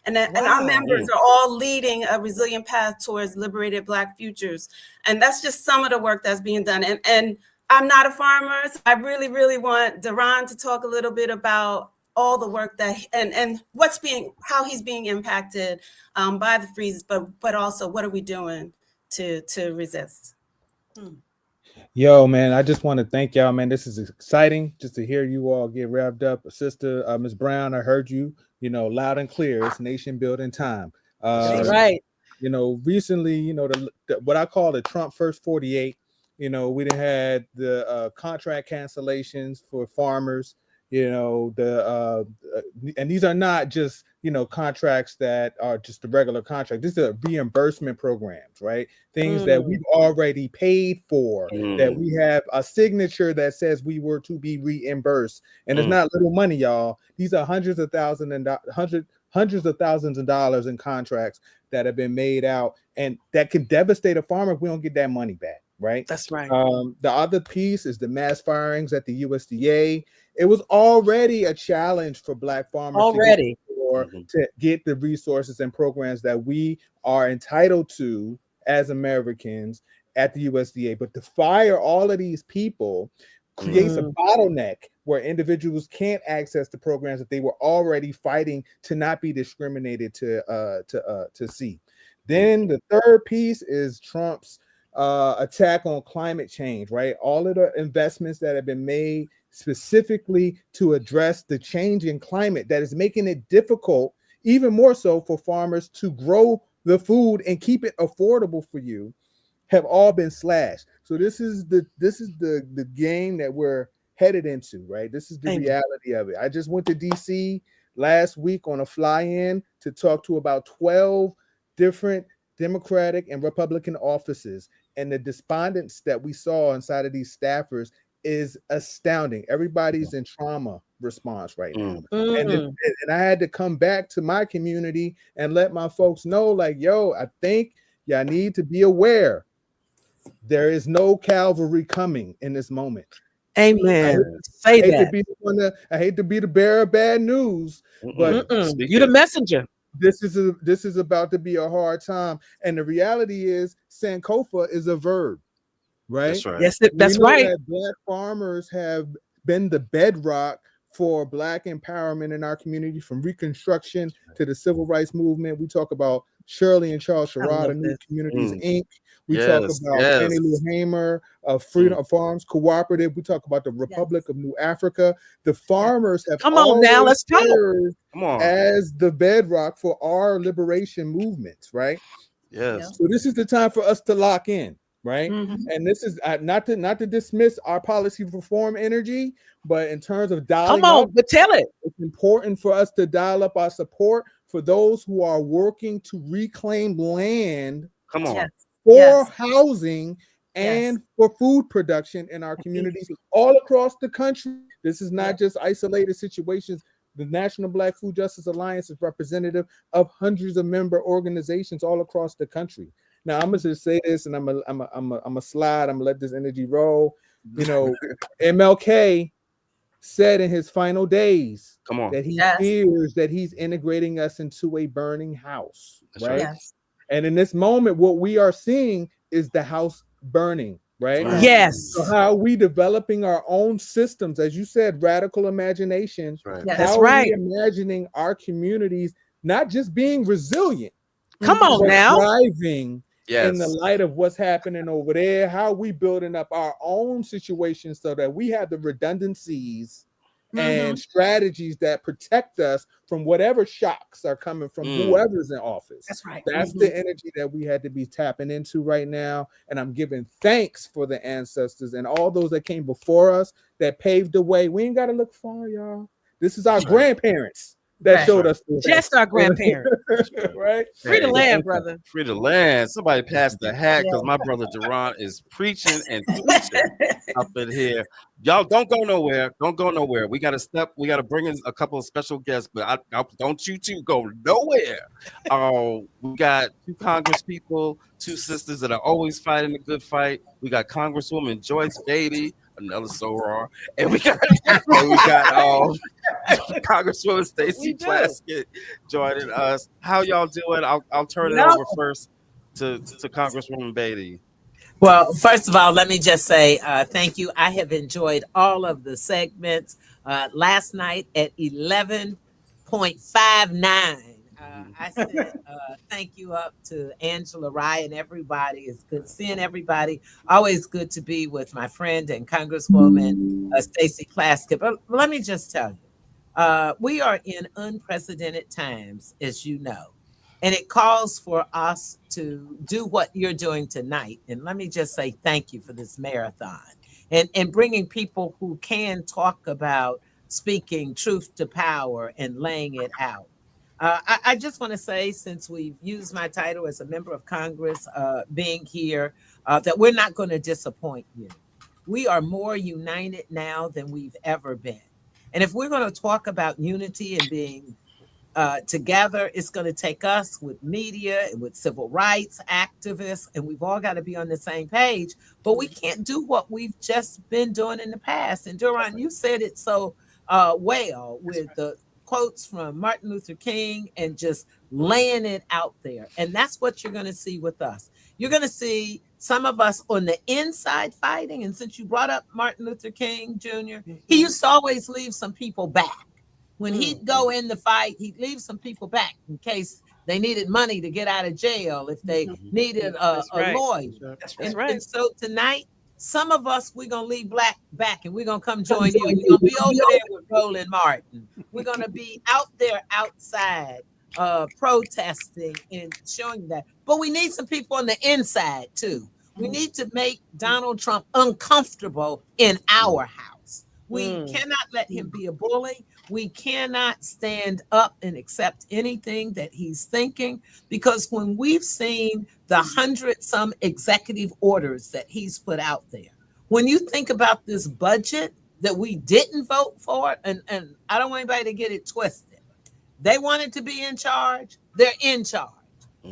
And our members are all leading a resilient path towards liberated Black futures. And that's just some of the work that's being done. And I'm not a farmer, so I really, really want Duran to talk a little bit about all the work that and how he's being impacted by the freezes, but also what are we doing to resist. Yo, man, I just want to thank y'all, man. This is exciting just to hear you all get revved up. Sister Ms. Brown, I heard you, loud and clear. It's nation building time. Right. Recently, what I call the Trump first 48, we done had the contract cancellations for farmers, and these are not just, contracts that are just the regular contract. These are reimbursement programs, right? Things that we've already paid for, that we have a signature that says we were to be reimbursed. And it's not little money, y'all. These are hundreds of thousands of dollars in contracts that have been made out, and that can devastate a farmer if we don't get that money back, right? That's right. The other piece is the mass firings at the USDA. It was already a challenge for Black farmers to get the resources and programs that we are entitled to as Americans at the USDA. But to fire all of these people creates a bottleneck where individuals can't access the programs that they were already fighting to not be discriminated to see. Then the third piece is Trump's attack on climate change, right? All of the investments that have been made specifically to address the change in climate that is making it difficult, even more so, for farmers to grow the food and keep it affordable for you, have all been slashed. So this is the game that we're headed into, right? This is the reality of it. I just went to DC last week on a fly-in to talk to about 12 different Democratic and Republican offices, and the despondence that we saw inside of these staffers is astounding. Everybody's in trauma response right now. And I had to come back to my community and let my folks know, like, yo, I think y'all need to be aware there is no cavalry coming in this moment. Amen. I hate to be the bearer of bad news, but you're the messenger. This is about to be a hard time. And the reality is Sankofa is a verb. Right? That's right. Yes, that's right. That Black farmers have been the bedrock for Black empowerment in our community, from Reconstruction to the Civil Rights Movement. We talk about Shirley and Charles Sherrod of New Communities Inc. We talk about Fannie Lou Hamer of Freedom Farms Cooperative. We talk about the Republic of New Africa. The farmers have let's talk. As the bedrock for our liberation movements, right? Yes. So this is the time for us to lock in. Right. And this is not to dismiss our policy reform energy, but in terms of dialing but tell it. It's important for us to dial up our support for those who are working to reclaim land for housing and for food production in our communities all across the country. This is not just isolated situations. The National Black Food Justice Alliance is representative of hundreds of member organizations all across the country. Now I'm gonna just say this, and I'm a slide. I'm gonna let this energy roll. MLK said in his final days that he fears that he's integrating us into a burning house, right? Yes. And in this moment, what we are seeing is the house burning, right? Yes. So how are we developing our own systems? As you said, radical imagination. Right. Yes. That's How are we right. imagining our communities not just being resilient, Come on but now. thriving in the Yes. light of what's happening over there? How are we building up our own situations so that we have the redundancies and strategies that protect us from whatever shocks are coming from whoever's in office? That's right. That's the energy that we had to be tapping into right now. And I'm giving thanks for the ancestors and all those that came before us that paved the way. We ain't got to look far, y'all. This is our grandparents that showed us the way. Just our grandparents. Right? Free the land, brother. Free the land. Somebody pass the hat, because my brother Duran is preaching and teaching up in here. Y'all don't go nowhere. Don't go nowhere. We got to bring in a couple of special guests, but don't you two go nowhere. We got two Congress people, two sisters that are always fighting a good fight. We got Congresswoman Joyce Beatty, another soror, and we got Congresswoman Stacey Plaskett joining us. How y'all doing? I'll turn it over first to Congresswoman Beatty. Well, first of all, let me just say thank you. I have enjoyed all of the segments. Last night at 11:59, I said thank you up to Angela Rye and everybody. It's good seeing everybody. Always good to be with my friend and Congresswoman Stacey Plaskett. But let me just tell you, we are in unprecedented times, as you know. And it calls for us to do what you're doing tonight. And let me just say thank you for this marathon and bringing people who can talk about speaking truth to power and laying it out. I just want to say, since we've used my title as a member of Congress, being here, that we're not going to disappoint you. We are more united now than we've ever been. And if we're going to talk about unity and being together, it's going to take us with media and with civil rights activists, and we've all got to be on the same page. But we can't do what we've just been doing in the past. And Duran, you said it so well with the quotes from Martin Luther King and just laying it out there. And that's what you're going to see with us. You're going to see some of us on the inside fighting. And since you brought up Martin Luther King Jr., he used to always leave some people back. When he'd go in the fight, he'd leave some people back in case they needed money to get out of jail, if they needed a lawyer. And so tonight, some of us, we're going to leave black back and we're going to come join you. We're going to be over there with Roland Martin. We're going to be out there outside protesting and showing that. But we need some people on the inside too. We need to make Donald Trump uncomfortable in our house. We cannot let him be a bully. We cannot stand up and accept anything that he's thinking, because when we've seen the 100-some executive orders that he's put out there, when you think about this budget that we didn't vote for, and I don't want anybody to get it twisted. They wanted to be in charge. They're in charge,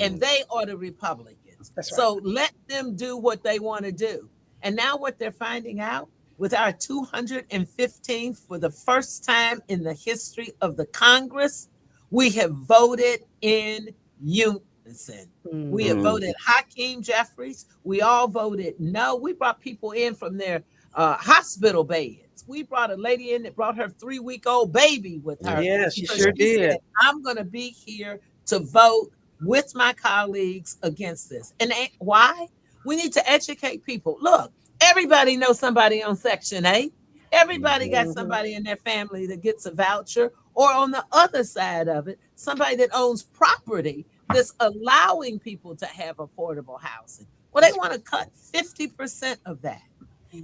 and they are the Republicans. So let them do what they want to do. And now what they're finding out, with our 215th, for the first time in the history of the Congress, we have voted in unison. We have voted Hakeem Jeffries. We all voted no. We brought people in from their hospital beds. We brought a lady in that brought her 3-week-old baby with her. Yes, she sure did. Said, I'm going to be here to vote with my colleagues against this. And why? We need to educate people. Look, everybody knows somebody on Section 8. Everybody got somebody in their family that gets a voucher, or on the other side of it, somebody that owns property that's allowing people to have affordable housing. Well, they want to cut 50% of that.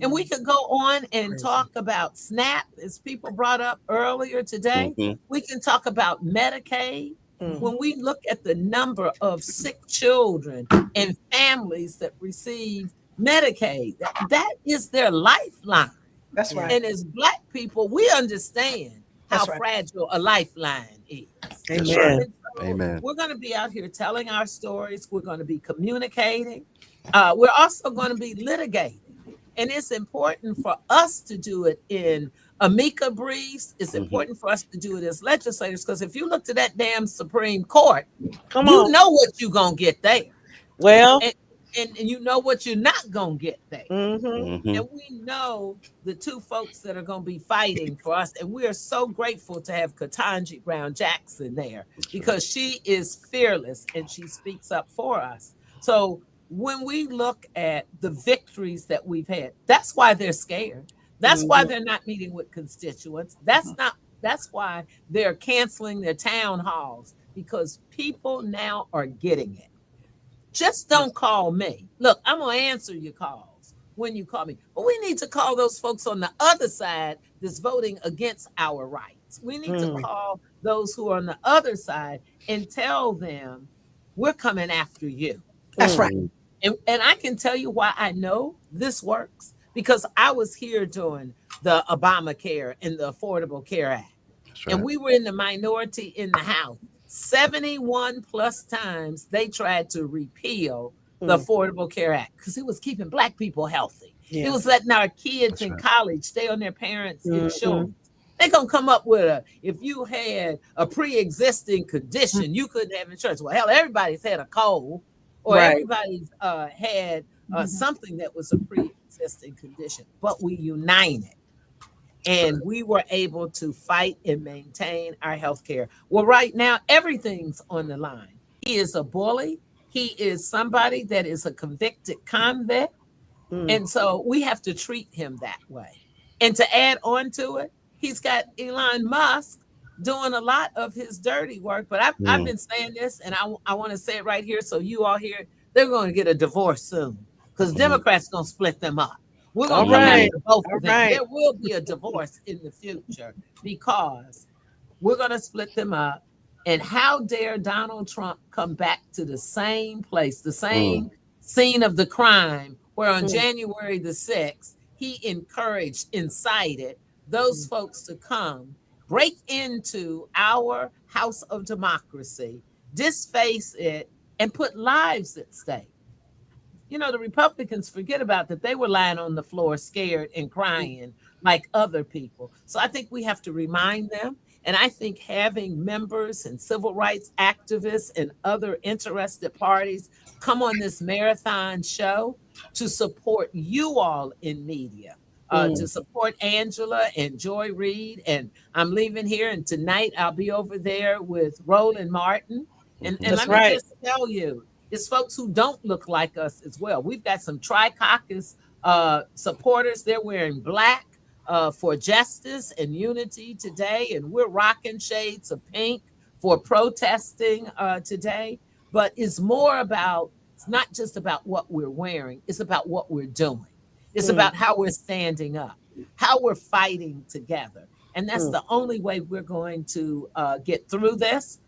And we could go on and talk about SNAP, as people brought up earlier today. We can talk about Medicaid. When we look at the number of sick children and families that receive Medicaid, that is their lifeline. That's right. And as Black people, we understand how fragile a lifeline is. Amen. So Amen. We're going to be out here telling our stories. We're going to be communicating. We're also going to be litigating. And it's important for us to do it in amica briefs. It's important for us to do it as legislators, because if you look to that damn Supreme Court, you know what you're going to get there. Well, and you know what you're not going to get there. And we know the two folks that are going to be fighting for us. And we are so grateful to have Ketanji Brown Jackson there, because she is fearless and she speaks up for us. So when we look at the victories that we've had, that's why they're scared. That's why they're not meeting with constituents. That's why they're canceling their town halls, because people now are getting it. Just don't call me. Look, I'm going to answer your calls when you call me. But we need to call those folks on the other side that's voting against our rights. We need to call those who are on the other side and tell them, we're coming after you. That's right. And I can tell you why I know this works, because I was here during the Obamacare and the Affordable Care Act. And we were in the minority in the House. 71 plus times they tried to repeal the Affordable Care Act, because it was keeping Black people healthy. It was letting our kids in college stay on their parents' Mhm. insurance. They're going to come up with if you had a pre-existing condition, you couldn't have insurance. Well, hell, everybody's had a cold or Right. everybody's had something that was a pre-existing condition, but we united. And we were able to fight and maintain our health care. Well, right now, everything's on the line. He is a bully. He is somebody that is a convicted convict. And so we have to treat him that way. And to add on to it, he's got Elon Musk doing a lot of his dirty work. But I've been saying this, and I want to say it right here so you all hear it. They're going to get a divorce soon because Democrats going to split them up. We're going to come after both of them. There will be a divorce in the future because we're going to split them up. And how dare Donald Trump come back to the same place, the same scene of the crime, where on January the 6th, he incited those folks to come, break into our house of democracy, disface it, and put lives at stake. You know, the Republicans forget about that. They were lying on the floor, scared and crying like other people. So I think we have to remind them. And I think having members and civil rights activists and other interested parties come on this marathon show to support you all in media, to support Angela and Joy Reid. And I'm leaving here, and tonight I'll be over there with Roland Martin. And let me just tell you, it's folks who don't look like us as well. We've got some Tri-Caucus supporters. They're wearing black for justice and unity today. And we're rocking shades of pink for protesting today. But it's more about, it's not just about what we're wearing. It's about what we're doing. It's about how we're standing up, how we're fighting together. And that's the only way we're going to get through this.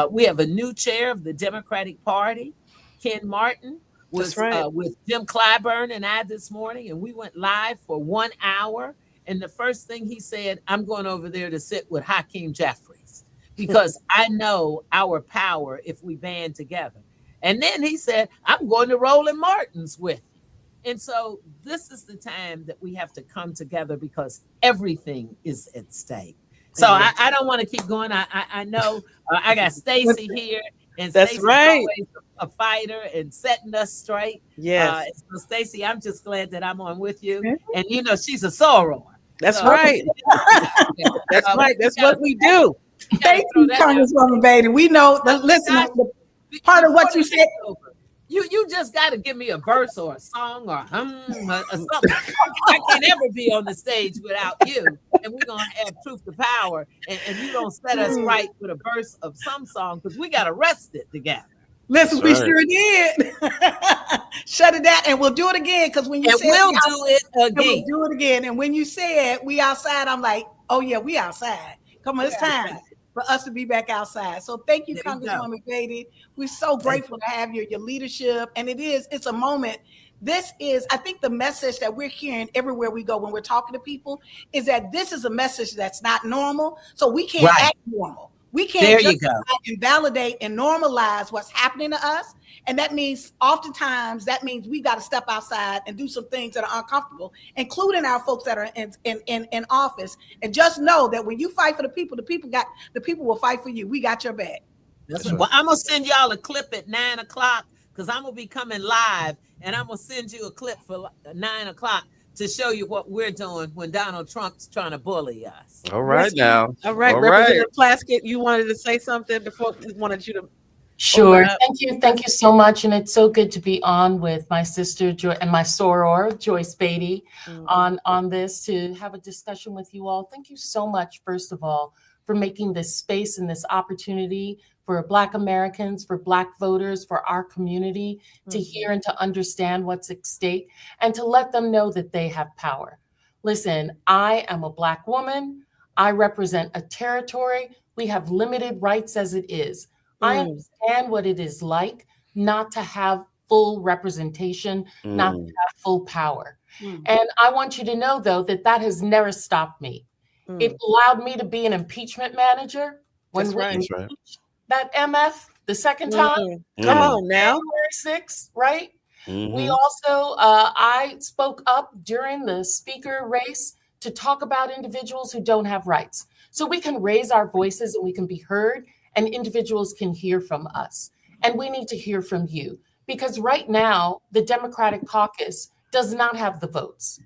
We have a new chair of the Democratic Party. Ken Martin was with Jim Clyburn and I this morning, and we went live for 1 hour. And the first thing he said, I'm going over there to sit with Hakeem Jeffries because I know our power if we band together. And then he said, I'm going to Roland Martin's with you. And so this is the time that we have to come together because everything is at stake. So I don't want to keep going. I know I got Stacy here. And that's Stacey's always a fighter and setting us straight. Yes. So Stacy, I'm just glad that I'm on with you. And you know, she's a soror. That's right. That's right. That's what we do. Thank you, Congresswoman Beatty. We know listen, part of what you said. You just got to give me a verse or a song or something. I can't ever be on the stage without you. And we're going to have truth to power. And you don't set us right with a verse of some song because we got arrested together. Listen, we sure did. Shut it down. And we'll do it again because when you said we'll do it again. We'll do it again. And when you said we outside, I'm like, oh, yeah, we outside. Come on, it's time for us to be back outside. So thank you, Congresswoman Beatty. We're so grateful to have your leadership. And it's a moment. This is, I think the message that we're hearing everywhere we go when we're talking to people is that this is a message that's not normal. So we can't act normal. We can't just validate and normalize what's happening to us. And that means oftentimes we got to step outside and do some things that are uncomfortable, including our folks that are in office. And just know that when you fight for the people will fight for you. We got your back. Well, I'm going to send y'all a clip at 9 o'clock because I'm going to be coming live and I'm going to send you a clip for 9 o'clock to show you what we're doing when Donald Trump's trying to bully us. All right now. All right. Representative Plaskett, you wanted to say something before we wanted you to. Sure. Thank you so much. And it's so good to be on with my sister Joy and my soror, Joyce Beatty, on this to have a discussion with you all. Thank you so much, first of all, for making this space and this opportunity for Black Americans, for Black voters, for our community to hear and to understand what's at stake and to let them know that they have power. Listen, I am a Black woman. I represent a territory. We have limited rights as it is. I understand what it is like not to have full representation, not to have full power. And I want you to know, though, that has never stopped me. It allowed me to be an impeachment manager when we impeached that MF the second time. Come on now. January 6th, right? We also, I spoke up during the speaker race to talk about individuals who don't have rights. So we can raise our voices and we can be heard, and individuals can hear from us. And we need to hear from you, because right now, the Democratic caucus does not have the votes.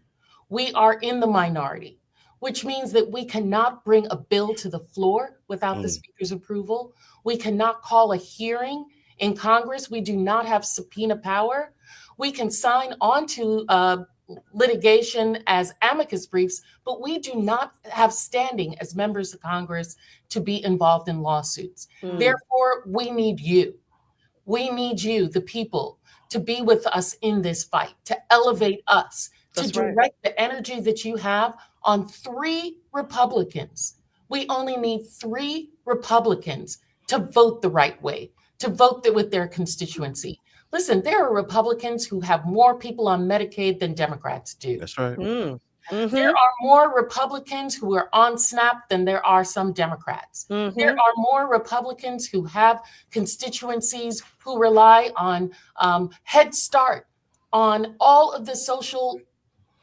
We are in the minority, which means that we cannot bring a bill to the floor without the speaker's approval. We cannot call a hearing in Congress. We do not have subpoena power. We can sign on to litigation as amicus briefs, but we do not have standing as members of Congress to be involved in lawsuits. Therefore, we need you. We need you, the people, to be with us in this fight, to elevate us, to direct the energy that you have on 3 Republicans. We only need 3 Republicans to vote the right way, to vote with their constituency. Listen, there are Republicans who have more people on Medicaid than Democrats do. That's right. There are more Republicans who are on SNAP than there are some Democrats. There are more Republicans who have constituencies who rely on Head Start, on all of the social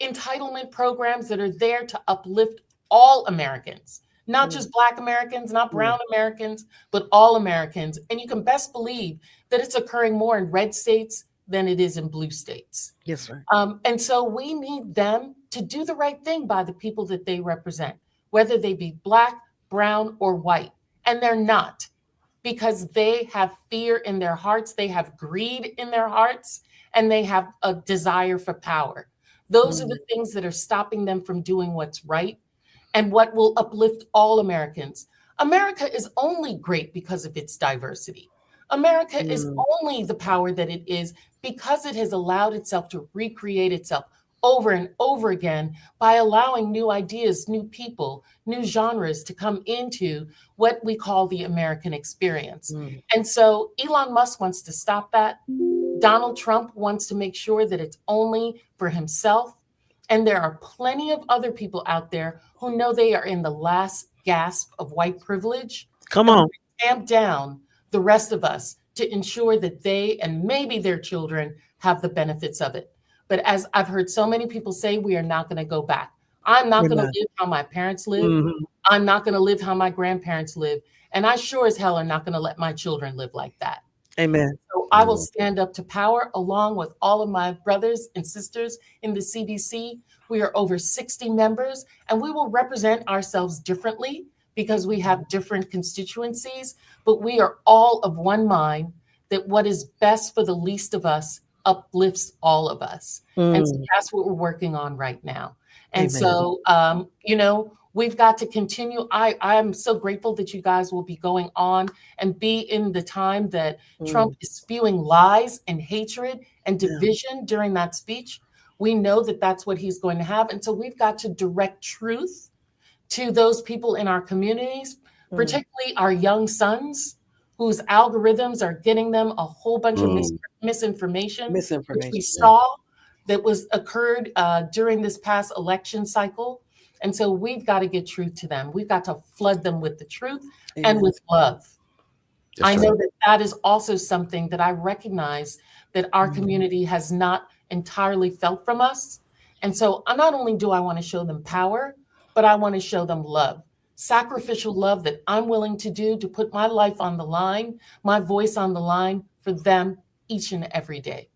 entitlement programs that are there to uplift all Americans, not just Black Americans, not brown Americans, but all Americans. And you can best believe that it's occurring more in red states than it is in blue states. Yes, sir. And so we need them to do the right thing by the people that they represent, whether they be Black, brown, or white. And they're not, because they have fear in their hearts, they have greed in their hearts, and they have a desire for power. Those are the things that are stopping them from doing what's right and what will uplift all Americans. America is only great because of its diversity. America is only the power that it is because it has allowed itself to recreate itself over and over again by allowing new ideas, new people, new genres to come into what we call the American experience. And so Elon Musk wants to stop that. Donald Trump wants to make sure that it's only for himself. And there are plenty of other people out there who know they are in the last gasp of white privilege. Come on. Tamp down the rest of us to ensure that they and maybe their children have the benefits of it. But as I've heard so many people say, we are not going to go back. I'm not going to live how my parents live. I'm not going to live how my grandparents live. And I sure as hell are not going to let my children live like that. Amen. So I will stand up to power along with all of my brothers and sisters in the CBC. We are over 60 members, and we will represent ourselves differently because we have different constituencies, but we are all of one mind that what is best for the least of us uplifts all of us. And so that's what we're working on right now. And so, we've got to continue. I'm so grateful that you guys will be going on and be in the time that Trump is spewing lies and hatred and division during that speech. We know that that's what he's going to have. And so we've got to direct truth to those people in our communities, particularly our young sons, whose algorithms are getting them a whole bunch of misinformation, which we saw that was occurred during this past election cycle. And so we've got to get truth to them. We've got to flood them with the truth and with love. I know that that is also something that I recognize that our community has not entirely felt from us. And so not only do I want to show them power, but I want to show them love, sacrificial love that I'm willing to do to put my life on the line, my voice on the line for them each and every day.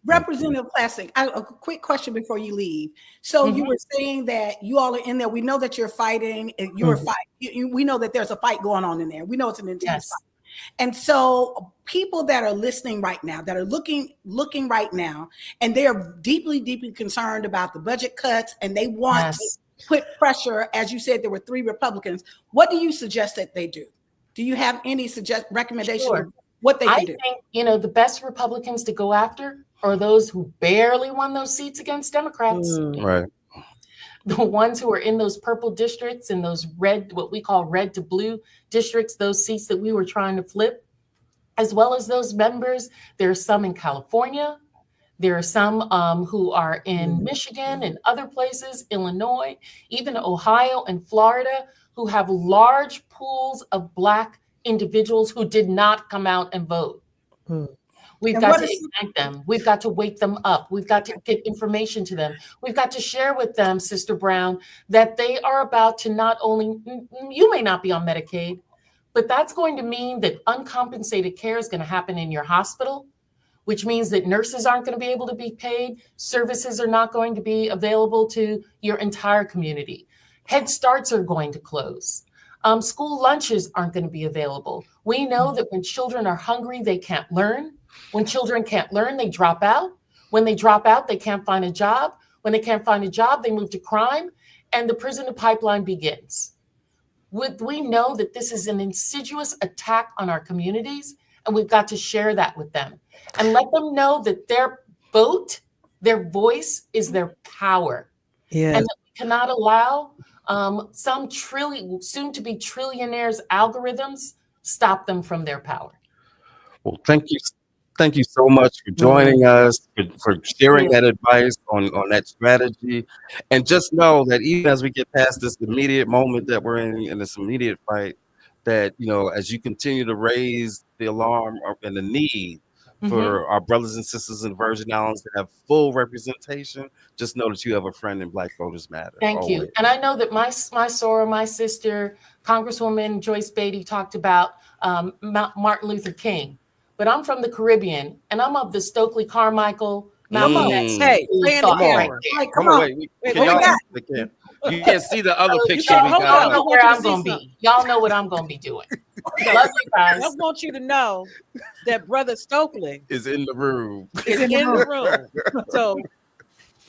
Representative Plastic, a quick question before you leave. So you were saying that you all are in there. We know that you're fighting. You're fighting. We know that there's a fight going on in there. We know it's an intense fight. And so people that are listening right now, that are looking right now, and they are deeply, deeply concerned about the budget cuts, and they want to put pressure. As you said, there were 3 Republicans. What do you suggest that they do? Do you have any recommendations of what they can do? I think, the best Republicans to go after are those who barely won those seats against Democrats. Right. The ones who are in those purple districts and those red, what we call red to blue districts, those seats that we were trying to flip, as well as those members. There are some in California. There are some who are in Michigan and other places, Illinois, even Ohio and Florida, who have large pools of Black individuals who did not come out and vote. We've got to ignite them. We've got to wake them up. We've got to get information to them. We've got to share with them, Sister Brown, that they are about to not only, you may not be on Medicaid, but that's going to mean that uncompensated care is going to happen in your hospital, which means that nurses aren't going to be able to be paid. Services are not going to be available to your entire community. Head Starts are going to close. School lunches aren't going to be available. We know that when children are hungry, they can't learn. When children can't learn, they drop out. When they drop out, they can't find a job. When they can't find a job, they move to crime, and the prison pipeline begins. We know that this is an insidious attack on our communities, and we've got to share that with them and let them know that their vote, their voice is their power. Yes. And that we cannot allow some soon to be trillionaires algorithms stop them from their power. Well, thank you. Thank you so much for joining us, for sharing that advice on that strategy. And just know that even as we get past this immediate moment that we're in this immediate fight, that, you know, as you continue to raise the alarm and the need for our brothers and sisters in Virgin Islands to have full representation, just know that you have a friend in Black Voters Matter. Thank you. And I know that my soror, my sister, Congresswoman Joyce Beatty, talked about Martin Luther King. But I'm from the Caribbean, and I'm of the Stokely Carmichael. Malcolm X. Hey, come on. You can't see the other picture we got. Y'all know where I'm going to be. Y'all know what I'm going to be doing. Love you guys. I want you to know that Brother Stokely is in the room. So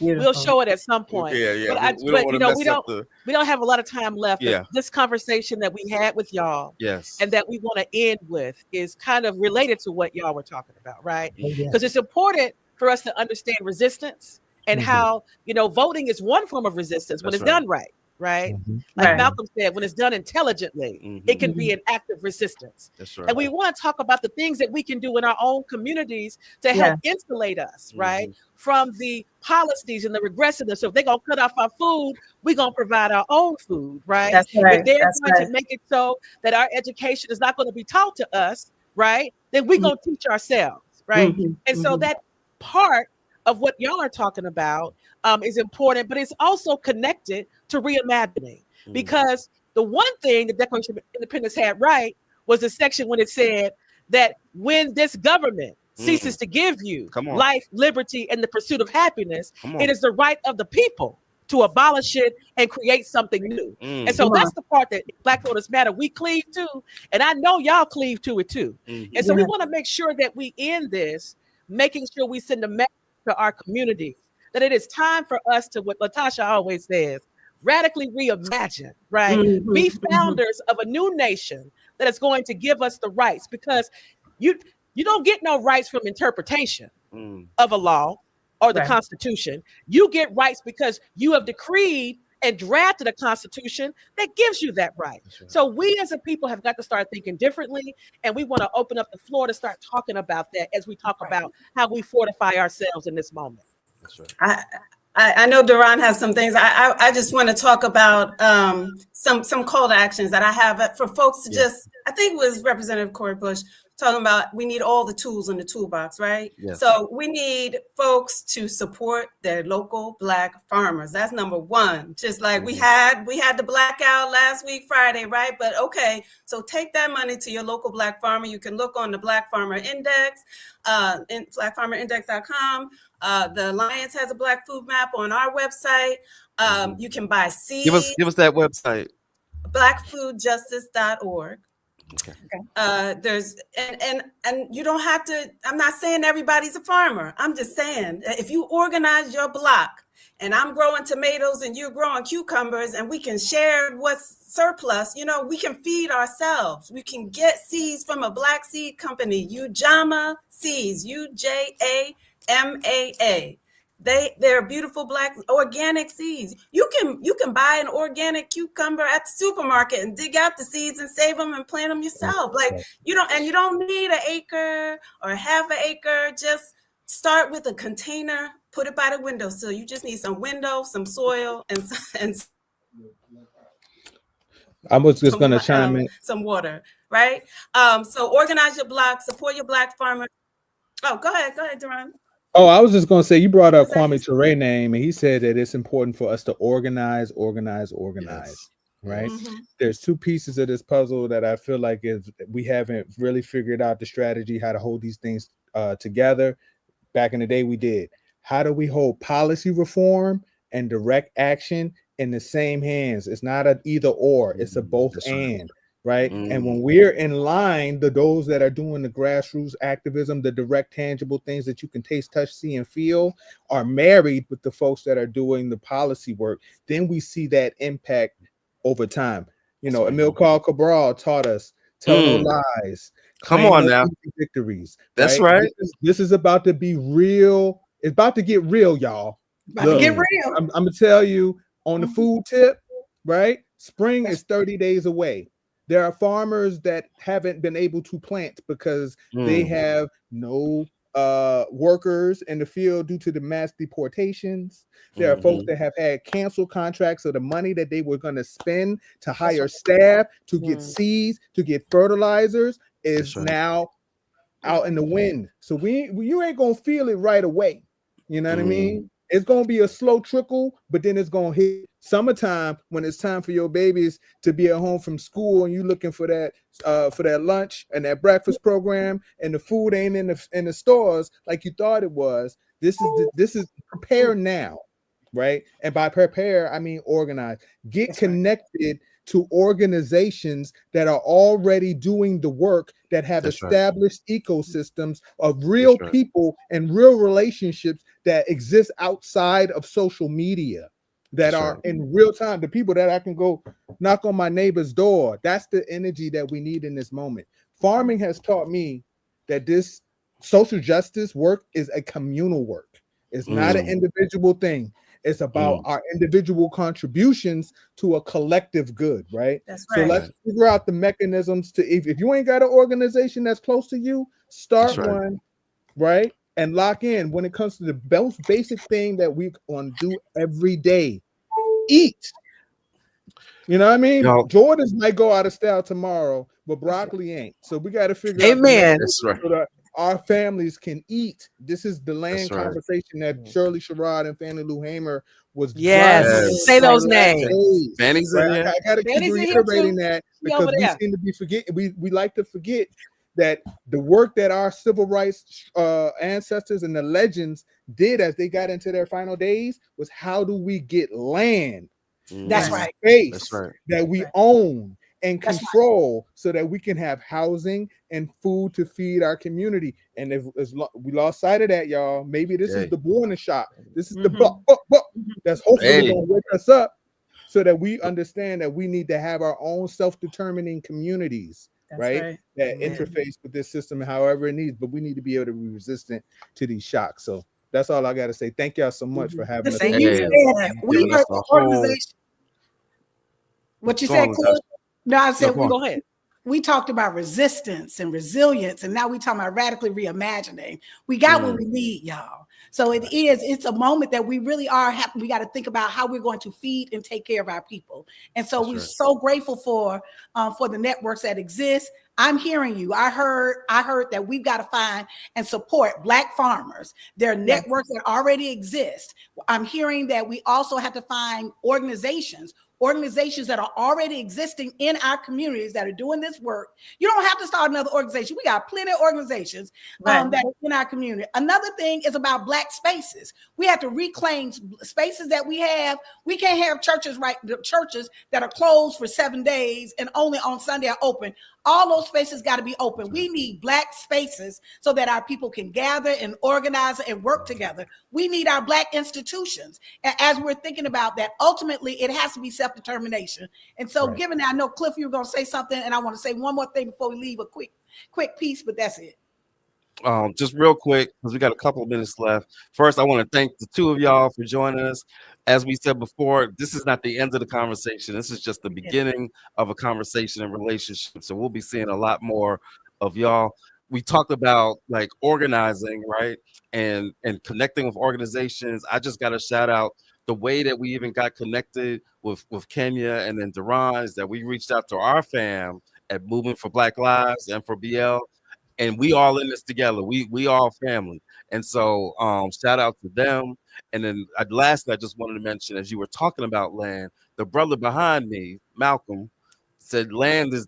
we'll show it at some point. Yeah. We don't have a lot of time left. Yeah. This conversation that we had with y'all, and that we want to end with, is kind of related to what y'all were talking about, right? Because it's important for us to understand resistance and how, voting is one form of resistance when it's done right. Like Malcolm said, when it's done intelligently, it can be an act of resistance. And we want to talk about the things that we can do in our own communities to help insulate us, right, from the policies and the regressiveness. So if they're going to cut off our food, we're going to provide our own food, right? If they're going to make it so that our education is not going to be taught to us, right, then we're going to teach ourselves, right? And so that part of what y'all are talking about is important, but it's also connected to reimagining, because the one thing the Declaration of Independence had right was the section when it said that when this government ceases to give you life, liberty, and the pursuit of happiness, it is the right of the people to abolish it and create something new. And so that's the part that Black Voters Matter, we cleave to, and I know y'all cleave to it too. And so we want to make sure that we end this, making sure we send a message to our communities that it is time for us to, what Latasha always says, radically reimagine, right? Be founders of a new nation that is going to give us the rights, because you don't get no rights from interpretation of a law or the Constitution. You get rights because you have decreed and drafted a Constitution that gives you that right. So we as a people have got to start thinking differently, and we want to open up the floor to start talking about that as we talk about how we fortify ourselves in this moment. I know Duran has some things. I just want to talk about some call to actions that I have for folks to just, I think it was Representative Corey Bush talking about, we need all the tools in the toolbox, right? So we need folks to support their local Black farmers. That's number one. Just like we had the blackout last week, Friday, right? But okay, so take that money to your local Black farmer. You can look on the Black Farmer Index, blackfarmerindex.com. The Alliance has a Black food map on our website. You can buy seeds. Give us that website. blackfoodjustice.org. There's and you don't have to, I'm not saying everybody's a farmer. I'm just saying if you organize your block, and I'm growing tomatoes and you're growing cucumbers, and we can share what's surplus, we can feed ourselves. We can get seeds from a Black seed company, Ujama Seeds, UJAMAA. They're beautiful Black organic seeds. You can buy an organic cucumber at the supermarket and dig out the seeds and save them and plant them yourself. You don't need an acre or half an acre. Just start with a container, put it by the windowsill. You just need some window, some soil, and I was just going to chime in. Some water, right? So organize your block, support your Black farmers. Oh, go ahead, Duran. Oh, I was just going to say, you brought up Kwame Ture name, and he said that it's important for us to organize. Yes. Right? Mm-hmm. There's two pieces of this puzzle that I feel like is we haven't really figured out the strategy, how to hold these things together. Back in the day, we did. How do we hold policy reform and direct action in the same hands? It's not an either or, it's a both and. Right. And when we're in line, those that are doing the grassroots activism, the direct, tangible things that you can taste, touch, see, and feel are married with the folks that are doing the policy work, then we see that impact over time. You know, Emil Cabral taught us, tell no lies, come on now, victories. That's right. right. This is about to be real. It's about to get real, y'all. About to get real. I'm gonna tell you on the food tip, right? Spring is 30 days away. There are farmers that haven't been able to plant because they have no workers in the field due to the mass deportations. There are folks that have had canceled contracts, so the money that they were going to spend to hire staff, to get seeds, to get fertilizers is now out in the wind. So you ain't gonna feel it right away. You know what I mean? It's gonna be a slow trickle, but then it's gonna hit summertime when it's time for your babies to be at home from school, and you looking for that lunch and that breakfast program, and the food ain't in the stores like you thought it was. This is prepare now, right? And by prepare, I mean organize. Get connected to organizations that are already doing the work, that have established ecosystems of real people and real relationships that exist outside of social media, that are in real time. The people that I can go knock on my neighbor's door. That's the energy that we need in this moment. Farming has taught me that this social justice work is a communal work. It's not an individual thing. It's about our individual contributions to a collective good, right? That's right. So let's figure out the mechanisms to, if you ain't got an organization that's close to you, start one, right? And lock in when it comes to the most basic thing that we want to do every day. Eat. You know what I mean? Jordans might go out of style tomorrow, but broccoli ain't. So we got to figure out so that our families can eat. This is the land conversation that Shirley Sherrod and Fannie Lou Hamer was say those names. Fannie's in here. I got to keep reiterating that because we seem to be forgetting. We like to forget that the work that our civil rights ancestors and the legends did as they got into their final days was, how do we get land? That's right. Space that we own and control, so that we can have housing and food to feed our community. And if we lost sight of that, y'all, maybe this is the warning shot. This is the book that's hopefully going to wake us up, so that we understand that we need to have our own self-determining communities, right? That interface with this system however it needs, but we need to be able to be resistant to these shocks. So that's all I got to say. Thank y'all so much for having us. We are an organization. What you said, Cliff? No, I said go ahead. We talked about resistance and resilience, and now we talking about radically reimagining. We got what we need, y'all. So it's a moment that we really are happy. We got to think about how we're going to feed and take care of our people. And so we're so grateful for the networks that exist. I'm hearing you. I heard that we've got to find and support Black farmers. There are networks that already exist. I'm hearing that we also have to find organizations that are already existing in our communities that are doing this work. You don't have to start another organization. We got plenty of organizations that are in our community. Another thing is about Black spaces. We have to reclaim spaces that we have. We can't have churches that are closed for 7 days and only on Sunday are open. All those spaces got to be open. We need Black spaces so that our people can gather and organize and work together. We need our Black institutions. And as we're thinking about that, ultimately, it has to be self-determination. And so given that, I know, Cliff, you were going to say something, and I want to say one more thing before we leave, a quick piece, but that's it. Just real quick, because we got a couple of minutes left. First, I want to thank the two of y'all for joining us. As we said before, this is not the end of the conversation. This is just the beginning of a conversation and relationship. So we'll be seeing a lot more of y'all. We talked about like organizing, right? And connecting with organizations. I just got to shout out the way that we even got connected with Kenya and then Duran, is that we reached out to our fam at Movement for Black Lives and for BL. and we all in this together. We all family. And so shout out to them. And then lastly, I just wanted to mention, as you were talking about land, the brother behind me, Malcolm, said land is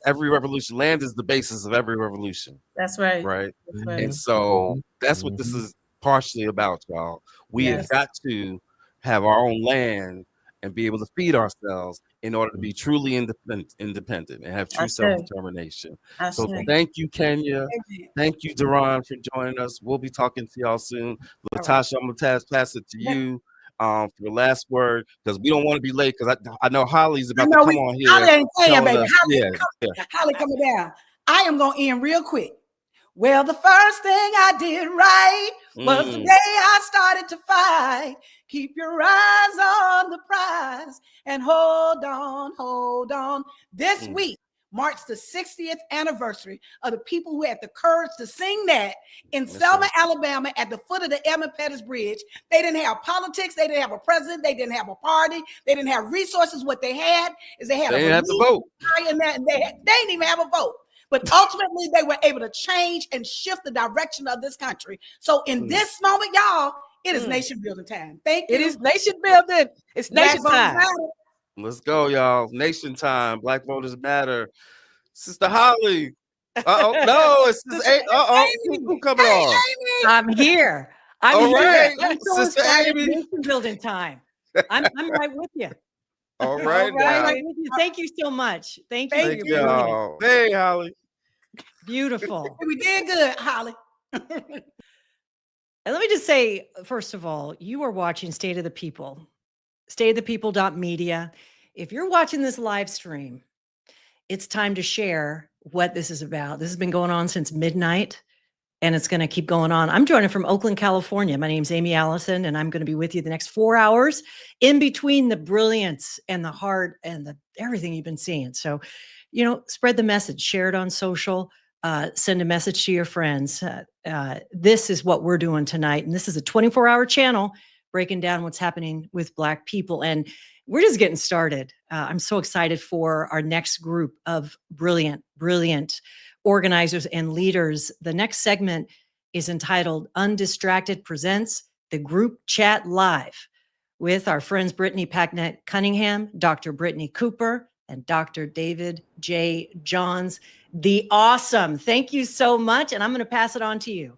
every revolution. Land is the basis of every revolution. That's right. Right. That's right. And so that's what this is partially about, y'all. We have got to have our own land and be able to feed ourselves in order to be truly independent and have true self-determination. So thank you, Kenya. Thank you, Duran, for joining us. We'll be talking to y'all soon. Latasha, I'm gonna pass it to you for the last word, because we don't want to be late, because I know Holly's about to come on here. Holly ain't playing, baby. Us, Holly coming down. I am gonna end real quick. Well, the first thing I did right was the day I started to fight. Keep your eyes on the prize and hold on, hold on. This week marks the 60th anniversary of the people who had the courage to sing that in Selma, Alabama, at the foot of the Edmund Pettus Bridge. They didn't have politics. They didn't have a president. They didn't have a party. They didn't have resources. What they had is they had a vote. They didn't even have a vote. But ultimately, they were able to change and shift the direction of this country. So in this moment, y'all, it is nation building time. Thank you. It is nation building. It's nation time. Let's go, y'all. Nation time. Black voters matter. Sister Holly. No, it's who coming on? I'm here. All right, Sister Amy. Nation building time. I'm right with you. All right, right with you. Thank you so much. Thank you. Thank y'all. Hey, Holly. Beautiful. We did good, Holly. And let me just say, first of all, you are watching State of the People, stateofthepeople.media. If you're watching this live stream, it's time to share what this is about. This has been going on since midnight, and it's going to keep going on. I'm joining from Oakland, California. My name's Amy Allison, and I'm going to be with you the next 4 hours in between the brilliance and the heart and the everything you've been seeing. So, spread the message, share it on social, send a message to your friends. This is what we're doing tonight. And this is a 24-hour channel breaking down what's happening with Black people. And we're just getting started. I'm so excited for our next group of brilliant organizers and leaders. The next segment is entitled Undistracted Presents the Group Chat Live with our friends Brittany Packnett Cunningham, Dr. Brittany Cooper, and Dr. David J. Johns, the awesome. Thank you so much. And I'm going to pass it on to you.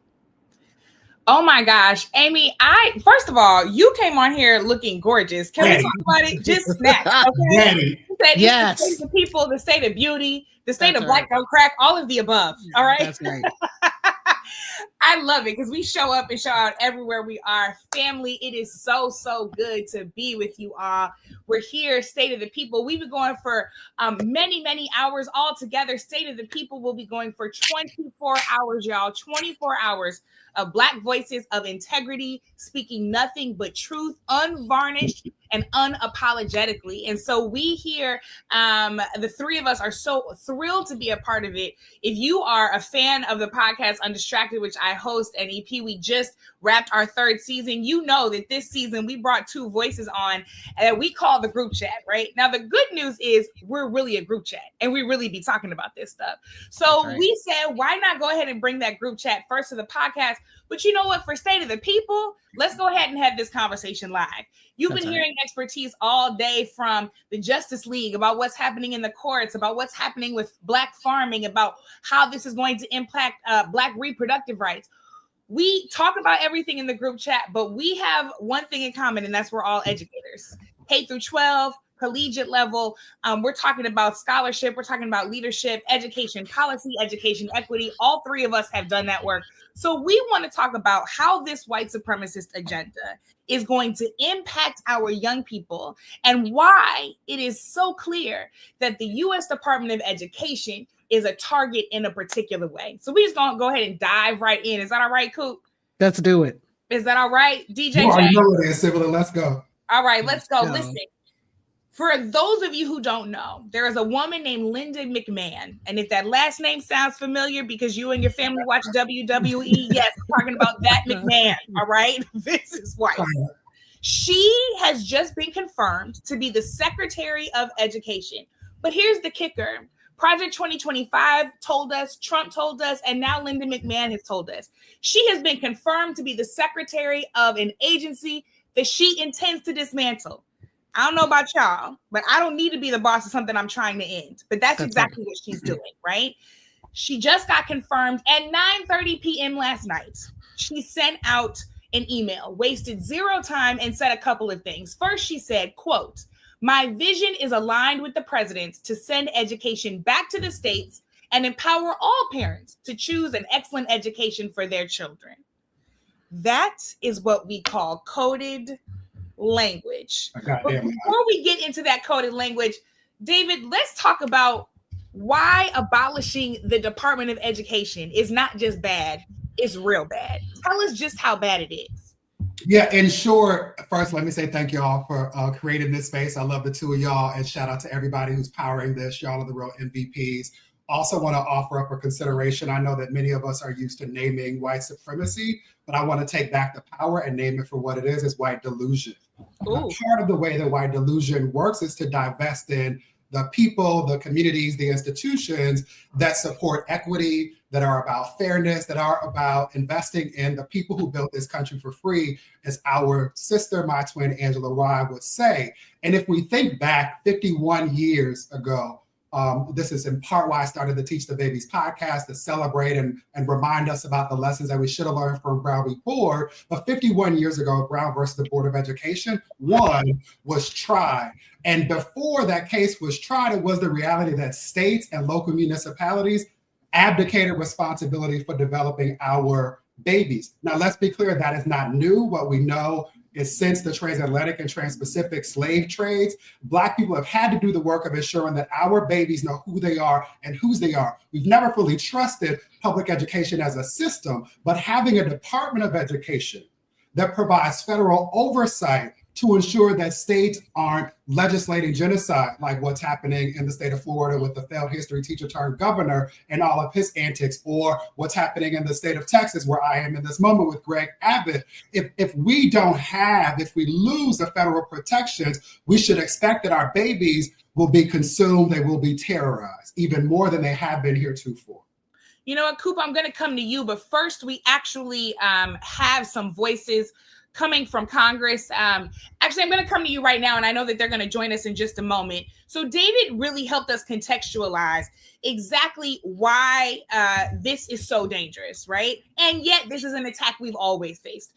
Oh my gosh, Amy, first of all, you came on here looking gorgeous. Can we talk about it? Just snatch, okay? Yes. The state of people, the state of beauty, the state of black don't crack, all of the above. All right. That's right. I love it because we show up and show out everywhere we are. Family, it is so, so good to be with you all. We're here, State of the People. We've been going for many, many hours all together. State of the People will be going for 24 hours, y'all. 24 hours of Black voices of integrity, speaking nothing but truth, unvarnished and unapologetically. And so we here, the three of us are so thrilled to be a part of it. If you are a fan of the podcast Undistracted, which I host, and EP, we just wrapped our 3rd season. You know that this season we brought 2 voices on that we call the group chat, right? Now, the good news is we're really a group chat and we really be talking about this stuff. So we said, why not go ahead and bring that group chat first to the podcast? But you know what? For State of the People, let's go ahead and have this conversation live. You've been hearing expertise all day from the Justice League about what's happening in the courts, about what's happening with Black farming, about how this is going to impact Black reproductive rights. We talk about everything in the group chat, but we have one thing in common, and that's we're all educators. K through 12, collegiate level. We're talking about scholarship. We're talking about leadership, education, policy, education, equity. All 3 of us have done that work. So we want to talk about how this white supremacist agenda is going to impact our young people and why it is so clear that the U.S. Department of Education is a target in a particular way. So we just gonna go ahead and dive right in. Is that all right, Coop? Let's do it. Is that all right, DJ? You already know it is, Civil. Let's go. All right, let's go. Listen, for those of you who don't know, there is a woman named Linda McMahon. And if that last name sounds familiar because you and your family watch WWE, yes, we're talking about that McMahon, all right? Vince's wife. She has just been confirmed to be the Secretary of Education. But here's the kicker. Project 2025 told us, Trump told us, and now Linda McMahon has told us. She has been confirmed to be the secretary of an agency that she intends to dismantle. I don't know about y'all, but I don't need to be the boss of something I'm trying to end. But that's exactly what she's doing, right? She just got confirmed at 9:30 p.m. last night. She sent out an email, wasted zero time, and said a couple of things. First, she said, quote, "My vision is aligned with the president's to send education back to the states and empower all parents to choose an excellent education for their children." That is what we call coded language. But before we get into that coded language, David, let's talk about why abolishing the Department of Education is not just bad, it's real bad. Tell us just how bad it is. Yeah, in short, first, let me say thank you all for creating this space. I love the two of y'all, and shout out to everybody who's powering this. Y'all are the real MVPs. Also want to offer up a consideration. I know that many of us are used to naming white supremacy, but I want to take back the power and name it for what it is. It's white delusion. Part of the way that white delusion works is to divest in the people, the communities, the institutions that support equity, that are about fairness, that are about investing in the people who built this country for free, as our sister, my twin, Angela Rye would say. And if we think back 51 years ago, this is in part why I started the Teach the Babies podcast, to celebrate and remind us about the lessons that we should have learned from Brown v. Board. But 51 years ago, Brown versus the Board of Education, one was tried. And before that case was tried, it was the reality that states and local municipalities abdicated responsibility for developing our babies. Now, let's be clear, that is not new. What we know is since the transatlantic and trans-Pacific slave trades, Black people have had to do the work of ensuring that our babies know who they are and whose they are. We've never fully trusted public education as a system, but having a Department of Education that provides federal oversight to ensure that states aren't legislating genocide, like what's happening in the state of Florida with the failed history teacher turned governor and all of his antics, or what's happening in the state of Texas, where I am in this moment with Greg Abbott. If we lose the federal protections, we should expect that our babies will be consumed, they will be terrorized, even more than they have been heretofore. You know what, Coop, I'm going to come to you, but first we actually have some voices coming from Congress. Actually, I'm going to come to you right now, and I know that they're going to join us in just a moment. So David really helped us contextualize exactly why this is so dangerous, right? And yet this is an attack we've always faced.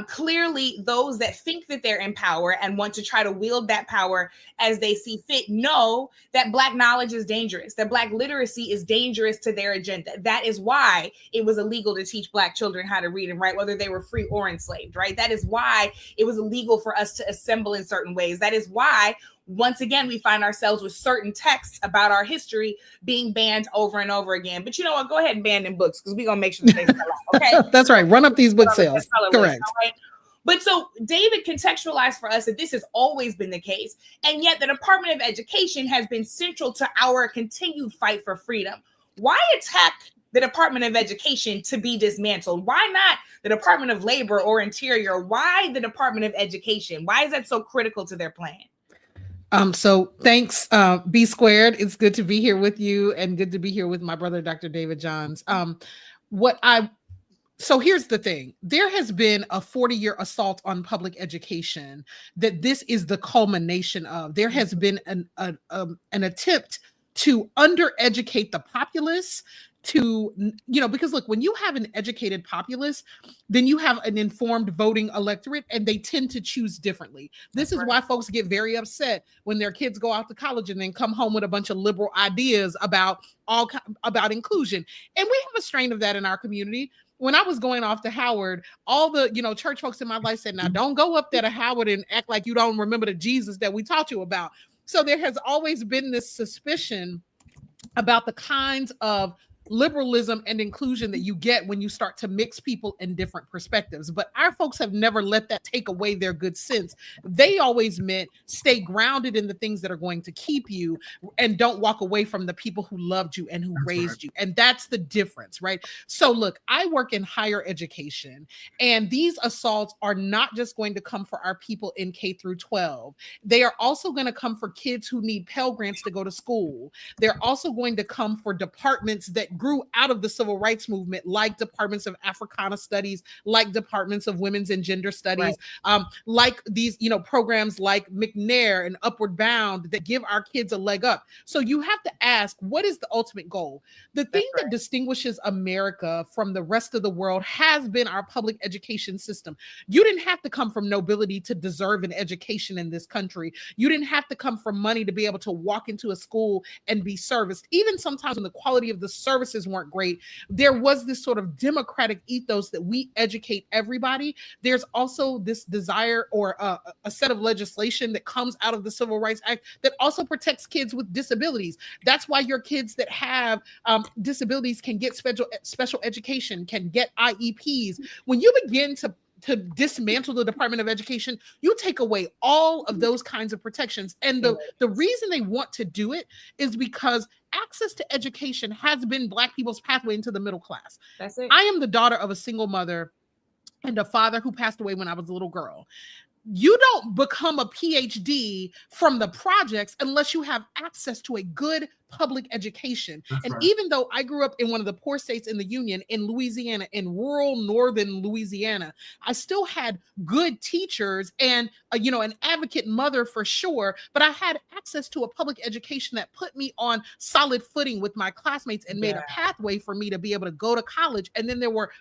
Clearly, those that think that they're in power and want to try to wield that power as they see fit know that Black knowledge is dangerous, that Black literacy is dangerous to their agenda. That is why it was illegal to teach Black children how to read and write, whether they were free or enslaved, right? That is why it was illegal for us to assemble in certain ways. That is why, once again, we find ourselves with certain texts about our history being banned over and over again. But you know what? Go ahead and ban them books, because we're going to make sure that they sell out, okay? That's right. Run up these book sales. Correct. Right? But so David contextualized for us that this has always been the case. And yet the Department of Education has been central to our continued fight for freedom. Why attack the Department of Education to be dismantled? Why not the Department of Labor or Interior? Why the Department of Education? Why is that so critical to their plan? So thanks, B Squared. It's good to be here with you and good to be here with my brother, Dr. David Johns. So here's the thing. There has been a 40-year assault on public education that this is the culmination of. There has been an attempt to undereducate the populace, because look, when you have an educated populace, then you have an informed voting electorate, and they tend to choose differently. This is why folks get very upset when their kids go out to college and then come home with a bunch of liberal ideas about inclusion. And we have a strain of that in our community. When I was going off to Howard, all the church folks in my life said, now don't go up there to Howard and act like you don't remember the Jesus that we taught you about. So there has always been this suspicion about the kinds of liberalism and inclusion that you get when you start to mix people in different perspectives. But our folks have never let that take away their good sense. They always meant stay grounded in the things that are going to keep you and don't walk away from the people who loved you and who raised you. And that's the difference, right? So look, I work in higher education, and these assaults are not just going to come for our people in K through 12. They are also going to come for kids who need Pell Grants to go to school. They're also going to come for departments that grew out of the civil rights movement, like departments of Africana studies, like departments of women's and gender studies, like these, programs like McNair and Upward Bound that give our kids a leg up. So you have to ask, what is the ultimate goal? The thing that distinguishes America from the rest of the world has been our public education system. You didn't have to come from nobility to deserve an education in this country. You didn't have to come from money to be able to walk into a school and be serviced. Even sometimes when the quality of the services weren't great, there was this sort of democratic ethos that we educate everybody. There's also this desire or a set of legislation that comes out of the Civil Rights Act that also protects kids with disabilities. That's why your kids that have disabilities can get special education, can get IEPs. When you begin to dismantle the Department of Education, you take away all of those kinds of protections. And the reason they want to do it is because access to education has been Black people's pathway into the middle class. That's it. I am the daughter of a single mother and a father who passed away when I was a little girl. You don't become a PhD from the projects unless you have access to a good public education. Even though I grew up in one of the poor states in the Union, in Louisiana, in rural northern Louisiana, I still had good teachers and an advocate mother for sure, but I had access to a public education that put me on solid footing with my classmates and made a pathway for me to be able to go to college. And then there were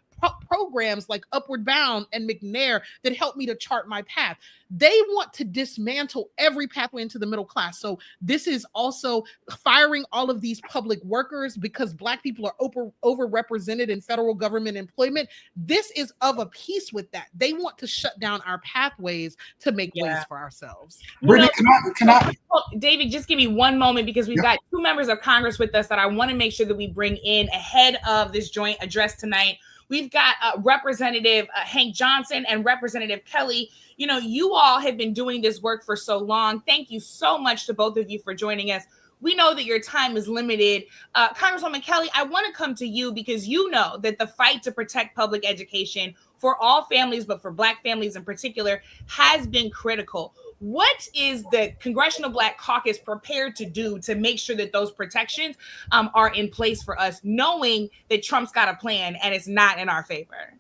programs like Upward Bound and McNair that helped me to chart my path. They want to dismantle every pathway into the middle class. So this is also firing all of these public workers because Black people are overrepresented in federal government employment. This is of a piece with that. They want to shut down our pathways to make ways for ourselves. Brittany, can I? David, just give me one moment because we've got two members of Congress with us that I want to make sure that we bring in ahead of this joint address tonight. We've got Representative Hank Johnson and Representative Kelly. You all have been doing this work for so long. Thank you so much to both of you for joining us. We know that your time is limited. Congresswoman Kelly, I want to come to you because you know that the fight to protect public education for all families, but for Black families in particular, has been critical. What is the Congressional Black Caucus prepared to do to make sure that those protections are in place for us, knowing that Trump's got a plan and it's not in our favor?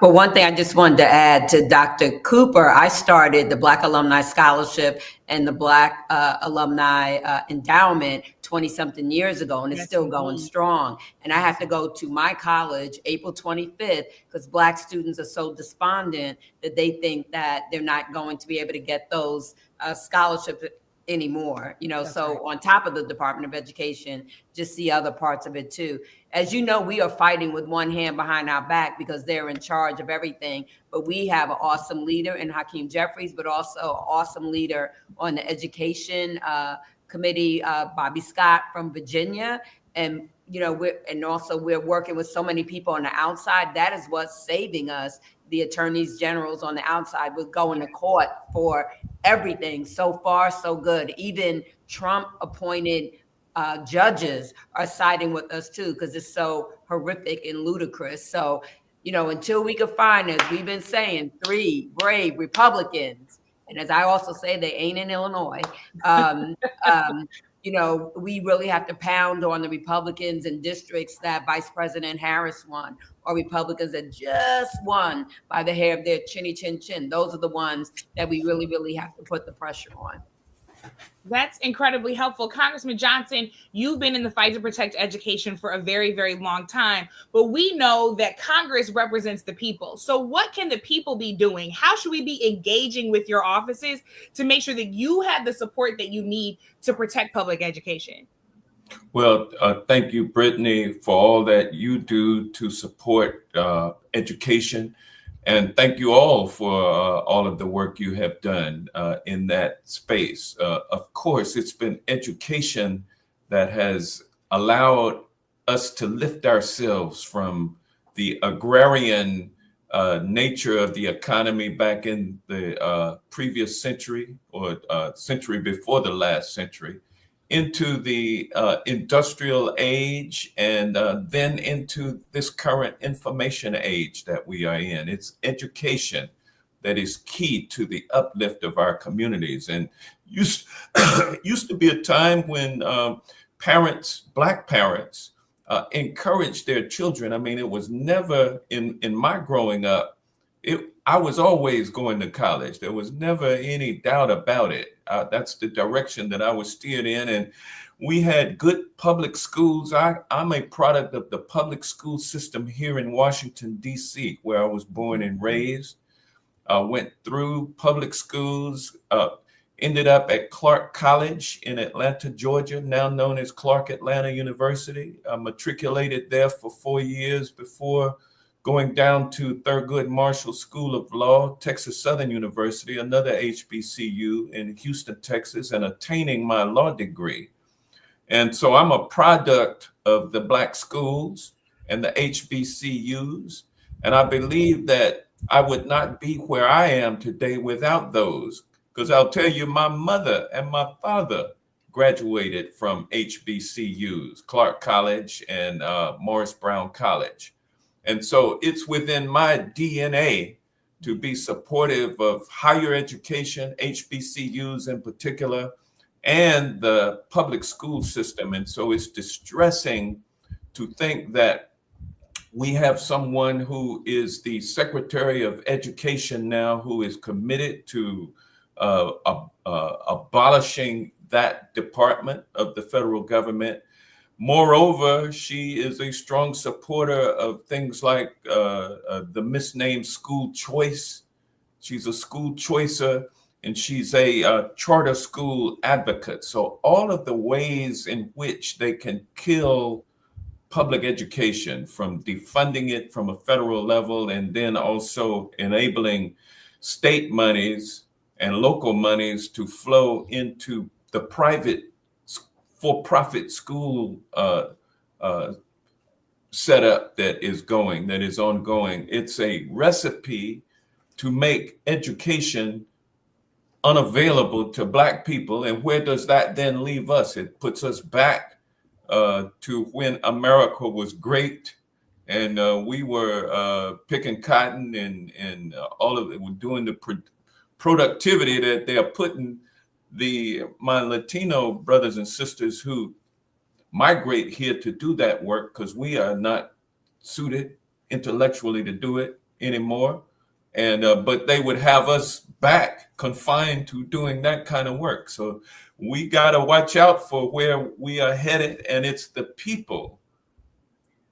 Well, one thing I just wanted to add to Dr. Cooper, I started the Black Alumni Scholarship and the Black Alumni Endowment 20-something years ago, and it's still going strong. And I have to go to my college April 25th because Black students are so despondent that they think that they're not going to be able to get those scholarships anymore, so on top of the Department of Education, just see other parts of it too. As you know, we are fighting with one hand behind our back because they're in charge of everything, but we have an awesome leader in Hakeem Jeffries, but also an awesome leader on the Education Committee, Bobby Scott from Virginia. And we're working with so many people on the outside. That is what's saving us. The attorneys generals on the outside with going to court for everything. So far, so good. Even Trump appointed judges are siding with us too, because it's so horrific and ludicrous. So, until we can find, as we've been saying, 3 brave Republicans, and as I also say, they ain't in Illinois, we really have to pound on the Republicans in districts that Vice President Harris won, or Republicans that just won by the hair of their chinny chin chin. Those are the ones that we really, really have to put the pressure on. That's incredibly helpful. Congressman Johnson, you've been in the fight to protect education for a very, very long time, but we know that Congress represents the people. So what can the people be doing? How should we be engaging with your offices to make sure that you have the support that you need to protect public education? Well, thank you, Brittany, for all that you do to support education. And thank you all for all of the work you have done in that space. Of course, it's been education that has allowed us to lift ourselves from the agrarian nature of the economy back in the previous century or century before the last century into the industrial age and then into this current information age that we are in. It's education that is key to the uplift of our communities. And used to be a time when parents, Black parents, encouraged their children. I mean, it was never in my growing up, I was always going to college. There was never any doubt about it. That's the direction that I was steered in. And we had good public schools. I'm a product of the public school system here in Washington, D.C., where I was born and raised. Went through public schools, ended up at Clark College in Atlanta, Georgia, now known as Clark Atlanta University. Matriculated there for 4 years before going down to Thurgood Marshall School of Law, Texas Southern University, another HBCU in Houston, Texas, and attaining my law degree. And so I'm a product of the Black schools and the HBCUs. And I believe that I would not be where I am today without those. Because I'll tell you, my mother and my father graduated from HBCUs, Clark College and Morris Brown College. And so it's within my DNA to be supportive of higher education, HBCUs in particular, and the public school system. And so it's distressing to think that we have someone who is the Secretary of Education now who is committed to abolishing that department of the federal government. Moreover, she is a strong supporter of things like the misnamed school choice. She's a school choicer, and she's a charter school advocate. So all of the ways in which they can kill public education, from defunding it from a federal level and then also enabling state monies and local monies to flow into the private for-profit school setup that is ongoing. It's a recipe to make education unavailable to Black people. And where does that then leave us? It puts us back to when America was great and we were picking cotton and all of it, we're doing the productivity that they are putting my Latino brothers and sisters who migrate here to do that work, because we are not suited intellectually to do it anymore. And but they would have us back confined to doing that kind of work. So we got to watch out for where we are headed. And it's the people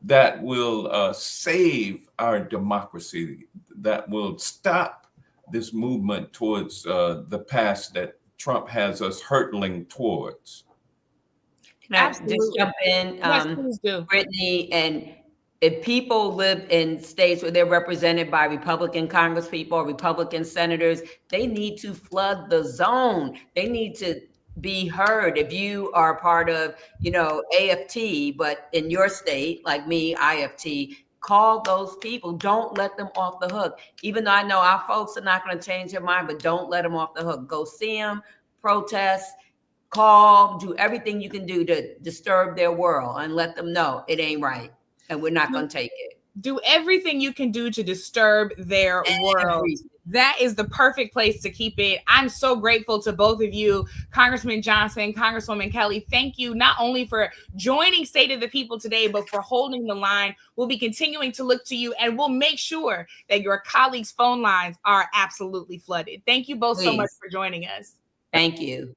that will save our democracy, that will stop this movement towards the past that Trump has us hurtling towards. Can I just jump in, Yes, please do. Brittany? And if people live in states where they're represented by Republican congresspeople or Republican senators, they need to flood the zone. They need to be heard. If you are part of, AFT, but in your state, like me, IFT, call those people. Don't let them off the hook. Even though I know our folks are not going to change their mind, but don't let them off the hook. Go see them, protest, call, do everything you can do to disturb their world and let them know it ain't right and we're not going to take it. Do everything you can do to disturb their world. That is the perfect place to keep it. I'm so grateful to both of you, Congressman Johnson, Congresswoman Kelly. Thank you not only for joining State of the People today, but for holding the line. We'll be continuing to look to you, and we'll make sure that your colleagues' phone lines are absolutely flooded. Thank you both so much for joining us. Thank you.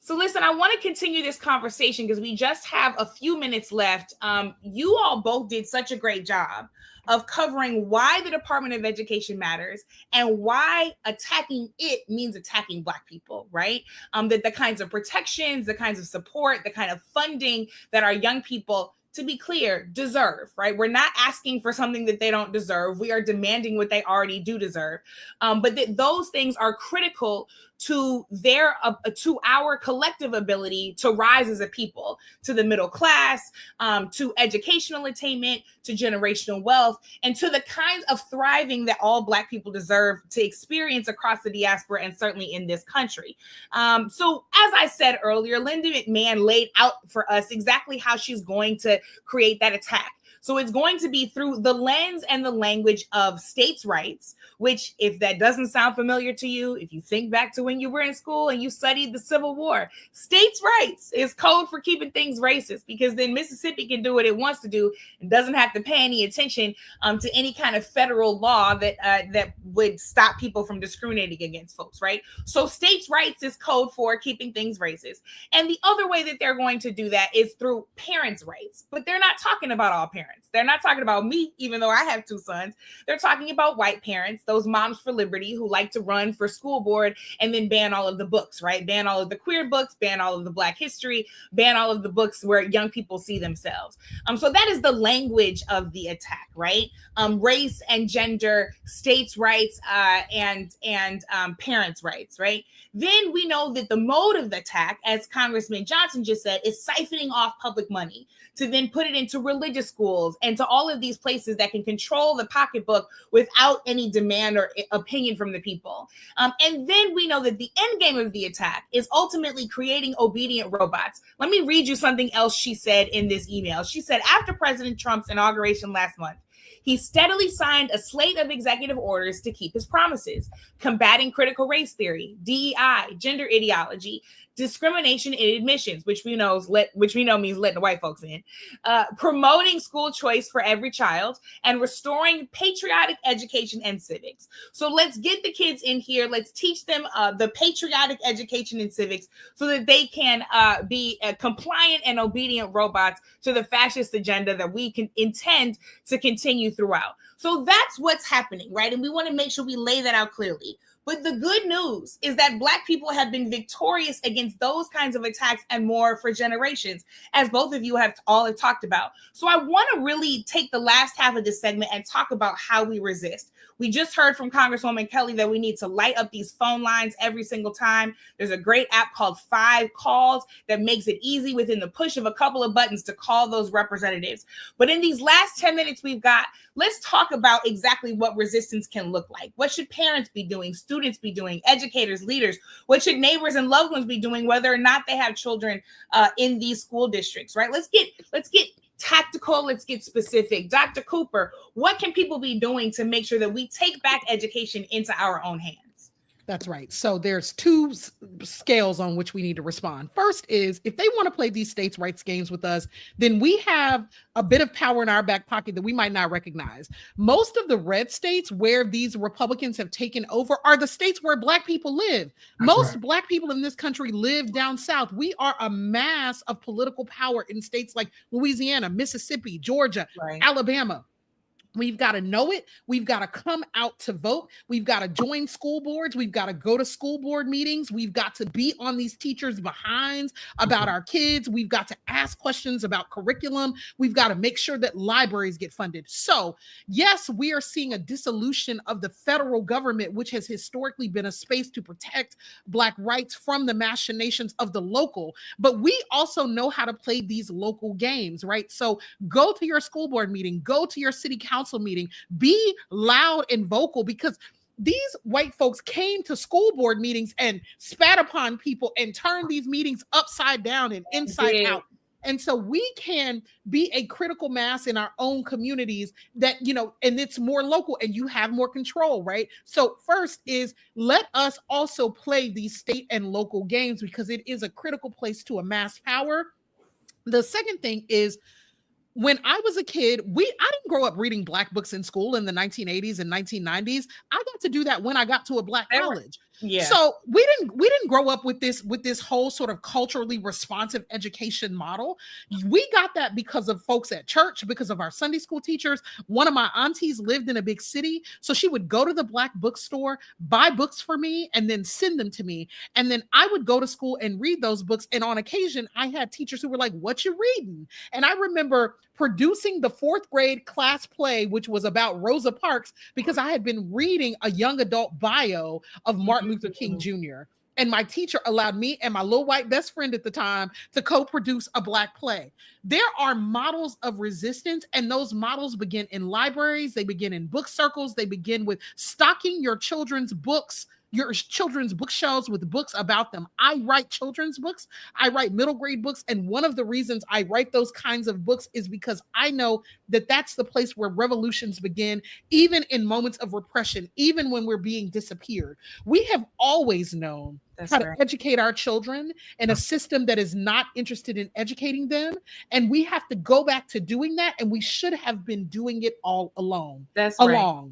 So listen, I want to continue this conversation because we just have a few minutes left. You all both did such a great job of covering why the Department of Education matters and why attacking it means attacking Black people, right? That the kinds of protections, the kinds of support, the kind of funding that our young people to be clear, deserve, right? We're not asking for something that they don't deserve. We are demanding what they already do deserve. But that those things are critical to their to our collective ability to rise as a people, to the middle class, to educational attainment, to generational wealth, and to the kinds of thriving that all Black people deserve to experience across the diaspora and certainly in this country. So as I said earlier, Linda McMahon laid out for us exactly how she's going to create that attack. So it's going to be through the lens and the language of states' rights, which, if that doesn't sound familiar to you, if you think back to when you were in school and you studied the Civil War, states' rights is code for keeping things racist, because then Mississippi can do what it wants to do and doesn't have to pay any attention to any kind of federal law that would stop people from discriminating against folks, right? So states' rights is code for keeping things racist. And the other way that they're going to do that is through parents' rights, but they're not talking about all parents. They're not talking about me, even though I have 2 sons. They're talking about white parents, those moms for liberty who like to run for school board and then ban all of the books, right? Ban all of the queer books, ban all of the Black history, ban all of the books where young people see themselves. So that is the language of the attack, right? Race and gender, states' rights, and parents' rights, right? Then we know that the mode of the attack, as Congressman Johnson just said, is siphoning off public money to then put it into religious schools and to all of these places that can control the pocketbook without any demand or opinion from the people. And then we know that the end game of the attack is ultimately creating obedient robots. Let me read you something else she said in this email. She said, after President Trump's inauguration last month, he steadily signed a slate of executive orders to keep his promises, combating critical race theory, DEI, gender ideology, discrimination in admissions, which we know means letting the white folks in, promoting school choice for every child, and restoring patriotic education and civics. So let's get the kids in here. Let's teach them the patriotic education and civics so that they can be compliant and obedient robots to the fascist agenda that we can intend to continue throughout. So that's what's happening, right? And we want to make sure we lay that out clearly. But the good news is that Black people have been victorious against those kinds of attacks and more for generations, as both of you have talked about. So I want to really take the last half of this segment and talk about how we resist. We just heard from Congresswoman Kelly that we need to light up these phone lines every single time. There's a great app called 5 Calls that makes it easy within the push of a couple of buttons to call those representatives. But in these last 10 minutes we've got, let's talk about exactly what resistance can look like. What should parents be doing? Students be doing? Educators, leaders? What should neighbors and loved ones be doing, whether or not they have children in these school districts, right? Let's get tactical. Let's get specific. Dr. Cooper, what can people be doing to make sure that we take back education into our own hands? That's right. So there's 2 scales on which we need to respond. First is, if they want to play these states' rights games with us, then we have a bit of power in our back pocket that we might not recognize. Most of the red states where these Republicans have taken over are the states where Black people live. Most Black people in this country live down south. We are a mass of political power in states like Louisiana, Mississippi, Georgia, Alabama. We've got to know it. We've got to come out to vote. We've got to join school boards. We've got to go to school board meetings. We've got to be on these teachers' behinds about our kids. We've got to ask questions about curriculum. We've got to make sure that libraries get funded. So, yes, we are seeing a dissolution of the federal government, which has historically been a space to protect Black rights from the machinations of the local. But we also know how to play these local games, right? So go to your school board meeting, go to your city council meeting, be loud and vocal, because these white folks came to school board meetings and spat upon people and turned these meetings upside down and inside out. And so we can be a critical mass in our own communities that, and it's more local and you have more control, right? So first is, let us also play these state and local games, because it is a critical place to amass power. The second thing is, when I was a kid, I didn't grow up reading Black books in school in the 1980s and 1990s. I got to do that when I got to a Black college. Yeah. So we didn't grow up with this whole sort of culturally responsive education model. We got that because of folks at church, because of our Sunday school teachers. One of my aunties lived in a big city, so she would go to the Black bookstore, buy books for me, and then send them to me. And then I would go to school and read those books. And on occasion, I had teachers who were like, "What you reading?" And I remember producing the 4th grade class play, which was about Rosa Parks, because I had been reading a young adult bio of Martin Luther King Jr. And my teacher allowed me and my little white best friend at the time to co-produce a Black play. There are models of resistance, and those models begin in libraries, they begin in book circles, they begin with stocking your children's books, your children's bookshelves with books about them. I write children's books, I write middle grade books, and one of the reasons I write those kinds of books is because I know that that's the place where revolutions begin, even in moments of repression, even when we're being disappeared. We have always known how to educate our children in a system that is not interested in educating them, and we have to go back to doing that, and we should have been doing it all alone. That's right.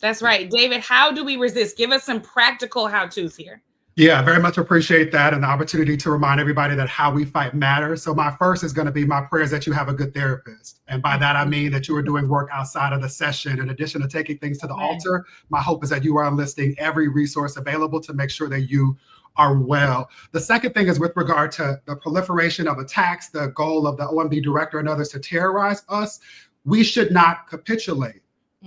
That's right. David, how do we resist? Give us some practical how-tos here. Yeah, very much appreciate that and the opportunity to remind everybody that how we fight matters. So my first is going to be my prayers that you have a good therapist. And by that, I mean that you are doing work outside of the session. In addition to taking things to the altar, my hope is that you are enlisting every resource available to make sure that you are well. The second thing is with regard to the proliferation of attacks, the goal of the OMB director and others to terrorize us. We should not capitulate.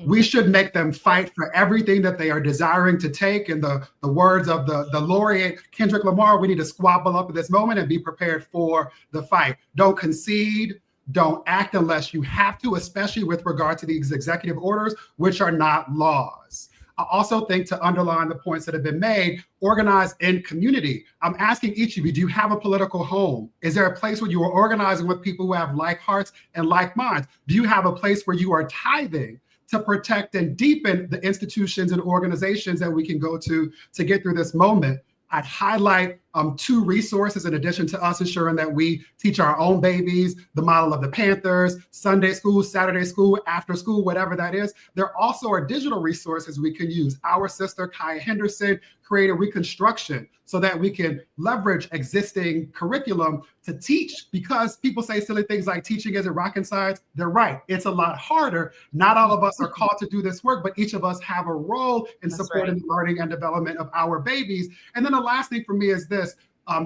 We should make them fight for everything that they are desiring to take. In the words of the laureate Kendrick Lamar, we need to squabble up at this moment and be prepared for the fight. Don't concede. Don't act unless you have to, especially with regard to these executive orders, which are not laws. I also think, to underline the points that have been made, organize in community. I'm asking each of you, do you have a political home? Is there a place where you are organizing with people who have like hearts and like minds? Do you have a place where you are tithing to protect and deepen the institutions and organizations that we can go to get through this moment? I'd highlight 2 resources in addition to us ensuring that we teach our own babies the model of the Panthers, Sunday school, Saturday school, after school, whatever that is. There also are digital resources we can use. Our sister, Kaya Henderson, created Reconstruction so that we can leverage existing curriculum to teach, because people say silly things like teaching isn't rocket science. They're right. It's a lot harder. Not all of us are called to do this work, but each of us have a role in supporting the learning and development of our babies. And then the last thing for me is this.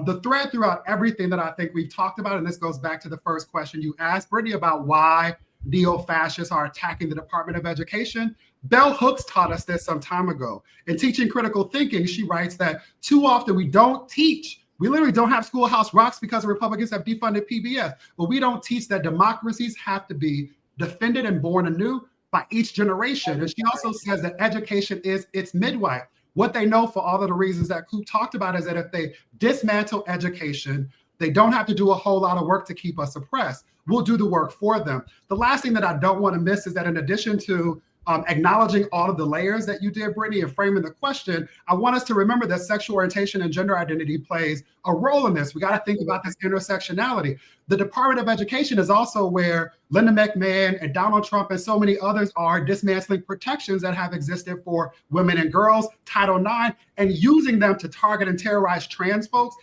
The thread throughout everything that I think we've talked about, and this goes back to the first question you asked, Brittany, about why neo-fascists are attacking the Department of Education. Bell Hooks taught us this some time ago. In Teaching Critical Thinking, she writes that too often we literally don't have Schoolhouse Rocks because the Republicans have defunded PBS, but we don't teach that democracies have to be defended and born anew by each generation. And she also says that education is its midwife. What they know, for all of the reasons that Coop talked about, is that if they dismantle education, they don't have to do a whole lot of work to keep us oppressed. We'll do the work for them. The last thing that I don't want to miss is that in addition to acknowledging all of the layers that you did, Brittany, and framing the question, I want us to remember that sexual orientation and gender identity plays a role in this. We got to think about this intersectionality. The Department of Education is also where Linda McMahon and Donald Trump and so many others are dismantling protections that have existed for women and girls, Title IX, and using them to target and terrorize trans folks.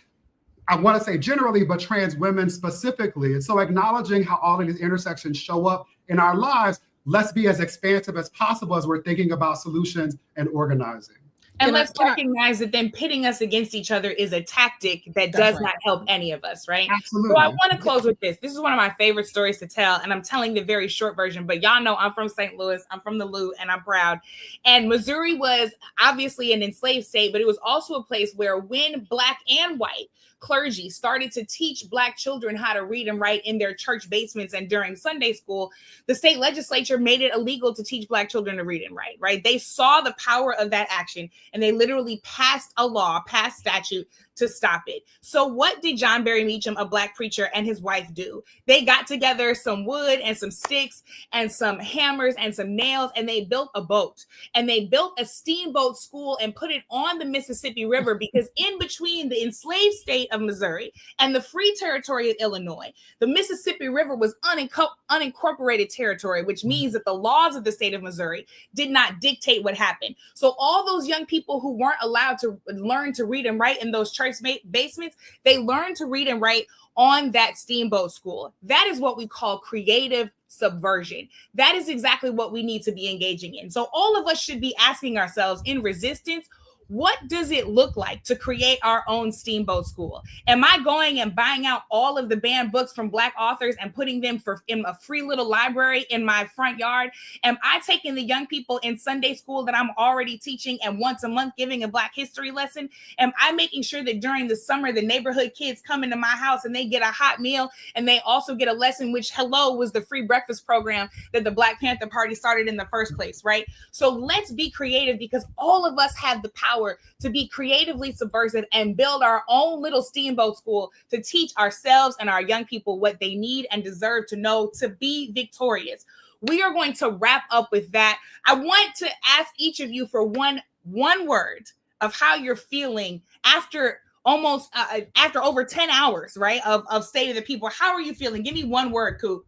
I want to say generally, but trans women specifically. And so acknowledging how all of these intersections show up in our lives, let's be as expansive as possible as we're thinking about solutions and organizing. And let's recognize that then pitting us against each other is a tactic that does not help any of us, right? Absolutely. So I want to close with this. This is one of my favorite stories to tell, and I'm telling the very short version, but y'all know I'm from St. Louis, I'm from the Lou, and I'm proud. And Missouri was obviously an enslaved state, but it was also a place where when Black and white clergy started to teach Black children how to read and write in their church basements and during Sunday school, the state legislature made it illegal to teach Black children to read and write, right? They saw the power of that action, and they literally passed a law, passed statute to stop it. So what did John Barry Meacham, a Black preacher, and his wife do? They got together some wood and some sticks and some hammers and some nails, and they built a boat. And they built a steamboat school and put it on the Mississippi River, because in between the enslaved state of Missouri and the free territory of Illinois, the Mississippi River was unincorporated territory, which means that the laws of the state of Missouri did not dictate what happened. So all those young people who weren't allowed to learn to read and write in those church basements, they learned to read and write on that steamboat school. That is what we call creative subversion. That is exactly what we need to be engaging in. So all of us should be asking ourselves in resistance, what does it look like to create our own steamboat school? Am I going and buying out all of the banned books from Black authors and putting them in a free little library in my front yard? Am I taking the young people in Sunday school that I'm already teaching and once a month giving a Black history lesson? Am I making sure that during the summer, the neighborhood kids come into my house and they get a hot meal and they also get a lesson, which, hello, was the free breakfast program that the Black Panther Party started in the first place, right? So let's be creative, because all of us have the power to be creatively subversive and build our own little steamboat school to teach ourselves and our young people what they need and deserve to know to be victorious. We are going to wrap up with that. I want to ask each of you for one word of how you're feeling after after over 10 hours, right, of State of the People. How are you feeling? Give me one word, Coop.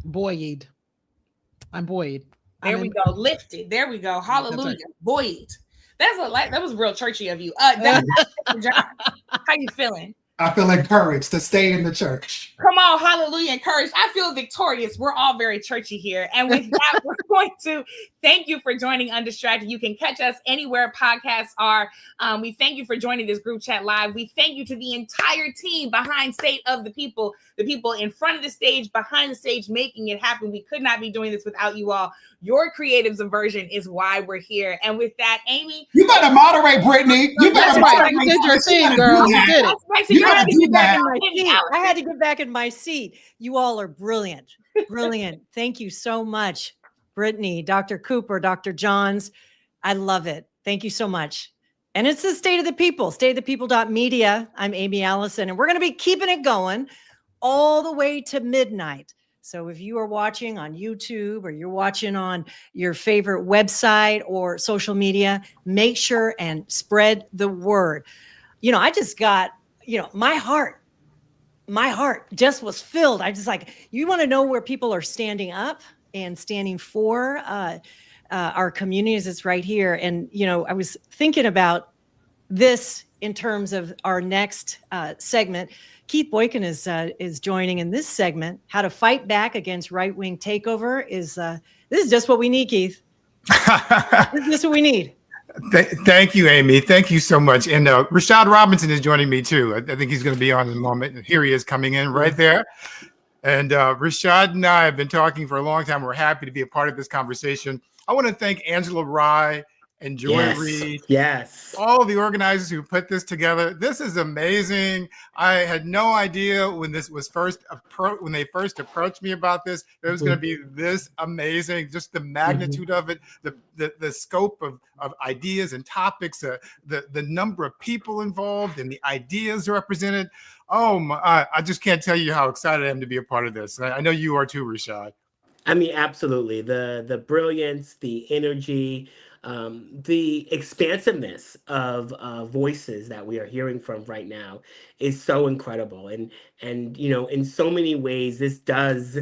Buoyed. I'm buoyed. There we go. Lifted. There we go. Hallelujah. Buoyed. That was real churchy of you. John, how you feeling? I feel encouraged to stay in the church. Come on, hallelujah, encouraged. I feel victorious. We're all very churchy here. And with that, we're going to thank you for joining Undistracted. You can catch us anywhere podcasts are. We thank you for joining this group chat live. We thank you to the entire team behind State of the people in front of the stage, behind the stage, making it happen. We could not be doing this without you all. Your creative subversion is why we're here. And with that, Amy, you better moderate, Brittany. You better moderate. You did your thing, girl. You did it. You gotta do that. I had to get back in my seat. You all are brilliant. Brilliant. Thank you so much, Brittany, Dr. Cooper, Dr. Johns. I love it. Thank you so much. And it's the State of the People, stateofthepeople.media. I'm Amy Allison, and we're going to be keeping it going all the way to midnight. So if you are watching on YouTube or you're watching on your favorite website or social media, make sure and spread the word. You know, I just got, my heart just was filled. I just you want to know where people are standing up and standing for our communities. It's right here. And, I was thinking about this in terms of our next segment. Keith Boykin is joining in this segment. How to fight back against right-wing takeover this is just what we need, Keith. This is just what we need. Thank you, Amy. Thank you so much. And Rashad Robinson is joining me too. I think he's going to be on in a moment. And here he is coming in right there. And Rashad and I have been talking for a long time. We're happy to be a part of this conversation. I want to thank Angela Rye and Joy Reid. Yes. All the organizers who put this together. This is amazing. I had no idea when this was when they first approached me about this, it was going to be this amazing. Just the magnitude of it, the scope of ideas and topics, the number of people involved and the ideas represented. Oh my, I just can't tell you how excited I am to be a part of this. I know you are too, Rashad. I mean, absolutely. The brilliance, the energy, the expansiveness of voices that we are hearing from right now is so incredible. And in so many ways, this does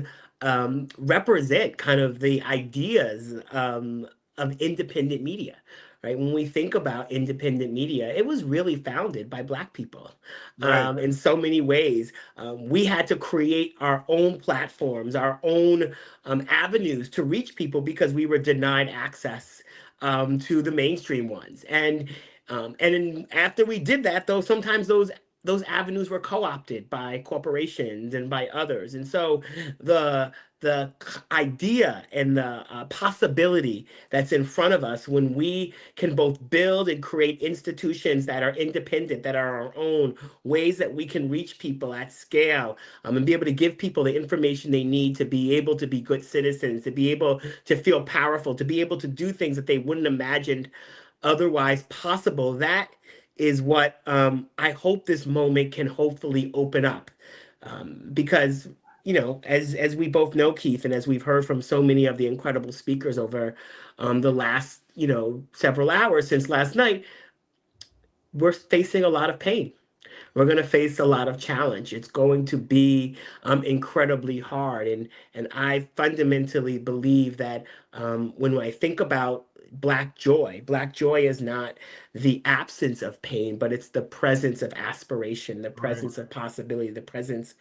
represent kind of the ideas of independent media. Right? When we think about independent media, it was really founded by Black people. Right. In so many ways, we had to create our own platforms, our own avenues to reach people because we were denied access to the mainstream ones. And after we did that, though, sometimes those avenues were co-opted by corporations and by others. And so the idea and the possibility that's in front of us when we can both build and create institutions that are independent, that are our own, ways that we can reach people at scale, and be able to give people the information they need to be able to be good citizens, to be able to feel powerful, to be able to do things that they wouldn't imagined otherwise possible. That is what I hope this moment can hopefully open up. Because, you know, as we both know, Keith, and as we've heard from so many of the incredible speakers over the last, you know, several hours since last night, we're facing a lot of pain. We're going to face a lot of challenge. It's going to be incredibly hard. And I fundamentally believe that when I think about Black joy is not the absence of pain, but it's the presence of aspiration, the presence of possibility, the presence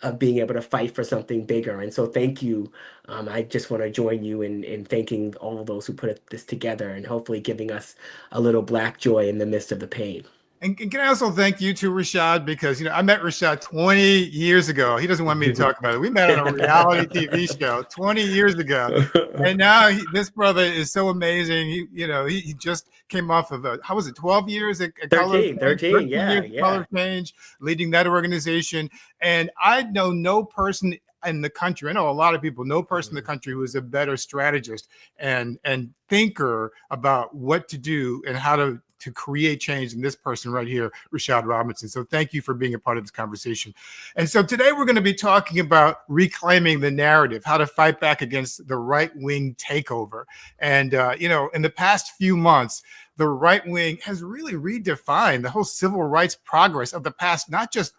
of being able to fight for something bigger. And so thank you. I just want to join you in thanking all those who put this together and hopefully giving us a little Black joy in the midst of the pain. And can I also thank you too, Rashad, because, you know, I met Rashad 20 years ago. He doesn't want me to talk about it. We met on a reality TV show 20 years ago. And now this brother is so amazing. He just came off of how was it, 12 years at 13 years Color Change, leading that organization. And I know no person in the country, I know a lot of people, no person in the country who is a better strategist and thinker about what to do and how to create change than this person right here, Rashad Robinson. So thank you for being a part of this conversation. And so today we're going to be talking about reclaiming the narrative, how to fight back against the right-wing takeover. And, in the past few months, the right wing has really redefined the whole civil rights progress of the past, not just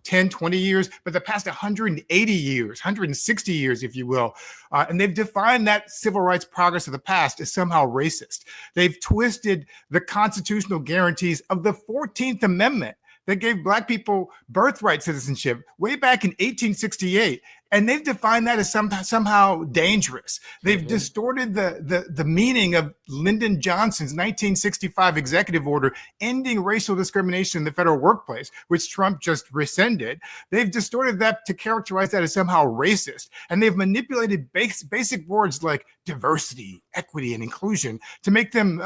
10, 20 years, but the past 180 years, 160 years, if you will. And they've defined that civil rights progress of the past as somehow racist. They've twisted the constitutional guarantees of the 14th Amendment that gave Black people birthright citizenship way back in 1868. And they've defined that as somehow dangerous. They've distorted the meaning of Lyndon Johnson's 1965 executive order ending racial discrimination in the federal workplace, which Trump just rescinded. They've distorted that to characterize that as somehow racist. And they've manipulated basic words like diversity, equity, and inclusion to make them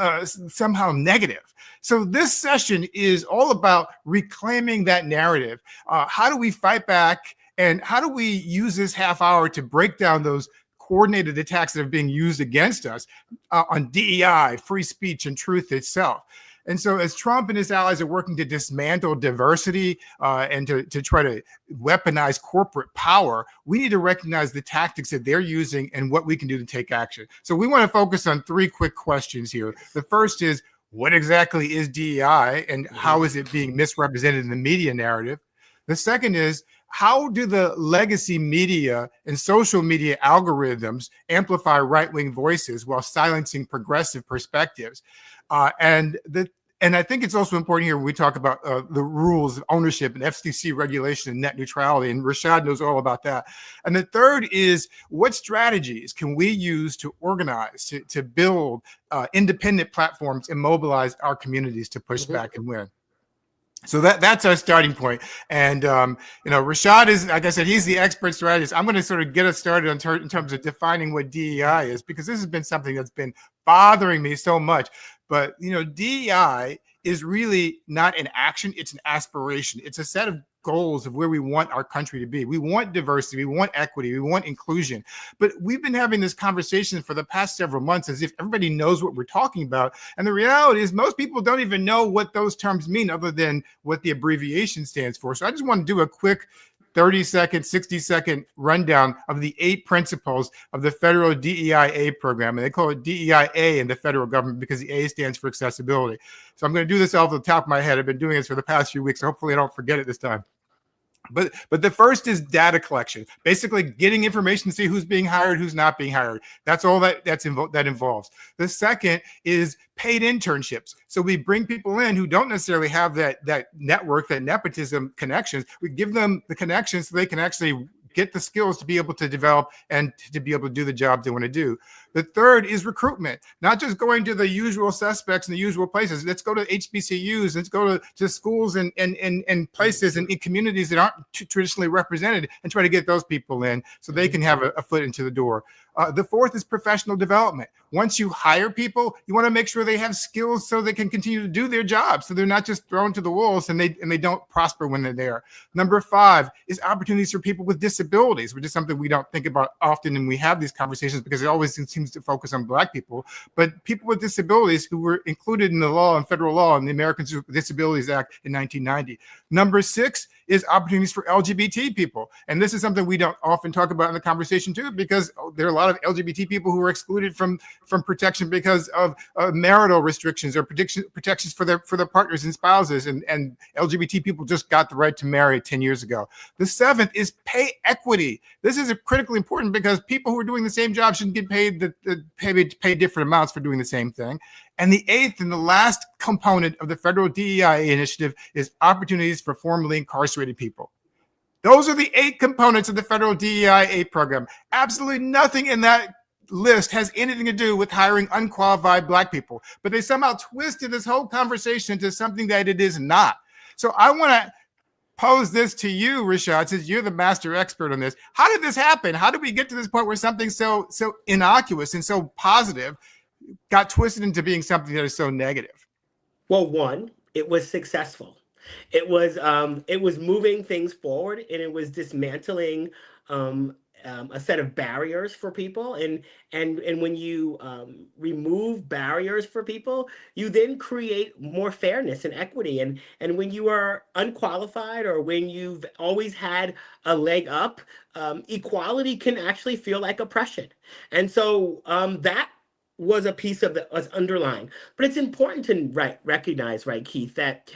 somehow negative. So this session is all about reclaiming that narrative. How do we fight back? And how do we use this half hour to break down those coordinated attacks that are being used against us on DEI, free speech, and truth itself? And so as Trump and his allies are working to dismantle diversity and to try to weaponize corporate power, we need to recognize the tactics that they're using and what we can do to take action. So we want to focus on three quick questions here. The first is, what exactly is DEI and how is it being misrepresented in the media narrative? The second is, how do the legacy media and social media algorithms amplify right-wing voices while silencing progressive perspectives? And I think it's also important here when we talk about the rules of ownership and FCC regulation and net neutrality, and Rashad knows all about that. And the third is, what strategies can we use to organize, to build independent platforms and mobilize our communities to push back and win? So that's our starting point. And, Rashad is, like I said, he's the expert strategist. I'm going to sort of get us started in terms of defining what DEI is, because this has been something that's been bothering me so much. But, DEI is really not an action. It's an aspiration. It's a set of goals of where we want our country to be. We want diversity, we want equity, we want inclusion. But we've been having this conversation for the past several months as if everybody knows what we're talking about. And the reality is most people don't even know what those terms mean other than what the abbreviation stands for. So I just want to do a quick 30-second, 60-second rundown of the 8 principles of the federal DEIA program. And they call it DEIA in the federal government because the A stands for accessibility. So I'm going to do this off the top of my head. I've been doing this for the past few weeks. So hopefully I don't forget it this time. But the first is data collection, basically getting information to see who's being hired, who's not being hired. That's all that involves. The second is paid internships. So we bring people in who don't necessarily have that network, that nepotism connections. We give them the connections so they can actually get the skills to be able to develop and to be able to do the job they want to do. The third is recruitment, not just going to the usual suspects in the usual places. Let's go to HBCUs. Let's go to schools and places and in communities that aren't traditionally represented and try to get those people in so they can have a foot into the door. The fourth is professional development. Once you hire people, you want to make sure they have skills so they can continue to do their job, so they're not just thrown to the wolves and they don't prosper when they're there. Number 5 is opportunities for people with disabilities, which is something we don't think about often, and we have these conversations because it always seems seems to focus on Black people, but people with disabilities who were included in the law and federal law in the Americans with Disabilities Act in 1990. Number 6 is opportunities for LGBT people. And this is something we don't often talk about in the conversation too, because there are a lot of LGBT people who are excluded from protection because of marital restrictions or protections for their partners and spouses. And LGBT people just got the right to marry 10 years ago. The 7th is pay equity. This is critically important because people who are doing the same job shouldn't get paid pay different amounts for doing the same thing. And the 8th and the last component of the federal DEI initiative is opportunities for formerly incarcerated people. Those are the 8 components of the federal DEI program. Absolutely nothing in that list has anything to do with hiring unqualified Black people, but they somehow twisted this whole conversation into something that it is not. So I want to pose this to you, Rashad, since you're the master expert on this. How did this happen? How did we get to this point where something so innocuous and so positive got twisted into being something that is so negative? Well, one, it was successful. It was moving things forward, and it was dismantling a set of barriers for people. And when you remove barriers for people, you then create more fairness and equity. And when you are unqualified, or when you've always had a leg up, equality can actually feel like oppression. And so that was a piece of was underlying. But it's important to recognize, right, Keith, that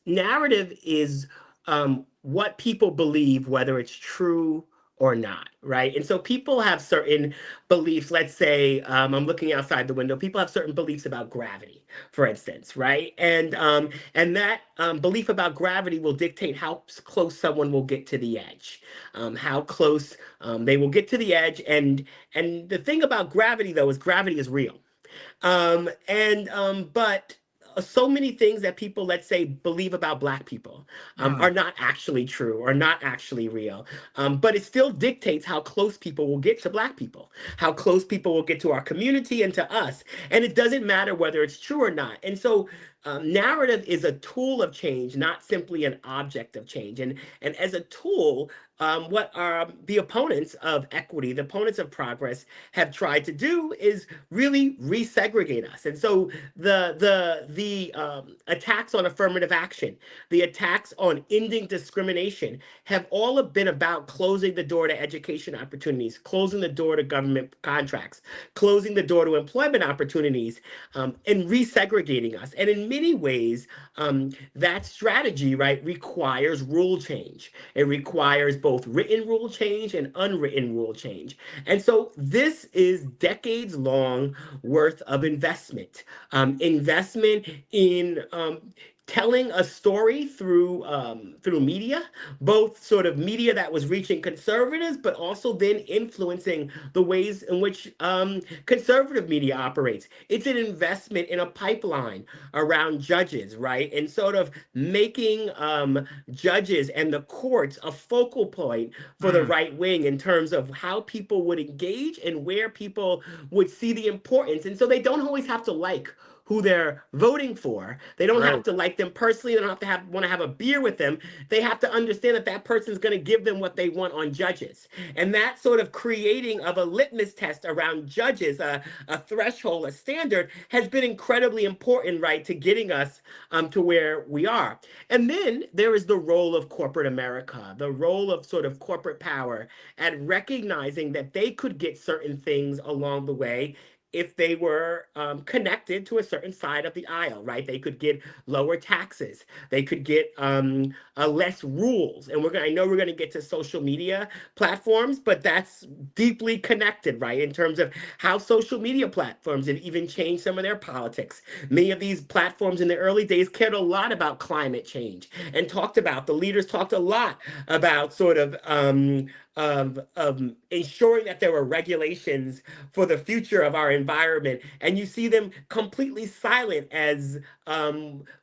narrative is what people believe, whether it's true or not, right? And so people have certain beliefs. Let's say I'm looking outside the window. People have certain beliefs about gravity, for instance, right? And that belief about gravity will dictate how close someone will get to the edge, how close they will get to the edge. And the thing about gravity, though, is gravity is real. But so many things that people, let's say, believe about Black people are not actually true or not actually real. But it still dictates how close people will get to Black people, how close people will get to our community and to us. And it doesn't matter whether it's true or not. And so narrative is a tool of change, not simply an object of change. And as a tool, what the opponents of equity, the opponents of progress, have tried to do is really resegregate us. And so the attacks on affirmative action, the attacks on ending discrimination, have all been about closing the door to education opportunities, closing the door to government contracts, closing the door to employment opportunities, and resegregating us. And in many ways, that strategy, right, requires rule change. It requires both written rule change and unwritten rule change. And so this is decades long worth of investment, investment in telling a story through media, both sort of media that was reaching conservatives, but also then influencing the ways in which conservative media operates. It's an investment in a pipeline around judges, right? And sort of making judges and the courts a focal point for the right wing in terms of how people would engage and where people would see the importance. And so they don't always have to like who they're voting for. They don't have to like them personally. They don't have to want to have a beer with them. They have to understand that that person's going to give them what they want on judges. And that sort of creating of a litmus test around judges, a threshold, a standard, has been incredibly important, right, to getting us to where we are. And then there is the role of corporate America, the role of sort of corporate power at recognizing that they could get certain things along the way if they were connected to a certain side of the aisle, right? They could get lower taxes. They could get less rules. And I know we're going to get to social media platforms, but that's deeply connected, right? In terms of how social media platforms have even changed some of their politics. Many of these platforms in the early days cared a lot about climate change and the leaders talked a lot about sort of ensuring that there were regulations for the future of our environment. And you see them completely silent as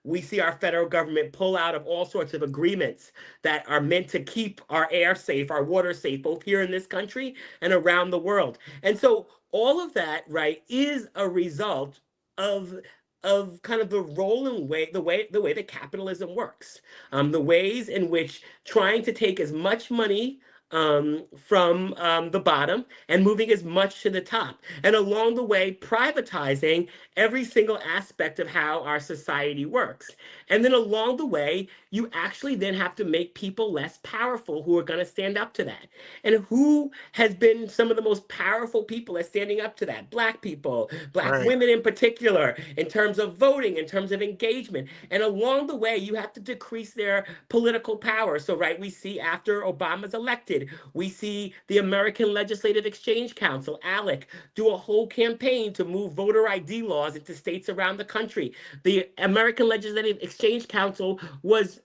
we see our federal government pull out of all sorts of agreements that are meant to keep our air safe, our water safe, both here in this country and around the world. And so all of that, right, is a result of kind of the role and the way that capitalism works, the ways in which trying to take as much money from the bottom and moving as much to the top. And along the way, privatizing every single aspect of how our society works. And then along the way, you actually then have to make people less powerful who are going to stand up to that. And who has been some of the most powerful people at standing up to that? Black people, Black women in particular, in terms of voting, in terms of engagement. And along the way, you have to decrease their political power. So, right, we see after Obama's elected, we see the American Legislative Exchange Council, ALEC, do a whole campaign to move voter ID laws into states around the country. The American Legislative Exchange Council was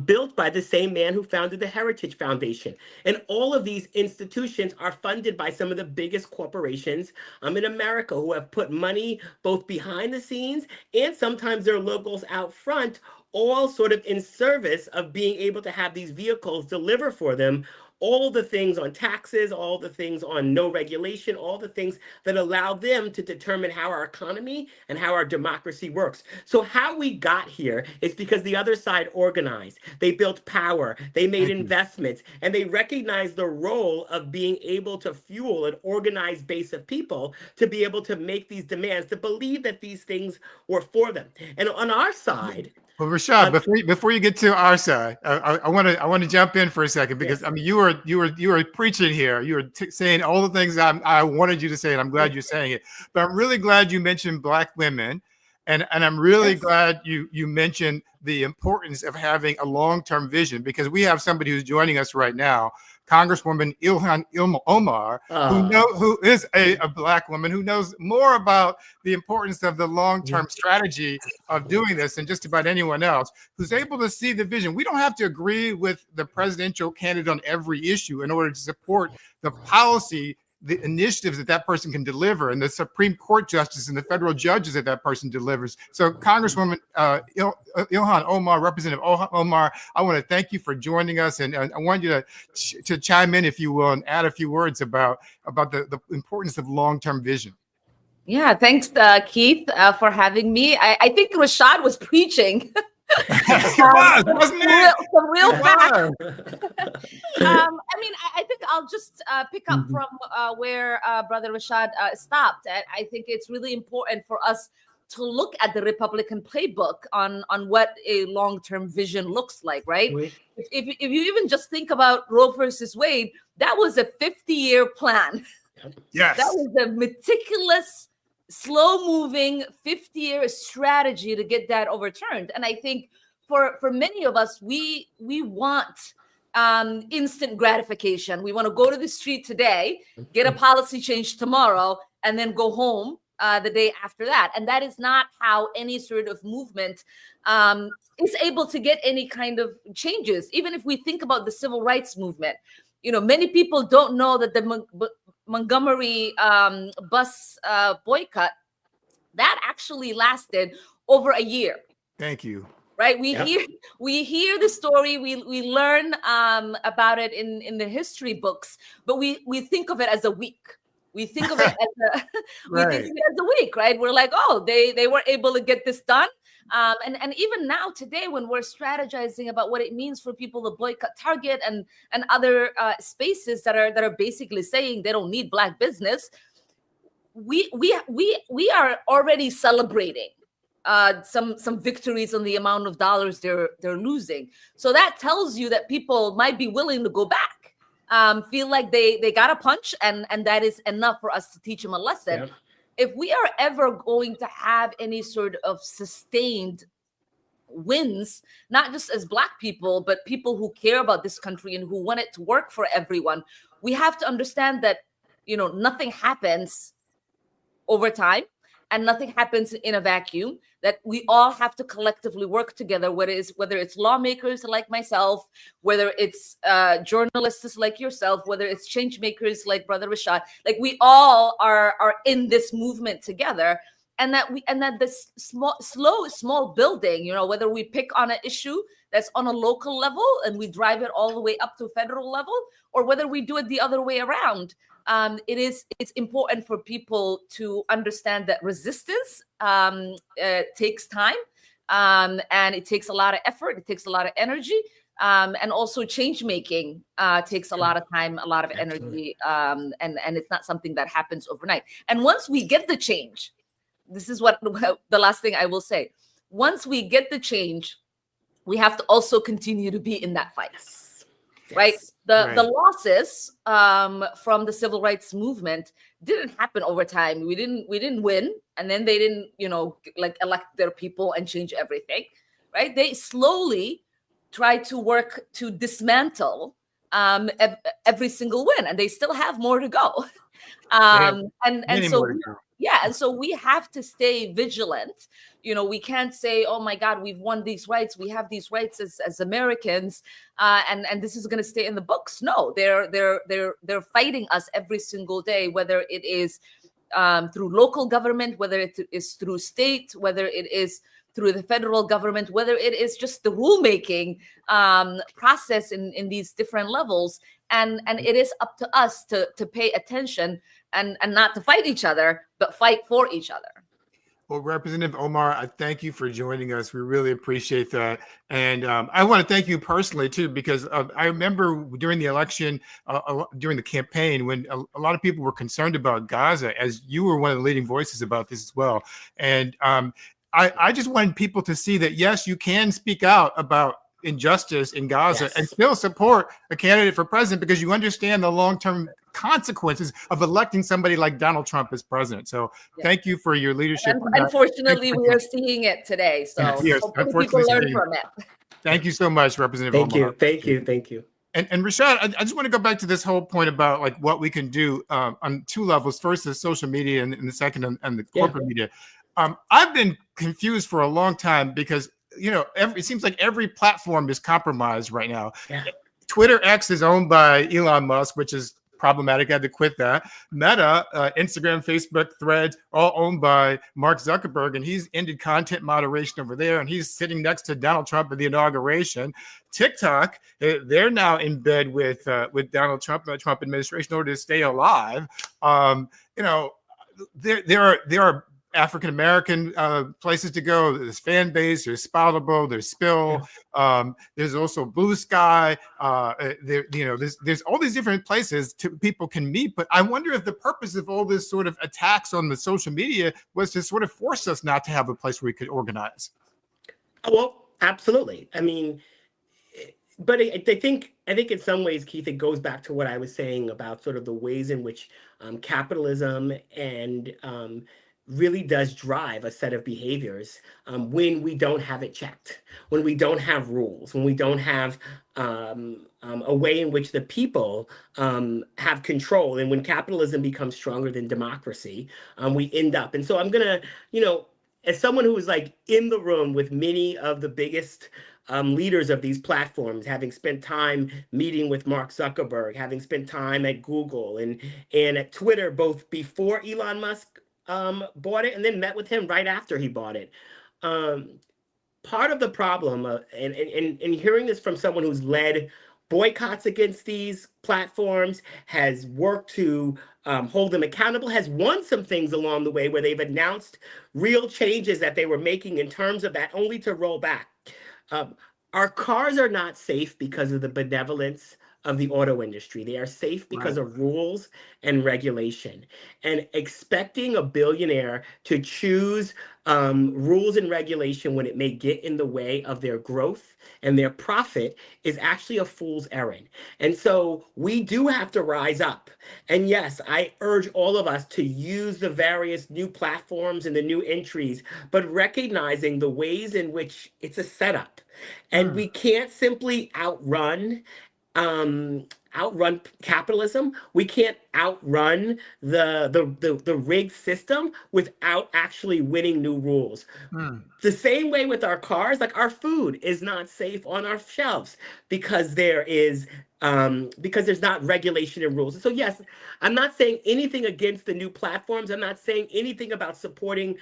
built by the same man who founded the Heritage Foundation. And all of these institutions are funded by some of the biggest corporations in America, who have put money both behind the scenes and sometimes their logos out front, all sort of in service of being able to have these vehicles deliver for them all the things on taxes, all the things on no regulation, all the things that allow them to determine how our economy and how our democracy works. So how we got here is because the other side organized. They built power, they made investments, and they recognized the role of being able to fuel an organized base of people to be able to make these demands, to believe that these things were for them. And on our side, well, Rashad, before you get to our side, I want to jump in for a second, because I mean you were preaching here. You were saying all the things I wanted you to say, and I'm glad you're saying it. But I'm really glad you mentioned Black women, and I'm really glad you mentioned the importance of having a long-term vision, because we have somebody who's joining us right now, Congresswoman Ilhan Omar, who is a Black woman who knows more about the importance of the long-term strategy of doing this than just about anyone else, who's able to see the vision. We don't have to agree with the presidential candidate on every issue in order to support the policy, the initiatives that person can deliver, and the Supreme Court justice and the federal judges that person delivers. So Congresswoman Ilhan Omar, Representative Omar, I want to thank you for joining us, and I want you to chime in, if you will, and add a few words about the importance of long-term vision. Yeah, thanks, Keith, for having me. I think Rashad was preaching. Some real facts. I mean, I think I'll just pick up from where Brother Rashad stopped. I think it's really important for us to look at the Republican playbook on what a long-term vision looks like, right? If you even just think about Roe versus Wade, that was a 50-year plan. Yes. That was a meticulous, slow-moving 50-year strategy to get that overturned. And I think for many of us, we want instant gratification. We want to go to the street today, get a policy change tomorrow, and then go home the day after that. And that is not how any sort of movement is able to get any kind of changes. Even if we think about the civil rights movement, you know, many people don't know that the Montgomery bus boycott, that actually lasted over a year. Thank you. Right, we hear the story, we learn about it in the history books, but we think of it as a week. We think of it as a week, right? We're like, oh, they were able to get this done. And even now today, when we're strategizing about what it means for people to boycott Target and other spaces that are basically saying they don't need Black business, we are already celebrating some victories on the amount of dollars they're losing. So that tells you that people might be willing to go back, feel like they got a punch, and that is enough for us to teach them a lesson. Yeah. If we are ever going to have any sort of sustained wins, not just as Black people, but people who care about this country and who want it to work for everyone, we have to understand that, you know, nothing happens over time. And nothing happens in a vacuum, that we all have to collectively work together, whether it's lawmakers like myself, whether it's journalists like yourself, whether it's change makers like Brother Rashad. Like, we all are in this movement together. And that this small building, you know, whether we pick on an issue that's on a local level and we drive it all the way up to federal level, or whether we do it the other way around, it's important for people to understand that resistance takes time, and it takes a lot of effort, it takes a lot of energy, And also change making takes a lot of time, a lot of energy, and it's not something that happens overnight. And once we get the change, this is what the last thing I will say. Once we get the change, we have to also continue to be in that fight. Yes. Right? Yes. The losses from the civil rights movement didn't happen over time. We didn't win, and then they didn't, like elect their people and change everything. Right? They slowly try to work to dismantle every single win, and they still have more to go. And so we have to stay vigilant. We can't say, oh my God, we've won these rights, we have these rights as Americans, and this is going to stay in the books. No, they're fighting us every single day, whether it is through local government, whether it is through state, whether it is through the federal government, whether it is just the rulemaking process in these different levels. And it is up to us to pay attention and not to fight each other, but fight for each other. Well, Representative Omar, I thank you for joining us. We really appreciate that. And I want to thank you personally, too, because I remember during the election, during the campaign, when a lot of people were concerned about Gaza, as you were one of the leading voices about this as well. And I just wanted people to see that, yes, you can speak out about injustice in Gaza and still support a candidate for president because you understand the long-term consequences of electing somebody like Donald Trump as president. So thank you for your leadership. Unfortunately, we are seeing it today. So hopefully people learn from it. Thank you so much, Representative Omar. Thank you. And Rashad, I just want to go back to this whole point about like what we can do on two levels. First is social media, and the second on the corporate media. I've been confused for a long time because it seems like every platform is compromised right now. Yeah. Twitter X is owned by Elon Musk, which is problematic. I had to quit that. Meta, Instagram, Facebook, Threads, all owned by Mark Zuckerberg, and he's ended content moderation over there, and he's sitting next to Donald Trump at the inauguration. TikTok, they're now in bed with Donald Trump and the Trump administration in order to stay alive. There are African-American places to go. There's Fan Base, there's Spoutable, there's Spill, there's also Blue Sky. There's all these different places people can meet. But I wonder if the purpose of all this sort of attacks on the social media was to sort of force us not to have a place where we could organize. Well, absolutely. I mean, but I think in some ways, Keith, it goes back to what I was saying about sort of the ways in which capitalism and really does drive a set of behaviors when we don't have it checked, when we don't have rules, when we don't have a way in which the people have control. And when capitalism becomes stronger than democracy, we end up. And so I'm going to, as someone who was like in the room with many of the biggest leaders of these platforms, having spent time meeting with Mark Zuckerberg, having spent time at Google and at Twitter, both before Elon Musk bought it and then met with him right after he bought it. Part of the problem, and hearing this from someone who's led boycotts against these platforms, has worked to hold them accountable, has won some things along the way where they've announced real changes that they were making in terms of that, only to roll back. Our cars are not safe because of the benevolence of the auto industry. They are safe because of rules and regulation. And expecting a billionaire to choose rules and regulation when it may get in the way of their growth and their profit is actually a fool's errand. And so we do have to rise up. And yes, I urge all of us to use the various new platforms and the new entries, but recognizing the ways in which it's a setup. And we can't simply outrun capitalism. We can't outrun the rigged system without actually winning new rules. The same way with our cars, like our food is not safe on our shelves because there's not regulation and rules. So yes, I'm not saying anything against the new platforms. I'm not saying anything about supporting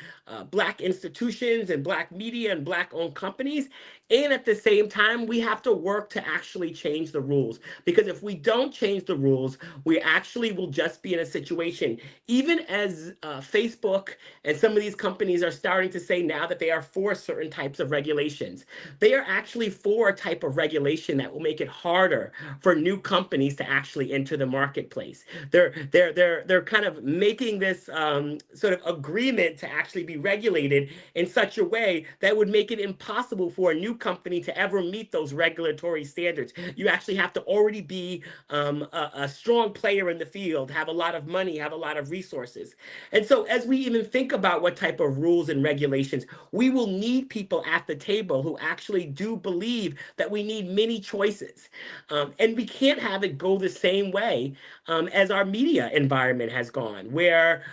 Black institutions and Black media and Black-owned companies. And at the same time, we have to work to actually change the rules. Because if we don't change the rules, we actually will just be in a situation, even as Facebook and some of these companies are starting to say now that they are for certain types of regulations. They are actually for a type of regulation that will make it harder for new companies to actually enter the marketplace. They're kind of making this sort of agreement to actually be regulated in such a way that would make it impossible for a new company to ever meet those regulatory standards. You actually have to already be a strong player in the field, have a lot of money, have a lot of resources. And so as we even think about what type of rules and regulations, we will need people at the table who actually do believe that we need many choices. And we can't have it go the same way as our media environment has gone, where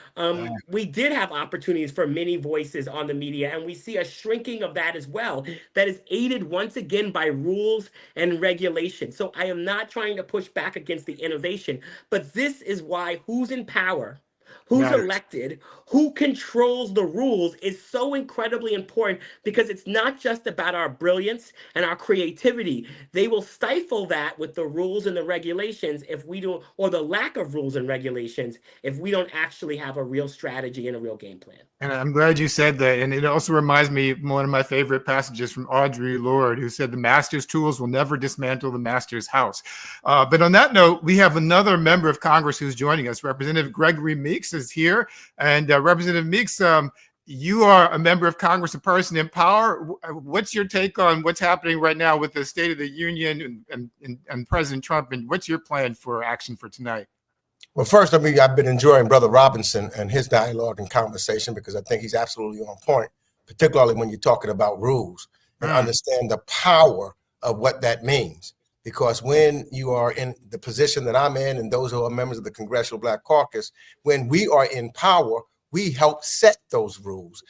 we did have opportunities for many voices on the media, and we see a shrinking of that as well, that is aided once again by rules and regulations. So I am not trying to push back against the innovation, but this is why who's in power, who's elected, who controls the rules is so incredibly important, because it's not just about our brilliance and our creativity. They will stifle that with the rules and the regulations if we don't, or the lack of rules and regulations, if we don't actually have a real strategy and a real game plan. And I'm glad you said that. And it also reminds me of one of my favorite passages from Audre Lorde, who said, the master's tools will never dismantle the master's house. But on that note, we have another member of Congress who's joining us. Representative Gregory Meeks is here. And Representative Meeks, you are a member of Congress, a person in power. What's your take on what's happening right now with the State of the Union and President Trump? And what's your plan for action for tonight? Well, first, I've been enjoying Brother Robinson and his dialogue and conversation, because I think he's absolutely on point, particularly when you're talking about rules and understand the power of what that means. Because when you are in the position that I'm in, and those who are members of the Congressional Black Caucus, when we are in power, we help set those rules.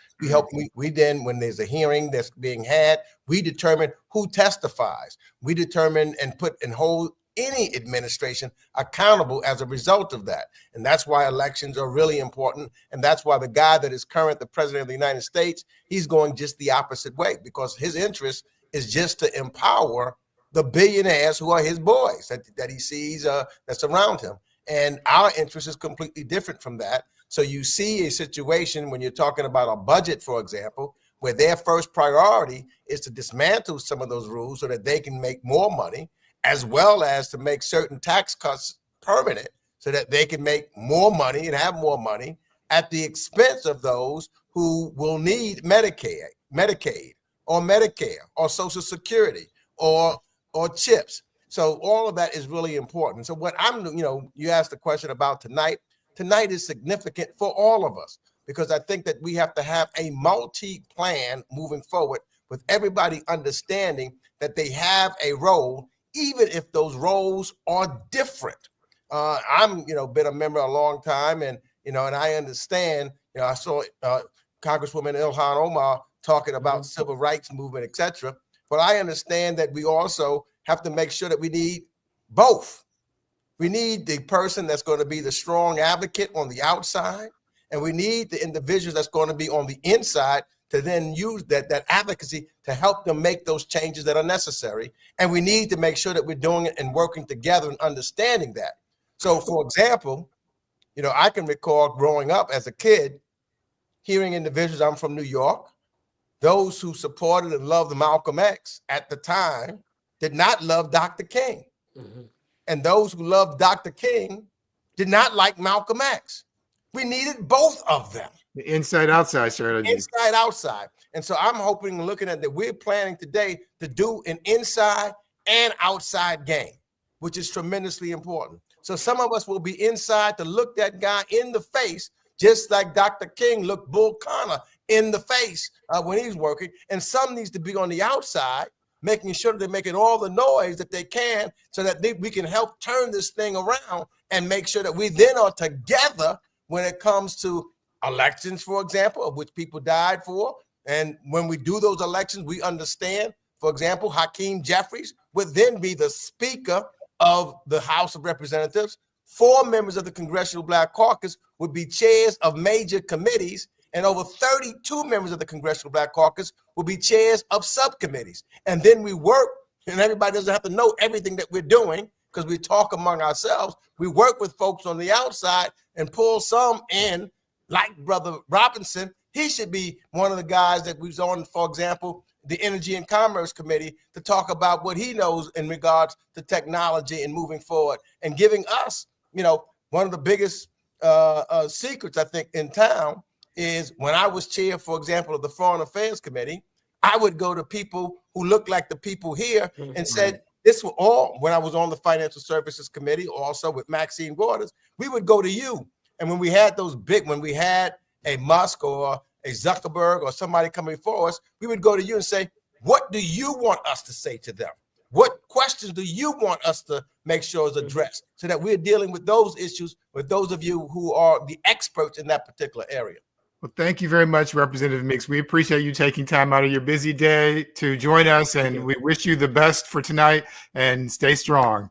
We then, when there's a hearing that's being had, we determine who testifies. We determine and hold any administration accountable as a result of that. And that's why elections are really important. And that's why the guy that is current, the president of the United States, he's going just the opposite way, because his interest is just to empower the billionaires who are his boys that he sees that's around him. And our interest is completely different from that. So you see a situation when you're talking about a budget, for example, where their first priority is to dismantle some of those rules so that they can make more money, as well as to make certain tax cuts permanent so that they can make more money and have more money at the expense of those who will need Medicaid, or Medicare, or Social Security, or CHIPS. So all of that is really important. So what you asked the question about tonight. Tonight is significant for all of us, because I think that we have to have a multi-plan moving forward, with everybody understanding that they have a role, even if those roles are different. I'm, been a member a long time, and and I understand. I saw Congresswoman Ilhan Omar talking about civil rights movement, etc. But I understand that we also have to make sure that we need both. We need the person that's going to be the strong advocate on the outside, and we need the individuals that's going to be on the inside to then use that advocacy to help them make those changes that are necessary. And we need to make sure that we're doing it and working together and understanding that. So, for example, I can recall growing up as a kid, hearing individuals, I'm from New York, those who supported and loved Malcolm X at the time did not love Dr. King. And those who loved Dr. King did not like Malcolm X. We needed both of them. The inside-outside strategy. Inside, outside. And so I'm hoping and looking at that we're planning today to do an inside and outside game, which is tremendously important. So some of us will be inside to look that guy in the face, just like Dr. King looked Bull Connor in the face when he's working. And some needs to be on the outside, making sure they're making all the noise that they can so that we can help turn this thing around and make sure that we then are together when it comes to elections, for example, of which people died for. And when we do those elections, we understand, for example, Hakeem Jeffries would then be the Speaker of the House of Representatives. 4 members of the Congressional Black Caucus would be chairs of major committees, and over 32 members of the Congressional Black Caucus will be chairs of subcommittees. And then we work, and everybody doesn't have to know everything that we're doing, because we talk among ourselves. We work with folks on the outside and pull some in, like Brother Robinson. He should be one of the guys that was on, for example, the Energy and Commerce Committee to talk about what he knows in regards to technology and moving forward and giving us, one of the biggest secrets, I think, in town is when I was chair, for example, of the Foreign Affairs Committee, I would go to people who looked like the people here and said, this was all, when I was on the Financial Services Committee, also with Maxine Waters, we would go to you. And when we had when we had a Musk or a Zuckerberg or somebody coming for us, we would go to you and say, what do you want us to say to them? What questions do you want us to make sure is addressed so that we're dealing with those issues with those of you who are the experts in that particular area? Well, thank you very much, Representative Meeks. We appreciate you taking time out of your busy day to join us, and we wish you the best for tonight, and stay strong.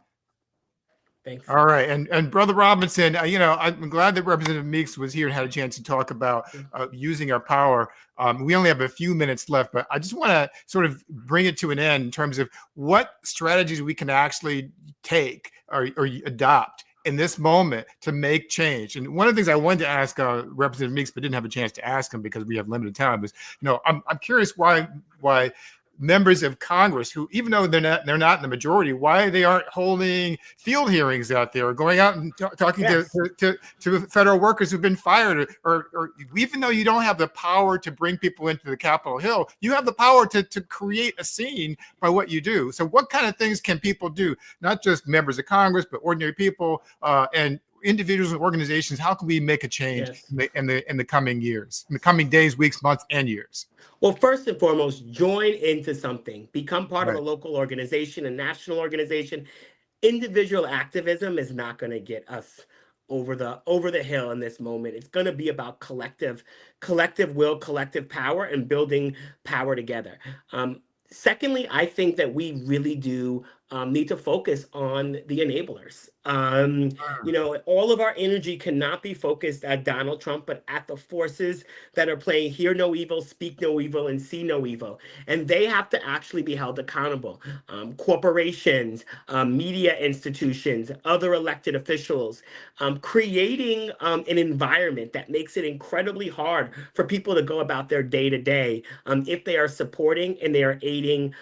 Thanks. All right. And Brother Robinson, I'm glad that Representative Meeks was here and had a chance to talk about using our power. We only have a few minutes left, but I just want to sort of bring it to an end in terms of what strategies we can actually take or adopt in this moment to make change. And one of the things I wanted to ask Representative Meeks, but didn't have a chance to ask him because we have limited time, is, I'm curious why members of Congress who, even though they're not in the majority, why they aren't holding field hearings out there or going out and talking to federal workers who've been fired, or even though you don't have the power to bring people into the Capitol Hill, you have the power to create a scene by what you do. So what kind of things can people do? Not just members of Congress, but ordinary people and individuals and organizations. How can we make a change in the coming years, in the coming days, weeks, months, and years? Well, first and foremost, join into something. Become part of a local organization, a national organization. Individual activism is not going to get us over the hill in this moment. It's going to be about collective will, collective power, and building power together. Secondly, I think that we really do need to focus on the enablers. All of our energy cannot be focused at Donald Trump, but at the forces that are playing hear no evil, speak no evil, and see no evil. And they have to actually be held accountable. Corporations, media institutions, other elected officials, creating an environment that makes it incredibly hard for people to go about their day to day if they are supporting and they are aiding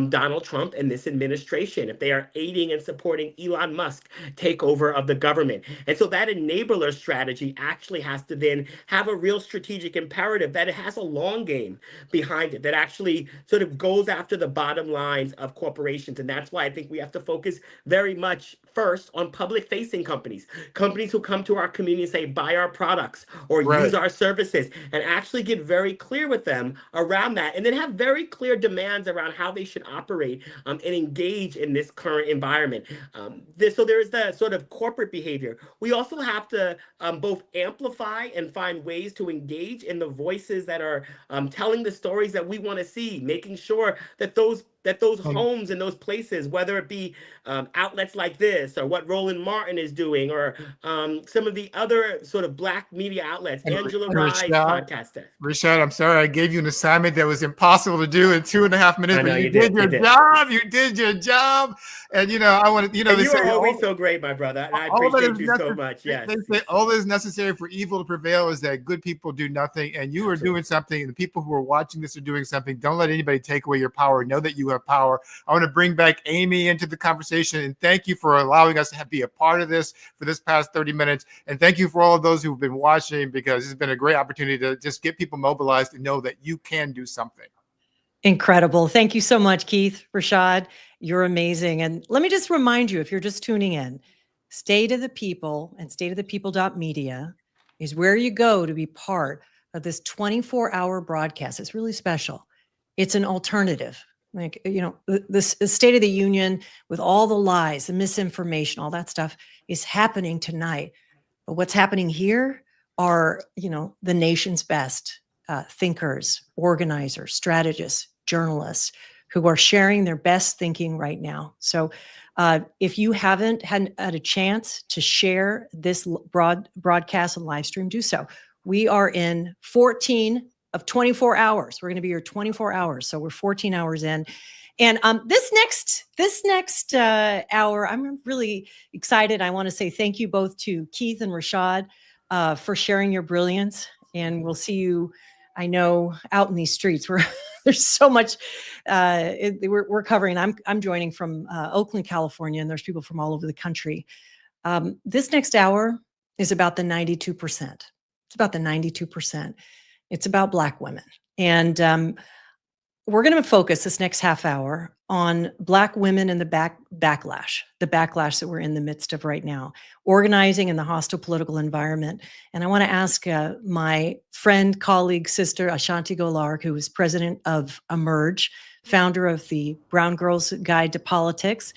Donald Trump and this administration, if they are aiding and supporting Elon Musk takeover of the government. And so that enabler strategy actually has to then have a real strategic imperative that it has a long game behind it, that actually sort of goes after the bottom lines of corporations. And that's why I think we have to focus very much first on public facing companies who come to our community and say, buy our products or use our services, and actually get very clear with them around that, and then have very clear demands around how they should operate and engage in this current environment. So there's the sort of corporate behavior. We also have to both amplify and find ways to engage in the voices that are telling the stories that we want to see, making sure that those homes and those places, whether it be outlets like this or what Roland Martin is doing, or some of the other sort of Black media outlets, Angela Rye's podcast. Rashad, I'm sorry I gave you an assignment that was impossible to do in 2.5 minutes, but you did your job. You did your job. And, I want to, and you are always so great, my brother. And I appreciate you so much. Yes. They say all that is necessary for evil to prevail is that good people do nothing. And you are doing something. And the people who are watching this are doing something. Don't let anybody take away your power. Know that you have power. I want to bring back Amy into the conversation. And thank you for allowing us to be a part of this for this past 30 minutes. And thank you for all of those who've been watching, because it's been a great opportunity to just get people mobilized and know that you can do something. Incredible. Thank you so much, Keith, Rashad. You're amazing. And let me just remind you, if you're just tuning in, State of the People and stateofthepeople.media is where you go to be part of this 24-hour broadcast. It's really special. It's an alternative. Like, the State of the Union with all the lies, the misinformation, all that stuff is happening tonight. But what's happening here are, the nation's best thinkers, organizers, strategists, journalists who are sharing their best thinking right now. So if you haven't had a chance to share this broadcast and live stream, do so. We are in 14 of 24 hours. We're going to be here 24 hours. So we're 14 hours in. And this next hour, I'm really excited. I want to say thank you both to Keith and Rashad for sharing your brilliance. And we'll see you, I know, out in these streets where there's so much we're covering. I'm joining from Oakland, California, and there's people from all over the country. This next hour is about the 92%. It's about the 92%. It's about Black women. And we're going to focus this next half hour on Black women and the backlash that we're in the midst of right now, organizing in the hostile political environment. And I want to ask my friend, colleague, sister, Ashanti Golark, who is president of Emerge, founder of the Brown Girls Guide to Politics,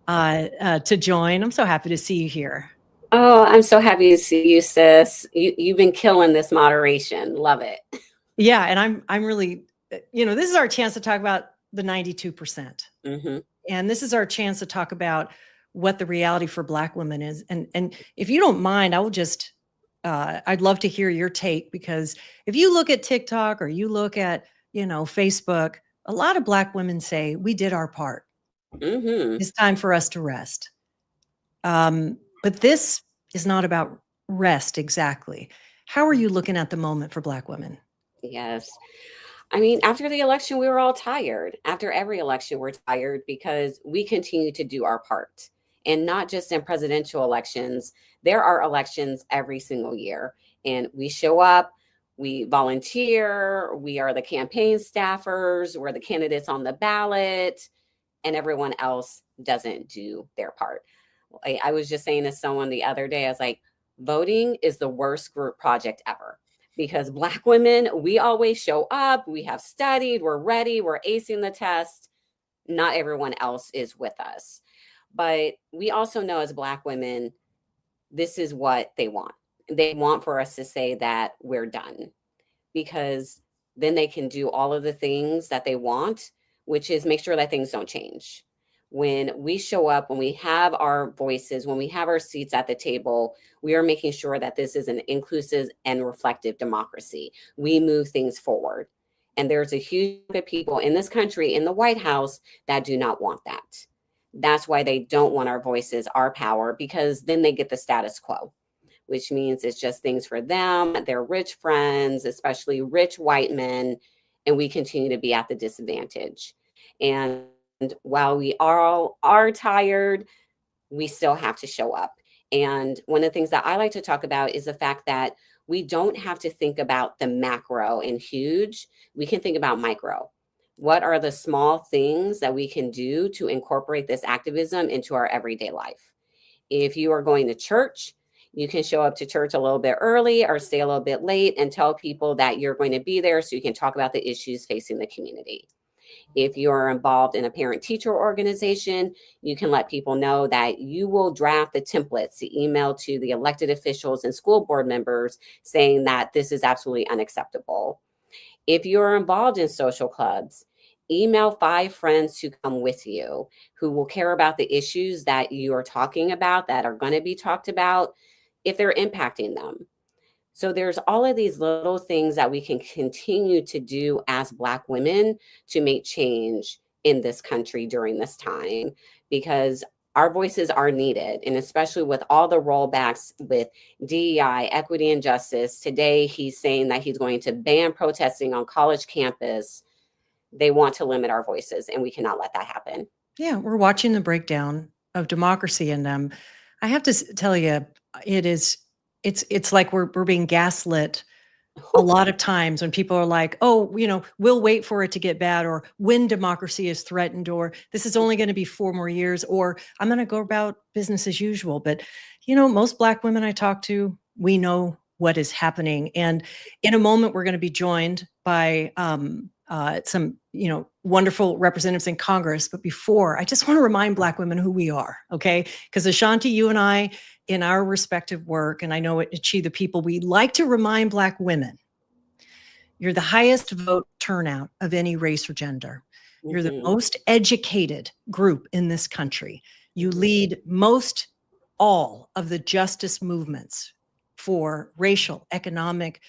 to join. I'm so happy to see you here. Oh, I'm so happy to see you, sis. You've been killing this moderation. Love it. Yeah, and I'm really, this is our chance to talk about the 92%. Mm-hmm. And this is our chance to talk about what the reality for Black women is. And if you don't mind, I will just, I'd love to hear your take, because if you look at TikTok or you look at, Facebook, a lot of Black women say, we did our part. Mm-hmm. It's time for us to rest. But this is not about rest exactly. How are you looking at the moment for Black women? Yes. I mean, after the election, we were all tired. After every election, we're tired because we continue to do our part. And not just in presidential elections, there are elections every single year. And we show up, we volunteer, we are the campaign staffers, we're the candidates on the ballot, and everyone else doesn't do their part. I was just saying to someone the other day, I was like, voting is the worst group project ever. Because Black women, we always show up, we have studied, we're ready, we're acing the test. Not everyone else is with us. But we also know as Black women, this is what they want. They want for us to say that we're done, because then they can do all of the things that they want, which is make sure that things don't change. When we show up, when we have our voices, when we have our seats at the table, we are making sure that this is an inclusive and reflective democracy. We move things forward. And there's a huge group of people in this country, in the White House, that do not want that. That's why they don't want our voices, our power, because then they get the status quo, which means it's just things for them, their rich friends, especially rich white men, and we continue to be at the disadvantage. And while we all are tired, we still have to show up. And one of the things that I like to talk about is the fact that we don't have to think about the macro and huge. We can think about micro. What are the small things that we can do to incorporate this activism into our everyday life? If you are going to church, you can show up to church a little bit early or stay a little bit late and tell people that you're going to be there so you can talk about the issues facing the community. If you're involved in a parent-teacher organization, you can let people know that you will draft the templates to email to the elected officials and school board members saying that this is absolutely unacceptable. If you're involved in social clubs, email 5 friends to come with you who will care about the issues that you are talking about, that are going to be talked about, if they're impacting them. So there's all of these little things that we can continue to do as Black women to make change in this country during this time, because our voices are needed. And especially with all the rollbacks with DEI, equity and justice, today he's saying that he's going to ban protesting on college campus. They want to limit our voices, and we cannot let that happen. Yeah, we're watching the breakdown of democracy. And I have to tell you, it's like we're being gaslit a lot of times when people are like, oh, we'll wait for it to get bad, or when democracy is threatened, or this is only going to be 4 more years, or I'm going to go about business as usual. But, most Black women I talk to, we know what is happening. And in a moment, we're going to be joined by some, wonderful representatives in Congress. But before, I just want to remind Black women who we are, okay? Because Ashanti, you and I, in our respective work, and I know at Achieve the People, we like to remind Black women, you're the highest vote turnout of any race or gender. You're the most educated group in this country. You lead most all of the justice movements for racial, economic,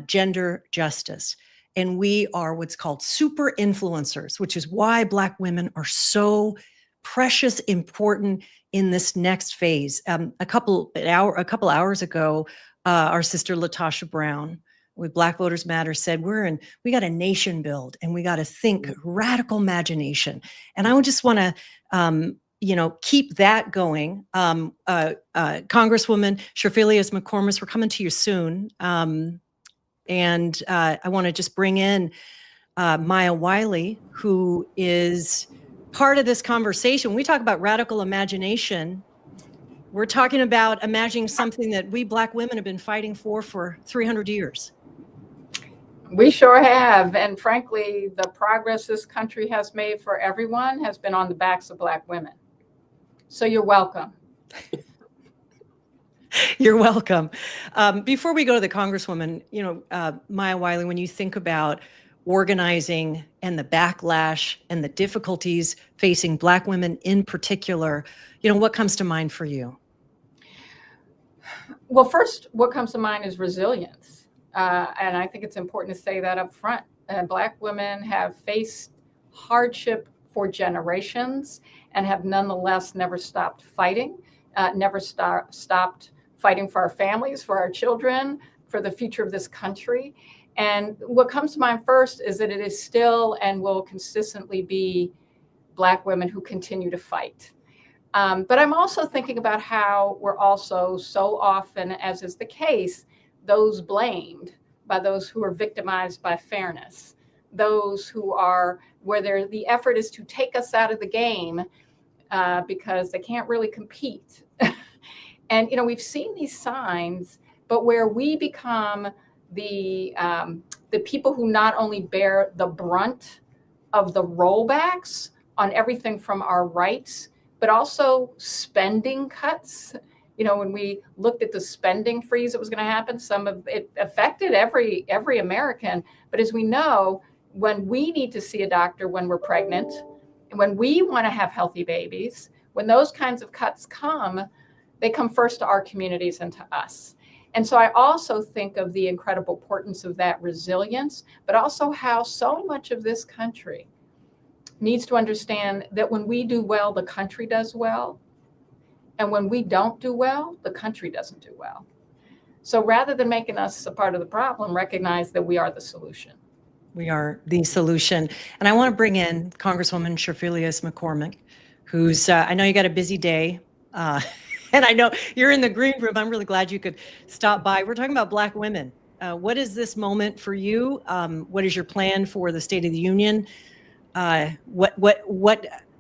gender justice. and we are what's called super influencers, which is why Black women are so precious, important in this next phase. A couple hours ago, our sister Latasha Brown with Black Voters Matter said, we got a nation build and we got to think radical imagination. And I would just want to, keep that going. Congresswoman Sherphilius McCormick, we're coming to you soon. And I want to just bring in Maya Wiley, who is part of this conversation. When we talk about radical imagination, we're talking about imagining something that we Black women have been fighting for 300 years. We sure have. And frankly, the progress this country has made for everyone has been on the backs of Black women. So you're welcome. You're welcome. Before we go to the Congresswoman, Maya Wiley, when you think about organizing and the backlash and the difficulties facing Black women in particular, what comes to mind for you? Well, first, what comes to mind is resilience. And I think it's important to say that up front. Black women have faced hardship for generations and have nonetheless never stopped fighting, never stopped fighting for our families, for our children, for the future of this country. And what comes to mind first is that it is still and will consistently be Black women who continue to fight. But I'm also thinking about how we're also so often, as is the case, those blamed by those who are victimized by fairness, those who are where the effort is to take us out of the game because they can't really compete. And we've seen these signs, but where we become the people who not only bear the brunt of the rollbacks on everything from our rights, but also spending cuts. When we looked at the spending freeze that was going to happen, some of it affected every American. But as we know, when we need to see a doctor when we're pregnant, and when we want to have healthy babies, when those kinds of cuts come, they come first to our communities and to us. And so I also think of the incredible importance of that resilience, but also how so much of this country needs to understand that when we do well, the country does well. And when we don't do well, the country doesn't do well. So rather than making us a part of the problem, recognize that we are the solution. We are the solution. And I want to bring in Congresswoman Sherphilius McCormick, who's, I know you got a busy day. And I know you're in the green room. I'm really glad you could stop by. We're talking about Black women. What is this moment for you? What is your plan for the State of the Union? What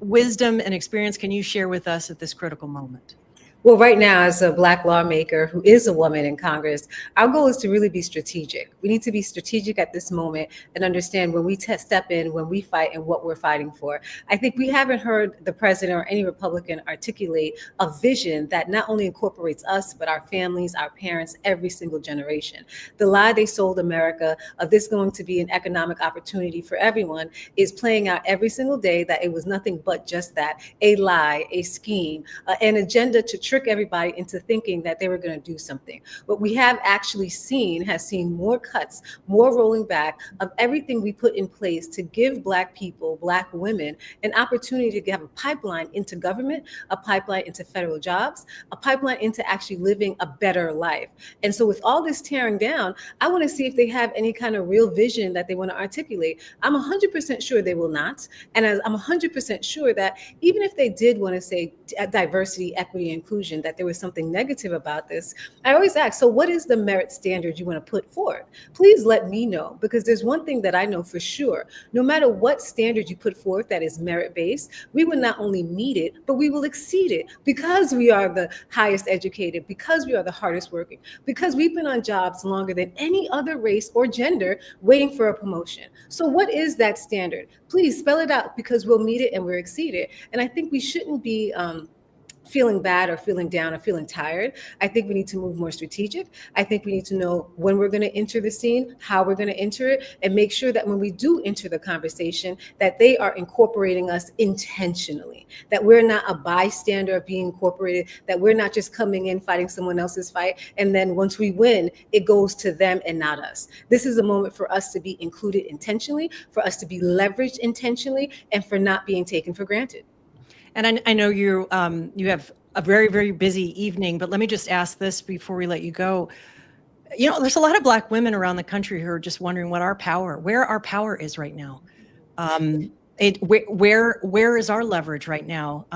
wisdom and experience can you share with us at this critical moment? Well, right now, as a Black lawmaker who is a woman in Congress, our goal is to really be strategic. We need to be strategic at this moment and understand when we step in, when we fight, and what we're fighting for. I think we haven't heard the president or any Republican articulate a vision that not only incorporates us, but our families, our parents, every single generation. The lie they sold America of this going to be an economic opportunity for everyone is playing out every single day, that it was nothing but just that, a lie, a scheme, an agenda to trick everybody into thinking that they were going to do something. What we have actually seen more cuts, more rolling back of everything we put in place to give Black people, Black women, an opportunity to have a pipeline into government, a pipeline into federal jobs, a pipeline into actually living a better life. And so with all this tearing down, I want to see if they have any kind of real vision that they want to articulate. I'm 100% sure they will not. And I'm 100% sure that even if they did want to say diversity, equity, inclusion, that there was something negative about this, I always ask, so what is the merit standard you want to put forward? Please let me know, because there's one thing that I know for sure. No matter what standard you put forth that is merit-based, we will not only meet it, but we will exceed it, because we are the highest educated, because we are the hardest working, because we've been on jobs longer than any other race or gender waiting for a promotion. So what is that standard? Please spell it out, because we'll meet it and we'll exceed it. And I think we shouldn't be feeling bad or feeling down or feeling tired. I think we need to move more strategic. I think we need to know when we're going to enter the scene, how we're going to enter it, and make sure that when we do enter the conversation, that they are incorporating us intentionally, that we're not a bystander of being incorporated, that we're not just coming in fighting someone else's fight, and then once we win, it goes to them and not us. This is a moment for us to be included intentionally, for us to be leveraged intentionally, and for not being taken for granted. And I know you have a very, very busy evening, but let me just ask this before we let you go. You know, there's a lot of Black women around the country who are just wondering where our power is right now. Where is our leverage right now?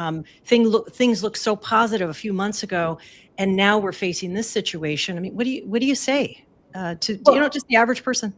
Things look so positive a few months ago, and now we're facing this situation. I mean, what do you say to just the average person?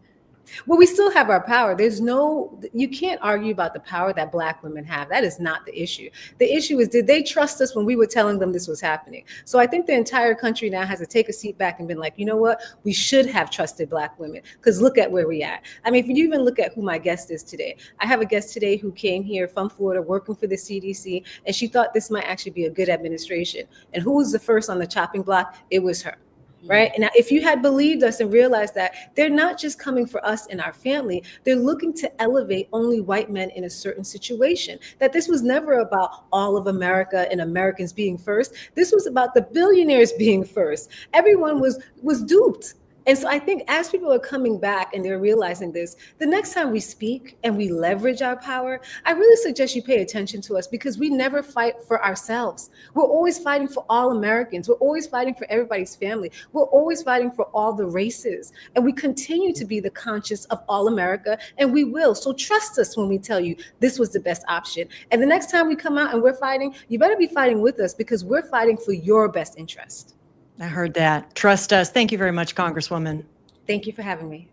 Well, we still have our power. You can't argue about the power that Black women have. That is not the issue. The issue is, did they trust us when we were telling them this was happening? So I think the entire country now has to take a seat back and been like, you know what? We should have trusted Black women, because look at where we at. I mean, if you even look at who my guest is today, I have a guest today who came here from Florida working for the CDC, and she thought this might actually be a good administration. And who was the first on the chopping block? It was her. Right. And if you had believed us and realized that they're not just coming for us and our family, they're looking to elevate only white men in a certain situation, that this was never about all of America and Americans being first. This was about the billionaires being first. Everyone was duped. And so I think as people are coming back and they're realizing this, the next time we speak and we leverage our power, I really suggest you pay attention to us, because we never fight for ourselves. We're always fighting for all Americans. We're always fighting for everybody's family. We're always fighting for all the races. And we continue to be the conscience of all America, and we will. So trust us when we tell you this was the best option. And the next time we come out and we're fighting, you better be fighting with us, because we're fighting for your best interest. I heard that. Trust us. Thank you very much, Congresswoman. Thank you for having me.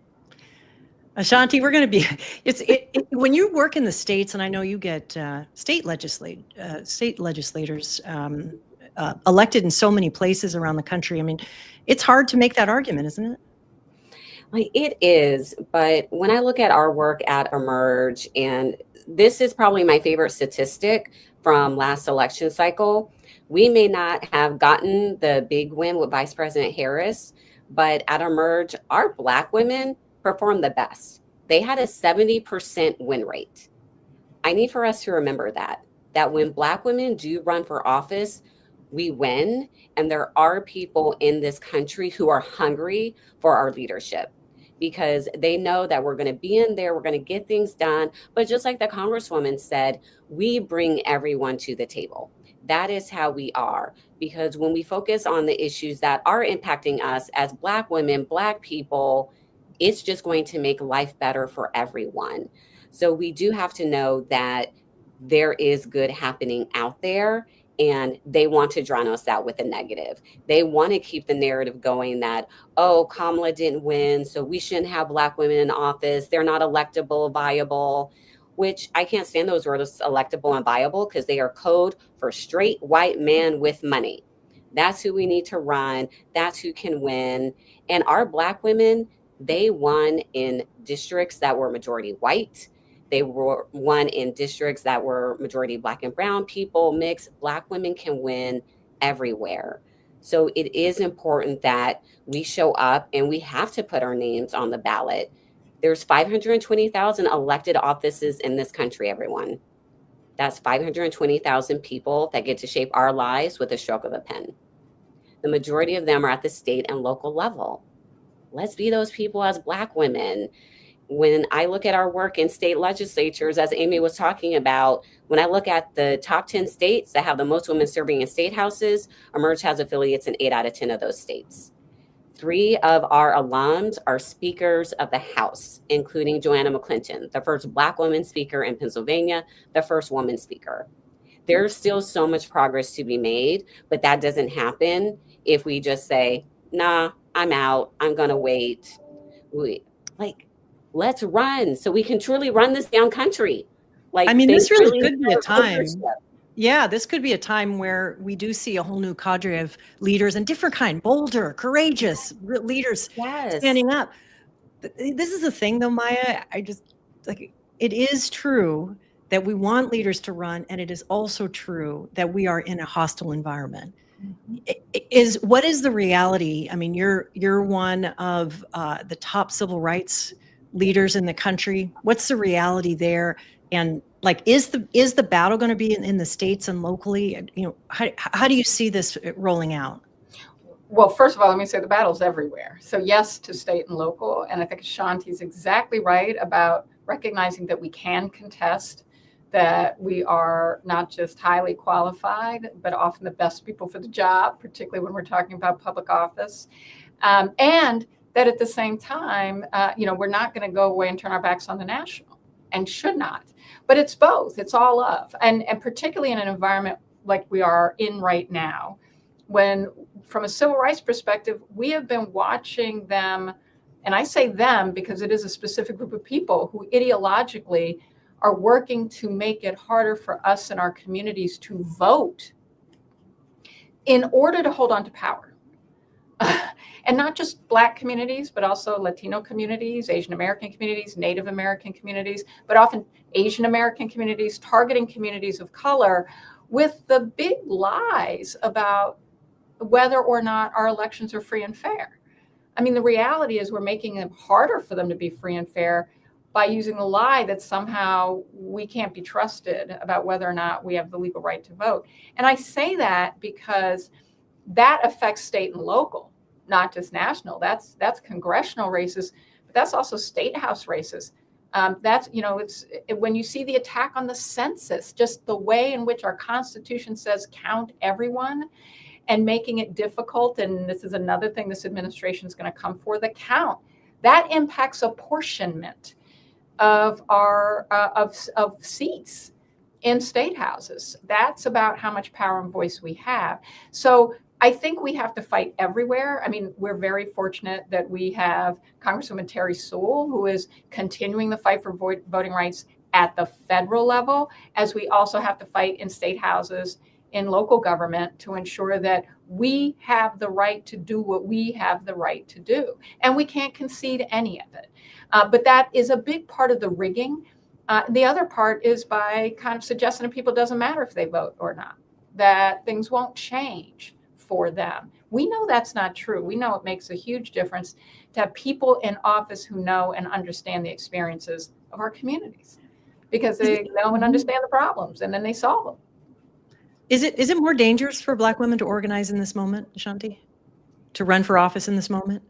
Ashanti, we're going to be, when you work in the states, and I know you get state legislators elected in so many places around the country. I mean, it's hard to make that argument, isn't it? Like, it is, but when I look at our work at Emerge, and this is probably my favorite statistic from last election cycle, we may not have gotten the big win with Vice President Harris, but at Emerge, our Black women performed the best. They had a 70% win rate. I need for us to remember that when Black women do run for office, we win. And there are people in this country who are hungry for our leadership, because they know that we're going to be in there, we're going to get things done. But just like the Congresswoman said, we bring everyone to the table. That is how we are, because when we focus on the issues that are impacting us as Black women, Black people, it's just going to make life better for everyone. So we do have to know that there is good happening out there, and they want to drown us out with the negative. They want to keep the narrative going that, oh, Kamala didn't win, so we shouldn't have Black women in office. They're not electable, viable. Which I can't stand those words, electable and viable, because they are code for straight white man with money. That's who we need to run. That's who can win. And our Black women, they won in districts that were majority white. They won in districts that were majority Black and brown people, mixed. Black women can win everywhere. So it is important that we show up, and we have to put our names on the ballot. There's 520,000 elected offices in this country, everyone. That's 520,000 people that get to shape our lives with a stroke of a pen. The majority of them are at the state and local level. Let's be those people as Black women. When I look at our work in state legislatures, as Amy was talking about, when I look at the top 10 states that have the most women serving in state houses, Emerge has affiliates in 8 out of 10 of those states. 3 of our alums are speakers of the House, including Joanna McClinton, the first Black woman speaker in Pennsylvania, the first woman speaker. There's still so much progress to be made, but that doesn't happen if we just say, nah, I'm out, I'm gonna wait. Let's run so we can truly run this down country. I mean, this really could be a time. Yeah, this could be a time where we do see a whole new cadre of leaders and different kind, bolder, courageous leaders standing up. This is the thing though, Maya, I just like, it is true that we want leaders to run, and it is also true that we are in a hostile environment. What is the reality? I mean, you're one of the top civil rights leaders in the country. What's the reality there? And like, is the battle going to be in the states and locally? You know, how do you see this rolling out? Well, first of all, let me say the battle's everywhere. So yes, to state and local. And I think Ashanti's exactly right about recognizing that we can contest, that we are not just highly qualified, but often the best people for the job, particularly when we're talking about public office. And that at the same time, we're not going to go away and turn our backs on the national, and should not. But it's both. It's all of. And particularly in an environment like we are in right now, when from a civil rights perspective, we have been watching them, and I say them because it is a specific group of people who ideologically are working to make it harder for us and our communities to vote in order to hold on to power. And not just Black communities, but also Latino communities, Asian American communities, Native American communities, but often Asian American communities, targeting communities of color with the big lies about whether or not our elections are free and fair. I mean, the reality is we're making it harder for them to be free and fair by using the lie that somehow we can't be trusted about whether or not we have the legal right to vote. And I say that because that affects state and local, not just national. That's congressional races, but that's also state house races. It's when you see the attack on the census, just the way in which our Constitution says count everyone, and making it difficult. And this is another thing this administration is going to come for, the count. That impacts apportionment of our of seats in state houses. That's about how much power and voice we have. So I think we have to fight everywhere. I mean, we're very fortunate that we have Congresswoman Terry Sewell, who is continuing the fight for voting rights at the federal level, as we also have to fight in state houses, in local government, to ensure that we have the right to do what we have the right to do. And we can't concede any of it. But that is a big part of the rigging. The other part is by kind of suggesting to people it doesn't matter if they vote or not, that things won't change for them. We know that's not true. We know it makes a huge difference to have people in office who know and understand the experiences of our communities, because they know and understand the problems, and then they solve them. Is it more dangerous for Black women to organize in this moment, Ashanti? To run for office in this moment?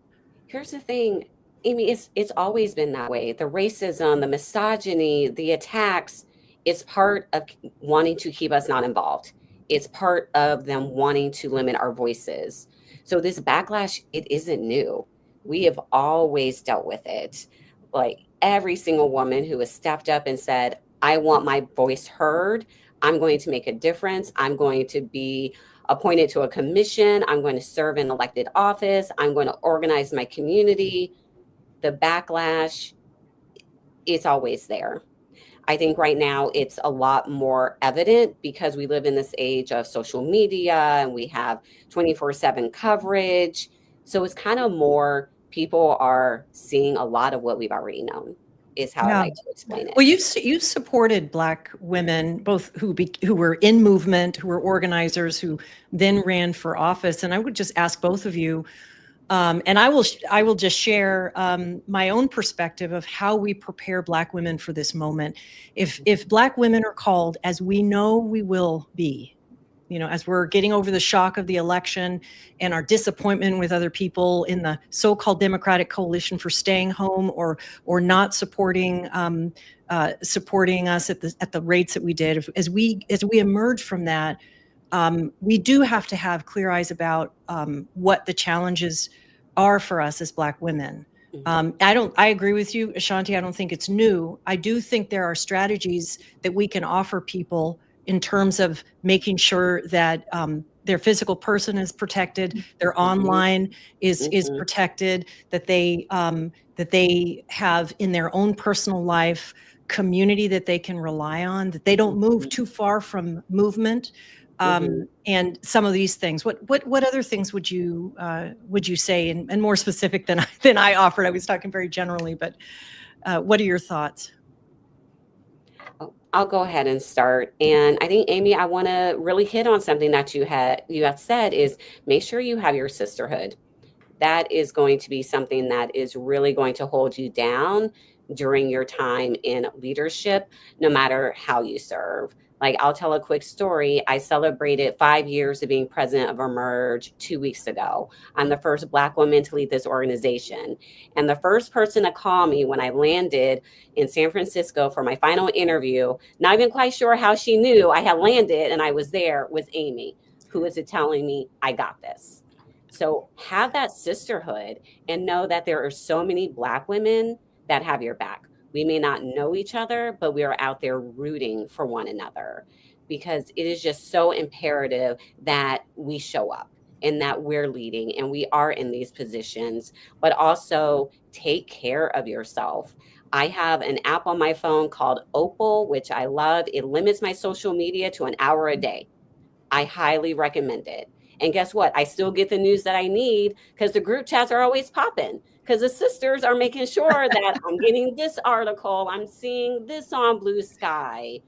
Here's the thing, Amy, it's always been that way. The racism, the misogyny, the attacks, it's part of wanting to keep us not involved. It's part of them wanting to limit our voices. So this backlash, it isn't new. We have always dealt with it. Like every single woman who has stepped up and said, I want my voice heard, I'm going to make a difference. I'm going to be appointed to a commission. I'm going to serve in elected office. I'm going to organize my community. The backlash, it's always there. I think right now it's a lot more evident because we live in this age of social media and we have 24/7 coverage. So it's kind of more, people are seeing a lot of what we've already known, is how I like to explain it. Well, you've supported Black women, both who were in movement, who were organizers, who then ran for office. And I would just ask both of you, and I will just share my own perspective of how we prepare Black women for this moment. If Black women are called, as we know we will be, as we're getting over the shock of the election and our disappointment with other people in the so-called Democratic coalition for staying home or not supporting us at the rates that we did, as we emerge from that, we do have to have clear eyes about what the challenges are for us as Black women. I agree with you, Ashanti. I don't think it's new. I do think there are strategies that we can offer people in terms of making sure that their physical person is protected, their online is protected, that they have in their own personal life community that they can rely on, that they don't move too far from movement, and some of these things. What other things would you say, and more specific than I offered? I was talking very generally, but what are your thoughts? I'll go ahead and start. And I think, Amy, I want to really hit on something that you had said is make sure you have your sisterhood. That is going to be something that is really going to hold you down during your time in leadership, no matter how you serve. Like, I'll tell a quick story. I celebrated 5 years of being president of Emerge 2 weeks ago. I'm the first Black woman to lead this organization. And the first person to call me when I landed in San Francisco for my final interview, not even quite sure how she knew I had landed and I was there, was Amy, who was telling me, I got this. So have that sisterhood and know that there are so many Black women that have your back. We may not know each other, but we are out there rooting for one another, because it is just so imperative that we show up and that we're leading and we are in these positions, but also take care of yourself. I have an app on my phone called Opal, which I love. It limits my social media to an hour a day. I highly recommend it. And guess what? I still get the news that I need because the group chats are always popping, because the sisters are making sure that I'm getting this article, I'm seeing this on Blue Sky.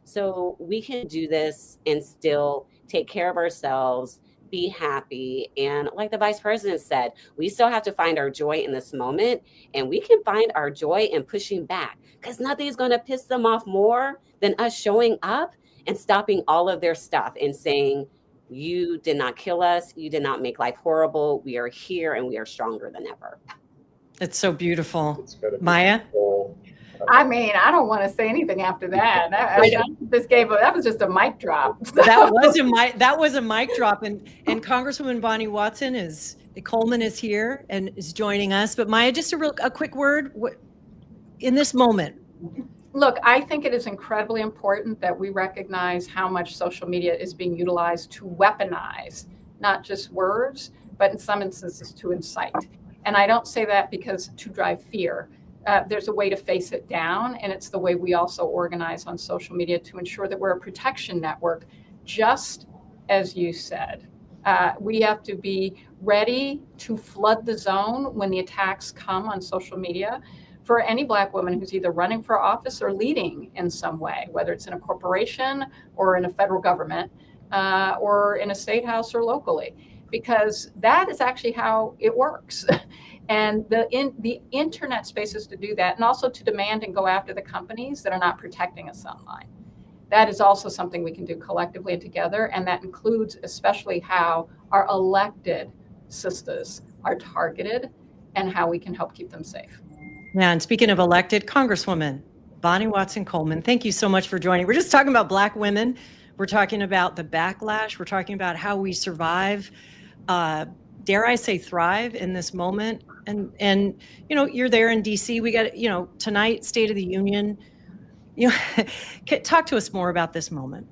So we can do this and still take care of ourselves, be happy. And like the vice president said, we still have to find our joy in this moment, and we can find our joy in pushing back, because nothing's going to piss them off more than us showing up and stopping all of their stuff and saying, you did not kill us. You did not make life horrible. We are here and we are stronger than ever. It's so beautiful. Maya? I mean, I don't want to say anything after that. That was just a mic drop. That was a mic drop. And Congresswoman Bonnie Watson Coleman is here and is joining us. But Maya, just a quick word in this moment. Look, I think it is incredibly important that we recognize how much social media is being utilized to weaponize not just words, but in some instances to incite. And I don't say that because to drive fear. There's a way to face it down, and it's the way we also organize on social media to ensure that we're a protection network, just as you said. We have to be ready to flood the zone when the attacks come on social media. For any Black woman who's either running for office or leading in some way, whether it's in a corporation or in a federal government or in a state house or locally, because that is actually how it works. And the internet spaces to do that, and also to demand and go after the companies that are not protecting us online. That is also something we can do collectively and together, and that includes especially how our elected sisters are targeted and how we can help keep them safe. Yeah, and speaking of elected, Congresswoman Bonnie Watson Coleman, thank you so much for joining. We're just talking about Black women. We're talking about the backlash. We're talking about how we survive, dare I say thrive in this moment. And you're there in DC. We got, tonight, State of the Union. Talk to us more about this moment.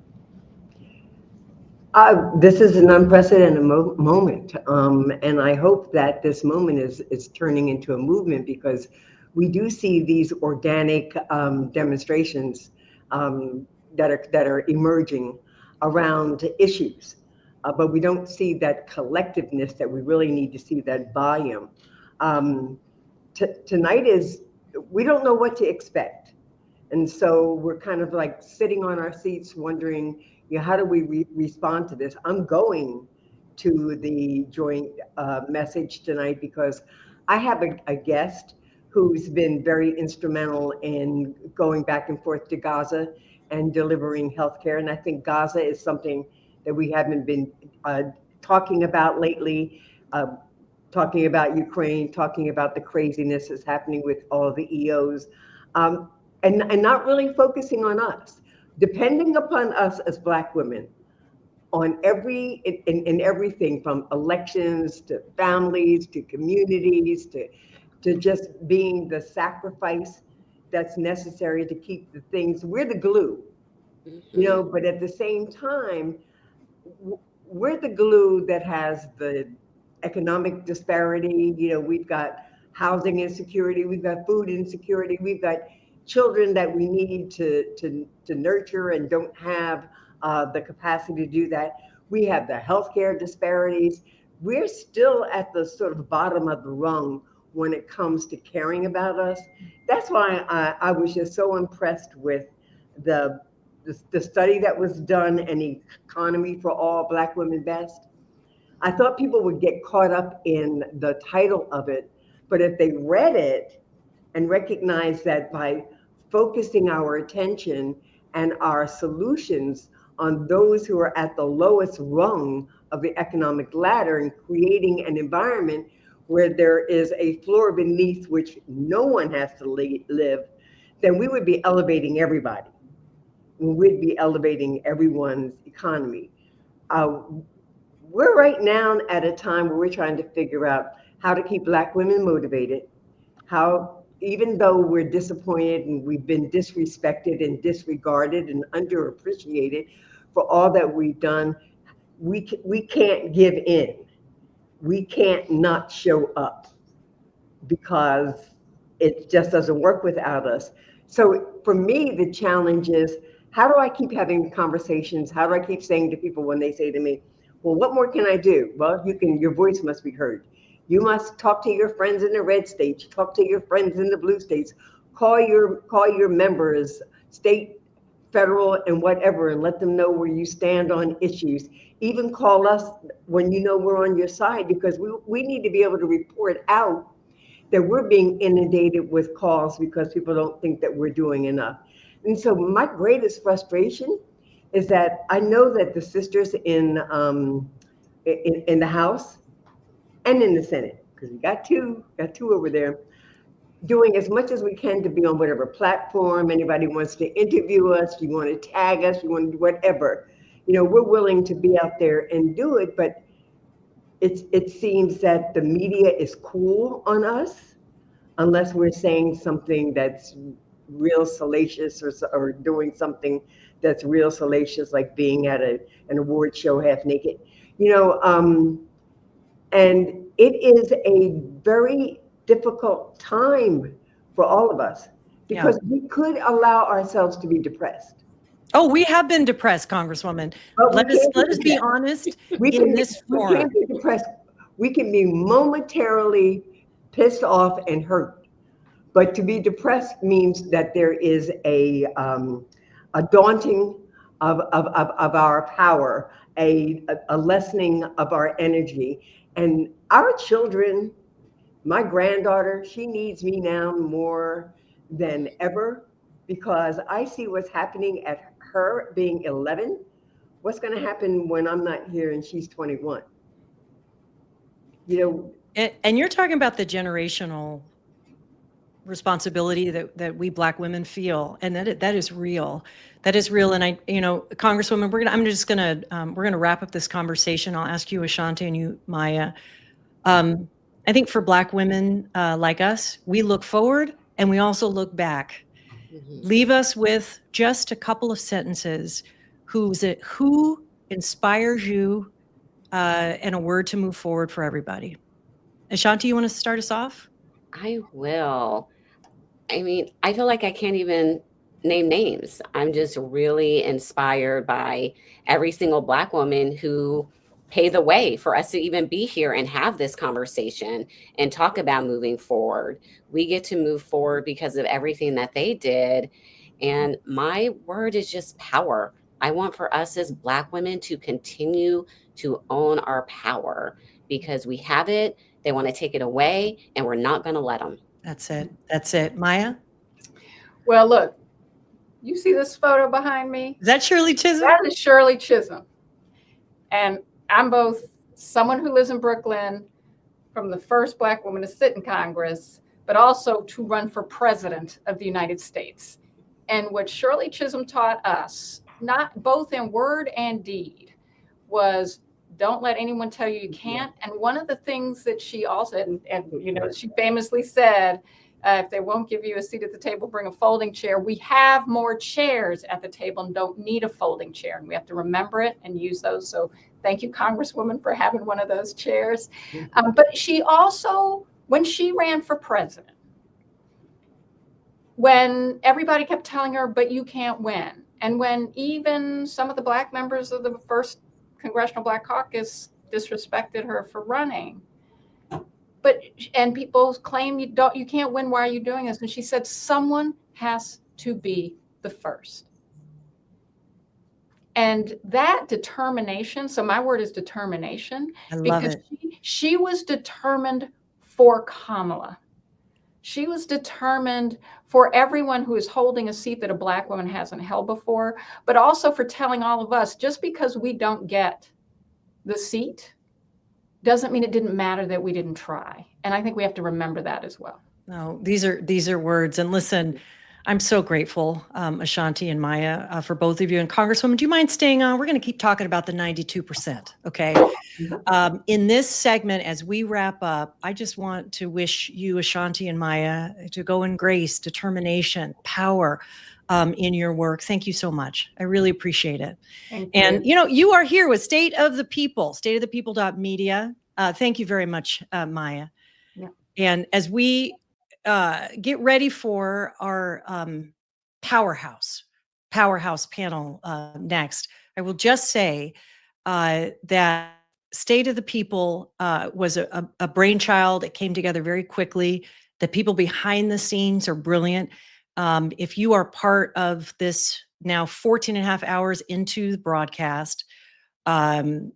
This is an unprecedented moment. And I hope that this moment is turning into a movement, because we do see these organic demonstrations that are emerging around issues, but we don't see that collectiveness that we really need to see, that volume. Tonight we don't know what to expect. And so we're kind of like sitting on our seats wondering, how do we respond to this? I'm going to the joint message tonight because I have a guest who's been very instrumental in going back and forth to Gaza and delivering healthcare. And I think Gaza is something that we haven't been talking about lately, talking about Ukraine, talking about the craziness that's happening with all the EOs, and not really focusing on us, depending upon us as Black women on in everything from elections to families to communities to just being the sacrifice that's necessary to keep the things. We're the glue, but at the same time, we're the glue that has the economic disparity. We've got housing insecurity, we've got food insecurity, we've got children that we need to nurture and don't have the capacity to do that. We have the healthcare disparities. We're still at the sort of bottom of the rung when it comes to caring about us. That's why I was just so impressed with the study that was done, An Economy for All, Black Women Best, I thought people would get caught up in the title of it, but if they read it and recognized that by focusing our attention and our solutions on those who are at the lowest rung of the economic ladder and creating an environment where there is a floor beneath which no one has to live, then we would be elevating everybody. We'd be elevating everyone's economy. We're right now at a time where we're trying to figure out how to keep Black women motivated, how, even though we're disappointed and we've been disrespected and disregarded and underappreciated for all that we've done, we can't give in. We can't not show up because it just doesn't work without us. So for me, the challenge is, how do I keep having conversations? How do I keep saying to people when they say to me, well, what more can I do? Well, your voice must be heard. You must talk to your friends in the red states, talk to your friends in the blue states, call your members, state, federal, and whatever, and let them know where you stand on issues. Even call us when you know we're on your side, because we need to be able to report out that we're being inundated with calls because people don't think that we're doing enough. And so my greatest frustration is that I know that the sisters in the House and in the Senate, because we got two over there, doing as much as we can to be on whatever platform anybody wants to interview us, you want to tag us, you want to do whatever. We're willing to be out there and do it, but it seems that the media is cool on us unless we're saying something that's real salacious or doing something that's real salacious, like being at an award show half naked. And it is a very difficult time for all of us, because we could allow ourselves to be depressed. Oh, we have been depressed, Congresswoman. Let us be honest in this forum. We can't be depressed. We can be momentarily pissed off and hurt, but to be depressed means that there is a daunting of our power, a lessening of our energy. And our children, my granddaughter, she needs me now more than ever, because I see what's happening at her being 11. What's going to happen when I'm not here and she's 21? And you're talking about the generational responsibility that we Black women feel, and that is real. That is real. And Congresswoman, we're gonna wrap up this conversation. I'll ask you, Ashanti, and you, Maya. I think for Black women like us, we look forward and we also look back. Leave us with just a couple of sentences. Who inspires you, and a word to move forward for everybody. Ashanti, you want to start us off? I will. I mean, I feel like I can't even name names. I'm just really inspired by every single Black woman who paved the way for us to even be here and have this conversation and talk about moving forward. We get to move forward because of everything that they did. And my word is just power. I want for us as Black women to continue to own our power, because we have it. They want to take it away, and we're not going to let them. That's it. That's it. Maya? Well, look, you see this photo behind me? Is that Shirley Chisholm? That is Shirley Chisholm. And I'm both someone who lives in Brooklyn, from the first Black woman to sit in Congress, but also to run for president of the United States. And what Shirley Chisholm taught us, not both in word and deed, was don't let anyone tell you can't. And one of the things that she also, and she famously said, if they won't give you a seat at the table, bring a folding chair. We have more chairs at the table and don't need a folding chair. And we have to remember it and use those. So thank you, Congresswoman, for having one of those chairs. But she also, when she ran for president, when everybody kept telling her, but you can't win. And when even some of the Black members of the first Congressional Black Caucus disrespected her for running. And people claim you can't win. Why are you doing this? And she said, someone has to be the first. And that determination, so my word is determination, I love because it. she was determined for Kamala. She was determined for everyone who is holding a seat that a Black woman hasn't held before, but also for telling all of us, just because we don't get the seat doesn't mean it didn't matter that we didn't try. And I think we have to remember that as well. No, these are words. And listen, I'm so grateful, Ashanti and Maya, for both of you. And Congresswoman, do you mind staying on? We're going to keep talking about the 92%. Okay. In this segment, as we wrap up, I just want to wish you, Ashanti and Maya, to go in grace, determination, power in your work. Thank you so much. I really appreciate it. And, you are here with State of the People, stateofthepeople.media. Thank you very much, Maya. Yeah. And as we get ready for our powerhouse panel next, I will just say that State of the People was a brainchild. It came together very quickly. The people behind the scenes are brilliant. If you are part of this now 14 and a half hours into the broadcast,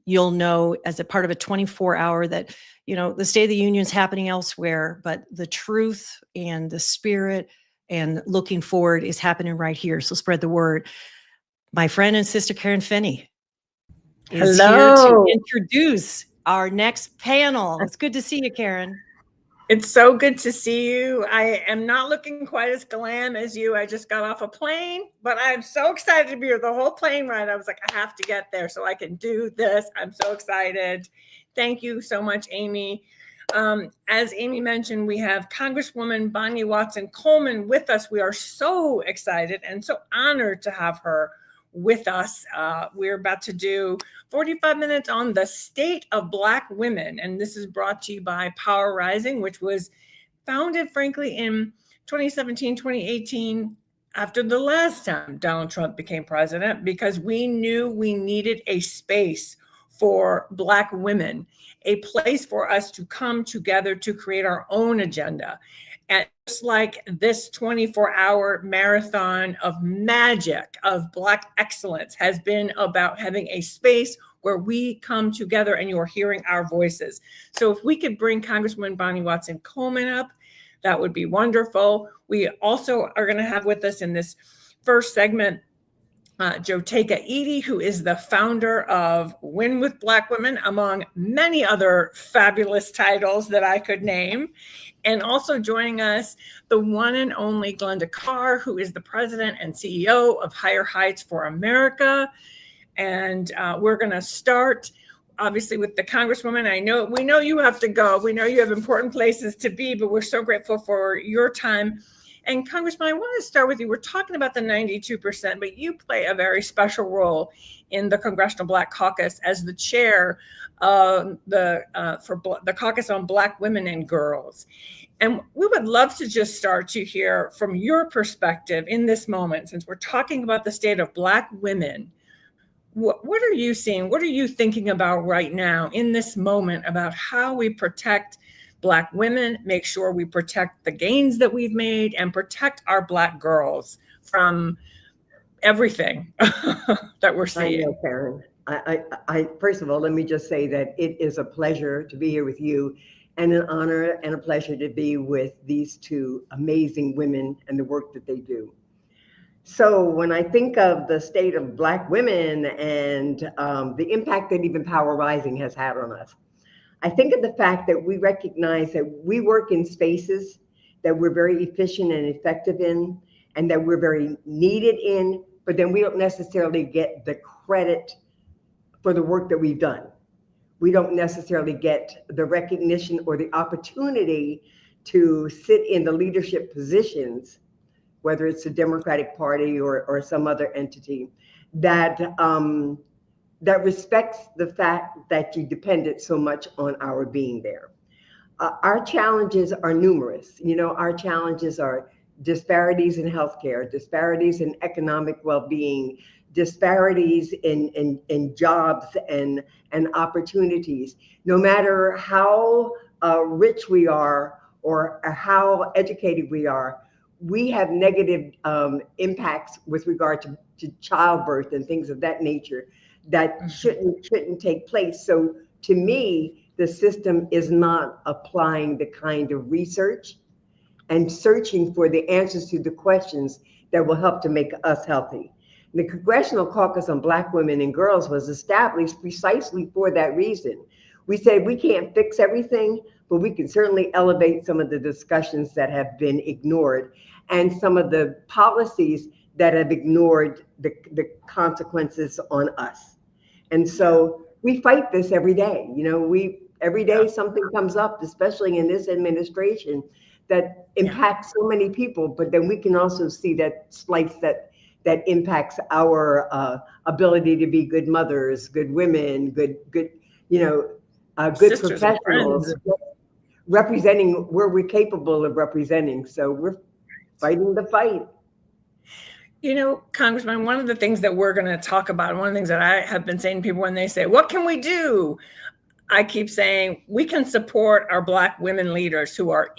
you'll know as a part of a 24-hour that, the State of the Union is happening elsewhere, but the truth and the spirit and looking forward is happening right here. So spread the word. My friend and sister, Karen Finney, is here to introduce our next panel. It's good to see you, Karen. It's so good to see you. I am not looking quite as glam as you. I just got off a plane, but I'm so excited to be here. The whole plane ride, I was like, I have to get there so I can do this. I'm so excited. Thank you so much, Amy. As Amy mentioned, we have Congresswoman Bonnie Watson Coleman with us. We are so excited and so honored to have her with us. We're about to do 45 minutes on the state of Black women. And this is brought to you by Power Rising, which was founded, frankly, in 2017, 2018, after the last time Donald Trump became president, because we knew we needed a space for Black women, a place for us to come together to create our own agenda. And just like this 24-hour marathon of magic, of Black excellence, has been about having a space where we come together and you're hearing our voices. So if we could bring Congresswoman Bonnie Watson Coleman up, that would be wonderful. We also are going to have with us in this first segment Joteka Edie, who is the founder of Win with Black Women, among many other fabulous titles that I could name. And also joining us, the one and only Glenda Carr, who is the president and CEO of Higher Heights for America. And we're going to start, obviously, with the Congresswoman. We know you have to go. We know you have important places to be, but we're so grateful for your time. And Congressman, I want to start with you. We're talking about the 92%, but you play a very special role in the Congressional Black Caucus as the chair of the Caucus on Black Women and Girls. And we would love to just start to hear from your perspective in this moment, since we're talking about the state of Black women. What are you seeing? What are you thinking about right now in this moment about how we protect Black women, make sure we protect the gains that we've made, and protect our Black girls from everything that we're seeing? I know, Karen. I first of all, let me just say that it is a pleasure to be here with you, and an honor and a pleasure to be with these two amazing women and the work that they do. So when I think of the state of Black women and the impact that even Power Rising has had on us, I think of the fact that we recognize that we work in spaces that we're very efficient and effective in, and that we're very needed in, but then we don't necessarily get the credit for the work that we've done. We don't necessarily get the recognition or the opportunity to sit in the leadership positions, whether it's the Democratic Party or some other entity, that respects the fact that you depended so much on our being there. Our challenges are numerous. Our challenges are disparities in healthcare, disparities in economic well-being, disparities in jobs and opportunities. No matter how rich we are or how educated we are, we have negative impacts with regard to childbirth and things of that nature that shouldn't take place. So to me, the system is not applying the kind of research and searching for the answers to the questions that will help to make us healthy. The Congressional Caucus on Black Women and Girls was established precisely for that reason. We said we can't fix everything, but we can certainly elevate some of the discussions that have been ignored and some of the policies that have ignored the consequences on us. And so we fight this every day. You know, every day something comes up, especially in this administration, that impacts so many people, but then we can also see that slice that impacts our ability to be good mothers, good women, good Sisters and professionals, representing where we're capable of representing. So we're fighting the fight. You know, Congressman, one of the things that we're going to talk about, one of the things that I have been saying to people when they say, what can we do? I keep saying we can support our Black women leaders who are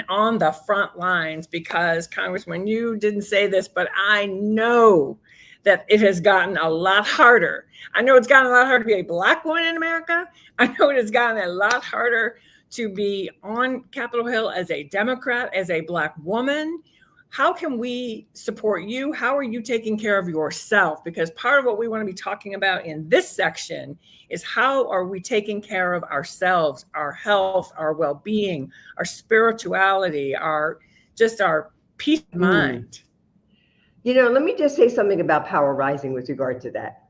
on the front lines, because Congressman, you didn't say this, but I know that it has gotten a lot harder. I know it's gotten a lot harder to be a Black woman in America. I know it has gotten a lot harder to be on Capitol Hill as a Democrat, as a Black woman. How can we support you? How are you taking care of yourself? Because part of what we want to be talking about in this section is how are we taking care of ourselves, our health, our well-being, our spirituality, our peace of mind. You know, let me just say something about Power Rising with regard to that.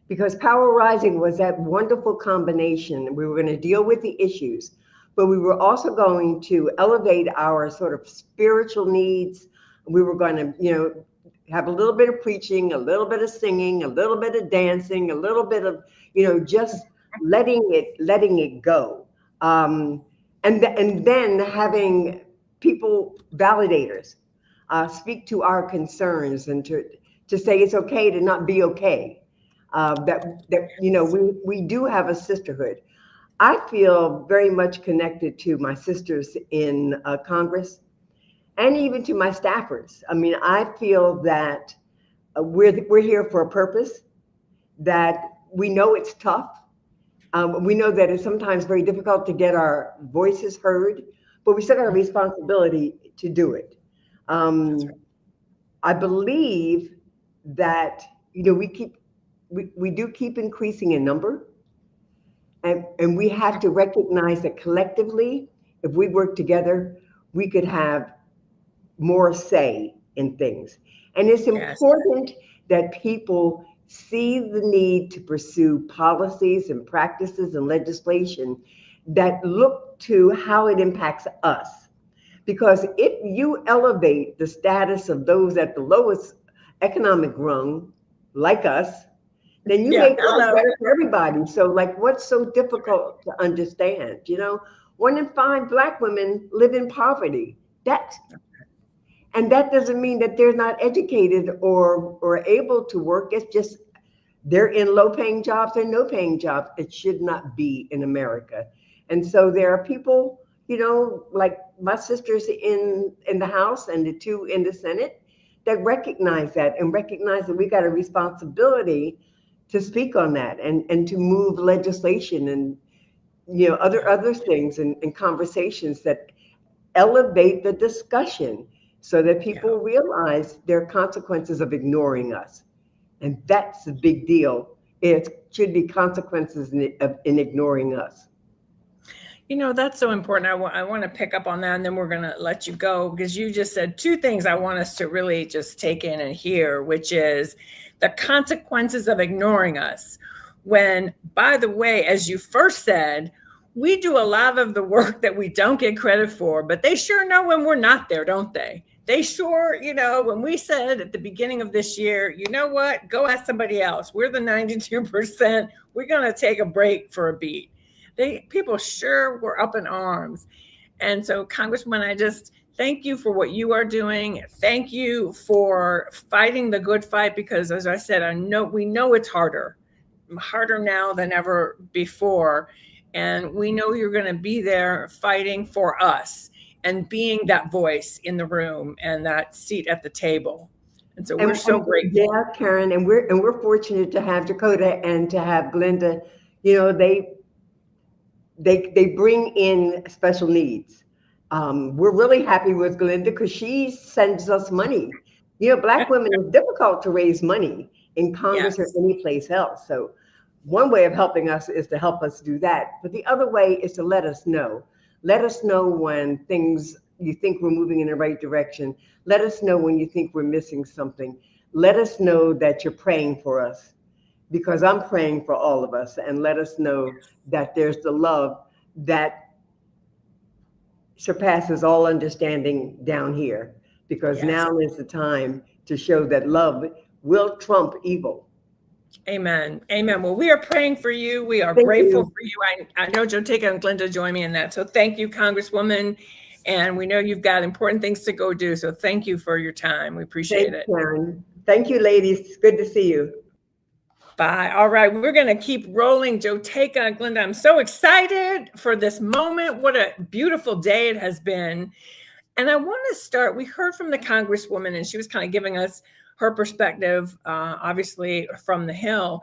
Because Power Rising was that wonderful combination. We were going to deal with the issues, but we were also going to elevate our sort of spiritual needs. We were going to, have a little bit of preaching, a little bit of singing, a little bit of dancing, a little bit of, just letting it go. And then having people, validators, speak to our concerns and to say it's okay to not be okay. We do have a sisterhood. I feel very much connected to my sisters in Congress and even to my staffers. I mean, I feel that we're here for a purpose, that we know it's tough. We know that it's sometimes very difficult to get our voices heard, but we still got a responsibility to do it. I believe that, we do keep increasing in number. And we have to recognize that collectively, if we work together, we could have more say in things. And it's important that people see the need to pursue policies and practices and legislation that look to how it impacts us. Because if you elevate the status of those at the lowest economic rung, like us, then you make life better for everybody. So like, what's so difficult to understand? 1 in 5 Black women live in poverty. And that doesn't mean that they're not educated or able to work. It's just they're in low-paying jobs or no-paying jobs. It should not be in America. And so there are people, like my sisters in the House and the 2 in the Senate, that recognize that and recognize that we got a responsibility to speak on that and to move legislation and other things and conversations that elevate the discussion so that people realize there are consequences of ignoring us. And that's a big deal. It should be consequences in ignoring us. That's so important. I want to pick up on that, and then we're going to let you go, because you just said 2 things I want us to really just take in and hear, which is the consequences of ignoring us. When, by the way, as you first said, we do a lot of the work that we don't get credit for, but they sure know when we're not there, don't they? They sure, when we said at the beginning of this year, you know what, go ask somebody else. We're the 92%. We're going to take a break for a beat. People sure were up in arms. And so, Congressman, I just thank you for what you are doing. Thank you for fighting the good fight, because as I said, we know it's harder now than ever before. And we know you're going to be there fighting for us. and being that voice in the room and that seat at the table. And so we're so grateful. Yeah, Karen, and we're fortunate to have Dakota and to have Glenda. You know, they bring in special needs. We're really happy with Glenda because she sends us money. You know, Black women, it's difficult to raise money in Congress or any place else. So one way of helping us is to help us do that. But the other way is to let us know. Let us know when things you think we're moving in the right direction. Let us know when you think we're missing something. Let us know that you're praying for us, because I'm praying for all of us, and let us know that there's the love that surpasses all understanding down here, because now is the time to show that love will trump evil. Amen. Amen. Well, we are praying for you. We are grateful for you. I know Joteka and Glenda join me in that. So thank you, Congresswoman. And we know you've got important things to go do. So thank you for your time. We appreciate it. Karen. Thank you, ladies. It's good to see you. Bye. All right. We're going to keep rolling. Joteka and Glenda, I'm so excited for this moment. What a beautiful day it has been. And I want to start, we heard from the Congresswoman, and she was kind of giving us her perspective, obviously from the Hill.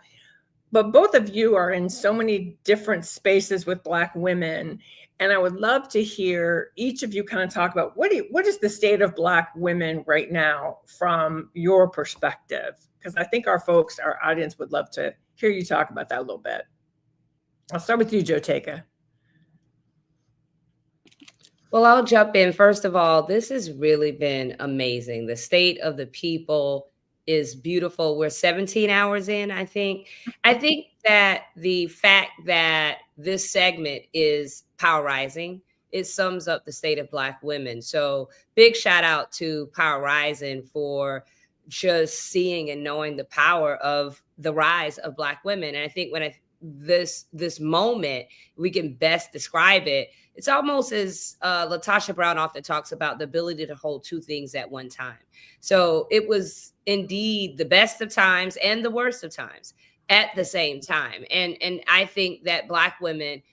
But both of you are in so many different spaces with Black women. And I would love to hear each of you kind of talk about what is the state of Black women right now from your perspective? Because I think our audience would love to hear you talk about that a little bit. I'll start with you, Joteka. Well, I'll jump in. First of all, this has really been amazing. The state of the people is beautiful. We're 17 hours in, I think. I think that the fact that this segment is Power Rising, it sums up the state of Black women. So big shout out to Power Rising for just seeing and knowing the power of the rise of Black women. And I think when this moment, we can best describe it. It's almost as Latasha Brown often talks about, the ability to hold two things at one time. So it was indeed the best of times and the worst of times at the same time. And I think that Black women,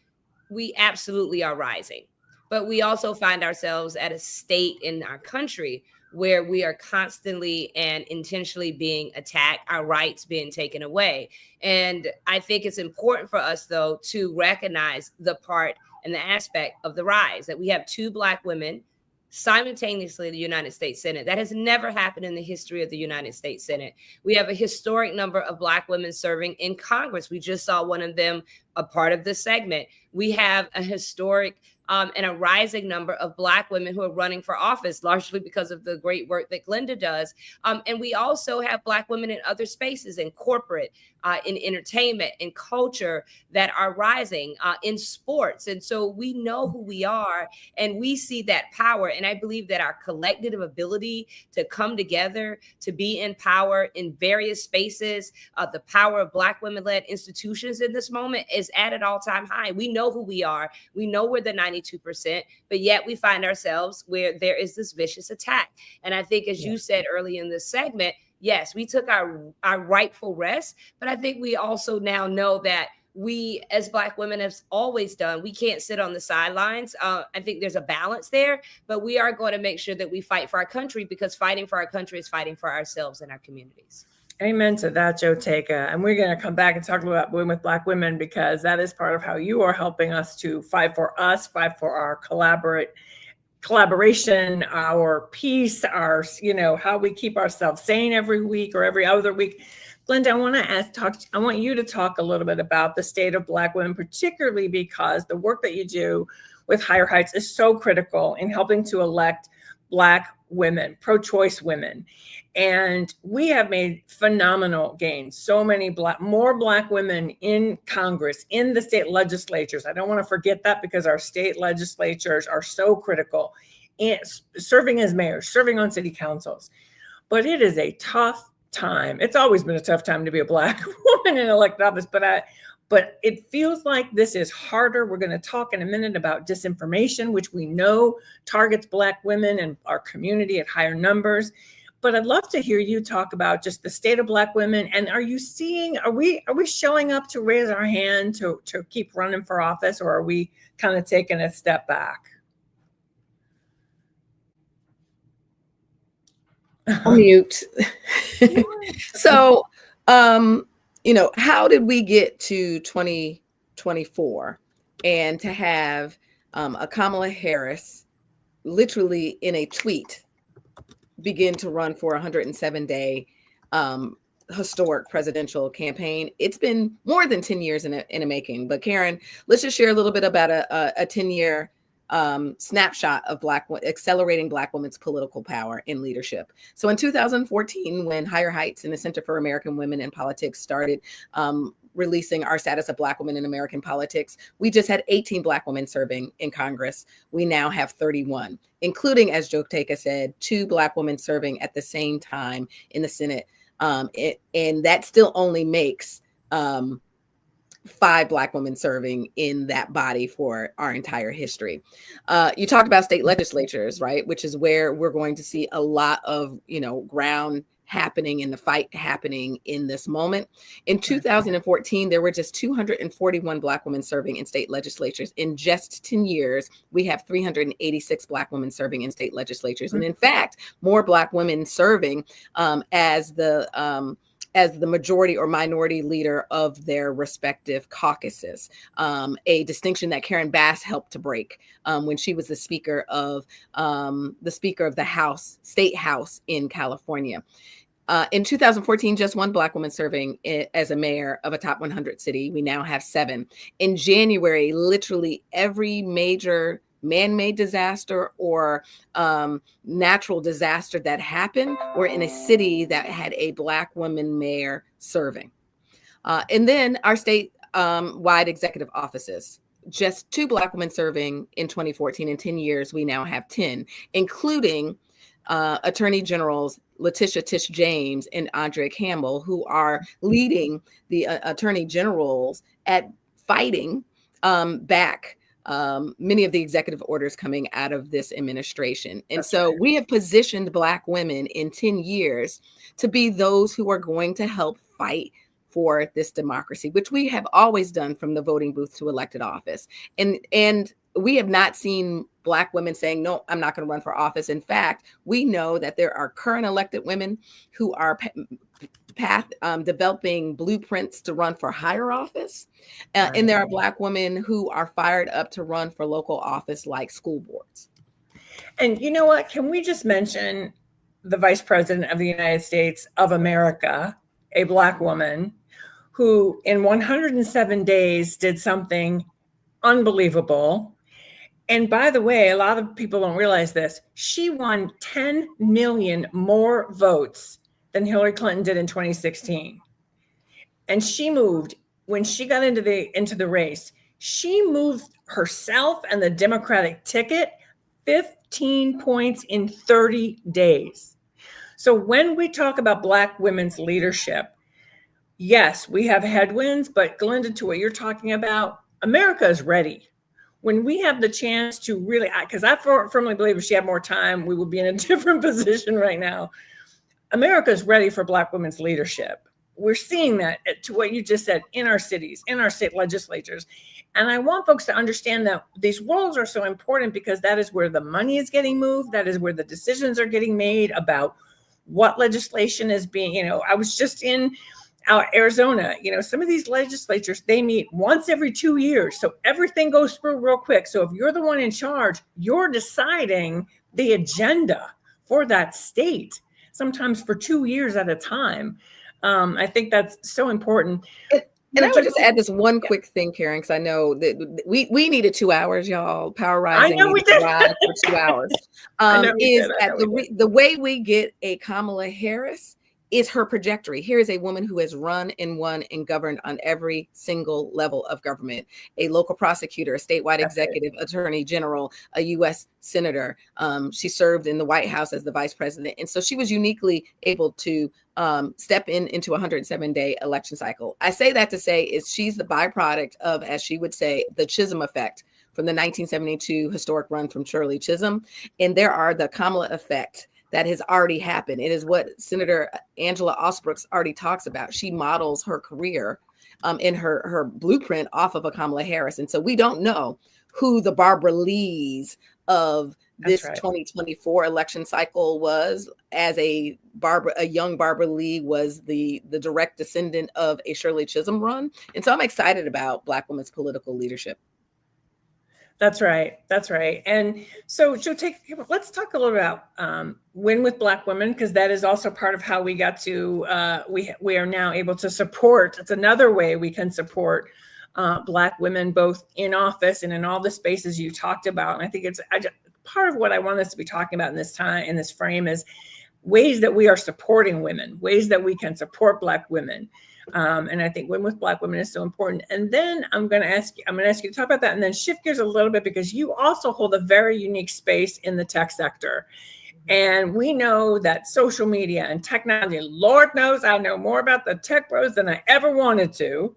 we absolutely are rising, but we also find ourselves at a state in our country where we are constantly and intentionally being attacked, our rights being taken away. And I think it's important for us, though, to recognize the part and the aspect of the rise, that we have two Black women simultaneously in the United States Senate. That has never happened in the history of the United States Senate. We have a historic number of Black women serving in Congress. We just saw one of them a part of this segment. We have a historic and a rising number of Black women who are running for office, largely because of the great work that Glenda does. And we also have Black women in other spaces, in corporate, in entertainment, in culture, that are rising, in sports. And so we know who we are, and we see that power. And I believe that our collective ability to come together, to be in power in various spaces, the power of Black women-led institutions in this moment is at an all-time high. We know who we are. We know we're the 92%, but yet we find ourselves where there is this vicious attack. And I think, as you said early in this segment, yes, we took our rightful rest, but I think we also now know that we, as Black women, have always done, we can't sit on the sidelines. I think there's a balance there, but we are going to make sure that we fight for our country, because fighting for our country is fighting for ourselves and our communities. Amen to that, Joteka. And we're going to come back and talk about Women with Black Women, because that is part of how you are helping us to fight for us, fight for our collaboration, our peace, our, how we keep ourselves sane every week or every other week. Glenda, I want you to talk a little bit about the state of Black women, particularly because the work that you do with Higher Heights is so critical in helping to elect Black women, pro-choice women. And we have made phenomenal gains. So many more Black women in Congress, in the state legislatures. I don't want to forget that, because our state legislatures are so critical in serving as mayors, serving on city councils. But it is a tough time. It's always been a tough time to be a Black woman in elected office, but it feels like this is harder. We're going to talk in a minute about disinformation, which we know targets Black women and our community at higher numbers. But I'd love to hear you talk about just the state of Black women. And are we showing up to raise our hand to keep running for office, or are we kind of taking a step back? mute. So, you know, how did we get to 2024 and to have a Kamala Harris literally in a tweet begin to run for a 107-day historic presidential campaign? It's been more than 10 years in a making. But Karen, let's just share a little bit about a 10-year snapshot of accelerating Black women's political power and leadership. So in 2014, when Higher Heights and the Center for American Women in Politics started releasing our status of Black women in American politics, we just had 18 Black women serving in Congress. We now have 31, including, as Joteka said, 2 Black women serving at the same time in the Senate. And that still only makes 5 Black women serving in that body for our entire history. You talked about state legislatures, right? Which is where we're going to see a lot of, you know, ground happening in the fight happening in this moment. In 2014, there were just 241 Black women serving in state legislatures. In just 10 years, we have 386 Black women serving in state legislatures. And in fact, more Black women serving as the majority or minority leader of their respective caucuses, a distinction that Karen Bass helped to break when she was the Speaker of the House, State House in California. In 2014, just 1 Black woman serving as a mayor of a top 100 city. We now have 7. In January, literally every major man-made disaster or natural disaster that happened were in a city that had a Black woman mayor serving. And then our state-wide executive offices, just 2 Black women serving in 2014. In 10 years, we now have 10, including Attorney Generals Letitia Tish James and Andrea Campbell, who are leading the Attorney Generals at fighting back many of the executive orders coming out of this administration. And so we have positioned Black women in 10 years to be those who are going to help fight for this democracy, which we have always done from the voting booth to elected office. And we have not seen Black women saying, no, I'm not going to run for office. In fact, we know that there are current elected women who are developing blueprints to run for higher office. And there are Black women who are fired up to run for local office like school boards. And you know what? Can we just mention the Vice President of the United States of America, a Black woman who in 107 days did something unbelievable. And by the way, a lot of people don't realize this. She won 10 million more votes than Hillary Clinton did in 2016. And she moved, when she got into the race, she moved herself and the Democratic ticket 15 points in 30 days. So when we talk about Black women's leadership, yes, we have headwinds, but Glenda, to what you're talking about, America is ready. When we have the chance to really, because I firmly believe if she had more time, we would be in a different position right now. America is ready for Black women's leadership. We're seeing that, to what you just said, in our cities, in our state legislatures. And I want folks to understand that these roles are so important because that is where the money is getting moved. That is where the decisions are getting made about what legislation is being, I was just in Arizona, some of these legislatures, they meet once every 2 years. So everything goes through real quick. So if you're the one in charge, you're deciding the agenda for that state, sometimes for 2 years at a time. I think that's so important. And I would just add this one quick thing, Karen, because I know that we needed 2 hours, y'all. Power Rising needed to ride for 2 hours. The way we get a Kamala Harris is her trajectory. Here is a woman who has run and won and governed on every single level of government, a local prosecutor, a statewide executive, attorney general, a U.S. senator. She served in the White House as the vice president. And so she was uniquely able to step into a 107-day election cycle. I say that to say is she's the byproduct of, as she would say, the Chisholm effect from the 1972 historic run from Shirley Chisholm. And there are the Kamala effect that has already happened. It is what Senator Angela Osbrooks already talks about. She models her career in her blueprint off of a Kamala Harris. And so we don't know who the Barbara Lees of this right. 2024 election cycle was, as a young Barbara Lee was the direct descendant of a Shirley Chisholm run. And so I'm excited about Black women's political leadership. That's right. That's right. And so, Joe, let's talk a little about Win with Black Women, because that is also part of how we got to, we are now able to support. It's another way we can support Black women, both in office and in all the spaces you talked about. And I think it's part of what I want us to be talking about in this time, in this frame, is ways that we are supporting women, ways that we can support Black women. And I think Win with Black Women is so important. And then I'm going to ask you to talk about that, and then shift gears a little bit, because you also hold a very unique space in the tech sector. And we know that social media and technology, Lord knows I know more about the tech bros than I ever wanted to,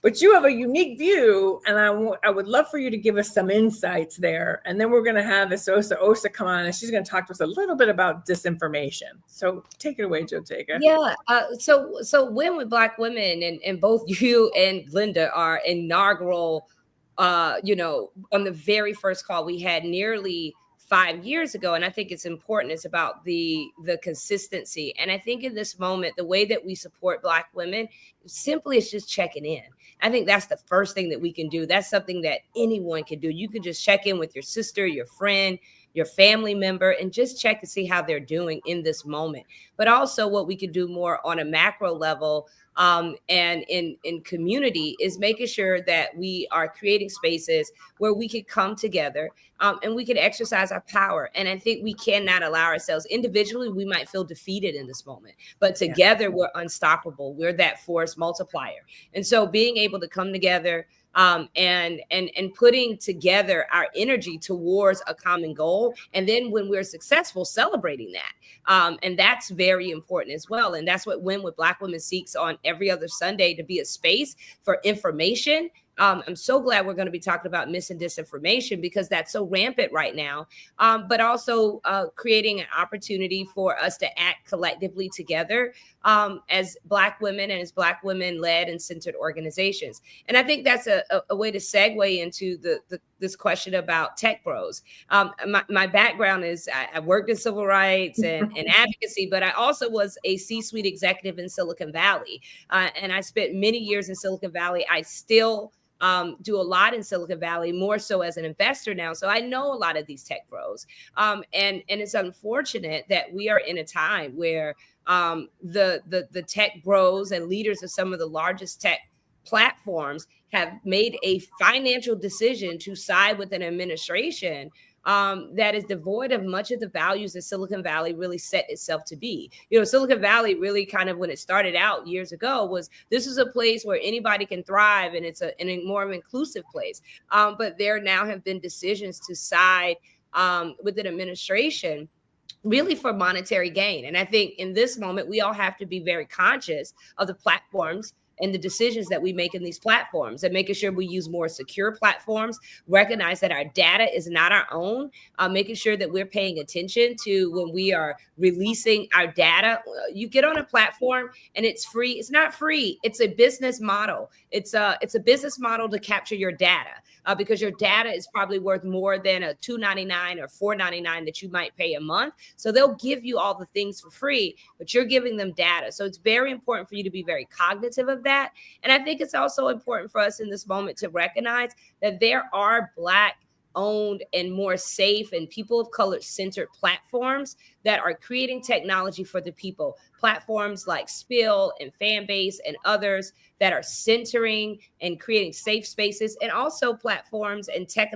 but you have a unique view, and I would love for you to give us some insights there. And then we're going to have Esosa Osa come on, and she's going to talk to us a little bit about disinformation. So take it away, Joe Tega. Yeah. So Win with Black Women, and both you and Glenda are inaugural, on the very first call we had nearly 5 years ago. And I think it's important. It's about the consistency. And I think in this moment, the way that we support Black women simply is just checking in. I think that's the first thing that we can do. That's something that anyone can do. You can just check in with your sister, your friend, your family member, and just check to see how they're doing in this moment. But also what we could do more on a macro level and in community is making sure that we are creating spaces where we could come together and we can exercise our power. And I think we cannot allow ourselves individually, we might feel defeated in this moment, but together we're unstoppable. We're that force multiplier. And so being able to come together and putting together our energy towards a common goal. And then when we're successful, celebrating that. And that's very important as well. And that's what Win with Black Women seeks on every other Sunday, to be a space for information. I'm so glad we're going to be talking about mis and disinformation, because that's so rampant right now, but also creating an opportunity for us to act collectively together as Black women and as Black women-led and centered organizations. And I think that's a way to segue into this question about tech bros. My background is I worked in civil rights and advocacy, but I also was a C-suite executive in Silicon Valley. And I spent many years in Silicon Valley. I still do a lot in Silicon Valley, more so as an investor now. So I know a lot of these tech bros. And it's unfortunate that we are in a time where the tech bros and leaders of some of the largest tech platforms have made a financial decision to side with an administration that is devoid of much of the values that Silicon Valley really set itself to be. Silicon Valley really kind of, when it started out years ago, this is a place where anybody can thrive, and it's a more inclusive place. But there now have been decisions to side with an administration really for monetary gain. And I think in this moment, we all have to be very conscious of the platforms and the decisions that we make in these platforms, and making sure we use more secure platforms, recognize that our data is not our own, making sure that we're paying attention to when we are releasing our data. You get on a platform and it's free. It's not free. It's a business model. It's a business model to capture your data because your data is probably worth more than a $2.99 or $4.99 that you might pay a month. So they'll give you all the things for free, but you're giving them data. So it's very important for you to be very cognitive of that. And I think it's also important for us in this moment to recognize that there are Black owned and more safe and people of color centered platforms that are creating technology for the people. Platforms like Spill and Fanbase and others that are centering and creating safe spaces, and also platforms and tech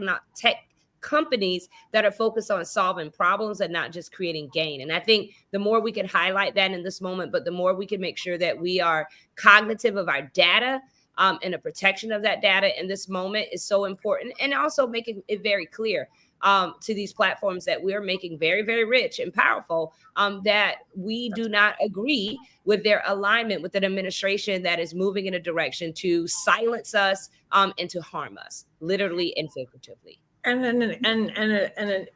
companies that are focused on solving problems and not just creating gain. And I think the more we can highlight that in this moment, but the more we can make sure that we are cognitive of our data and the protection of that data in this moment is so important. And also making it very clear to these platforms that we're making very, very rich and powerful, that we do not agree with their alignment with an administration that is moving in a direction to silence us and to harm us, literally and figuratively. And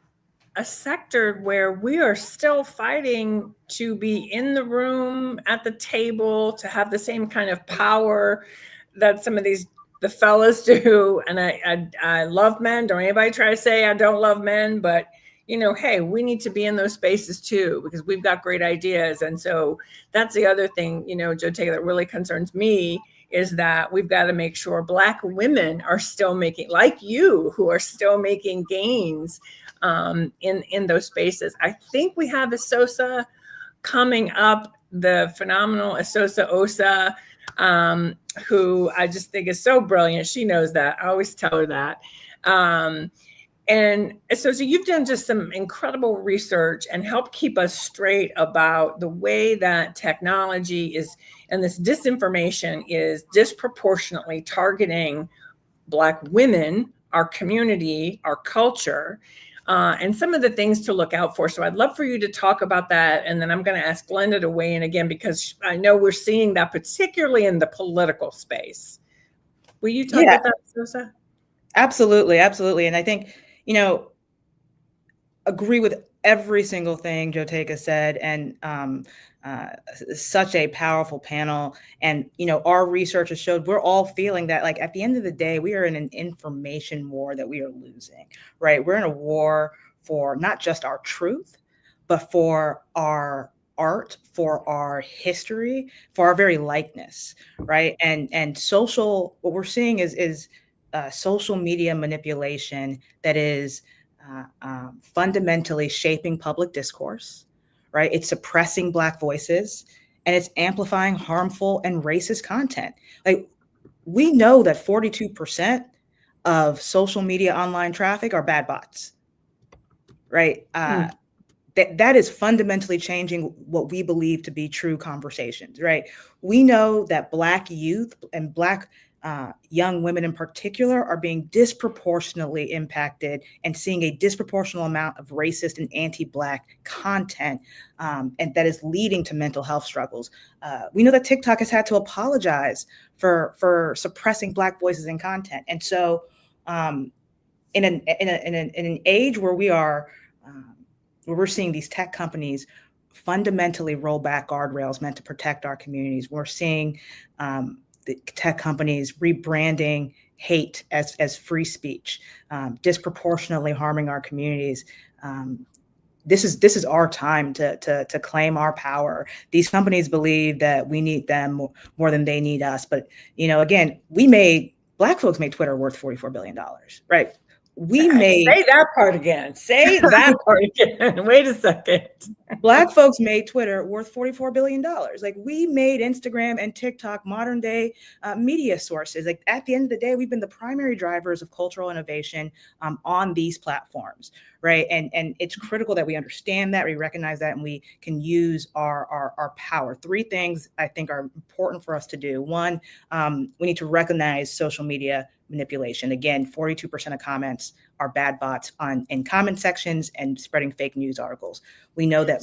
a sector where we are still fighting to be in the room, at the table, to have the same kind of power that some of these the fellas do. And I love men. Don't anybody try to say I don't love men, but hey, we need to be in those spaces too, because we've got great ideas. And so that's the other thing, Joe Taylor, that really concerns me, is that we've got to make sure Black women are still making, like you, who are still making gains in those spaces. I think we have Asosa coming up, the phenomenal Asosa Osa, who I just think is so brilliant. She knows that. I always tell her that. And so you've done just some incredible research and helped keep us straight about the way that technology is, and this disinformation is disproportionately targeting Black women, our community, our culture, and some of the things to look out for. So I'd love for you to talk about that. And then I'm going to ask Glenda to weigh in again, because I know we're seeing that particularly in the political space. Will you talk about that, Sosa? Absolutely. Absolutely. And I think, agree with every single thing Joe Taylor said, and such a powerful panel. And, our research has showed we're all feeling that, like, at the end of the day, we are in an information war that we are losing, right? We're in a war for not just our truth, but for our art, for our history, for our very likeness, right? And what we're seeing is social media manipulation that is fundamentally shaping public discourse, right? It's suppressing Black voices, and it's amplifying harmful and racist content. Like, we know that 42% of social media online traffic are bad bots, right? That is fundamentally changing what we believe to be true conversations, right? We know that Black youth and Black young women in particular are being disproportionately impacted and seeing a disproportionate amount of racist and anti-Black content, and that is leading to mental health struggles. We know that TikTok has had to apologize for suppressing Black voices in content. And so in an age where we're seeing these tech companies fundamentally roll back guardrails meant to protect our communities, we're seeing the tech companies rebranding hate as free speech, disproportionately harming our communities. This is our time to claim our power. These companies believe that we need them more than they need us. But again, Black folks made Twitter worth $44 billion, right? Say that part again. Say that part again. Wait a second. Black folks made Twitter worth $44 billion. Like, we made Instagram and TikTok modern day media sources. Like, at the end of the day, we've been the primary drivers of cultural innovation on these platforms, right? And it's critical that we understand that, we recognize that, and we can use our power. 3 things I think are important for us to do. One, we need to recognize social media manipulation. Again, 42% of comments are bad bots in comment sections and spreading fake news articles. We know that.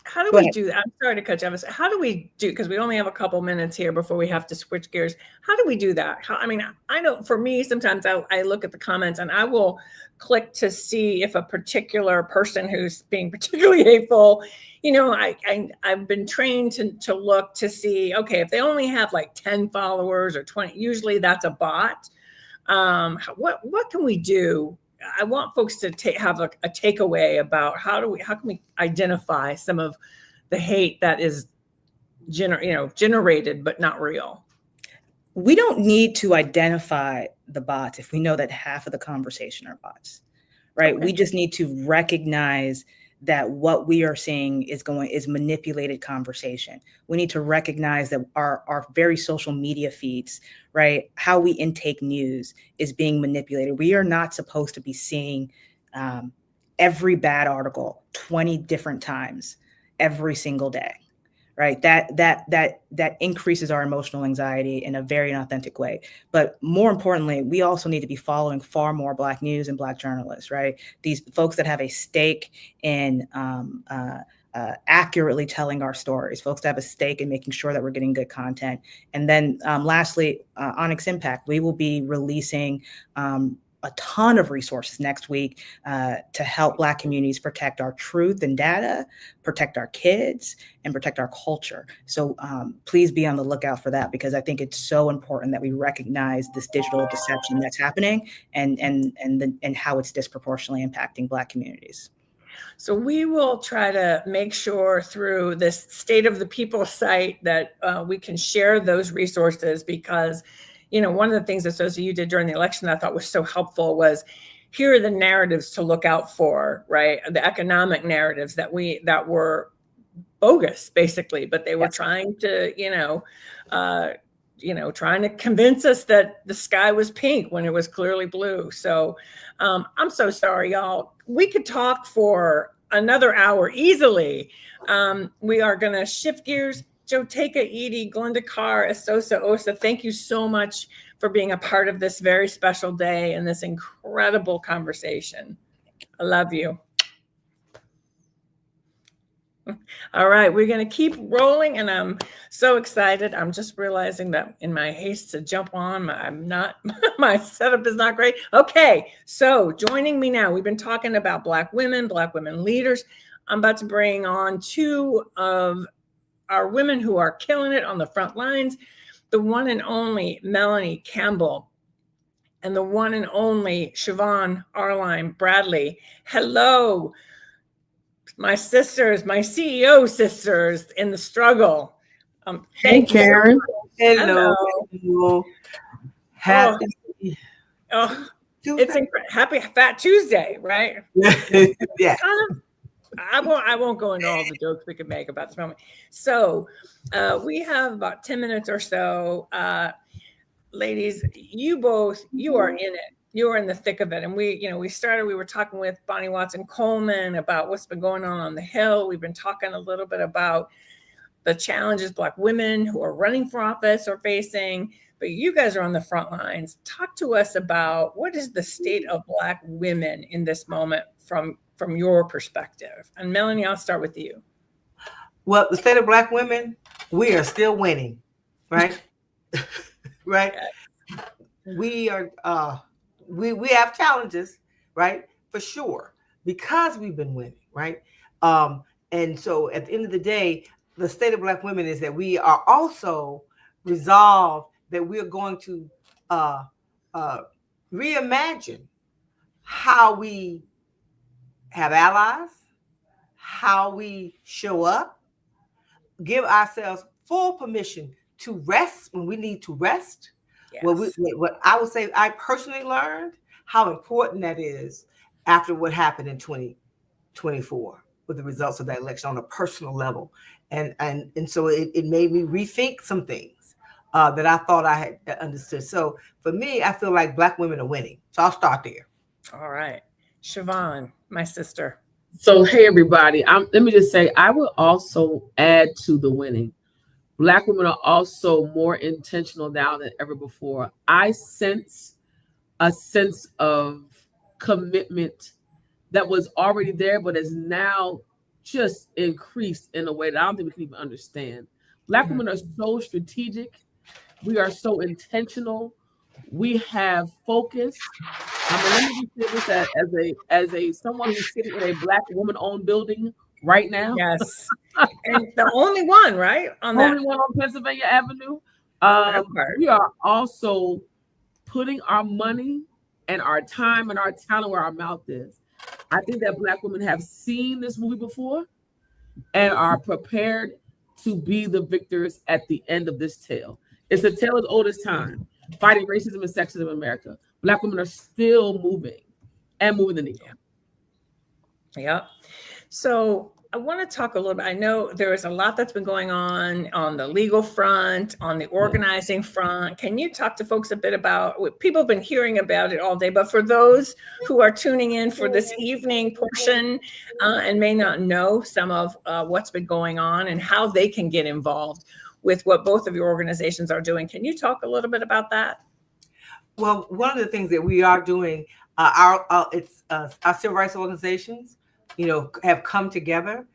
How do we do that? I'm sorry to cut you off. How do we do, because we only have a couple minutes here before we have to switch gears. How do we do that? I know for me, sometimes I look at the comments and I will click to see if a particular person who's being particularly hateful, I've been trained to look to see, okay, if they only have like 10 followers or 20, usually that's a bot. What can we do? I want folks to have a takeaway about how can we identify some of the hate that is generated but not real. We don't need to identify the bots if we know that half of the conversation are bots, right? Okay. We just need to recognize that what we are seeing is manipulated conversation. We need to recognize that our very social media feeds, right, how we intake news is being manipulated. We are not supposed to be seeing every bad article 20 different times every single day, right? That increases our emotional anxiety in a very inauthentic way. But more importantly, we also need to be following far more Black news and Black journalists, right? These folks that have a stake in accurately telling our stories, folks that have a stake in making sure that we're getting good content. And then lastly, Onyx Impact, we will be releasing a ton of resources next week to help Black communities protect our truth and data, protect our kids, and protect our culture. So please be on the lookout for that, because I think it's so important that we recognize this digital deception that's happening and how it's disproportionately impacting Black communities. So we will try to make sure through this State of the People site that we can share those resources, because, you know, one of the things that Sosa you did during the election that I thought was so helpful was, here are the narratives to look out for, right? The economic narratives that were bogus, basically, but they were trying to, trying to convince us that the sky was pink when it was clearly blue. So I'm so sorry, y'all. We could talk for another hour easily. We are going to shift gears. Joteka Edie, Glenda Carr, Esosa Osa, thank you so much for being a part of this very special day and this incredible conversation. I love you. All right, we're going to keep rolling, and I'm so excited. I'm just realizing that in my haste to jump on, my setup is not great. Okay, so joining me now, we've been talking about Black women leaders. I'm about to bring on two of our women who are killing it on the front lines, the one and only Melanie Campbell and the one and only Siobhan Arline Bradley. Hello, my sisters, my CEO sisters in the struggle. Hey, Karen. Hello. Happy. It's happy Fat Tuesday, right? Yeah. I won't go into all the jokes we could make about this moment. So we have about 10 minutes or so. Ladies, you are in it. You are in the thick of it. And we were talking with Bonnie Watson Coleman about what's been going on the Hill. We've been talking a little bit about the challenges Black women who are running for office are facing, but you guys are on the front lines. Talk to us about what is the state of Black women in this moment from your perspective. And Melanie, I'll start with you. Well, the state of Black women, we are still winning, right? Right. We are, we have challenges, right? For sure, because we've been winning, right? And so at the end of the day, the state of Black women is that we are also resolved that we are going to reimagine how we have allies, how we show up, give ourselves full permission to rest when we need to rest. Yes. What I would say, I personally learned how important that is after what happened in 2024 with the results of that election on a personal level. And so it made me rethink some things that I thought I had understood. So for me, I feel like Black women are winning. So I'll start there. All right. Siobhan, my sister. So, hey, everybody. Let me just say, I will also add to the winning. Black women are also more intentional now than ever before. I sense a sense of commitment that was already there, but is now just increased in a way that I don't think we can even understand. Black women are so strategic. We are so intentional. We have focus. Let me just say this as someone who's sitting in a Black woman-owned building right now. Yes. And the only one, right? Only one on Pennsylvania Avenue. We are also putting our money and our time and our talent where our mouth is. I think that Black women have seen this movie before and are prepared to be the victors at the end of this tale. It's a tale as old as time, fighting racism and sexism in America. Black women are still moving the needle. Yeah. So I want to talk a little bit. I know there is a lot that's been going on the legal front, on the organizing front. Can you talk to folks a bit about what people have been hearing about it all day, but for those who are tuning in for this evening portion and may not know some of what's been going on and how they can get involved with what both of your organizations are doing. Can you talk a little bit about that? Well, one of the things that we are doing, our civil rights organizations, have come together.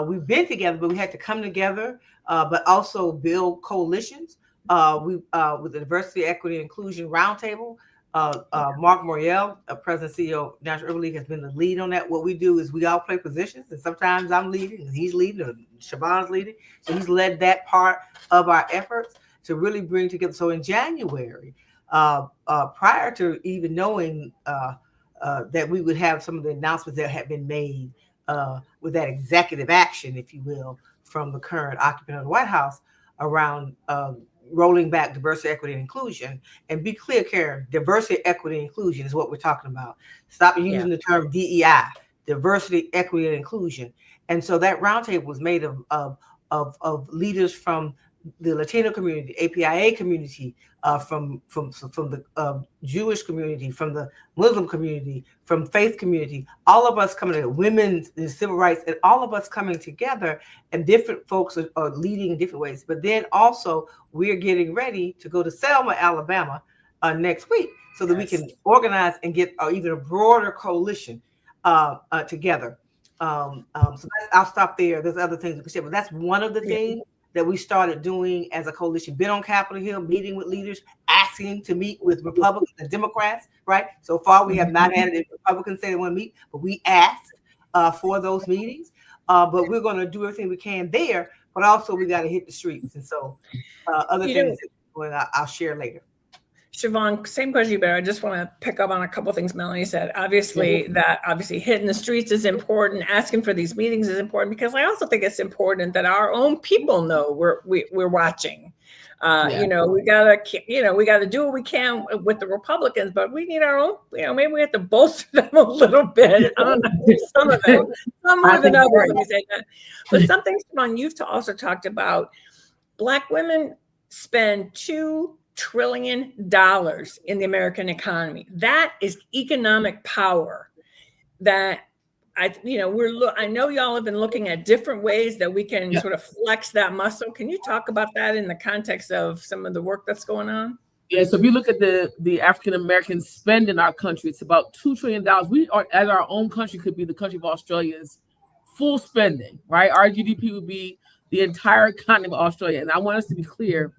We've been together, but we had to come together, but also build coalitions. With the Diversity, Equity, and Inclusion Roundtable, Mark Moriel, President CEO of National Urban League, has been the lead on that. What we do is we all play positions, and sometimes I'm leading, and he's leading, or Siobhan's leading. So he's led that part of our efforts to really bring together. So in January, prior to even knowing that we would have some of the announcements that had been made with that executive action, if you will, from the current occupant of the White House around rolling back diversity, equity, and inclusion. And be clear, Karen, diversity, equity, and inclusion is what we're talking about. Stop using the term DEI, diversity, equity, and inclusion. And so that roundtable was made of leaders from the Latino community, APIA community, from the Jewish community, from the Muslim community, from faith community, all of us coming together, women and civil rights, and all of us coming together, and different folks are leading in different ways. But then also we're getting ready to go to Selma, Alabama next week so that we can organize and get even a broader coalition together. So I'll stop there. There's other things we can share, but that's one of the things that we started doing as a coalition. Been on Capitol Hill, meeting with leaders, asking to meet with Republicans and Democrats, right? So far, we have not had any Republicans say they want to meet, but we asked for those meetings. But we're going to do everything we can there, but also we got to hit the streets. And so other things I'll share later. Siobhan, same question, but I just want to pick up on a couple of things Melanie said. Obviously, hitting the streets is important. Asking for these meetings is important, because I also think it's important that our own people know we're watching. We gotta do what we can with the Republicans, but we need our own. Maybe we have to bolster them a little bit. I don't know, some of them, some more than others. Let me say that. But something, Siobhan, you've also talked about. Black women spend $2 trillion in the American economy. That is economic power that I know y'all have been looking at different ways that we can sort of flex that muscle. Can you talk about that in the context of some of the work that's going on? Yeah, so if you look at the African American spend in our country, it's about $2 trillion. We are, as our own country, could be the country of Australia's full spending, right? Our GDP would be the entire economy of Australia. And I want us to be clear.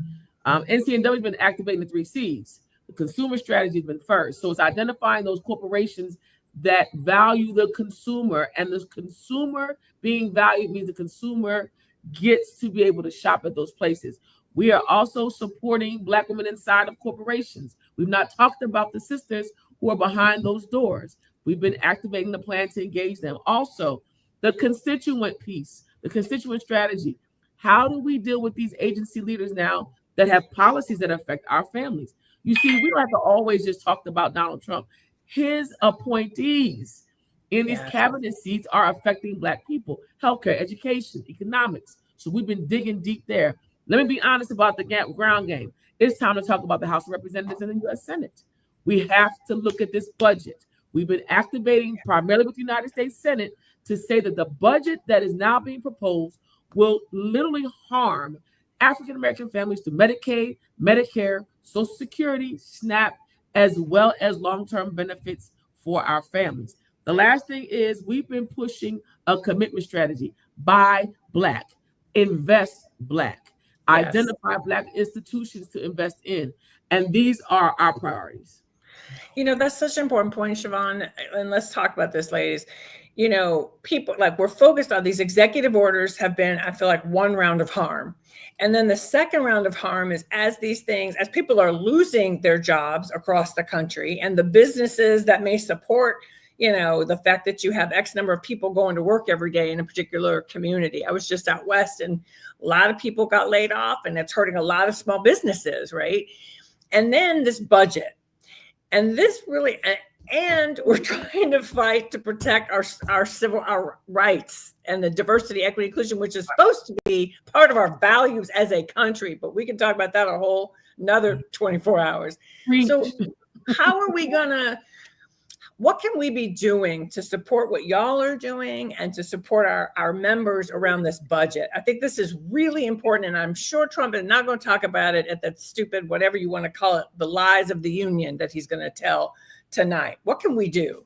NCNW has been activating the 3 C's. The consumer strategy has been first. So it's identifying those corporations that value the consumer, and the consumer being valued means the consumer gets to be able to shop at those places. We are also supporting Black women inside of corporations. We've not talked about the sisters who are behind those doors. We've been activating the plan to engage them. Also, the constituent piece, the constituent strategy. How do we deal with these agency leaders now that have policies that affect our families? You see, we don't have to always just talk about Donald Trump. His appointees in these cabinet seats are affecting Black people, healthcare, education, economics. So we've been digging deep there. Let me be honest about the ground game. It's time to talk about the House of Representatives and the U.S. Senate. We have to look at this budget. We've been activating primarily with the United States Senate to say that the budget that is now being proposed will literally harm African-American families through Medicaid, Medicare, Social Security, SNAP, as well as long-term benefits for our families. The last thing is we've been pushing a commitment strategy. Buy Black, invest Black, identify Black institutions to invest in. And these are our priorities. That's such an important point, Siobhan. And let's talk about this, ladies. People, like, we're focused on these executive orders have been, I feel like, one round of harm. And then the second round of harm is as people are losing their jobs across the country, and the businesses that may support, the fact that you have X number of people going to work every day in a particular community. I was just out west, and a lot of people got laid off, and it's hurting a lot of small businesses, right? And then this budget. And this really, and we're trying to fight to protect our rights and the diversity, equity, inclusion, which is supposed to be part of our values as a country. But we can talk about that a whole another 24 hours. So how are we what can we be doing to support what y'all are doing and to support our members around this budget? I think this is really important. And I'm sure Trump is not going to talk about it at that stupid, whatever you want to call it, the lies of the union that he's going to tell tonight. What can we do?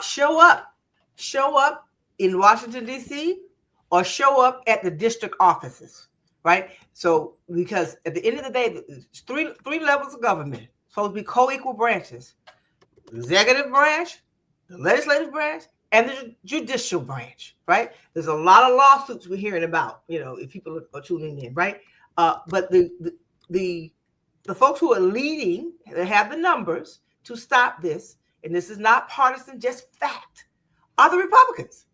Show up in Washington, D.C., or show up at the district offices, right? So, because at the end of the day, it's three levels of government. supposed to be co-equal branches: the executive branch, the legislative branch, and the judicial branch, right? There's a lot of lawsuits we're hearing about, if people are tuning in, right? But the folks who are leading, they have the numbers to stop this, and this is not partisan, just fact, are the Republicans,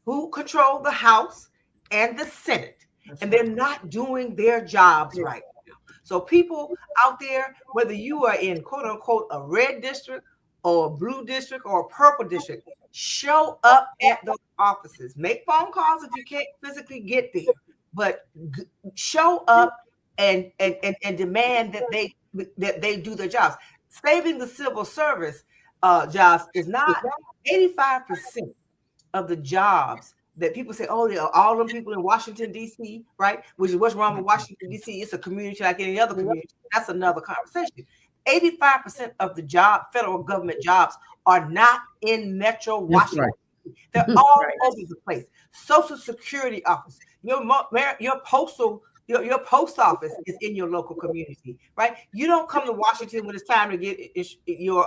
who control the House and the Senate. And they're not doing their jobs right now. So people out there, whether you are in quote unquote a red district or a blue district or a purple district, show up at those offices. Make phone calls if you can't physically get there, but show up and demand that they do their jobs. Saving the civil service jobs is not 85% of the jobs that people say, oh, all them people in Washington, D.C., right? Which is what's wrong with Washington, D.C. It's a community like any other community. That's another conversation. 85% of the federal government jobs are not in Metro Washington. Right. They're all over the place. Social Security office, your post office is in your local community, right? You don't come to Washington when it's time to get your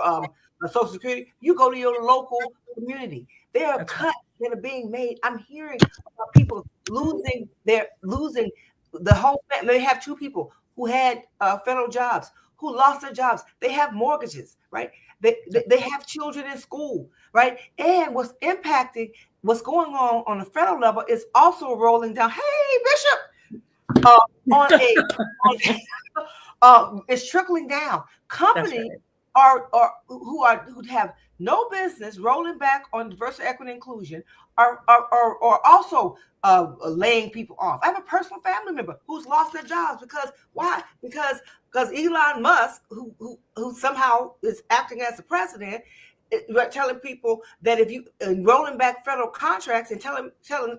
Social Security. You go to your local community. There are cuts that are being made. I'm hearing about people losing the whole family. They have two people who had federal jobs who lost their jobs. They have mortgages, right? They have children in school, right? And what's impacting what's going on the federal level is also rolling down. Hey, Bishop, it's trickling down. Companies who have no business rolling back on diversity, equity, inclusion are also laying people off. I have a personal family member who's lost their jobs because why? Because Elon Musk, who somehow is acting as the president, telling people that if you rolling back federal contracts and telling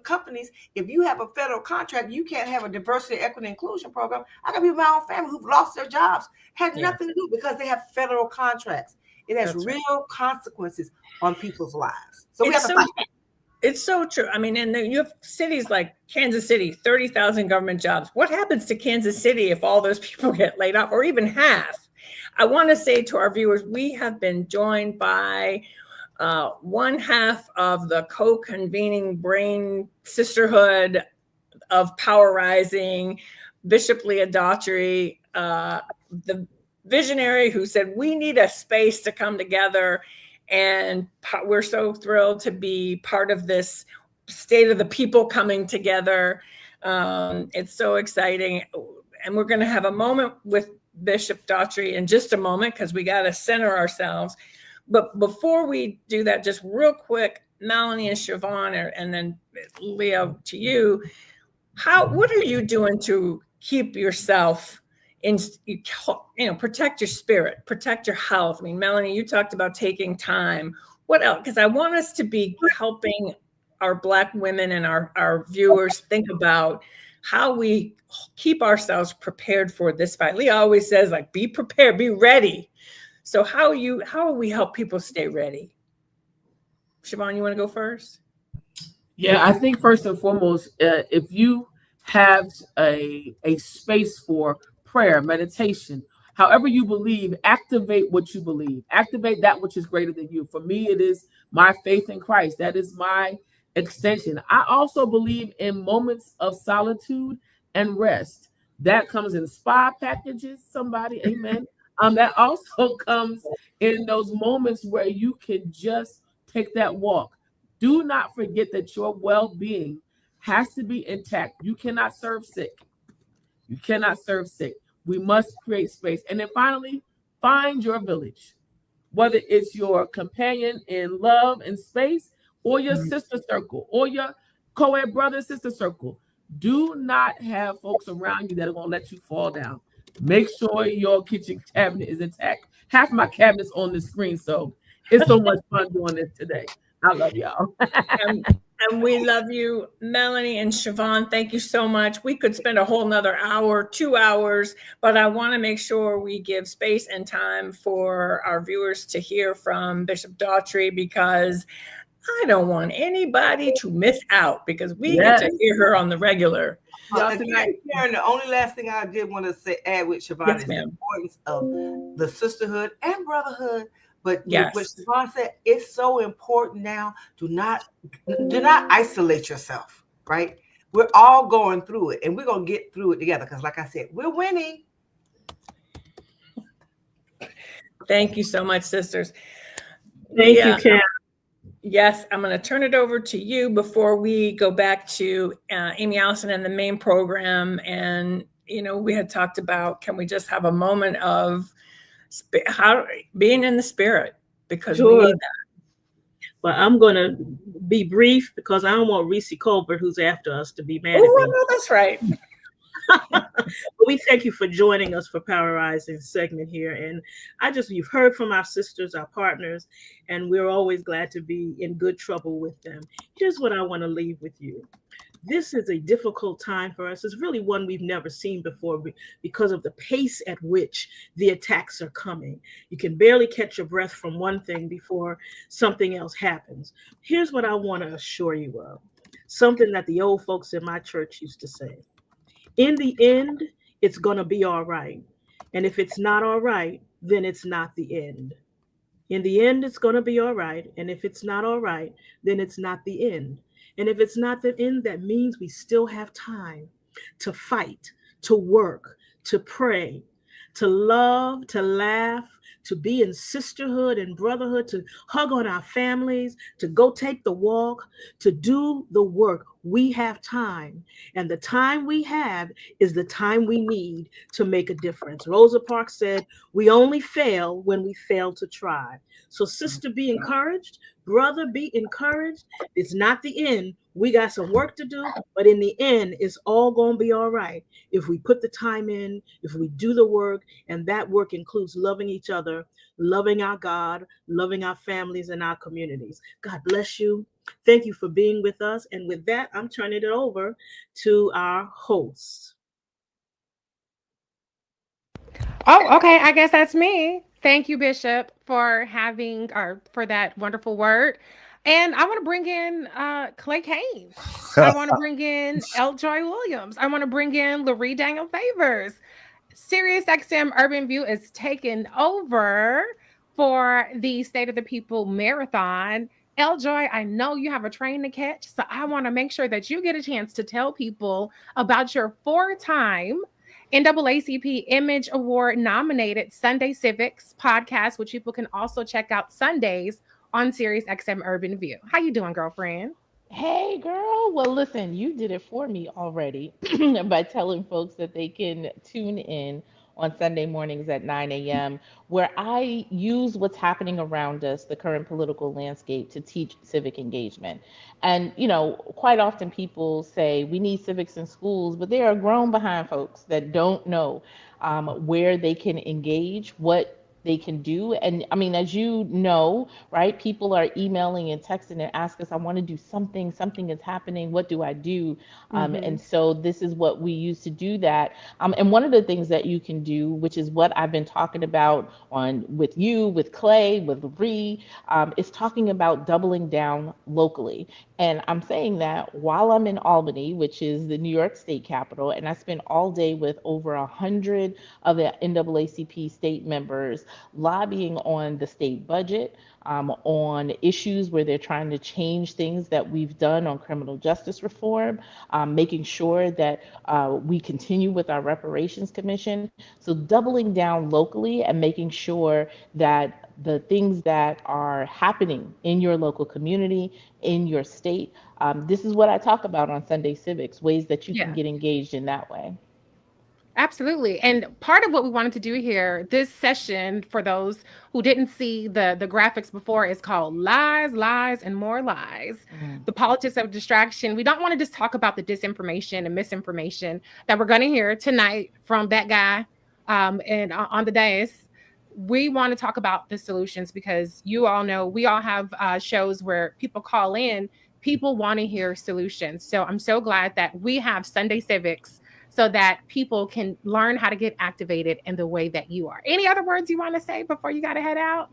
companies, if you have a federal contract, you can't have a diversity, equity, inclusion program. I got people in my own family who've lost their jobs, had nothing to do because they have federal contracts. It has real consequences on people's lives. So we have to fight. It's so true. I mean, and you have cities like Kansas City, 30,000 government jobs. What happens to Kansas City if all those people get laid off, or even half? I want to say to our viewers, we have been joined by one half of the co-convening brain sisterhood of Power Rising, Bishop Leah Daughtry, the visionary who said, we need a space to come together. And we're so thrilled to be part of this state of the people coming together. It's so exciting. And we're going to have a moment with Bishop Daughtry in just a moment because we got to center ourselves. But before we do that, just real quick, Melanie and Siobhan, and then Leo, to you, what are you doing to keep yourself protect your spirit, protect your health? I mean, Melanie, you talked about taking time. What else? Because I want us to be helping our Black women and our viewers think about how we keep ourselves prepared for this fight. Leah always says, like, be prepared, be ready. So how will we help people stay ready? Siobhan, you want to go first? Yeah, I think first and foremost, if you have a space for prayer, meditation, however you believe, activate what you believe. Activate that which is greater than you. For me, it is my faith in Christ. That is my extension. I also believe in moments of solitude and rest. That comes in spa packages, somebody, amen. That also comes in those moments where you can just take that walk. Do not forget that your well-being has to be intact. You cannot serve sick. You cannot serve sick. We must create space. And then finally, find your village, whether it's your companion in love and space or your sister circle or your co-ed brother and sister circle. Do not have folks around you that are going to let you fall down. Make sure your kitchen cabinet is intact. Half my cabinet's on the screen, so it's so much fun doing this today. I love y'all. And we love you, Melanie and Siobhan. Thank you so much. We could spend a whole nother hour, 2 hours, but I want to make sure we give space and time for our viewers to hear from Bishop Daughtry, because I don't want anybody to miss out because we get to hear her on the regular. Again, Karen, the only last thing I did want to say, add with Siobhan, is the importance of the sisterhood and brotherhood. But what Siobhan said, it's so important now. Do not isolate yourself, right? We're all going through it, and we're gonna get through it together. Because, like I said, we're winning. Thank you so much, sisters. Thank you, Karen. Yes, I'm going to turn it over to you before we go back to Amy Allison and the main program. And, we had talked about, can we just have a moment of being in the spirit, because we need that. But I'm going to be brief because I don't want Reese Colbert, who's after us, to be mad at me. Oh, no, that's right. We thank you for joining us for Power Rising segment here. And you've heard from our sisters, our partners, and we're always glad to be in good trouble with them. Here's what I want to leave with you. This is a difficult time for us. It's really one we've never seen before because of the pace at which the attacks are coming. You can barely catch your breath from one thing before something else happens. Here's what I want to assure you of. Something that the old folks in my church used to say. In the end, it's going to be all right. And if it's not all right, then it's not the end. In the end, it's going to be all right. And if it's not all right, then it's not the end. And if it's not the end, that means we still have time to fight, to work, to pray, to love, to laugh, to be in sisterhood and brotherhood, to hug on our families, to go take the walk, to do the work. We have time, and the time we have is the time we need to make a difference. Rosa Parks said, we only fail when we fail to try. So sister, be encouraged. Brother, be encouraged. It's not the end. We got some work to do, but in the end, it's all going to be all right if we put the time in, if we do the work, and that work includes loving each other, loving our God, loving our families and our communities. God bless you. Thank you for being with us. And with that, I'm turning it over to our host. Oh, okay. I guess that's me. Thank you, Bishop, for for that wonderful word. And I want to bring in Clay Kane. I want to bring in L. Joy Williams. I want to bring in Laree Daniel Favors. Sirius XM Urban View is taking over for the State of the People Marathon. L. Joy, I know you have a train to catch, so I want to make sure that you get a chance to tell people about your 4-time NAACP Image Award nominated Sunday Civics podcast, which people can also check out Sundays on Sirius XM Urban View. How you doing, girlfriend? Hey, girl. Well, listen, you did it for me already by telling folks that they can tune in on Sunday mornings at 9 a.m., where I use what's happening around us, the current political landscape, to teach civic engagement. And, quite often people say we need civics in schools, but there are grown behind folks that don't know where they can engage, what they can do. And I mean, as you know, right, people are emailing and texting and ask us, I want to do something is happening, what do I do? And so this is what we use to do that. And one of the things that you can do, which is what I've been talking about with you, with Clay, with Ree, is talking about doubling down locally. And I'm saying that while I'm in Albany, which is the New York State capital, and I spent all day with over 100 of the NAACP state members lobbying on the state budget, on issues where they're trying to change things that we've done on criminal justice reform, making sure that we continue with our reparations commission. So doubling down locally and making sure that the things that are happening in your local community, in your state, this is what I talk about on Sunday Civics, ways that you can get engaged in that way. Absolutely. And part of what we wanted to do here, this session, for those who didn't see the graphics before, is called Lies, Lies, and More Lies. The politics of distraction. We don't want to just talk about the disinformation and misinformation that we're going to hear tonight from that guy and on the dais. We want to talk about the solutions, because you all know we all have shows where people call in, people want to hear solutions. So I'm so glad that we have Sunday Civics so that people can learn how to get activated in the way that you are. Any other words you want to say before you got to head out?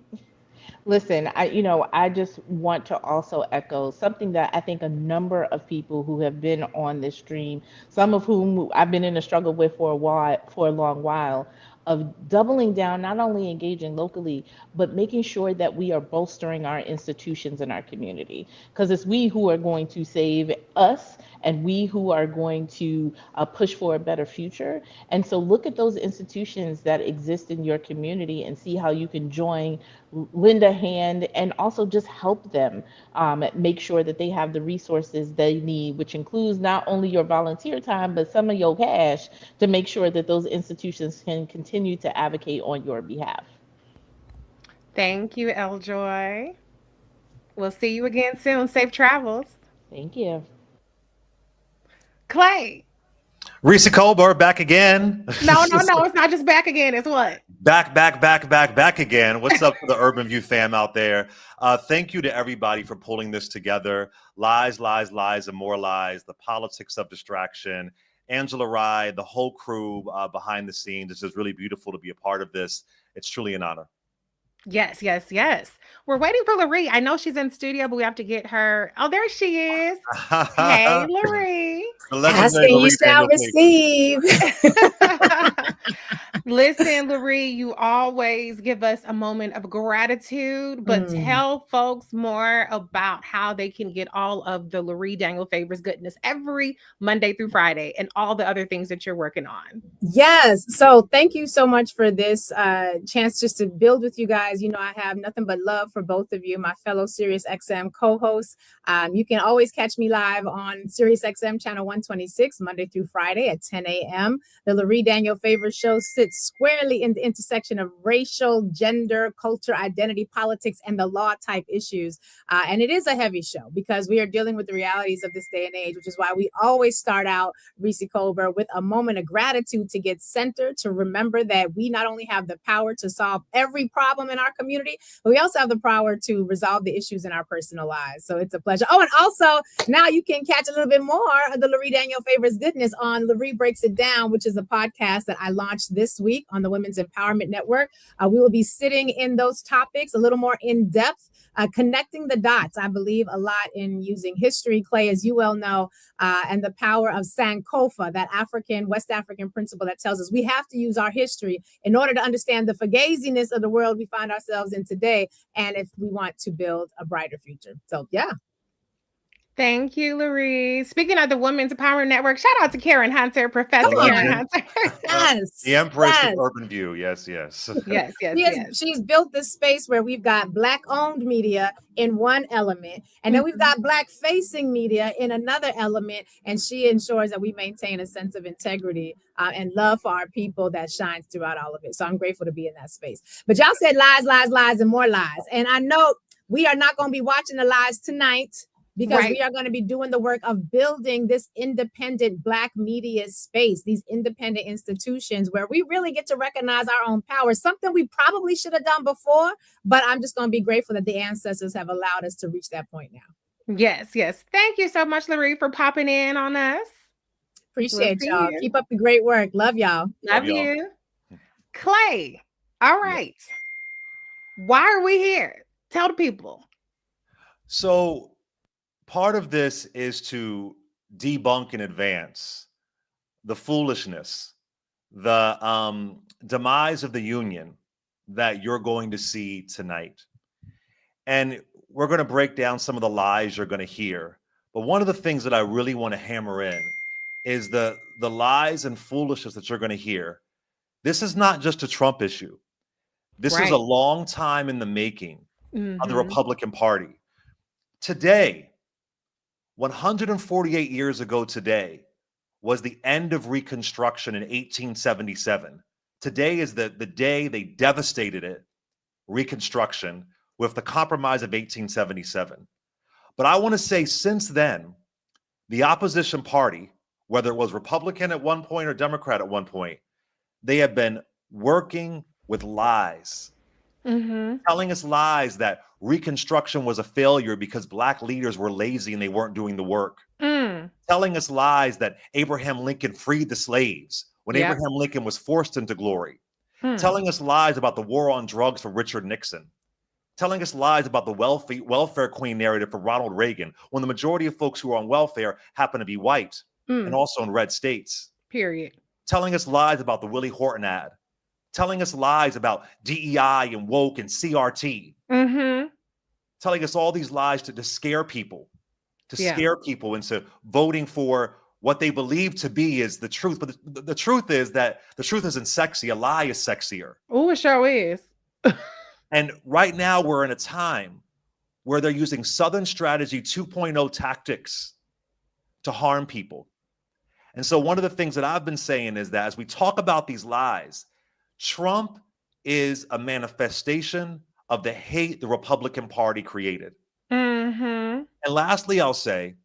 Listen, I just want to also echo something that I think a number of people who have been on this stream, some of whom I've been in a struggle with for a long while, of doubling down, not only engaging locally, but making sure that we are bolstering our institutions in our community. Because it's we who are going to save us and we who are going to push for a better future. And so look at those institutions that exist in your community and see how you can join, lend a hand, and also just help them make sure that they have the resources they need, which includes not only your volunteer time, but some of your cash to make sure that those institutions can continue to advocate on your behalf. Thank you, Eljoy. We'll see you again soon. Safe travels. Thank you. Clay. Reese Colbert back again. No, it's not just back again. It's what? Back again. What's up to the Urban View fam out there? Thank you to everybody for pulling this together. Lies, and more lies. The politics of distraction. Angela Rye, the whole crew behind the scenes. It's just really beautiful to be a part of this. It's truly an honor. Yes. We're waiting for Laree. I know she's in the studio, but we have to get her. Oh, there she is. Hey, Laree. Asking you shall receive. Listen, Laree, you always give us a moment of gratitude, but tell folks more about how they can get all of the Laree Daniel Favors goodness every Monday through Friday and all the other things that you're working on. Yes. So thank you so much for this chance just to build with you guys. I have nothing but love for both of you, my fellow SiriusXM co-hosts. You can always catch me live on SiriusXM channel 126, Monday through Friday at 10 a.m. The Laree Daniel Favors show sits squarely in the intersection of racial, gender, culture, identity, politics, and the law type issues. And it is a heavy show because we are dealing with the realities of this day and age, which is why we always start out, Reese Colbert, with a moment of gratitude to get centered, to remember that we not only have the power to solve every problem in our community, but we also have the power to resolve the issues in our personal lives. So it's a pleasure. Oh, and also now you can catch a little bit more of the Laree Daniel Favors goodness on Laree Breaks It Down, which is a podcast that I launched this week on the Women's Empowerment Network. We will be sitting in those topics a little more in depth, connecting the dots. I believe a lot in using history, Clay, as you well know, and the power of Sankofa, that West African principle that tells us we have to use our history in order to understand the fugaziness of the world we find ourselves in today, and if we want to build a brighter future. So, yeah. Thank you, Laree. Speaking of the Women's Empowerment Network, shout out to Karen Hunter, Professor Karen Hunter. Yes. The Empress of Urban View. Yes. She's built this space where we've got Black-owned media in one element, and then we've got Black-facing media in another element, and she ensures that we maintain a sense of integrity and love for our people that shines throughout all of it. So I'm grateful to be in that space. But y'all said lies, and more lies. And I know we are not going to be watching the lies tonight, because we are going to be doing the work of building this independent Black media space, these independent institutions where we really get to recognize our own power, something we probably should have done before, but I'm just going to be grateful that the ancestors have allowed us to reach that point now. Yes. Thank you so much, Laree, for popping in on us. Appreciate y'all. Keep up the great work. Love y'all. Love you. Clay, all right. Why are we here? Tell the people. So part of this is to debunk in advance the foolishness, the demise of the union that you're going to see tonight. And we're going to break down some of the lies you're going to hear. But one of the things that I really want to hammer in is the lies and foolishness that you're going to hear. This is not just a Trump issue. This is a long time in the making of the Republican Party. Today, 148 years ago today, was the end of Reconstruction in 1877. Today is the day they devastated it, Reconstruction, with the Compromise of 1877. But I want to say since then, the opposition party, whether it was Republican at one point or Democrat at one point, they have been working with lies, telling us lies that Reconstruction was a failure because Black leaders were lazy and they weren't doing the work. Telling us lies that Abraham Lincoln freed the slaves when Abraham Lincoln was forced into glory. Telling us lies about the war on drugs for Richard Nixon. telling us lies about the welfare queen narrative for Ronald Reagan, when the majority of folks who are on welfare happen to be white and also in red states. Period. Telling us lies about the Willie Horton ad, telling us lies about DEI and woke and CRT, telling us all these lies to scare people, scare people into voting for what they believe to be is the truth. But the truth is that the truth isn't sexy. A lie is sexier. Oh, it sure is. And right now we're in a time where they're using Southern Strategy 2.0 tactics to harm people. And so one of the things that I've been saying is that as we talk about these lies, Trump is a manifestation of the hate the Republican Party created. And lastly, I'll say,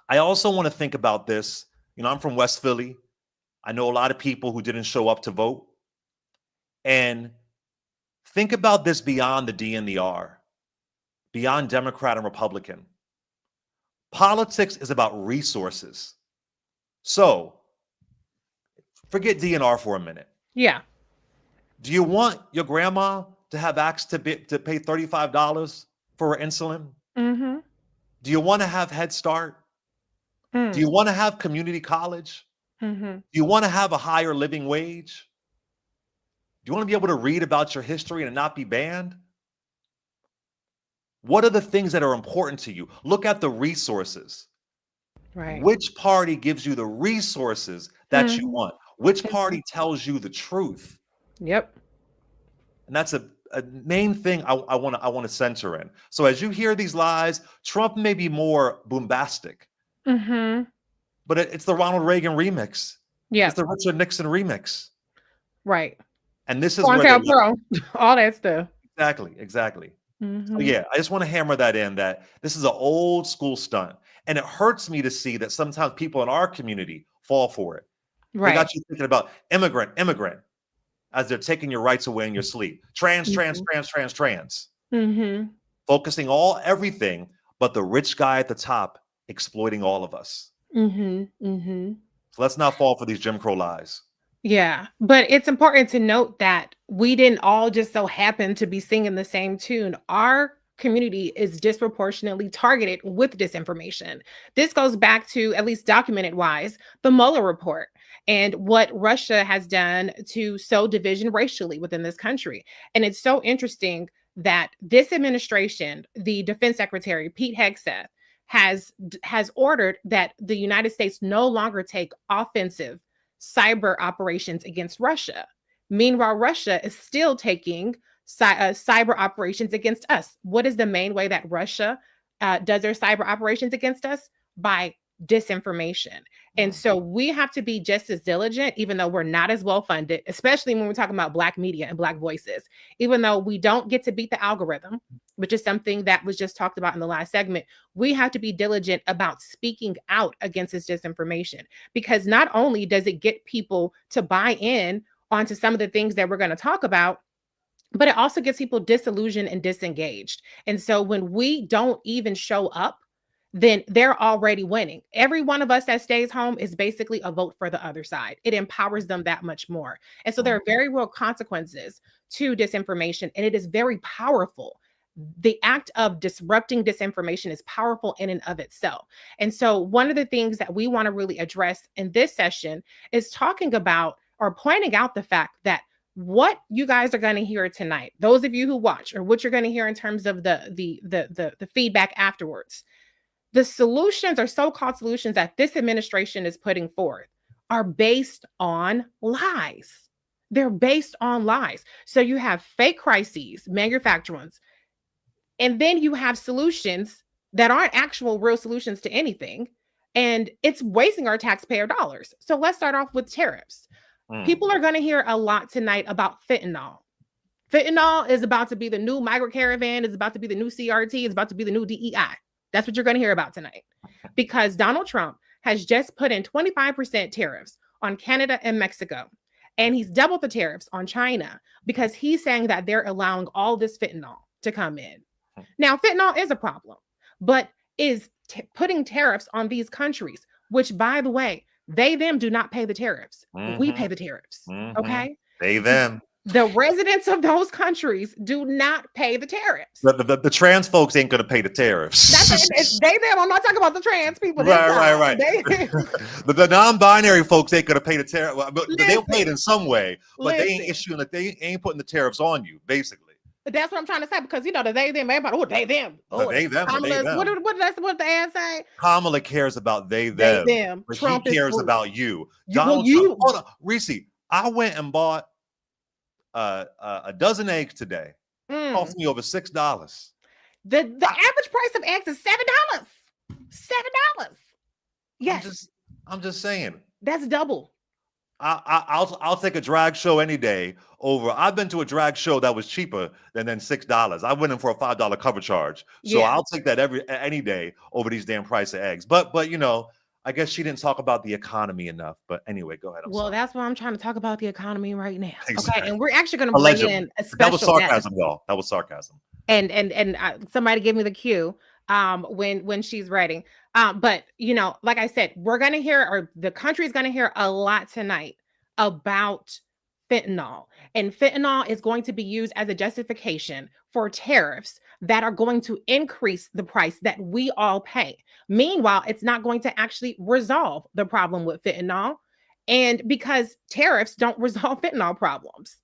I also want to think about this. You know, I'm from West Philly. I know a lot of people who didn't show up to vote. And think about this beyond the D and the R, beyond Democrat and Republican. Politics is about resources. So forget DNR for a minute. Yeah. Do you want your grandma to have access to pay $35 for her insulin? Do you want to have Head Start? Do you want to have community college? Do you want to have a higher living wage? Do you want to be able to read about your history and not be banned? What are the things that are important to you? Look at the resources. Right. Which party gives you the resources that you want? Which party tells you the truth? Yep. And that's a main thing I want to center in. So as you hear these lies, Trump may be more bombastic, but it's the Ronald Reagan remix. Yeah. It's the Richard Nixon remix. Right. And this is Corn where Pro, all that stuff. Exactly. So yeah, I just want to hammer that in, that this is an old school stunt. And it hurts me to see that sometimes people in our community fall for it. Right. They got you thinking about immigrant, as they're taking your rights away in your sleep. Trans. Focusing everything, but the rich guy at the top exploiting all of us. So let's not fall for these Jim Crow lies. Yeah, but it's important to note that we didn't all just so happen to be singing the same tune. Our community is disproportionately targeted with disinformation. This goes back to, at least documented wise, the Mueller report and what Russia has done to sow division racially within this country. And it's so interesting that this administration, the Defense Secretary, Pete Hegseth, has ordered that the United States no longer take offensive cyber operations against Russia. Meanwhile, Russia is still taking cyber operations against us. What is the main way that Russia does their cyber operations against us? By disinformation. And so we have to be just as diligent, even though we're not as well funded, especially when we're talking about Black media and Black voices, even though we don't get to beat the algorithm, which is something that was just talked about in the last segment. We have to be diligent about speaking out against this disinformation, because not only does it get people to buy in onto some of the things that we're going to talk about, but it also gets people disillusioned and disengaged. And so when we don't even show up, then they're already winning. Every one of us that stays home is basically a vote for the other side. It empowers them that much more. And so there are very real consequences to disinformation, and it is very powerful. The act of disrupting disinformation is powerful in and of itself. And so one of the things that we want to really address in this session is talking about or pointing out the fact that what you guys are going to hear tonight, those of you who watch, or what you're going to hear in terms of the feedback afterwards, the solutions or so-called solutions that this administration is putting forth are based on lies. They're based on lies. So you have fake crises, manufactured ones, and then you have solutions that aren't actual real solutions to anything. And it's wasting our taxpayer dollars. So let's start off with tariffs. People are going to hear a lot tonight about fentanyl. Fentanyl is about to be the new migrant caravan, is about to be the new CRT, is about to be the new DEI. That's what you're going to hear about tonight, because Donald Trump has just put in 25% tariffs on Canada and Mexico. And he's doubled the tariffs on China because he's saying that they're allowing all this fentanyl to come in. Now, fentanyl is a problem, but is putting tariffs on these countries, which, by the way, them do not pay the tariffs. We pay the tariffs. Okay. They them. The residents of those countries do not pay the tariffs. The trans folks ain't going to pay the tariffs. They, them. I'm not talking about the trans people. Right. They, the non-binary folks ain't going to pay the tariff. Well, they'll pay it in some way, but they ain't listen. issuing it. They ain't putting the tariffs on you, basically. That's what I'm trying to say, because the they them, everybody, they them. They them. What the ad say? Kamala cares about they them. But Trump he cares about you. Donald Trump. Hold on, Reese. I went and bought a dozen eggs today. Cost me over $6. The average price of eggs is $7. $7. Yes. I'm just saying. That's double. I'll take a drag show any day over. I've been to a drag show that was cheaper than $6. I went in for a $5 cover charge. So I'll take that any day over these damn price of eggs. But I guess she didn't talk about the economy enough. But anyway, go ahead. That's why I'm trying to talk about the economy right now. Exactly. Okay, and we're actually going to bring in a special. That was sarcasm, y'all. That was sarcasm. And somebody give me the cue when she's ready. But like I said, we're going to hear, or the country is going to hear a lot tonight about fentanyl. And fentanyl is going to be used as a justification for tariffs that are going to increase the price that we all pay. Meanwhile, it's not going to actually resolve the problem with fentanyl. And because tariffs don't resolve fentanyl problems,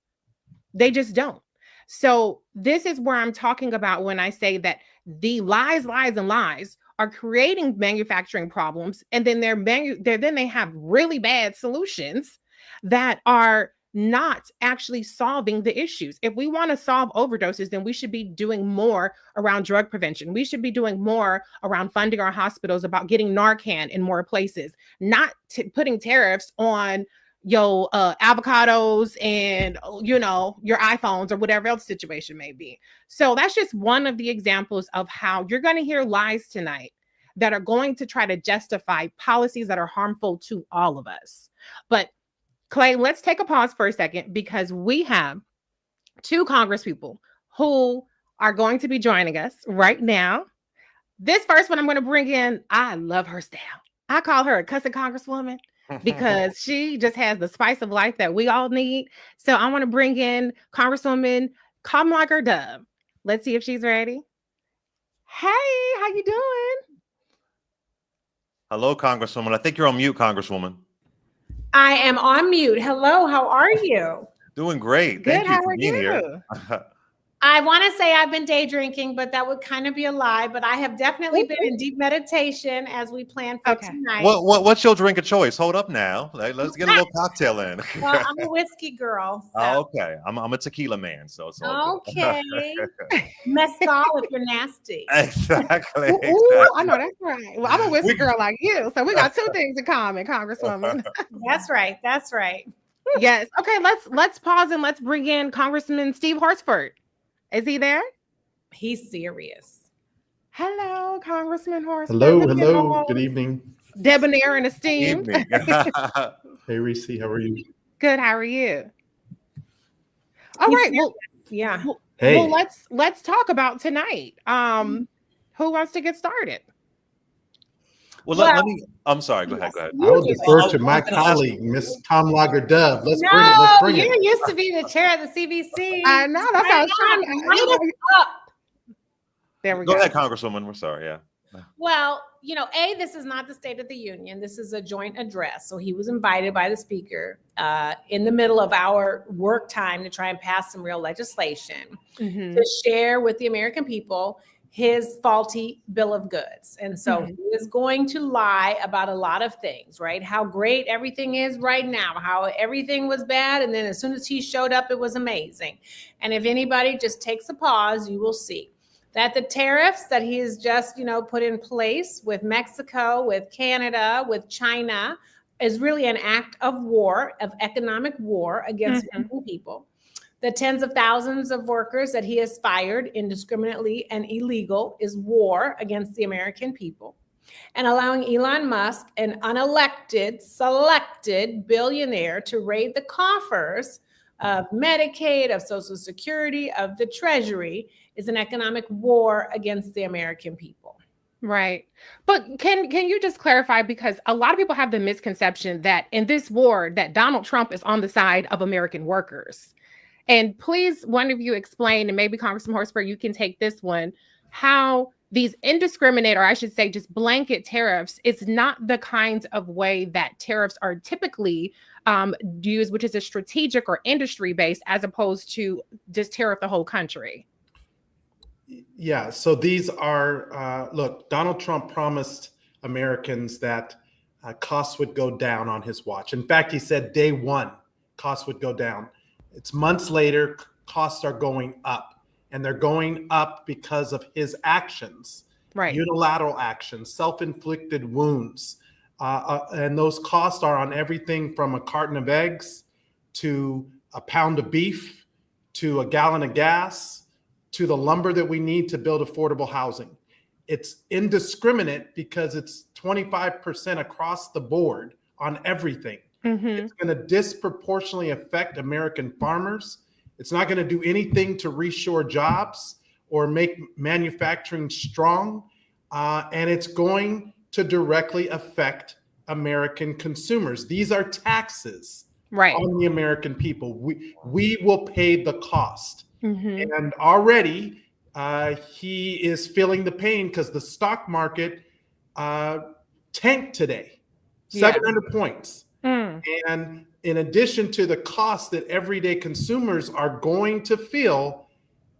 they just don't. So this is where I'm talking about when I say that the lies are creating manufacturing problems, and then they have really bad solutions that are not actually solving the issues. If we want to solve overdoses, then we should be doing more around drug prevention. We should be doing more around funding our hospitals, about getting Narcan in more places, not putting tariffs on avocados and your iPhones or whatever else situation may be. So that's just one of the examples of how you're going to hear lies tonight that are going to try to justify policies that are harmful to all of us. But Clay, let's take a pause for a second, because we have two congresspeople who are going to be joining us right now. This first one I'm going to bring in, I love her style. I call her a cussing congresswoman because she just has the spice of life that we all need. So I want to bring in Congresswoman Kamala Dove. Let's see if she's ready. Hey, how you doing? Hello, Congresswoman. I think you're on mute, Congresswoman. I am on mute. Hello, how are you? Doing great. Good, Thank you for being here. I want to say I've been day drinking, but that would kind of be a lie. But I have definitely been in deep meditation as we plan for tonight. What's your drink of choice? Hold up now. Let's get a little cocktail in. Well, I'm a whiskey girl. So. Oh, okay. I'm a tequila man, so it's all okay. Mezcal if you're nasty. Exactly. Ooh, I know that's right. Well, I'm a whiskey girl like you, so we got two things in common, Congresswoman. That's right. That's right. Yes. Okay. Let's pause and let's bring in Congressman Steve Horsford. Is he there? He's serious. Hello, Congressman Horsford. Hello. Good evening. Debonair and esteemed. Hey, Reese. How are you? Good. How are you? All right. Well, yeah. Hey. Well, let's talk about tonight. Who wants to get started? Well, let me. I'm sorry. Go ahead. I will defer to my colleague, Miss Kamala Dove. Let's bring it. You used to be the chair of the CBC. I know. That's how I was trying to. There we go. Go ahead, Congresswoman. We're sorry. Yeah. Well, this is not the State of the Union. This is a joint address. So he was invited by the Speaker in the middle of our work time to try and pass some real legislation to share with the American people his faulty bill of goods. And so he is going to lie about a lot of things, right? How great everything is right now, how everything was bad. And then as soon as he showed up, it was amazing. And if anybody just takes a pause, you will see that the tariffs that he has just, put in place with Mexico, with Canada, with China, is really an act of war, of economic war against people. The tens of thousands of workers that he has fired indiscriminately and illegal is war against the American people. And allowing Elon Musk, an unelected, selected billionaire, to raid the coffers of Medicaid, of Social Security, of the Treasury is an economic war against the American people. Right. But can you just clarify, because a lot of people have the misconception that in this war that Donald Trump is on the side of American workers. And please, one of you explain, and maybe Congressman Horsford, you can take this one, how these indiscriminate, or I should say just blanket tariffs, it's not the kinds of way that tariffs are typically used, which is a strategic or industry based, as opposed to just tariff the whole country. Yeah, so these are, look, Donald Trump promised Americans that costs would go down on his watch. In fact, he said day one, costs would go down. It's months later, costs are going up. And they're going up because of his actions, right? Unilateral actions, self-inflicted wounds. And those costs are on everything from a carton of eggs to a pound of beef to a gallon of gas to the lumber that we need to build affordable housing. It's indiscriminate because it's 25% across the board on everything. It's going to disproportionately affect American farmers. It's not going to do anything to reshore jobs or make manufacturing strong. And it's going to directly affect American consumers. These are taxes on the American people. We will pay the cost. And already he is feeling the pain because the stock market tanked today, 700 points. And in addition to the cost that everyday consumers are going to feel,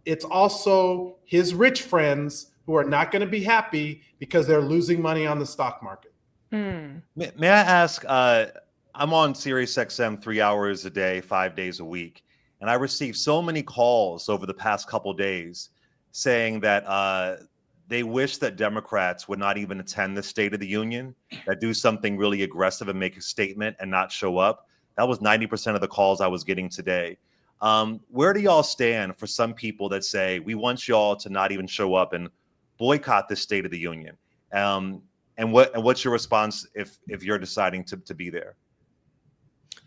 it's also his rich friends who are not going to be happy because they're losing money on the stock market. May I ask, I'm on Sirius XM 3 hours a day, 5 days a week, and I received so many calls over the past couple of days saying that they wish that Democrats would not even attend the State of the Union, that do something really aggressive and make a statement and not show up. That was 90% of the calls I was getting today. Where do y'all stand for some people that say, we want y'all to not even show up and boycott the State of the Union? And what's your response if you're deciding to be there?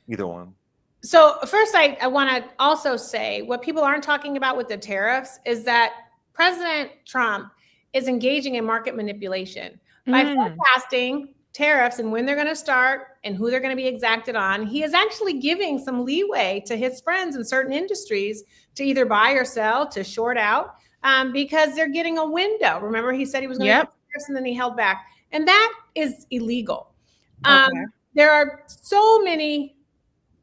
Either one. So first, I want to also say what people aren't talking about with the tariffs is that President Trump is engaging in market manipulation by forecasting tariffs and when they're going to start and who they're going to be exacted on. He is actually giving some leeway to his friends in certain industries to either buy or sell, to short out, because they're getting a window. Remember, he said he was going to do tariffs and then he held back. And that is illegal. There are so many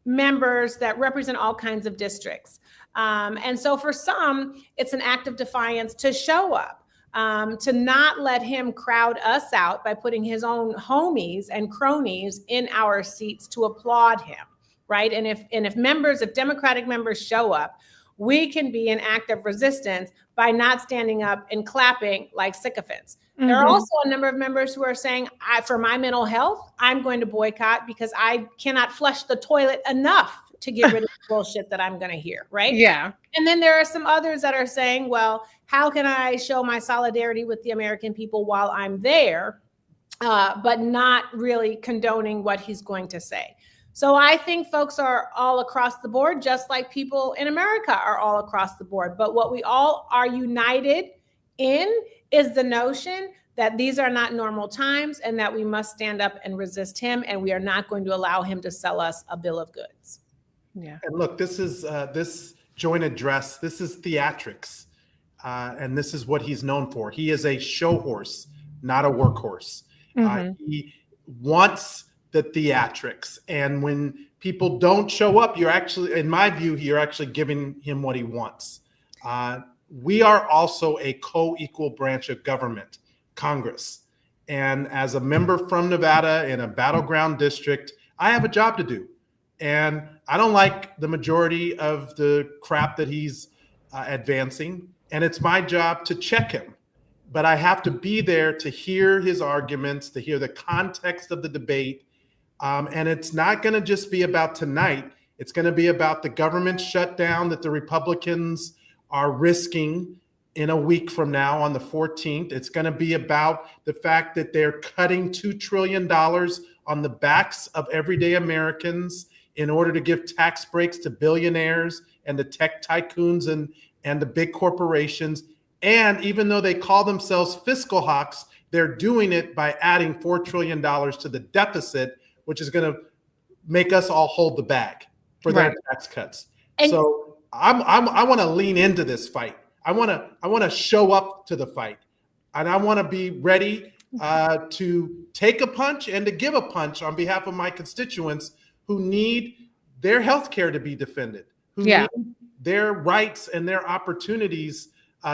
members that represent all kinds of districts. And so for some, it's an act of defiance to show up, to not let him crowd us out by putting his own homies and cronies in our seats to applaud him, right? And if Democratic members show up, we can be an act of resistance by not standing up and clapping like sycophants. There are also a number of members who are saying, for my mental health, I'm going to boycott because I cannot flush the toilet enough to get rid of the bullshit that I'm going to hear, right? Yeah. And then there are some others that are saying, well, how can I show my solidarity with the American people while I'm there, but not really condoning what he's going to say? So I think folks are all across the board, just like people in America are all across the board. But what we all are united in is the notion that these are not normal times and that we must stand up and resist him. And we are not going to allow him to sell us a bill of goods. Yeah. And look, this is this joint address. This is theatrics. And this is what he's known for. He is a show horse, not a workhorse. He wants the theatrics. And when people don't show up, you're actually, in my view, you're actually giving him what he wants. We are also a co-equal branch of government, Congress. And as a member from Nevada in a battleground district, I have a job to do. And I don't like the majority of the crap that he's advancing. And it's my job to check him. But I have to be there to hear his arguments, to hear the context of the debate. And it's not going to just be about tonight. It's going to be about the government shutdown that the Republicans are risking in a week from now on the 14th. It's going to be about the fact that they're cutting $2 trillion on the backs of everyday Americans in order to give tax breaks to billionaires and the tech tycoons and the big corporations. And even though they call themselves fiscal hawks, they're doing it by adding $4 trillion to the deficit, which is going to make us all hold the bag for their tax cuts. And so I want to lean into this fight. I want to show up to the fight, and I want to be ready to take a punch and to give a punch on behalf of my constituents who need their health care to be defended, who need their rights and their opportunities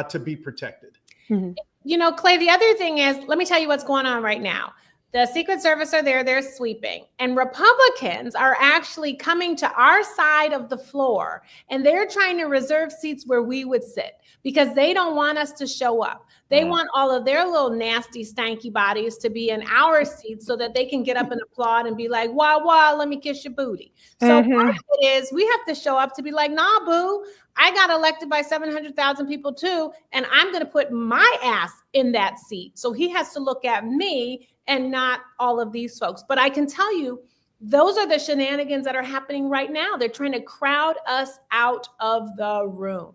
to be protected. You know, Clay, the other thing is, let me tell you what's going on right now. The Secret Service are there, they're sweeping. And Republicans are actually coming to our side of the floor, and they're trying to reserve seats where we would sit because they don't want us to show up. They want all of their little nasty, stanky bodies to be in our seats so that they can get up and applaud and be like, wah, wah, let me kiss your booty. So part of it is we have to show up to be like, nah, boo, I got elected by 700,000 people too, and I'm going to put my ass in that seat. So he has to look at me and not all of these folks. But I can tell you, those are the shenanigans that are happening right now. They're trying to crowd us out of the room.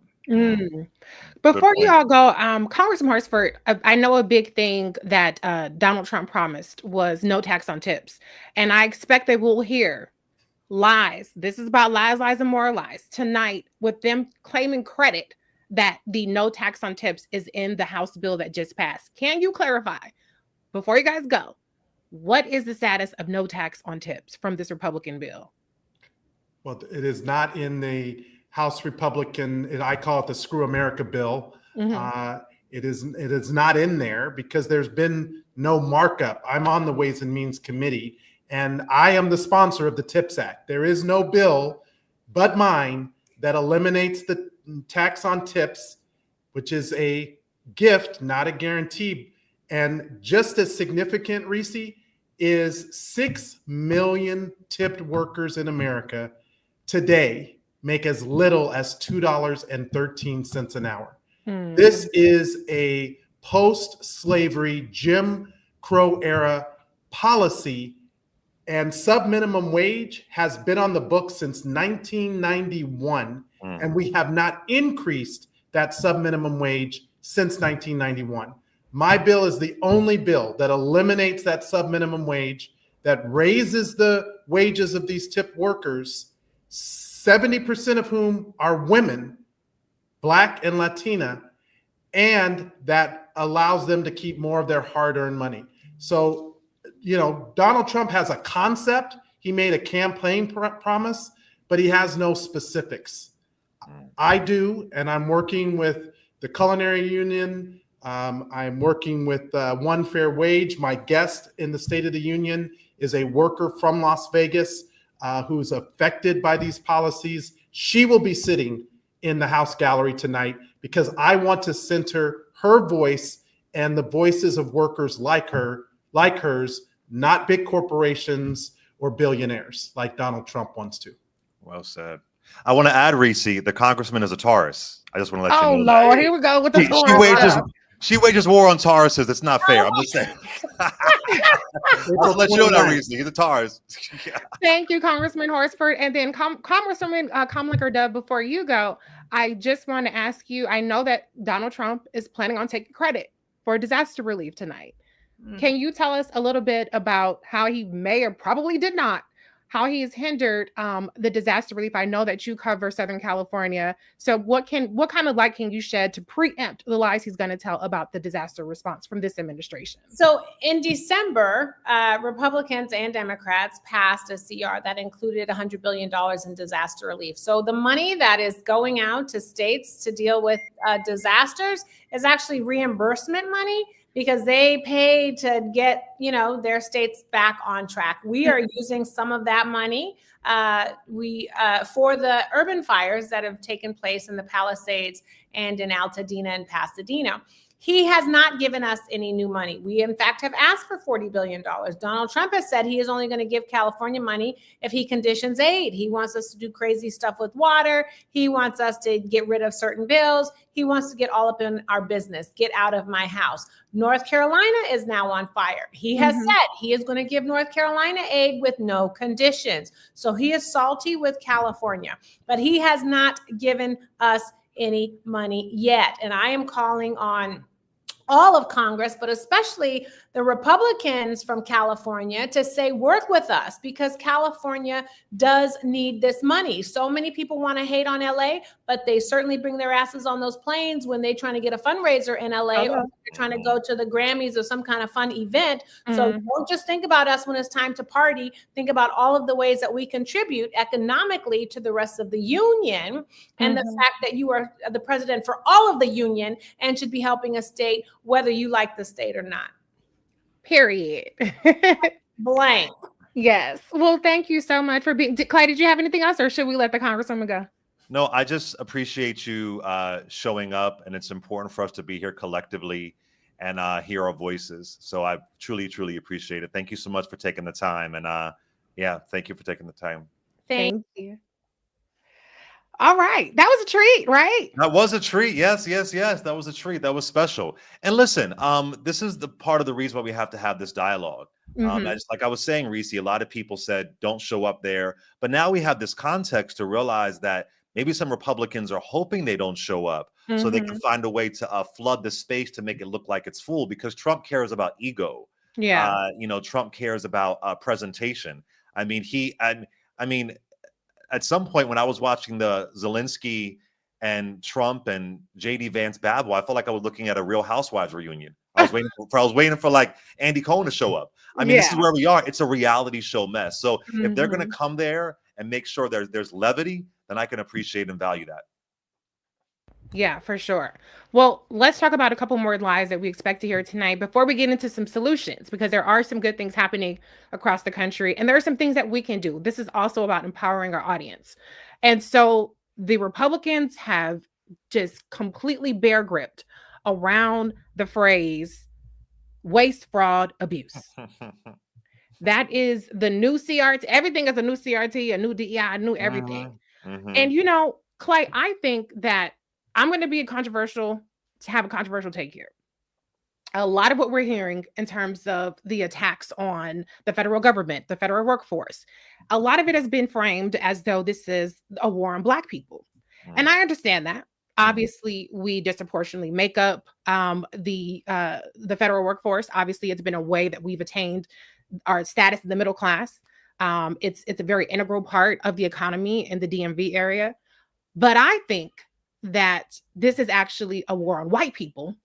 Before you all go, Congressman Horsford, I know a big thing that Donald Trump promised was no tax on tips. And I expect they will hear lies. This is about lies, lies, and more lies tonight with them claiming credit that the no tax on tips is in the House bill that just passed. Can you clarify, before you guys go, what is the status of no tax on tips from this Republican bill? Well, it is not in the House Republican, I call it the Screw America bill. It is not in there because there's been no markup. I'm on the Ways and Means Committee, and I am the sponsor of the TIPS Act. There is no bill but mine that eliminates the tax on tips, which is a gift, not a guarantee. And just as significant, Reese, is 6 million tipped workers in America today make as little as $2.13 an hour. This is a post-slavery Jim Crow era policy, and sub-minimum wage has been on the books since 1991, and we have not increased that sub-minimum wage since 1991. My bill is the only bill that eliminates that sub-minimum wage, that raises the wages of these tipped workers, 70% of whom are women, Black and Latina, and that allows them to keep more of their hard-earned money. So, you know, Donald Trump has a concept. He made a campaign promise, but he has no specifics. I do, and I'm working with the Culinary Union. I'm working with One Fair Wage. My guest in the State of the Union is a worker from Las Vegas who's affected by these policies. She will be sitting in the House gallery tonight because I want to center her voice and the voices of workers like hers, not big corporations or billionaires like Donald Trump wants to. Well said. I want to add, Reese, the congressman is a Taurus. I just want to let you know. Oh, Lord, here we go with the Taurus. She wages war on Tauruses. It's not fair. I'm just saying. I'll let you know, Reese. He's a Taurus. Thank you, Congressman Horsford. And then Congresswoman Kamliker-Dove, before you go, I just want to ask you, I know that Donald Trump is planning on taking credit for disaster relief tonight. Can you tell us a little bit about how he may or probably did not, how he has hindered the disaster relief? I know that you cover Southern California. So what kind of light can you shed to preempt the lies he's going to tell about the disaster response from this administration? So in December, Republicans and Democrats passed a CR that included $100 billion in disaster relief. So the money that is going out to states to deal with disasters is actually reimbursement money, because they pay to get, their states back on track. We are using some of that money for the urban fires that have taken place in the Palisades and in Altadena and Pasadena. He has not given us any new money. We, in fact, have asked for $40 billion. Donald Trump has said he is only going to give California money if he conditions aid. He wants us to do crazy stuff with water. He wants us to get rid of certain bills. He wants to get all up in our business, get out of my house. North Carolina is now on fire. He has said he is going to give North Carolina aid with no conditions. So he is salty with California, but he has not given us any money yet. And I am calling on all of Congress, but especially the Republicans from California, to say, work with us, because California does need this money. So many people want to hate on LA, but they certainly bring their asses on those planes when they're trying to get a fundraiser in LA, or they're trying to go to the Grammys or some kind of fun event. So don't just think about us when it's time to party. Think about all of the ways that we contribute economically to the rest of the union, and the fact that you are the president for all of the union and should be helping a state, whether you like the state or not. Period. Blank. Yes. Well, thank you so much for being. Clay, did you have anything else, or should we let the Congresswoman go? No, I just appreciate you showing up, and it's important for us to be here collectively and hear our voices. So I truly, truly appreciate it. Thank you so much for taking the time, and yeah, thank you for taking the time. Thank you. All right. That was a treat, right? That was a treat. Yes, yes, yes. That was a treat. That was special. And listen, this is the part of the reason why we have to have this dialogue. As, like I was saying, Reese, a lot of people said, don't show up there. But now we have this context to realize that maybe some Republicans are hoping they don't show up so they can find a way to flood the space to make it look like it's full, because Trump cares about ego. Yeah. Trump cares about presentation. I mean, at some point when I was watching the Zelensky and Trump and JD Vance Babel, I felt like I was looking at a Real Housewives reunion. I was waiting for like Andy Cohen to show up. I mean, this is where we are. It's a reality show mess. So if they're going to come there and make sure there's levity, then I can appreciate and value that. Yeah, for sure. Well, let's talk about a couple more lies that we expect to hear tonight before we get into some solutions, because there are some good things happening across the country, and there are some things that we can do. This is also about empowering our audience. And so the Republicans have just completely bear gripped around the phrase waste, fraud, abuse. That is the new CRT. Everything is a new CRT, a new DEI, a new everything. And Clay, I think that I'm going to be have a controversial take here. A lot of what we're hearing in terms of the attacks on the federal government, the federal workforce, a lot of it has been framed as though this is a war on Black people. And I understand that. Obviously, we disproportionately make up the federal workforce. Obviously, it's been a way that we've attained our status in the middle class. It's a very integral part of the economy in the DMV area. But I think that this is actually a war on white people,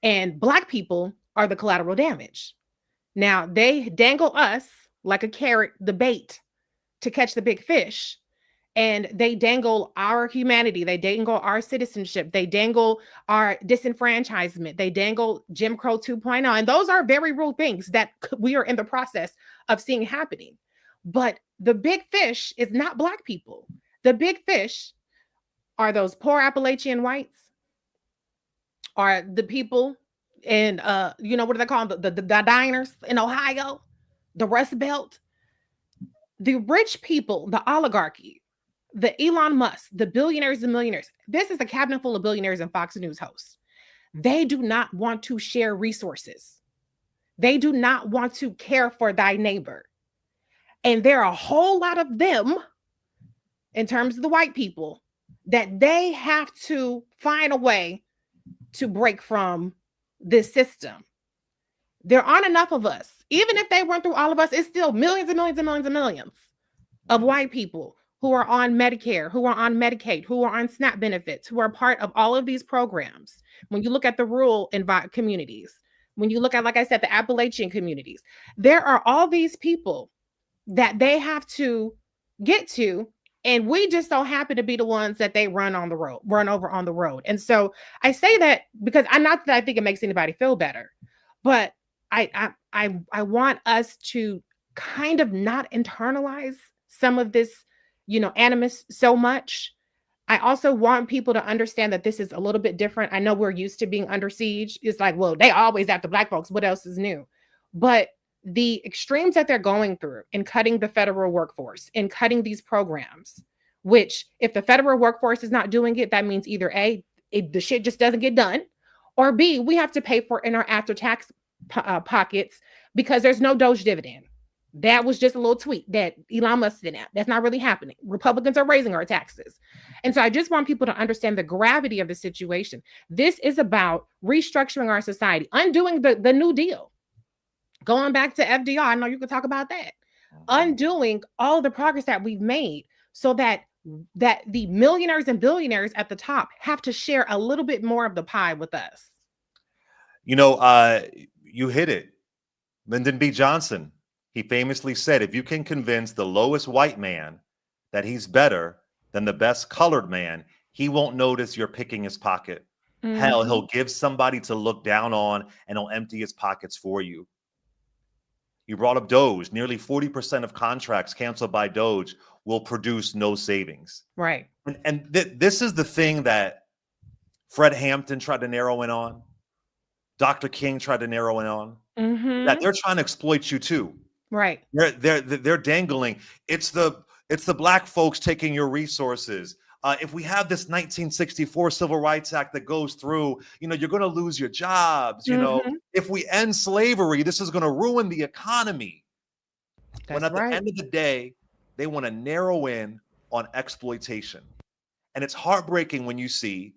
and Black people are the collateral damage. Now, they dangle us like a carrot, the bait, to catch the big fish. And they dangle our humanity. They dangle our citizenship. They dangle our disenfranchisement. They dangle Jim Crow 2.0. And those are very real things that we are in the process of seeing happening. But the big fish is not Black people. The big fish are those poor Appalachian whites, are the people in, what do they call them? The diners in Ohio, the Rust Belt, the rich people, the oligarchy, the Elon Musk, the billionaires and millionaires. This is a cabinet full of billionaires and Fox News hosts. They do not want to share resources. They do not want to care for thy neighbor. And there are a whole lot of them, in terms of the white people, that they have to find a way to break from this system. There aren't enough of us. Even if they went through all of us, it's still millions and millions and millions and millions of white people who are on Medicare, who are on Medicaid, who are on SNAP benefits, who are part of all of these programs. When you look at the rural communities, when you look at, like I said, the Appalachian communities, there are all these people that they have to get to, and we just don't happen to be the ones that they run over on the road. And so I say that because not that I think it makes anybody feel better, but I want us to kind of not internalize some of this, animus so much. I also want people to understand that this is a little bit different. I know we're used to being under siege. It's like, well, they always after Black folks. What else is new? But the extremes that they're going through in cutting the federal workforce, in cutting these programs, which if the federal workforce is not doing it, that means either A, the shit just doesn't get done, or B, we have to pay for it in our after tax pockets because there's no Doge dividend. That was just a little tweet that Elon Musk sent out. That's not really happening. Republicans are raising our taxes. And so I just want people to understand the gravity of the situation. This is about restructuring our society, undoing the New Deal. Going back to FDR, I know you could talk about that. Undoing all the progress that we've made so that the millionaires and billionaires at the top have to share a little bit more of the pie with us. You know, you hit it. Lyndon B. Johnson, he famously said, if you can convince the lowest white man that he's better than the best colored man, he won't notice you're picking his pocket. Hell, he'll give somebody to look down on and he'll empty his pockets for you. You brought up Doge. Nearly 40% of contracts canceled by Doge will produce no savings. Right. And this is the thing that Fred Hampton tried to narrow in on. Dr. King tried to narrow in on. That they're trying to exploit you too. Right. They're dangling. It's the black folks taking your resources. If we have this 1964 Civil Rights Act that goes through, you know, you're going to lose your jobs. You know, if we end slavery, this is going to ruin the economy. When at the end of the day, they want to narrow in on exploitation. And it's heartbreaking when you see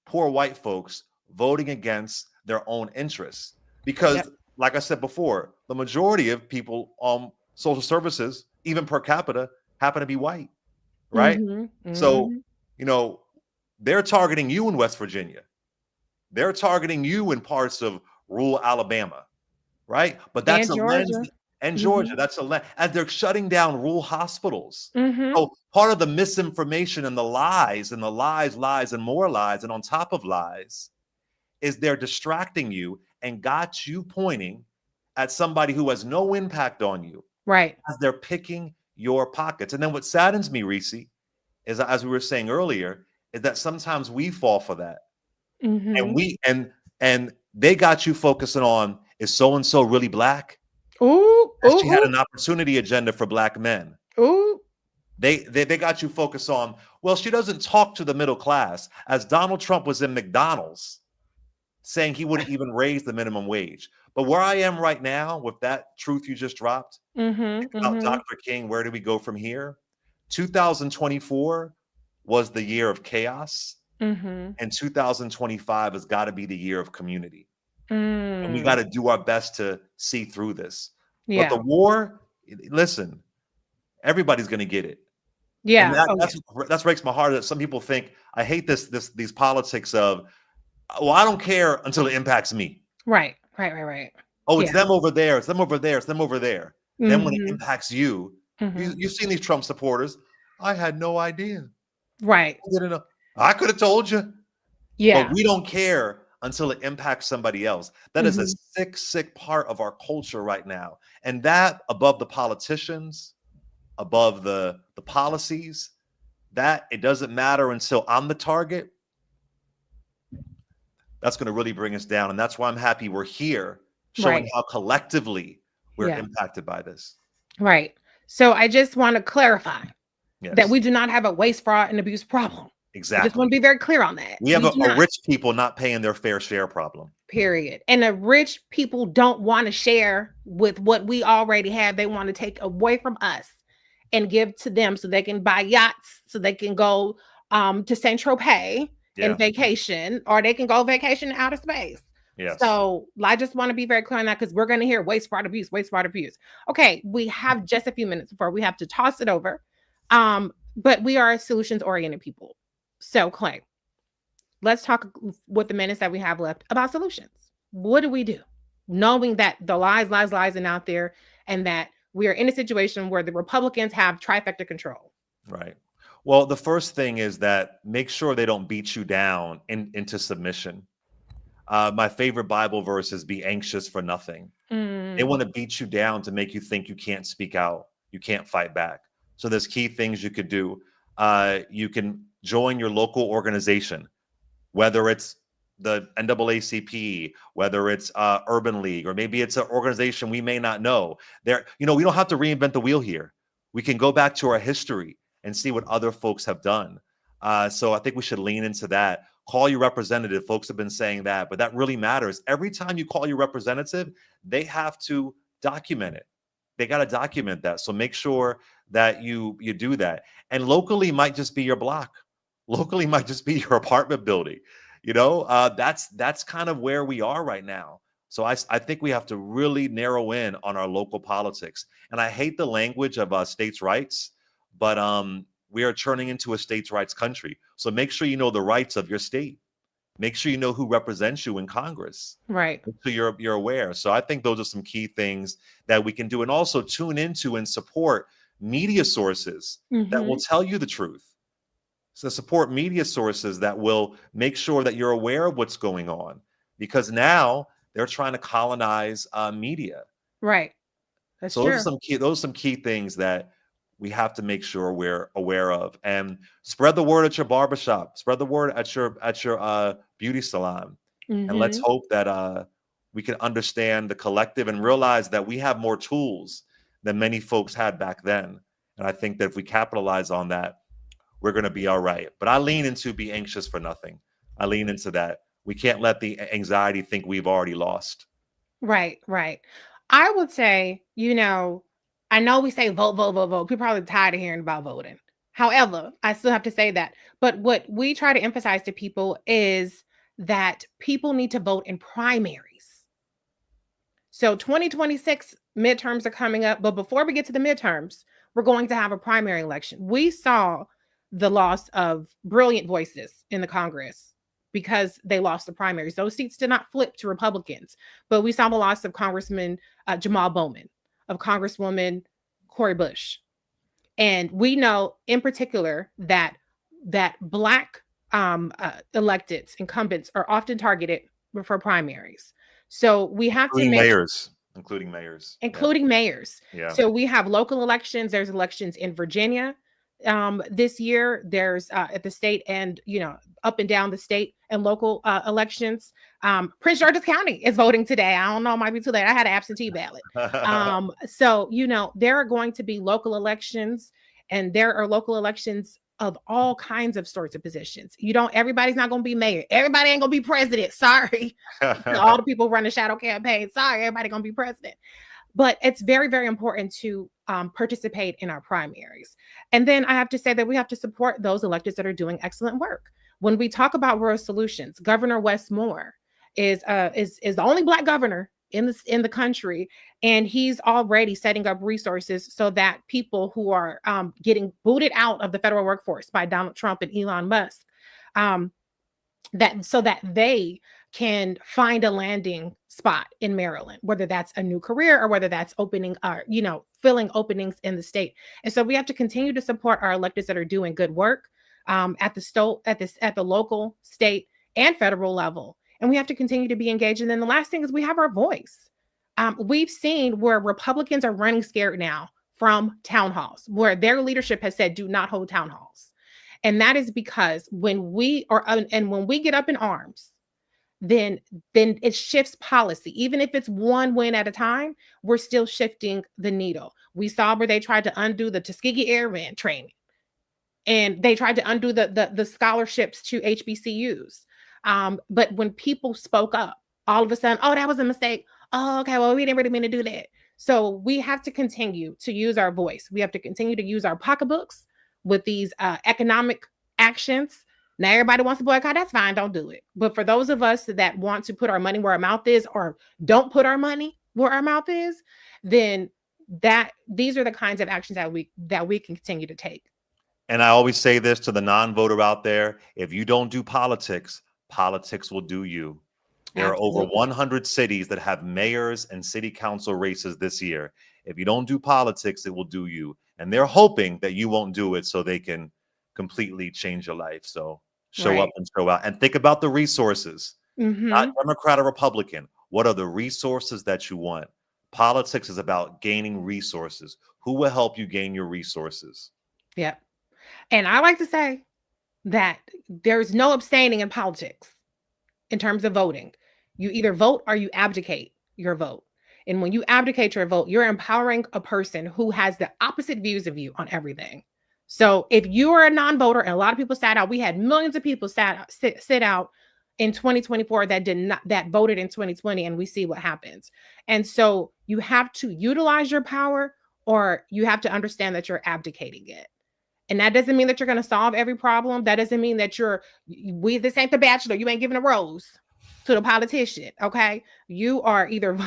poor white folks voting against their own interests. Because, like I said before, the majority of people on social services, even per capita, happen to be white, right? So, you know, they're targeting you in West Virginia. They're targeting you in parts of rural Alabama, right? But that's and a Georgia. lens. And Georgia, that's a lens. As they're shutting down rural hospitals. So part of the misinformation and the lies and lies and more lies and on top of lies is they're distracting you and got you pointing at somebody who has no impact on you. Right. As they're picking your pockets. And then what saddens me, Reese, is, as we were saying earlier, is that sometimes we fall for that. And we and they got you focusing on, is so-and-so really black? She had an opportunity agenda for black men. They got you focused on, well, she doesn't talk to the middle class. As Donald Trump was in McDonald's saying he wouldn't even raise the minimum wage. But where I am right now with that truth you just dropped about Dr. King, where do we go from here? 2024 was the year of chaos. And 2025 has got to be the year of community. And we got to do our best to see through this. But the war, listen, everybody's going to get it. Yeah. And that breaks my heart that some people think, I hate these politics of, well, I don't care until it impacts me. Right. Oh, it's them over there. It's them over there. It's them over there. Then when it impacts you, you've seen these Trump supporters. I had no idea. Right. I could have told you. Yeah. But we don't care until it impacts somebody else. That is a sick part of our culture right now. And that, above the politicians, above the policies, that it doesn't matter until I'm the target. That's going to really bring us down. And that's why I'm happy we're here, showing how collectively we're impacted by this. Right. So I just want to clarify that we do not have a waste, fraud, and abuse problem. Exactly. I just want to be very clear on that. We have a rich people not paying their fair share problem. Period. And the rich people don't want to share with what we already have. They want to take away from us and give to them so they can buy yachts, so they can go to Saint Tropez and vacation, or they can go vacation in outer space. Yes. So I just want to be very clear on that, because we're going to hear waste, fraud, abuse, waste, fraud, abuse. Okay, we have just a few minutes before we have to toss it over. But we are solutions-oriented people. So, Clay, let's talk with the minutes that we have left about solutions. What do we do? Knowing that the lies are out there, and that we are in a situation where the Republicans have trifecta control. Right. Well, the first thing is that make sure they don't beat you down into submission. My favorite Bible verse is be anxious for nothing. They want to beat you down to make you think you can't speak out. You can't fight back. So there's key things you could do. You can join your local organization, whether it's the NAACP, whether it's Urban League, or maybe it's an organization we may not know. We don't have to reinvent the wheel here. We can go back to our history and see what other folks have done. So I think we should lean into that. Call your representative. Folks have been saying that, but that really matters. Every time you call your representative, they have to document it. They got to document that. So make sure that you do that. And locally might just be your block. Locally might just be your apartment building. That's kind of where we are right now. So I think we have to really narrow in on our local politics. And I hate the language of states' rights, but we are turning into a states' rights country. So make sure you know the rights of your state. Make sure you know who represents you in Congress. Right. So you're aware. So I think those are some key things that we can do, and also tune into and support media sources that will tell you the truth. So support media sources that will make sure that you're aware of what's going on, because now they're trying to colonize media. Right. That's So true. those are some key things that we have to make sure we're aware of, and spread the word at your barbershop, spread the word at your beauty salon, and let's hope that we can understand the collective and realize that we have more tools than many folks had back then. And I think that if we capitalize on that, we're going to be all right. But I lean into be anxious for nothing. I lean into that. We can't let the anxiety think we've already lost. Right, right. I would say, I know we say vote, vote, vote, vote. People are probably tired of hearing about voting. However, I still have to say that. But what we try to emphasize to people is that people need to vote in primaries. So 2026 midterms are coming up. But before we get to the midterms, we're going to have a primary election. We saw the loss of brilliant voices in the Congress because they lost the primaries. Those seats did not flip to Republicans, but we saw the loss of Congressman Jamal Bowman, of Congresswoman Cori Bush. And we know in particular that Black electeds, incumbents, are often targeted for primaries. So we have to make including mayors. Yeah. So we have local elections. There's elections in Virginia this year. There's at the state and up and down the state and local elections. Prince George's County is voting today. I don't know, it might be too late. I had an absentee ballot. So there are going to be local elections, and there are local elections of all kinds of sorts of positions. Everybody's not going to be mayor. Everybody ain't going to be president. Sorry. All the people running shadow campaigns. Sorry, everybody going to be president. But it's very, very important to participate in our primaries. And then I have to say that we have to support those electeds that are doing excellent work. When we talk about rural solutions, Governor Wes Moore is the only Black governor in the country, and he's already setting up resources so that people who are getting booted out of the federal workforce by Donald Trump and Elon Musk, that they can find a landing spot in Maryland, whether that's a new career or whether that's opening filling openings in the state. And so we have to continue to support our electeds that are doing good work at the local, state, and federal level. And we have to continue to be engaged. And then the last thing is we have our voice. We've seen where Republicans are running scared now from town halls, where their leadership has said, do not hold town halls. And that is because when we get up in arms, then it shifts policy. Even if it's one win at a time, we're still shifting the needle. We saw where they tried to undo the Tuskegee Airman training, and they tried to undo the scholarships to HBCUs. But when people spoke up, all of a sudden, oh, that was a mistake. Oh, okay, well, we didn't really mean to do that. So we have to continue to use our voice. We have to continue to use our pocketbooks with these economic actions. Now, everybody wants to boycott. That's fine. Don't do it. But for those of us that want to put our money where our mouth is, or don't put our money where our mouth is, then these are the kinds of actions that we can continue to take. And I always say this to the non-voter out there: if you don't do politics, politics will do you. There Absolutely. are over 100 cities that have mayors and city council races this year. If you don't do politics, it will do you. And they're hoping that you won't do it so they can completely change your life. So show up and show out. And think about the resources. Not Democrat or Republican. What are the resources that you want? Politics is about gaining resources. Who will help you gain your resources? Yeah. And I like to say that there's no abstaining in politics in terms of voting. You either vote or you abdicate your vote. And when you abdicate your vote, you're empowering a person who has the opposite views of you on everything. So if you are a non-voter, and a lot of people sat out, we had millions of people sit out in 2024 that voted in 2020, and we see what happens. And so you have to utilize your power, or you have to understand that you're abdicating it. And that doesn't mean that you're going to solve every problem. That doesn't mean that this ain't The Bachelor. You ain't giving a rose to the politician. Okay. You are either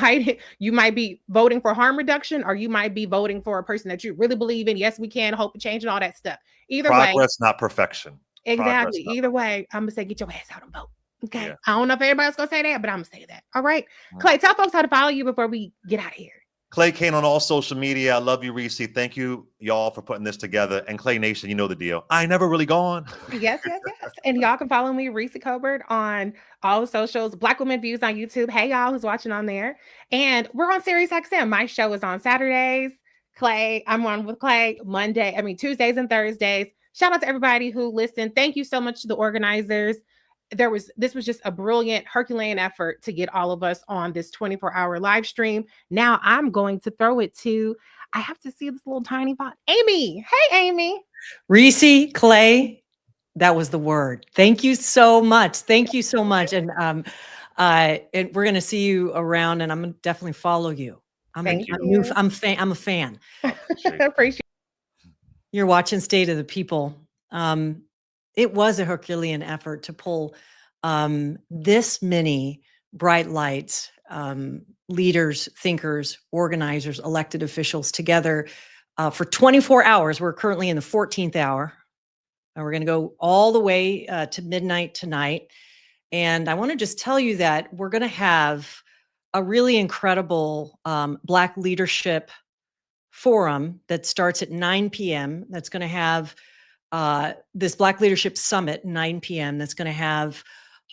you might be voting for harm reduction, or you might be voting for a person that you really believe in. Yes, we can, hope and change, and all that stuff. Either way. Progress, not perfection. Exactly. Either way, I'm going to say, get your ass out and vote. Okay. Yeah. I don't know if everybody's going to say that, but I'm going to say that. All right. Clay, tell folks how to follow you before we get out of here. Clay Kane on all social media. I love you, Reese. Thank you, y'all, for putting this together. And Clay Nation, you know the deal. I ain't never really gone. Yes. And y'all can follow me, Reese Colbert, on all the socials. Black Women Views on YouTube. Hey, y'all who's watching on there. And we're on Sirius XM. My show is on Saturdays. Clay, I'm on with Clay Tuesdays and Thursdays. Shout out to everybody who listened. Thank you so much to the organizers. This was just a brilliant Herculean effort to get all of us on this 24-hour live stream. Now I'm going to throw it to, I have to see this little tiny bot, Amy. Hey, Amy. Reese, Clay, that was the word. Thank you so much. Thank you so much. And we're going to see you around, and I'm going to definitely follow you. I'm a fan. I appreciate it. You're watching State of the People. It was a Herculean effort to pull this many bright lights, leaders, thinkers, organizers, elected officials together for 24 hours. We're currently in the 14th hour, and we're going to go all the way to midnight tonight. And I want to just tell you that we're going to have a really incredible Black Leadership Forum that starts at 9 p.m. That's going to have this Black Leadership Summit, 9 p.m. That's going to have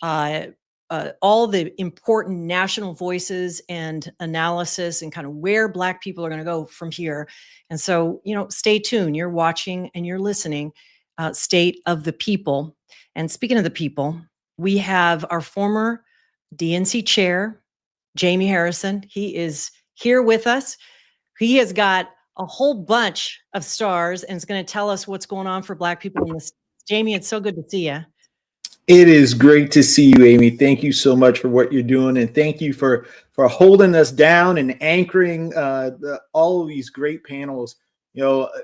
all the important national voices and analysis and kind of where Black people are going to go from here. And so, stay tuned. You're watching and you're listening. State of the People. And speaking of the people, we have our former DNC chair, Jamie Harrison. He is here with us. He has got a whole bunch of stars and is going to tell us what's going on for Black people in this. Jamie, it's so good to see you. It is great to see you, Amy. Thank you so much for what you're doing, and thank you for holding us down and anchoring all of these great panels.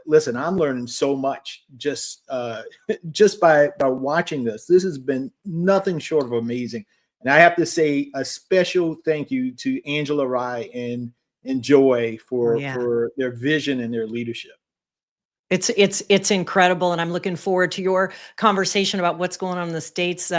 Listen, I'm learning so much just by watching this. This has been nothing short of amazing, and I have to say a special thank you to Angela Rye and Joy for their vision and their leadership. It's incredible, and I'm looking forward to your conversation about what's going on in the States.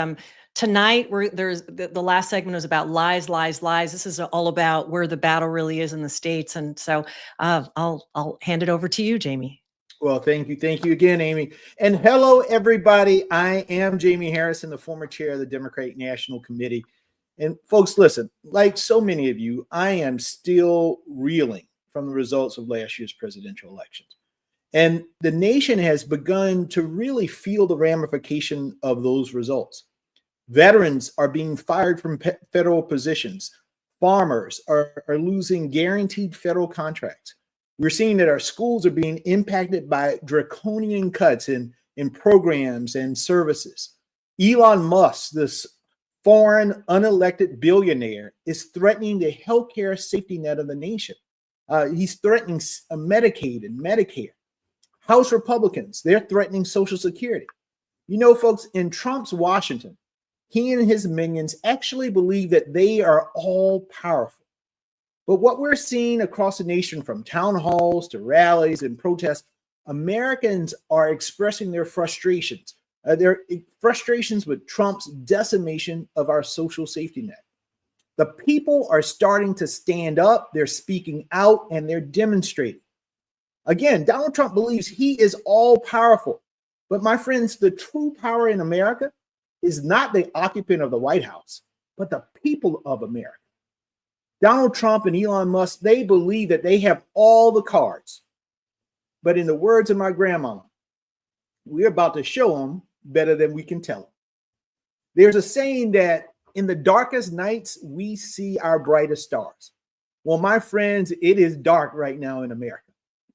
Tonight, there's the last segment was about lies. This is all about where the battle really is in the States, and so I'll hand it over to you, Jamie. Well, thank you again, Amy, and hello, everybody. I am Jamie Harrison, the former chair of the Democratic National Committee. And folks, listen, like so many of you, I am still reeling from the results of last year's presidential elections. And the nation has begun to really feel the ramification of those results. Veterans are being fired from federal positions. Farmers are losing guaranteed federal contracts. We're seeing that our schools are being impacted by draconian cuts in programs and services. Elon Musk, this foreign unelected billionaire, is threatening the healthcare safety net of the nation. He's threatening Medicaid and Medicare. House Republicans, they're threatening Social Security. Folks, in Trump's Washington, he and his minions actually believe that they are all powerful. But what we're seeing across the nation, from town halls to rallies and protests, Americans are expressing their frustrations. Their frustrations with Trump's decimation of our social safety net. The people are starting to stand up, they're speaking out, and they're demonstrating. Again, Donald Trump believes he is all powerful. But my friends, the true power in America is not the occupant of the White House, but the people of America. Donald Trump and Elon Musk, they believe that they have all the cards. But in the words of my grandmama, we're about to show them better than we can tell them. There's a saying that in the darkest nights, we see our brightest stars. Well, my friends, it is dark right now in America.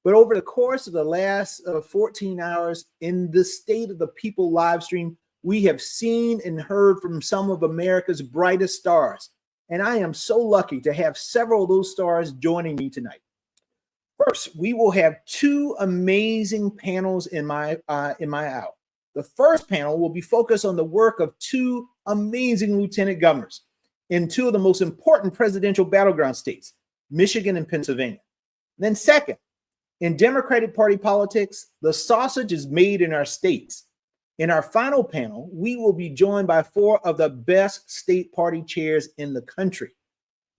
But over the course of the last 14 hours in the State of the People live stream, we have seen and heard from some of America's brightest stars. And I am so lucky to have several of those stars joining me tonight. First, we will have two amazing panels in my hour. The first panel will be focused on the work of two amazing lieutenant governors in two of the most important presidential battleground states, Michigan and Pennsylvania. Then second, in Democratic Party politics, the sausage is made in our states. In our final panel, we will be joined by four of the best state party chairs in the country.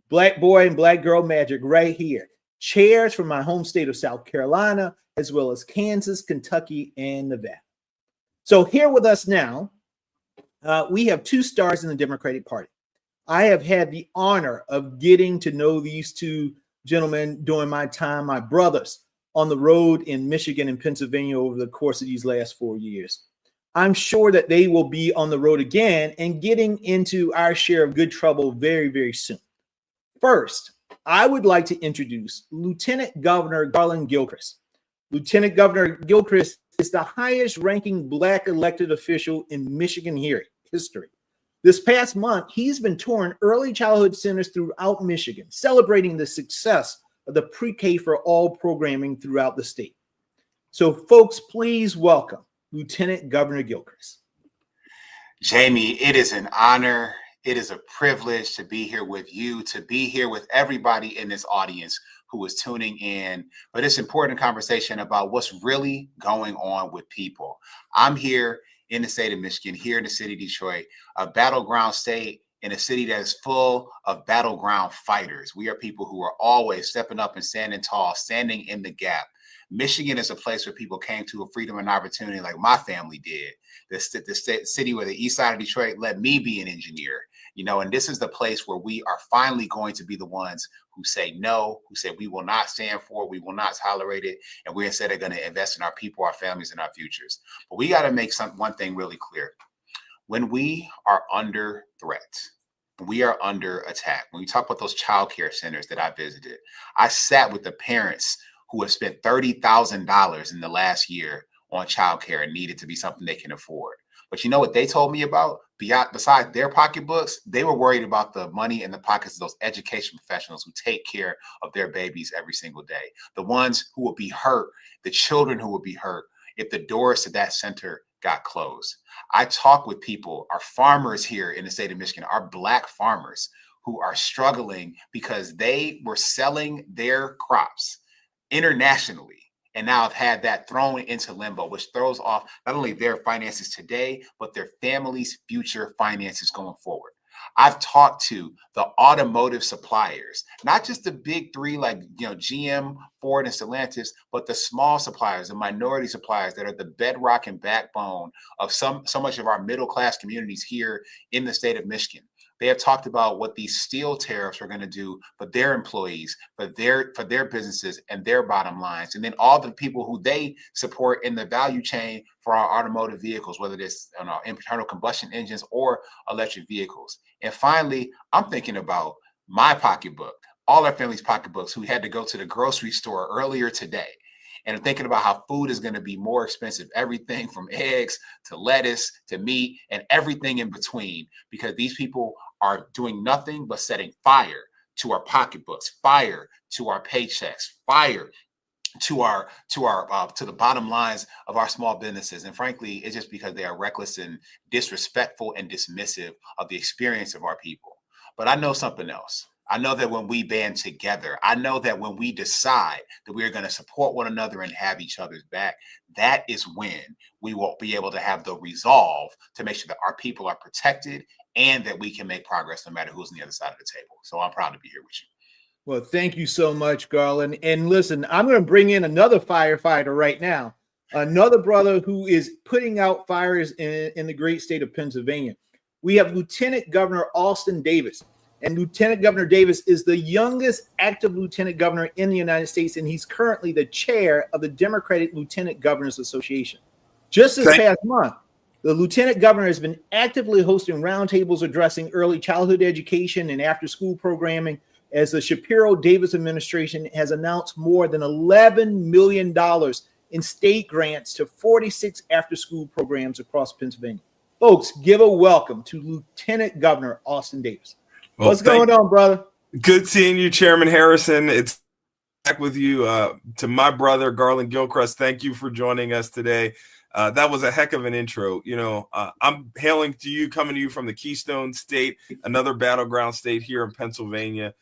Black boy and black girl magic right here. Chairs from my home state of South Carolina, as well as Kansas, Kentucky, and Nevada. So here with us now, we have two stars in the Democratic Party. I have had the honor of getting to know these two gentlemen during my time, my brothers, on the road in Michigan and Pennsylvania over the course of these last 4 years. I'm sure that they will be on the road again and getting into our share of good trouble very, very soon. First, I would like to introduce Lieutenant Governor Garland Gilchrist. Lieutenant Governor Gilchrist is the highest ranking Black elected official in Michigan history. This past month, he's been touring early childhood centers throughout Michigan, celebrating the success of the pre-K for all programming throughout the state. So folks, please welcome Lieutenant Governor Gilchrist. Jamie, it is an honor. It is a privilege to be here with you, to be here with everybody in this audience who is tuning in. But it's important conversation about what's really going on with people. I'm here in the state of Michigan, here in the city of Detroit, a battleground state in a city that is full of battleground fighters. We are people who are always stepping up and standing tall, standing in the gap. Michigan is a place where people came to a freedom and opportunity like my family did. The city where the east side of Detroit let me be an engineer, and this is the place where we are finally going to be the ones who say no, who say we will not stand for, we will not tolerate it, and we're instead going to invest in our people, our families, and our futures. But we got to make one thing really clear. When we are under threat, we are under attack. When we talk about those child care centers that I visited, I sat with the parents who have spent $30,000 in the last year on childcare and needed to be something they can afford. But you know what they told me about? Besides their pocketbooks, they were worried about the money in the pockets of those education professionals who take care of their babies every single day. The ones who would be hurt, the children who would be hurt if the doors to that center got closed. I talk with people, our farmers here in the state of Michigan, our Black farmers who are struggling because they were selling their crops internationally and now have had that thrown into limbo, which throws off not only their finances today, but their families' future finances going forward. I've talked to the automotive suppliers, not just the big three like GM, Ford, and Stellantis, but the small suppliers, the minority suppliers that are the bedrock and backbone of so much of our middle class communities here in the state of Michigan. They have talked about what these steel tariffs are going to do for their employees, for their businesses and their bottom lines, and then all the people who they support in the value chain for our automotive vehicles, whether it's internal combustion engines or electric vehicles. And finally, I'm thinking about my pocketbook, all our family's pocketbooks who had to go to the grocery store earlier today. And I'm thinking about how food is going to be more expensive, everything from eggs to lettuce to meat and everything in between, because these people are doing nothing but setting fire to our pocketbooks, fire to our paychecks, fire to the bottom lines of our small businesses. And frankly, it's just because they are reckless and disrespectful and dismissive of the experience of our people. But I know something else. I know that when we band together, I know that when we decide that we are going to support one another and have each other's back, that is when we will be able to have the resolve to make sure that our people are protected and that we can make progress no matter who's on the other side of the table. So I'm proud to be here with you. Well, thank you so much, Garland. And listen, I'm going to bring in another firefighter right now, another brother who is putting out fires in the great state of Pennsylvania. We have Lieutenant Governor Alston Davis. And Lieutenant Governor Davis is the youngest active lieutenant governor in the United States, and he's currently the chair of the Democratic Lieutenant Governors Association. Just this past month, the lieutenant governor has been actively hosting roundtables addressing early childhood education and after-school programming, as the Shapiro-Davis administration has announced more than $11 million in state grants to 46 after-school programs across Pennsylvania. Folks, give a welcome to Lieutenant Governor Alston Davis. Well, what's going on, brother? Good seeing you, Chairman Harrison. It's back with you. To my brother, Garland Gilchrist, thank you for joining us today. That was a heck of an intro. You know, I'm hailing to you, coming to you from the Keystone State, another battleground state here in Pennsylvania.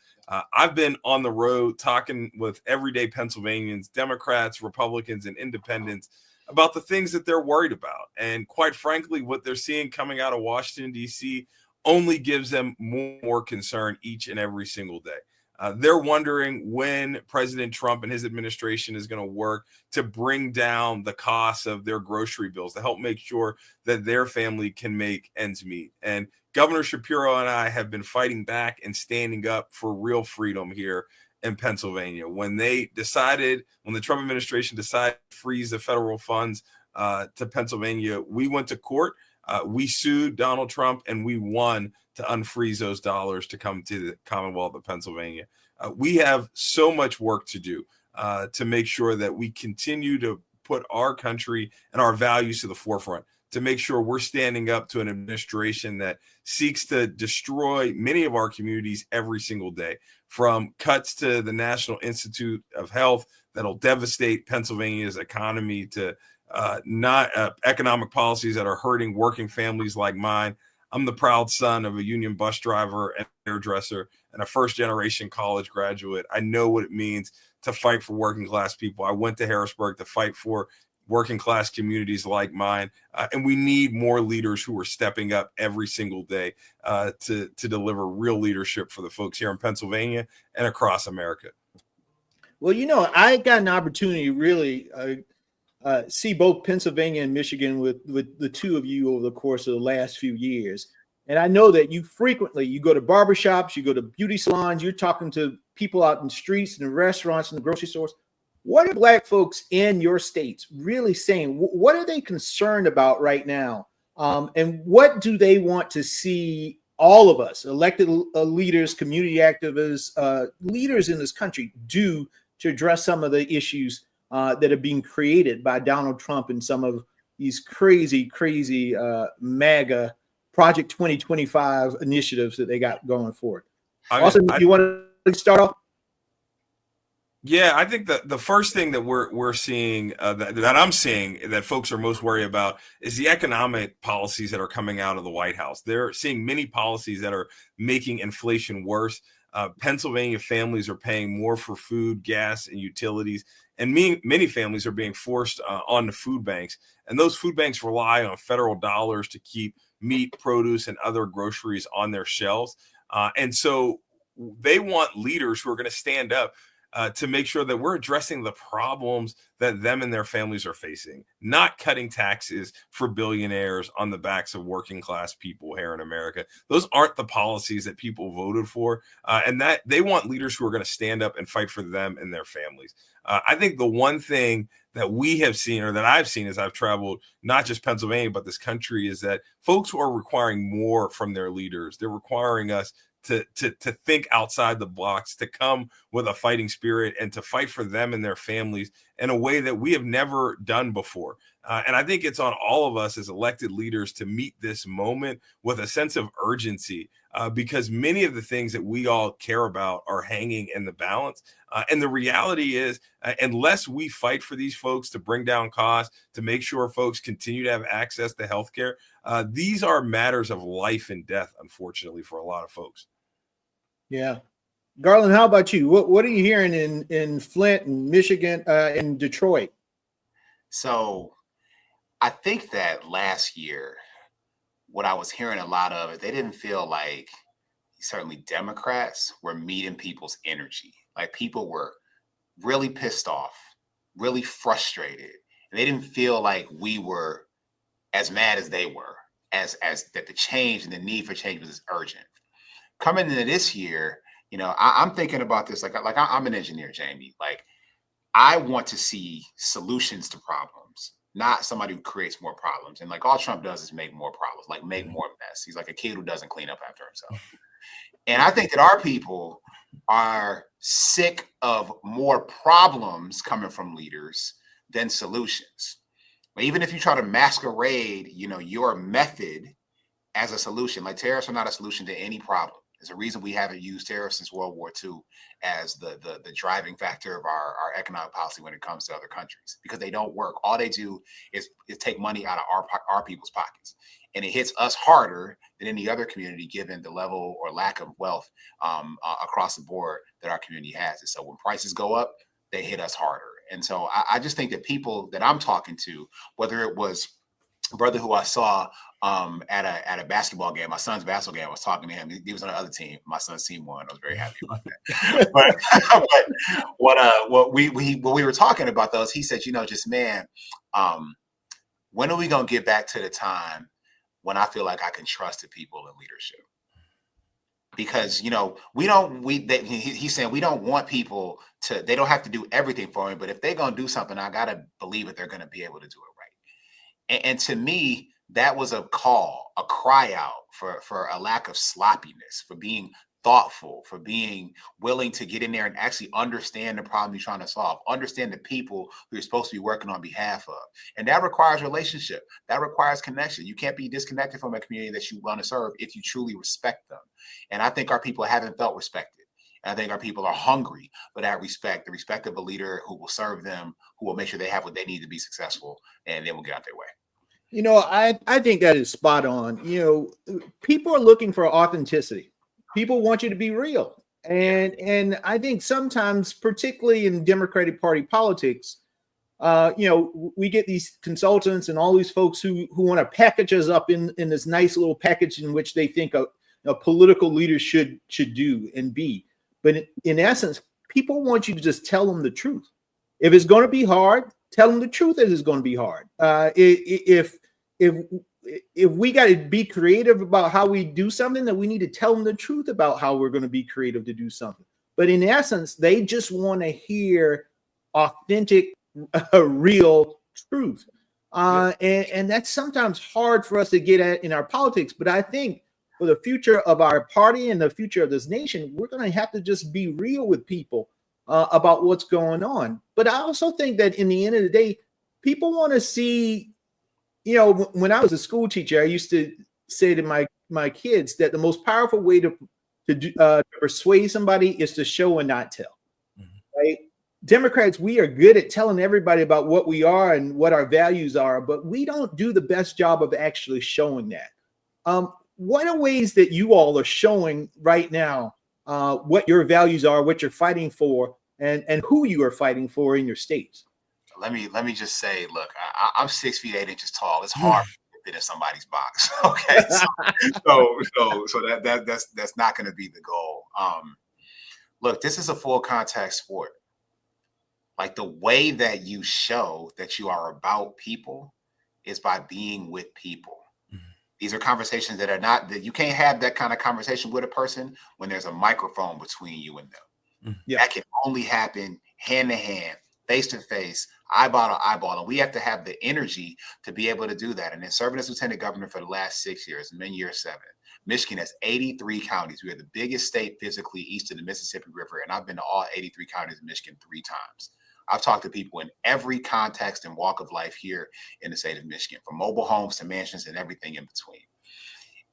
I've been on the road talking with everyday Pennsylvanians, Democrats, Republicans, and independents about the things that they're worried about. And quite frankly, what they're seeing coming out of Washington, D.C. only gives them more concern each and every single day. They're wondering when President Trump and his administration is going to work to bring down the costs of their grocery bills to help make sure that their family can make ends meet. And Governor Shapiro and I have been fighting back and standing up for real freedom here in Pennsylvania. When the Trump administration decided to freeze the federal funds to Pennsylvania, we went to court. We sued Donald Trump and we won to unfreeze those dollars to come to the Commonwealth of Pennsylvania. We have so much work to do to make sure that we continue to put our country and our values to the forefront, to make sure we're standing up to an administration that seeks to destroy many of our communities every single day, from cuts to the National Institute of Health that'll devastate Pennsylvania's economy to not economic policies that are hurting working families like mine. I'm the proud son of a union bus driver and hairdresser and a first-generation college graduate. I know what it means to fight for working class people. I went to Harrisburg to fight for working class communities like mine, and we need more leaders who are stepping up every single day to deliver real leadership for the folks here in Pennsylvania and across America. Well, you know, I got an opportunity to really see both Pennsylvania and Michigan with the two of you over the course of the last few years. And I know that you go to barbershops, you go to beauty salons, you're talking to people out in the streets and the restaurants and the grocery stores. What are Black folks in your states really saying? What are they concerned about right now? And what do they want to see all of us, elected leaders, community activists, leaders in this country do to address some of the issues that are being created by Donald Trump and some of these crazy MAGA Project 2025 initiatives that they got going forward? Austin, you want to start off? Yeah, I think that the first thing that we're seeing that I'm seeing that folks are most worried about is the economic policies that are coming out of the White House. They're seeing many policies that are making inflation worse. Pennsylvania families are paying more for food, gas, and utilities, and many families are being forced on the food banks. And those food banks rely on federal dollars to keep meat, produce, and other groceries on their shelves. And so they want leaders who are going to stand up to make sure that we're addressing the problems that them and their families are facing, not cutting taxes for billionaires on the backs of working class people here in America. Those aren't the policies that people voted for, and that they want leaders who are going to stand up and fight for them and their families. I think the one thing that we have seen, or that I've seen as I've traveled, not just Pennsylvania, but this country, is that folks who are requiring more from their leaders. They're requiring us to think outside the box, to come with a fighting spirit and to fight for them and their families in a way that we have never done before. And I think it's on all of us as elected leaders to meet this moment with a sense of urgency, because many of the things that we all care about are hanging in the balance. And the reality is, unless we fight for these folks to bring down costs, to make sure folks continue to have access to healthcare, these are matters of life and death, unfortunately, for a lot of folks. Yeah. Garland, how about you? What are you hearing in Flint and Michigan and Detroit? So I think that last year, what I was hearing a lot of is they didn't feel like, certainly Democrats, were meeting people's energy. Like, people were really pissed off, really frustrated, and they didn't feel like we were as mad as they were, as that the change and the need for change was urgent. Coming into this year, you know, I'm thinking about this like I'm an engineer, Jamie. Like, I want to see solutions to problems, not somebody who creates more problems. And like, all Trump does is make more problems, like make more mess. He's like a kid who doesn't clean up after himself. And I think that our people are sick of more problems coming from leaders than solutions. But even if you try to masquerade, you know, your method as a solution, like tariffs are not a solution to any problem. There's a reason we haven't used tariffs since World War II as the driving factor of our economic policy when it comes to other countries, because they don't work. All they do is take money out of our people's pockets. And it hits us harder than any other community, given the level or lack of wealth across the board that our community has. And so when prices go up, they hit us harder. And so I just think that people that I'm talking to, whether it was a brother who I saw at a basketball game, my son's basketball game, I was talking to him. He was on the other team. My son's team won. I was very happy about that. but what we were talking about those, he said, just man, when are we gonna get back to the time when I feel like I can trust the people in leadership? Because he's saying we don't want people to, they don't have to do everything for me, but if they're gonna do something, I gotta believe that they're gonna be able to do it right. And to me, that was a call, a cry out for a lack of sloppiness, for being thoughtful, for being willing to get in there and actually understand the problem you're trying to solve, understand the people who you're supposed to be working on behalf of. And that requires relationship. That requires connection. You can't be disconnected from a community that you want to serve if you truly respect them. And I think our people haven't felt respected. And I think our people are hungry for that respect, the respect of a leader who will serve them, who will make sure they have what they need to be successful, and then will get out their way. I think that is spot on. People are looking for authenticity. People want you to be real. And I think sometimes, particularly in Democratic Party politics, we get these consultants and all these folks who want to package us up in this nice little package in which they think a political leader should do and be. But in essence, people want you to just tell them the truth. If it's going to be hard, tell them the truth that it's going to be hard. If we got to be creative about how we do something, then we need to tell them the truth about how we're going to be creative to do something. But in essence, they just want to hear authentic, real truth. And that's sometimes hard for us to get at in our politics. But I think for the future of our party and the future of this nation, we're going to have to just be real with people about what's going on. But I also think that in the end of the day, people want to see, when I was a school teacher, I used to say to my kids that the most powerful way to persuade somebody is to show and not tell. Right? Democrats, we are good at telling everybody about what we are and what our values are, but we don't do the best job of actually showing that. What are ways that you all are showing right now what your values are, what you're fighting for, and who you are fighting for in your states? Let me just say, look, I'm 6 feet 8 inches tall. It's hard to fit in somebody's box. Okay, so that's not going to be the goal. Look, this is a full contact sport. Like, the way that you show that you are about people is by being with people. These are conversations that you can't have that kind of conversation with a person when there's a microphone between you and them. That can only happen hand to hand, face to face, eyeball to eyeball. And we have to have the energy to be able to do that. And then serving as lieutenant governor for the last 6 years, and then year 7, Michigan has 83 counties. We are the biggest state physically east of the Mississippi River. And I've been to all 83 counties in Michigan 3 times. I've talked to people in every context and walk of life here in the state of Michigan, from mobile homes to mansions and everything in between.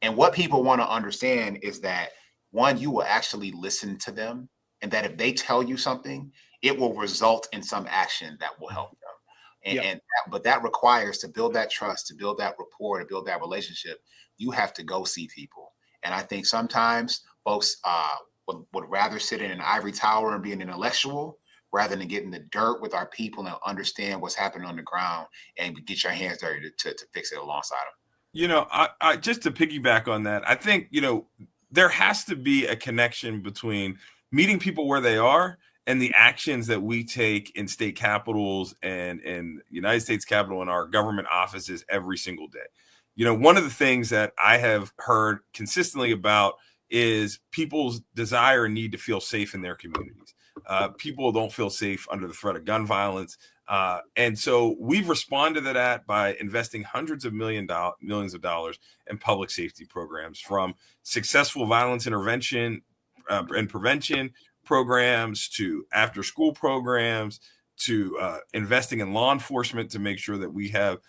And what people want to understand is that, one, you will actually listen to them, and that if they tell you something, it will result in some action that will help them. But that requires, to build that trust, to build that rapport, to build that relationship, you have to go see people. And I think sometimes folks would rather sit in an ivory tower and be an intellectual rather than get in the dirt with our people and understand what's happening on the ground and get your hands dirty to fix it alongside them. I just to piggyback on that, I think, there has to be a connection between meeting people where they are and the actions that we take in state capitals and United States Capitol and our government offices every single day. One of the things that I have heard consistently about is people's desire and need to feel safe in their communities. People don't feel safe under the threat of gun violence. And so we've responded to that by investing hundreds of millions of dollars in public safety programs, from successful violence intervention and prevention programs to after school programs to investing in law enforcement to make sure that we have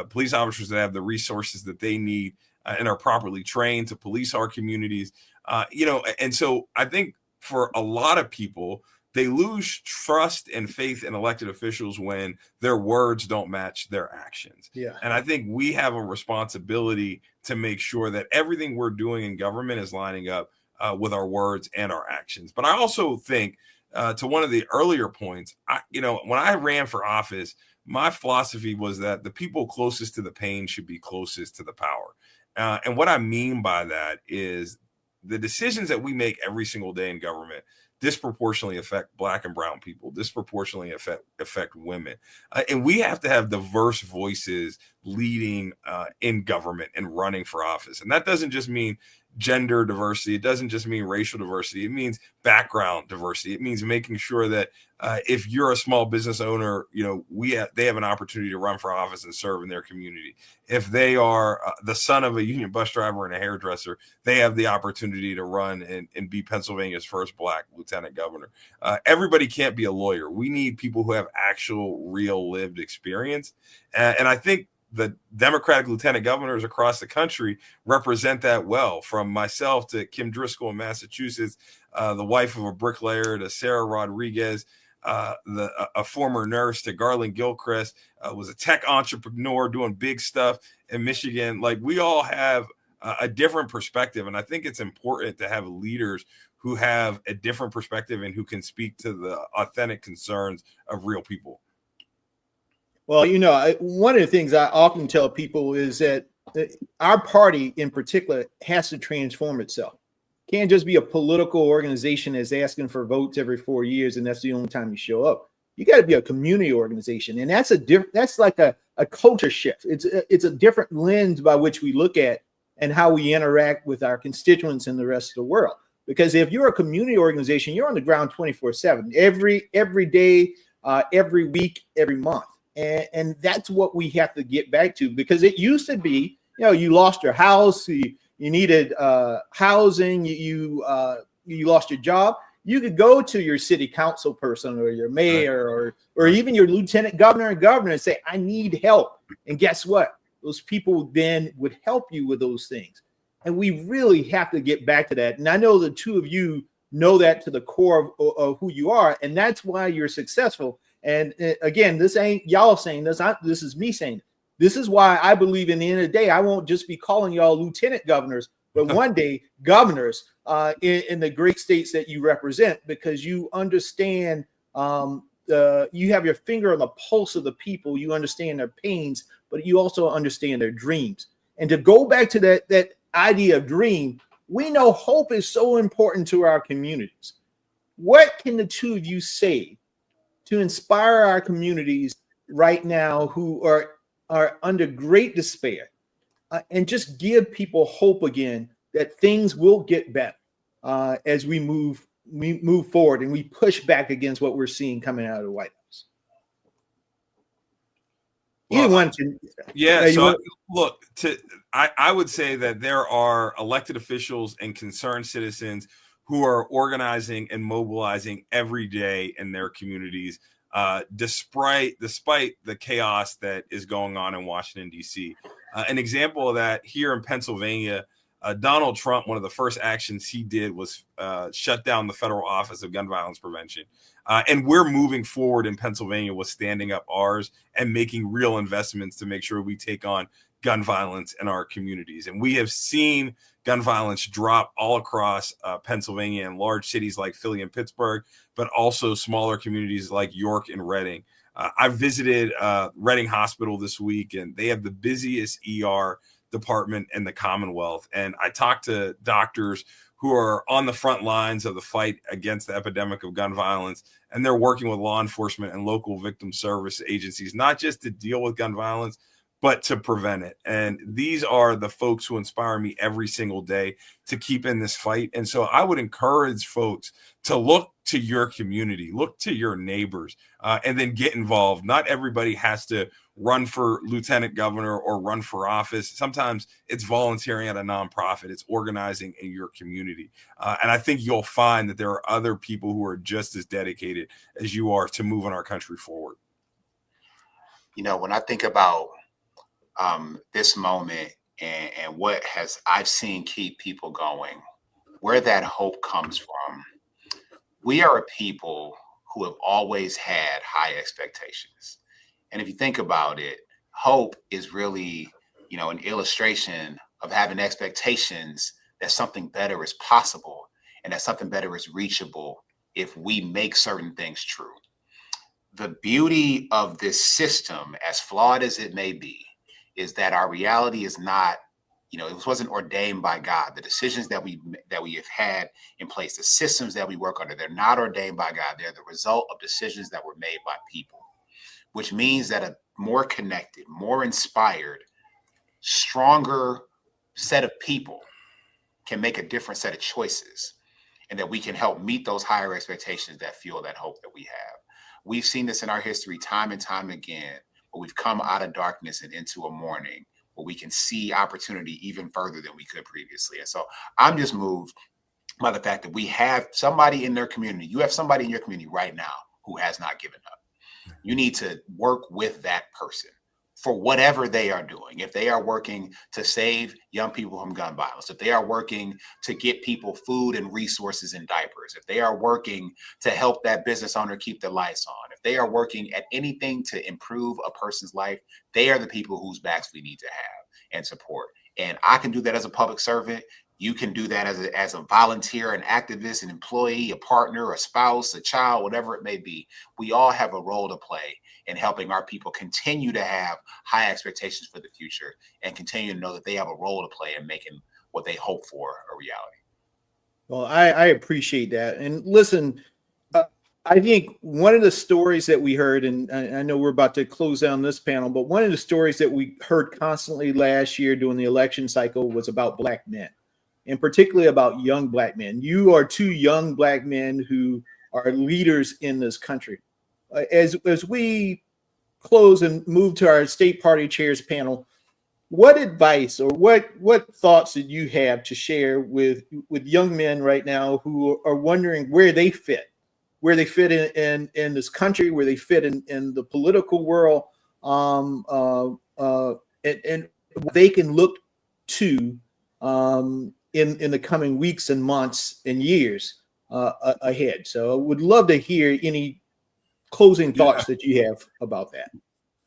police officers that have the resources that they need and are properly trained to police our communities. And so I think for a lot of people, they lose trust and faith in elected officials when their words don't match their actions. Yeah. And I think we have a responsibility to make sure that everything we're doing in government is lining up with our words and our actions. But I also think, to one of the earlier points, when I ran for office, my philosophy was that the people closest to the pain should be closest to the power. And what I mean by that is the decisions that we make every single day in government disproportionately affect Black and brown people, disproportionately affect women. And we have to have diverse voices leading in government and running for office. And that doesn't just mean gender diversity. It doesn't just mean racial diversity. It means background diversity. It means making sure that if you're a small business owner, they have an opportunity to run for office and serve in their community. If they are the son of a union bus driver and a hairdresser, they have the opportunity to run and be Pennsylvania's first Black lieutenant governor. Everybody can't be a lawyer. We need people who have actual, real, lived experience. And I think the Democratic lieutenant governors across the country represent that well, from myself to Kim Driscoll in Massachusetts, the wife of a bricklayer, to Sarah Rodriguez, a former nurse, to Garland Gilchrist, was a tech entrepreneur doing big stuff in Michigan. Like, we all have a different perspective. And I think it's important to have leaders who have a different perspective and who can speak to the authentic concerns of real people. Well, one of the things I often tell people is that our party in particular has to transform itself. Can't just be a political organization that's asking for votes every 4 years and that's the only time you show up. You got to be a community organization, and that's like a culture shift. It's a different lens by which we look at and how we interact with our constituents and the rest of the world. Because if you're a community organization, you're on the ground 24/7, every day, every week, every month. And that's what we have to get back to, because it used to be, you lost your house, you needed housing, you lost your job. You could go to your city council person or your mayor or even your lieutenant governor and say, I need help. And guess what? Those people then would help you with those things. And we really have to get back to that. And I know the two of you know that to the core of who you are. And that's why you're successful. And again, this ain't y'all saying this. This is me saying it. This is why I believe in the end of the day, I won't just be calling y'all lieutenant governors, but one day governors in the great states that you represent, because you understand, you have your finger on the pulse of the people. You understand their pains, but you also understand their dreams. And to go back to that idea of dream, we know hope is so important to our communities. What can the two of you say to inspire our communities right now who are under great despair, and just give people hope again that things will get better as we move forward and we push back against what we're seeing coming out of the White House? I would say that there are elected officials and concerned citizens who are organizing and mobilizing every day in their communities, despite the chaos that is going on in Washington, D.C. An example of that here in Pennsylvania, Donald Trump, one of the first actions he did was shut down the Federal Office of Gun Violence Prevention. And we're moving forward in Pennsylvania with standing up ours and making real investments to make sure we take on gun violence in our communities. And we have seen gun violence drop all across Pennsylvania in large cities like Philly and Pittsburgh, but also smaller communities like York and Reading. I visited Reading Hospital this week, and they have the busiest ER department in the Commonwealth. And I talked to doctors who are on the front lines of the fight against the epidemic of gun violence. And they're working with law enforcement and local victim service agencies, not just to deal with gun violence, but to prevent it. And these are the folks who inspire me every single day to keep in this fight. And so I would encourage folks to look to your community, look to your neighbors, and then get involved. Not everybody has to run for lieutenant governor or run for office. Sometimes it's volunteering at a nonprofit. It's organizing in your community. And I think you'll find that there are other people who are just as dedicated as you are to moving our country forward. When I think about this moment and what has I've seen keep people going, where that hope comes from. We are a people who have always had high expectations. And if you think about it, hope is really, an illustration of having expectations that something better is possible and that something better is reachable if we make certain things true. The beauty of this system, as flawed as it may be, is that our reality is not, it wasn't ordained by God. The decisions that we have had in place, the systems that we work under, they're not ordained by God. They're the result of decisions that were made by people, which means that a more connected, more inspired, stronger set of people can make a different set of choices, and that we can help meet those higher expectations that fuel that hope that we have. We've seen this in our history time and time again, where we've come out of darkness and into a morning where we can see opportunity even further than we could previously. And so I'm just moved by the fact that we have somebody in their community. You have somebody in your community right now who has not given up. You need to work with that person for whatever they are doing. If they are working to save young people from gun violence, if they are working to get people food and resources and diapers, if they are working to help that business owner keep the lights on, if they are working at anything to improve a person's life, they are the people whose backs we need to have and support. And I can do that as a public servant. You can do that as a volunteer, an activist, an employee, a partner, a spouse, a child, whatever it may be. We all have a role to play in helping our people continue to have high expectations for the future and continue to know that they have a role to play in making what they hope for a reality. Well, I appreciate that. And listen, I think one of the stories that we heard, and I know we're about to close down this panel, but one of the stories that we heard constantly last year during the election cycle was about Black men, and particularly about young Black men. You are two young Black men who are leaders in this country. As we close and move to our state party chairs panel, what advice or what thoughts did you have to share with young men right now who are wondering where they fit in this country, where they fit in the political world, and they can look to in the coming weeks and months and years ahead? So I would love to hear any closing thoughts that you have about that.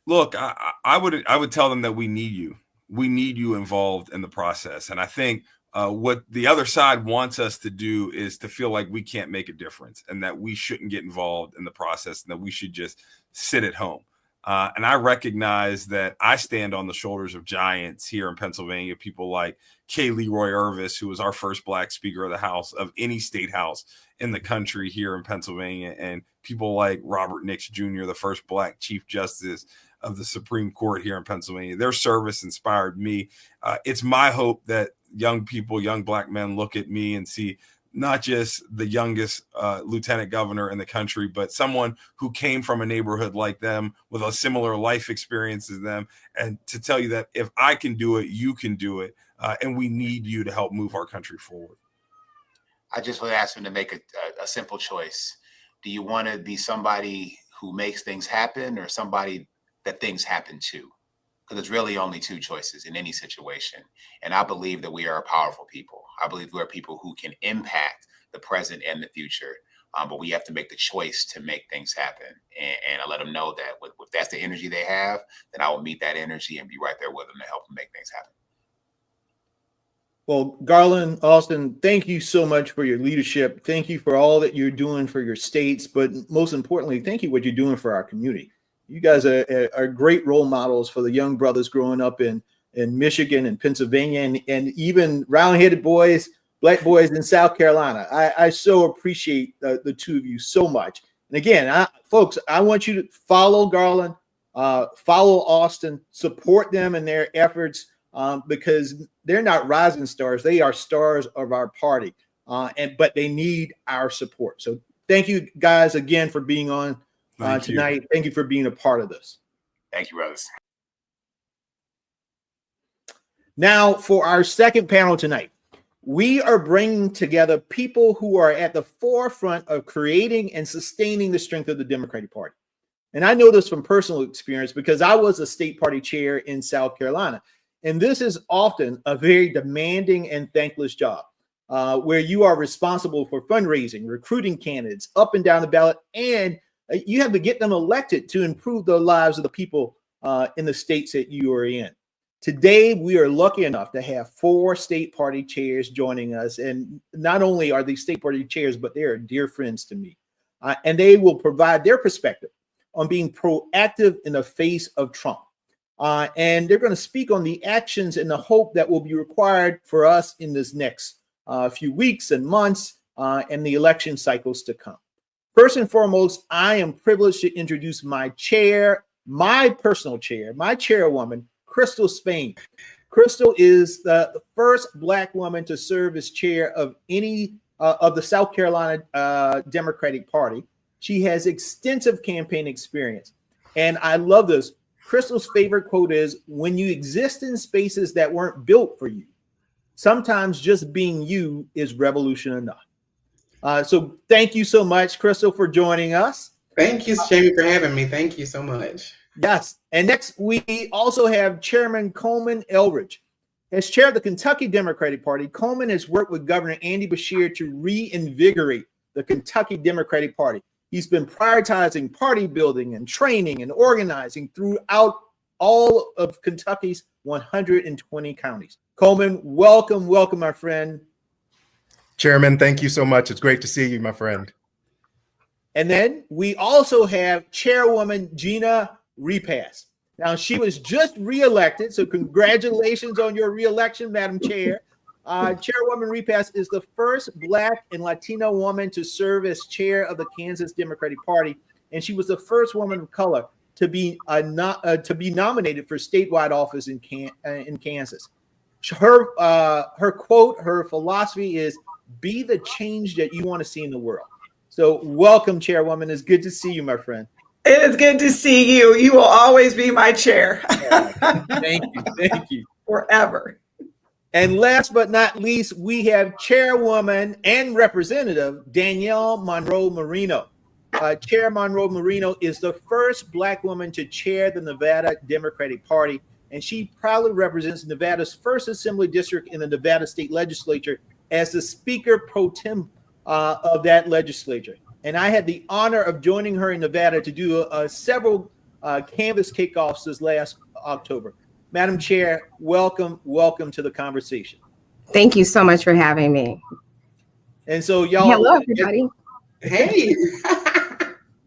Look, I would tell them that we need you. We need you involved in the process. And I think what the other side wants us to do is to feel like we can't make a difference and that we shouldn't get involved in the process and that we should just sit at home. And I recognize that I stand on the shoulders of giants here in Pennsylvania, people like Kay Leroy Irvis, who was our first Black Speaker of the House of any state house in the country here in Pennsylvania, and people like Robert Nix Jr., the first Black Chief Justice of the Supreme Court here in Pennsylvania. Their service inspired me. It's my hope that young people, young Black men look at me and see not just the youngest lieutenant governor in the country, but someone who came from a neighborhood like them with a similar life experience as them, and to tell you that if I can do it, you can do it. And we need you to help move our country forward. I just would ask them to make a simple choice. Do you want to be somebody who makes things happen or somebody that things happen to? Because it's really only two choices in any situation. And I believe that we are a powerful people. I believe we're people who can impact the present and the future. But we have to make the choice to make things happen. And I let them know that if that's the energy they have, then I will meet that energy and be right there with them to help them make things happen. Well, Garland, Austin, thank you so much for your leadership. Thank you for all that you're doing for your states, but most importantly, thank you for what you're doing for our community. You guys are great role models for the young brothers growing up in Michigan and Pennsylvania, and even round-headed boys, Black boys in South Carolina. I so appreciate the two of you so much. And again, folks, I want you to follow Garland, follow Austin, support them in their efforts, because they're not rising stars. They are stars of our party, but they need our support. So thank you guys again for being on tonight. Thank you for being a part of this. Thank you, brothers. Now, for our second panel tonight, we are bringing together people who are at the forefront of creating and sustaining the strength of the Democratic Party. And I know this from personal experience because I was a state party chair in South Carolina. And this is often a very demanding and thankless job where you are responsible for fundraising, recruiting candidates up and down the ballot, and you have to get them elected to improve the lives of the people in the states that you are in. Today, we are lucky enough to have 4 state party chairs joining us. And not only are these state party chairs, but they are dear friends to me. And they will provide their perspective on being proactive in the face of Trump. And they're going to speak on the actions and the hope that will be required for us in this next few weeks and months and the election cycles to come. First and foremost, I am privileged to introduce my chair, my personal chair, my chairwoman, Crystal Spain. Crystal is the first Black woman to serve as chair of any of the South Carolina Democratic Party. She has extensive campaign experience. And I love this. Crystal's favorite quote is, when you exist in spaces that weren't built for you, sometimes just being you is revolution enough. So thank you so much, Crystal, for joining us. Thank you, Jamie, for having me. Thank you so much. Yes. And next, we also have Chairman Coleman Eldridge. As chair of the Kentucky Democratic Party, Coleman has worked with Governor Andy Beshear to reinvigorate the Kentucky Democratic Party. He's been prioritizing party building and training and organizing throughout all of Kentucky's 120 counties. Coleman, welcome, my friend. Chairman, thank you so much. It's great to see you, my friend. And then we also have Chairwoman Gina Repass. Now, she was just reelected, so congratulations on your reelection, Madam Chair. Chairwoman Repass is the first Black and Latino woman to serve as chair of the Kansas Democratic Party, and she was the first woman of color to be nominated for statewide office in Kansas. Her quote, her philosophy is, "Be the change that you want to see in the world." So, welcome, Chairwoman. It's good to see you, my friend. It is good to see you. You will always be my chair. Thank you. Forever. And last but not least, we have Chairwoman and Representative Danielle Monroe Marino. Chair Monroe Marino is the first Black woman to chair the Nevada Democratic Party, and she proudly represents Nevada's first assembly district in the Nevada State Legislature as the Speaker pro tem of that legislature. And I had the honor of joining her in Nevada to do several canvas kickoffs this last October. Madam Chair, welcome to the conversation. Thank you so much for having me. And so y'all. Hello, everybody. Hey.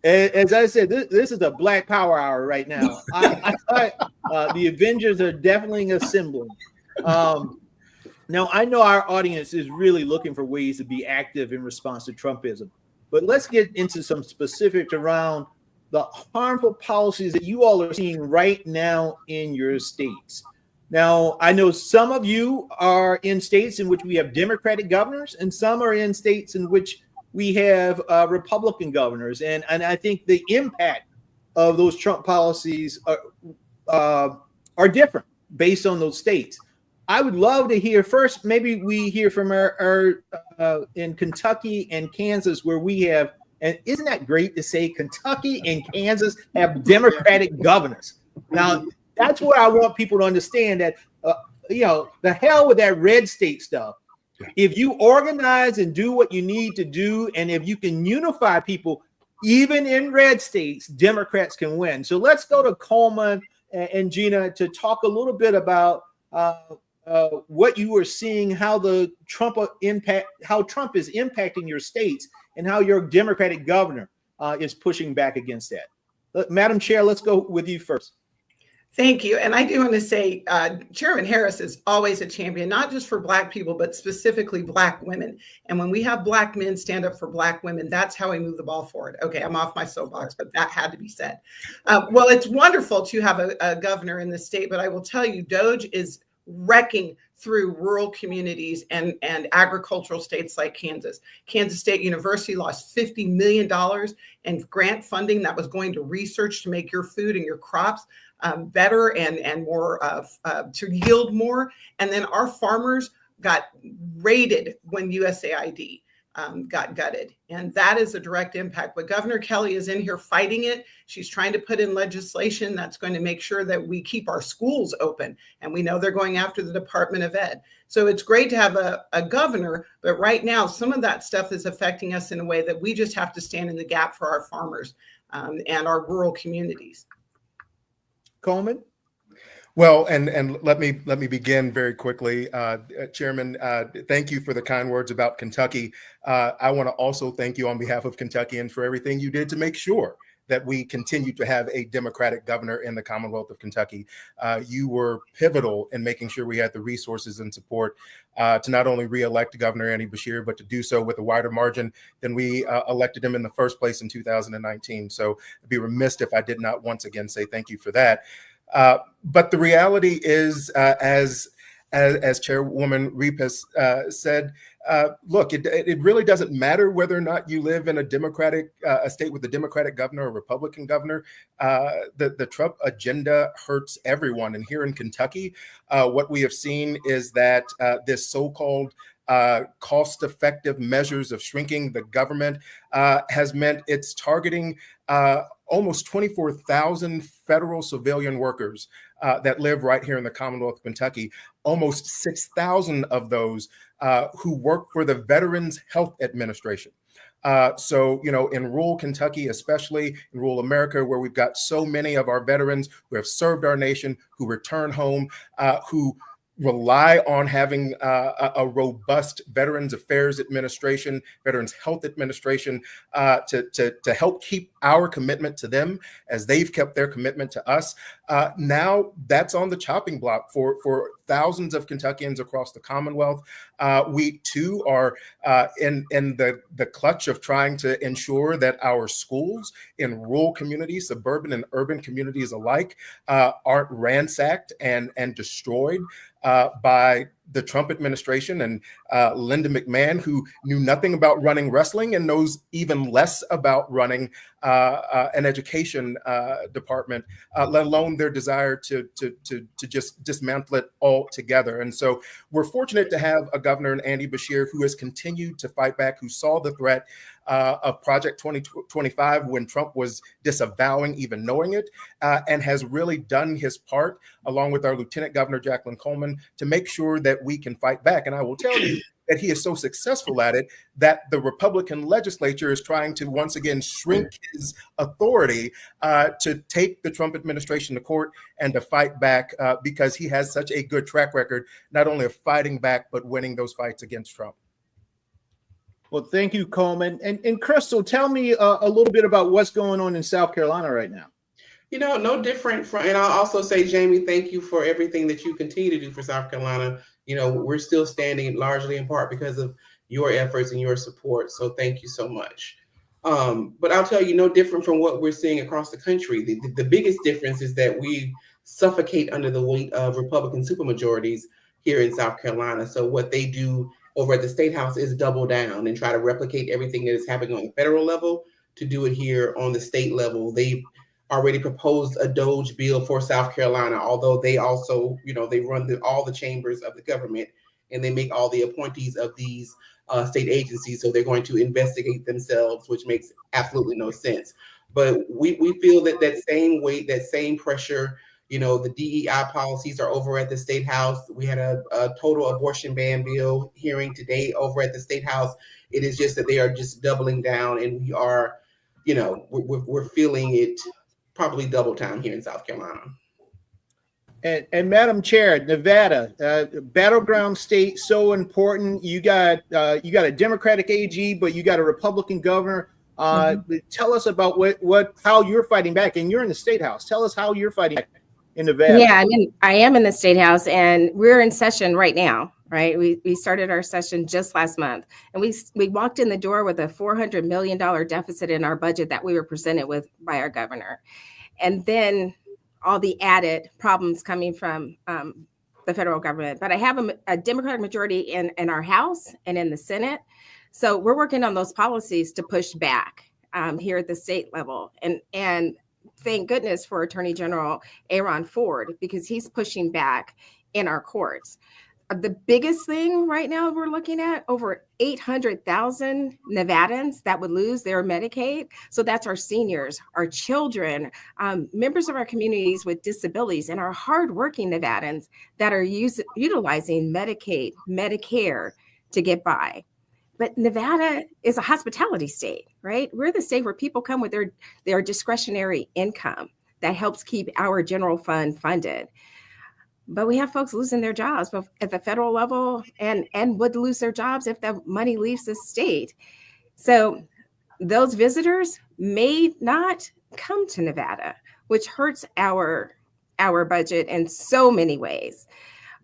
As I said, this is a Black Power Hour right now. The Avengers are definitely assembling. Now, I know our audience is really looking for ways to be active in response to Trumpism, but let's get into some specifics around the harmful policies that you all are seeing right now in your states. Now, I know some of you are in states in which we have Democratic governors, and some are in states in which we have Republican governors. And I think the impact of those Trump policies are different based on those states. I would love to hear first, maybe we hear from our in Kentucky and Kansas, where we have, and isn't that great to say Kentucky and Kansas have Democratic governors? Now, that's what I want people to understand, that, the hell with that red state stuff. If you organize and do what you need to do, and if you can unify people, even in red states, Democrats can win. So let's go to Coleman and Gina to talk a little bit about what you are seeing, how Trump is impacting your states, and how your Democratic governor is pushing back against that. Madam Chair, let's go with you first. Thank you. And I do want to say, Chairman Harris is always a champion, not just for Black people, but specifically Black women. And when we have Black men stand up for Black women, that's how we move the ball forward. Okay, I'm off my soapbox, but that had to be said. Well, it's wonderful to have a governor in the state, but I will tell you, DOGE is wrecking through rural communities and agricultural states like Kansas. Kansas State University lost $50 million in grant funding that was going to research to make your food and your crops better and more to yield more. And then our farmers got raided when USAID got gutted. And that is a direct impact. But Governor Kelly is in here fighting it. She's trying to put in legislation that's going to make sure that we keep our schools open. And we know they're going after the Department of Ed. So it's great to have a governor, but right now, some of that stuff is affecting us in a way that we just have to stand in the gap for our farmers and our rural communities. Coleman? Well, and let me begin very quickly, Chairman. Thank you for the kind words about Kentucky. I want to also thank you on behalf of Kentucky for everything you did to make sure that we continue to have a Democratic governor in the Commonwealth of Kentucky. You were pivotal in making sure we had the resources and support to not only re-elect Governor Andy Beshear, but to do so with a wider margin than we elected him in the first place in 2019. So I'd be remiss if I did not once again say thank you for that. But the reality is, as Chairwoman Repas said, look, it really doesn't matter whether or not you live in a Democratic a state with a Democratic governor or a Republican governor. The Trump agenda hurts everyone. And here in Kentucky, what we have seen is that this so-called cost-effective measures of shrinking the government has meant it's targeting almost 24,000 federal civilian workers that live right here in the Commonwealth of Kentucky. Almost 6,000 of those who work for the Veterans Health Administration. So, you know, in rural Kentucky, especially in rural America, where we've got so many of our veterans who have served our nation, who return home, who rely on having a robust Veterans Affairs Administration, Veterans Health Administration to help keep our commitment to them as they've kept their commitment to us. Now that's on the chopping block for thousands of Kentuckians across the Commonwealth. We too are in the clutch of trying to ensure that our schools in rural communities, suburban and urban communities alike, aren't ransacked and destroyed by the Trump administration and Linda McMahon, who knew nothing about running wrestling and knows even less about running an education department, let alone their desire to just dismantle it altogether. And so we're fortunate to have a governor in Andy Beshear who has continued to fight back, who saw the threat of Project 2025 when Trump was disavowing even knowing it, and has really done his part, along with our Lieutenant Governor Jacqueline Coleman, to make sure that we can fight back. And I will tell you that he is so successful at it that the Republican legislature is trying to once again shrink his authority to take the Trump administration to court and to fight back because he has such a good track record, not only of fighting back, but winning those fights against Trump. Well, thank you, Coleman. And Crystal, tell me a little bit about what's going on in South Carolina right now. You know, no different from, and I'll also say, Jamie, thank you for everything that you continue to do for South Carolina. You know, we're still standing largely in part because of your efforts and your support. So thank you so much. But I'll tell you, no different from what we're seeing across the country. The biggest difference is that we suffocate under the weight of Republican supermajorities here in South Carolina. So what they do over at the State House is double down and try to replicate everything that is happening on the federal level to do it here on the state level. They already proposed a DOGE bill for South Carolina, although they also, you know, they run all the chambers of the government and they make all the appointees of these state agencies. So they're going to investigate themselves, which makes absolutely no sense. But we feel that that same weight, that same pressure, you know, the DEI policies are over at the State House. We had a total abortion ban bill hearing today over at the State House. It is just that they are just doubling down, and we are, you know, we're feeling it probably double time here in South Carolina. And Madam Chair, Nevada, battleground state, so important. You got a Democratic AG, but you got a Republican governor. Tell us about how you're fighting back, and you're in the State House. Tell us how you're fighting back in Nevada. Yeah, I am in the State House, and we're in session right now. Right, we started our session just last month, and we walked in the door with a $400 million deficit in our budget that we were presented with by our governor, and then all the added problems coming from the federal government. But I have a Democratic majority in our House and in the Senate, so we're working on those policies to push back here at the state level, and thank goodness for Attorney General Aaron Ford, because he's pushing back in our courts. the biggest thing right now we're looking at, over 800,000 Nevadans that would lose their Medicaid. So that's our seniors, our children, members of our communities with disabilities, and our hardworking Nevadans that are utilizing Medicaid, Medicare to get by. But Nevada is a hospitality state, right? We're the state where people come with their discretionary income that helps keep our general fund funded. But we have folks losing their jobs at the federal level and would lose their jobs if the money leaves the state. So those visitors may not come to Nevada, which hurts our budget in so many ways.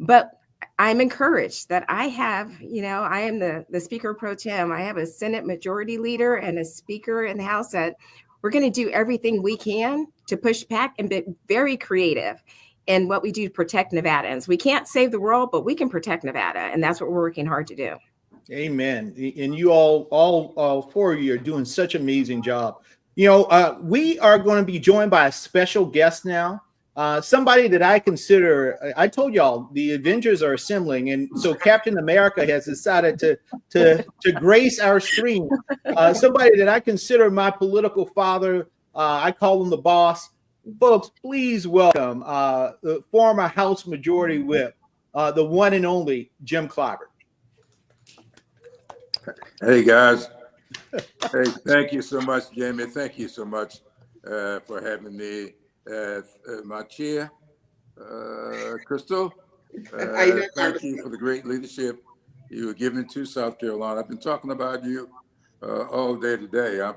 But I'm encouraged that I have, I am the Speaker Pro Tem. I have a Senate Majority Leader and a Speaker in the House that we're going to do everything we can to push back and be very creative in what we do to protect Nevadans. We can't save the world, but we can protect Nevada, and that's what we're working hard to do. Amen. And you all four of you are doing such an amazing job. We are going to be joined by a special guest now. Somebody that I consider, I told y'all the Avengers are assembling, and so Captain America has decided to grace our stream. Somebody that I consider my political father. I call him the boss. Folks, please welcome the former House Majority Whip, the one and only Jim Clyburn. Hey guys. Hey, thank you so much, Jamie. Thank you so much for having me as my chair, Crystal. Thank you for the great leadership you were giving to South Carolina. I've been talking about you all day today. I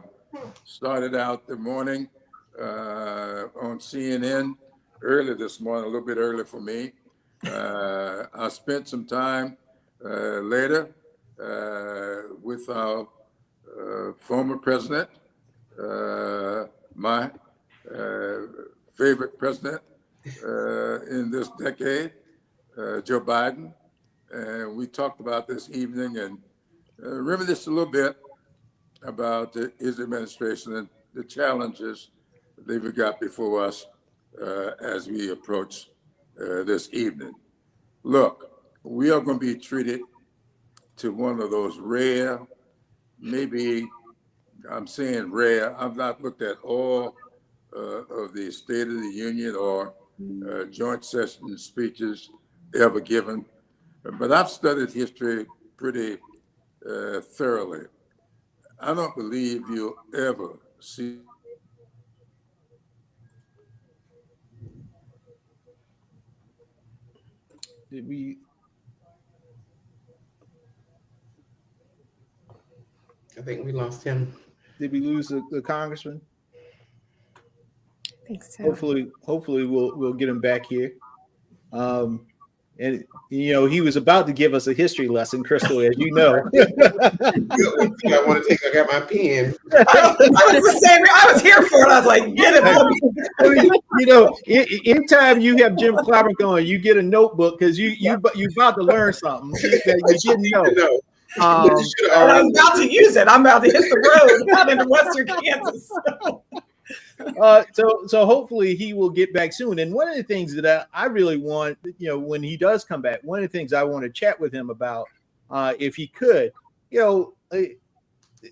started out the morning on CNN early this morning, a little bit early for me. I spent some time later with our former president, my favorite president in this decade, Joe Biden. And we talked about this evening and reminisced a little bit about his administration and the challenges they've got before us as we approach this evening. Look, we are going to be treated to one of those rare, maybe I'm saying rare, I've not looked at all of the State of the Union or joint session speeches ever given, but I've studied history pretty thoroughly. I don't believe you'll ever see Did we? I think we lost him. Did we lose the congressman? I think so. Hopefully we'll get him back here. And he was about to give us a history lesson, Crystal, as you know. I want to take. I got my pen. I was here for it. I was like, get it. Anytime you have Jim Clyburn going, you get a notebook because you about to learn something that you didn't know. I'm about to use it. I'm about to hit the road out into Western Kansas. So hopefully he will get back soon. And one of the things that I really want, when he does come back, one of the things I want to chat with him about, if he could,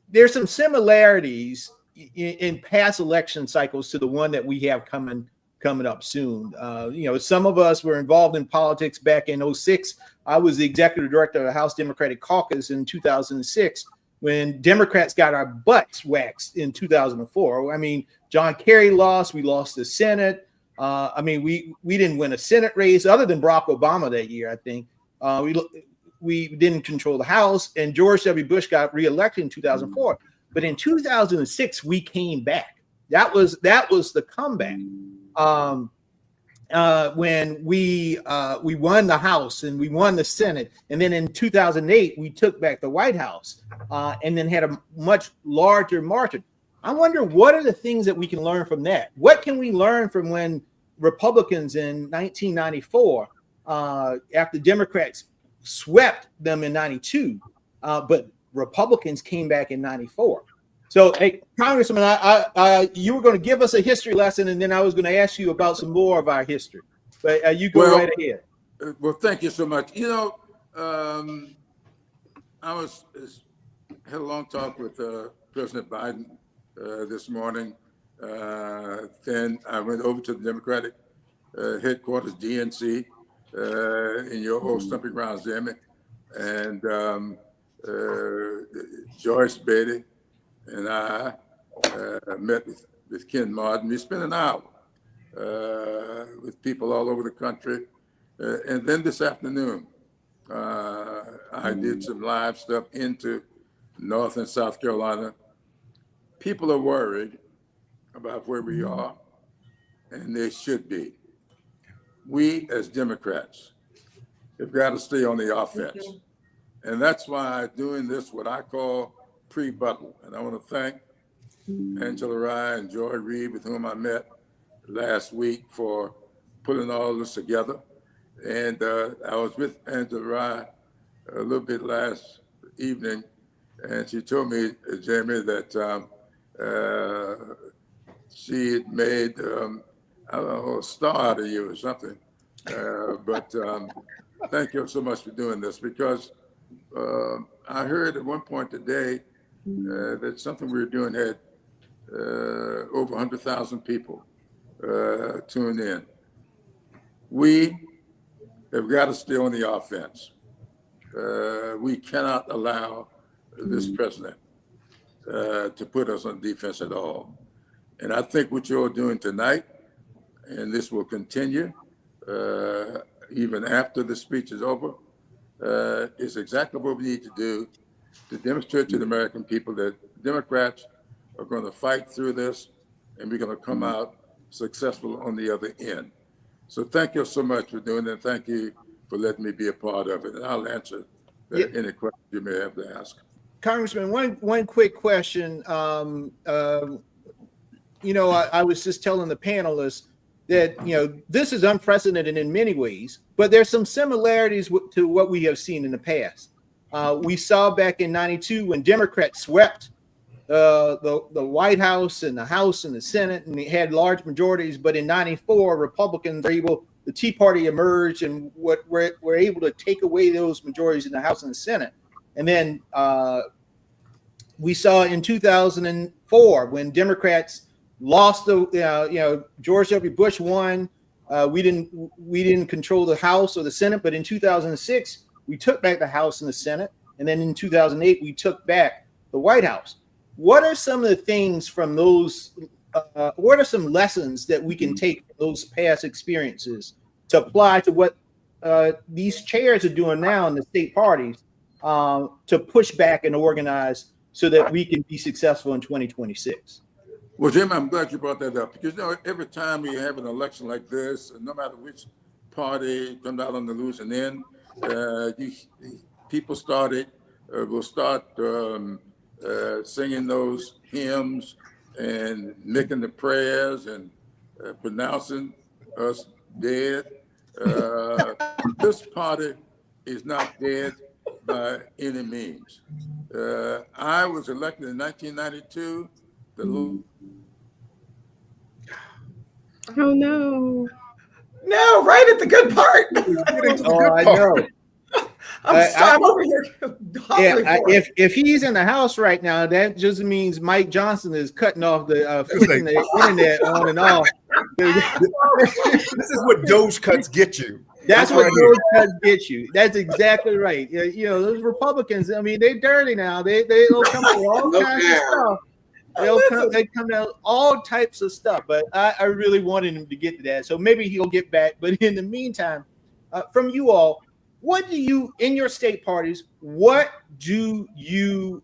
there's some similarities in past election cycles to the one that we have coming up soon. Some of us were involved in politics back in 2006. I was the executive director of the House Democratic Caucus in 2006 when Democrats got our butts waxed in 2004. I mean, John Kerry lost. We lost the Senate. We didn't win a Senate race other than Barack Obama that year, I think. We didn't control the House, and George W. Bush got reelected in 2004. But in 2006, we came back. That was the comeback. When we won the House and we won the Senate, and then in 2008 we took back the White House, and then had a much larger margin. I wonder what are the things that we can learn from that. What can we learn from when Republicans in 1994, after Democrats swept them in 92, but Republicans came back in 94. So, hey, Congressman, you were going to give us a history lesson, and then I was going to ask you about some more of our history. But you go right ahead. Well, thank you so much. I had a long talk with President Biden this morning. Then I went over to the Democratic headquarters, DNC, in your old stomping grounds, Jamie, and Joyce Beatty and I met with Ken Martin. We spent an hour with people all over the country. And then this afternoon, I did some live stuff into North and South Carolina. People are worried about where we are, and they should be. We as Democrats have got to stay on the offense. And that's why doing this, what I call pre-buttal. And I want to thank Angela Rye and Joy Reid, with whom I met last week, for putting all this together. And I was with Angela Rye a little bit last evening, and she told me, Jamie, that she had made, I don't know, a star out of you or something. But thank you so much for doing this, because I heard at one point today that something we were doing had over 100,000 people tuned in. We have got to stay on the offense. We cannot allow this president to put us on defense at all. And I think what you're doing tonight, and this will continue even after the speech is over, is exactly what we need to do to demonstrate to the American people that Democrats are going to fight through this, and we're going to come out successful on the other end. So thank you so much for doing that. Thank you for letting me be a part of it. And I'll answer any questions you may have to ask. Congressman, one quick question. You know, I was just telling the panelists that, you know, this is unprecedented in many ways, but there's some similarities to what we have seen in the past. We saw back in '92 when Democrats swept the White House and the House and the Senate, and they had large majorities. But in '94, Republicans were able, the Tea Party emerged and were able to take away those majorities in the House and the Senate. And then we saw in 2004 when Democrats lost the, George W. Bush won. We didn't control the House or the Senate, but in 2006 we took back the House and the Senate, and then in 2008 we took back the White House. What are some of the things from those? What are some lessons that we can take from those past experiences to apply to what these chairs are doing now in the state parties to push back and organize so that we can be successful in 2026? Well, Jim, I'm glad you brought that up, because every time we have an election like this, no matter which party comes out on the losing end, people will start singing those hymns and making the prayers and pronouncing us dead. This party is not dead by any means. I was elected in 1992. Oh no! No, right at the good part. I know. I'm over here. If he's in the House right now, that just means Mike Johnson is cutting off the flipping the internet on and off. This is what Doge cuts get you. That's what Doge cuts get you. That's exactly right. You know, those Republicans, I mean, they're dirty now. They'll come up with all kinds of stuff. They come out all types of stuff. But I really wanted him to get to that. So maybe he'll get back. But in the meantime, from you all, what do you, in your state parties, what do you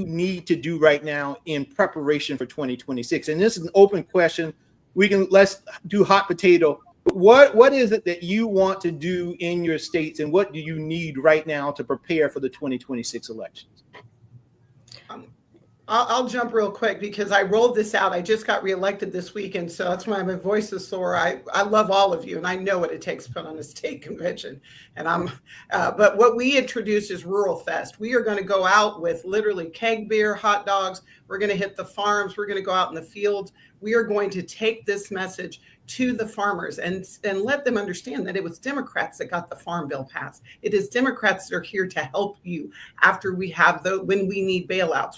need to do right now in preparation for 2026? And this is an open question. Let's do hot potato. What is it that you want to do in your states, and what do you need right now to prepare for the 2026 elections? I'll jump real quick because I rolled this out. I just got reelected this weekend, so that's why my voice is sore. I love all of you, and I know what it takes to put on a state convention. And but what we introduced is Rural Fest. We are going to go out with literally keg beer, hot dogs. We're going to hit the farms. We're going to go out in the field. We are going to take this message to the farmers and let them understand that it was Democrats that got the farm bill passed. It is Democrats that are here to help you after we have when we need bailouts,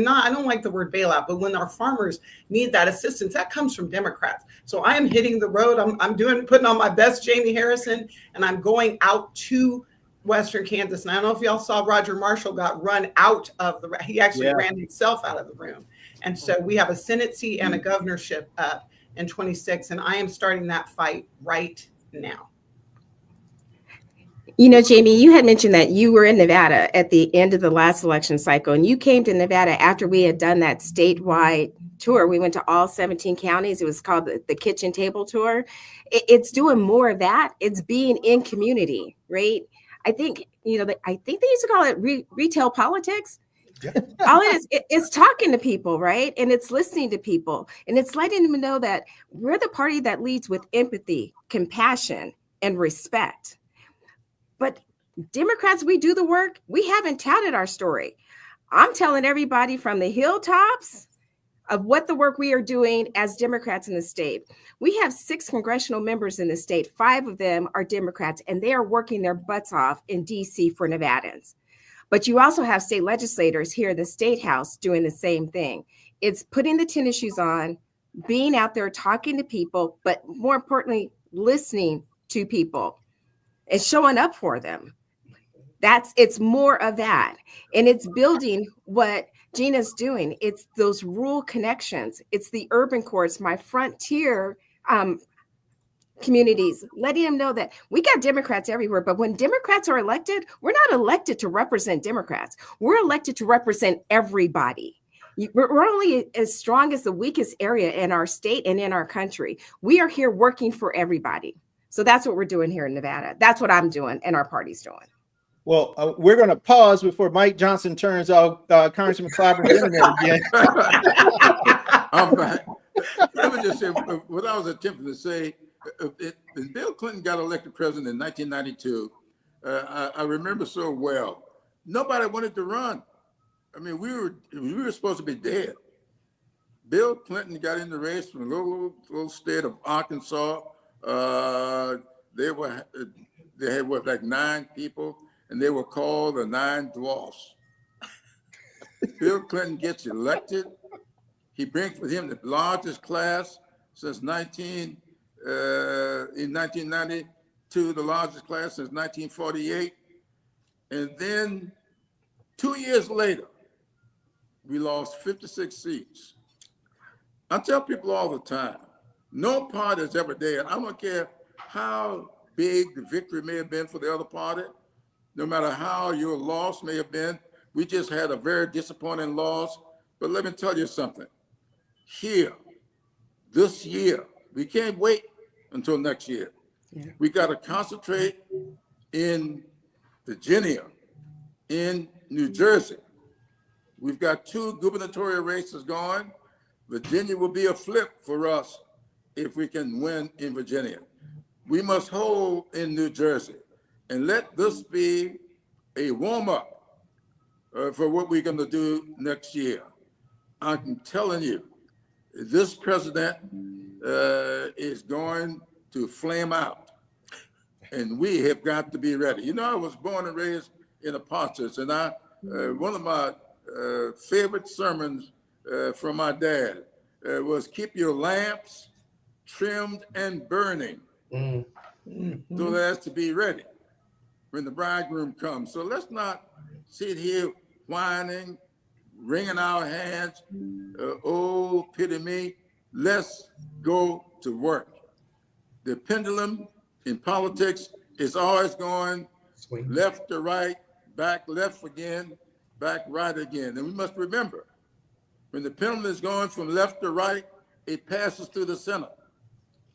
I don't like the word bailout, but when our farmers need that assistance, that comes from Democrats. So I am hitting the road. I'm putting on my best Jamie Harrison, and I'm going out to Western Kansas. And I don't know if y'all saw Roger Marshall got run out of he actually ran himself out of the room. And so we have a Senate seat and a governorship up in 26, and I am starting that fight right now. You know, Jamie, you had mentioned that you were in Nevada at the end of the last election cycle, and you came to Nevada after we had done that statewide tour. We went to all 17 counties. It was called the Kitchen Table Tour. It's doing more of that. It's being in community, right? I think, I think they used to call it retail politics. All it is, it's talking to people, right? And it's listening to people, and it's letting them know that we're the party that leads with empathy, compassion, and respect. But Democrats, we do the work. We haven't touted our story. I'm telling everybody from the hilltops of what the work we are doing as Democrats in the state. We have 6 congressional members in the state. 5 of them are Democrats, and they are working their butts off in DC for Nevadans. But you also have state legislators here in the State House doing the same thing. It's putting the tennis shoes on, being out there talking to people, but more importantly, listening to people and showing up for them. It's more of that. And it's building what Gina's doing. It's those rural connections. It's the urban cores, my frontier communities, letting them know that we got Democrats everywhere. But when Democrats are elected, we're not elected to represent Democrats. We're elected to represent everybody. We're only as strong as the weakest area in our state and in our country. We are here working for everybody. So that's what we're doing here in Nevada. That's what I'm doing and our party's doing. Well, we're going to pause before Mike Johnson turns off Congressman Clobber's internet again. I'm back. Let me just say what I was attempting to say. When Bill Clinton got elected president in 1992, I remember so well. Nobody wanted to run. I mean, we were supposed to be dead. Bill Clinton got in the race from a little state of Arkansas. They had like 9 people, and they were called the 9 Dwarfs. Bill Clinton gets elected. He brings with him the largest class since in 1992, the largest class since 1948. And then 2 years later, we lost 56 seats. I tell people all the time, no party is ever dead. I don't care how big the victory may have been for the other party, no matter how your loss may have been. We just had a very disappointing loss. But let me tell you something. Here, this year, we can't wait until next year. Yeah. We got to concentrate in Virginia, in New Jersey. We've got 2 gubernatorial races going. Virginia will be a flip for us if we can win in Virginia. We must hold in New Jersey and let this be a warm-up for what we're going to do next year. I'm telling you, this president is going to flame out, and we have got to be ready. You know, I was born and raised in a parsonage, and one of my favorite sermons from my dad was keep your lamps trimmed and burning so as to be ready when the bridegroom comes. So let's not sit here whining, wringing our hands, oh, pity me. Let's go to work. The pendulum in politics is always going left to right, back left again, back right again. And we must remember, when the pendulum is going from left to right, it passes through the center.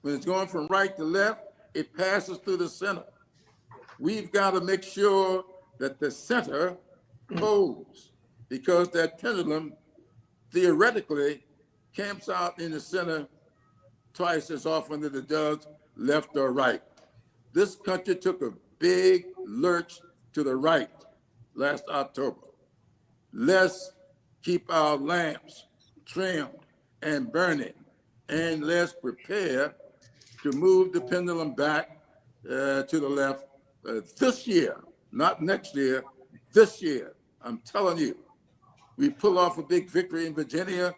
When it's going from right to left, it passes through the center. We've got to make sure that the center holds, because that pendulum theoretically camps out in the center twice as often as it does left or right. This country took a big lurch to the right last October. Let's keep our lamps trimmed and burning, and let's prepare to move the pendulum back to the left this year, not next year, this year. I'm telling you, we pull off a big victory in Virginia,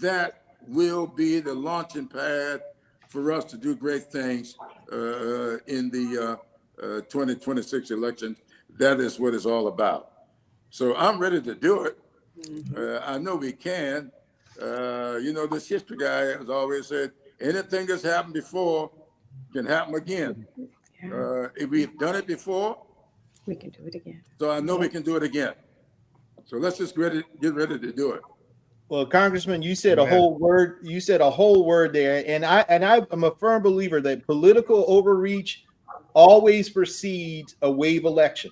that will be the launching pad for us to do great things in the 2026 election. That is what it's all about. So I'm ready to do it. I know we can. This history guy has always said, anything that's happened before can happen again. If we've done it before, we can do it again. So I know we can do it again. So let's just get ready to do it. Well, Congressman, you said a whole word. You said a whole word there, and I am a firm believer that political overreach always precedes a wave election.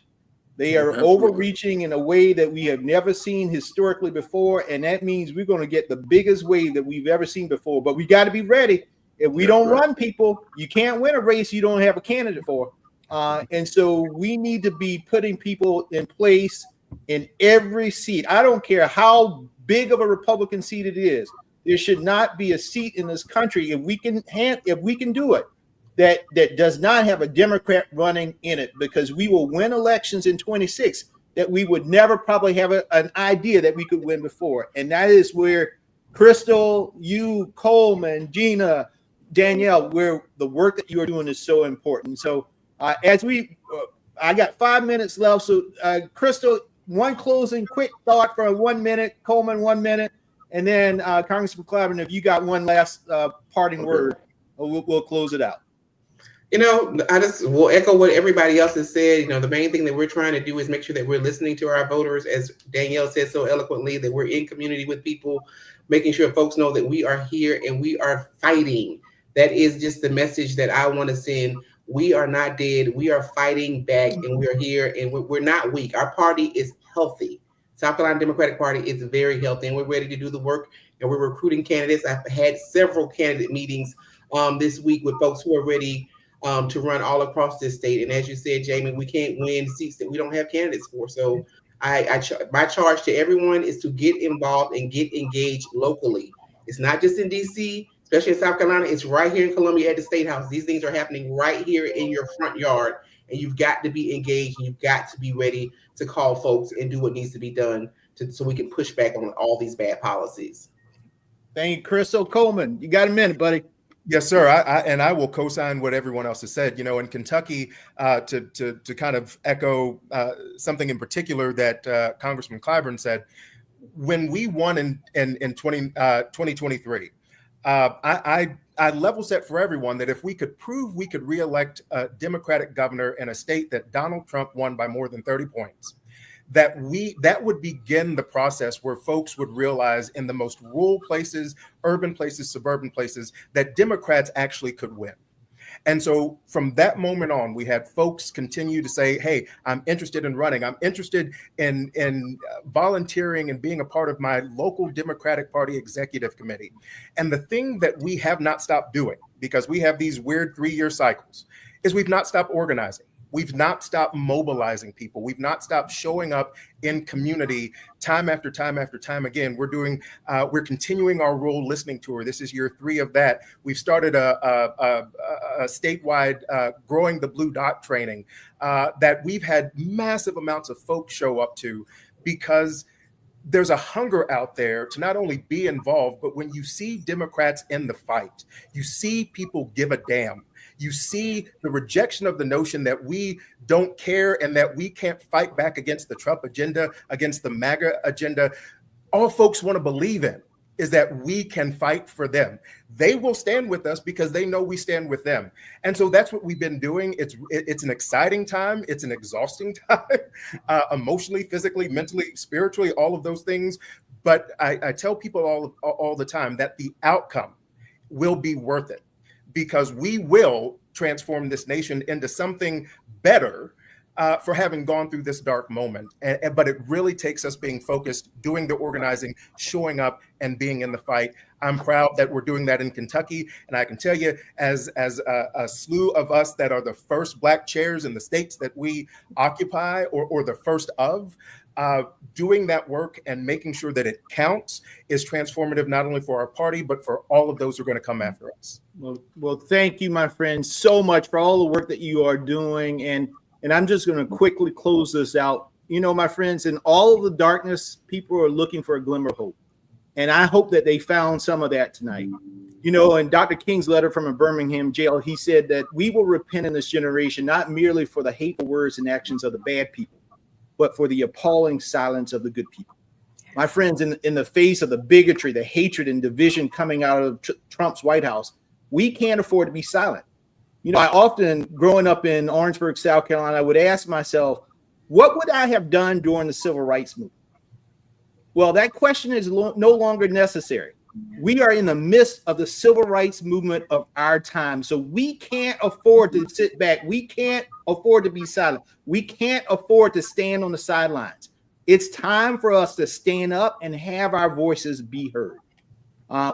They are overreaching in a way that we have never seen historically before, and that means we're going to get the biggest wave that we've ever seen before. But we got to be ready. If we don't run people, you can't win a race you don't have a candidate for. And so we need to be putting people in place in every seat. I don't care how big of a Republican seat it is. There should not be a seat in this country, if we can do it, that does not have a Democrat running in it, because we will win elections in 26 that we would never probably have an idea that we could win before. And that is where Crystal, you, Coleman, Gina, Danielle, where the work that you are doing is so important. So I got 5 minutes left. So Crystal, one closing quick thought for 1 minute, Coleman 1 minute, and then Congressman Clyburn, if you got one last parting word, we'll close it out. I just will echo what everybody else has said. The main thing that we're trying to do is make sure that we're listening to our voters, as Danielle said so eloquently, that we're in community with people, making sure folks know that we are here and we are fighting. That is just the message that I want to send. We are not dead. We are fighting back, and we are here, and we're not weak. Our party is healthy. South Carolina Democratic Party is very healthy, and we're ready to do the work, and we're recruiting candidates. I've had several candidate meetings this week with folks who are ready to run all across this state. And as you said, Jamie, we can't win seats that we don't have candidates for. So my charge to everyone is to get involved and get engaged locally. It's not just in DC, especially in South Carolina. It's right here in Columbia at the State House. These things are happening right here in your front yard, and you've got to be engaged, and you've got to be ready to call folks and do what needs to be done so we can push back on all these bad policies. Thank you, Crystal. Coleman, you got a minute, buddy. Yes, sir. I will co-sign what everyone else has said. In Kentucky, to kind of echo something in particular that Congressman Clyburn said, when we won in 2023, I level set for everyone that if we could prove we could reelect a Democratic governor in a state that Donald Trump won by more than 30 points, that would begin the process where folks would realize in the most rural places, urban places, suburban places, that Democrats actually could win. And so from that moment on, we had folks continue to say, hey, I'm interested in running. I'm interested in volunteering and being a part of my local Democratic Party executive committee. And the thing that we have not stopped doing, because we have these weird 3-year cycles, is we've not stopped organizing. We've not stopped mobilizing people. We've not stopped showing up in community time after time after time again. We're continuing our rural listening tour. This is year 3 of that. We've started a statewide Growing the Blue Dot training that we've had massive amounts of folks show up to, because there's a hunger out there to not only be involved, but when you see Democrats in the fight, you see people give a damn. You see the rejection of the notion that we don't care and that we can't fight back against the Trump agenda, against the MAGA agenda. All folks want to believe in is that we can fight for them. They will stand with us because they know we stand with them. And so that's what we've been doing. It's an exciting time. It's an exhausting time, emotionally, physically, mentally, spiritually, all of those things. But I tell people all the time that the outcome will be worth it, because we will transform this nation into something better for having gone through this dark moment. But it really takes us being focused, doing the organizing, showing up, and being in the fight. I'm proud that we're doing that in Kentucky. And I can tell you, as a slew of us that are the first Black chairs in the states that we occupy, or the first of, doing that work and making sure that it counts is transformative, not only for our party, but for all of those who are going to come after us. Well, thank you, my friends, so much for all the work that you are doing. And I'm just going to quickly close this out. You know, my friends, in all of the darkness, people are looking for a glimmer of hope. And I hope that they found some of that tonight. You know, in Dr. King's letter from a Birmingham jail, he said that we will repent in this generation, not merely for the hateful words and actions of the bad people, but for the appalling silence of the good people. My friends, in the face of the bigotry, the hatred and division coming out of Trump's White House, we can't afford to be silent. You know, I often, growing up in Orangeburg, South Carolina, I would ask myself, what would I have done during the Civil Rights Movement? Well, that question is no longer necessary. We are in the midst of the civil rights movement of our time. So we can't afford to sit back. We can't afford to be silent. We can't afford to stand on the sidelines. It's time for us to stand up and have our voices be heard.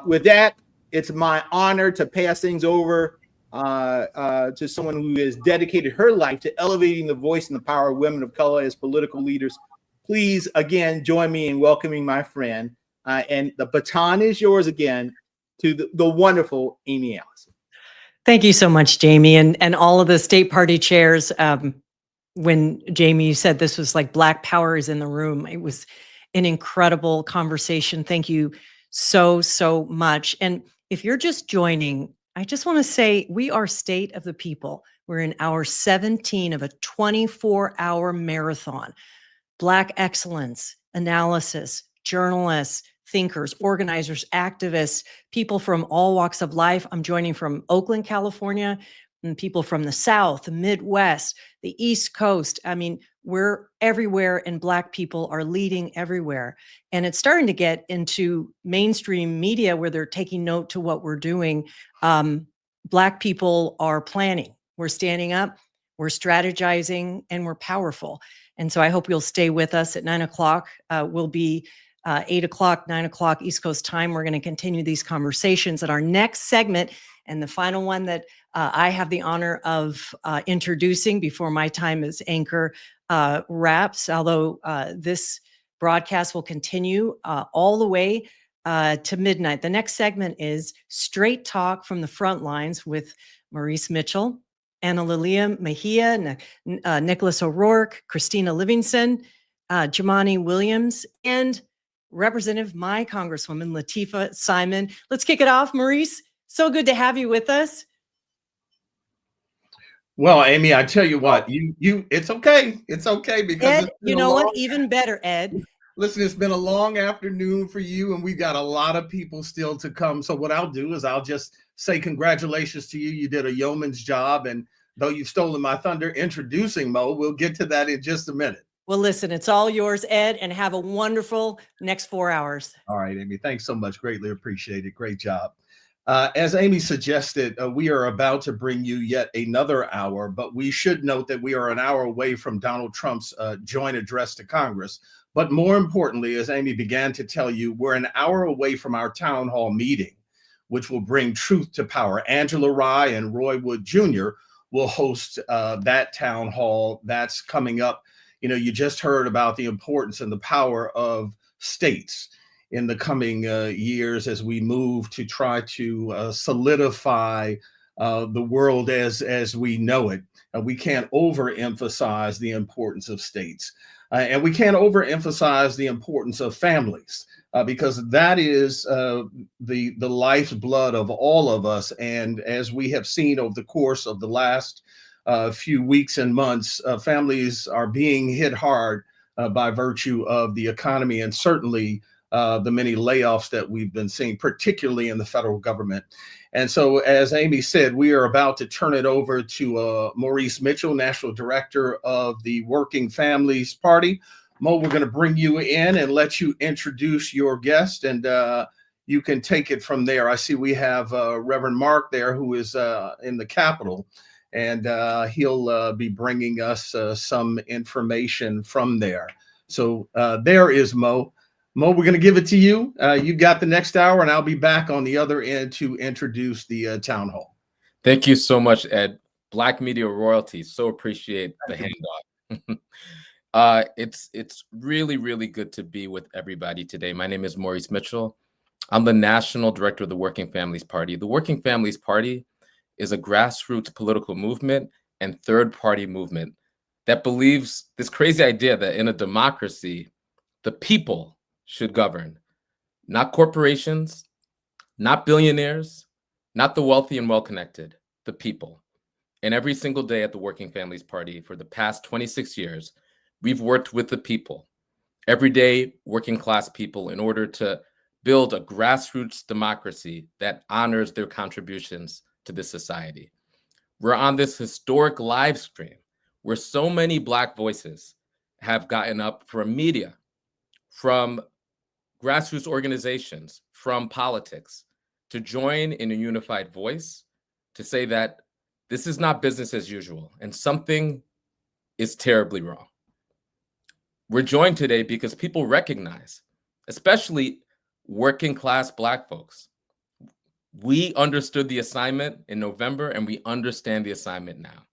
With that, it's my honor to pass things over to someone who has dedicated her life to elevating the voice and the power of women of color as political leaders. Please, again, join me in welcoming my friend. And the baton is yours again to the wonderful Amy Allison. Thank you so much, Jamie, and all of the state party chairs. When Jamie, you said this was like Black Power is in the room, it was an incredible conversation. Thank you so, so much. And if you're just joining, I just want to say we are State of the People. We're in hour 17 of a 24-hour marathon. Black excellence, analysis, journalists, thinkers, organizers, activists, people from all walks of life. I'm joining from Oakland, California, and people from the South, the Midwest, the East Coast. I mean, we're everywhere, and Black people are leading everywhere. And it's starting to get into mainstream media where they're taking note to what we're doing. Black people are planning. We're standing up, we're strategizing, and we're powerful. And so I hope you'll stay with us at 9 o'clock. We'll be 8 o'clock, 9 o'clock East Coast time. We're going to continue these conversations at our next segment. And the final one that I have the honor of introducing before my time as anchor wraps, although this broadcast will continue all the way to midnight. The next segment is Straight Talk from the Front Lines with Maurice Mitchell, Ana Lilia Mejia, Nicholas O'Rourke, Christina Livingston, Jamani Williams, and Representative, my Congresswoman, Lateefah Simon. Let's kick it off, Maurice. So good to have you with us. Well, Amy, I tell you what, it's okay. It's okay because Ed, you know what? Even better, Ed. Listen, it's been a long afternoon for you, and we've got a lot of people still to come. So what I'll do is I'll just say congratulations to you. You did a yeoman's job, and though you've stolen my thunder introducing Mo, we'll get to that in just a minute. Well, listen, it's all yours, Ed, and have a wonderful next 4 hours. All right, Amy, thanks so much. Greatly appreciate it. Great job. As Amy suggested, we are about to bring you yet another hour, but we should note that we are an hour away from Donald Trump's joint address to Congress. But more importantly, as Amy began to tell you, we're an hour away from our town hall meeting, which will bring truth to power. Angela Rye and Roy Wood Jr. will host that town hall. That's coming up. You know, you just heard about the importance and the power of states in the coming years as we move to try to solidify the world as we know it. We can't overemphasize the importance of states. And we can't overemphasize the importance of families because that is the lifeblood of all of us. And as we have seen over the course of the last few weeks and months, families are being hit hard by virtue of the economy and certainly the many layoffs that we've been seeing, particularly in the federal government. And so, as Amy said, we are about to turn it over to Maurice Mitchell, National Director of the Working Families Party. Mo, we're going to bring you in and let you introduce your guest, and you can take it from there. I see we have Reverend Mark there, who is in the Capitol, and he'll be bringing us some information from there. So there is Mo. Mo, we're going to give it to you. You got the next hour, and I'll be back on the other end to introduce the town hall. Thank you so much, Ed. Black media royalty. So appreciate the handoff. It's really, really good to be with everybody today. My name is Maurice Mitchell. I'm the National Director of the Working Families Party. The Working Families Party is a grassroots political movement and third-party movement that believes this crazy idea that in a democracy, the people should govern, not corporations, not billionaires, not the wealthy and well-connected, the people. And every single day at the Working Families Party for the past 26 years, we've worked with the people, everyday working class people, in order to build a grassroots democracy that honors their contributions to this society. We're on this historic live stream where so many Black voices have gotten up from media, from grassroots organizations, from politics, to join in a unified voice to say that this is not business as usual and something is terribly wrong. We're joined today because people recognize, especially working class Black folks, we understood the assignment in November and we understand the assignment now.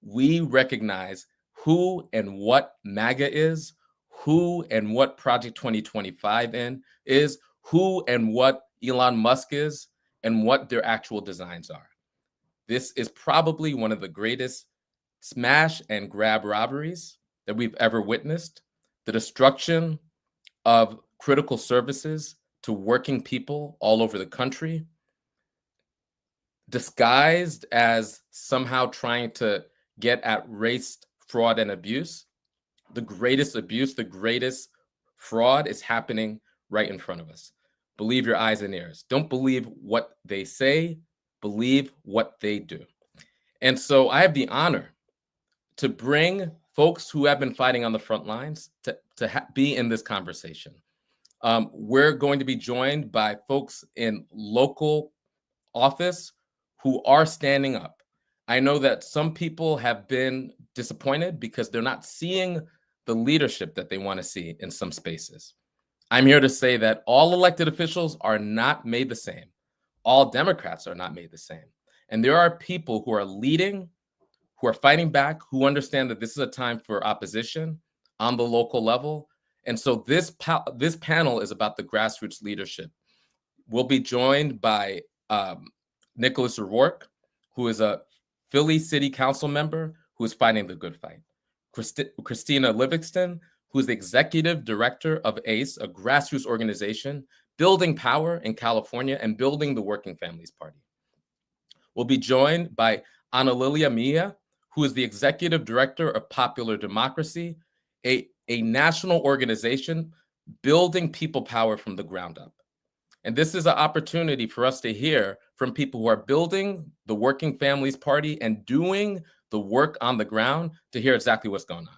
We recognize who and what MAGA is, who and what Project 2025 is, who and what Elon Musk is, and what their actual designs are. This is probably one of the greatest smash and grab robberies that we've ever witnessed. The destruction of critical services to working people all over the country, disguised as somehow trying to get at race, fraud, and abuse. The greatest abuse, the greatest fraud is happening right in front of us. Believe your eyes and ears. Don't believe what they say, believe what they do. And so I have the honor to bring folks who have been fighting on the front lines to be in this conversation. We're going to be joined by folks in local office who are standing up. I know that some people have been disappointed because they're not seeing the leadership that they want to see in some spaces. I'm here to say that all elected officials are not made the same. All Democrats are not made the same. And there are people who are leading, who are fighting back, who understand that this is a time for opposition on the local level. And so this panel is about the grassroots leadership. We'll be joined by Nicholas O'Rourke, who is a Philly City Council member who is fighting the good fight. Christina Livingston, who is the executive director of ACE, a grassroots organization building power in California and building the Working Families Party. We'll be joined by Ana Lilia Mia, who is the executive director of Popular Democracy, a national organization building people power from the ground up. And this is an opportunity for us to hear from people who are building the Working Families Party and doing the work on the ground to hear exactly what's going on.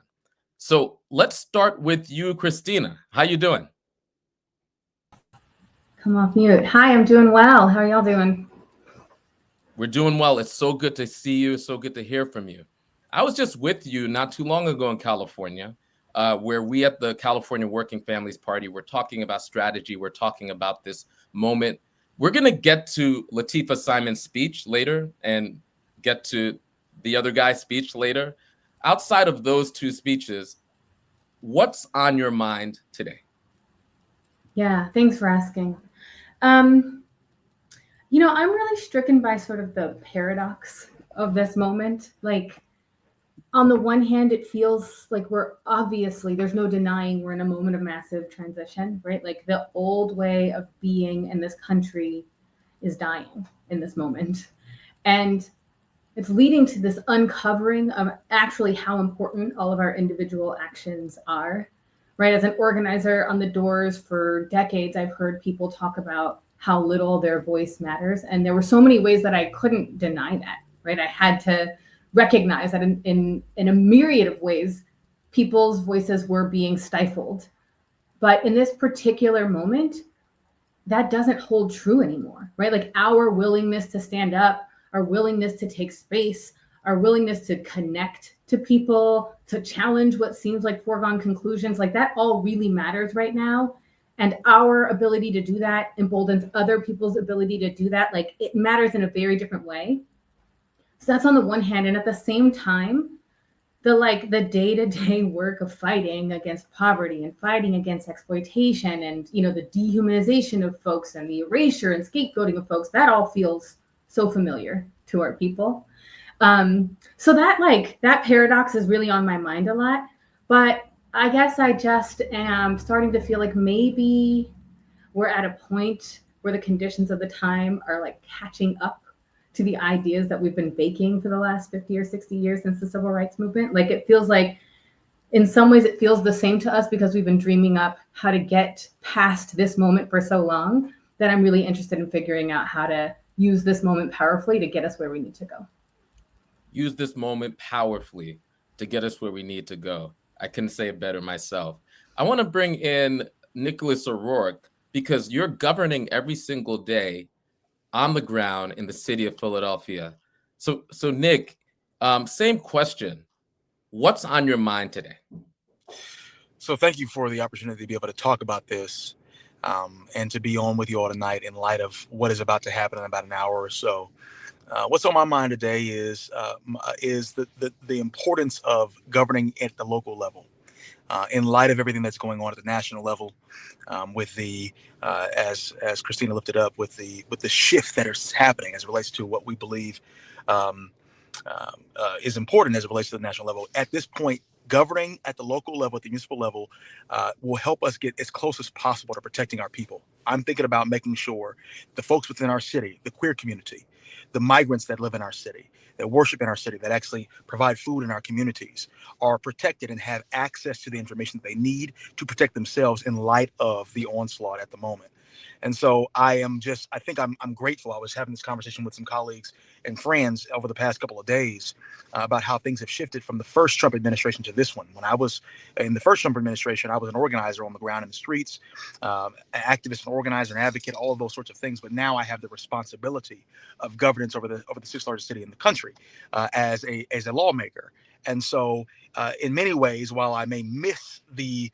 So let's start with you, Christina. How you doing? Come off mute. Hi, I'm doing well. How are y'all doing? We're doing well. It's so good to see you. So good to hear from you. I was just with you not too long ago in California, where we at the California Working Families Party, we're talking about strategy. We're talking about this moment. We're going to get to Latifah Simon's speech later and get to the other guy's speech later. Outside of those two speeches, what's on your mind today? Yeah, thanks for asking. You know, I'm really stricken by sort of the paradox of this moment. Like, on the one hand, it feels like there's no denying we're in a moment of massive transition, right? Like the old way of being in this country is dying in this moment. And it's leading to this uncovering of actually how important all of our individual actions are, right? As an organizer on the doors for decades, I've heard people talk about how little their voice matters. And there were so many ways that I couldn't deny that, right? I had to recognize that in a myriad of ways, people's voices were being stifled. But in this particular moment, that doesn't hold true anymore, right? Like our willingness to stand up, our willingness to take space, our willingness to connect to people, to challenge what seems like foregone conclusions, like that all really matters right now. And our ability to do that emboldens other people's ability to do that. Like it matters in a very different way. So that's on the one hand. And at the same time, the day-to-day work of fighting against poverty and fighting against exploitation and, you know, the dehumanization of folks and the erasure and scapegoating of folks, that all feels so familiar to our people. So that paradox is really on my mind a lot. But I guess I just am starting to feel like maybe we're at a point where the conditions of the time are like catching up to the ideas that we've been baking for the last 50 or 60 years since the civil rights movement. Like, it feels like in some ways it feels the same to us because we've been dreaming up how to get past this moment for so long, that I'm really interested in figuring out how to use this moment powerfully to get us where we need to go. Use this moment powerfully to get us where we need to go. I couldn't say it better myself. I want to bring in Nicholas O'Rourke, because you're governing every single day on the ground in the city of Philadelphia. So Nick, same question. What's on your mind today? So thank you for the opportunity to be able to talk about this and to be on with you all tonight in light of what is about to happen in about an hour or so. What's on my mind today is the importance of governing at the local level. In light of everything that's going on at the national level, with the as Christina lifted up, with the shift that is happening as it relates to what we believe is important as it relates to the national level. At this point, governing at the local level, at the municipal level, will help us get as close as possible to protecting our people. I'm thinking about making sure the folks within our city, the queer community, the migrants that live in our city, that worship in our city, that actually provide food in our communities, are protected and have access to the information that they need to protect themselves in light of the onslaught at the moment. And so I think I'm grateful. I was having this conversation with some colleagues and friends over the past couple of days about how things have shifted from the first Trump administration to this one. When I was in the first Trump administration, I was an organizer on the ground in the streets, an activist, an organizer, an advocate, all of those sorts of things. But now I have the responsibility of governance over the sixth largest city in the country as a lawmaker. And so in many ways, while I may miss the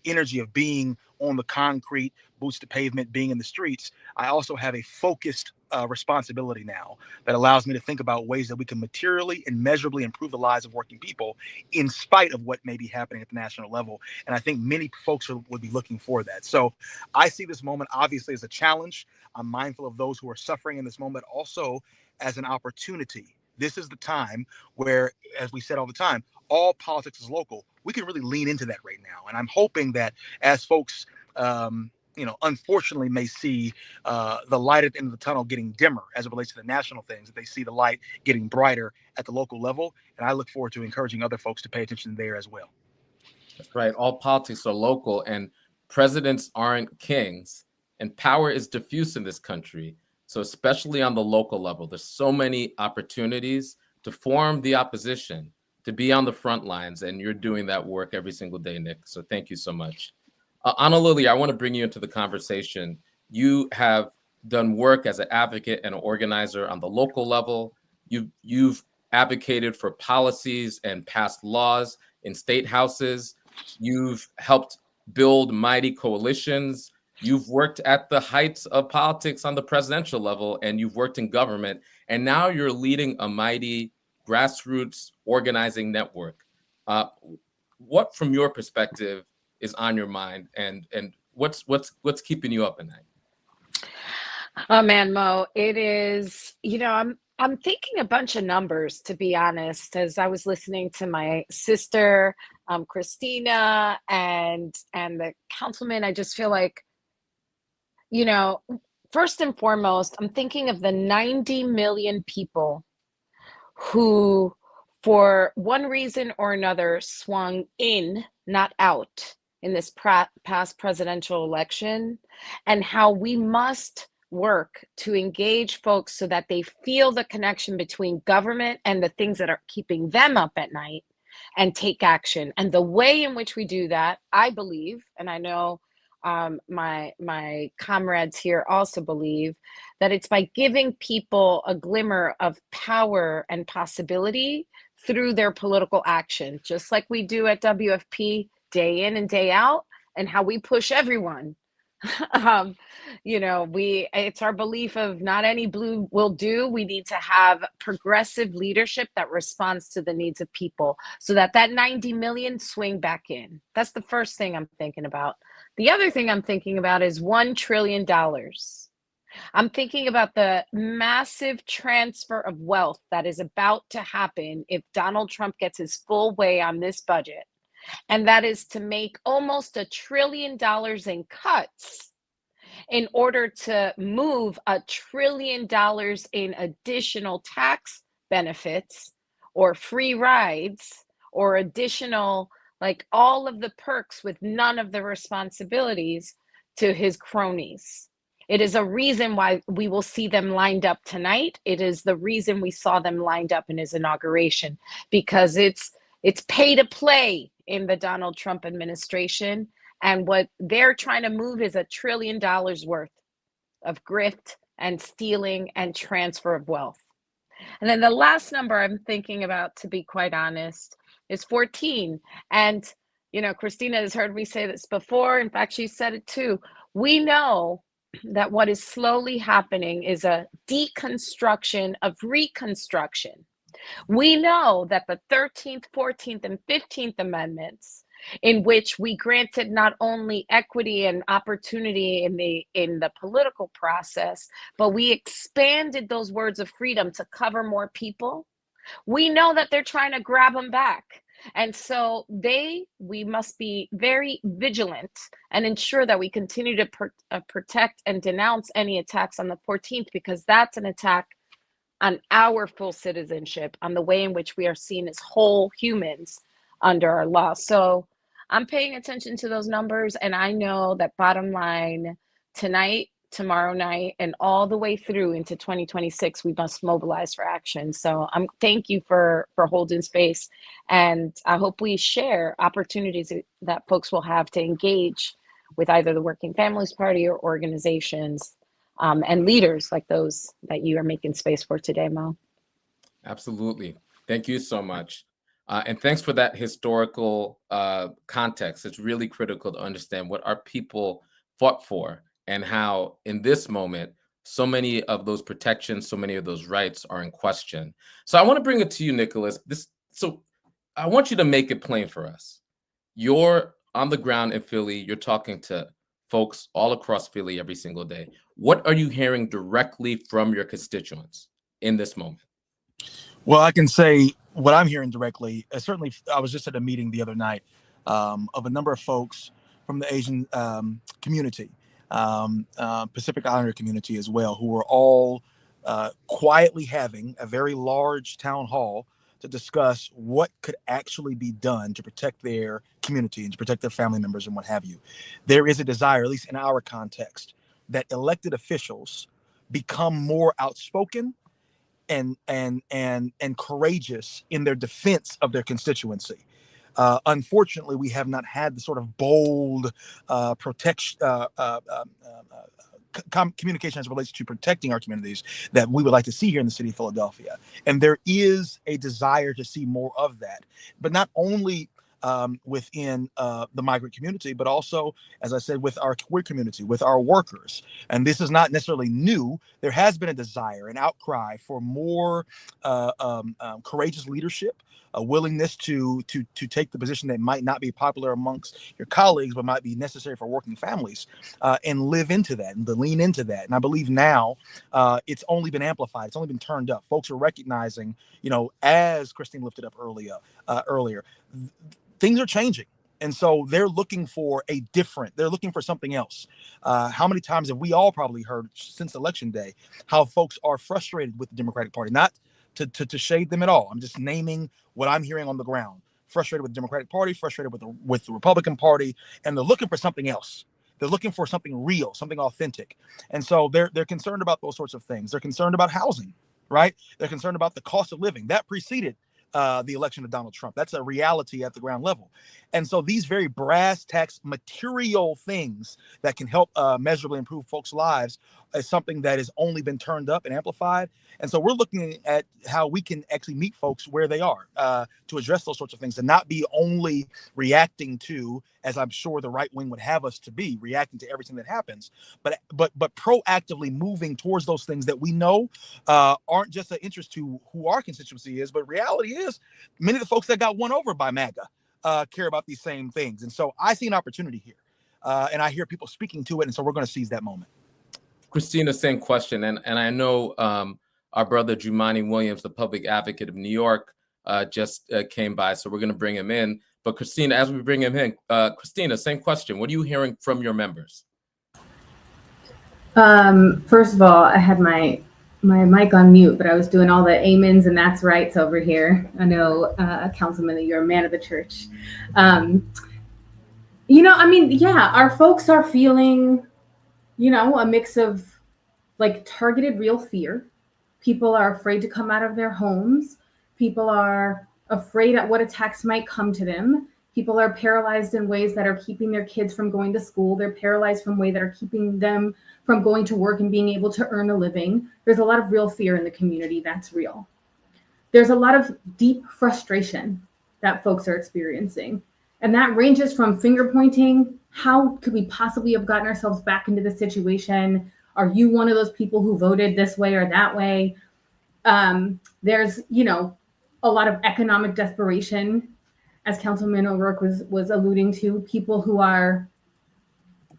energy of being on the concrete, boots to pavement, being in the streets, I also have a focused responsibility now that allows me to think about ways that we can materially and measurably improve the lives of working people in spite of what may be happening at the national level. And I think many folks would be looking for that. So I see this moment obviously as a challenge. I'm mindful of those who are suffering in this moment, also as an opportunity. This is the time where, as we said all the time, all politics is local. We can really lean into that right now. And I'm hoping that as folks, unfortunately may see the light at the end of the tunnel getting dimmer as it relates to the national things, that they see the light getting brighter at the local level. And I look forward to encouraging other folks to pay attention there as well. That's right. All politics are local, and presidents aren't kings, and power is diffuse in this country. So especially on the local level, there's so many opportunities to form the opposition, to be on the front lines, and you're doing that work every single day, Nick. So thank you so much. Anna Lily, I want to bring you into the conversation. You have done work as an advocate and an organizer on the local level. You've advocated for policies and passed laws in state houses. You've helped build mighty coalitions. You've worked at the heights of politics on the presidential level, and you've worked in government. And now you're leading a mighty grassroots organizing network. What, from your perspective, is on your mind, and what's keeping you up at night? Oh man, Mo, it is, I'm thinking a bunch of numbers, to be honest, as I was listening to my sister, Christina, and the councilman. I just feel like, first and foremost, I'm thinking of the 90 million people who, for one reason or another, swung in, not out, in this past presidential election, and how we must work to engage folks so that they feel the connection between government and the things that are keeping them up at night, and take action. And the way in which we do that, I believe, and I know my comrades here also believe, that it's by giving people a glimmer of power and possibility through their political action, just like we do at WFP day in and day out, and how we push everyone, You know, it's our belief of not any blue will do. We need to have progressive leadership that responds to the needs of people so that 90 million swing back in. That's the first thing I'm thinking about. The other thing I'm thinking about is $1 trillion. I'm thinking about the massive transfer of wealth that is about to happen if Donald Trump gets his full way on this budget. And that is to make almost $1 trillion in cuts in order to move $1 trillion in additional tax benefits or free rides or additional, like all of the perks with none of the responsibilities to his cronies. It is a reason why we will see them lined up tonight. It is the reason we saw them lined up in his inauguration, because it's pay to play in the Donald Trump administration. And what they're trying to move is $1 trillion worth of grift and stealing and transfer of wealth. And then the last number I'm thinking about, to be quite honest, is 14. And, you know, Christina has heard me say this before. In fact, she said it too. We know that what is slowly happening is a deconstruction of reconstruction. We know that the 13th, 14th, and 15th Amendments, in which we granted not only equity and opportunity in the political process, but we expanded those words of freedom to cover more people. We know that they're trying to grab them back. And so we must be very vigilant and ensure that we continue to protect and denounce any attacks on the 14th, because that's an attack on our full citizenship, on the way in which we are seen as whole humans under our law. So I'm paying attention to those numbers, and I know that bottom line, tonight, tomorrow night, and all the way through into 2026, we must mobilize for action. So thank you for holding space, and I hope we share opportunities that folks will have to engage with either the Working Families Party or organizations and leaders like those that you are making space for today, Mo. Absolutely. Thank you so much. And thanks for that historical context. It's really critical to understand what our people fought for and how in this moment, so many of those protections, so many of those rights are in question. So I want to bring it to you, Nicholas. So I want you to make it plain for us. You're on the ground in Philly. You're talking to folks all across Philly every single day. What are you hearing directly from your constituents in this moment? Well, I can say what I'm hearing directly. Certainly, I was just at a meeting the other night of a number of folks from the Asian community, Pacific Islander community as well, who are all quietly having a very large town hall to discuss what could actually be done to protect their community and to protect their family members and what have you. There is a desire, at least in our context, that elected officials become more outspoken and courageous in their defense of their constituency. Unfortunately, we have not had the sort of bold protection communication as it relates to protecting our communities that we would like to see here in the city of Philadelphia. And there is a desire to see more of that, but not only within the migrant community, but also, as I said, with our queer community, with our workers. And this is not necessarily new. There has been a desire, an outcry for more courageous leadership, a willingness to take the position that might not be popular amongst your colleagues, but might be necessary for working families, and live into that and to lean into that. And I believe now it's only been amplified. It's only been turned up. Folks are recognizing, as Christine lifted up earlier, things are changing. And so they're looking for they're looking for something else. How many times have we all probably heard since Election Day how folks are frustrated with the Democratic Party? Not to shade them at all. I'm just naming what I'm hearing on the ground. Frustrated with the Democratic Party, frustrated with the Republican Party, and they're looking for something else. They're looking for something real, something authentic. And so they're concerned about those sorts of things. They're concerned about housing, right? They're concerned about the cost of living. That preceded the election of Donald Trump. That's a reality at the ground level. And so these very brass tacks material things that can help measurably improve folks' lives is something that has only been turned up and amplified. And so we're looking at how we can actually meet folks where they are to address those sorts of things and not be only reacting to, as I'm sure the right wing would have us to be, reacting to everything that happens, but proactively moving towards those things that we know aren't just an interest to who our constituency is, but reality is many of the folks that got won over by MAGA care about these same things. And so I see an opportunity here. And I hear people speaking to it, and so we're going to seize that moment. Christina, same question, and I know our brother Jumaane Williams, the public advocate of New York, just came by, so we're going to bring him in. But Christina, as we bring him in, Christina, same question. What are you hearing from your members? First of all, I had my mic on mute, but I was doing all the amens and that's rights over here. I know, Councilman, that you're a man of the church. Our folks are feeling, a mix of like targeted real fear. People are afraid to come out of their homes. People are afraid at what attacks might come to them. People are paralyzed in ways that are keeping their kids from going to school. They're paralyzed from ways that are keeping them from going to work and being able to earn a living. There's a lot of real fear in the community. That's real. There's a lot of deep frustration that folks are experiencing. And that ranges from finger pointing. How could we possibly have gotten ourselves back into this situation? Are you one of those people who voted this way or that way? There's, a lot of economic desperation, as Councilman O'Rourke was alluding to, people who are,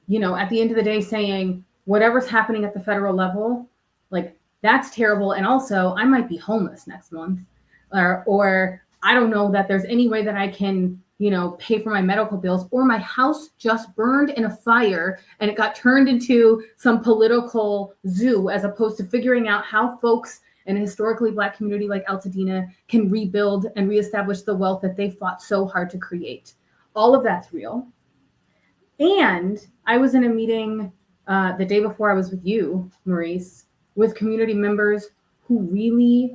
at the end of the day saying, whatever's happening at the federal level, like, that's terrible. And also, I might be homeless next month. Or I don't know that there's any way that I can, pay for my medical bills, or my house just burned in a fire and it got turned into some political zoo, as opposed to figuring out how folks in a historically Black community like Altadena can rebuild and reestablish the wealth that they fought so hard to create. All of that's real. And I was in a meeting the day before I was with you, Maurice, with community members who really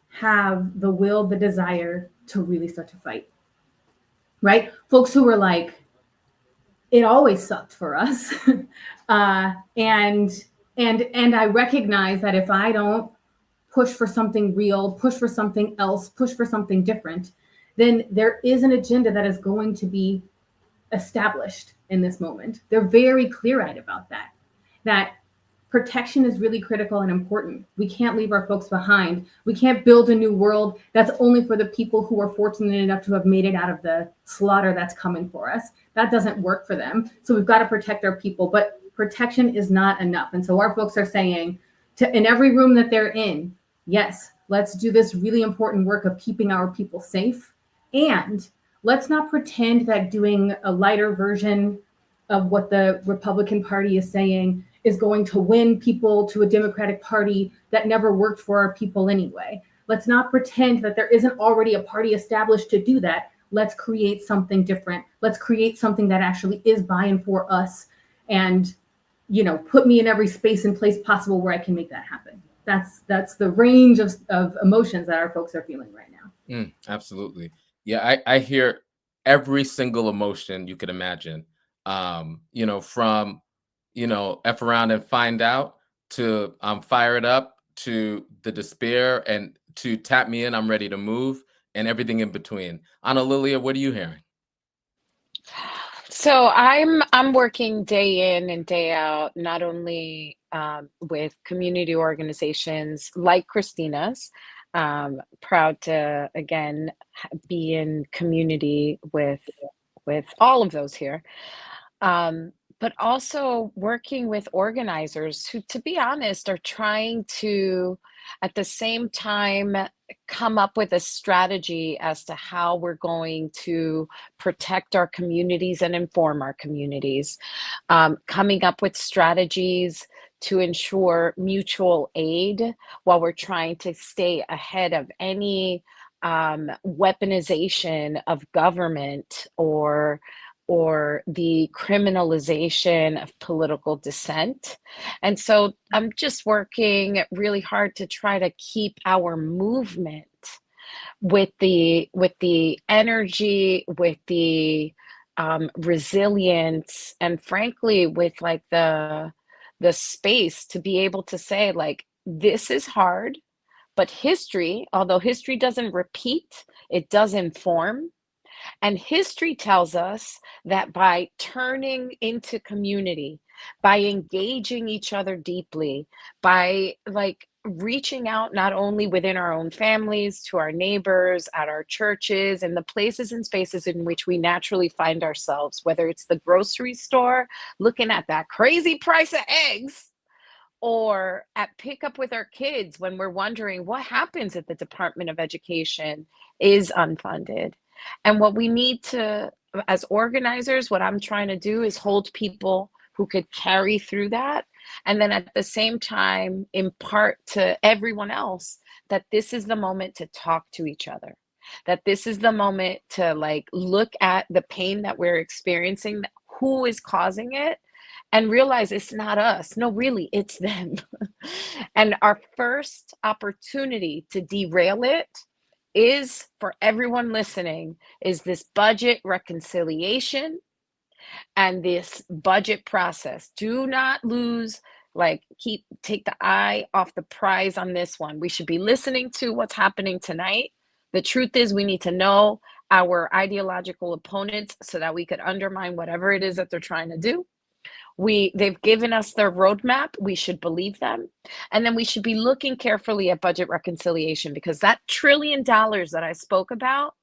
have the will, the desire to really start to fight. Right? Folks who were like, it always sucked for us. And I recognize that if I don't push for something real, push for something else, push for something different, then there is an agenda that is going to be established in this moment. They're very clear-eyed about that protection is really critical and important. We can't leave our folks behind. We can't build a new world that's only for the people who are fortunate enough to have made it out of the slaughter that's coming for us. That doesn't work for them. So we've got to protect our people, but protection is not enough. And so our folks are saying in every room that they're in, yes, let's do this really important work of keeping our people safe. And let's not pretend that doing a lighter version of what the Republican Party is saying is going to win people to a Democratic Party that never worked for our people anyway. Let's not pretend that there isn't already a party established to do that. Let's create something different. Let's create something that actually is by and for us, and put me in every space and place possible where I can make that happen. That's the range of emotions that our folks are feeling right now. Absolutely. Yeah, I hear every single emotion you could imagine. From F around and find out, to I'm fired up, to the despair, and to tap me in, I'm ready to move, and everything in between. Ana Lilia, what are you hearing? So I'm working day in and day out, not only with community organizations like Christina's. Proud to again be in community with all of those here. But also working with organizers who, to be honest, are trying to, at the same time, come up with a strategy as to how we're going to protect our communities and inform our communities. Coming up with strategies to ensure mutual aid while we're trying to stay ahead of any weaponization of government or the criminalization of political dissent. And so I'm just working really hard to try to keep our movement with the energy, with the resilience, and frankly, with like the the space to be able to say, like, this is hard, but history, although history doesn't repeat, it does inform. And history tells us that by turning into community, by engaging each other deeply, by like reaching out not only within our own families, to our neighbors, at our churches, and the places and spaces in which we naturally find ourselves, whether it's the grocery store, looking at that crazy price of eggs, or at pickup with our kids when we're wondering what happens if the Department of Education is unfunded. And what we need to, as organizers, what I'm trying to do is hold people who could carry through that. And then at the same time, impart to everyone else that this is the moment to talk to each other, that this is the moment to like look at the pain that we're experiencing, who is causing it, and realize it's not us. No, really, it's them. And our first opportunity to derail it is, for everyone listening, is this budget reconciliation and this budget process. Do not lose, like, take the eye off the prize on this one. We should be listening to what's happening tonight. The truth is, we need to know our ideological opponents so that we could undermine whatever it is that they're trying to do. They've given us their roadmap. We should believe them. And then we should be looking carefully at budget reconciliation, because that $1 trillion that I spoke about,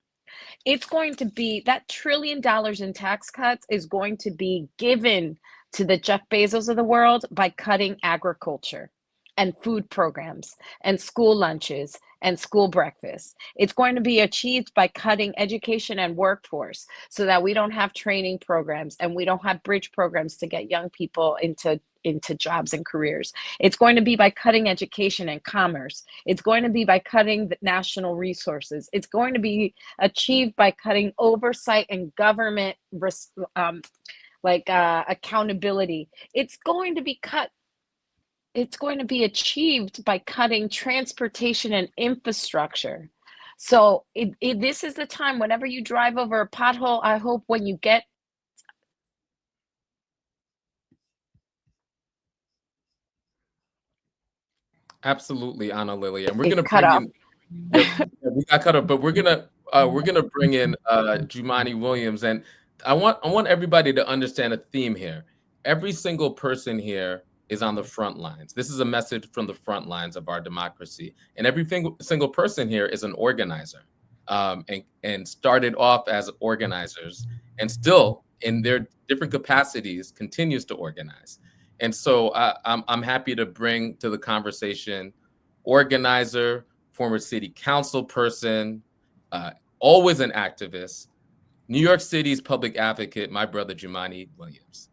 it's going to be, that $1 trillion in tax cuts is going to be given to the Jeff Bezos of the world by cutting agriculture and food programs and school lunches and school breakfasts. It's going to be achieved by cutting education and workforce so that we don't have training programs and we don't have bridge programs to get young people into jobs and careers. It's going to be by cutting education and commerce. It's going to be by cutting the national resources. It's going to be achieved by cutting oversight and government accountability. It's going to be achieved by cutting transportation and infrastructure. So this is the time, whenever you drive over a pothole, I hope when you get Absolutely, Anna Lily, and we're going to cut bring off. in. Yep, we got cut off, but we're gonna bring in Jumani Williams, and I want everybody to understand a theme here. Every single person here is on the front lines. This is a message from the front lines of our democracy, and every single person here is an organizer, and started off as organizers, and still in their different capacities continues to organize. And so I'm happy to bring to the conversation organizer, former city council person, always an activist, New York City's public advocate, my brother Jumani Williams.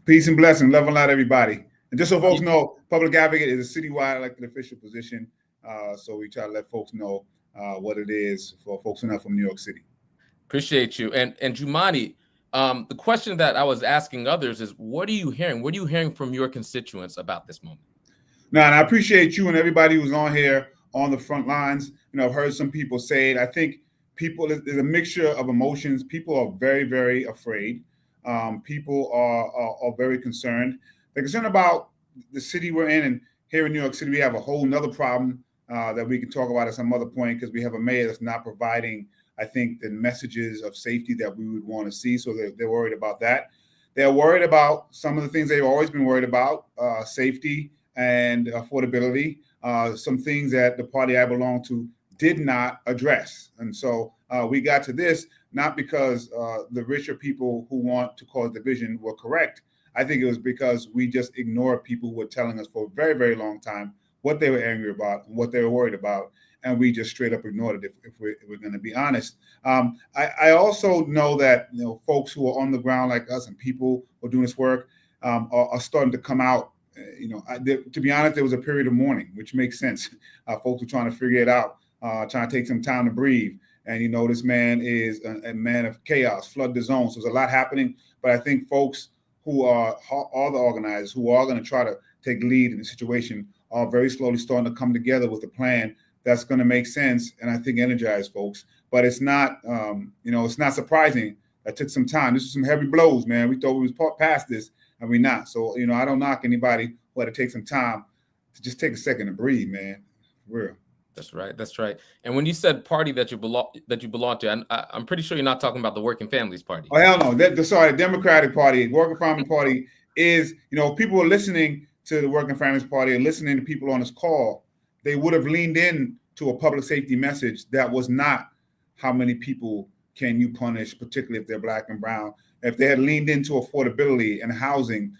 Peace and blessing. Love and light, everybody. And just so folks know, public advocate is a citywide elected official position. So we try to let folks know what it is for folks who are not from New York City. Appreciate you. And Jumani, the question that I was asking others is, what are you hearing? What are you hearing from your constituents about this moment? No, and I appreciate you and everybody who's on here on the front lines. You know, I've heard some people say it. I think there's a mixture of emotions. People are very, very afraid. People are very concerned. They're concerned about the city we're in. And here in New York City, we have a whole nother problem that we can talk about at some other point, because we have a mayor that's not providing, I think, the messages of safety that we would want to see. So they're worried about that. They're worried about some of the things they've always been worried about, safety and affordability, some things that the party I belong to did not address. And so we got to this, not because the richer people who want to cause division were correct. I think it was because we just ignored people who were telling us for a very, very long time what they were angry about and what they were worried about. And we just straight up ignored it, if we're going to be honest. I also know that, you know, folks who are on the ground like us and people who are doing this work are starting to come out. You know, to be honest, there was a period of mourning, which makes sense. Folks were trying to figure it out, trying to take some time to breathe. And, you know, this man is a man of chaos, flood the zone. So there's a lot happening. But I think folks who are all the organizers who are going to try to take lead in the situation are very slowly starting to come together with a plan that's going to make sense and I think energize folks. But it's not, you know, it's not surprising. That took some time. This is some heavy blows, man. We thought we was past this, and we're not. So, you know, I don't knock anybody who had to take some time to just take a second to breathe, man. For real. That's right. That's right. And when you said party that you belong to, I'm pretty sure you're not talking about the Working Families Party. Oh hell no! Sorry, the Democratic Party, Working Family Party is, people are listening to the Working Families Party and listening to people on this call. They would have leaned in to a public safety message that was not how many people can you punish, particularly if they're Black and brown. If they had leaned into affordability and housing,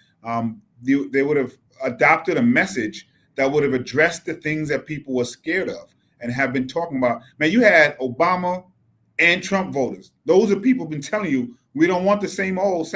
they would have adopted a message that would have addressed the things that people were scared of and have been talking about. Man, you had Obama and Trump voters. Those are people been telling you, we don't want the same old.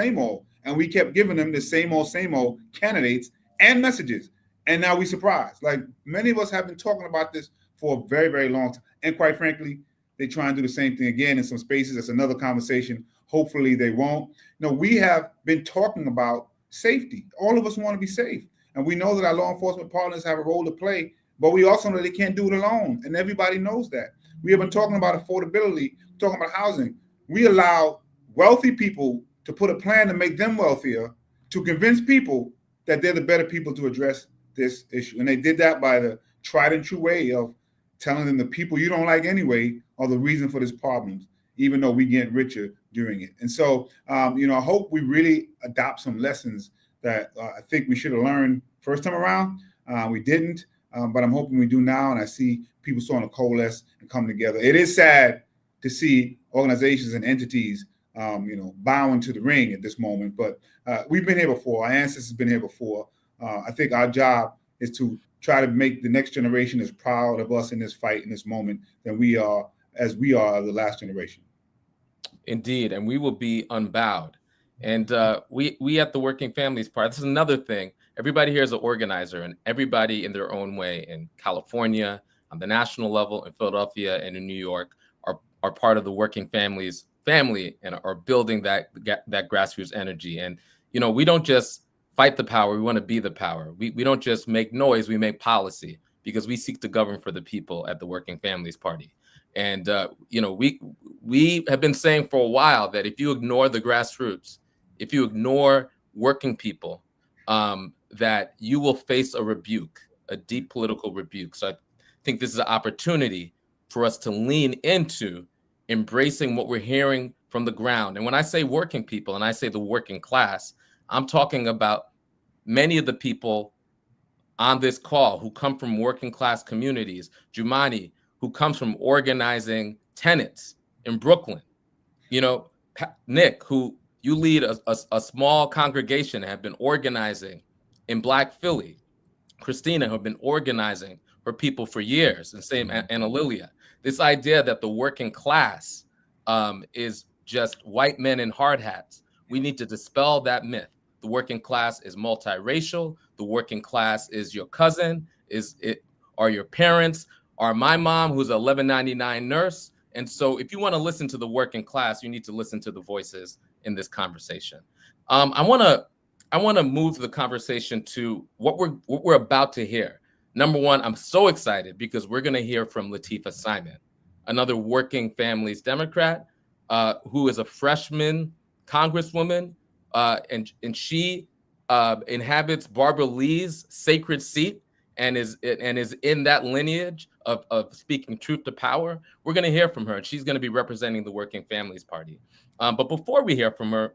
And we kept giving them the same old candidates and messages. And now we surprised. Like, many of us have been talking about this for a very, very long time. And quite frankly, they try and do the same thing again in some spaces. That's another conversation. Hopefully they won't. We have been talking about safety. All of us want to be safe. And we know that our law enforcement partners have a role to play, but we also know they can't do it alone. And everybody knows that. We have been talking about affordability, talking about housing. We allow wealthy people to put a plan to make them wealthier, to convince people that they're the better people to address this issue. And they did that by the tried and true way of telling them the people you don't like anyway are the reason for this problem, even though we get richer doing it. And so, I hope we really adopt some lessons that I think we should have learned first time around. We didn't, but I'm hoping we do now. And I see people starting to coalesce and come together. It is sad to see organizations and entities, bowing to the ring at this moment. But we've been here before. Our ancestors have been here before. I think our job is to try to make the next generation as proud of us in this fight, in this moment, than we are the last generation. Indeed, and we will be unbowed. And we at the Working Families Party, this is another thing. Everybody here is an organizer, and everybody in their own way in California, on the national level, in Philadelphia, and in New York are part of the Working Families family and are building that grassroots energy. And we don't just fight the power; we want to be the power. We don't just make noise; we make policy, because we seek to govern for the people at the Working Families Party. And we have been saying for a while that if you ignore the grassroots, if you ignore working people, that you will face a rebuke, a deep political rebuke. So I think this is an opportunity for us to lean into embracing what we're hearing from the ground. And when I say working people and I say the working class, I'm talking about many of the people on this call who come from working class communities. Jumani, who comes from organizing tenants in Brooklyn. Nick, who you lead a small congregation, have been organizing in Black Philly. Christina, who have been organizing for people for years, and same Anna Lilia. This idea that the working class is just white men in hard hats. We need to dispel that myth. The working class is multiracial. The working class is your cousin, are your parents, are my mom, who's a $11.99 nurse. And so if you want to listen to the working class, you need to listen to the voices in this conversation. I want to move the conversation to what we're about to hear. Number one, I'm so excited because we're going to hear from Latifah Simon, another Working Families Democrat, who is a freshman congresswoman, and she inhabits Barbara Lee's sacred seat and is in that lineage of speaking truth to power. We're going to hear from her, and she's going to be representing the Working Families Party. But before we hear from her,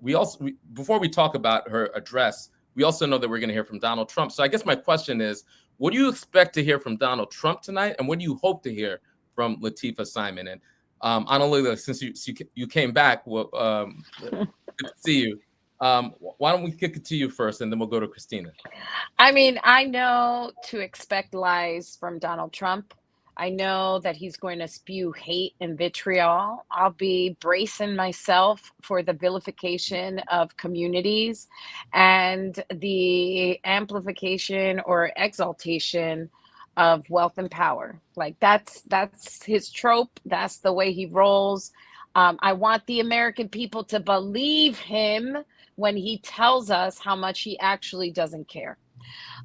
before we talk about her address, we also know that we're going to hear from Donald Trump. So I guess my question is, what do you expect to hear from Donald Trump tonight, and what do you hope to hear from Latifah Simon? And Analila, since you came back, well, good to see you. Why don't we kick it to you first, and then we'll go to Christina. I mean, I know to expect lies from Donald Trump. I know that he's going to spew hate and vitriol. I'll be bracing myself for the vilification of communities and the amplification or exaltation of wealth and power. Like that's his trope. That's the way he rolls. I want the American people to believe him when he tells us how much he actually doesn't care.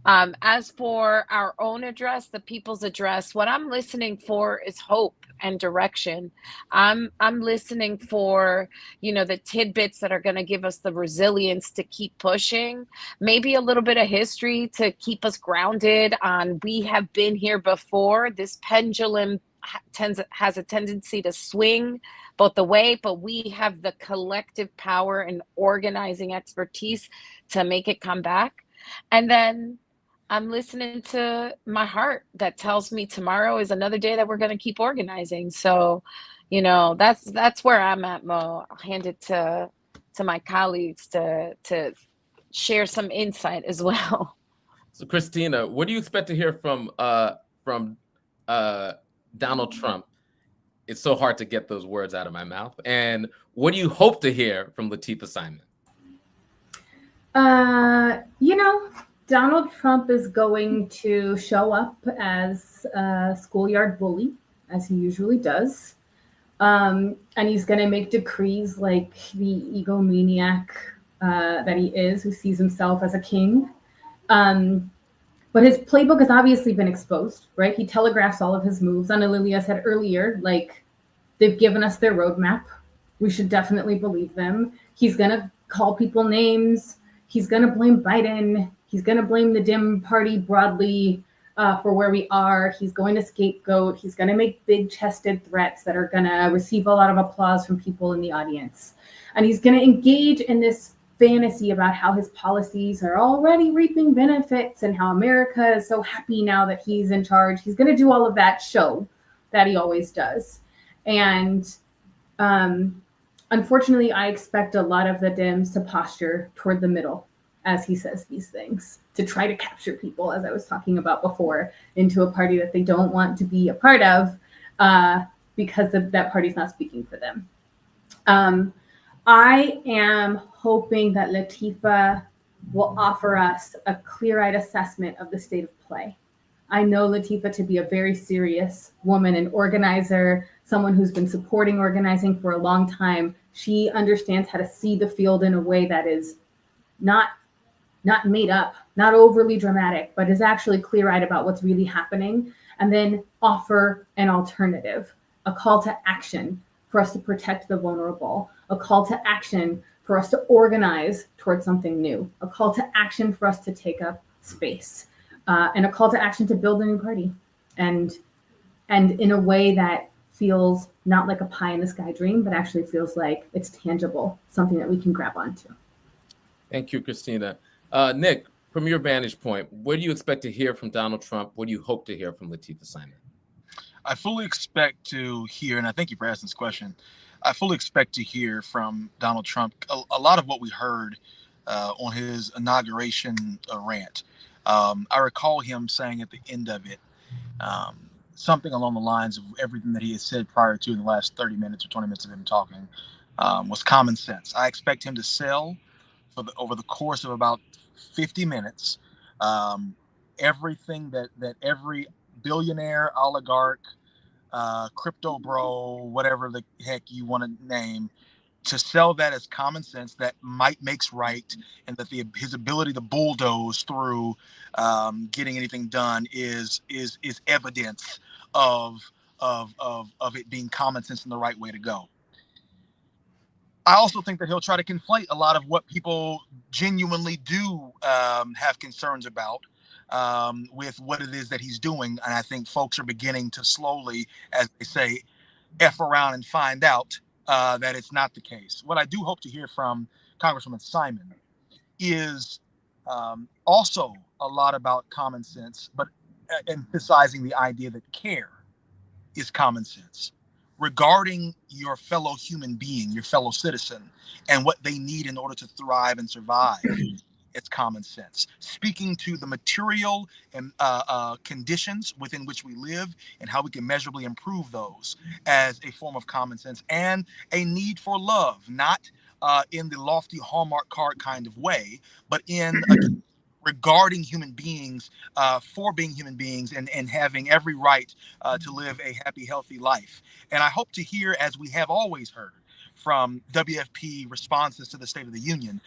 As for our own address, the people's address, what I'm listening for is hope and direction. I'm listening for, you know, the tidbits that are going to give us the resilience to keep pushing, maybe a little bit of history to keep us grounded on we have been here before. This pendulum has a tendency to swing both the way, but we have the collective power and organizing expertise to make it come back. And then I'm listening to my heart that tells me tomorrow is another day that we're going to keep organizing. So, you know, that's where I'm at, Mo. I'll hand it to my colleagues to share some insight as well. So, Christina, what do you expect to hear from Donald Trump? It's so hard to get those words out of my mouth. And what do you hope to hear from Lateefah Simon? You know, Donald Trump is going to show up as a schoolyard bully, as he usually does. And he's going to make decrees like the egomaniac that he is, who sees himself as a king. But his playbook has obviously been exposed, right? He telegraphs all of his moves. Ana Lilia said earlier, like, they've given us their roadmap. We should definitely believe them. He's going to call people names. He's going to blame Biden. He's going to blame the Dem party broadly for where we are. He's going to scapegoat. He's going to make big-chested threats that are going to receive a lot of applause from people in the audience. And he's going to engage in this fantasy about how his policies are already reaping benefits and how America is so happy now that he's in charge. He's going to do all of that show that he always does. And unfortunately, I expect a lot of the Dems to posture toward the middle as he says these things, to try to capture people, as I was talking about before, into a party that they don't want to be a part of because that party's not speaking for them. I am hoping that Lateefah will offer us a clear-eyed assessment of the state of play. I know Lateefah to be a very serious woman, an organizer, someone who's been supporting organizing for a long time. She understands how to see the field in a way that is not made up, not overly dramatic, but is actually clear-eyed about what's really happening, and then offer an alternative, a call to action for us to protect the vulnerable, a call to action for us to organize towards something new, a call to action for us to take up space, and a call to action to build a new party, and in a way that feels not like a pie in the sky dream, but actually feels like it's tangible, something that we can grab onto. Thank you, Christina. Nick, from your vantage point, what do you expect to hear from Donald Trump? What do you hope to hear from Lateefah Simon? I fully expect to hear, and I thank you for asking this question, I fully expect to hear from Donald Trump a lot of what we heard on his inauguration rant. I recall him saying at the end of it something along the lines of everything that he had said prior to in the last 30 minutes or 20 minutes of him talking was common sense. I expect him to sell over the course of about 50 minutes everything that every billionaire, oligarch, crypto bro, whatever the heck you want to name, to sell that as common sense, that might makes right, and that his ability to bulldoze through getting anything done is evidence of it being common sense and the right way to go. I also think that he'll try to conflate a lot of what people genuinely do have concerns about with what it is that he's doing. And I think folks are beginning to slowly, as they say, F around and find out that it's not the case. What I do hope to hear from Congresswoman Simon is also a lot about common sense, but emphasizing the idea that care is common sense regarding your fellow human being, your fellow citizen, and what they need in order to thrive and survive. It's common sense. Speaking to the material and conditions within which we live and how we can measurably improve those as a form of common sense, and a need for love, not in the lofty Hallmark card kind of way, but in regarding human beings for being human beings and having every right to live a happy, healthy life. And I hope to hear, as we have always heard, from WFP responses to the State of the Union,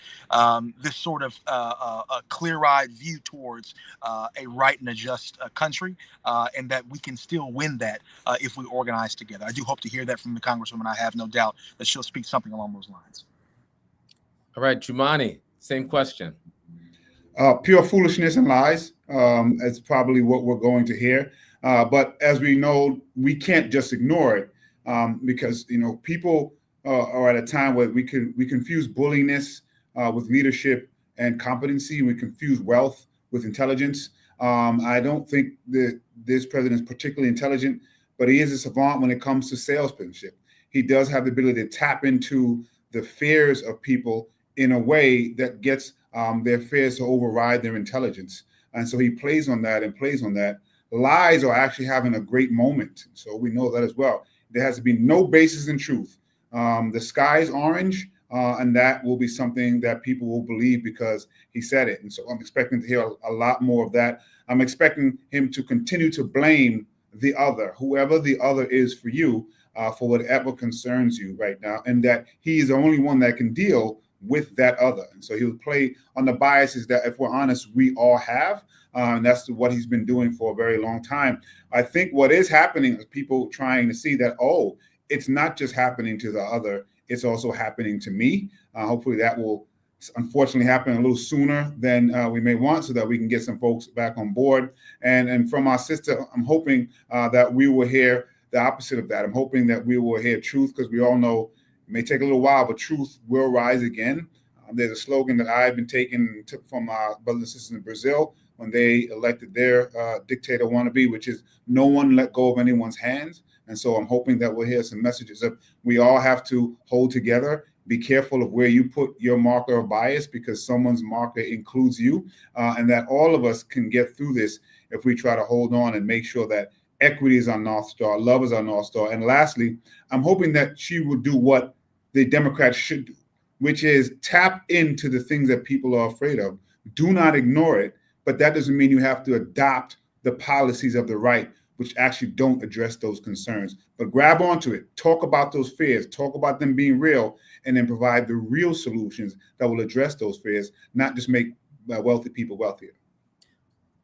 this sort of a clear-eyed view towards a right and a just country, and that we can still win that if we organize together. I do hope to hear that from the Congresswoman. I have no doubt that she'll speak something along those lines. All right, Jumani, same question. Pure foolishness and lies is probably what we're going to hear. But as we know, we can't just ignore it because people are at a time where we confuse bulliness with leadership and competency. We confuse wealth with intelligence. I don't think that this president is particularly intelligent, but he is a savant when it comes to salesmanship. He does have the ability to tap into the fears of people in a way that gets their fears to override their intelligence. And so he plays on that and plays on that. Lies are actually having a great moment. So we know that as well. There has to be no basis in truth. The sky is orange, and that will be something that people will believe because he said it. And so I'm expecting to hear a lot more of that. I'm expecting him to continue to blame the other, whoever the other is for you, for whatever concerns you right now, and that he is the only one that can deal with that other. And so he will play on the biases that, if we're honest, we all have. And that's what he's been doing for a very long time. I think what is happening is people trying to see that, oh, it's not just happening to the other, it's also happening to me. Hopefully that will unfortunately happen a little sooner than we may want, so that we can get some folks back on board. And from our sister, I'm hoping that we will hear the opposite of that. I'm hoping that we will hear truth, because we all know it may take a little while, but truth will rise again. There's a slogan that I've been took from our brothers and sisters in Brazil when they elected their dictator wannabe, which is no one let go of anyone's hands. And so I'm hoping that we'll hear some messages of we all have to hold together. Be careful of where you put your marker of bias, because someone's marker includes you, and that all of us can get through this if we try to hold on and make sure that equity is our North Star, love is our North Star. And lastly, I'm hoping that she will do what the Democrats should do, which is tap into the things that people are afraid of. Do not ignore it, but that doesn't mean you have to adopt the policies of the right, which actually don't address those concerns. But grab onto it, talk about those fears, talk about them being real, and then provide the real solutions that will address those fears, not just make wealthy people wealthier.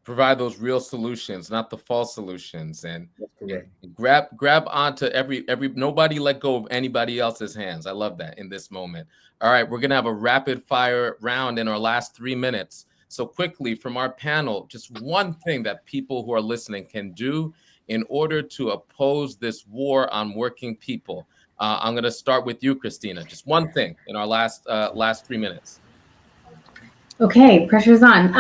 Provide those real solutions, not the false solutions, and, that's correct. And grab onto every nobody let go of anybody else's hands. I love that in this moment. All right, we're gonna have a rapid fire round in our last 3 minutes. So quickly from our panel, just one thing that people who are listening can do in order to oppose this war on working people. I'm gonna start with you, Christina. Just one thing in our last 3 minutes. Okay, pressure's on.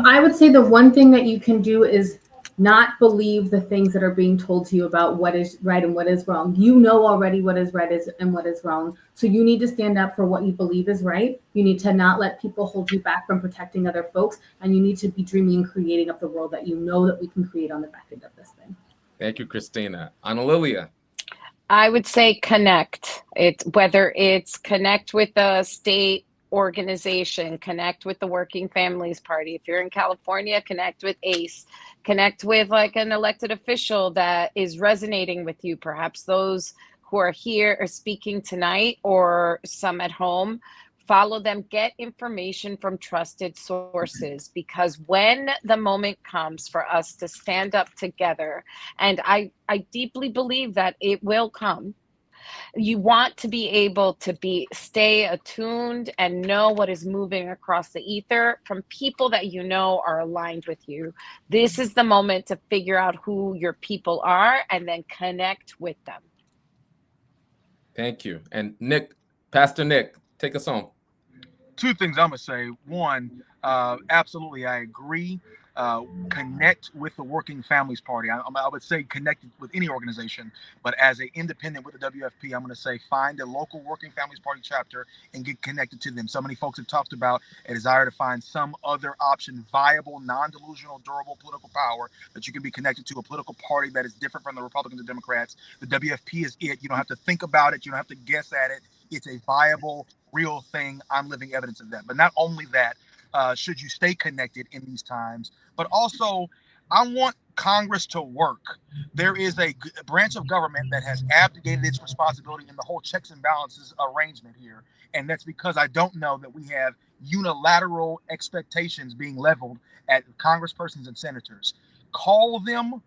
I would say the one thing that you can do is not believe the things that are being told to you about what is right and what is wrong. You know already what is right and what is wrong. So you need to stand up for what you believe is right. You need to not let people hold you back from protecting other folks. And you need to be dreaming and creating of the world that you know that we can create on the back end of this thing. Thank you, Christina. Ana Lilia. I would say connect. Whether it's connect with the state organization, connect with the Working Families Party. If you're in California, connect with ACE, connect with like an elected official that is resonating with you. Perhaps those who are here or speaking tonight, or some at home. Follow them, get information from trusted sources, because when the moment comes for us to stand up together, and I deeply believe that it will come, you want to be able to stay attuned and know what is moving across the ether from people that you know are aligned with you. This is the moment to figure out who your people are and then connect with them. Thank you. And Nick, Pastor Nick, take us home. Two things I'm gonna say. One, absolutely, I agree. Connect with the Working Families Party. I would say connect with any organization, but as an independent with the WFP, I'm going to say find a local Working Families Party chapter and get connected to them. So many folks have talked about a desire to find some other option, viable, non-delusional, durable political power that you can be connected to, a political party that is different from the Republicans and Democrats. The WFP is it. You don't have to think about it. You don't have to guess at it. It's a viable, real thing. I'm living evidence of that. But not only that, should you stay connected in these times, but also I want Congress to work. There is a branch of government that has abdicated its responsibility in the whole checks and balances arrangement here. And that's because I don't know that we have unilateral expectations being leveled at congresspersons and senators. Call them,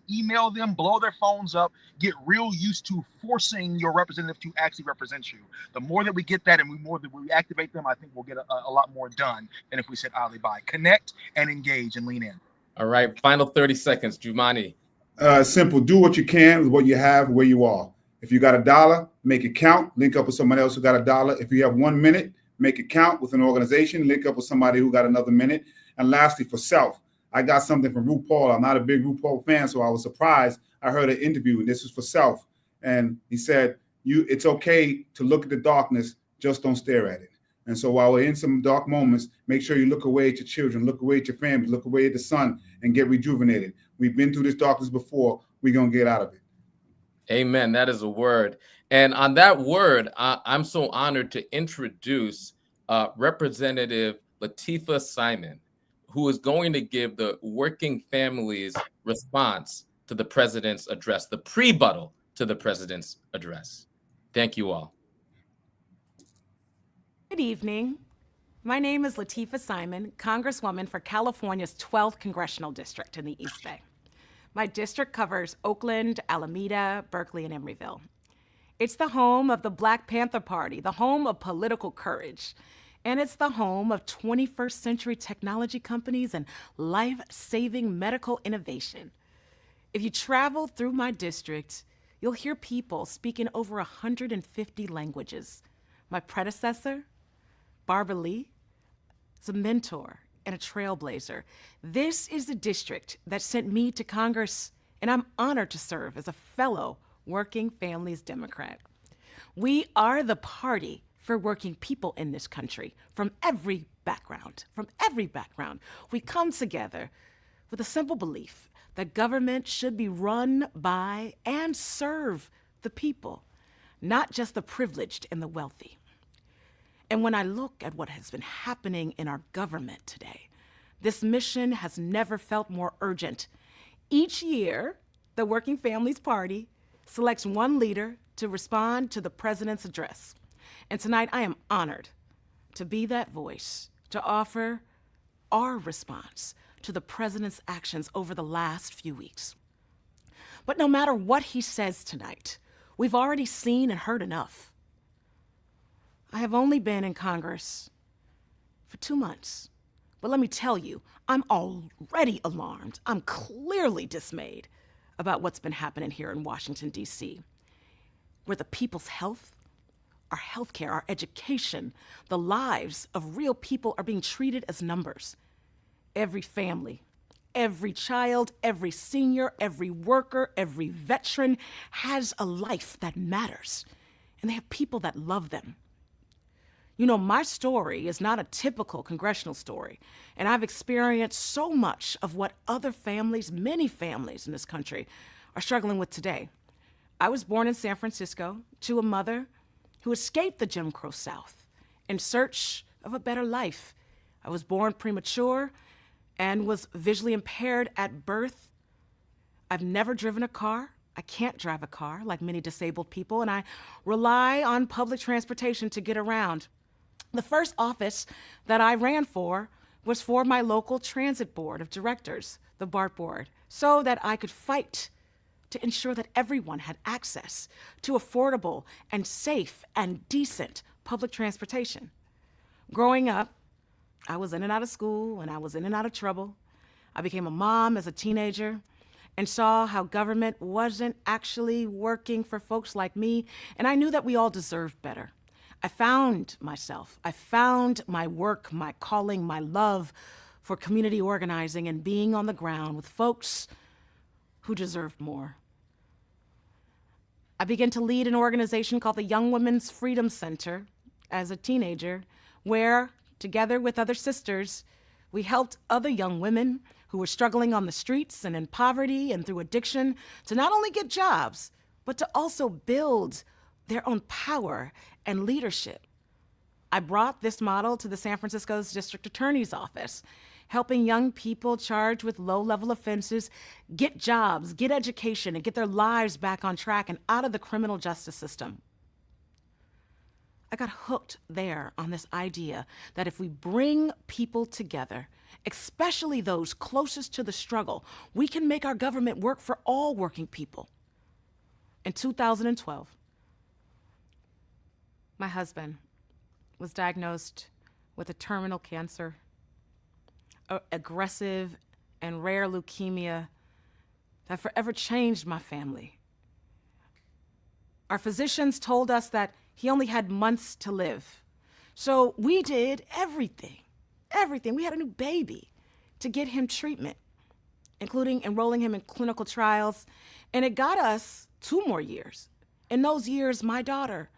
email them, blow their phones up, get real used to forcing your representative to actually represent you. The more that we get that and the more that we activate them, I think we'll get a lot more done than if we said idly by. Connect and engage and lean in. All right, final 30 seconds, Jumani. Simple. Do what you can with what you have, where you are. If you got $1, make it count. Link up with somebody else who got $1. If you have 1 minute, make it count with an organization. Link up with somebody who got another minute. And lastly, for self, I got something from RuPaul. I'm not a big RuPaul fan, so I was surprised. I heard an interview, and this is for self. And he said, it's okay to look at the darkness, just don't stare at it. And so while we're in some dark moments, make sure you look away at your children, look away at your family, look away at the sun, and get rejuvenated. We've been through this darkness before. We're going to get out of it. Amen. That is a word. And on that word, I'm so honored to introduce Representative Lateefah Simon, who is going to give the working families response to the president's address, the prebuttal to the president's address. Thank you all. Good evening. My name is Lateefah Simon, Congresswoman for California's 12th Congressional District in the East Bay. My district covers Oakland, Alameda, Berkeley, and Emeryville. It's the home of the Black Panther Party, the home of political courage, and it's the home of 21st century technology companies and life-saving medical innovation. If you travel through my district, you'll hear people speaking over 150 languages. My predecessor, Barbara Lee, is a mentor and a trailblazer. This is the district that sent me to Congress, and I'm honored to serve as a fellow Working Families Democrat. We are the party for working people in this country from every background. We come together with a simple belief that government should be run by and serve the people, not just the privileged and the wealthy. And when I look at what has been happening in our government today, this mission has never felt more urgent. Each year, the Working Families Party selects one leader to respond to the president's address. And tonight, I am honored to be that voice, to offer our response to the president's actions over the last few weeks. But no matter what he says tonight, we've already seen and heard enough. I have only been in Congress for 2 months, but let me tell you, I'm already alarmed. I'm clearly dismayed about what's been happening here in Washington, D.C., where the people's health, our healthcare, our education, the lives of real people are being treated as numbers. Every family, every child, every senior, every worker, every veteran has a life that matters, and they have people that love them. You know, my story is not a typical congressional story, and I've experienced so much of what other families, many families in this country, are struggling with today. I was born in San Francisco to a mother who escaped the Jim Crow South in search of a better life. I was born premature and was visually impaired at birth. I've never driven a car. I can't drive a car like many disabled people, and I rely on public transportation to get around. The first office that I ran for was for my local transit board of directors, the BART board, so that I could fight to ensure that everyone had access to affordable and safe and decent public transportation. Growing up, I was in and out of school and I was in and out of trouble. I became a mom as a teenager and saw how government wasn't actually working for folks like me, and I knew that we all deserved better. I found myself. I found my work, my calling, my love for community organizing and being on the ground with folks who deserved more. I began to lead an organization called the Young Women's Freedom Center as a teenager, where, together with other sisters, we helped other young women who were struggling on the streets and in poverty and through addiction to not only get jobs, but to also build their own power and leadership. I brought this model to the San Francisco's district attorney's office, helping young people charged with low-level offenses get jobs, get education, and get their lives back on track and out of the criminal justice system. I got hooked there on this idea that if we bring people together, especially those closest to the struggle, we can make our government work for all working people. In 2012, my husband was diagnosed with a terminal cancer, aggressive and rare leukemia that forever changed my family. Our physicians told us that he only had months to live. So we did everything. We had a new baby to get him treatment, including enrolling him in clinical trials. And it got us 2 more years. In those years, my daughter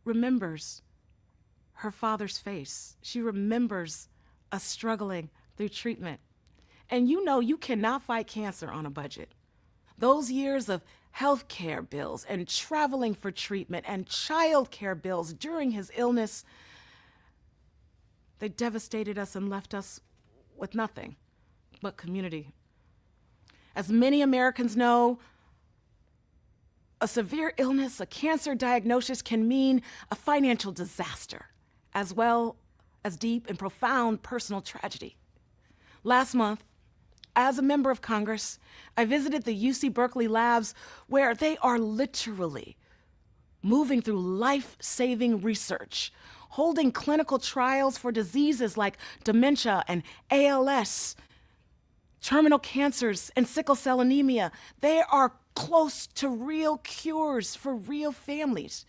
remembers her father's face. She remembers us struggling through treatment. And you know you cannot fight cancer on a budget. Those years of health care bills and traveling for treatment and child care bills during his illness, they devastated us and left us with nothing but community. As many Americans know, a severe illness, a cancer diagnosis can mean a financial disaster, as well as deep and profound personal tragedy. Last month, as a member of Congress, I visited the UC Berkeley labs where they are literally moving through life-saving research, holding clinical trials for diseases like dementia and ALS, terminal cancers, and sickle cell anemia. They are close to real cures for real families.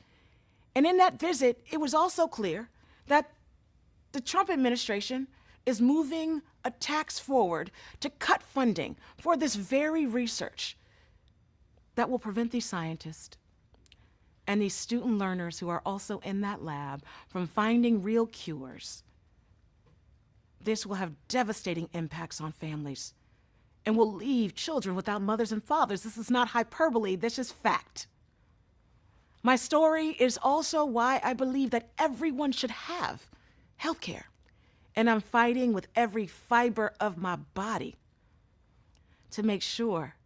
And in that visit, it was also clear that the Trump administration is moving a tax forward to cut funding for this very research that will prevent these scientists and these student learners who are also in that lab from finding real cures. This will have devastating impacts on families and will leave children without mothers and fathers. This is not hyperbole, this is fact. My story is also why I believe that everyone should have health care. And I'm fighting with every fiber of my body to make sure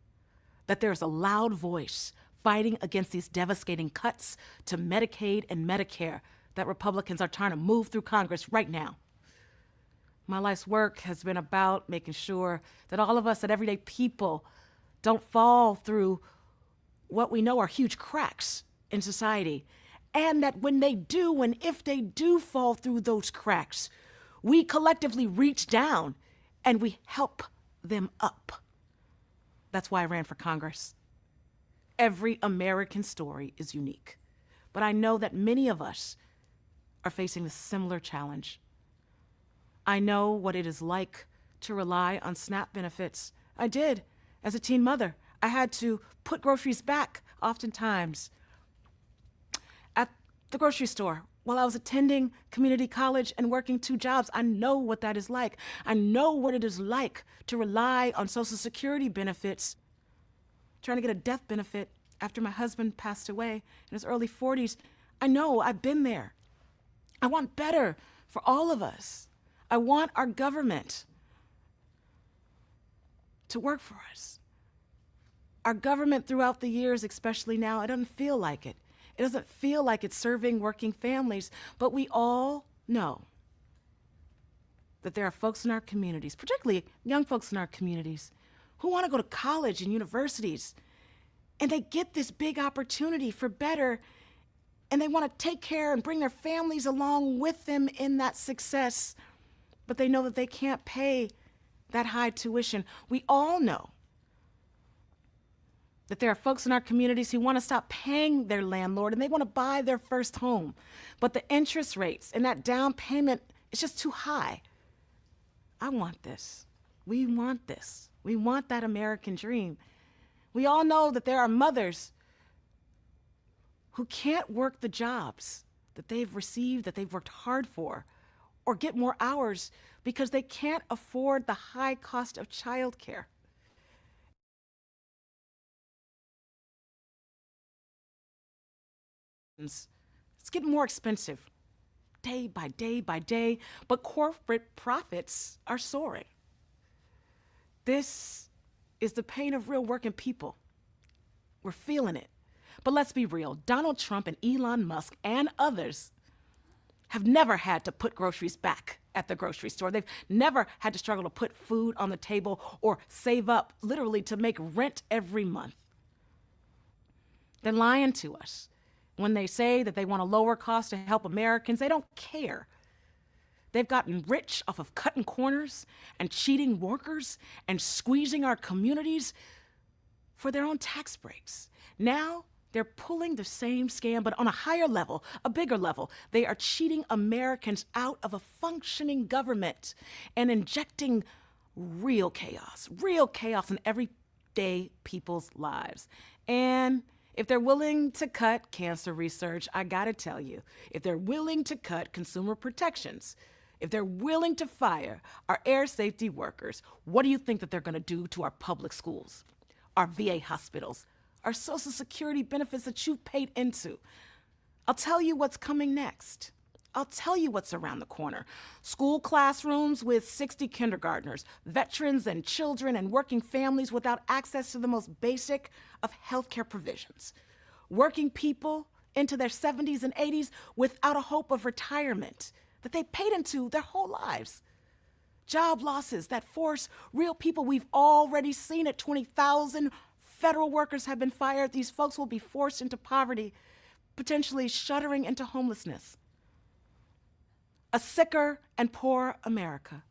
that there's a loud voice fighting against these devastating cuts to Medicaid and Medicare that Republicans are trying to move through Congress right now. My life's work has been about making sure that all of us, that everyday people, don't fall through what we know are huge cracks in society. And that when they do, and if they do fall through those cracks, we collectively reach down and we help them up. That's why I ran for Congress. Every American story is unique, but I know that many of us are facing a similar challenge. I know what it is like to rely on SNAP benefits. I did as a teen mother. I had to put groceries back oftentimes at the grocery store while I was attending community college and working 2 jobs. I know what that is like. I know what it is like to rely on Social Security benefits, trying to get a death benefit after my husband passed away in his early 40s. I know, I've been there. I want better for all of us. I want our government to work for us. Our government throughout the years, especially now, it doesn't feel like it. It doesn't feel like it's serving working families, but we all know that there are folks in our communities, particularly young folks in our communities, who want to go to college and universities, and they get this big opportunity for better, and they want to take care and bring their families along with them in that success, but they know that they can't pay that high tuition. We all know that there are folks in our communities who want to stop paying their landlord and they want to buy their first home, but the interest rates and that down payment is just too high. I want this. We want this. We want that American dream. We all know that there are mothers who can't work the jobs that they've received, that they've worked hard for, or get more hours because they can't afford the high cost of childcare. It's getting more expensive day by day by day, but corporate profits are soaring. This is the pain of real working people. We're feeling it. But let's be real, Donald Trump and Elon Musk and others have never had to put groceries back at the grocery store. They've never had to struggle to put food on the table or save up literally to make rent every month. They're lying to us. When they say that they want to lower costs to help Americans, they don't care. They've gotten rich off of cutting corners and cheating workers and squeezing our communities for their own tax breaks. Now, they're pulling the same scam, but on a higher level, a bigger level. They are cheating Americans out of a functioning government and injecting real chaos in everyday people's lives. And if they're willing to cut cancer research, I gotta tell you, if they're willing to cut consumer protections, if they're willing to fire our air safety workers, what do you think that they're gonna do to our public schools, our VA hospitals, our Social Security benefits that you paid into? I'll tell you what's coming next. I'll tell you what's around the corner. School classrooms with 60 kindergartners, veterans and children and working families without access to the most basic of healthcare provisions. Working people into their 70s and 80s without a hope of retirement that they paid into their whole lives. Job losses that force real people. We've already seen it. 20,000 federal workers have been fired. These folks will be forced into poverty, potentially shuddering into homelessness. A sicker and poorer America.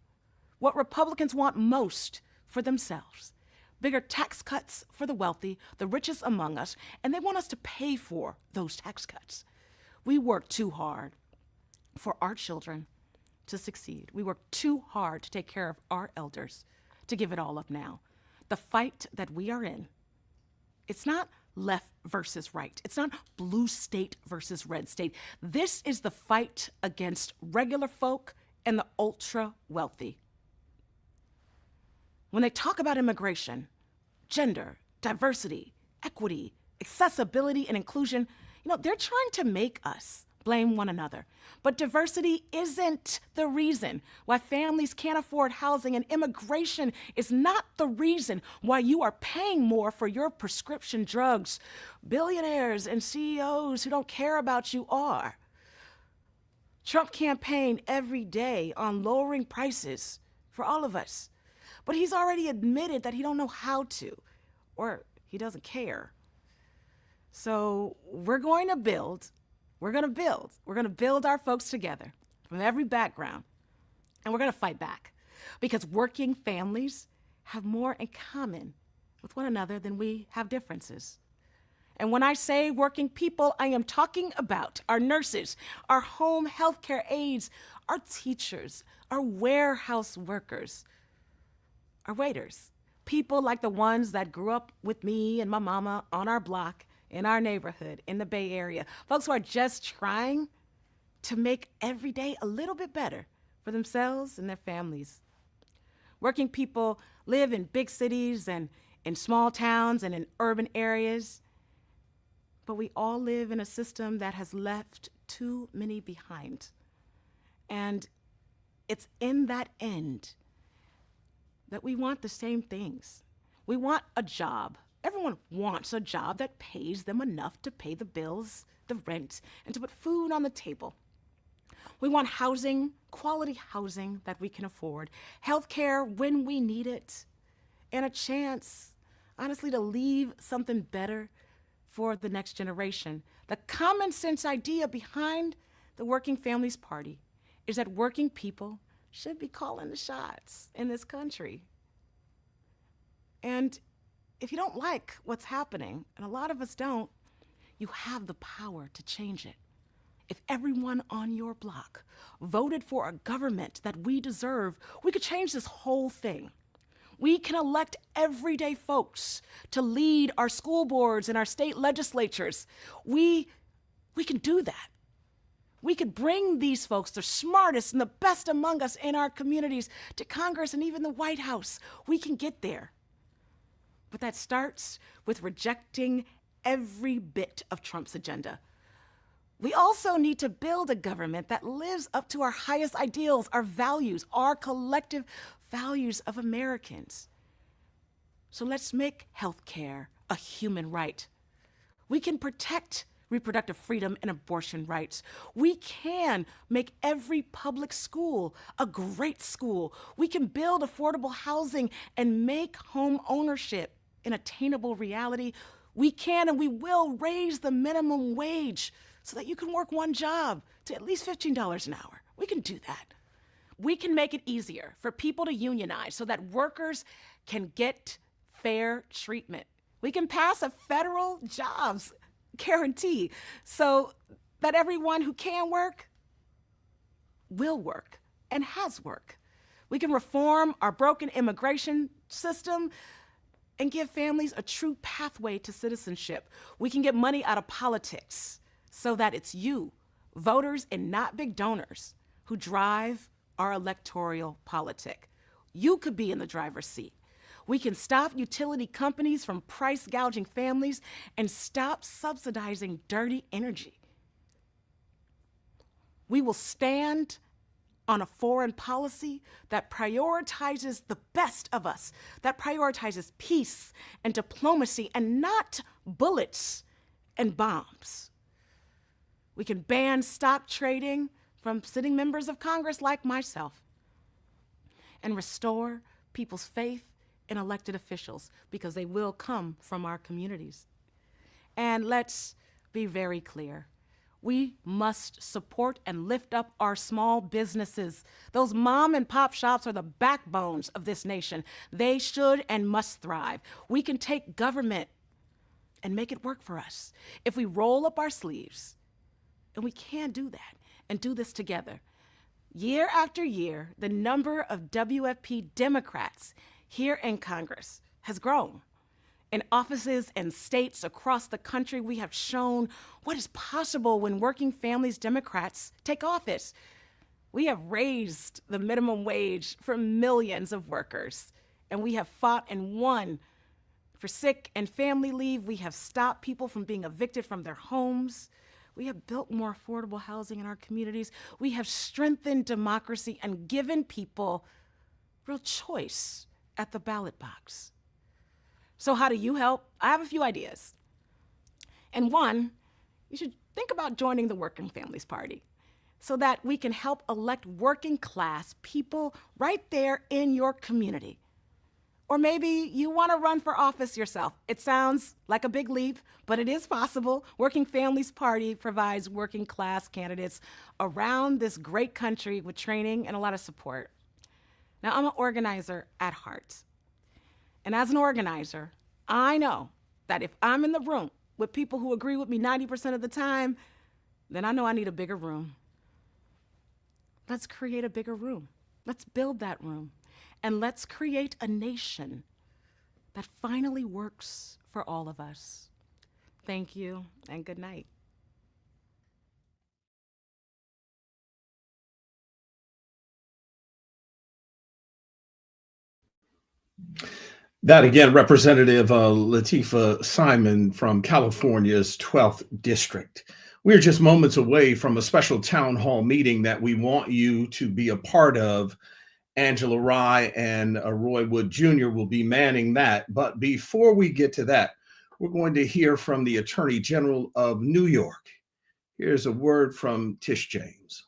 What Republicans want most for themselves. Bigger tax cuts for the wealthy, the richest among us, and they want us to pay for those tax cuts. We work too hard for our children to succeed. We work too hard to take care of our elders to give it all up now. The fight that we are in, it's not left versus right. It's not blue state versus red state. This is the fight against regular folk and the ultra wealthy. When they talk about immigration, gender, diversity, equity, accessibility, and inclusion, they're trying to make us blame one another. But diversity isn't the reason why families can't afford housing, and immigration is not the reason why you are paying more for your prescription drugs. Billionaires and CEOs who don't care about you are. Trump campaigned every day on lowering prices for all of us, but he's already admitted that he don't know how to, or he doesn't care. So we're going to build our folks together from every background, and we're going to fight back because working families have more in common with one another than we have differences. And when I say working people, I am talking about our nurses, our home healthcare aides, our teachers, our warehouse workers, our waiters, people like the ones that grew up with me and my mama on our block, in our neighborhood, in the Bay Area. Folks who are just trying to make every day a little bit better for themselves and their families. Working people live in big cities and in small towns and in urban areas, but we all live in a system that has left too many behind. And it's in that end that we want the same things. We want a job. Everyone wants a job that pays them enough to pay the bills, the rent, and to put food on the table. We want housing, quality housing that we can afford, healthcare when we need it, and a chance, honestly, to leave something better for the next generation. The common sense idea behind the Working Families Party is that working people should be calling the shots in this country. And if you don't like what's happening, and a lot of us don't, you have the power to change it. If everyone on your block voted for a government that we deserve, we could change this whole thing. We can elect everyday folks to lead our school boards and our state legislatures. We can do that. We could bring these folks, the smartest and the best among us in our communities, to Congress and even the White House. We can get there. But that starts with rejecting every bit of Trump's agenda. We also need to build a government that lives up to our highest ideals, our values, our collective values of Americans. So let's make healthcare a human right. We can protect reproductive freedom and abortion rights. We can make every public school a great school. We can build affordable housing and make home ownership an attainable reality. We can and we will raise the minimum wage so that you can work one job to at least $15 an hour. We can do that. We can make it easier for people to unionize so that workers can get fair treatment. We can pass a federal jobs guarantee so that everyone who can work will work and has work. We can reform our broken immigration system and give families a true pathway to citizenship. We can get money out of politics so that it's you, voters and not big donors, who drive our electoral politic. You could be in the driver's seat. We can stop utility companies from price gouging families and stop subsidizing dirty energy. We will stand on a foreign policy that prioritizes the best of us, that prioritizes peace and diplomacy and not bullets and bombs. We can ban stock trading from sitting members of Congress like myself and restore people's faith in elected officials because they will come from our communities. And let's be very clear. We must support and lift up our small businesses. Those mom and pop shops are the backbones of this nation. They should and must thrive. We can take government and make it work for us if we roll up our sleeves. And we can do that and do this together. Year after year, the number of WFP Democrats here in Congress has grown. In offices and states across the country, we have shown what is possible when working families Democrats take office. We have raised the minimum wage for millions of workers, and we have fought and won for sick and family leave. We have stopped people from being evicted from their homes. We have built more affordable housing in our communities. We have strengthened democracy and given people real choice at the ballot box. So how do you help? I have a few ideas. And one, you should think about joining the Working Families Party so that we can help elect working class people right there in your community. Or maybe you want to run for office yourself. It sounds like a big leap, but it is possible. Working Families Party provides working class candidates around this great country with training and a lot of support. Now, I'm an organizer at heart. And as an organizer, I know that if I'm in the room with people who agree with me 90% of the time, then I know I need a bigger room. Let's create a bigger room. Let's build that room. And let's create a nation that finally works for all of us. Thank you and good night. That again, Representative Lateefah Simon from California's 12th District. We're just moments away from a special town hall meeting that we want you to be a part of. Angela Rye and Roy Wood Jr. will be manning that. But before we get to that, we're going to hear from the Attorney General of New York. Here's a word from Tish James.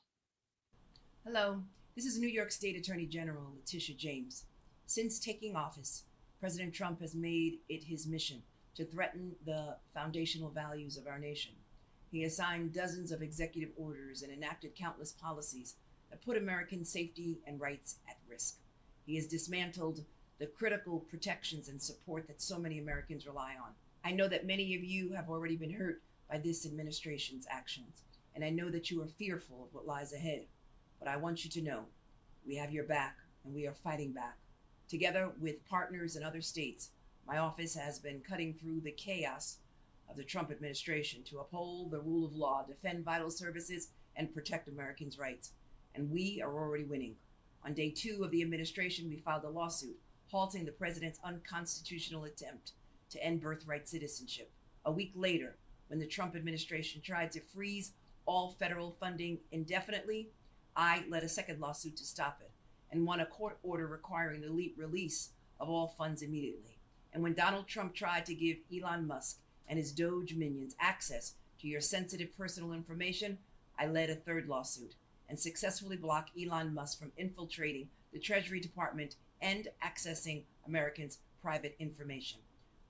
Hello, this is New York State Attorney General Letitia James. Since taking office, President Trump has made it his mission to threaten the foundational values of our nation. He has signed dozens of executive orders and enacted countless policies that put American safety and rights at risk. He has dismantled the critical protections and support that so many Americans rely on. I know that many of you have already been hurt by this administration's actions, and I know that you are fearful of what lies ahead. But I want you to know we have your back and we are fighting back. Together with partners in other states, my office has been cutting through the chaos of the Trump administration to uphold the rule of law, defend vital services, and protect Americans' rights. And we are already winning. On day 2 of the administration, we filed a lawsuit halting the president's unconstitutional attempt to end birthright citizenship. A week later, when the Trump administration tried to freeze all federal funding indefinitely, I led a second lawsuit to stop it and won a court order requiring the release of all funds immediately. And when Donald Trump tried to give Elon Musk and his Doge minions access to your sensitive personal information, I led a third lawsuit and successfully blocked Elon Musk from infiltrating the Treasury Department and accessing Americans' private information.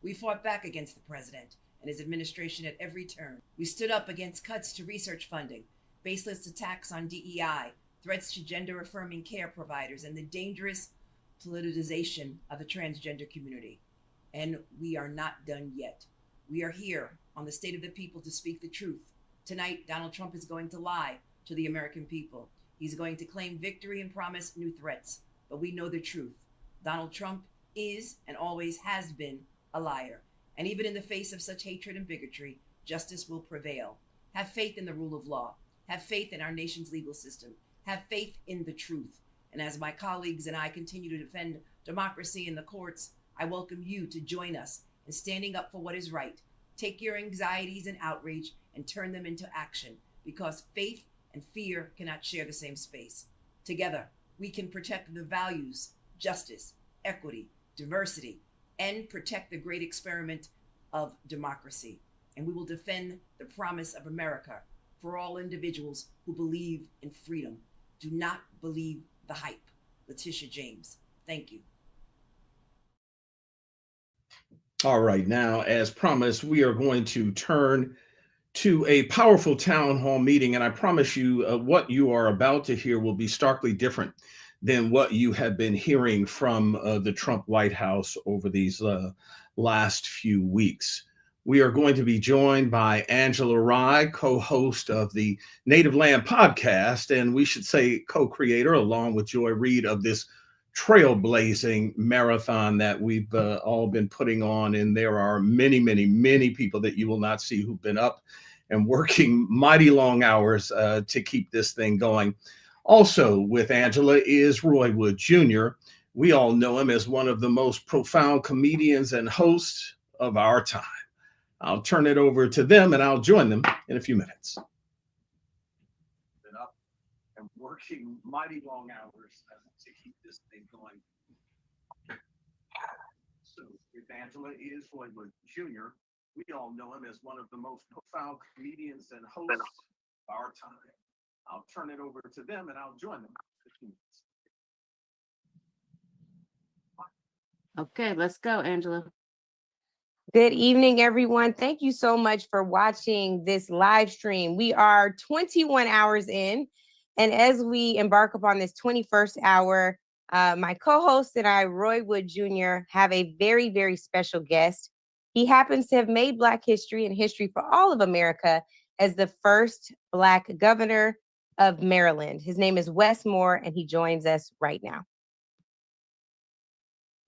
We fought back against the president and his administration at every turn. We stood up against cuts to research funding, baseless attacks on DEI, threats to gender-affirming care providers, and the dangerous politicization of the transgender community. And we are not done yet. We are here on the State of the People to speak the truth. Tonight, Donald Trump is going to lie to the American people. He's going to claim victory and promise new threats. But we know the truth. Donald Trump is and always has been a liar. And even in the face of such hatred and bigotry, justice will prevail. Have faith in the rule of law. Have faith in our nation's legal system. Have faith in the truth. And as my colleagues and I continue to defend democracy in the courts, I welcome you to join us in standing up for what is right. Take your anxieties and outrage and turn them into action, because faith and fear cannot share the same space. Together, we can protect the values, justice, equity, diversity, and protect the great experiment of democracy. And we will defend the promise of America for all individuals who believe in freedom. Do not believe the hype. Letitia James. Thank you. All right, now, as promised, we are going to turn to a powerful town hall meeting. And I promise you, what you are about to hear will be starkly different than what you have been hearing from the Trump White House over these last few weeks. We are going to be joined by Angela Rye, co-host of the Native Land podcast, and we should say co-creator, along with Joy Reid, of this trailblazing marathon that we've all been putting on. And there are many, many, many people that you will not see who've been up and working mighty long hours to keep this thing going. Also with Angela is Roy Wood Jr. We all know him as one of the most profound comedians and hosts of our time. I'll turn it over to them and I'll join them in a few minutes. Been up and working mighty long hours to keep this thing going. So if Angela is Roy Wood Jr., we all know him as one of the most profound comedians and hosts of our time. I'll turn it over to them and I'll join them in a few minutes. Okay, let's go, Angela. Good evening, everyone. Thank you so much for watching this live stream. We are 21 hours in, and as we embark upon this 21st hour, my co-host and I, Roy Wood Jr., have a very, very special guest. He happens to have made Black history and history for all of America as the first Black governor of Maryland. His name is Wes Moore, and he joins us right now.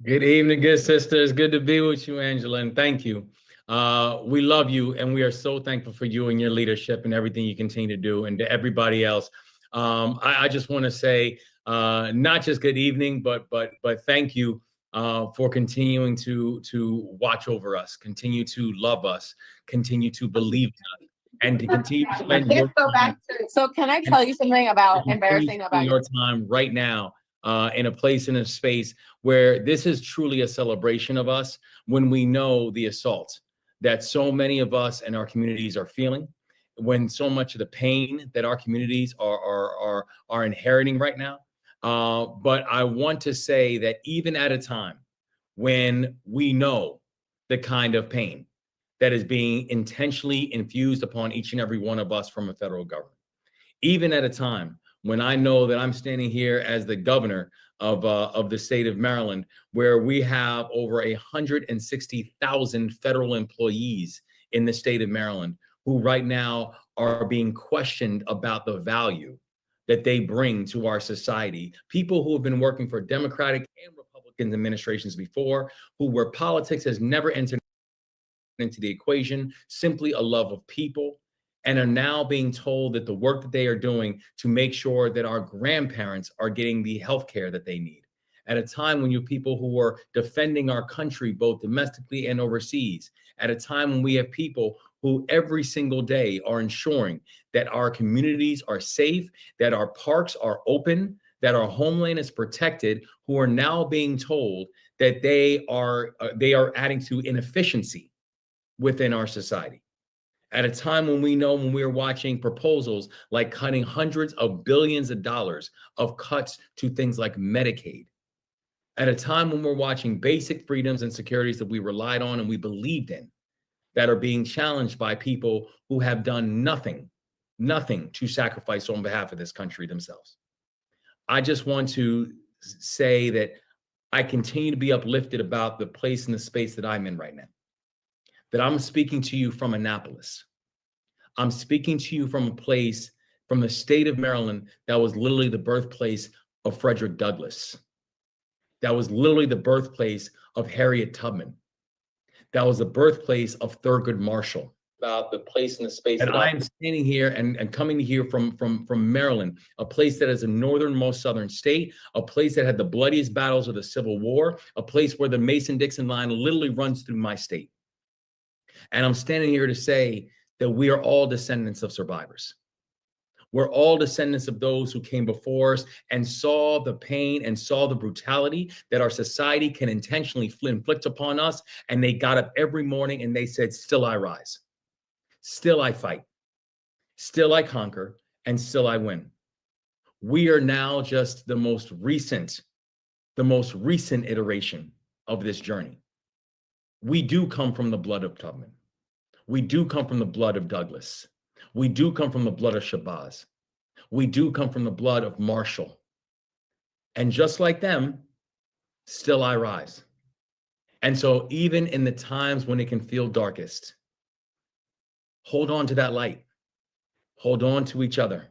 Good evening, good sisters. Good to be with you, Angela, and thank you. We love you, and we are so thankful for you and your leadership and everything you continue to do. And to everybody else, I just want to say not just good evening, but thank you for continuing to watch over us, continue to love us, continue to believe in us, and to continue to spend your time. So can I tell you something about embarrassing about your time right now in a place, in a space where this is truly a celebration of us, when we know the assault that so many of us and our communities are feeling, when so much of the pain that our communities are inheriting right now. But I want to say that even at a time when we know the kind of pain that is being intentionally infused upon each and every one of us from a federal government, even at a time when I know that I'm standing here as the governor of the state of Maryland, where we have over 160,000 federal employees in the state of Maryland who right now are being questioned about the value that they bring to our society. People who have been working for Democratic and Republican administrations before, where politics has never entered into the equation, simply a love of people, and are now being told that the work that they are doing to make sure that our grandparents are getting the health care that they need. At a time when you have people who are defending our country, both domestically and overseas, at a time when we have people who every single day are ensuring that our communities are safe, that our parks are open, that our homeland is protected, who are now being told that they are adding to inefficiency within our society. At a time when we know, when we are watching proposals like cutting hundreds of billions of dollars of cuts to things like Medicaid, at a time when we're watching basic freedoms and securities that we relied on and we believed in, that are being challenged by people who have done nothing to sacrifice on behalf of this country themselves. I just want to say that I continue to be uplifted about the place and the space that I'm in right now. That I'm speaking to you from Annapolis. I'm speaking to you from a place, from the state of Maryland, that was literally the birthplace of Frederick Douglass. That was literally the birthplace of Harriet Tubman. That was the birthplace of Thurgood Marshall. About the place and the space. And I am standing here and coming here from Maryland, a place that is the northernmost southern state, a place that had the bloodiest battles of the Civil War, a place where the Mason-Dixon line literally runs through my state. And I'm standing here to say that we are all descendants of survivors. We're all descendants of those who came before us and saw the pain and saw the brutality that our society can intentionally inflict upon us. And they got up every morning and they said, still I rise. Still I fight. Still I conquer. And still I win. We are now just the most recent iteration of this journey. We do come from the blood of Tubman. We do come from the blood of Douglass. We do come from the blood of Shabazz. We do come from the blood of Marshall. And just like them, still I rise. And so even in the times when it can feel darkest, hold on to that light. Hold on to each other.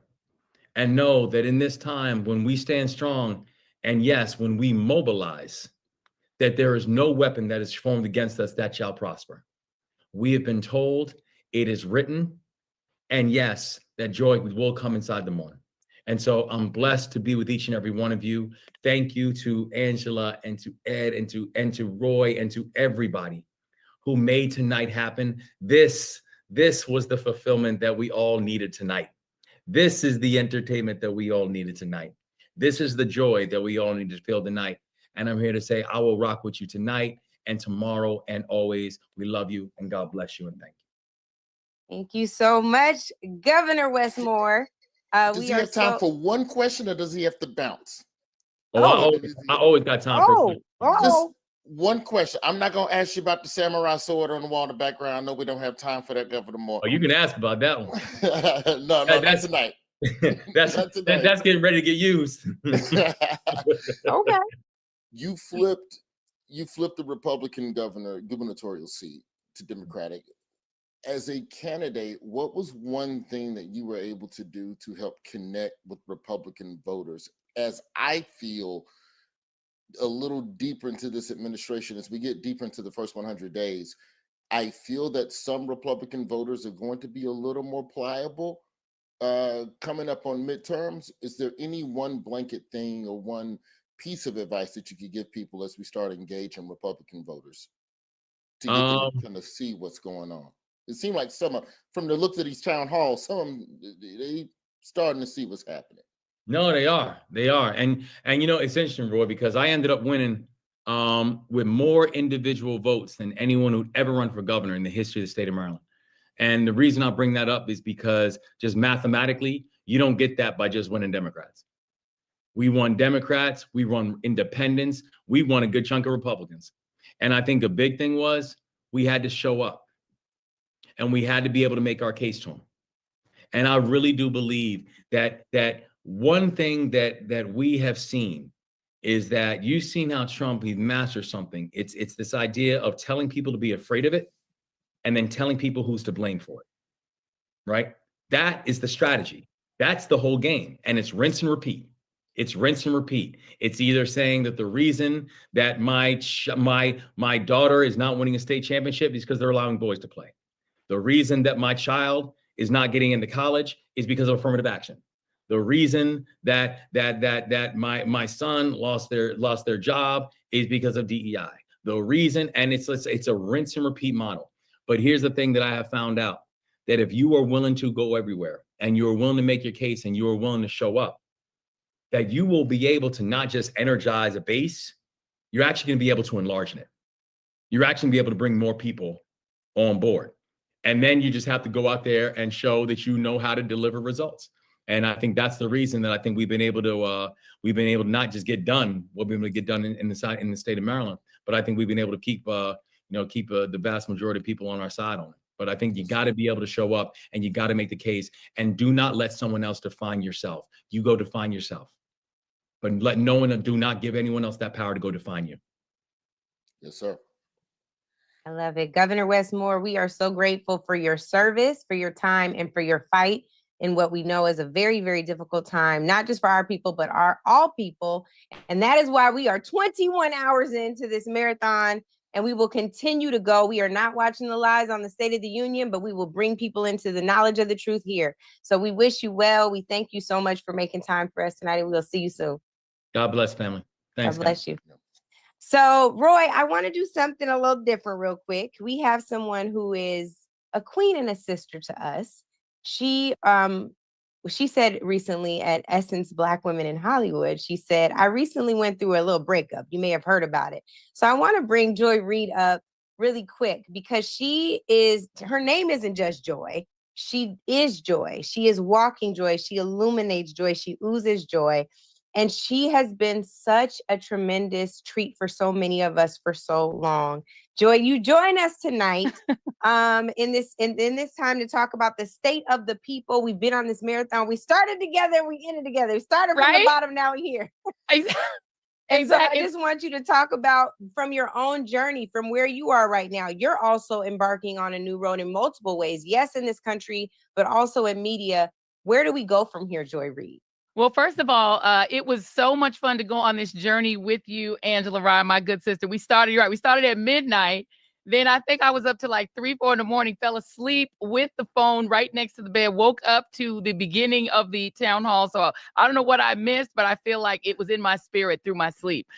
And know that in this time when we stand strong, and yes, when we mobilize, that there is no weapon that is formed against us that shall prosper. We have been told, it is written, and yes, that joy will come inside the morning. And so I'm blessed to be with each and every one of you. Thank you to Angela and to Ed and to Roy and to everybody who made tonight happen. This was the fulfillment that we all needed tonight. This is the entertainment that we all needed tonight. This is the joy that we all need to feel tonight. And I'm here to say, I will rock with you tonight and tomorrow and always. We love you and God bless you and thank you. Thank you so much, Governor Westmore. Does he have time for one question or does he have to bounce? I always got time for Just one question. I'm not going to ask you about the samurai sword on the wall in the background. I know we don't have time for that, Governor Moore. Oh, you can ask about that one. No, that's tonight. That's getting ready to get used. Okay. You flipped the Republican gubernatorial seat to Democratic. As a candidate, what was one thing that you were able to do to help connect with Republican voters? As I feel a little deeper into this administration, as we get deeper into the first 100 days, I feel that some Republican voters are going to be a little more pliable coming up on midterms. Is there any one blanket thing or one piece of advice that you could give people as we start engaging Republican voters to get them to kind of see what's going on? It seemed like from the looks of these town halls, some of them, they starting to see what's happening. No, they are. And you know, it's interesting, Roy, because I ended up winning with more individual votes than anyone who'd ever run for governor in the history of the state of Maryland. And the reason I bring that up is because just mathematically, you don't get that by just winning Democrats. We won Democrats, we won independents, we won a good chunk of Republicans. And I think the big thing was we had to show up. And we had to be able to make our case to them. And I really do believe that one thing that we have seen is that you've seen how Trump, he mastered something. It's this idea of telling people to be afraid of it and then telling people who's to blame for it, right? That is the strategy. That's the whole game. And it's rinse and repeat. It's rinse and repeat. It's either saying that the reason that my daughter is not winning a state championship is because they're allowing boys to play. The reason that my child is not getting into college is because of affirmative action. The reason that my son lost their job is because of DEI. The reason, and it's a rinse and repeat model. But here's the thing that I have found out, that if you are willing to go everywhere and you're willing to make your case and you are willing to show up, that you will be able to not just energize a base, you're actually going to be able to enlarge it. You're actually going to be able to bring more people on board. And then you just have to go out there and show that you know how to deliver results. And I think that's the reason that I think we've been able to not just get done what we've been able to get done in the state of Maryland, but I think we've been able to keep the vast majority of people on our side on it. But I think you got to be able to show up and you got to make the case, and do not let someone else define yourself. You go define yourself, but do not give anyone else that power to go define you. Yes, sir. I love it. Governor Westmore, we are so grateful for your service, for your time, and for your fight in what we know is a very, very difficult time, not just for our people, but all people. And that is why we are 21 hours into this marathon, and we will continue to go. We are not watching the lives on the State of the Union, but we will bring people into the knowledge of the truth here. So we wish you well. We thank you so much for making time for us tonight, and we'll see you soon. God bless, family. Thanks. God bless you. So, Roy, I want to do something a little different real quick. We have someone who is a queen and a sister to us. She said recently at Essence Black Women in Hollywood, she said, I recently went through a little breakup. You may have heard about it. So I want to bring Joy Reid up really quick, because her name isn't just Joy. She is joy. She is walking joy. She illuminates joy. She oozes joy. And she has been such a tremendous treat for so many of us for so long. Joy, you join us tonight in this time to talk about the state of the people. We've been on this marathon. We started together, we ended together. We started from the bottom, now we're here. And so I just want you to talk about, from your own journey, from where you are right now. You're also embarking on a new road in multiple ways. Yes, in this country, but also in media. Where do we go from here, Joy Reid? Well, first of all, it was so much fun to go on this journey with you, Angela Rye, my good sister. We started at midnight. Then I think I was up to like 3, 4 in the morning, fell asleep with the phone right next to the bed, woke up to the beginning of the town hall. So I don't know what I missed, but I feel like it was in my spirit through my sleep.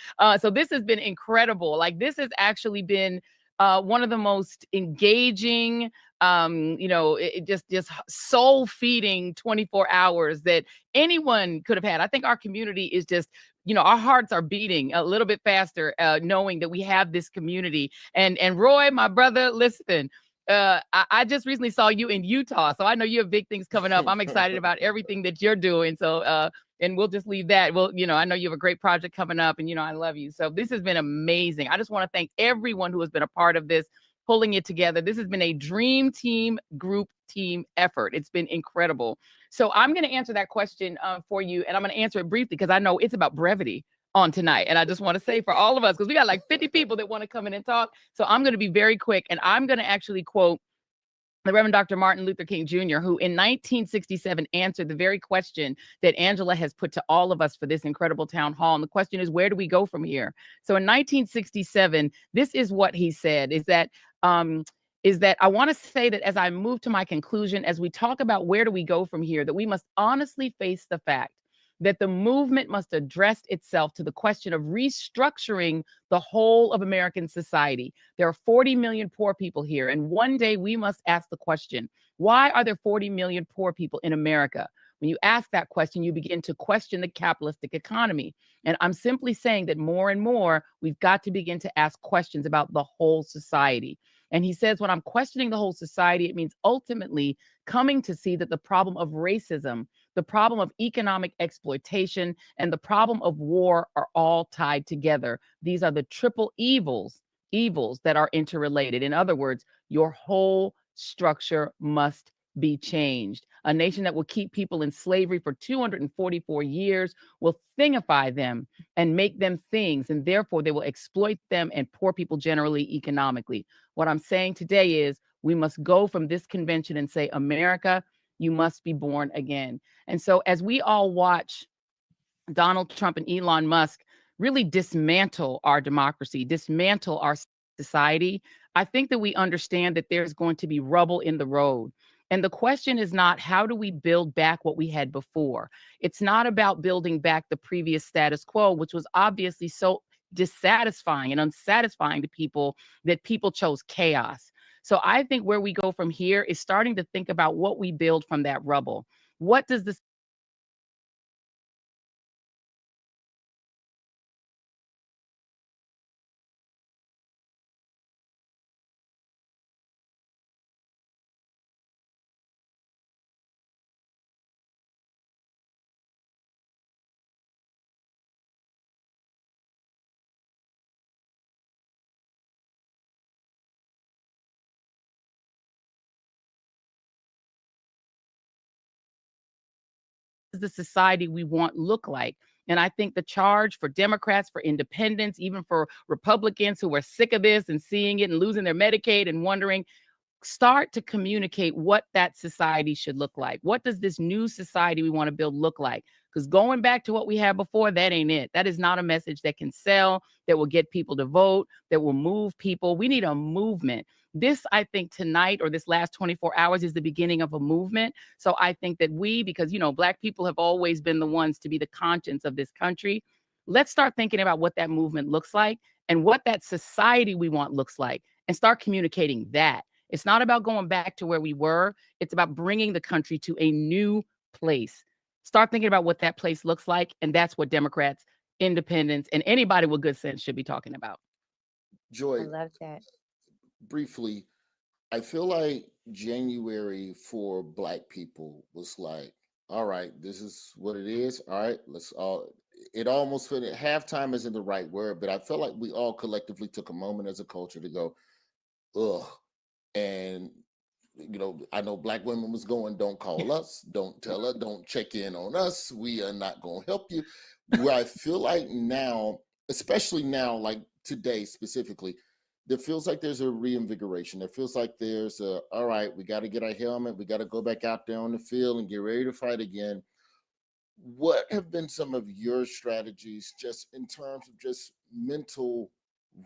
So this has been incredible. Like, this has actually been one of the most engaging, just soul feeding 24 hours that anyone could have had. I think our community is just, our hearts are beating a little bit faster, knowing that we have this community. And Roy, my brother, listen, I just recently saw you in Utah, so I know you have big things coming up. I'm excited about everything that you're doing. So, and we'll just leave that. Well, I know you have a great project coming up, and, I love you. So this has been amazing. I just want to thank everyone who has been a part of this, pulling it together. This has been a dream team, group team effort. It's been incredible. So I'm going to answer that question for you, and I'm going to answer it briefly because I know it's about brevity on tonight. And I just want to say for all of us, because we got like 50 people that want to come in and talk. So I'm going to be very quick, and I'm going to actually quote the Reverend Dr. Martin Luther King Jr., who in 1967 answered the very question that Angela has put to all of us for this incredible town hall. And the question is, where do we go from here? So in 1967, this is what he said, is that I want to say that as I move to my conclusion, as we talk about where do we go from here, that we must honestly face the fact that the movement must address itself to the question of restructuring the whole of American society. There are 40 million poor people here, and one day we must ask the question, why are there 40 million poor people in America? When you ask that question, you begin to question the capitalistic economy. And I'm simply saying that more and more, we've got to begin to ask questions about the whole society. And he says, when I'm questioning the whole society, it means ultimately coming to see that the problem of racism, the problem of economic exploitation, and the problem of war are all tied together. These are the triple evils that are interrelated. In other words, your whole structure must be changed. A nation that will keep people in slavery for 244 years will thingify them and make them things, and therefore they will exploit them and poor people generally economically. What I'm saying today is we must go from this convention and say, America, you must be born again. And so as we all watch Donald Trump and Elon Musk really dismantle our democracy, dismantle our society, I think that we understand that there's going to be rubble in the road. And the question is not, how do we build back what we had before? It's not about building back the previous status quo, which was obviously so dissatisfying and unsatisfying to people that people chose chaos. So I think where we go from here is starting to think about what we build from that rubble. What does this the society we want look like? And I think the charge for Democrats, for independents, even for Republicans who are sick of this and seeing it and losing their Medicaid and wondering, start to communicate what that society should look like. What does this new society we want to build look like? Because going back to what we had before, that ain't it. That is not a message that can sell, that will get people to vote, that will move people. We need a movement. This, I think, tonight or this last 24 hours is the beginning of a movement. So I think that we, because, Black people have always been the ones to be the conscience of this country. Let's start thinking about what that movement looks like and what that society we want looks like and start communicating that. It's not about going back to where we were. It's about bringing the country to a new place. Start thinking about what that place looks like. And that's what Democrats, independents, and anybody with good sense should be talking about. Joy, I love that. briefly, I feel like January for Black people was like, all right, this is what it is. All right, let's all. It almost felt halftime isn't the right word, but I felt like we all collectively took a moment as a culture to go, ugh. And I know Black women was going, don't call us, don't tell her, don't check in on us. We are not going to help you. Where I feel like now, especially now, like today specifically, there feels like there's a reinvigoration. There feels like there's all right, we got to get our helmet. We got to go back out there on the field and get ready to fight again. What have been some of your strategies just in terms of just mental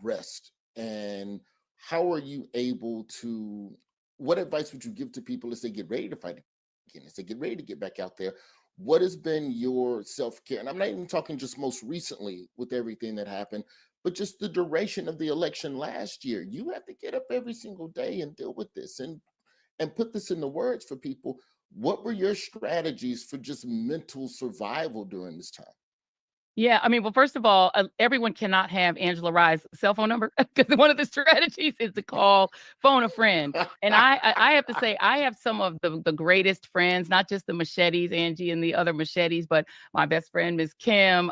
rest? And how are you able to, what advice would you give to people as they get ready to fight again, as they get ready to get back out there? What has been your self-care? And I'm not even talking just most recently with everything that happened, but just the duration of the election last year. You have to get up every single day and deal with this and put this into words for people. What were your strategies for just mental survival during this time? Yeah, I mean, well, first of all, everyone cannot have Angela Rye's cell phone number because one of the strategies is to call, phone a friend. And I have to say, I have some of the greatest friends, not just the Machetes, Angie and the other Machetes, but my best friend, Miss Kim,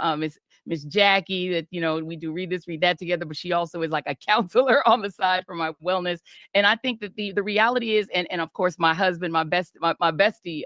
Miss Jackie, that, we do read this, read that together, but she also is like a counselor on the side for my wellness. And I think that the reality is, and of course, my husband, my bestie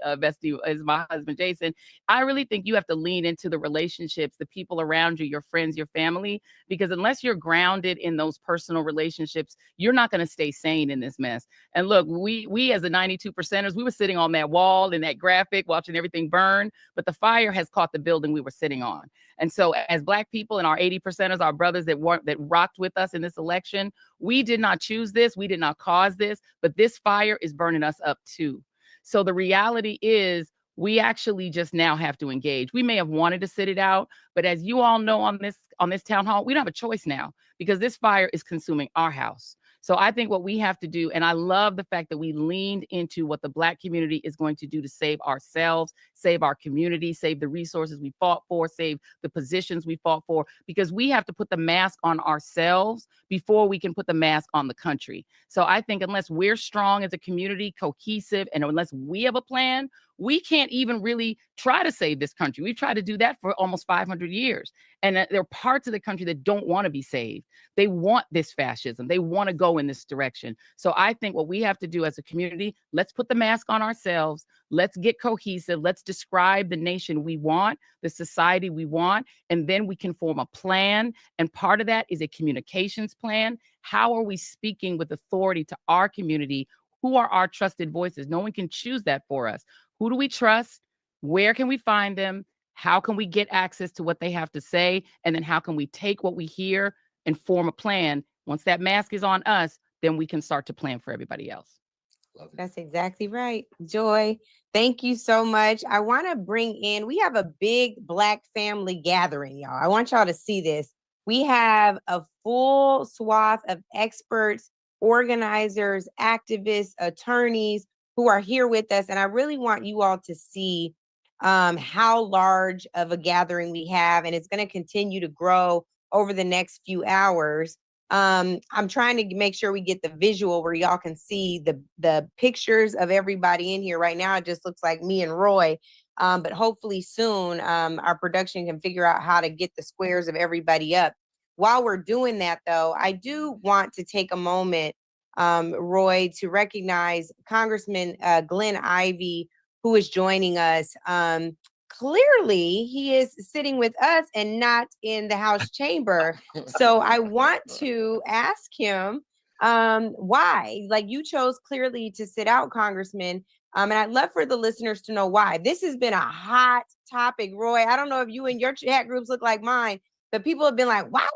is my husband, Jason. I really think you have to lean into the relationships, the people around you, your friends, your family, because unless you're grounded in those personal relationships, you're not going to stay sane in this mess. And look, we as the 92%ers, we were sitting on that wall in that graphic, watching everything burn, but the fire has caught the building we were sitting on. And so as Black people and our 80%ers, our brothers that rocked with us in this election, we did not choose this. We did not cause this, but this fire is burning us up too. So the reality is, we actually just now have to engage. We may have wanted to sit it out, but as you all know on this town hall, we don't have a choice now because this fire is consuming our house. So I think what we have to do, and I love the fact that we leaned into what the Black community is going to do to save ourselves, save our community, save the resources we fought for, save the positions we fought for, because we have to put the mask on ourselves before we can put the mask on the country. So I think unless we're strong as a community, cohesive, and unless we have a plan, we can't even really try to save this country. We've tried to do that for almost 500 years. And there are parts of the country that don't want to be saved. They want this fascism. They want to go in this direction. So I think what we have to do as a community, let's put the mask on ourselves. Let's get cohesive. Let's describe the nation we want, the society we want, and then we can form a plan. And part of that is a communications plan. How are we speaking with authority to our community? Who are our trusted voices? No one can choose that for us. Who do we trust? Where can we find them? How can we get access to what they have to say? And then how can we take what we hear and form a plan? Once that mask is on us, then we can start to plan for everybody else. That's exactly right. Joy, thank you so much. I want to bring in, we have a big Black family gathering, y'all. I want y'all to see this. We have a full swath of experts organizers, activists, attorneys who are here with us. And I really want you all to see how large of a gathering we have, and it's going to continue to grow over the next few hours. I'm trying to make sure we get the visual where y'all can see the pictures of everybody in here. Right now, it just looks like me and Roy. But hopefully soon, our production can figure out how to get the squares of everybody up. While we're doing that, though, I do want to take a moment, Roy, to recognize Congressman Glenn Ivey, who is joining us. Clearly, he is sitting with us and not in the House chamber. So I want to ask him why. Like, you chose clearly to sit out, Congressman. And I'd love for the listeners to know why. This has been a hot topic, Roy. I don't know if you and your chat groups look like mine, but people have been like, why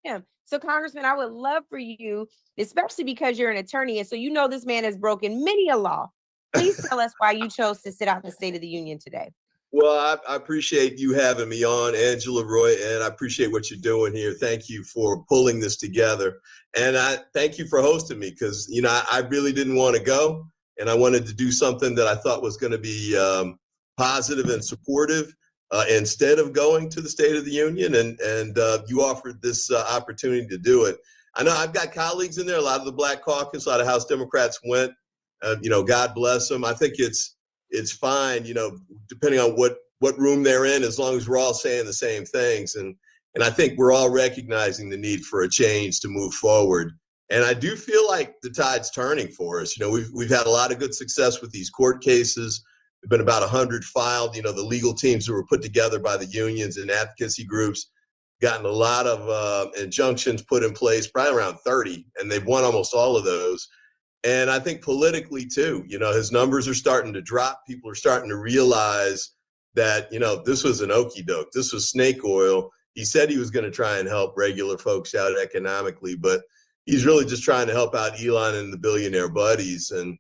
him? So, Congressman, I would love for you, especially because you're an attorney, and so you know this man has broken many a law. Please tell us why you chose to sit out the State of the Union today. Well, I appreciate you having me on, Angela, Roy, and I appreciate what you're doing here. Thank you for pulling this together. And I thank you for hosting me because, you know, I really didn't want to go, and I wanted to do something that I thought was going to be positive and supportive instead of going to the State of the Union. And you offered this opportunity to do it. I know I've got colleagues in there. A lot of the Black Caucus, a lot of House Democrats went. You know, God bless them. I think it's fine, you know, depending on what room they're in, as long as we're all saying the same things. And I think we're all recognizing the need for a change to move forward. And I do feel like the tide's turning for us. You know, we've had a lot of good success with these court cases. There've been about 100 filed. You know, the legal teams that were put together by the unions and advocacy groups gotten a lot of injunctions put in place, probably around 30, and they've won almost all of those. And I think politically too, you know, his numbers are starting to drop. People are starting to realize that, you know, this was an okie doke. This was snake oil. He said he was going to try and help regular folks out economically, but he's really just trying to help out Elon and the billionaire buddies. And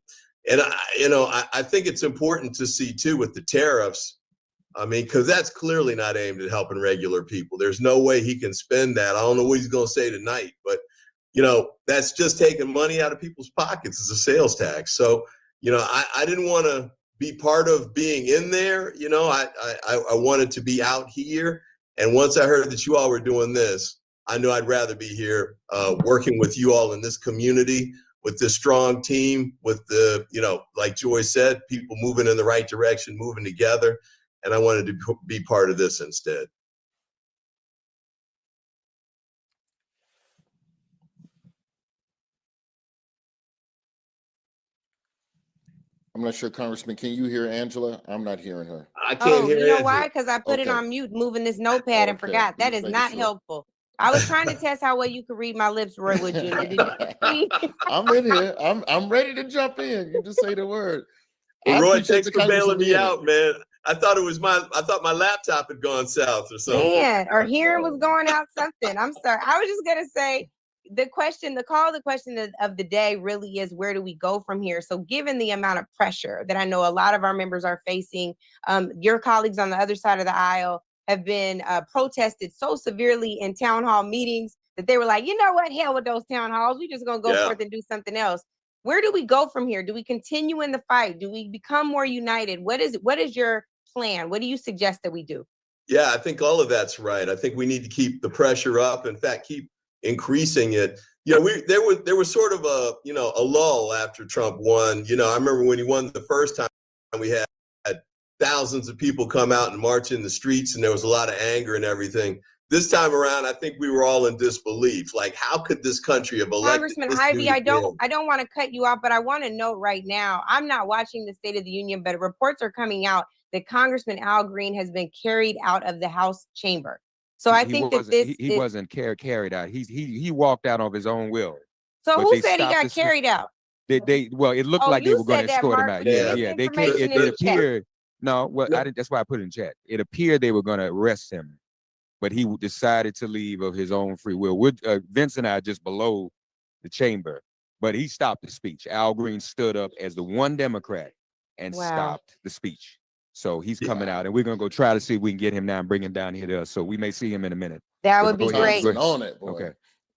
I think it's important to see too with the tariffs. I mean, because that's clearly not aimed at helping regular people. There's no way he can spend that. I don't know what he's going to say tonight, but you know, that's just taking money out of people's pockets as a sales tax. So, you know, I didn't want to be part of being in there. You know, I wanted to be out here. And once I heard that you all were doing this, I knew I'd rather be here working with you all in this community, with this strong team, with the, you know, like Joy said, people moving in the right direction, moving together. And I wanted to be part of this instead. I'm not sure, Congressman, can you hear Angela? I'm not hearing her. I can't hear You know Angela. why? Because I put it on mute, moving this notepad and forgot. That is not helpful. I was trying to test how well you could read my lips, Roy Wood Jr. Did you see? I'm in here. I'm ready to jump in. You just say the word. Well, Roy, thanks for bailing me out, man. I thought my laptop had gone south or something. Man, or hearing was going out something. I'm sorry. I was just gonna say the question of the day really is, where do we go from here? So given the amount of pressure that I know a lot of our members are facing, your colleagues on the other side of the aisle have been protested so severely in town hall meetings that they were like, you know what, hell with those town halls. We just gonna go forth and do something else. Where do we go from here? Do we continue in the fight? Do we become more united? What is your plan? What do you suggest that we do? Yeah, I think all of that's right. I think we need to keep the pressure up. In fact, keep increasing it. You know, there was sort of a lull after Trump won. You know, I remember when he won the first time, we had thousands of people come out and march in the streets, and there was a lot of anger and everything. This time around, I think we were all in disbelief. Like, how could this country have elected Congressman this Ivey, dude I don't again? want to cut you off, but I want to note right now, I'm not watching the State of the Union, but reports are coming out that Congressman Al Green has been carried out of the House chamber. So I think that he wasn't carried out. He walked out of his own will. So But who they said he stopped got carried out? Well, it looked like they you were going said to that, escort him Mark. out. Put Yeah. this They can't. information in It the chat. appeared. No, well, that's why I put it in chat. It appeared they were going to arrest him, but he decided to leave of his own free will. Vince and I are just below the chamber, but he stopped the speech. Al Green stood up as the one Democrat and stopped the speech. So he's coming out, and we're gonna go try to see if we can get him now and bring him down here to us. So we may see him in a minute. That would be great. On it, boy. Okay.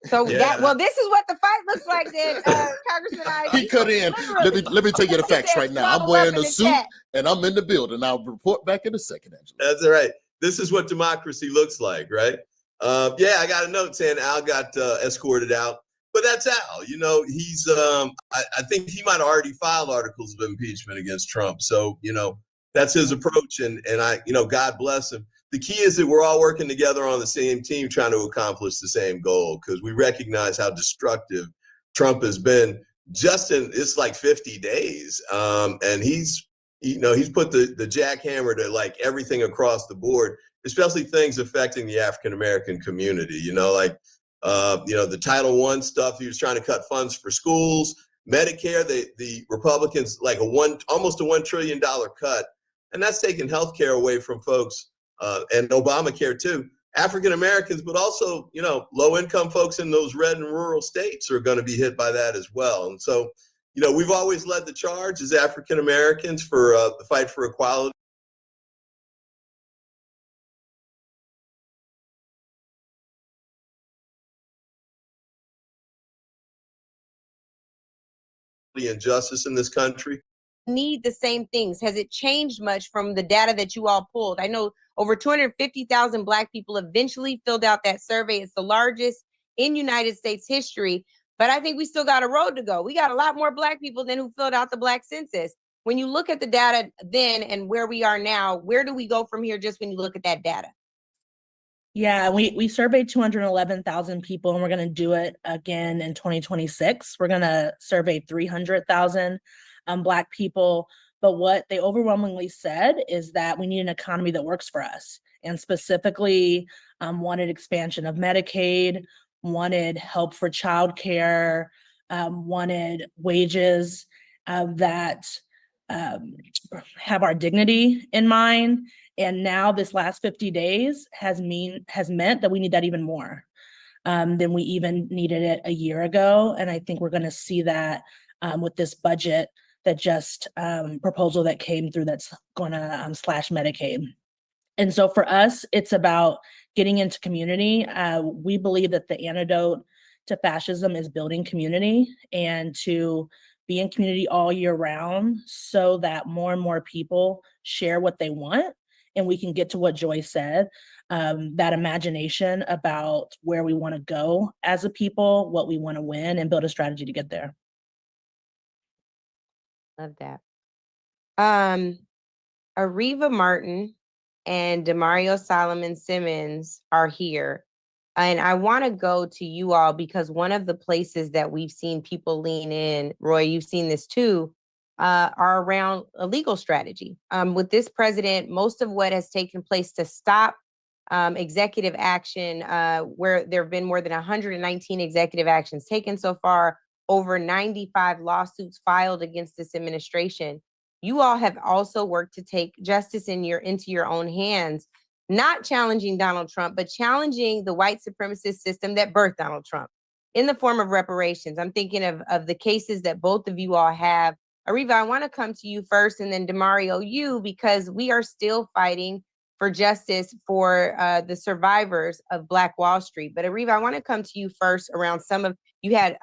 So Yeah, that, well, this is what the fight looks like then, Congressman he cut in. Let me tell you the facts right now. I'm wearing a suit and I'm in the building. I'll report back in a second, Angela. That's all right. This is what democracy looks like, right? Yeah, I got a note saying Al got escorted out, but that's Al. You know, he's I think he might have already filed articles of impeachment against Trump. So, you know, that's his approach, and I, you know, God bless him. The key is that we're all working together on the same team, trying to accomplish the same goal, because we recognize how destructive Trump has been just in it's like 50 days. And he's put the jackhammer to like everything across the board, especially things affecting the African American community. You know, like the Title I stuff. He was trying to cut funds for schools, Medicare. The Republicans like almost a $1 trillion cut, and that's taking health care away from folks, and Obamacare too. African Americans, but also, you know, low income folks in those red and rural states are going to be hit by that as well. And so, you know, we've always led the charge as African Americans for the fight for equality. And justice in this country. Need the same things. Has it changed much from the data that you all pulled? I know over 250,000 Black people eventually filled out that survey. It's the largest in United States history, but I think we still got a road to go. We got a lot more Black people than who filled out the Black census. When you look at the data then and where we are now, where do we go from here just when you look at that data? Yeah, we surveyed 211,000 people, and we're going to do it again in 2026. We're going to survey 300,000 Black people. But what they overwhelmingly said is that we need an economy that works for us, and specifically wanted expansion of Medicaid, wanted help for childcare, wanted wages that have our dignity in mind. And now this last 50 days has meant that we need that even more than we even needed it a year ago. And I think we're going to see that with this budget that just proposal that came through that's going to slash Medicaid. And so for us, it's about getting into community. We believe that the antidote to fascism is building community, and to be in community all year round so that more and more people share what they want. And we can get to what Joy said, that imagination about where we want to go as a people, what we want to win, and build a strategy to get there. Love that. Ariva Martin and Demario Solomon Simmons are here. And I want to go to you all because one of the places that we've seen people lean in, Roy, you've seen this too, are around a legal strategy. With this president, most of what has taken place to stop executive action, where there have been more than 119 executive actions taken so far, over 95 lawsuits filed against this administration. You all have also worked to take justice into your own hands, not challenging Donald Trump, but challenging the white supremacist system that birthed Donald Trump in the form of reparations. I'm thinking of the cases that both of you all have. Ariva, I want to come to you first, and then Demario, you, because we are still fighting for justice for the survivors of Black Wall Street. But Ariva, I want to come to you first around you had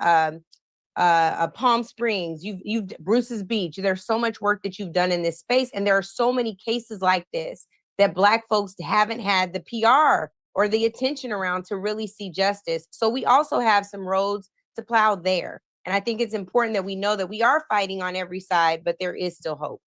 Palm Springs, you've Bruce's Beach. There's so much work that you've done in this space, and there are so many cases like this that Black folks haven't had the PR or the attention around to really see justice. So we also have some roads to plow there. And I think it's important that we know that we are fighting on every side, but there is still hope.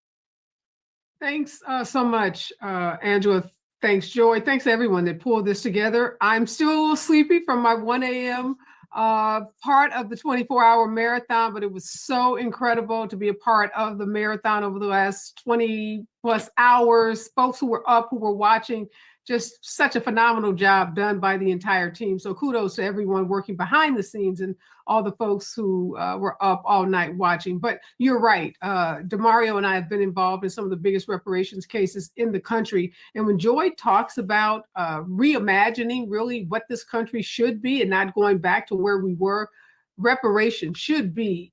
Thanks so much, Angela. Thanks, Joy. Thanks to everyone that pulled this together. I'm still a little sleepy from my 1 a.m. Part of the 24-hour marathon, but it was so incredible to be a part of the marathon over the last 20 plus hours. Folks who were up, who were watching, just such a phenomenal job done by the entire team. So kudos to everyone working behind the scenes and all the folks who were up all night watching. But you're right. Demario and I have been involved in some of the biggest reparations cases in the country. And when Joy talks about reimagining really what this country should be and not going back to where we were, reparations should be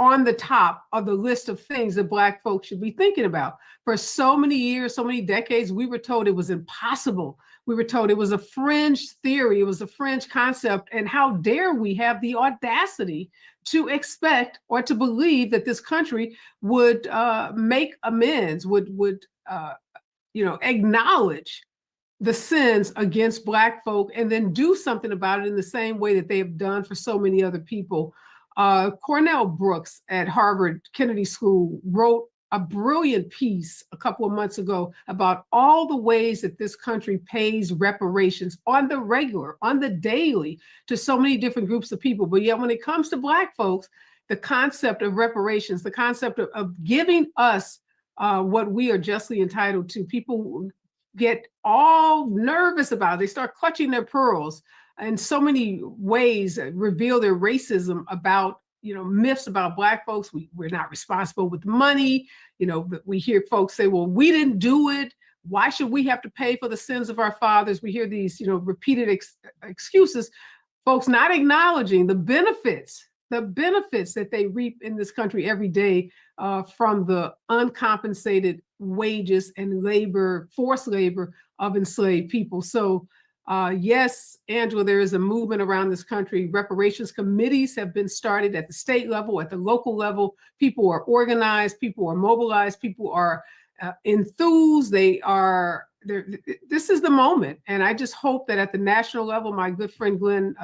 on the top of the list of things that Black folks should be thinking about. For so many years, so many decades, we were told it was impossible. We were told it was a fringe theory. It was a fringe concept. And how dare we have the audacity to expect or to believe that this country would make amends, would acknowledge the sins against Black folk and then do something about it in the same way that they have done for so many other people. Cornell Brooks at Harvard Kennedy School wrote a brilliant piece a couple of months ago about all the ways that this country pays reparations on the regular, on the daily, to so many different groups of people. But yet when it comes to Black folks, the concept of reparations, the concept of giving us what we are justly entitled to, people get all nervous about it. They start clutching their pearls in so many ways, reveal their racism about myths about Black folks. We're not responsible with money. We hear folks say, well, we didn't do it. Why should we have to pay for the sins of our fathers? We hear these, repeated excuses, folks not acknowledging the benefits that they reap in this country every day from the uncompensated wages and forced labor of enslaved people. So yes, Angela, there is a movement around this country. Reparations committees have been started at the state level, at the local level. People are organized, people are mobilized, people are enthused. This is the moment. And I just hope that at the national level, my good friend Glenn,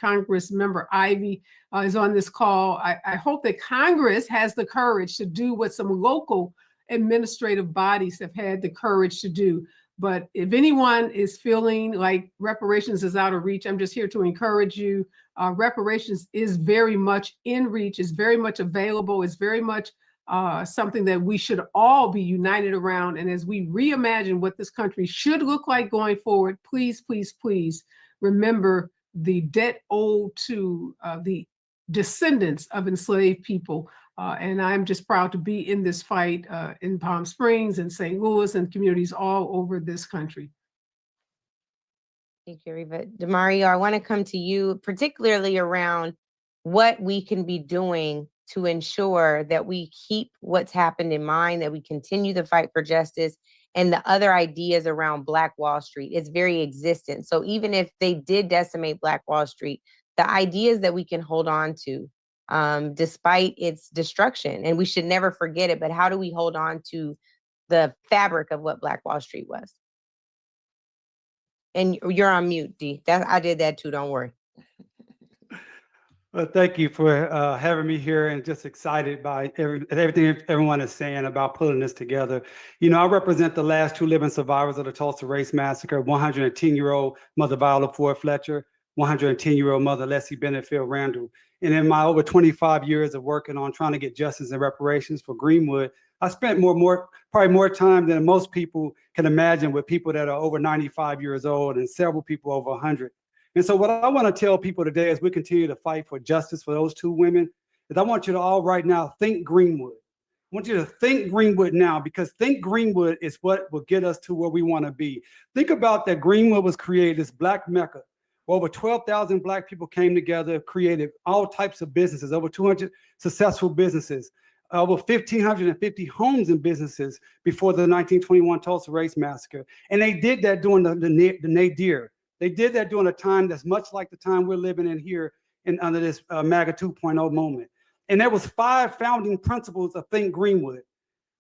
Congressmember Ivey is on this call. I hope that Congress has the courage to do what some local administrative bodies have had the courage to do. But if anyone is feeling like reparations is out of reach, I'm just here to encourage you. Reparations is very much in reach, is very much available, is very much something that we should all be united around. And as we reimagine what this country should look like going forward, please, please, please remember the debt owed to the descendants of enslaved people. And I'm just proud to be in this fight in Palm Springs and St. Louis and communities all over this country. Thank you, Reva. Demario, I want to come to you, particularly around what we can be doing to ensure that we keep what's happened in mind, that we continue the fight for justice, and the other ideas around Black Wall Street. It's very existent. So even if they did decimate Black Wall Street, the ideas that we can hold on to despite its destruction, and we should never forget it, but how do we hold on to the fabric of what Black Wall Street was? And you're on mute, D. I did that too, don't worry. Well, thank you for having me here, and just excited by everything everyone is saying about pulling this together. I represent the last two living survivors of the Tulsa Race Massacre, 110-year-old Mother Viola Ford Fletcher, 110-year-old Mother Leslie Benefield Randall. And in my over 25 years of working on trying to get justice and reparations for Greenwood, I spent probably more time than most people can imagine with people that are over 95 years old and several people over 100. And so what I want to tell people today as we continue to fight for justice for those two women is I want you to all right now think Greenwood. I want you to think Greenwood now, because think Greenwood is what will get us to where we want to be. Think about that Greenwood was created, this Black Mecca, where over 12,000 Black people came together, created all types of businesses, over 200 successful businesses, over 1,550 homes and businesses before the 1921 Tulsa Race Massacre. And they did that during the nadir. They did that during a time that's much like the time we're living in here under this MAGA 2.0 moment. And there was 5 founding principles of Think Greenwood.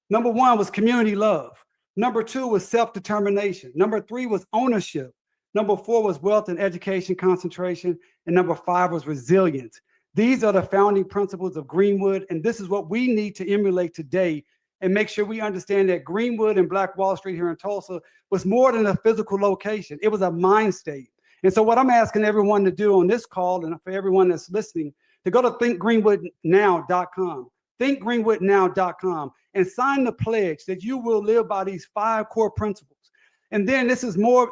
Number 1 was community love. Number 2 was self-determination. Number 3 was ownership. Number 4 was wealth and education concentration. And number 5 was resilience. These are the founding principles of Greenwood. And this is what we need to emulate today and make sure we understand that Greenwood and Black Wall Street here in Tulsa was more than a physical location. It was a mind state. And so what I'm asking everyone to do on this call, and for everyone that's listening, to go to thinkgreenwoodnow.com, thinkgreenwoodnow.com, and sign the pledge that you will live by these 5 core principles. And then this is more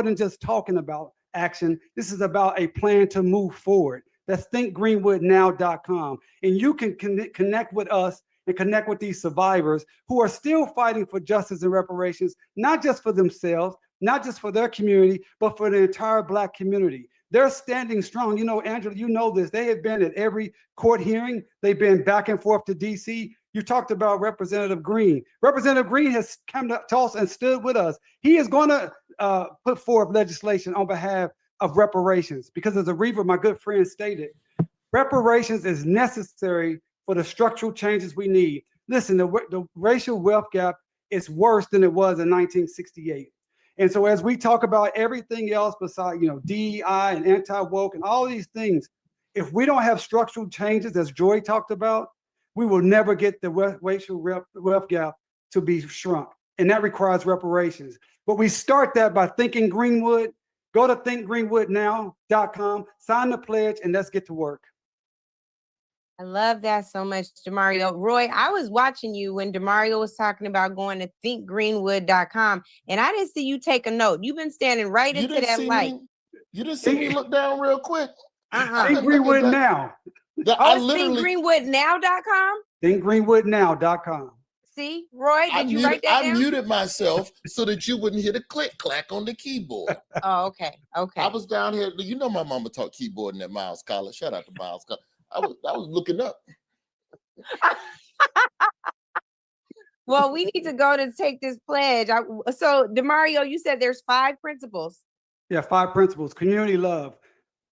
than just talking about action. This is about a plan to move forward. That's thinkgreenwoodnow.com. And you can connect with us and connect with these survivors who are still fighting for justice and reparations, not just for themselves, not just for their community, but for the entire Black community. They're standing strong. Angela, you know this. They have been at every court hearing. They've been back and forth to DC. You talked about Representative Green. Representative Green has come to us and stood with us. He is going to put forth legislation on behalf of reparations because, as Aretha, my good friend, stated, reparations is necessary for the structural changes we need. Listen, the racial wealth gap is worse than it was in 1968. And so as we talk about everything else besides, DEI and anti-woke and all these things, if we don't have structural changes, as Joy talked about, we will never get the racial wealth gap to be shrunk. And that requires reparations. But we start that by thinking Greenwood. Go to thinkgreenwoodnow.com, sign the pledge, and let's get to work. I love that so much, Demario. Roy, I was watching you when Demario was talking about going to thinkgreenwood.com, and I didn't see you take a note. You've been standing right into that light. You didn't see me look down real quick. Think Greenwood now. It's thinkgreenwoodnow.com? Thinkgreenwoodnow.com. See, Roy, did you write that down? I muted myself so that you wouldn't hear the click clack on the keyboard. Oh, okay. Okay. I was down here. You know my mama taught keyboarding at Miles College. Shout out to Miles College. I was looking up. Well, we need to go to take this pledge. So, Demario, you said there's 5 principles. Yeah, 5 principles. Community love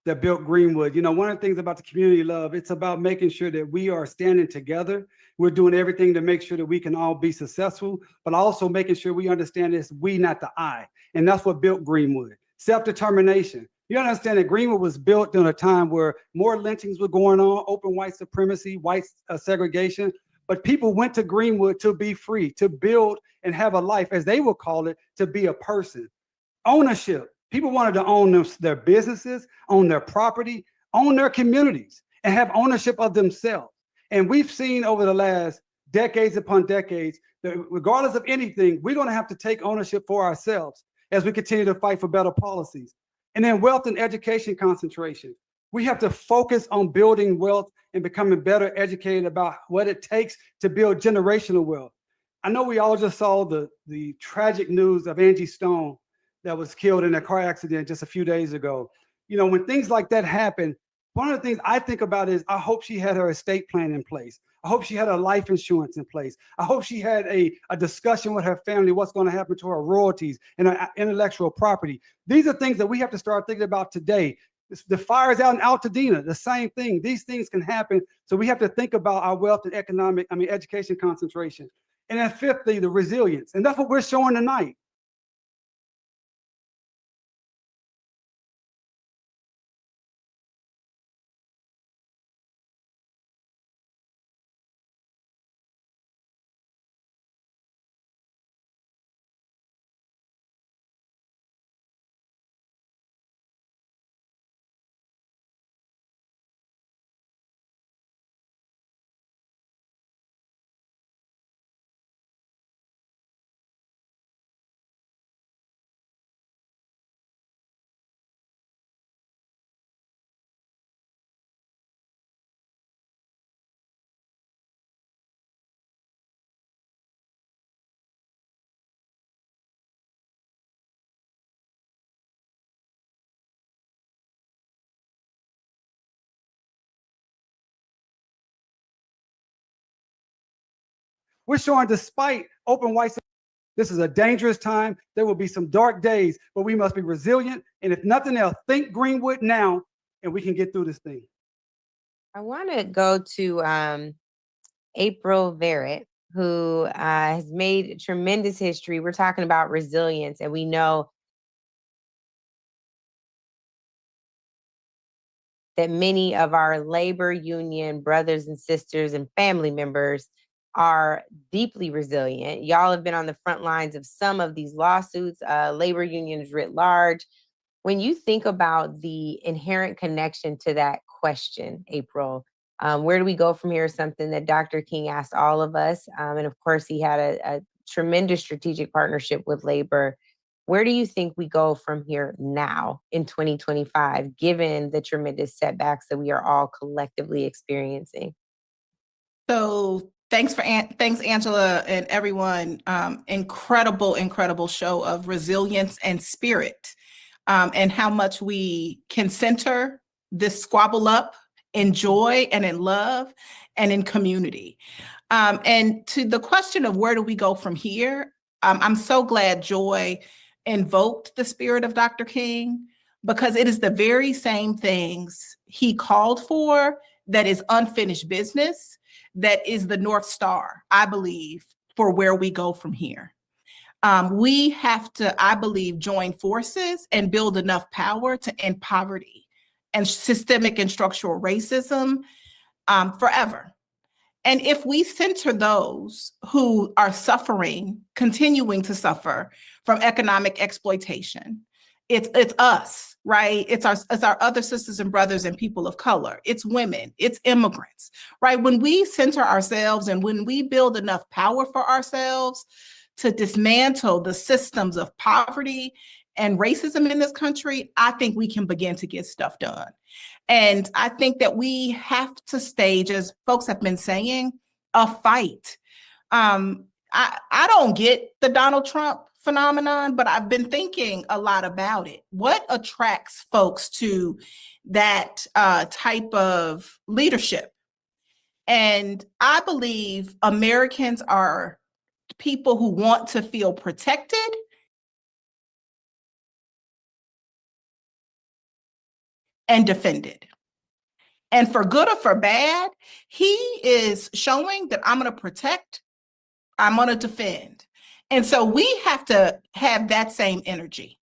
that built Greenwood. One of the things about the community love, it's about making sure that we are standing together. We're doing everything to make sure that we can all be successful, but also making sure we understand it's we, not the I. And that's what built Greenwood. Self-determination. You understand that Greenwood was built during a time where more lynchings were going on, open white supremacy, white segregation, but people went to Greenwood to be free, to build and have a life, as they would call it, to be a person. Ownership. People wanted to own their businesses, own their property, own their communities, and have ownership of themselves. And we've seen over the last decades upon decades that regardless of anything, we're going to have to take ownership for ourselves as we continue to fight for better policies. And then wealth and education concentration. We have to focus on building wealth and becoming better educated about what it takes to build generational wealth. I know we all just saw the tragic news of Angie Stone that was killed in a car accident just a few days ago. When things like that happen, one of the things I think about is I hope she had her estate plan in place. I hope she had her life insurance in place. I hope she had a discussion with her family, what's going to happen to her royalties and her intellectual property. These are things that we have to start thinking about today. The fires out in Altadena, the same thing. These things can happen. So we have to think about our wealth and education concentration. And then fifthly, the resilience. And that's what we're showing tonight. We're showing despite open white, this is a dangerous time. There will be some dark days, but we must be resilient. And if nothing else, think Greenwood now, and we can get through this thing. I want to go to April Verrett, who has made tremendous history. We're talking about resilience, and we know that many of our labor union brothers and sisters and family members are deeply resilient. Y'all have been on the front lines of some of these lawsuits, labor unions writ large. When you think about the inherent connection to that question, April, where do we go from here is something that Dr. King asked all of us. And of course, he had a tremendous strategic partnership with labor. Where do you think we go from here now in 2025, given the tremendous setbacks that we are all collectively experiencing? So thanks, Angela, and everyone. Incredible show of resilience and spirit, and how much we can center this squabble up in joy and in love and in community. And to the question of where do we go from here, I'm so glad Joy invoked the spirit of Dr. King, because it is the very same things he called for that is unfinished business, that is the North Star, I believe, for where we go from here. We have to, I believe, join forces and build enough power to end poverty and systemic and structural racism forever. And if we center those who are suffering, continuing to suffer from economic exploitation, it's us, right? It's our other sisters and brothers and people of color. It's women, it's immigrants, right? When we center ourselves and when we build enough power for ourselves to dismantle the systems of poverty and racism in this country, I think we can begin to get stuff done. And I think that we have to stage, as folks have been saying, a fight. I don't get the Donald Trump phenomenon, but I've been thinking a lot about it. What attracts folks to that type of leadership? And I believe Americans are people who want to feel protected and defended. And for good or for bad, he is showing that I'm going to protect, I'm going to defend. And so we have to have that same energy.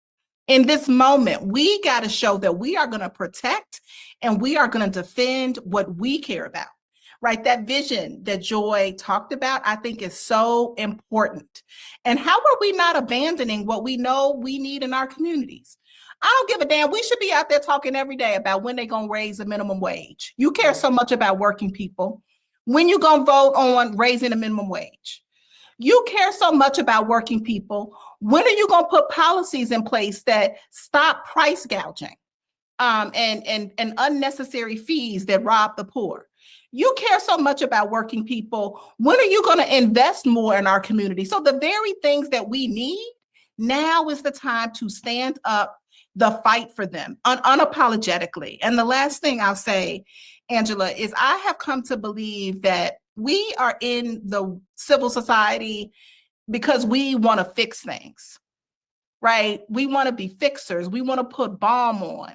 In this moment, we got to show that we are going to protect and we are going to defend what we care about, right? That vision that Joy talked about, I think is so important. And how are we not abandoning what we know we need in our communities? I don't give a damn. We should be out there talking every day about when they're going to raise the minimum wage. You care so much about working people. When you going to vote on raising the minimum wage? You care so much about working people. When are you going to put policies in place that stop price gouging and unnecessary fees that rob the poor? You care so much about working people. When are you going to invest more in our community? So the very things that we need, now is the time to stand up, the fight for them unapologetically. And the last thing I'll say, Angela, is I have come to believe that we are in the civil society because we want to fix things, right? We want to be fixers. We want to put balm on.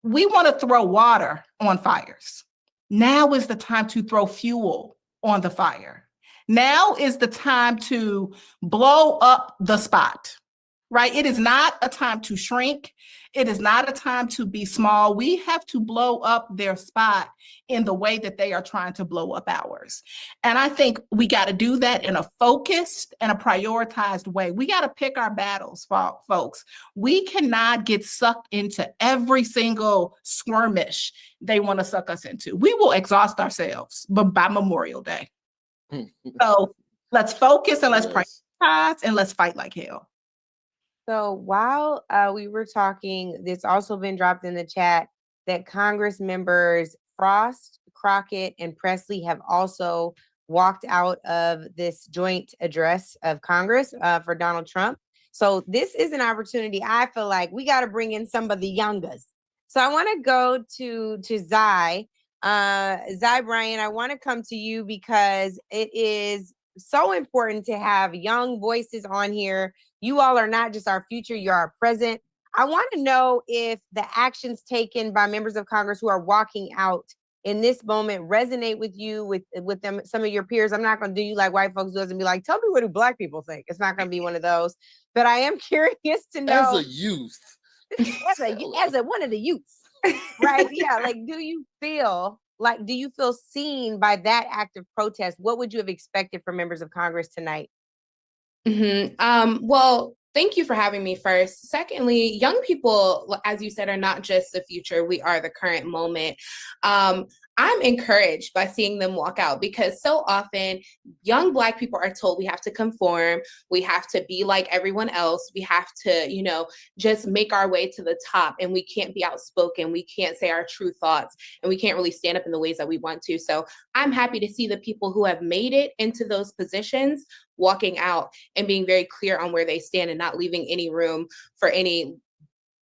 We want to throw water on fires. Now is the time to throw fuel on the fire. Now is the time to blow up the spot, right? It is not a time to shrink. It is not a time to be small. We have to blow up their spot in the way that they are trying to blow up ours. And I think we got to do that in a focused and a prioritized way. We got to pick our battles, folks. We cannot get sucked into every single skirmish they want to suck us into. We will exhaust ourselves by Memorial Day. So let's focus and let's prioritize and let's fight like hell. So while we were talking, it's also been dropped in the chat that Congress members Frost, Crockett, and Presley have also walked out of this joint address of Congress for Donald Trump. So this is an opportunity. I feel like we got to bring in some of the youngers. So I want to go to Zai. Zai Bryan, I want to come to you because it is so important to have young voices on here. You all are not just our future, you're our present. I want to know if the actions taken by members of Congress who are walking out in this moment resonate with you, with them, some of your peers. I'm not going to do you like white folks do and be like, tell me what do black people think. It's not going to be one of those. But I am curious to know. As a youth. as one of the youths, right? Yeah, like do you feel seen by that act of protest? What would you have expected from members of Congress tonight? Well, thank you for having me first. Secondly, young people, as you said, are not just the future. We are the current moment. I'm encouraged by seeing them walk out because so often young Black people are told we have to conform, we have to be like everyone else, we have to, just make our way to the top, and we can't be outspoken, we can't say our true thoughts, and we can't really stand up in the ways that we want to. So I'm happy to see the people who have made it into those positions walking out and being very clear on where they stand and not leaving any room for any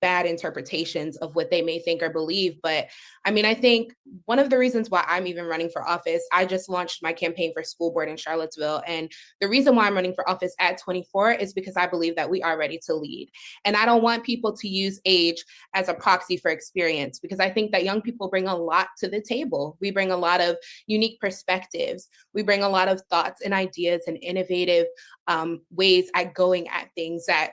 bad interpretations of what they may think or believe. But I mean, I think one of the reasons why I'm even running for office, I just launched my campaign for school board in Charlottesville. And the reason why I'm running for office at 24 is because I believe that we are ready to lead. And I don't want people to use age as a proxy for experience, because I think that young people bring a lot to the table. We bring a lot of unique perspectives. We bring a lot of thoughts and ideas and innovative ways at going at things that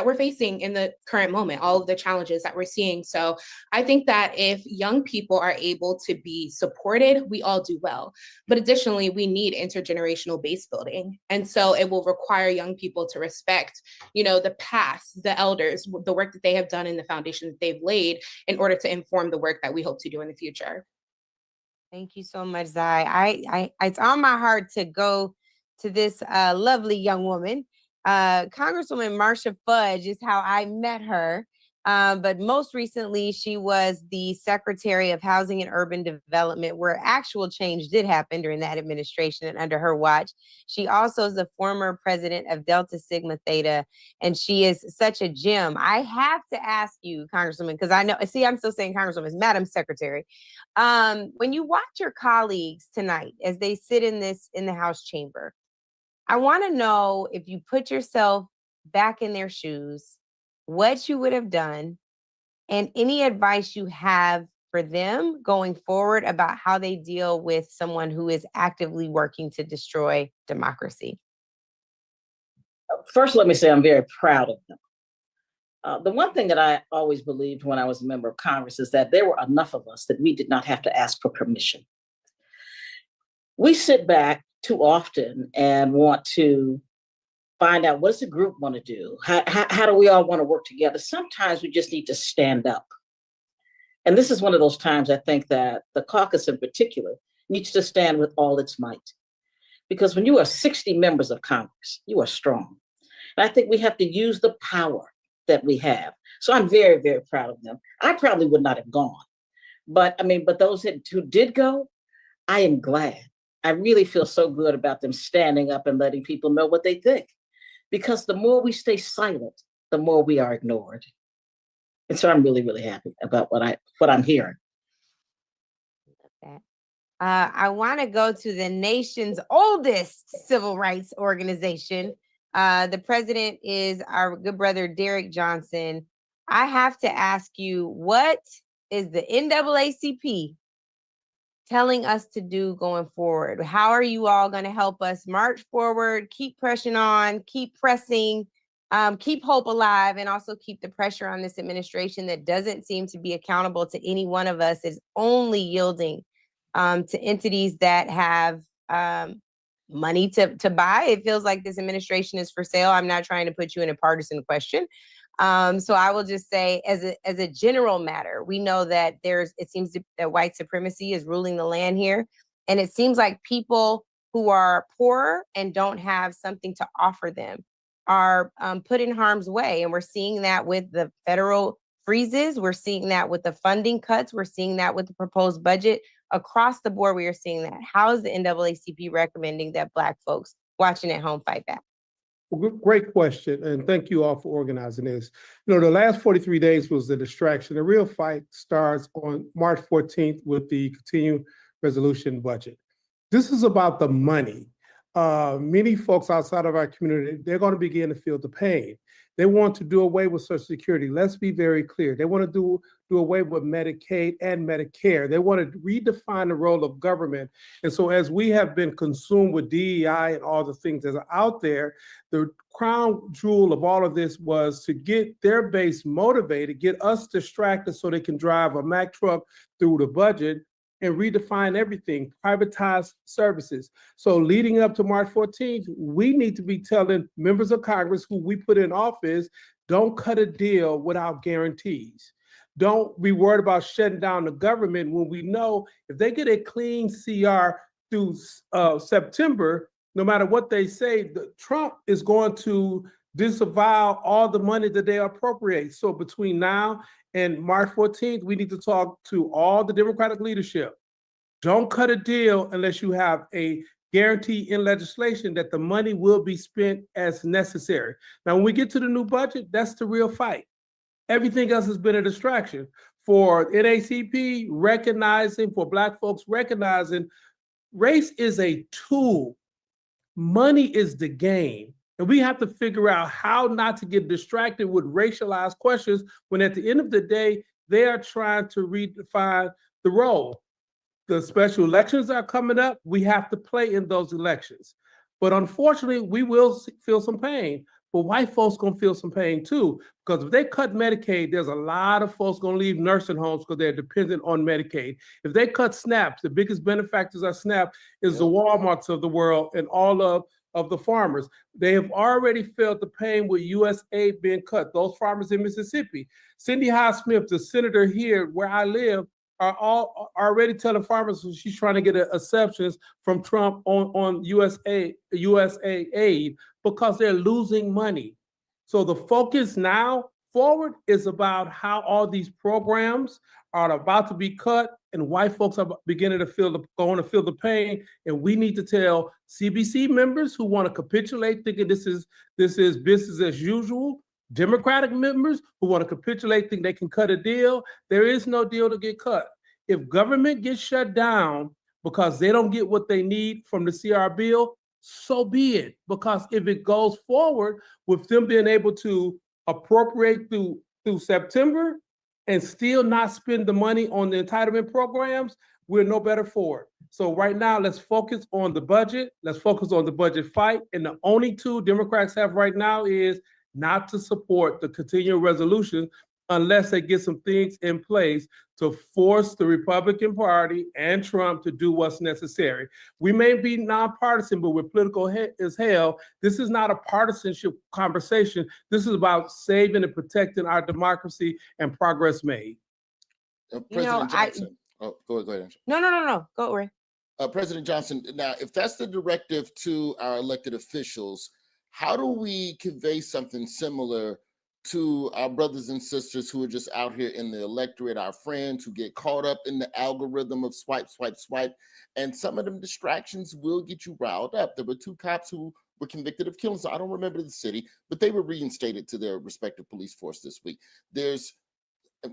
we're facing in the current moment, all of the challenges that we're seeing. So I think that if young people are able to be supported, we all do well. But additionally, we need intergenerational base building. And so it will require young people to respect, the past, the elders, the work that they have done and the foundation that they've laid in order to inform the work that we hope to do in the future. Thank you so much, Zai. It's on my heart to go to this lovely young woman. Congresswoman Marsha Fudge is how I met her. But most recently, she was the Secretary of Housing and Urban Development, where actual change did happen during that administration and under her watch. She also is the former president of Delta Sigma Theta, and she is such a gem. I have to ask you, Congresswoman, because I know, see, I'm still saying Congresswoman, it's Madam Secretary. When you watch your colleagues tonight as they sit in the House chamber, I want to know, if you put yourself back in their shoes, what you would have done, and any advice you have for them going forward about how they deal with someone who is actively working to destroy democracy. First, let me say I'm very proud of them. The one thing that I always believed when I was a member of Congress is that there were enough of us that we did not have to ask for permission. We sit back too often and want to find out, what does the group want to do? How do we all want to work together? Sometimes we just need to stand up. And this is one of those times I think that the caucus in particular needs to stand with all its might. Because when you are 60 members of Congress, you are strong. And I think we have to use the power that we have. So I'm very, very proud of them. I probably would not have gone. But those who did go, I am glad. I really feel so good about them standing up and letting people know what they think. Because the more we stay silent, the more we are ignored. And so I'm really, really happy about what I'm hearing. I want to go to the nation's oldest civil rights organization. The president is our good brother, Derrick Johnson. I have to ask you, what is the NAACP telling us to do going forward? How are you all going to help us march forward, keep pressing on, keep pressing, keep hope alive, and also keep the pressure on this administration that doesn't seem to be accountable to any one of us, is only yielding to entities that have money to buy? It feels like this administration is for sale. I'm not trying to put you in a partisan question. So I will just say, as a general matter, we know that it seems that white supremacy is ruling the land here. And it seems like people who are poor and don't have something to offer them are put in harm's way. And we're seeing that with the federal freezes. We're seeing that with the funding cuts. We're seeing that with the proposed budget. Across the board, we are seeing that. How is the NAACP recommending that Black folks watching at home fight back? Well, great question, and thank you all for organizing this. The last 43 days was the distraction. The real fight starts on March 14th with the continuing resolution budget. This is about the money. Many folks outside of our community, they're going to begin to feel the pain. They want to do away with Social Security. Let's be very clear. They want to do away with Medicaid and Medicare. They want to redefine the role of government. And so as we have been consumed with DEI and all the things that are out there, the crown jewel of all of this was to get their base motivated, get us distracted so they can drive a Mack truck through the budget and redefine everything, privatize services. So leading up to March 14th, we need to be telling members of Congress who we put in office, don't cut a deal without guarantees. Don't be worried about shutting down the government when we know if they get a clean CR through September, no matter what they say, Trump is going to disavow all the money that they appropriate. So between now and March 14th, we need to talk to all the Democratic leadership. Don't cut a deal unless you have a guarantee in legislation that the money will be spent as necessary. Now, when we get to the new budget, that's the real fight. Everything else has been a distraction. For NACP recognizing, for Black folks recognizing, race is a tool. Money is the game. And we have to figure out how not to get distracted with racialized questions when at the end of the day, they are trying to redefine the role. The special elections are coming up. We have to play in those elections. But unfortunately, we will feel some pain. But white folks gonna feel some pain too, because if they cut Medicaid, there's a lot of folks gonna leave nursing homes because they're dependent on Medicaid. If they cut SNAP, the biggest benefactors of SNAP is the Walmarts of the world and all of the farmers. They have already felt the pain with USAID being cut. Those farmers in Mississippi. Cindy Hyde-Smith, the senator here where I live, are all already telling farmers she's trying to get exceptions from Trump on USAID because they're losing money. So the focus now forward is about how all these programs are about to be cut, and white folks are beginning to feel the pain. And we need to tell CBC members who want to capitulate, thinking this is business as usual. Democratic members who want to capitulate, think they can cut a deal. There is no deal to get cut. If government gets shut down because they don't get what they need from the CR bill, so be it. Because if it goes forward with them being able to appropriate through September and still not spend the money on the entitlement programs, we're no better for it. So right now, let's focus on the budget. Let's focus on the budget fight. And the only tool Democrats have right now is not to support the continuing resolution unless they get some things in place to force the Republican Party and Trump to do what's necessary. We may be nonpartisan, but we're political as hell. This is not a partisanship conversation. This is about saving and protecting our democracy and progress made. President Johnson. Go ahead. No. Go, Ray. President Johnson, now, if that's the directive to our elected officials, how do we convey something similar to our brothers and sisters who are just out here in the electorate, our friends who get caught up in the algorithm of swipe, and some of them distractions will get you riled up. There were 2 cops who were convicted of killing. So I don't remember the city, but they were reinstated to their respective police force this week. There's,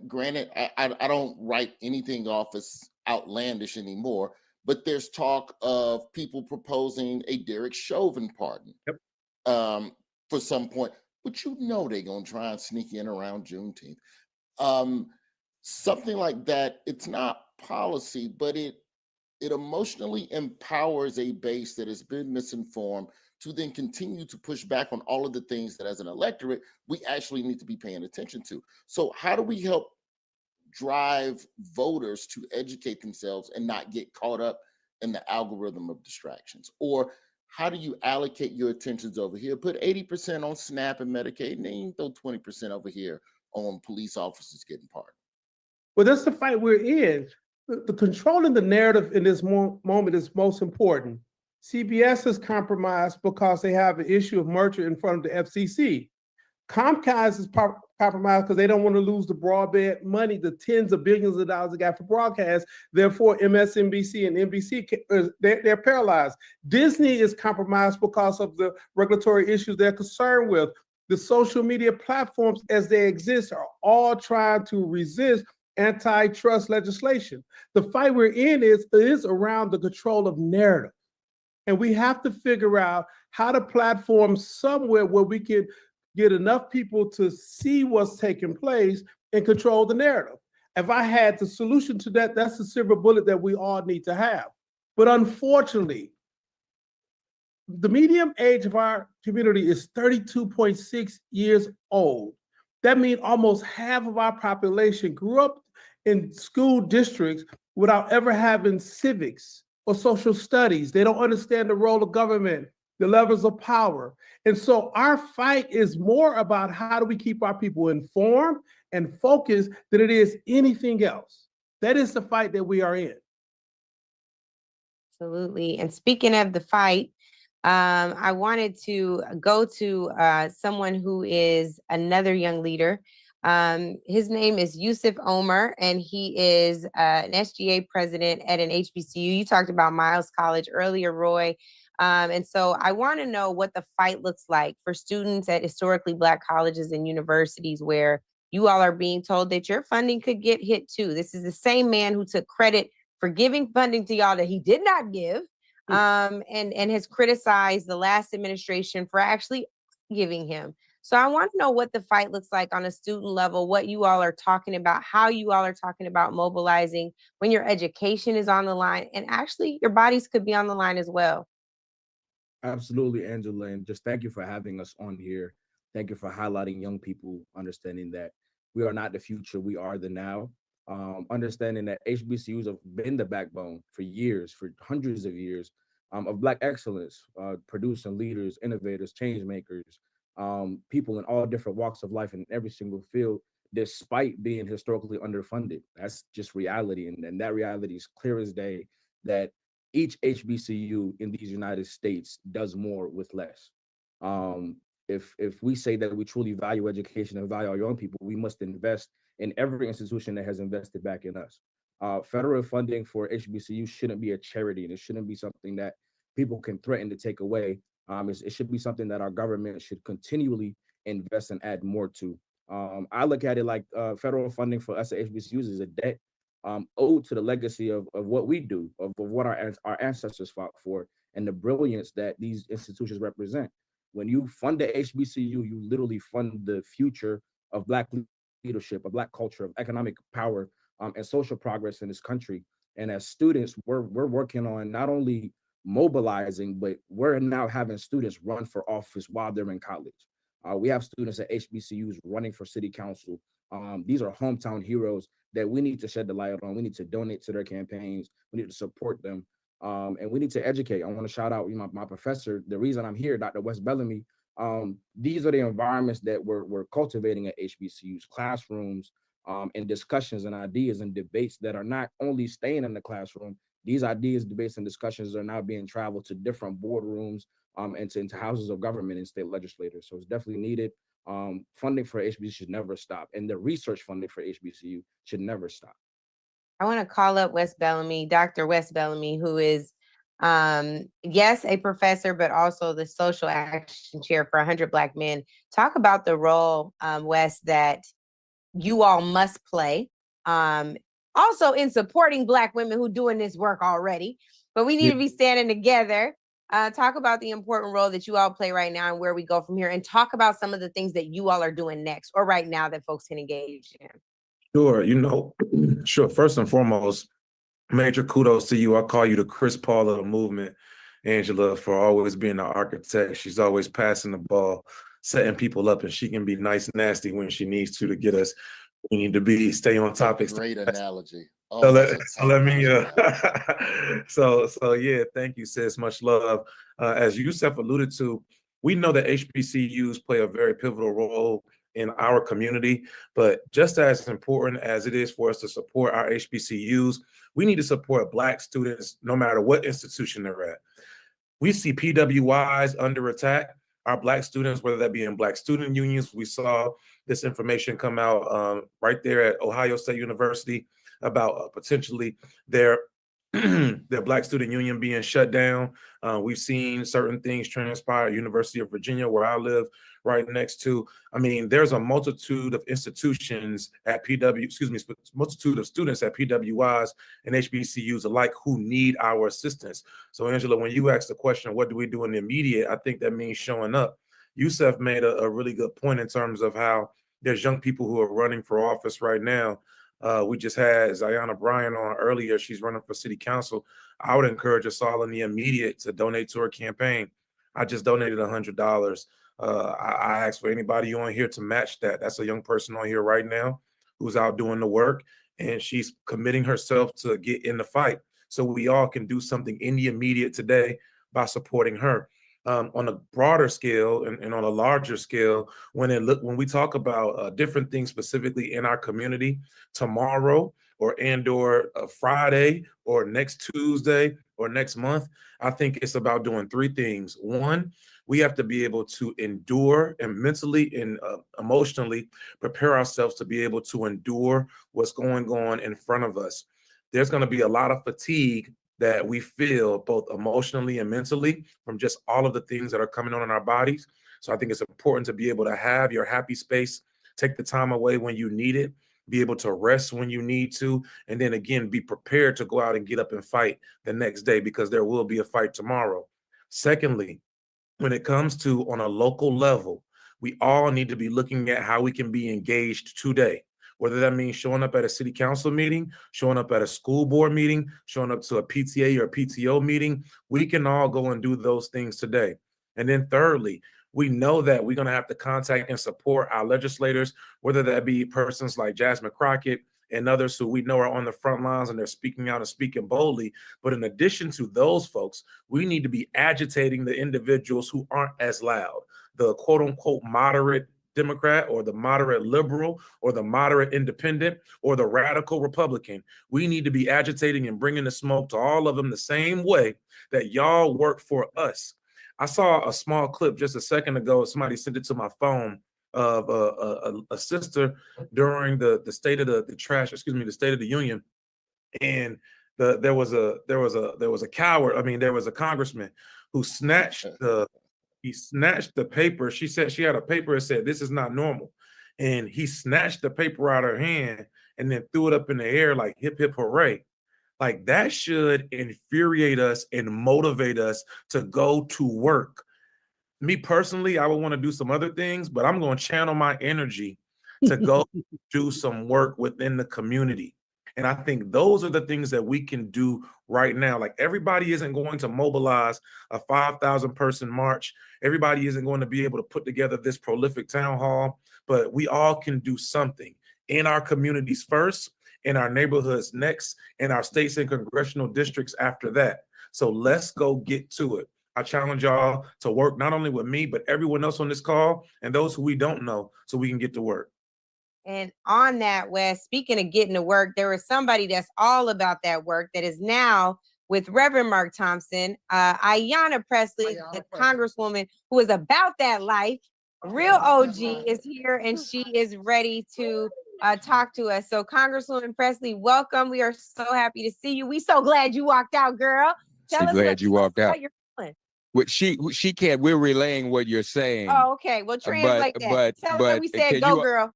granted, I don't write anything off as outlandish anymore, but there's talk of people proposing a Derek Chauvin pardon. Yep. For some point, but they're gonna try and sneak in around Juneteenth. Something like that, it's not policy, but it emotionally empowers a base that has been misinformed to then continue to push back on all of the things that as an electorate, we actually need to be paying attention to. So how do we help drive voters to educate themselves and not get caught up in the algorithm of distractions? Or how do you allocate your attentions over here? Put 80% on SNAP and Medicaid, and then you throw 20% over here on police officers getting pardoned. Well, that's the fight we're in. The controlling the narrative in this moment is most important. CBS is compromised because they have an issue of merger in front of the FCC. Comcast is compromised because they don't want to lose the broadband money, the tens of billions of dollars they got for broadcast. Therefore, MSNBC and NBC, they're paralyzed. Disney is compromised because of the regulatory issues they're concerned with. The social media platforms as they exist are all trying to resist antitrust legislation. The fight we're in is around the control of narrative. And we have to figure out how to platform somewhere where we can get enough people to see what's taking place and control the narrative. If I had the solution to that, that's the silver bullet that we all need to have. But unfortunately, the median age of our community is 32.6 years old. That means almost half of our population grew up in school districts without ever having civics or social studies. They don't understand the role of government, the levels of power. And so our fight is more about how do we keep our people informed and focused than it is anything else. That is the fight that we are in. Absolutely. And speaking of the fight, I wanted to go to someone who is another young leader. His name is Yusuf Omer, and he is an SGA president at an HBCU. You talked about Miles College earlier, Roy. And so I want to know what the fight looks like for students at historically Black colleges and universities where you all are being told that your funding could get hit too. This is the same man who took credit for giving funding to y'all that he did not give, and has criticized the last administration for actually giving him. So I want to know what the fight looks like on a student level, what you all are talking about, how you all are talking about mobilizing when your education is on the line, and actually your bodies could be on the line as well. Absolutely, Angela, and just thank you for having us on here. Thank you for highlighting young people, understanding that we are not the future, we are the now. Understanding that HBCUs have been the backbone for years, for hundreds of years, of Black excellence, producing leaders, innovators, change makers, people in all different walks of life in every single field, despite being historically underfunded. That's just reality, and that reality is clear as day, that each HBCU in these United States does more with less. If we say that we truly value education and value our young people, we must invest in every institution that has invested back in us. Federal funding for HBCU shouldn't be a charity, and it shouldn't be something that people can threaten to take away. It should be something that our government should continually invest and add more to. I look at it like federal funding for us at HBCUs is a debt owed to the legacy of what we do, of what our ancestors fought for, and the brilliance that these institutions represent. When you fund the HBCU, you literally fund the future of Black leadership, of Black culture, of economic power, and social progress in this country. And as students, we're working on not only mobilizing, but we're now having students run for office while they're in college. We have students at HBCUs running for city council. These are hometown heroes that we need to shed the light on. We need to donate to their campaigns. We need to support them. And we need to educate. I want to shout out my professor. The reason I'm here, Dr. Wes Bellamy, these are the environments that we're cultivating at HBCUs, classrooms, and discussions and ideas and debates that are not only staying in the classroom. These ideas, debates, and discussions are now being traveled to different boardrooms and into houses of government and state legislators. So it's definitely needed. Funding for HBCU should never stop, and the research funding for HBCU should never stop. I want to call up Wes Bellamy, Dr. Wes Bellamy, who is, yes, a professor, but also the social action chair for 100 Black Men. Talk about the role, Wes, that you all must play. Also in supporting Black women who doing this work already, but we need to be standing together. Talk about the important role that you all play right now and where we go from here, and talk about some of the things that you all are doing next or right now that folks can engage in. Sure. Sure. First and foremost, major kudos to you. I call you the Chris Paul of the movement, Angela, for always being the architect. She's always passing the ball, setting people up, and she can be nice, nasty when she needs to get us. We need to stay on topic. Great analogy. So let me. Yeah, thank you, sis. Much love. As Yusef alluded to, we know that HBCUs play a very pivotal role in our community, but just as important as it is for us to support our HBCUs, we need to support Black students no matter what institution they're at. We see PWIs under attack. Our Black students, whether that be in Black student unions, we saw this information come out right there at Ohio State University about potentially their Black student union being shut down. We've seen certain things transpire at University of Virginia, where I live right next to. I mean, there's a multitude of institutions at multitude of students at PWIs and HBCUs alike who need our assistance. So Angela, when you asked the question, what do we do in the immediate? I think that means showing up. Yusef made a really good point in terms of how there's young people who are running for office right now. We just had Zayana Bryan on earlier. She's running for city council. I would encourage us all in the immediate to donate to her campaign. I just donated $100. I asked for anybody on here to match that. That's a young person on here right now who's out doing the work, and she's committing herself to get in the fight. So we all can do something in the immediate today by supporting her. On a broader scale and on a larger scale, when we talk about different things specifically in our community, tomorrow or Friday or next Tuesday or next month, I think it's about doing three things. One, we have to be able to endure and mentally and emotionally prepare ourselves to be able to endure what's going on in front of us. There's going to be a lot of fatigue that we feel both emotionally and mentally from just all of the things that are coming on in our bodies. So I think it's important to be able to have your happy space take the time away when you need it, be able to rest when you need to, and then again, be prepared to go out and get up and fight the next day, because there will be a fight tomorrow. Secondly, when it comes to on a local level, we all need to be looking at how we can be engaged today. Whether that means showing up at a city council meeting, showing up at a school board meeting, showing up to a PTA or a PTO meeting, we can all go and do those things today. And then thirdly, we know that we're going to have to contact and support our legislators, whether that be persons like Jasmine Crockett and others who we know are on the front lines and they're speaking out and speaking boldly. But in addition to those folks, we need to be agitating the individuals who aren't as loud, the quote unquote moderate Democrat or the moderate liberal or the moderate independent or the radical Republican. We need to be agitating and bringing the smoke to all of them the same way that y'all work for us. I saw a small clip just a second ago. Somebody sent it to my phone of a sister during the state of the trash, excuse me, the State of the Union, and there was a coward. I mean, there was a congressman who snatched the paper. She said she had a paper that said, "This is not normal," and he snatched the paper out of her hand and then threw it up in the air like "hip hip hooray." Like that should infuriate us and motivate us to go to work. Me personally, I would want to do some other things, but I'm going to channel my energy to go do some work within the community. And I think those are the things that we can do right now. Like everybody isn't going to mobilize a 5,000 person march. Everybody isn't going to be able to put together this prolific town hall, but we all can do something in our communities first, in our neighborhoods next, in our states and congressional districts after that. So let's go get to it. I challenge y'all to work not only with me, but everyone else on this call and those who we don't know, so we can get to work. And on that, Wes, speaking of getting to work, there was somebody that's all about that work that is now with Reverend Mark Thompson, Ayanna Presley, the Congresswoman who is about that life. Real OG is here and she is ready to talk to us. So Congresswoman Presley, welcome. We are so happy to see you. We so glad you walked out, girl. Tell us glad you walked out. You're feeling. She can't. We're relaying what you're saying. Oh, okay. Well, translate that. Tell her we said go, girl.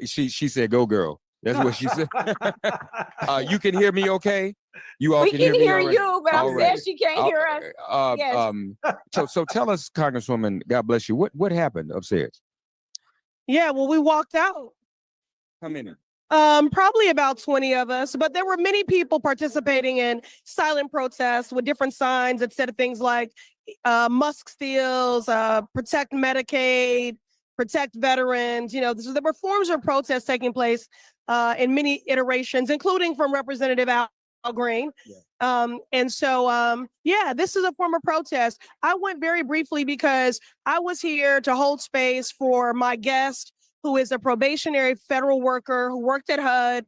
She said go, girl. That's what she said. You can hear me, okay? You all we can hear me. We can hear you, but I'm saying she can't hear us. Yes. So tell us, Congresswoman. God bless you. What happened upstairs? Yeah, well, we walked out. How many? Probably about 20 of us, but there were many people participating in silent protests with different signs that said things like Musk steals, protect Medicaid, protect veterans. You know, there were forms of protests taking place in many iterations, including from Representative Al Green. Yeah. Yeah, this is a form of protest. I went very briefly because I was here to hold space for my guest, who is a probationary federal worker who worked at HUD,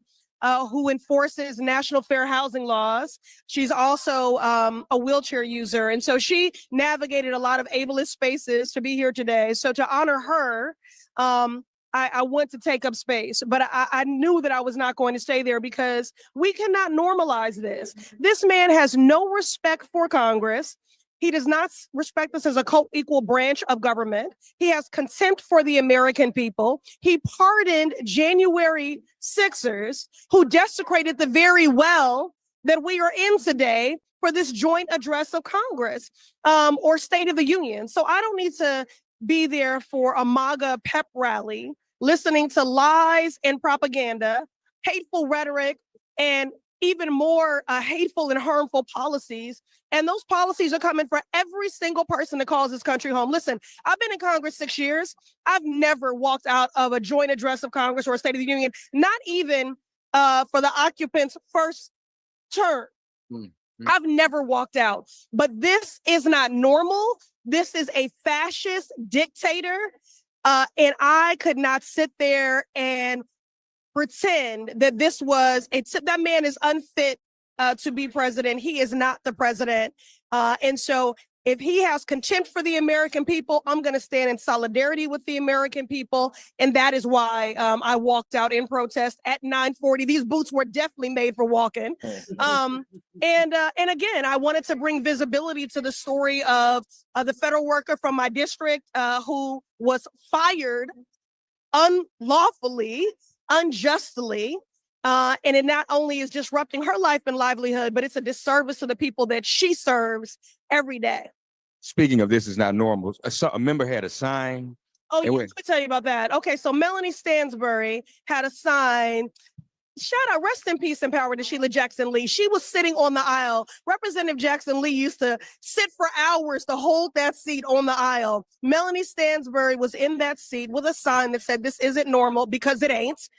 who enforces national fair housing laws. She's also a wheelchair user. And so she navigated a lot of ableist spaces to be here today. So to honor her, I went to take up space, but I knew that I was not going to stay there because we cannot normalize this. This man has no respect for Congress. He does not respect us as a co-equal branch of government. He has contempt for the American people. He pardoned January 6ers who desecrated the very well that we are in today for this joint address of Congress or State of the Union. So I don't need to be there for a MAGA pep rally, listening to lies and propaganda, hateful rhetoric, and even more hateful and harmful policies. And those policies are coming for every single person that calls this country home. Listen, I've been in Congress 6 years. I've never walked out of a joint address of Congress or a State of the Union, not even for the occupant's first term. Mm-hmm. I've never walked out. But this is not normal. This is a fascist dictator. And I could not sit there and pretend that that man is unfit to be president. He is not the president. And so if he has contempt for the American people, I'm going to stand in solidarity with the American people. And that is why I walked out in protest at 9:40. These boots were definitely made for walking. And again, I wanted to bring visibility to the story of the federal worker from my district who was fired unlawfully, unjustly. And it not only is disrupting her life and livelihood, but it's a disservice to the people that she serves every day. Speaking of this is not normal, a member had a sign. Oh, yeah, let me tell you about that. Okay, so Melanie Stansbury had a sign. Shout out, rest in peace and power to Sheila Jackson Lee. She was sitting on the aisle. Representative Jackson Lee used to sit for hours to hold that seat on the aisle. Melanie Stansbury was in that seat with a sign that said, "This isn't normal," because it ain't.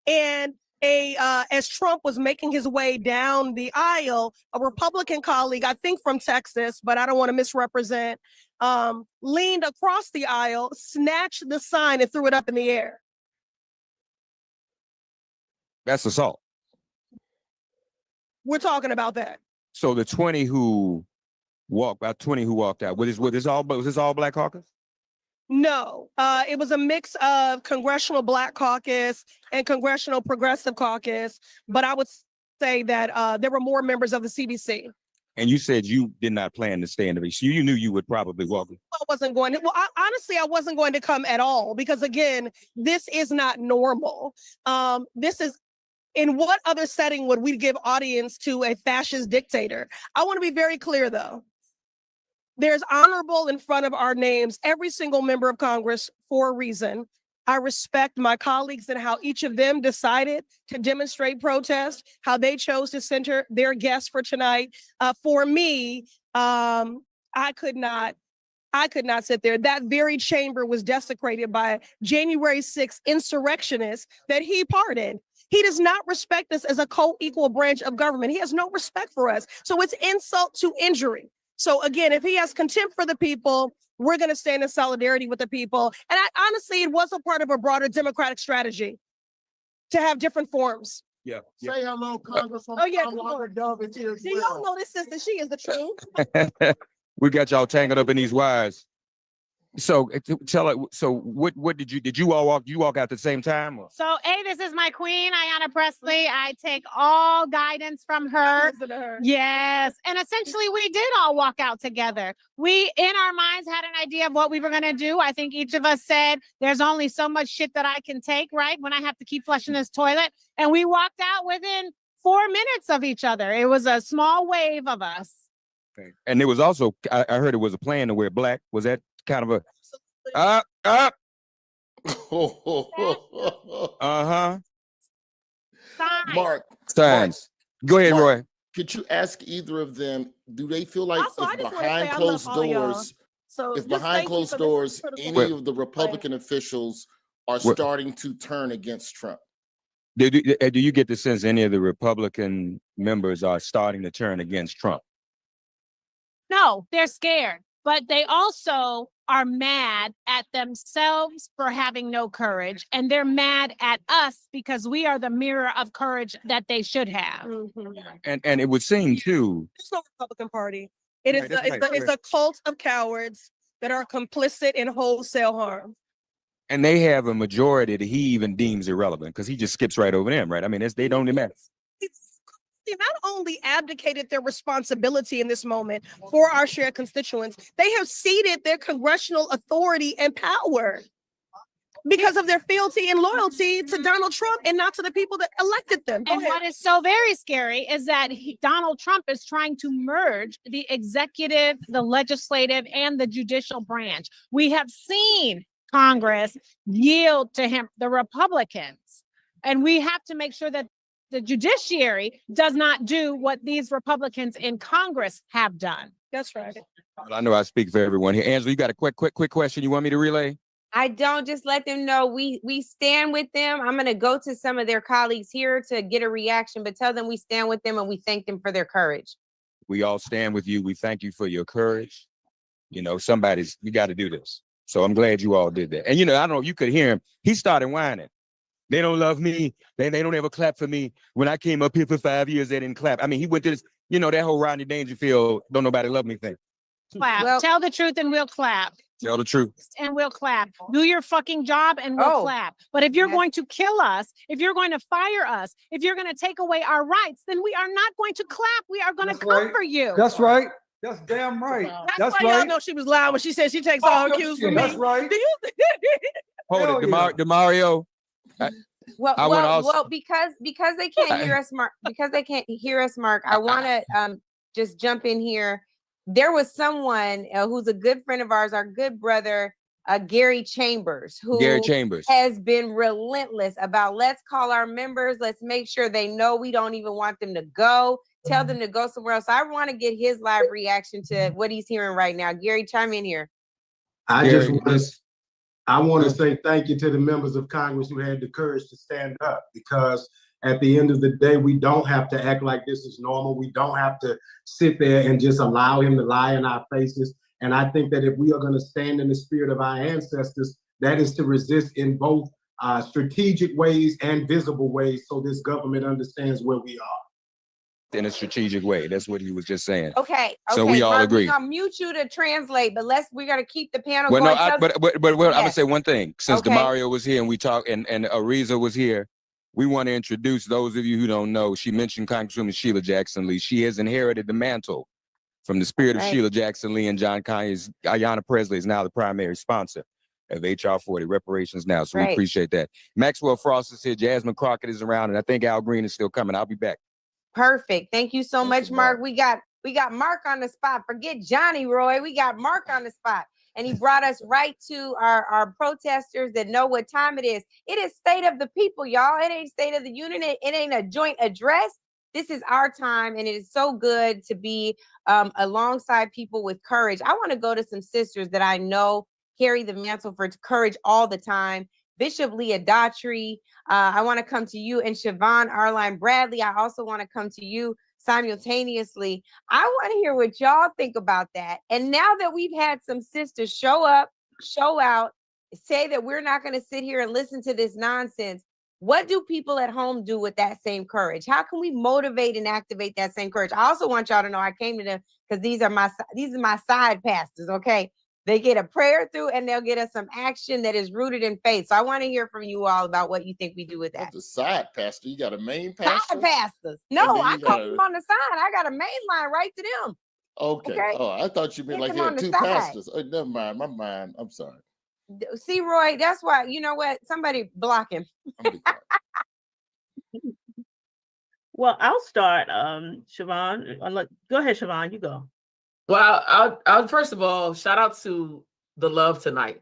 And as Trump was making his way down the aisle, a Republican colleague, I think from Texas, but I don't want to misrepresent, leaned across the aisle, snatched the sign, and threw it up in the air. That's assault. We're talking about that. So the 20 who walked out, was this all Black caucus? No, it was a mix of Congressional Black Caucus and Congressional Progressive Caucus, but I would say that there were more members of the CBC. And you said you did not plan to stay in the race. You knew you would probably walk. I wasn't going to, honestly, I wasn't going to come at all because, again, this is not normal. This is, in what other setting would we give audience to a fascist dictator? I want to be very clear, though. There's honorable in front of our names, every single member of Congress, for a reason. I respect my colleagues and how each of them decided to demonstrate protest, how they chose to center their guests for tonight. For me, I could not sit there. That very chamber was desecrated by January 6th insurrectionists that he pardoned. He does not respect us as a co-equal branch of government. He has no respect for us. So it's insult to injury. So again, if he has contempt for the people, we're going to stand in solidarity with the people. And honestly, it was a part of a broader democratic strategy to have different forms. Yeah. Say hello, Congresswoman. Oh, yeah. Dove is here as Do y'all know this sister? She is the truth. We got y'all tangled up in these wires. So tell her. So what did you all walk out at the same time? Or? So this is my queen, Ayanna Pressley. I take all guidance from her. Listen to her. Yes, and essentially we did all walk out together. We, in our minds, had an idea of what we were going to do. I think each of us said, "There's only so much shit that I can take, right? When I have to keep flushing this toilet," and we walked out within 4 minutes of each other. It was a small wave of us. Okay. And there was also, I heard it was a plan to wear black. Was that kind of a uh-huh. Mark. Signs. Go ahead, Mark, Roy. Could you ask either of them, do they feel like Also, I if just wanna say behind I closed love all y'all. doors, So if just behind thank you closed for this doors, critical any of the Republican officials are What? starting to turn against Trump? Do you get the sense any of the Republican members are starting to turn against Trump? No, they're scared, but they also are mad at themselves for having no courage, and they're mad at us because we are the mirror of courage that they should have. And it would seem too. There's no Republican Party. It is Right, that's right, it's a cult of cowards that are complicit in wholesale harm. And they have a majority that he even deems irrelevant because he just skips right over them, right? I mean, they don't even matter. They not only abdicated their responsibility in this moment for our shared constituents, they have ceded their congressional authority and power because of their fealty and loyalty to Donald Trump and not to the people that elected them. And what is so very scary is that Donald Trump is trying to merge the executive, the legislative, and the judicial branch. We have seen Congress yield to him, the Republicans, and we have to make sure that the judiciary does not do what these Republicans in Congress have done. That's right. Well, I know I speak for everyone here. Angela, you got a quick question you want me to relay? I don't. Just let them know we stand with them. I'm going to go to some of their colleagues here to get a reaction, but tell them we stand with them and we thank them for their courage. We all stand with you. We thank you for your courage. You know, you got to do this. So I'm glad you all did that. And, I don't know if you could hear him. He started whining. They don't love me. They don't ever clap for me. When I came up here for 5 years, they didn't clap. I mean, he went to this, that whole Rodney Dangerfield, don't nobody love me thing. Clap. Well, tell the truth and we'll clap. Tell the truth. And we'll clap. Do your fucking job and we'll clap. But if you're going to kill us, if you're going to fire us, if you're going to take away our rights, then we are not going to clap. We are going to come for you. That's right. That's damn right. That's why y'all know she was lying when she said she takes all her cues from me. That's right. Do you Hold Hell it, yeah. Demario. Well, because they can't hear us, Mark. Because they can't hear us, Mark. I want to just jump in here. There was someone who's a good friend of ours, our good brother, Gary Chambers, who has been relentless about let's call our members, let's make sure they know we don't even want them to go. Tell them to go somewhere else. I want to get his live reaction to what he's hearing right now. Gary, chime in here. I want to say thank you to the members of Congress who had the courage to stand up, because at the end of the day, we don't have to act like this is normal. We don't have to sit there and just allow him to lie in our faces. And I think that if we are going to stand in the spirit of our ancestors, that is to resist in both strategic ways and visible ways, so this government understands where we are. In a strategic way. That's what he was just saying. Okay. So we all Mark, agree. We're gonna mute you to translate, but we're gonna keep the panel Well, going. no, but I'm gonna say one thing. Since Okay. Demario was here and we talked, and Ariza was here, we want to introduce those of you who don't know. She mentioned Congresswoman Sheila Jackson Lee. She has inherited the mantle from the spirit of Sheila Jackson Lee and John Conyers. Ayanna Presley is now the primary sponsor of HR 40, Reparations Now. So we appreciate that. Maxwell Frost is here. Jasmine Crockett is around, and I think Al Green is still coming. I'll be back. Perfect. Thank you so much, Mark. We got Mark on the spot. Forget Johnny Roy. We got Mark on the spot. And he brought us right to our protesters that know what time it is. It is State of the People, y'all. It ain't State of the Union. It ain't a joint address. This is our time, and it is so good to be alongside people with courage. I want to go to some sisters that I know carry the mantle for courage all the time. Bishop Leah Daughtry, I want to come to you, and Siobhan Arline Bradley. I also want to come to you simultaneously. I want to hear what y'all think about that. And now that we've had some sisters show up, show out, say that we're not going to sit here and listen to this nonsense, what do people at home do with that same courage? How can we motivate and activate that same courage? I also want y'all to know I came to them because these are my side pastors, okay? They get a prayer through and they'll get us some action that is rooted in faith. So I want to hear from you all about what you think we do with that. The side pastor, you got a main pastor? Side pastors. No, I call them on the side. I got a main line right to them. Okay. Oh, I thought you meant like you had two pastors. Oh, never mind. My mind. I'm sorry. See, Roy, that's why, you know what? Somebody block him. Well, I'll start. Siobhan, go ahead, Siobhan, you go. Well, I'll first of all, shout out to the love tonight.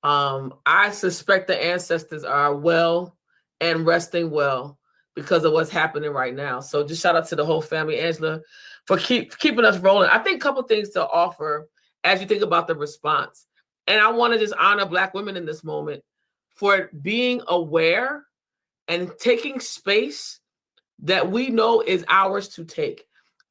I suspect the ancestors are well and resting well because of what's happening right now. So just shout out to the whole family, Angela, for keeping us rolling. I think a couple things to offer as you think about the response. And I want to just honor Black women in this moment for being aware and taking space that we know is ours to take.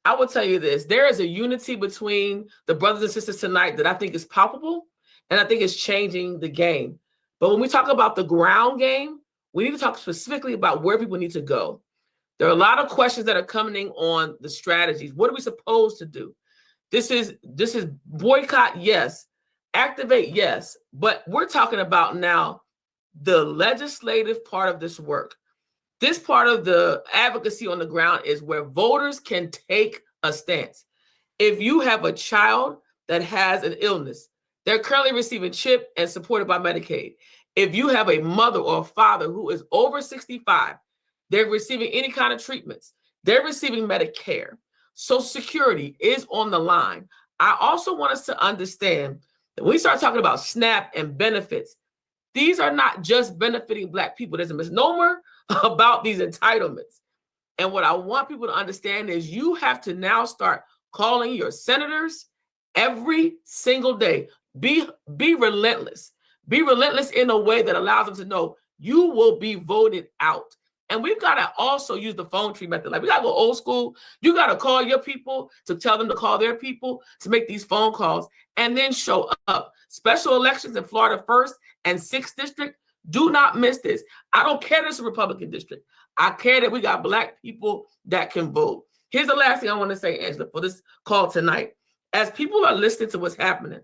I will tell you this, there is a unity between the brothers and sisters tonight that I think is palpable, and I think it's changing the game. But when we talk about the ground game, we need to talk specifically about where people need to go. There are a lot of questions that are coming on the strategies. What are we supposed to do? This is boycott, yes. Activate, yes. But we're talking about now the legislative part of this work. This part of the advocacy on the ground is where voters can take a stance. If you have a child that has an illness, they're currently receiving CHIP and supported by Medicaid. If you have a mother or a father who is over 65, they're receiving any kind of treatments. They're receiving Medicare. Social Security is on the line. I also want us to understand that when we start talking about SNAP and benefits, these are not just benefiting Black people. There's a misnomer about these entitlements. And what I want people to understand is you have to now start calling your senators every single day. Be relentless. Be relentless in a way that allows them to know you will be voted out. And we've got to also use the phone tree method. Like, we got to go old school. You got to call your people to tell them to call their people to make these phone calls and then show up. Special elections in Florida 1st and 6th District. Do not miss this. I don't care that it's a Republican district. I care that we got Black people that can vote. Here's the last thing I want to say, Angela, for this call tonight. As people are listening to what's happening,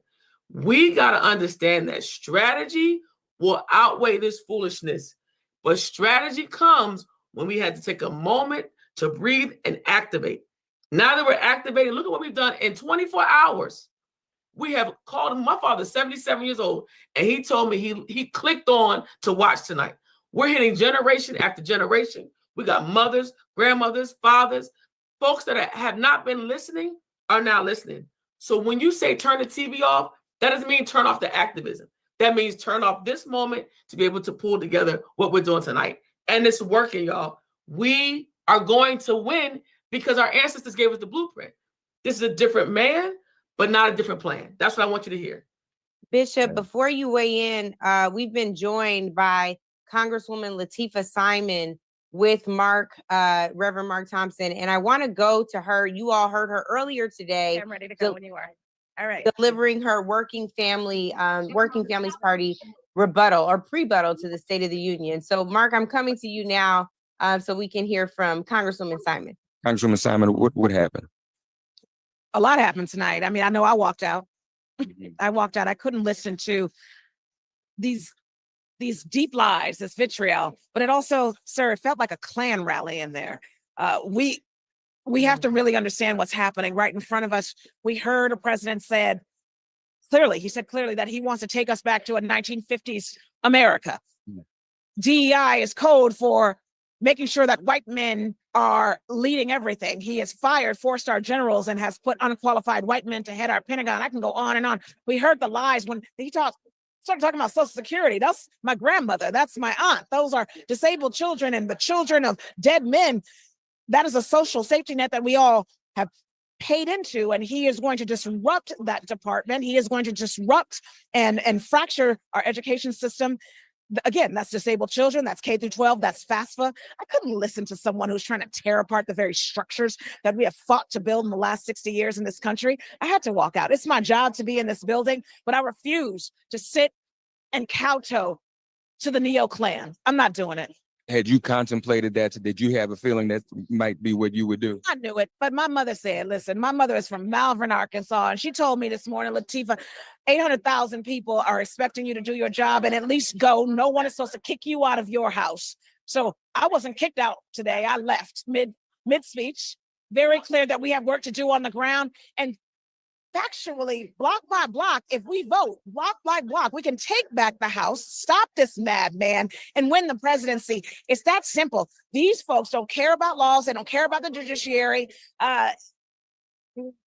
we got to understand that strategy will outweigh this foolishness. But strategy comes when we had to take a moment to breathe and activate. Now that we're activating, look at what we've done in 24 hours. We have called him. My father's 77 years old, and he told me he clicked on to watch tonight. We're hitting generation after generation. We got mothers, grandmothers, fathers, folks that have not been listening are now listening. So when you say turn the TV off, that doesn't mean turn off the activism. That means turn off this moment to be able to pull together what we're doing tonight. And it's working, y'all. We are going to win because our ancestors gave us the blueprint. This is a different man, but not a different plan. That's what I want you to hear. Bishop, before you weigh in, we've been joined by Congresswoman Latifah Simon with Reverend Mark Thompson, and I want to go to her. You all heard her earlier today. Okay, I'm ready to go when you are. All right. Delivering her Working Families Party rebuttal or pre-buttal to the State of the Union. So, Mark, I'm coming to you now so we can hear from Congresswoman Simon. Congresswoman Simon, what happened? A lot happened tonight. I mean, I know I walked out. I walked out. I couldn't listen to these deep lies, this vitriol. But it also, sir, it felt like a Klan rally in there. We have to really understand what's happening right in front of us. We heard a president said clearly that he wants to take us back to a 1950s America. DEI is code for making sure that white men are leading everything. He has fired 4-star generals and has put unqualified white men to head our Pentagon. I can go on and on. We heard the lies when he started talking about Social Security. That's my grandmother. That's my aunt. Those are disabled children and the children of dead men. That is a social safety net that we all have paid into, and he is going to disrupt that department. He is going to disrupt and fracture our education system. Again, that's disabled children, that's K through 12, that's FAFSA. I couldn't listen to someone who's trying to tear apart the very structures that we have fought to build in the last 60 years in this country. I had to walk out. It's my job to be in this building, but I refuse to sit and kowtow to the neo-Klan. I'm not doing it. Had you contemplated that? Did you have a feeling that might be what you would do? I knew it, but my mother said, listen, my mother is from Malvern, Arkansas, and she told me this morning, Latifah, 800,000 people are expecting you to do your job and at least go. No one is supposed to kick you out of your house. So I wasn't kicked out today. I left mid-speech, very clear that we have work to do on the ground. And factually, block by block, if we vote block by block, we can take back the House, stop this madman, and win the presidency. It's that simple. These folks don't care about laws. They don't care about the judiciary.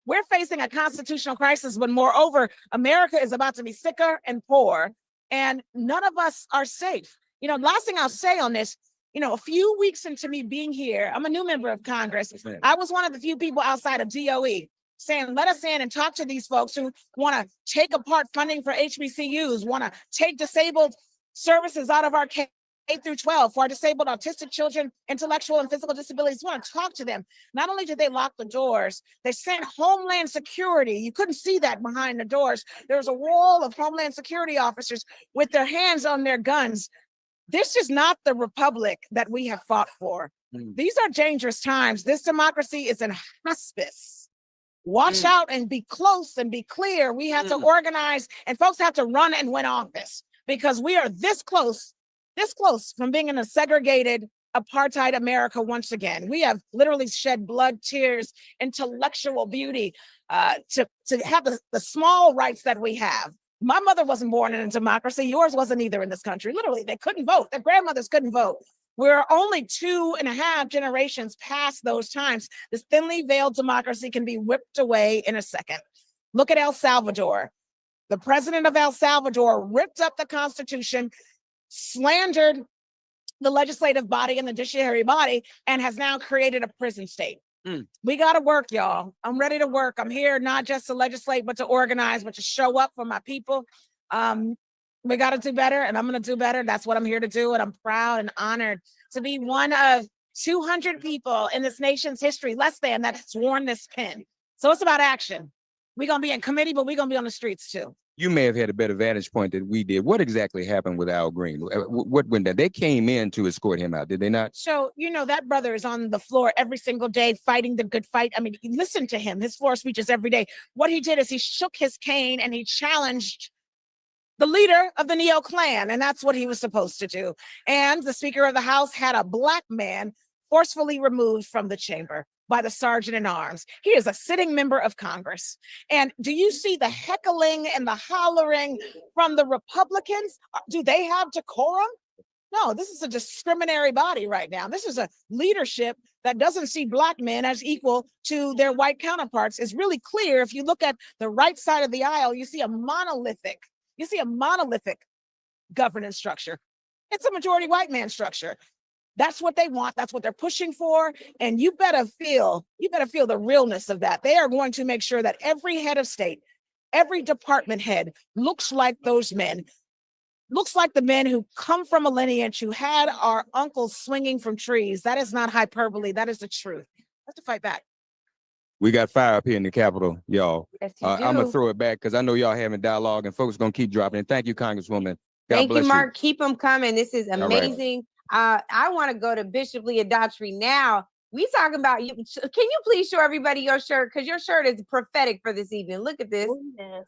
We're facing a constitutional crisis, but moreover, America is about to be sicker and poorer, and none of us are safe. You know, last thing I'll say on this, a few weeks into me being here, I'm a new member of Congress. I was one of the few people outside of DOE saying, let us in and talk to these folks who want to take apart funding for HBCUs, want to take disabled services out of our K through 12 for our disabled autistic children, intellectual and physical disabilities. We want to talk to them. Not only did they lock the doors, they sent Homeland Security. You couldn't see that behind the doors. There was a wall of Homeland Security officers with their hands on their guns. This is not the republic that we have fought for. These are dangerous times. This democracy is in hospice. Watch out and be close and be clear. We have to organize, and folks have to run and win office because we are this close from being in a segregated apartheid America once again. We have literally shed blood, tears, intellectual beauty to have the small rights that we have. My mother wasn't born in a democracy. Yours wasn't either in this country. Literally, they couldn't vote. Their grandmothers couldn't vote. We're only 2.5 generations past those times. This thinly veiled democracy can be whipped away in a second. Look at El Salvador. The president of El Salvador ripped up the Constitution, slandered the legislative body and the judiciary body, and has now created a prison state. We got to work, y'all. I'm ready to work. I'm here not just to legislate, but to organize, but to show up for my people. We got to do better, and I'm going to do better. That's what I'm here to do, and I'm proud and honored to be one of 200 people in this nation's history, less than, that has worn this pin. So it's about action. We're going to be in committee, but we're going to be on the streets too. You may have had a better vantage point than we did. What exactly happened with Al Green? What when they came in to escort him out, did they not? So, that brother is on the floor every single day fighting the good fight. I mean, listen to him, his floor speeches every day. What he did is he shook his cane and he challenged the leader of the neo-Klan, and that's what he was supposed to do. And the Speaker of the House had a Black man forcefully removed from the chamber. by the sergeant in arms. He is a sitting member of Congress. And do you see the heckling and the hollering from the Republicans? Do they have decorum? No, this is a discriminatory body right now. This is a leadership that doesn't see Black men as equal to their white counterparts. It's really clear. If you look at the right side of the aisle, you see a monolithic governance structure. It's a majority white man structure. That's what they want. That's what they're pushing for. And you better feel the realness of that. They are going to make sure that every head of state, every department head looks like those men, looks like the men who come from a lineage who had our uncles swinging from trees. That is not hyperbole. That is the truth. Have to fight back. We got fire up here in the Capitol, y'all. Yes, you I'm gonna do. throw it back because I know y'all having dialogue and folks gonna keep dropping in. Thank you, Congresswoman. God Thank bless you, Mark. Keep them coming. This is right. amazing. I want to go to Bishop Leah Daughtry now. We talking about you. Can you please show everybody your shirt? Because your shirt is prophetic for this evening. Look at this. Oh, yes.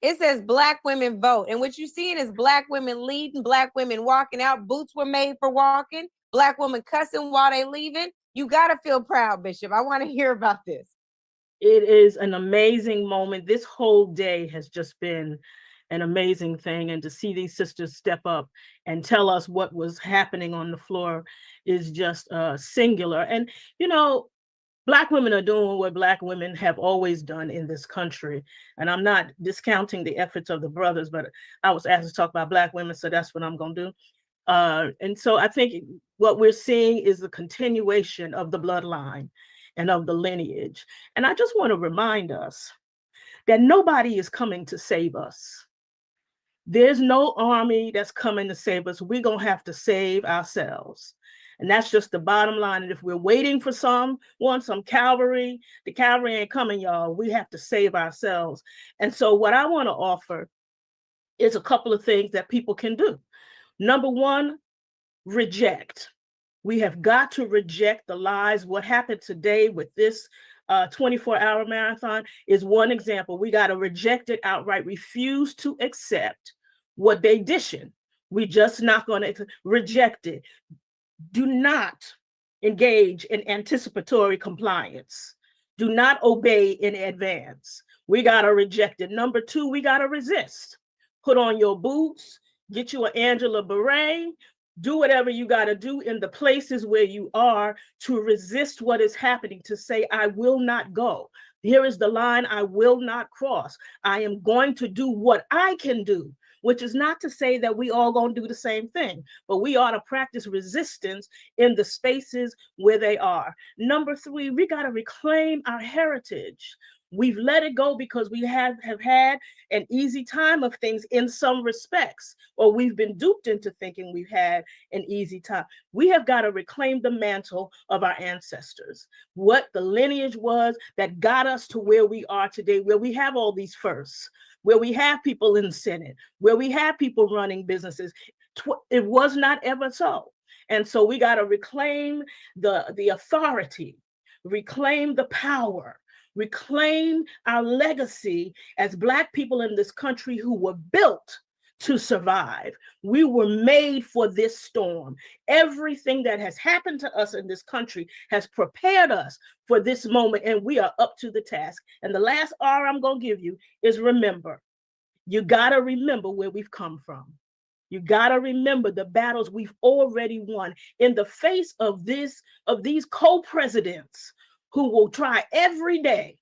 It says Black women vote. And what you're seeing is Black women leading, Black women walking out. Boots were made for walking. Black women cussing while they leaving. You got to feel proud, Bishop. I want to hear about this. It is an amazing moment. This whole day has just been an amazing thing. And to see these sisters step up and tell us what was happening on the floor is just singular. And, you know, Black women are doing what Black women have always done in this country. And I'm not discounting the efforts of the brothers, but I was asked to talk about Black women, so that's what I'm going to do. And so I think what we're seeing is the continuation of the bloodline and of the lineage. And I just want to remind us that nobody is coming to save us. There's no army that's coming to save us. We're going to have to save ourselves. And that's just the bottom line. And if we're waiting for some cavalry, the cavalry ain't coming, y'all. We have to save ourselves. And so what I want to offer is a couple of things that people can do. Number one, reject. We have got to reject the lies. What happened today with this 24-hour marathon is one example. We got to reject it outright, refuse to accept what they dishing. We just not going to reject it. Do not engage in anticipatory compliance. Do not obey in advance. We got to reject it. Number two, we got to resist. Put on your boots, get you an Angela beret, do whatever you got to do in the places where you are to resist what is happening, to say, I will not go. Here is the line I will not cross. I am going to do what I can do, which is not to say that we all going to do the same thing, but we ought to practice resistance in the spaces where they are. Number three, we got to reclaim our heritage. We've let it go because we have had an easy time of things in some respects, or we've been duped into thinking we've had an easy time. We have got to reclaim the mantle of our ancestors, what the lineage was that got us to where we are today, where we have all these firsts, where we have people in the Senate, where we have people running businesses. It was not ever so. And so we got to reclaim the authority, reclaim the power, reclaim our legacy as Black people in this country who were built to survive. We were made for this storm. Everything that has happened to us in this country has prepared us for this moment, and we are up to the task. And the last R I'm going to give you is remember. You got to remember where we've come from. You got to remember the battles we've already won in the face of these co-presidents who will try every day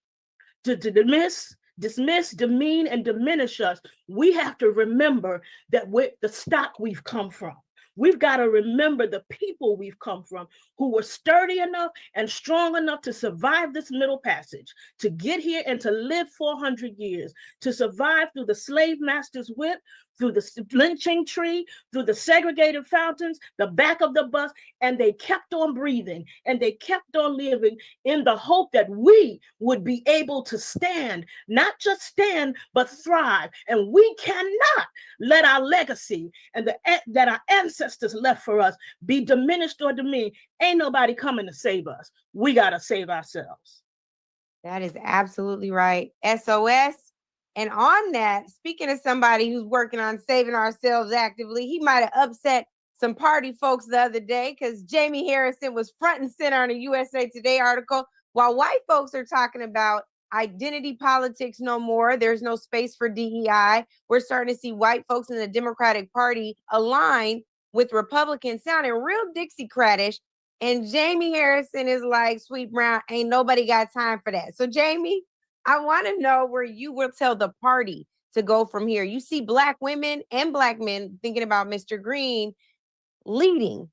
to dismiss, demean, and diminish us. We have to remember that we're the stock we've come from. We've got to remember the people we've come from who were sturdy enough and strong enough to survive this middle passage, to get here and to live 400 years, to survive through the slave master's whip, through the lynching tree, through the segregated fountains, the back of the bus, and they kept on breathing and they kept on living in the hope that we would be able to stand, not just stand, but thrive. And we cannot let our legacy and that our ancestors left for us be diminished or demeaned. Ain't nobody coming to save us. We got to save ourselves. That is absolutely right. SOS. And on that, speaking of somebody who's working on saving ourselves actively, he might have upset some party folks the other day because Jamie Harrison was front and center on a USA Today article. while white folks are talking about identity politics no more, there's no space for DEI. We're starting to see white folks in the Democratic Party align with Republicans sounding real Dixiecratish. And Jamie Harrison is like, Sweet Brown, ain't nobody got time for that. So Jamie, I want to know where you will tell the party to go from here. You see Black women and Black men thinking about Mr. Green leading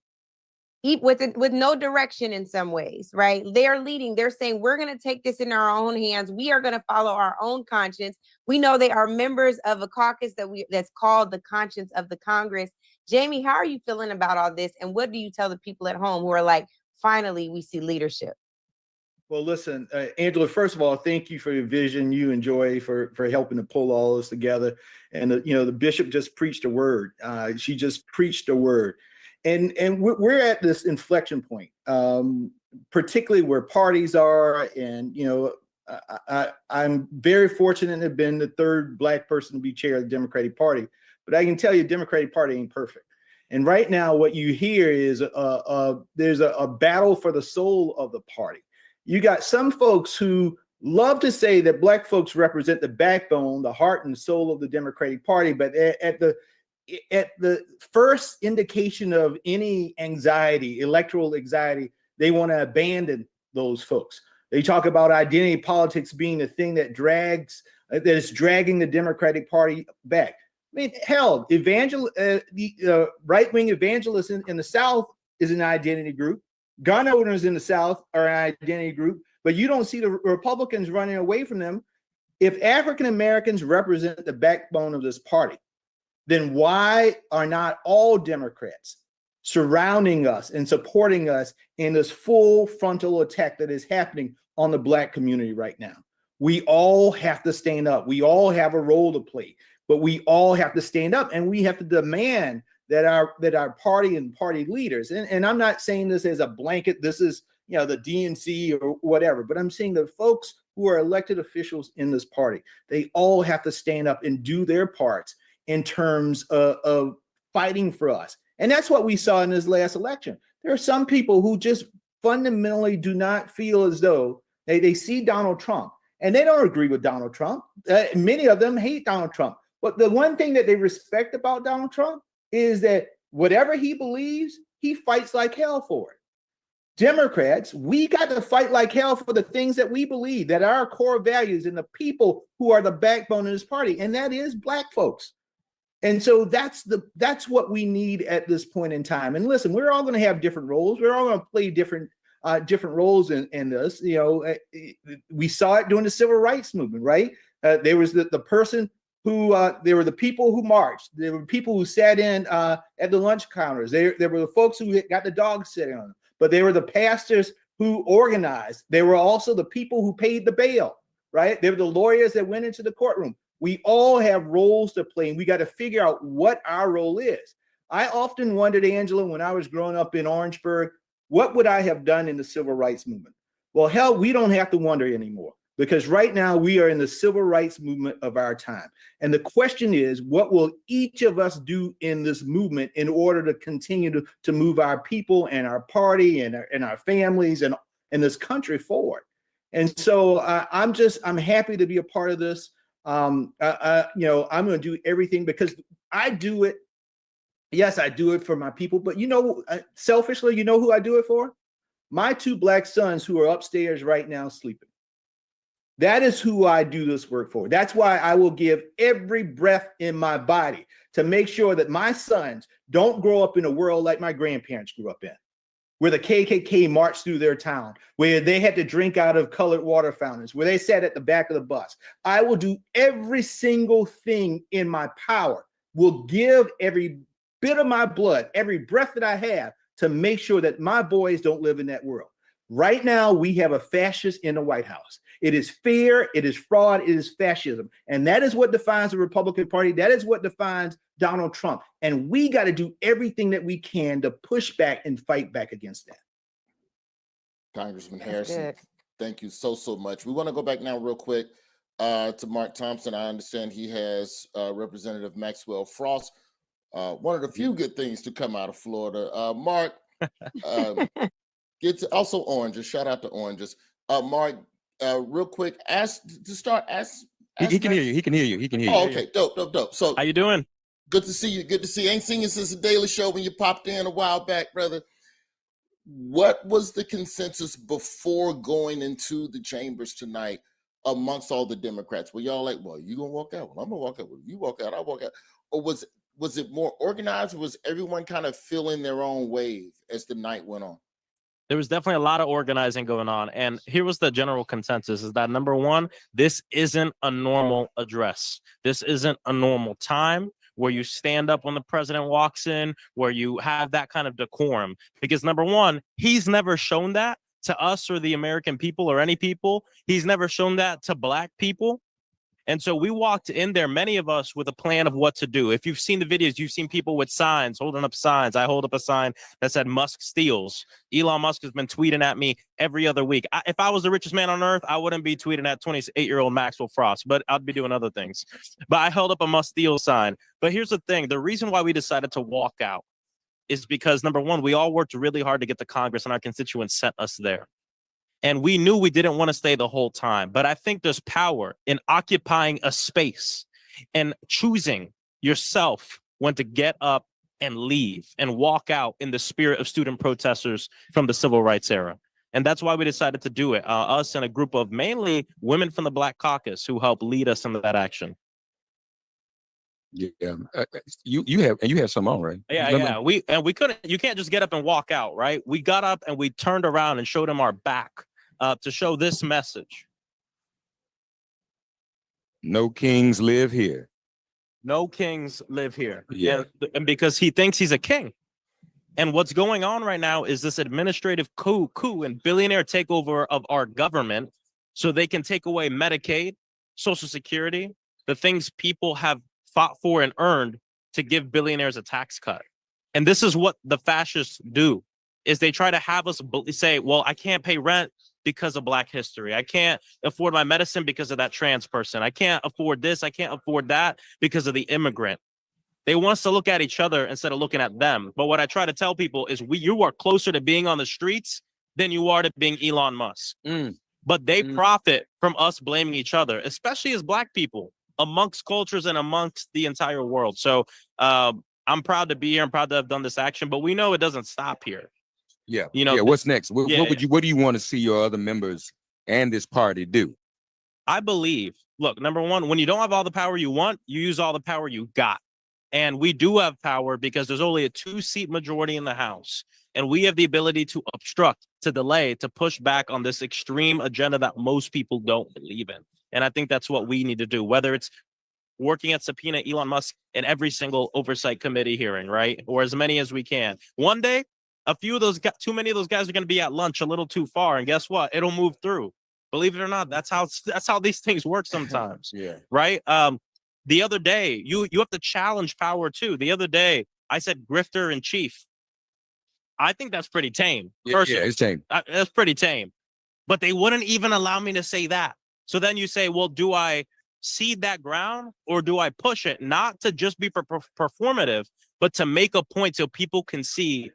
with no direction in some ways, right? They're leading. They're saying, we're going to take this in our own hands. We are going to follow our own conscience. We know they are members of a caucus that's called the Conscience of the Congress. Jamie, how are you feeling about all this? And what do you tell the people at home who are like, finally, we see leadership? Well, listen, Angela, first of all, thank you for your vision, you and Joy for helping to pull all this together. And, the bishop just preached a word. She just preached a word. And we're at this inflection point, particularly where parties are. And, I'm very fortunate to have been the third Black person to be chair of the Democratic Party. But I can tell you, the Democratic Party ain't perfect. And right now, what you hear is there's a battle for the soul of the party. You got some folks who love to say that Black folks represent the backbone, the heart and soul of the Democratic Party, but at the first indication of any anxiety, electoral anxiety, they want to abandon those folks. They talk about identity politics being the thing that is dragging the Democratic Party back. I mean, hell, the right-wing evangelists in the South is an identity group. Gun owners in the South are an identity group, but you don't see the Republicans running away from them. If African Americans represent the backbone of this party, then why are not all Democrats surrounding us and supporting us in this full frontal attack that is happening on the Black community right now? We all have to stand up. We all have a role to play, but we all have to stand up, and we have to demand that our party and party leaders, and I'm not saying this as a blanket, this is the DNC or whatever, but I'm saying the folks who are elected officials in this party, they all have to stand up and do their parts in terms of fighting for us. And that's what we saw in this last election. There are some people who just fundamentally do not feel as though they see Donald Trump, and they don't agree with Donald Trump. Many of them hate Donald Trump. But the one thing that they respect about Donald Trump is that whatever he believes, he fights like hell for it. Democrats, we got to fight like hell for the things that we believe, that are our core values, and the people who are the backbone of this party, and that is Black folks. And so that's what we need at this point in time. And listen, we're all going to have different roles. We're all going to play different roles in this. We saw it during the civil rights movement, right? There was the person who there were the people who marched. There were people who sat in at the lunch counters. There were the folks who got the dogs sitting on them. But they were the pastors who organized. They were also the people who paid the bail, right? They were the lawyers that went into the courtroom. We all have roles to play, and we got to figure out what our role is. I often wondered, Angela, when I was growing up in Orangeburg, what would I have done in the civil rights movement? Well, hell, we don't have to wonder anymore, because right now we are in the civil rights movement of our time. And the question is, what will each of us do in this movement in order to continue to move our people and our party and our families and this country forward? And so I'm happy to be a part of this. I'm going to do everything, because I do it. Yes, I do it for my people, but selfishly, who I do it for? My two Black sons who are upstairs right now sleeping. That is who I do this work for. That's why I will give every breath in my body to make sure that my sons don't grow up in a world like my grandparents grew up in, where the KKK marched through their town, where they had to drink out of colored water fountains, where they sat at the back of the bus. I will do every single thing in my power, will give every bit of my blood, every breath that I have, to make sure that my boys don't live in that world. Right now, we have a fascist in the White House. It is fear, it is fraud, it is fascism. And that is what defines the Republican Party. That is what defines Donald Trump. And we got to do everything that we can to push back and fight back against that. Congressman Harrison, thank you so much. We want to go back now real quick to Mark Thompson. I understand he has Representative Maxwell Frost. One of the few good things to come out of Florida. Mark, also oranges. Shout out to oranges. Mark, real quick, ask. He can hear you. He can hear you. He can hear you. Oh, okay, dope. So How you doing? good to see you. Good to see you. Ain't seen you since the Daily Show when you popped in a while back, brother. What was the consensus before going into the chambers tonight amongst all the Democrats? Were y'all like, well, you gonna walk out? Well, I'm gonna walk out. Well, you walk out, I'll walk out. Or was it more organized? Or was everyone kind of feeling their own wave as the night went on? There was definitely a lot of organizing going on. And here was the general consensus is that number one, this isn't a normal address. This isn't a normal time where you stand up when the president walks in, where you have that kind of decorum. Because number one, he's never shown that to us or the American people or any people. He's never shown that to Black people. And so we walked in there, many of us, with a plan of what to do. If you've seen the videos, you've seen people with signs, holding up signs. I hold up a sign that said Musk steals. Elon Musk has been tweeting at me every other week. If I was the richest man on earth, I wouldn't be tweeting at 28-year-old Maxwell Frost, but I'd be doing other things. But I held up a Musk steal sign. But here's the thing. The reason why we decided to walk out is because, number one, we all worked really hard to get to Congress and our constituents sent us there. And we knew we didn't want to stay the whole time. But I think there's power in occupying a space and choosing yourself when to get up and leave and walk out in the spirit of student protesters from the civil rights era. And that's why we decided to do it. Us and a group of mainly women from the Black Caucus who helped lead us into that action. Yeah, you have some on, right? Yeah. We couldn't. You can't just get up and walk out, right? We got up and we turned around and showed them our back to show this message. No kings live here. No kings live here. Yeah. And because he thinks he's a king. And what's going on right now is this administrative coup and billionaire takeover of our government so they can take away Medicaid, Social Security, the things people have fought for and earned to give billionaires a tax cut. And this is what the fascists do, is they try to have us say, well, I can't pay rent because of Black history. I can't afford my medicine because of that trans person. I can't afford this. I can't afford that because of the immigrant. They want us to look at each other instead of looking at them. But what I try to tell people is you are closer to being on the streets than you are to being Elon Musk. But they profit from us blaming each other, especially as Black people, amongst cultures and amongst the entire world. So I'm proud to be here. I'm proud to have done this action, but we know it doesn't stop here. Yeah. You know, what's next? What do you want to see your other members and this party do? I believe, look, number one, when you don't have all the power you want, you use all the power you got. And we do have power because there's only a 2-seat majority in the House. And we have the ability to obstruct, to delay, to push back on this extreme agenda that most people don't believe in. And I think that's what we need to do, whether it's working at subpoena Elon Musk in every single oversight committee hearing, right? Or as many as we can. One day, too many of those guys are going to be at lunch a little too far. And guess what? It'll move through. Believe it or not, that's how these things work sometimes. Yeah. Right? The other day, you have to challenge power too. The other day, I said grifter in chief. I think that's pretty tame. Yeah, it's tame. That's pretty tame. But they wouldn't even allow me to say that. So then you say, well, do I cede that ground or do I push it? Not to just be performative, but to make a point so people can see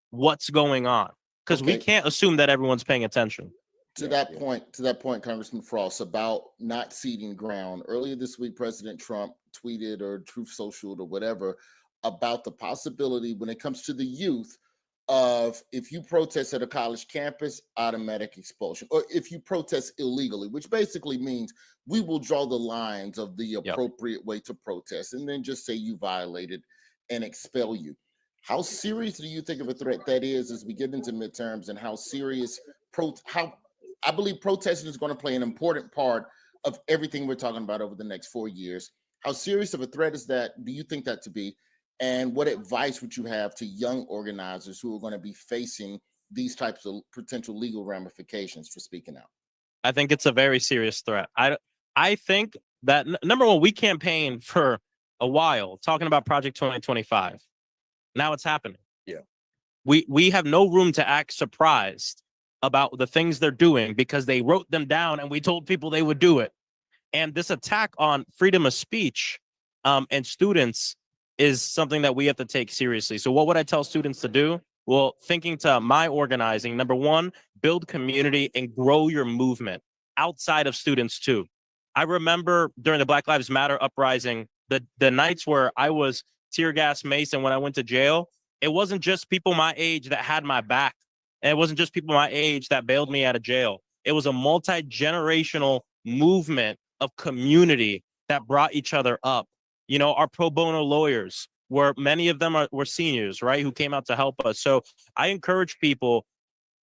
what's going on. Because we can't assume that everyone's paying attention. To that point, Congressman Frost, about not ceding ground. Earlier this week, President Trump tweeted or Truth Social or whatever about the possibility when it comes to the youth of if you protest at a college campus, automatic expulsion, or if you protest illegally, which basically means we will draw the lines of the appropriate way to protest and then just say you violated and expel you. How serious do you think of a threat that is as we get into midterms, and how serious I believe protesting is going to play an important part of everything we're talking about over the next 4 years. How serious of a threat is that? Do you think that to be? And what advice would you have to young organizers who are going to be facing these types of potential legal ramifications for speaking out? I think it's a very serious threat. I think that, number one, we campaigned for a while talking about Project 2025. Now it's happening. Yeah. We have no room to act surprised about the things they're doing because they wrote them down and we told people they would do it. And this attack on freedom of speech and students is something that we have to take seriously. So what would I tell students to do? Well, thinking to my organizing, number one, build community and grow your movement outside of students too. I remember during the Black Lives Matter uprising, the nights where I was tear gas mace and when I went to jail, it wasn't just people my age that had my back. And it wasn't just people my age that bailed me out of jail. It was a multi-generational movement of community that brought each other up. You know, our pro bono lawyers, where many of them were seniors, right, who came out to help us. So I encourage people,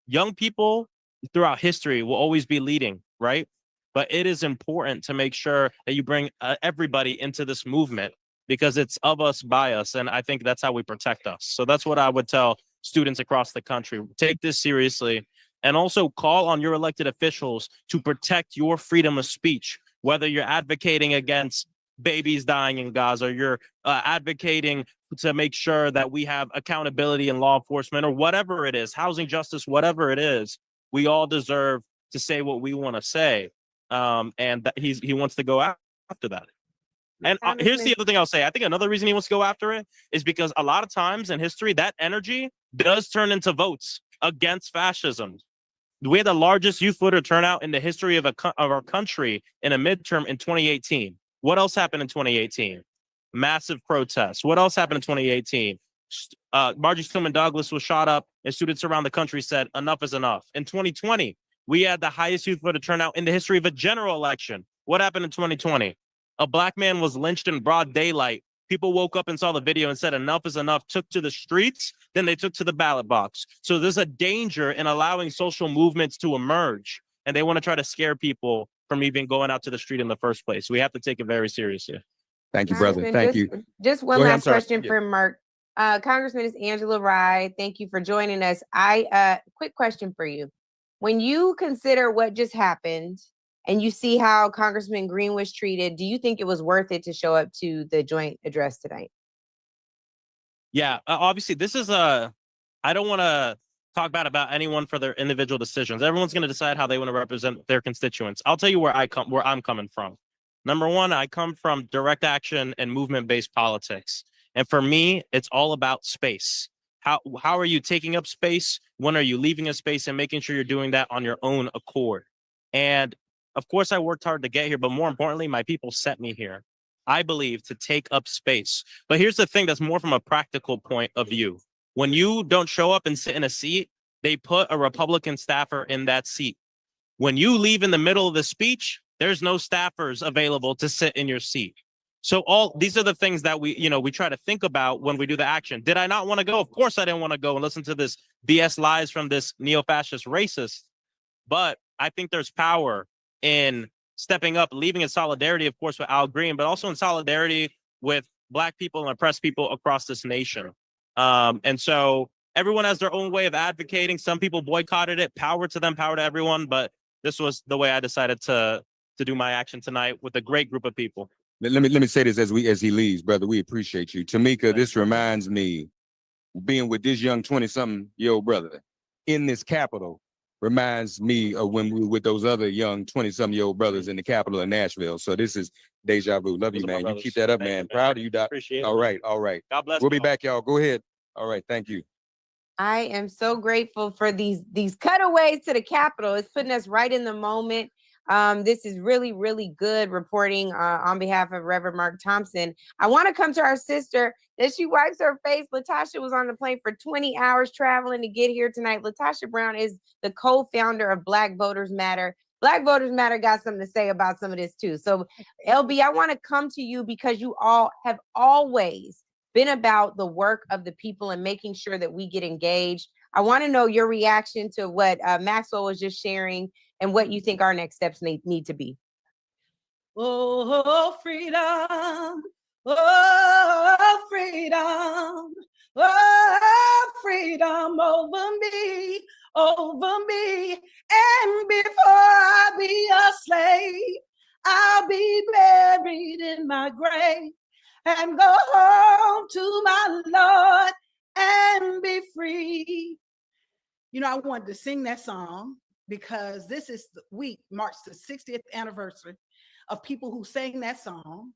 young people throughout history will always be leading, right? But it is important to make sure that you bring everybody into this movement because it's of us, by us. And I think that's how we protect us. So that's what I would tell students across the country. Take this seriously and also call on your elected officials to protect your freedom of speech, whether you're advocating against babies dying in Gaza, you're advocating to make sure that we have accountability in law enforcement or whatever it is, housing justice, whatever it is, we all deserve to say what we want to say. And that he wants to go after that. And here's the other thing I'll say. I think another reason he wants to go after it is because a lot of times in history, that energy does turn into votes against fascism. We had the largest youth voter turnout in the history of our country in a midterm in 2018. What else happened in 2018? Massive protests. What else happened in 2018? Marjorie Stoneman Douglas was shot up and students around the country said enough is enough. In 2020, we had the highest youth voter turnout in the history of a general election. What happened in 2020? A black man was lynched in broad daylight. People woke up and saw the video and said enough is enough, took to the streets, then they took to the ballot box. So there's a danger in allowing social movements to emerge, and they want to try to scare people from even going out to the street in the first place. We have to take it very seriously. Thank you, brother. Thank you. Just one Go ahead, I'm last sorry. question for Mark. Congressman, it's Angela Rye. Thank you for joining us. Quick question for you. When you consider what just happened and you see how Congressman Green was treated, do you think it was worth it to show up to the joint address tonight? Yeah, obviously this is I don't want to talk bad about anyone for their individual decisions. Everyone's going to decide how they want to represent their constituents. I'll tell you where I'm coming from. Number one, I come from direct action and movement-based politics. And for me, it's all about space. How are you taking up space? When are you leaving a space and making sure you're doing that on your own accord? And of course, I worked hard to get here, but more importantly, my people sent me here. I believe to take up space. But here's the thing that's more from a practical point of view. When you don't show up and sit in a seat, they put a Republican staffer in that seat. When you leave in the middle of the speech, there's no staffers available to sit in your seat. So all these are the things that we try to think about when we do the action. Did I not want to go? Of course I didn't want to go and listen to this BS lies from this neo-fascist racist. But I think there's power in stepping up, leaving in solidarity, of course, with Al Green, but also in solidarity with Black people and oppressed people across this nation. And so everyone has their own way of advocating. Some people boycotted it. Power to them, power to everyone. But this was the way I decided to do my action tonight with a great group of people. Let me say this as he leaves, brother. We appreciate you. Tamika, this reminds me, being with this young 20-something-year-old brother in this Capitol reminds me of when we were with those other young 20-something-year-old brothers in the Capitol in Nashville. So this is deja vu. Love you, man. You keep that up, man. Proud of you, Doc. Appreciate it. All right, all right. God bless. We'll be back, y'all. Go ahead. All right, thank you. I am so grateful for these cutaways to the Capitol. It's putting us right in the moment. This is really, really good reporting on behalf of Reverend Mark Thompson. I want to come to our sister that she wipes her face. Latasha was on the plane for 20 hours traveling to get here tonight. Latasha Brown is the co-founder of Black Voters Matter. Black Voters Matter got something to say about some of this too. So LB, I want to come to you because you all have always been about the work of the people and making sure that we get engaged. I want to know your reaction to what Maxwell was just sharing and what you think our next steps need to be. Oh, freedom. Oh, freedom. Oh, freedom over me. And before I be a slave, I'll be buried in my grave and go home to my Lord and be free. You know, I wanted to sing that song because this week marks the 60th anniversary of people who sang that song.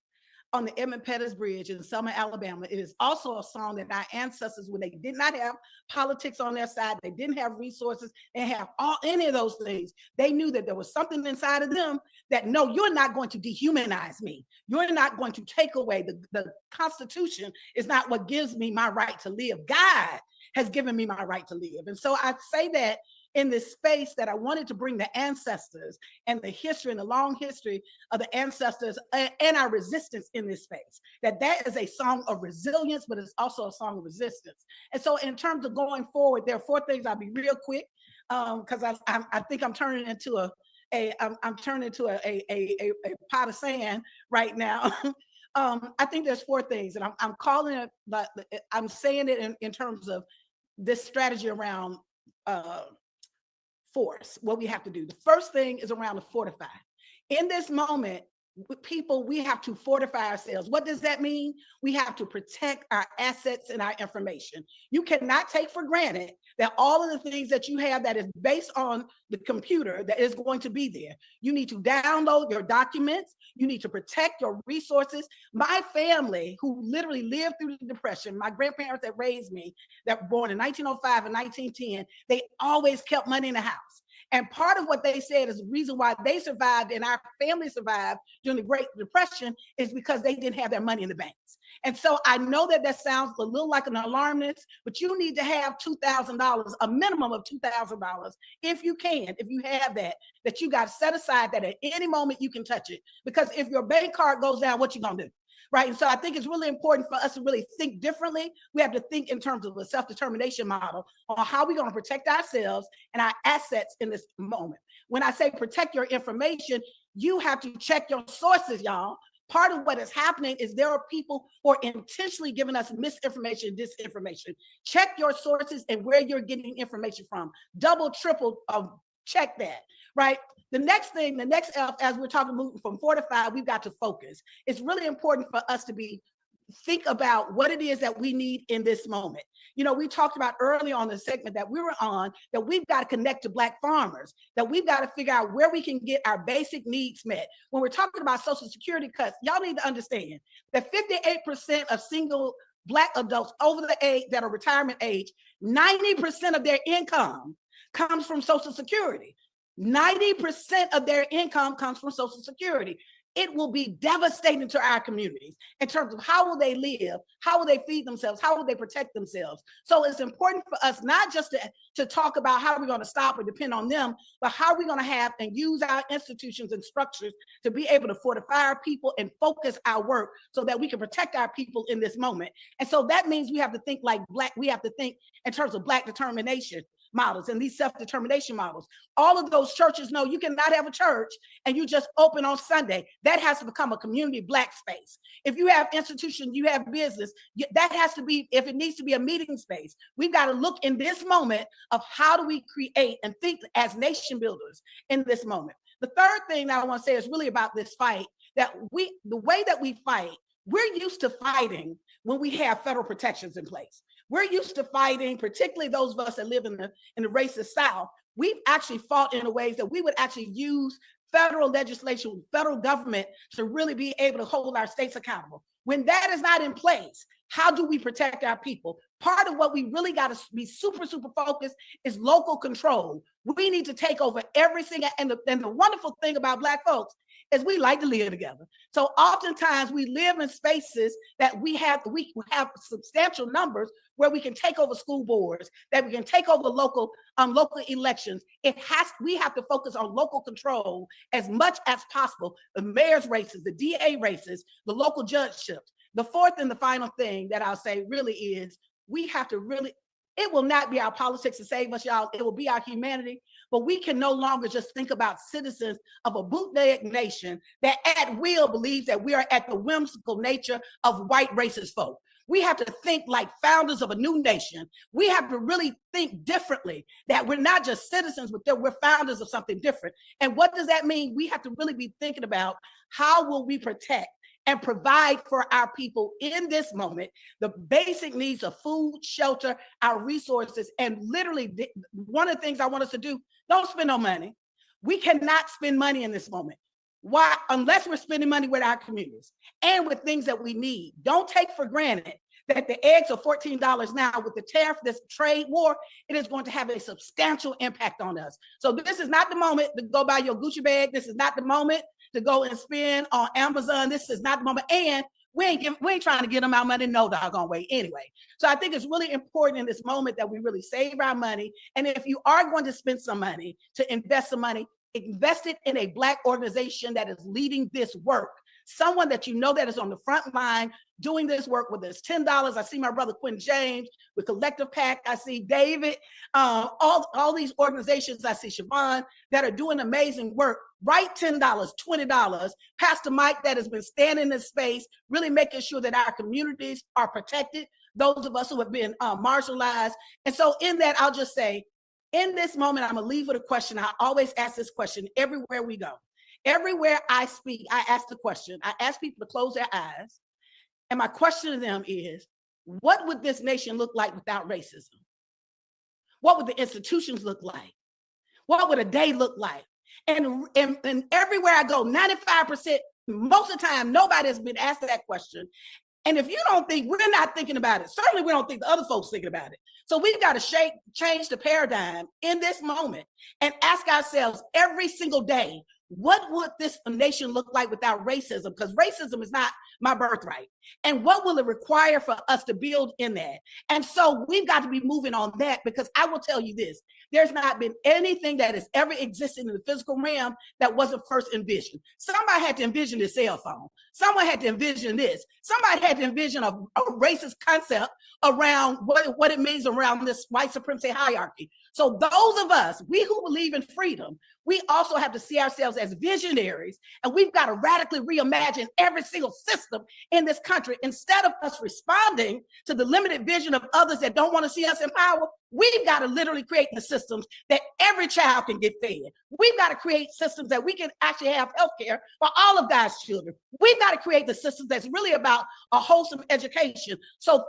on the Edmund Pettus Bridge in Selma, Alabama. It is also a song that our ancestors, when they did not have politics on their side, they didn't have resources, they didn't have any of those things. They knew that there was something inside of them that, no, you're not going to dehumanize me. You're not going to take away the Constitution is not what gives me my right to live. God has given me my right to live. And so I say that in this space that I wanted to bring the ancestors and the history and the long history of the ancestors and our resistance in this space. That is a song of resilience, but it's also a song of resistance. And so in terms of going forward, there are 4 things. I'll be real quick because I think I'm turning into a pot of sand right now. I think there's 4 things, and I'm calling it, but I'm saying it in terms of this strategy around force, what we have to do. The first thing is around the fortify. In this moment, people, we have to fortify ourselves. What does that mean? We have to protect our assets and our information. You cannot take for granted that all of the things that you have that is based on the computer that is going to be there. You need to download your documents. You need to protect your resources. My family, who literally lived through the Depression, my grandparents that raised me, that were born in 1905 and 1910, they always kept money in the house. And part of what they said is the reason why they survived and our family survived during the Great Depression is because they didn't have their money in the banks. And so I know that that sounds a little like an alarmist, but you need to have $2,000, a minimum of $2,000, if you can, if you have that you got set aside that at any moment you can touch it. Because if your bank card goes down, what you gonna do? Right. And so I think it's really important for us to really think differently. We have to think in terms of a self-determination model on how we're going to protect ourselves and our assets in this moment. When I say protect your information, you have to check your sources, y'all. Part of what is happening is there are people who are intentionally giving us misinformation, disinformation. Check your sources and where you're getting information from. Double, triple, check that, right? The next thing, the next F, as we're talking moving from fortify, we've got to focus. It's really important for us to think about what it is that we need in this moment. You know, we talked about early on the segment that we were on, that we've got to connect to Black farmers, that we've got to figure out where we can get our basic needs met. When we're talking about Social Security cuts, y'all need to understand that 58% of single Black adults over the age that are retirement age, 90% of their income comes from Social Security. 90% of their income comes from Social Security. It will be devastating to our communities in terms of how will they live, how will they feed themselves, how will they protect themselves. So it's important for us not just to talk about how we're going to stop or depend on them, but how we're going to have and use our institutions and structures to be able to fortify our people and focus our work so that we can protect our people in this moment. And so that means we have to think like Black, we have to think in terms of Black determination models and these self-determination models. All of those churches know you cannot have a church and you just open on Sunday. That has to become a community Black space. If you have institutions, you have business, that has to be, if it needs to be a meeting space, we've got to look in this moment of how do we create and think as nation builders in this moment. The third thing that I want to say is really about this fight, that the way that we fight, we're used to fighting when we have federal protections in place. We're used to fighting, particularly those of us that live in the racist South. We've actually fought in ways that we would actually use federal legislation, federal government to really be able to hold our states accountable. When that is not in place, how do we protect our people? Part of what we really got to be super, super focused is local control. We need to take over every single, and the wonderful thing about Black folks is we like to live together. So oftentimes we live in spaces that we have substantial numbers where we can take over school boards, that we can take over local elections. We have to focus on local control as much as possible. The mayor's races, the DA races, the local judgeships. The fourth and the final thing that I'll say really is we have to really, it will not be our politics to save us, y'all. It will be our humanity. But we can no longer just think about citizens of a bootleg nation that at will believes that we are at the whimsical nature of white racist folk. We have to think like founders of a new nation. We have to really think differently, that we're not just citizens, but that we're founders of something different. And what does that mean? We have to really be thinking about how will we protect and provide for our people in this moment, the basic needs of food, shelter, our resources. And literally, one of the things I want us to do, don't spend no money. We cannot spend money in this moment. Why, unless we're spending money with our communities and with things that we need, don't take for granted that the eggs are $14 now with the tariff, this trade war, it is going to have a substantial impact on us. So this is not the moment to go buy your Gucci bag. This is not the moment to go and spend on Amazon. This is not the moment. And we ain't trying to get them our money no doggone way anyway. So I think it's really important in this moment that we really save our money. And if you are going to spend some money, to invest some money, invest it in a Black organization that is leading this work. Someone that you know that is on the front line doing this work, whether it's $10. I see my brother Quinn James with Collective PAC. I see David, all these organizations. I see Siobhan that are doing amazing work. Write $10, $20. Pastor Mike that has been standing in this space, really making sure that our communities are protected, those of us who have been marginalized. And so in that, I'll just say, in this moment, I'm gonna leave with a question. I always ask this question everywhere we go. Everywhere I speak, I ask the question. I ask people to close their eyes. And my question to them is, what would this nation look like without racism? What would the institutions look like? What would a day look like? And everywhere I go, 95%, most of the time, nobody has been asked that question. And if you don't think, we're not thinking about it. Certainly we don't think the other folks thinking about it. So we've got to change the paradigm in this moment and ask ourselves every single day, what would this nation look like without racism? Because racism is not my birthright. And what will it require for us to build in that? And so we've got to be moving on that, because I will tell you this, there's not been anything that has ever existed in the physical realm that wasn't first envisioned. Somebody had to envision the cell phone. Someone had to envision this. Somebody had to envision a racist concept around what it means around this white supremacy hierarchy. So those of us, we who believe in freedom, we also have to see ourselves as visionaries, and we've got to radically reimagine every single system in this country. Instead of us responding to the limited vision of others that don't want to see us in power, we've got to literally create the systems that every child can get fed. We've got to create systems that we can actually have healthcare for all of God's children. We've got to create the systems that's really about a wholesome education. So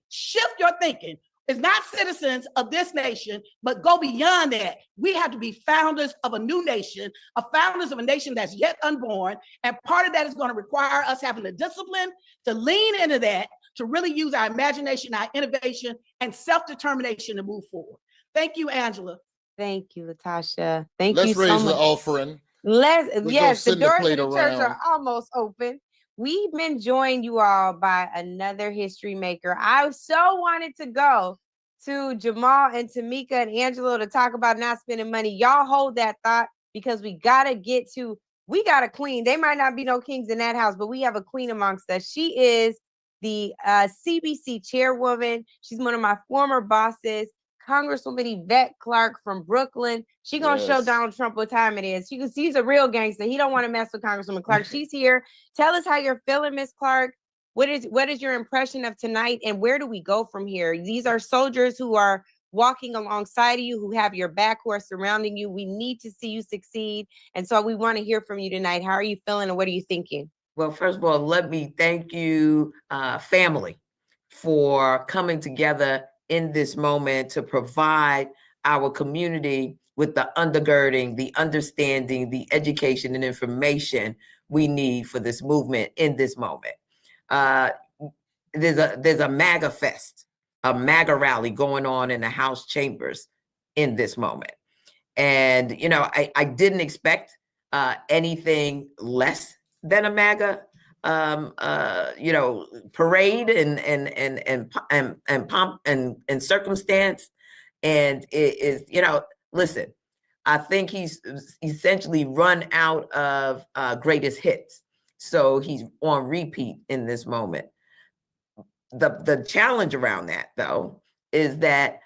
shift your thinking. It's not citizens of this nation, but go beyond that. We have to be founders of a new nation, founders of a nation that's yet unborn. And part of that is going to require us having the discipline to lean into that, to really use our imagination, our innovation, and self-determination to move forward. Thank you, Angela. Thank you, Latasha. Thank Let's you so raise the much. offering. Yes, the send the doors of plate the church around. are almost open. We've been joined, you all, by another history maker. I so wanted to go to Jamal and Tamika and Angelo to talk about not spending money. Y'all hold that thought, because we got a queen. They might not be no kings in that house, but we have a queen amongst us. She is the CBC chairwoman. She's one of my former bosses, Congresswoman Yvette Clarke from Brooklyn. She gonna show Donald Trump what time it is. She's a real gangster. He don't want to mess with Congresswoman Clarke. She's here. Tell us how you're feeling, Miss Clarke. What is your impression of tonight, and where do we go from here? These are soldiers who are walking alongside of you, who have your back, who are surrounding you. We need to see you succeed. And so we want to hear from you tonight. How are you feeling, and what are you thinking? Well, first of all, let me thank you, family, for coming together in this moment to provide our community with the undergirding, the understanding, the education and information we need for this movement in this moment. There's a MAGA fest, a MAGA rally going on in the House chambers in this moment. And, you know, I didn't expect anything less than a MAGA parade and pomp and circumstance. And it is, listen, I think he's essentially run out of greatest hits. So he's on repeat in this moment. The challenge around that, though, is that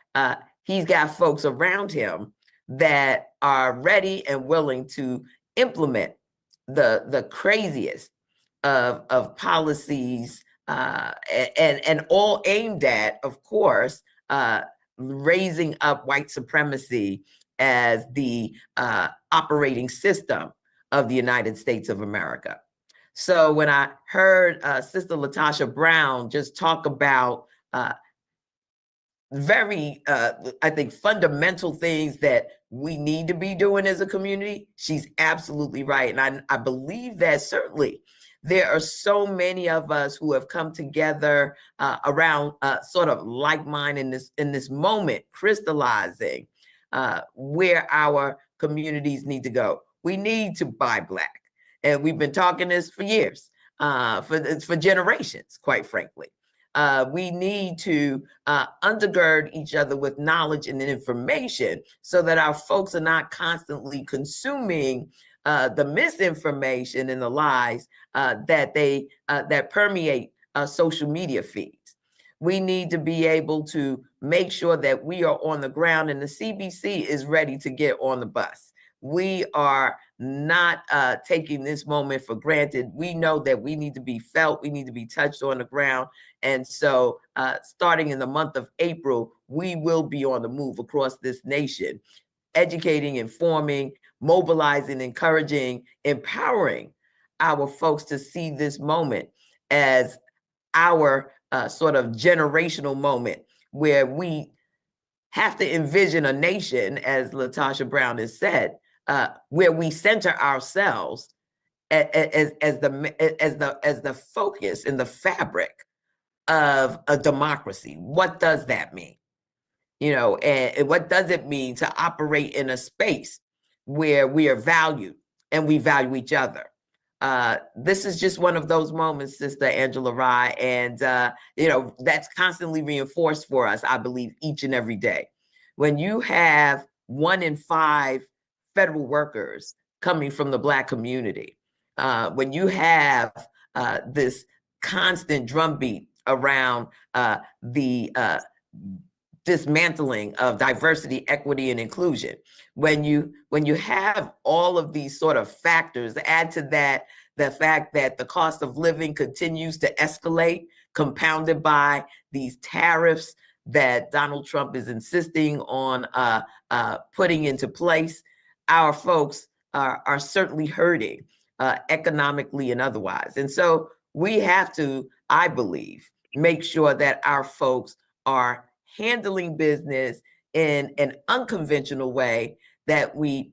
he's got folks around him that are ready and willing to implement the craziest of policies and all aimed at, of course, raising up white supremacy as the operating system of the United States of America. So when I heard Sister Latasha Brown just talk about very, I think, fundamental things that we need to be doing as a community, she's absolutely right. And I believe that certainly there are so many of us who have come together around sort of like mind in this moment, crystallizing where our communities need to go. We need to buy Black. And we've been talking this for years, for generations, quite frankly. We need to undergird each other with knowledge and information so that our folks are not constantly consuming the misinformation and the lies that permeate social media feeds. We need to be able to make sure that we are on the ground and the CBC is ready to get on the bus. We are not taking this moment for granted. We know that we need to be felt, we need to be touched on the ground. And so starting in the month of April, we will be on the move across this nation, educating, informing, mobilizing, encouraging, empowering our folks to see this moment as our sort of generational moment where we have to envision a nation, as LaTosha Brown has said, where we center ourselves as the focus and the fabric of a democracy. What does that mean? You know, and what does it mean to operate in a space where we are valued and we value each other? This is just one of those moments, Sister Angela Rye, and you know, that's constantly reinforced for us, I believe, each and every day. When you have 1 in 5 federal workers coming from the Black community, when you have this constant drumbeat around the dismantling of diversity, equity, and inclusion, when you have all of these sort of factors, add to that the fact that the cost of living continues to escalate, compounded by these tariffs that Donald Trump is insisting on putting into place, our folks are certainly hurting economically and otherwise. And so we have to, I believe, make sure that our folks are handling business in an unconventional way, that we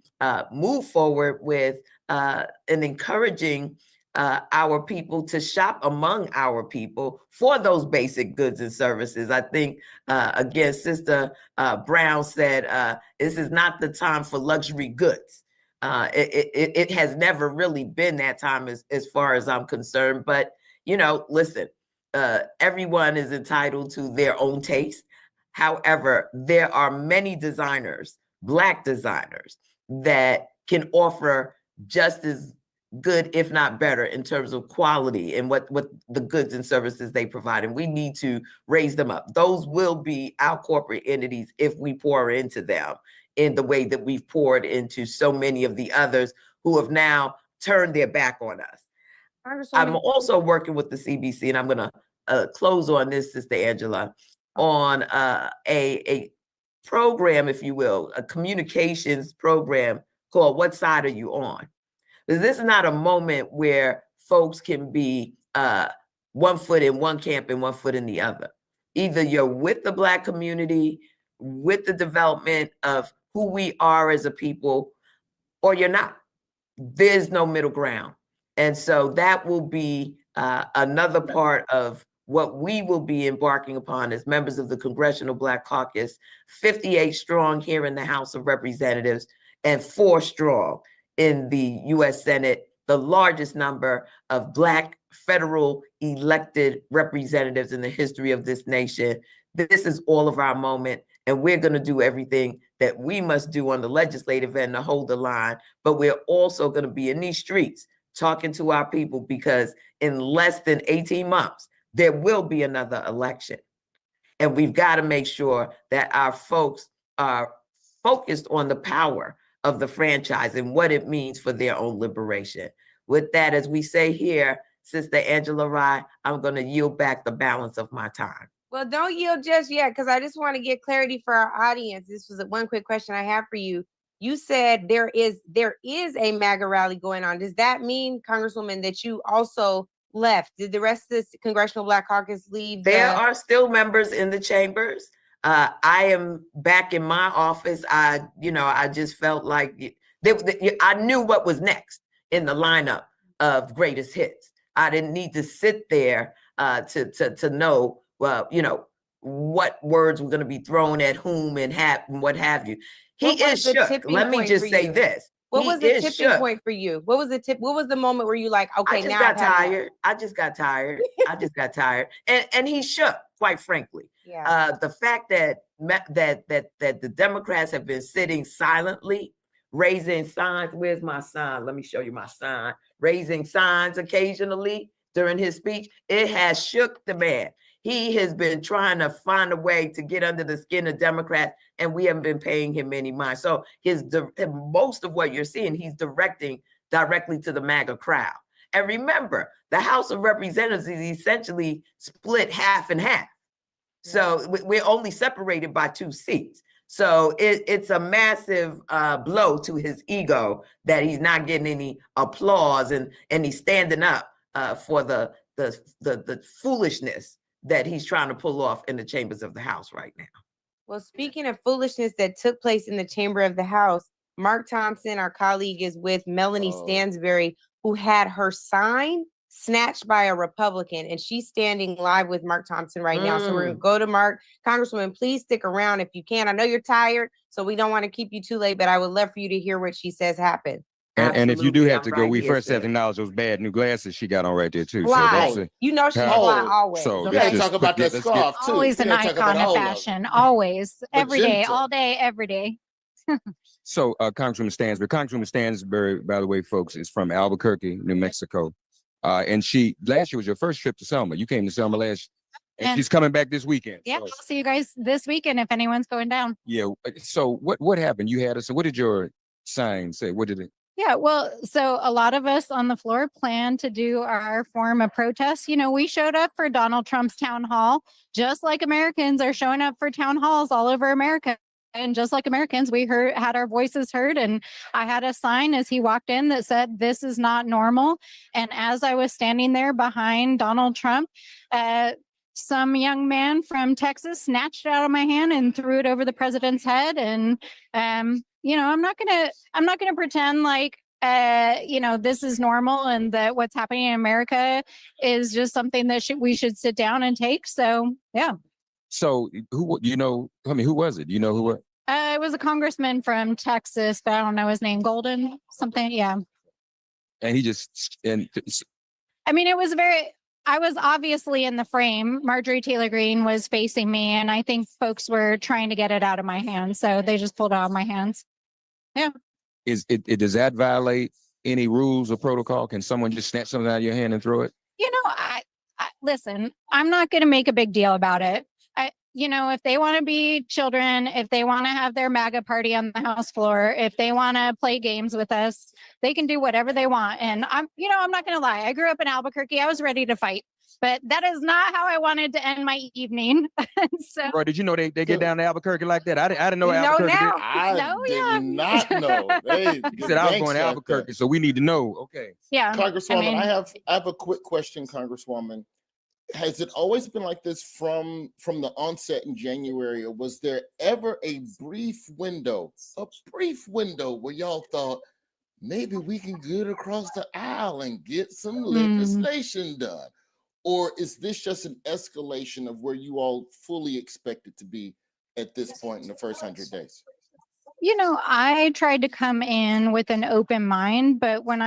move forward with and encouraging our people to shop among our people for those basic goods and services. I think, again, Sister Brown said, this is not the time for luxury goods. It has never really been that time as far as I'm concerned. But, you know, listen, everyone is entitled to their own taste. However, there are many designers, Black designers, that can offer just as good, if not better, in terms of quality and what the goods and services they provide. And we need to raise them up. Those will be our corporate entities if we pour into them in the way that we've poured into so many of the others who have now turned their back on us. I'm also working with the CBC, and I'm going to close on this, Sister Angela, on a program, if you will, a communications program called What Side Are You On? Because this is not a moment where folks can be 1 foot in one camp and 1 foot in the other. Either you're with the Black community, with the development of who we are as a people, or you're not. There's no middle ground. And so that will be another part of what we will be embarking upon as members of the Congressional Black Caucus, 58 strong here in the House of Representatives and 4 strong in the US Senate, the largest number of Black federal elected representatives in the history of this nation. This is all of our moment, and we're going to do everything that we must do on the legislative end to hold the line, but we're also going to be in these streets talking to our people, because in less than 18 months, there will be another election. And we've got to make sure that our folks are focused on the power of the franchise and what it means for their own liberation. With that, as we say here, Sister Angela Rye, I'm going to yield back the balance of my time. Well, don't yield just yet, because I just want to get clarity for our audience. This was one quick question I have for you. You said there is a MAGA rally going on. Does that mean, Congresswoman, that you also left? Did the rest of the Congressional Black Caucus leave? There are still members in the chambers. I am back in my office. I just felt like I knew what was next in the lineup of greatest hits. I didn't need to sit there to know, what words were going to be thrown at whom and what have you. He is shook. Let me just say this. What was the tipping point for you? What was the tip? What was the moment where you like, okay, I just now got I've had enough? tired. I just got tired. I just got tired. And he shook, quite frankly. Yeah. The fact that the Democrats have been sitting silently, raising signs. Where's my sign? Let me show you my sign. Raising signs occasionally during his speech. It has shook the man. He has been trying to find a way to get under the skin of Democrats, and we haven't been paying him any mind. So most of what you're seeing, he's directing directly to the MAGA crowd. And remember, the House of Representatives is essentially split half and half. So we're only separated by 2 seats. So it's a massive blow to his ego that he's not getting any applause, and he's standing up for the foolishness that he's trying to pull off in the chambers of the House right now. Well, speaking of foolishness that took place in the chamber of the House, Mark Thompson, our colleague, is with Melanie Stansbury, who had her sign snatched by a Republican, and she's standing live with Mark Thompson right now. So we're going to go to Mark. Congresswoman, please stick around if you can. I know you're tired, so we don't want to keep you too late, but I would love for you to hear what she says happened. And if you do have to go, right we here, first have sis. to acknowledge those bad new glasses she got on right there too. Fly. So You know she's fly always. So We let's gotta just talk about that let's scarf too. Always We an gotta talk about icon of all of it. fashion. Always, every day, Magenta. all day, every day. So Congresswoman Stansbury, by the way, folks, is from Albuquerque, New Mexico. And last year was your first trip to Selma. You came to Selma last year, and she's coming back this weekend. Yeah, So, I'll see you guys this weekend if anyone's going down. yeah. So what happened? You had us. So what did your sign say? What did it? Yeah, well, so a lot of us on the floor plan to do our form of protest. We showed up for Donald Trump's town hall, just like Americans are showing up for town halls all over America. And just like Americans, we had our voices heard. And I had a sign as he walked in that said, "This is not normal." And as I was standing there behind Donald Trump, some young man from Texas snatched it out of my hand and threw it over the president's head. And I'm not gonna pretend like this is normal and that what's happening in America is just something that we should sit down and take. So yeah. So who was it? You know who? It was a congressman from Texas, but I don't know his name. Golden something. Yeah. And I was obviously in the frame. Marjorie Taylor Greene was facing me, and I think folks were trying to get it out of my hands. So they just pulled it out of my hands. Yeah. Does that violate any rules or protocol? Can someone just snatch something out of your hand and throw it? I listen, I'm not going to make a big deal about it. If they want to be children, if they want to have their MAGA party on the House floor, if they want to play games with us, they can do whatever they want. And I'm not going to lie. I grew up in Albuquerque. I was ready to fight, but that is not how I wanted to end my evening. So, Bro, did you know they get down to Albuquerque like that? I didn't know You know Albuquerque. now. I did not know. Hey, He said I was going to Albuquerque, so we need to know. Okay. Yeah. Congresswoman, I have a quick question, Congresswoman. Has it always been like this from the onset in January, or was there ever a brief window where y'all thought maybe we can get across the aisle and get some legislation done? Or is this just an escalation of where you all fully expect it to be at this point in the first 100 days? I tried to come in with an open mind, but when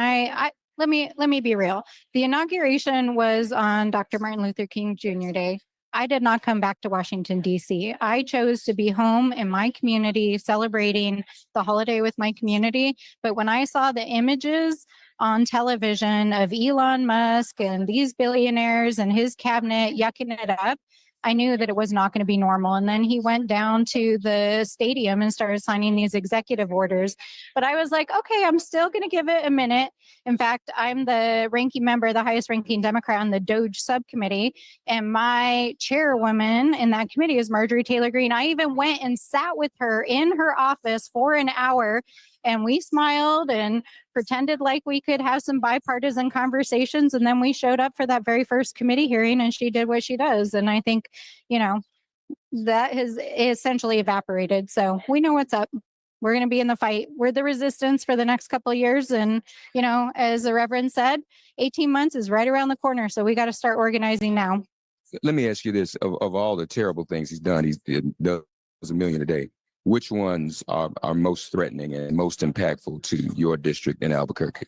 let me be real. The inauguration was on Dr. Martin Luther King Jr. Day. I did not come back to Washington, D.C. I chose to be home in my community celebrating the holiday with my community. But when I saw the images on television of Elon Musk and these billionaires and his cabinet yucking it up, I knew that it was not going to be normal. And then he went down to the stadium and started signing these executive orders. But I was like, okay, I'm still going to give it a minute. In fact, I'm the ranking member, the highest ranking Democrat on the DOGE subcommittee. And my chairwoman in that committee is Marjorie Taylor Greene. I even went and sat with her in her office for an hour, and we smiled and pretended like we could have some bipartisan conversations. And then we showed up for that very first committee hearing, and she did what she does. And I think, that has essentially evaporated. So we know what's up. We're going to be in the fight. We're the resistance for the next couple of years. And, you know, as the Reverend said, 18 months is right around the corner. So we got to start organizing now. Let me ask you this: of all the terrible things he's done, does $1 million a day. Which ones are most threatening and most impactful to your district in Albuquerque?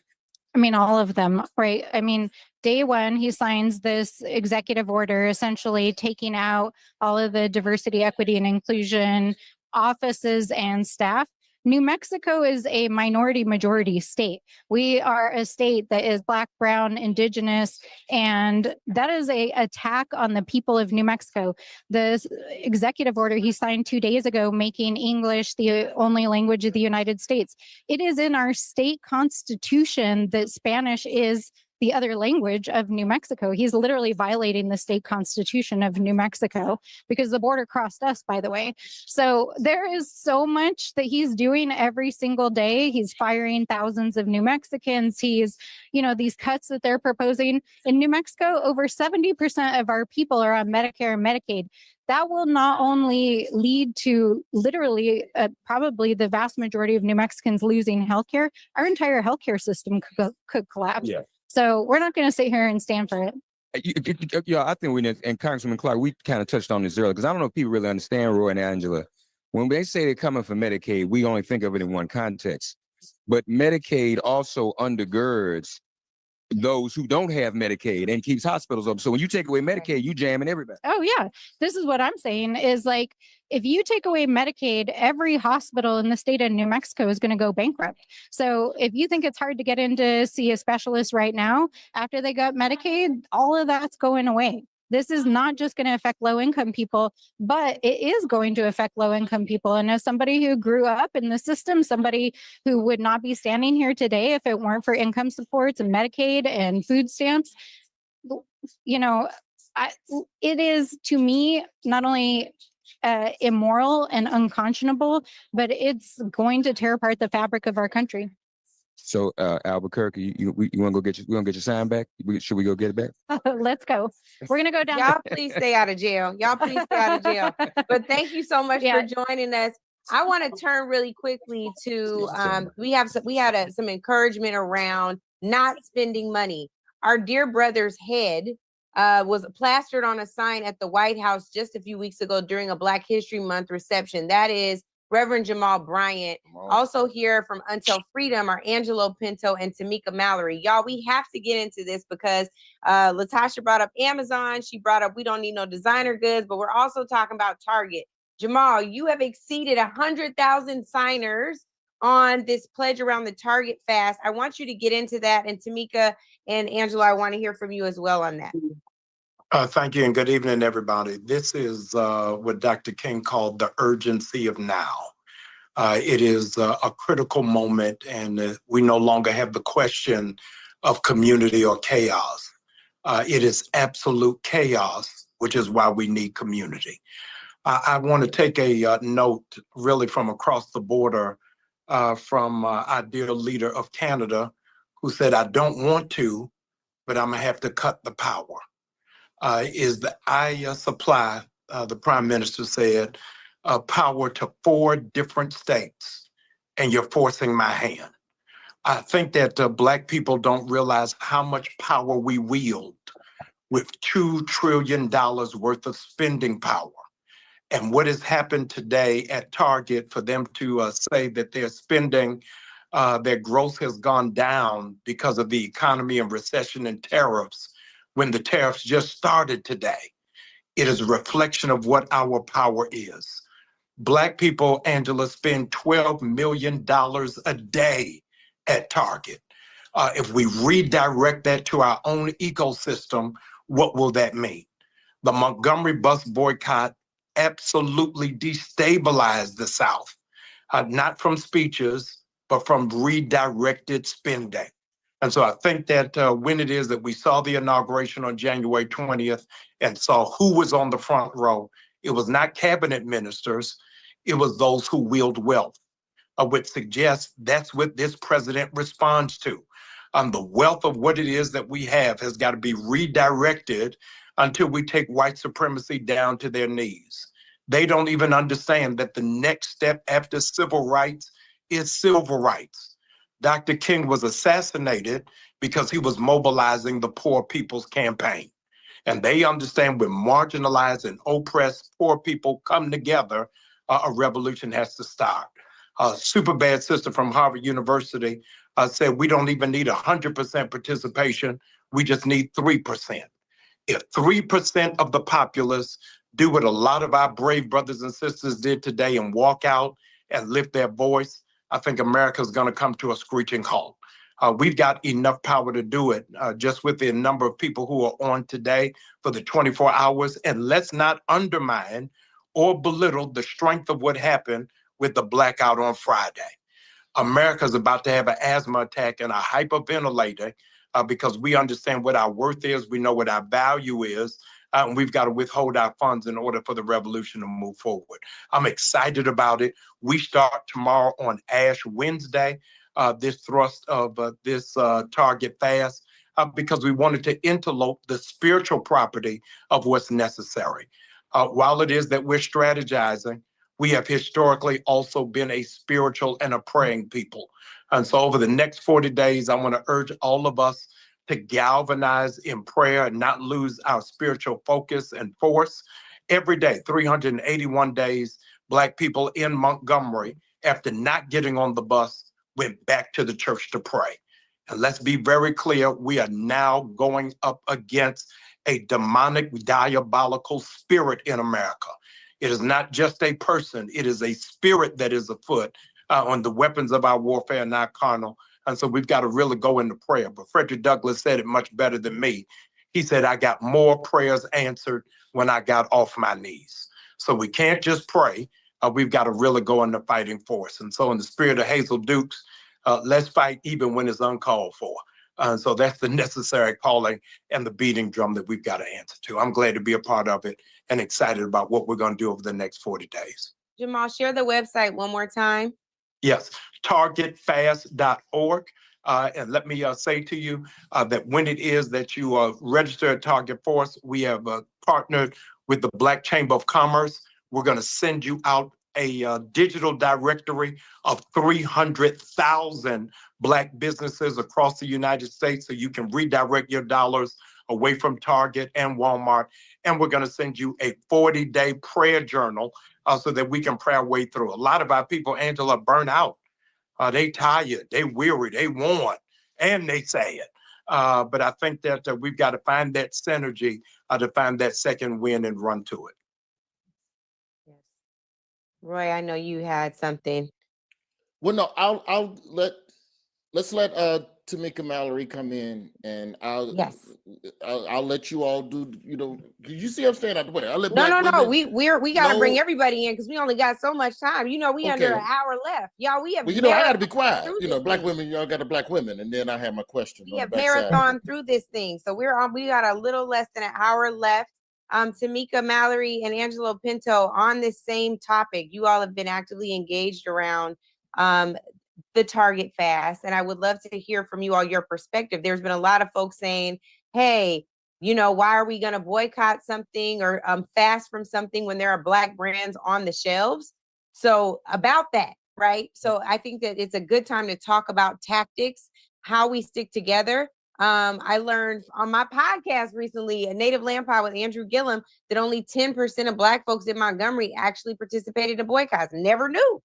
I mean, all of them, right? I mean, day one, he signs this executive order, essentially taking out all of the diversity, equity, and inclusion offices and staff. New Mexico is a minority majority state. We are a state that is Black, Brown, Indigenous, and that is a attack on the people of New Mexico. The executive order he signed 2 days ago, making English the only language of the United States. It is in our state constitution that Spanish is the other language of New Mexico. He's literally violating the state constitution of New Mexico because the border crossed us, by the way. So there is so much that he's doing every single day. He's firing thousands of New Mexicans. He's, you know, these cuts that they're proposing in New Mexico, over 70% of our people are on Medicare and Medicaid. That will not only lead to literally probably the vast majority of New Mexicans losing healthcare, our entire healthcare system could collapse. Yeah. So we're not going to sit here and stand for it. Yeah, I think and Congressman Clark, we kind of touched on this earlier, because I don't know if people really understand, Roy and Angela. When they say they're coming for Medicaid, we only think of it in one context. But Medicaid also undergirds those who don't have Medicaid and keeps hospitals open. So when you take away Medicaid, you jamming everybody. Oh, yeah. This is what I'm saying is, like, if you take away Medicaid, every hospital in the state of New Mexico is going to go bankrupt. So if you think it's hard to get in to see a specialist right now, after they got Medicaid, all of that's going away. This is not just going to affect low-income people, but it is going to affect low-income people. And as somebody who grew up in the system, somebody who would not be standing here today if it weren't for income supports and Medicaid and food stamps, you know, it is, to me, not only immoral and unconscionable, but it's going to tear apart the fabric of our country. So Albuquerque, you want to go get your sign back? Should we go get it back? Let's go. We're gonna go down. Y'all please stay out of jail. Y'all please stay out of jail. But thank you so much for joining us. I want to turn really quickly to we had some encouragement around not spending money. Our dear brother's head was plastered on a sign at the White House just a few weeks ago during a Black History Month reception. That is Reverend Jamal Bryant. Also here from Until Freedom are Angelo Pinto and Tamika Mallory. Y'all, we have to get into this because Latasha brought up Amazon. She brought up we don't need no designer goods, but we're also talking about Target. Jamal, you have exceeded 100,000 signers on this pledge around the Target fast. I want you to get into that. And Tamika and Angela, I want to hear from you as well on that. Thank you and good evening, everybody. This is what Dr. King called the urgency of now. It is a critical moment, and we no longer have the question of community or chaos. It is absolute chaos, which is why we need community. I want to take a note really from across the border from our dear leader of Canada, who said, I don't want to, but I'm going to have to cut the power. Is that I supply, the Prime Minister said, power to 4 different states, and you're forcing my hand. I think that Black people don't realize how much power we wield with $2 trillion worth of spending power. And what has happened today at Target for them to say that they're spending, their growth has gone down because of the economy and recession and tariffs, when the tariffs just started today. It is a reflection of what our power is. Black people, Angela, spend $12 million a day at Target. If we redirect that to our own ecosystem, what will that mean? The Montgomery bus boycott absolutely destabilized the South, not from speeches, but from redirected spending. And so I think that when it is that we saw the inauguration on January 20th and saw who was on the front row, it was not cabinet ministers, it was those who wield wealth, which suggests that's what this president responds to. The wealth of what it is that we have has got to be redirected until we take white supremacy down to their knees. They don't even understand that the next step after civil rights is civil rights. Dr. King was assassinated because he was mobilizing the Poor People's Campaign. And they understand when marginalized and oppressed poor people come together, a revolution has to start. A super bad sister from Harvard University said we don't even need 100% participation, we just need 3%. If 3% of the populace do what a lot of our brave brothers and sisters did today and walk out and lift their voice, I think America's going to come to a screeching halt. We've got enough power to do it just with the number of people who are on today for the 24 hours. And let's not undermine or belittle the strength of what happened with the blackout on Friday. America's about to have an asthma attack and a hyperventilator because we understand what our worth is. We know what our value is. And we've got to withhold our funds in order for the revolution to move forward. I'm excited about it. We start tomorrow on Ash Wednesday, this thrust of this Target fast, because we wanted to interlope the spiritual property of what's necessary. While it is that we're strategizing, we have historically also been a spiritual and a praying people. And so over the next 40 days, I want to urge all of us to galvanize in prayer and not lose our spiritual focus and force. Every day, 381 days, Black people in Montgomery, after not getting on the bus, went back to the church to pray. And let's be very clear, we are now going up against a demonic, diabolical spirit in America. It is not just a person, it is a spirit that is afoot. On the weapons of our warfare are not carnal. And so we've got to really go into prayer. But Frederick Douglass said it much better than me. He said, I got more prayers answered when I got off my knees. So we can't just pray. We've got to really go into fighting force. And so in the spirit of Hazel Dukes, let's fight even when it's uncalled for. So that's the necessary calling and the beating drum that we've got to answer to. I'm glad to be a part of it and excited about what we're going to do over the next 40 days. Jamal, share the website one more time. Yes, targetfast.org. And let me say to you that when it is that you register at Target Force, we have partnered with the Black Chamber of Commerce. We're going to send you out a digital directory of 300,000 Black businesses across the United States so you can redirect your dollars away from Target and Walmart. And we're going to send you a 40-day prayer journal so that we can pray our way through. A lot of our people, Angela, burn out. They tired, they weary, they worn, and they sad. But I think that we've got to find that synergy to find that second win and run to it. Yes. Roy, I know you had something. Well, no, let's let Tamika Mallory come in, and I'll let you all do. You see, I'm staying out the way. I'll let No. We got to bring everybody in because we only got so much time. We under an hour left, y'all. We have. Well, I got to be quiet. Black women, y'all got the Black women, and then I have my question. We have marathon through this thing, so we got a little less than an hour left. Tamika Mallory and Angelo Pinto on this same topic. You all have been actively engaged around the Target fast, and I would love to hear from you all your perspective. There's been a lot of folks saying, hey, why are we going to boycott something or fast from something when there are Black brands on the shelves? So about that, right? So I think that it's a good time to talk about tactics, how we stick together. I learned on my podcast recently, a Native Land Pod with Andrew Gillum, that only 10% of Black folks in Montgomery actually participated in boycotts. Never knew.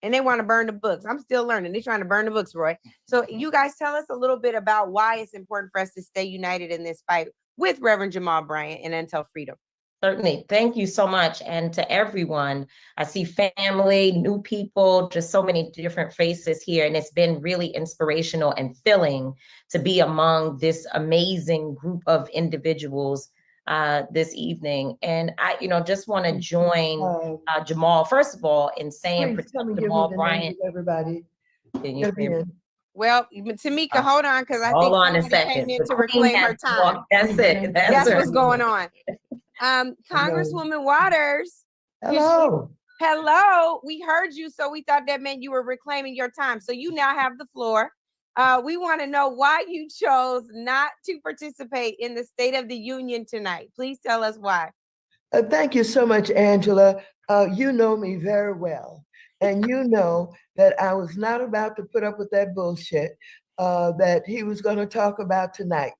And they want to burn the books. I'm still learning. They're trying to burn the books, Roy. So you guys tell us a little bit about why it's important for us to stay united in this fight with Reverend Jamal Bryant and Until Freedom. Certainly. Thank you so much. And to everyone, I see family, new people, just so many different faces here. And it's been really inspirational and filling to be among this amazing group of individuals this evening. And I, just want to join Jamal, first of all, in saying, Jamal Bryant. Everybody. Can you hear me? Well, Tamika, hold on, because I think hold on a somebody second. came in to reclaim her time. That's it. That's what's going on. Congresswoman Waters. Hello. Hello. We heard you, so we thought that meant you were reclaiming your time. So you now have the floor. We want to know why you chose not to participate in the State of the Union tonight. Please tell us why. Thank you so much, Angela. You know me very well, and you know that I was not about to put up with that bullshit that he was going to talk about tonight.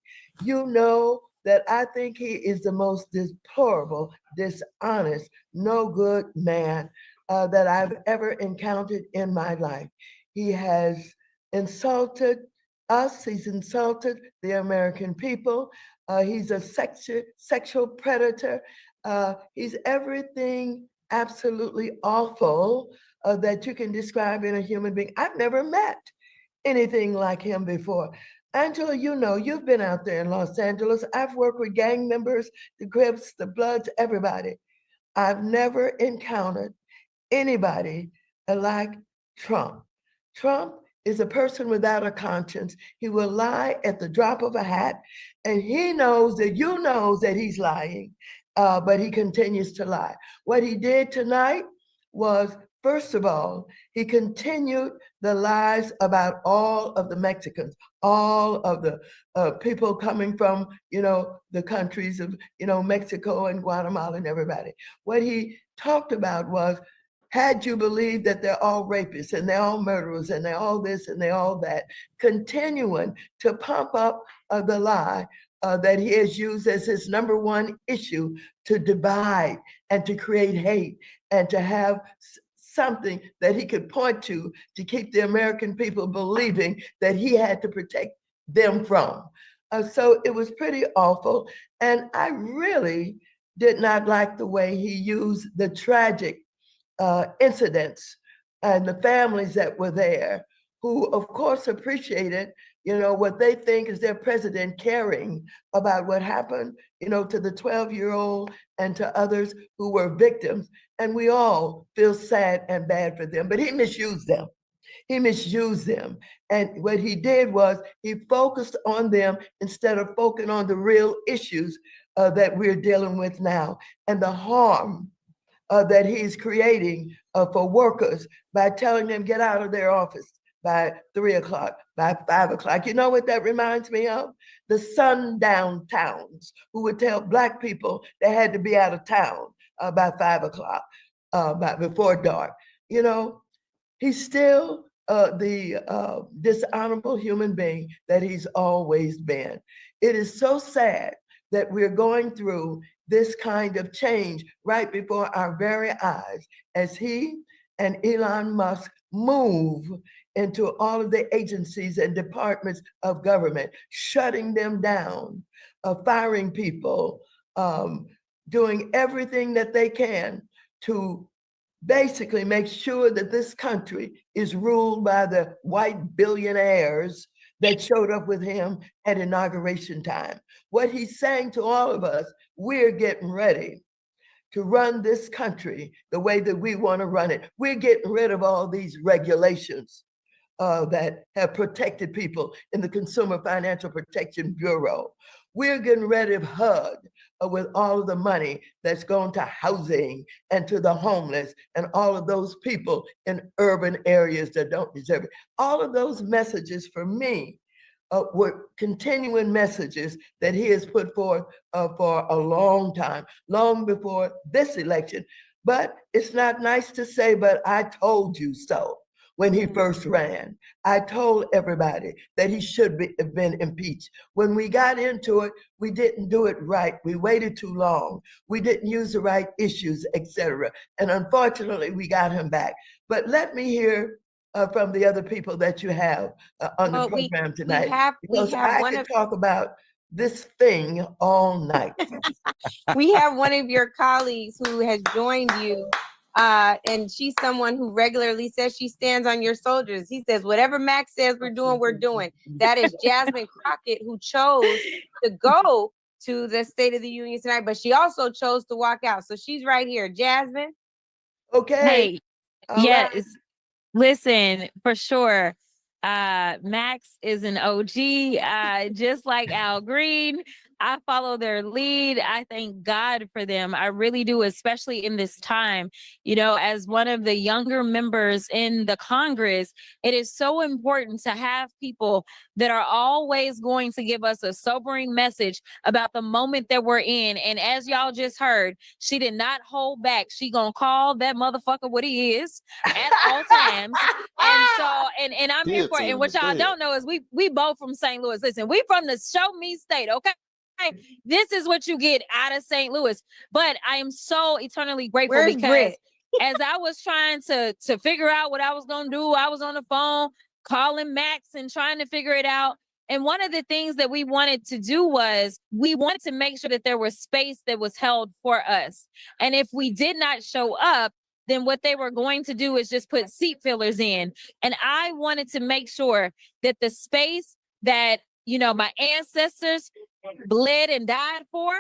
You know that I think he is the most deplorable, dishonest, no good man that I've ever encountered in my life. He has insulted us, he's insulted the American people. He's a sexual predator. He's everything absolutely awful that you can describe in a human being. I've never met anything like him before. Angela, you know, you've been out there in Los Angeles. I've worked with gang members, the Crips, the Bloods, everybody. I've never encountered anybody like Trump. Trump is a person without a conscience. He will lie at the drop of a hat, and he knows that you know that he's lying, but he continues to lie. What he did tonight was, first of all, he continued the lies about all of the Mexicans, all of the people coming from, the countries of, Mexico and Guatemala and everybody. What he talked about was, had you believed that they're all rapists and they're all murderers and they're all this and they're all that, continuing to pump up the lie that he has used as his number one issue to divide and to create hate and to have something that he could point to keep the American people believing that he had to protect them from. So it was pretty awful. And I really did not like the way he used the tragic incidents and the families that were there, who of course appreciated, what they think is their president caring about what happened, to the 12-year-old and to others who were victims. And we all feel sad and bad for them, but he misused them. He misused them. And what he did was he focused on them instead of focusing on the real issues that we're dealing with now and the harm that he's creating for workers by telling them get out of their office by 3 o'clock, by 5 o'clock. You know what that reminds me of? The sundown towns who would tell Black people they had to be out of town by 5 o'clock, before dark. He's still the dishonorable human being that he's always been. It is so sad that we're going through this kind of change right before our very eyes as he and Elon Musk move into all of the agencies and departments of government, shutting them down, firing people, doing everything that they can to basically make sure that this country is ruled by the white billionaires that showed up with him at inauguration time. What he's saying to all of us, we're getting ready to run this country the way that we want to run it. We're getting rid of all these regulations that have protected people in the Consumer Financial Protection Bureau. We're getting rid of HUD with all of the money that's going to housing and to the homeless and all of those people in urban areas that don't deserve it. All of those messages for me were continuing messages that he has put forth for a long time, long before this election. But it's not nice to say, but I told you so. When he first ran, I told everybody that he should have been impeached. When we got into it, we didn't do it right. We waited too long. We didn't use the right issues, etc. And unfortunately, we got him back. But let me hear from the other people that you have on the program tonight. Because I could talk about this thing all night. We have one of your colleagues who has joined you. And she's someone who regularly says she stands on your soldiers. He says, whatever Max says we're doing, we're doing. That is Jasmine Crockett, who chose to go to the State of the Union tonight, but she also chose to walk out. So she's right here. Jasmine? Okay. Hey, yes. Listen, for sure. Max is an OG, just like Al Green. I follow their lead. I thank God for them. I really do, especially in this time. You know, as one of the younger members in the Congress, it is so important to have people that are always going to give us a sobering message about the moment that we're in. And as y'all just heard, she did not hold back. She gonna call that motherfucker what he is at all times. And so, and I'm here for it. And what y'all don't know is we both from St. Louis. Listen, we from the show me state, okay? This is what you get out of St. Louis. But I am so eternally grateful. Where's because Britt? as I was trying to figure out what I was gonna do, I was on the phone calling Max and trying to figure it out. And one of the things that we wanted to do was we wanted to make sure that there was space that was held for us. And if we did not show up, then what they were going to do is just put seat fillers in. And I wanted to make sure that the space that, you know, my ancestors bled and died for,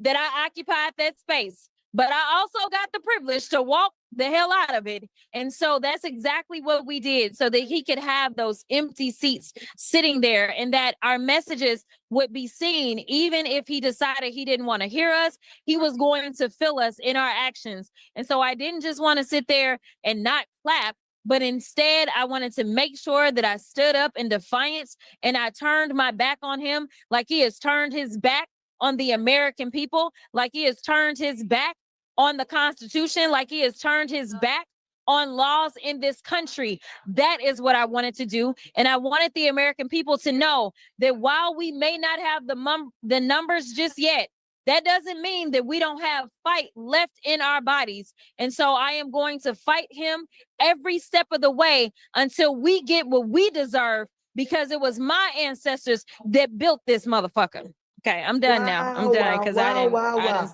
that I occupied that space. But I also got the privilege to walk the hell out of it. And so that's exactly what we did, so that he could have those empty seats sitting there, and that our messages would be seen. Even if he decided he didn't want to hear us, he was going to fill us in our actions. And so I didn't just want to sit there and not clap, but instead I wanted to make sure that I stood up in defiance and I turned my back on him, like he has turned his back on the American people, like he has turned his back on the Constitution, like he has turned his back on laws in this country. That is what I wanted to do. And I wanted the American people to know that while we may not have the numbers just yet, that doesn't mean that we don't have fight left in our bodies. And so I am going to fight him every step of the way until we get what we deserve, because it was my ancestors that built this motherfucker. Okay, I'm done now. I'm done, because I didn't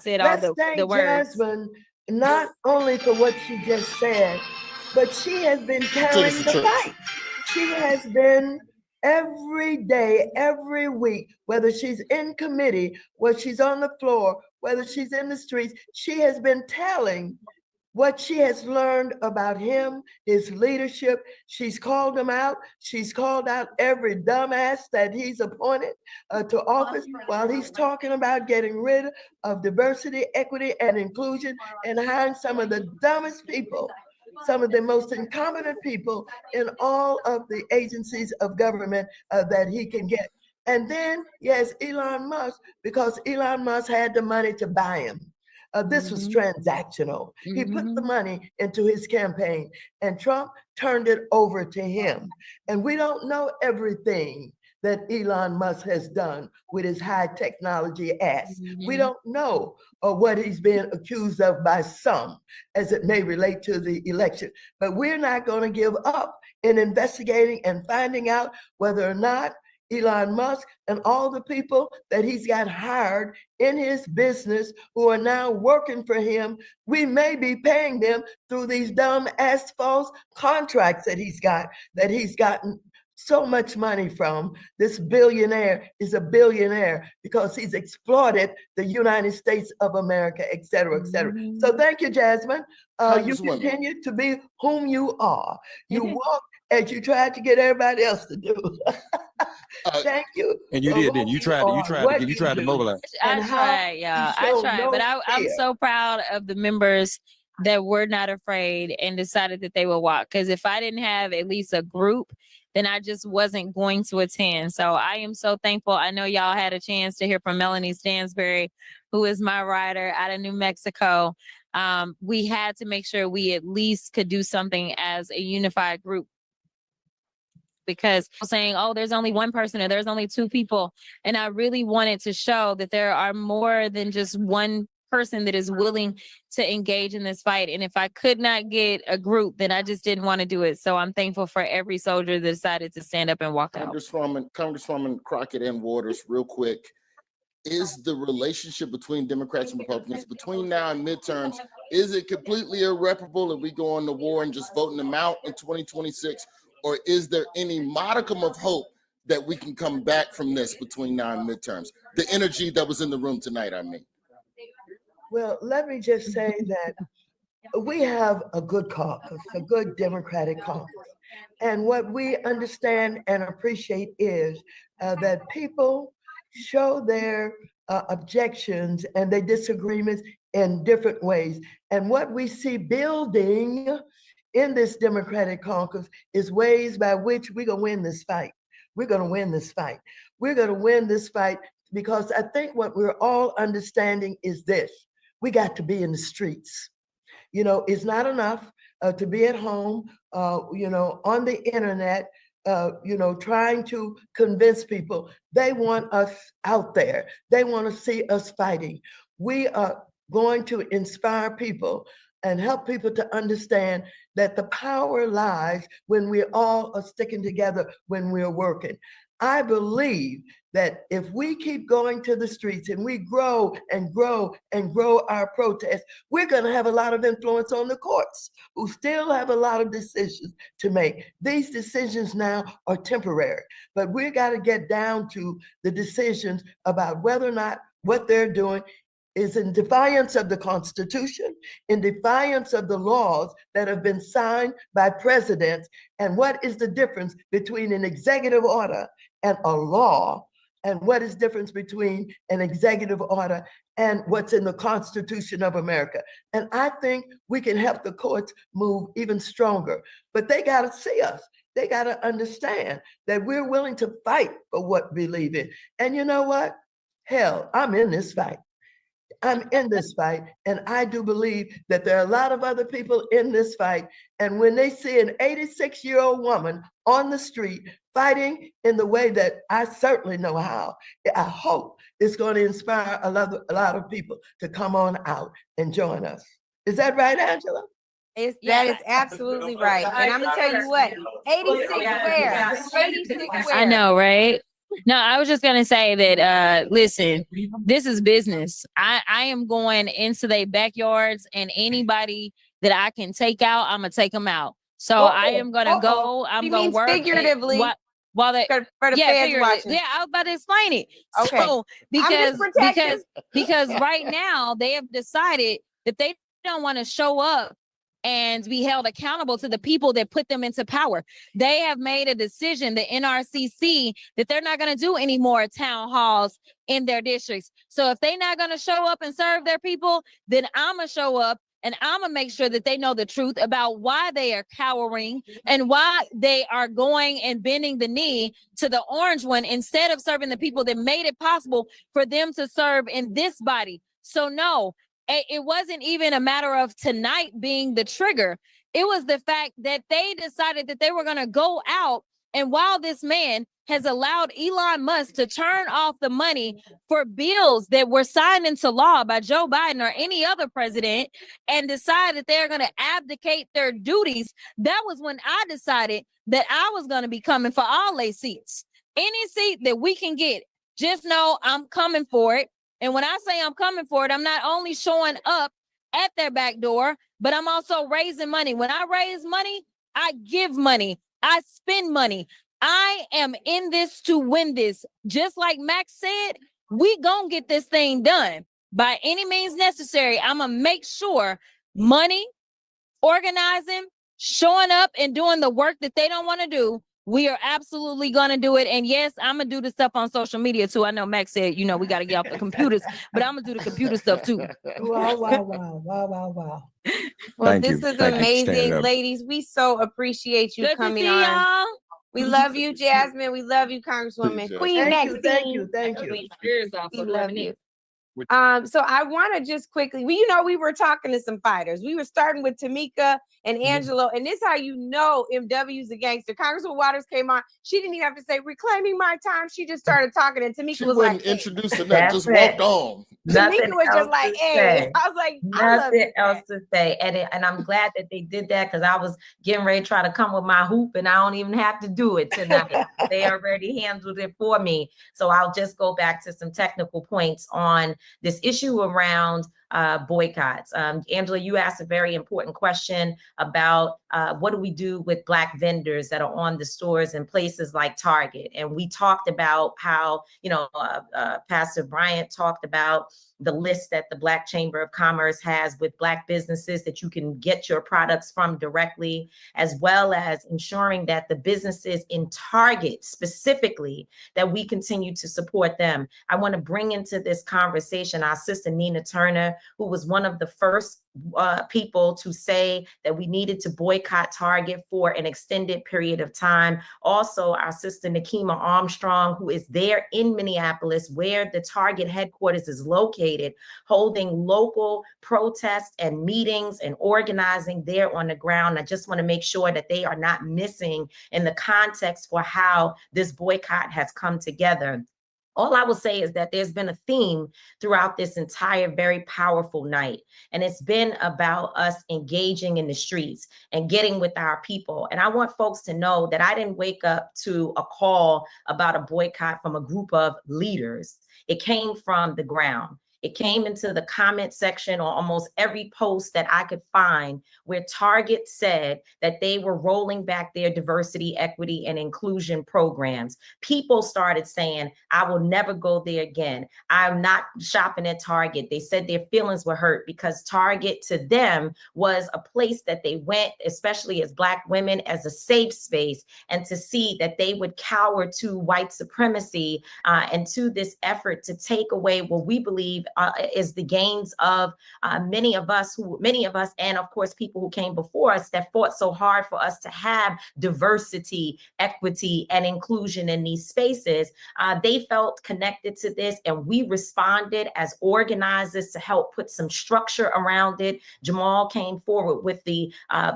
say all Let's the thank words. Jasmine not only for what she just said, but she has been carrying the fight. She has been every day, every week, whether she's in committee, whether she's on the floor, whether she's in the streets, she has been telling what she has learned about him, his leadership. She's called him out. She's called out every dumbass that he's appointed to office, while he's talking about getting rid of diversity, equity, and inclusion, and hiring some of the dumbest people, some of the most incompetent people in all of the agencies of government that he can get. And then, yes, Elon Musk, because Elon Musk had the money to buy him. This was transactional. He put the money into his campaign, and Trump turned it over to him. And we don't know everything that Elon Musk has done with his high technology ass. We don't know what he's been accused of by some, as it may relate to the election. But we're not going to give up in investigating and finding out whether or not Elon Musk and all the people that he's got hired in his business who are now working for him, we may be paying them through these dumb ass false contracts that he's gotten so much money from. This billionaire is a billionaire because he's exploited the United States of America, et cetera, et cetera. So thank you, Jasmine. You continue to be whom you are. You walk as you tried to get everybody else to do. Thank you. And you did, then you tried to mobilize. I tried, y'all. I tried, but I'm so proud of the members that were not afraid and decided that they would walk. Because if I didn't have at least a group, then I just wasn't going to attend. So I am so thankful. I know y'all had a chance to hear from Melanie Stansberry, who is my rider out of New Mexico. We had to make sure we at least could do something as a unified group, because saying, oh, there's only one person or there's only two people. And I really wanted to show that there are more than just one person that is willing to engage in this fight. And if I could not get a group, then I just didn't want to do it. So I'm thankful for every soldier that decided to stand up and walk out. Congresswoman Crockett and Waters, real quick, is the relationship between Democrats and Republicans between now and midterms, is it completely irreparable if we go on to war and just voting them out in 2026? Or is there any modicum of hope that we can come back from this between now and midterms? The energy that was in the room tonight, I mean. Well, let me just say that we have a good caucus, a good Democratic caucus. And what we understand and appreciate is that people show their objections and their disagreements in different ways. And what we see building in this Democratic caucus is ways by which we're going to win this fight. We're going to win this fight. We're going to win this fight because I think what we're all understanding is this. We got to be in the streets. You know, it's not enough to be at home, you know, on the internet, you know, trying to convince people. They want us out there. They want to see us fighting. We are going to inspire people and help people to understand that the power lies when we all are sticking together, when we're working. I believe that if we keep going to the streets and we grow and grow and grow our protests, we're going to have a lot of influence on the courts, who still have a lot of decisions to make. These decisions now are temporary, but we got to get down to the decisions about whether or not what they're doing is in defiance of the Constitution, in defiance of the laws that have been signed by presidents, and what is the difference between an executive order and a law, and what is the difference between an executive order and what's in the Constitution of America. And I think we can help the courts move even stronger, but they got to see us. They got to understand that we're willing to fight for what we believe in. And you know what? Hell, I'm in this fight. I'm in this fight, and I do believe that there are a lot of other people in this fight. And when they see an 86-year-old woman on the street fighting in the way that I certainly know how, I hope it's going to inspire a lot of people to come on out and join us. Is that right, Angela? That is absolutely right. And I'm gonna tell you what, 86 where? 86 where? I know, right? No, I was just gonna say that listen, this is business. I am going into their backyards, and anybody that I can take out, I'm gonna take them out. So I am gonna go. I'm gonna work figuratively. While they for the yeah, fans watching. yeah, I was about to explain it. Okay. So because protecting. right now they have decided that they don't want to show up and be held accountable to the people that put them into power. They have made a decision, the NRCC, that they're not going to do any more town halls in their districts. So if they're not going to show up and serve their people, then I'm going to show up and I'm going to make sure that they know the truth about why they are cowering and why they are going and bending the knee to the orange one instead of serving the people that made it possible for them to serve in this body. So no, it wasn't even a matter of tonight being the trigger. It was the fact that they decided that they were going to go out. And while this man has allowed Elon Musk to turn off the money for bills that were signed into law by Joe Biden or any other president and decide that they're going to abdicate their duties, that was when I decided that I was going to be coming for all their seats. Any seat that we can get, just know I'm coming for it. And when I say I'm coming for it, I'm not only showing up at their back door, but I'm also raising money. When I raise money, I give money. I spend money. I am in this to win this. Just like Max said, we gonna get this thing done by any means necessary. I'm gonna make sure money, organizing, showing up and doing the work that they don't want to do. We are absolutely going to do it. And yes, I'm going to do the stuff on social media too. I know Max said, you know, we got to get off the computers, but I'm going to do the computer stuff too. Wow, wow, wow, wow, wow, wow. Well, this is amazing, ladies. We so appreciate you coming on. Y'all. We love you, Jasmine. We love you, Congresswoman. Queen Maxine. Thank you. We love you. So I want to just quickly, you know, we were talking to some fighters. We were starting with Tamika and Angelo, and this is how you know MW's a gangster. Congresswoman Waters came on. She didn't even have to say reclaiming my time. She just started talking, and Tamika was like, introducing that, just walked on. Tamika was just like, hey. I was like, nothing else to say. And I'm glad that they did that, because I was getting ready to try to come with my hoop, and I don't even have to do it tonight. They already handled it for me. So I'll just go back to some technical points on this issue around boycotts. Angela, you asked a very important question about what do we do with Black vendors that are on the stores in places like Target. And we talked about how, Pastor Bryant talked about the list that the Black Chamber of Commerce has with Black businesses that you can get your products from directly, as well as ensuring that the businesses in Target specifically, that we continue to support them. I want to bring into this conversation our sister Nina Turner, who was one of the first people to say that we needed to boycott Target for an extended period of time. Also, our sister Nakima Armstrong, who is there in Minneapolis, where the Target headquarters is located, holding local protests and meetings and organizing there on the ground. I just want to make sure that they are not missing in the context for how this boycott has come together. All I will say is that there's been a theme throughout this entire very powerful night, and it's been about us engaging in the streets and getting with our people. And I want folks to know that I didn't wake up to a call about a boycott from a group of leaders. It came from the ground. It came into the comment section on almost every post that I could find where Target said that they were rolling back their diversity, equity, and inclusion programs. People started saying, I will never go there again. I'm not shopping at Target. They said their feelings were hurt because Target to them was a place that they went, especially as Black women, as a safe space, and to see that they would cower to white supremacy and to this effort to take away what we believe is the gains of many of us, and of course people who came before us that fought so hard for us to have diversity, equity, and inclusion in these spaces. They felt connected to this, and we responded as organizers to help put some structure around it. Jamal came forward with the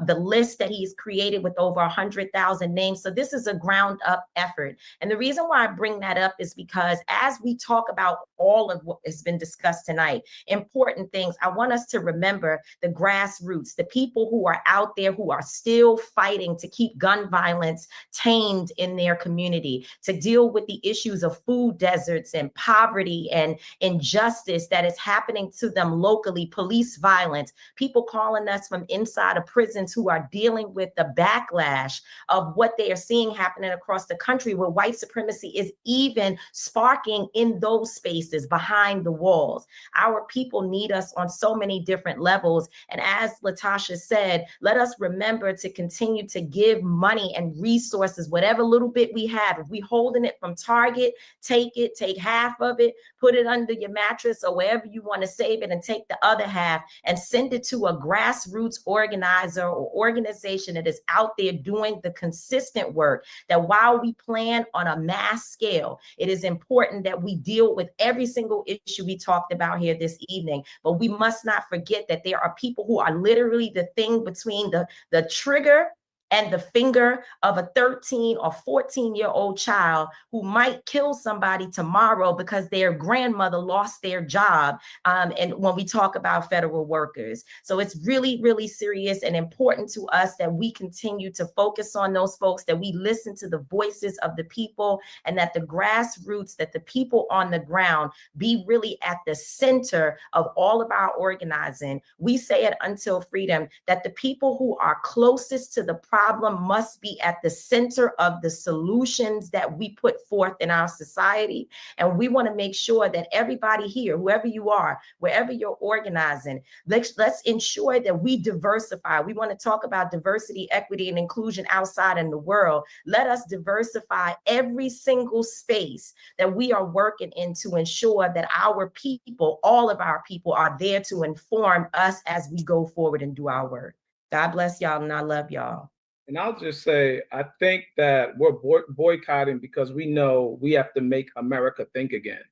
list that he's created with over 100,000 names. So this is a ground up effort. And the reason why I bring that up is because as we talk about all of what has been discussed tonight, important things, I want us to remember the grassroots, the people who are out there who are still fighting to keep gun violence tamed in their community, to deal with the issues of food deserts and poverty and injustice that is happening to them locally, police violence, people calling us from inside of prisons who are dealing with the backlash of what they are seeing happening across the country, where white supremacy is even sparking in those spaces behind the walls. Our people need us on so many different levels. And as Latasha said, let us remember to continue to give money and resources, whatever little bit we have. If we holding it from Target, take it, take half of it, put it under your mattress or wherever you want to save it, and take the other half and send it to a grassroots organizer or organization that is out there doing the consistent work, that while we plan on a mass scale, it is important that we deal with every single issue we talked about here this evening. But we must not forget that there are people who are literally the thing between the trigger and the finger of a 13 or 14-year-old child who might kill somebody tomorrow because their grandmother lost their job. And when we talk about federal workers. So it's really, really serious and important to us that we continue to focus on those folks, that we listen to the voices of the people, and that the grassroots, that the people on the ground be really at the center of all of our organizing. We say it Until Freedom, that the people who are closest to the problem must be at the center of the solutions that we put forth in our society. And we want to make sure that everybody here, whoever you are, wherever you're organizing, let's ensure that we diversify. We want to talk about diversity, equity, and inclusion outside in the world. Let us diversify every single space that we are working in to ensure that our people, all of our people, are there to inform us as we go forward and do our work. God bless y'all, and I love y'all. And I'll just say, I think that we're boycotting because we know we have to make America think again,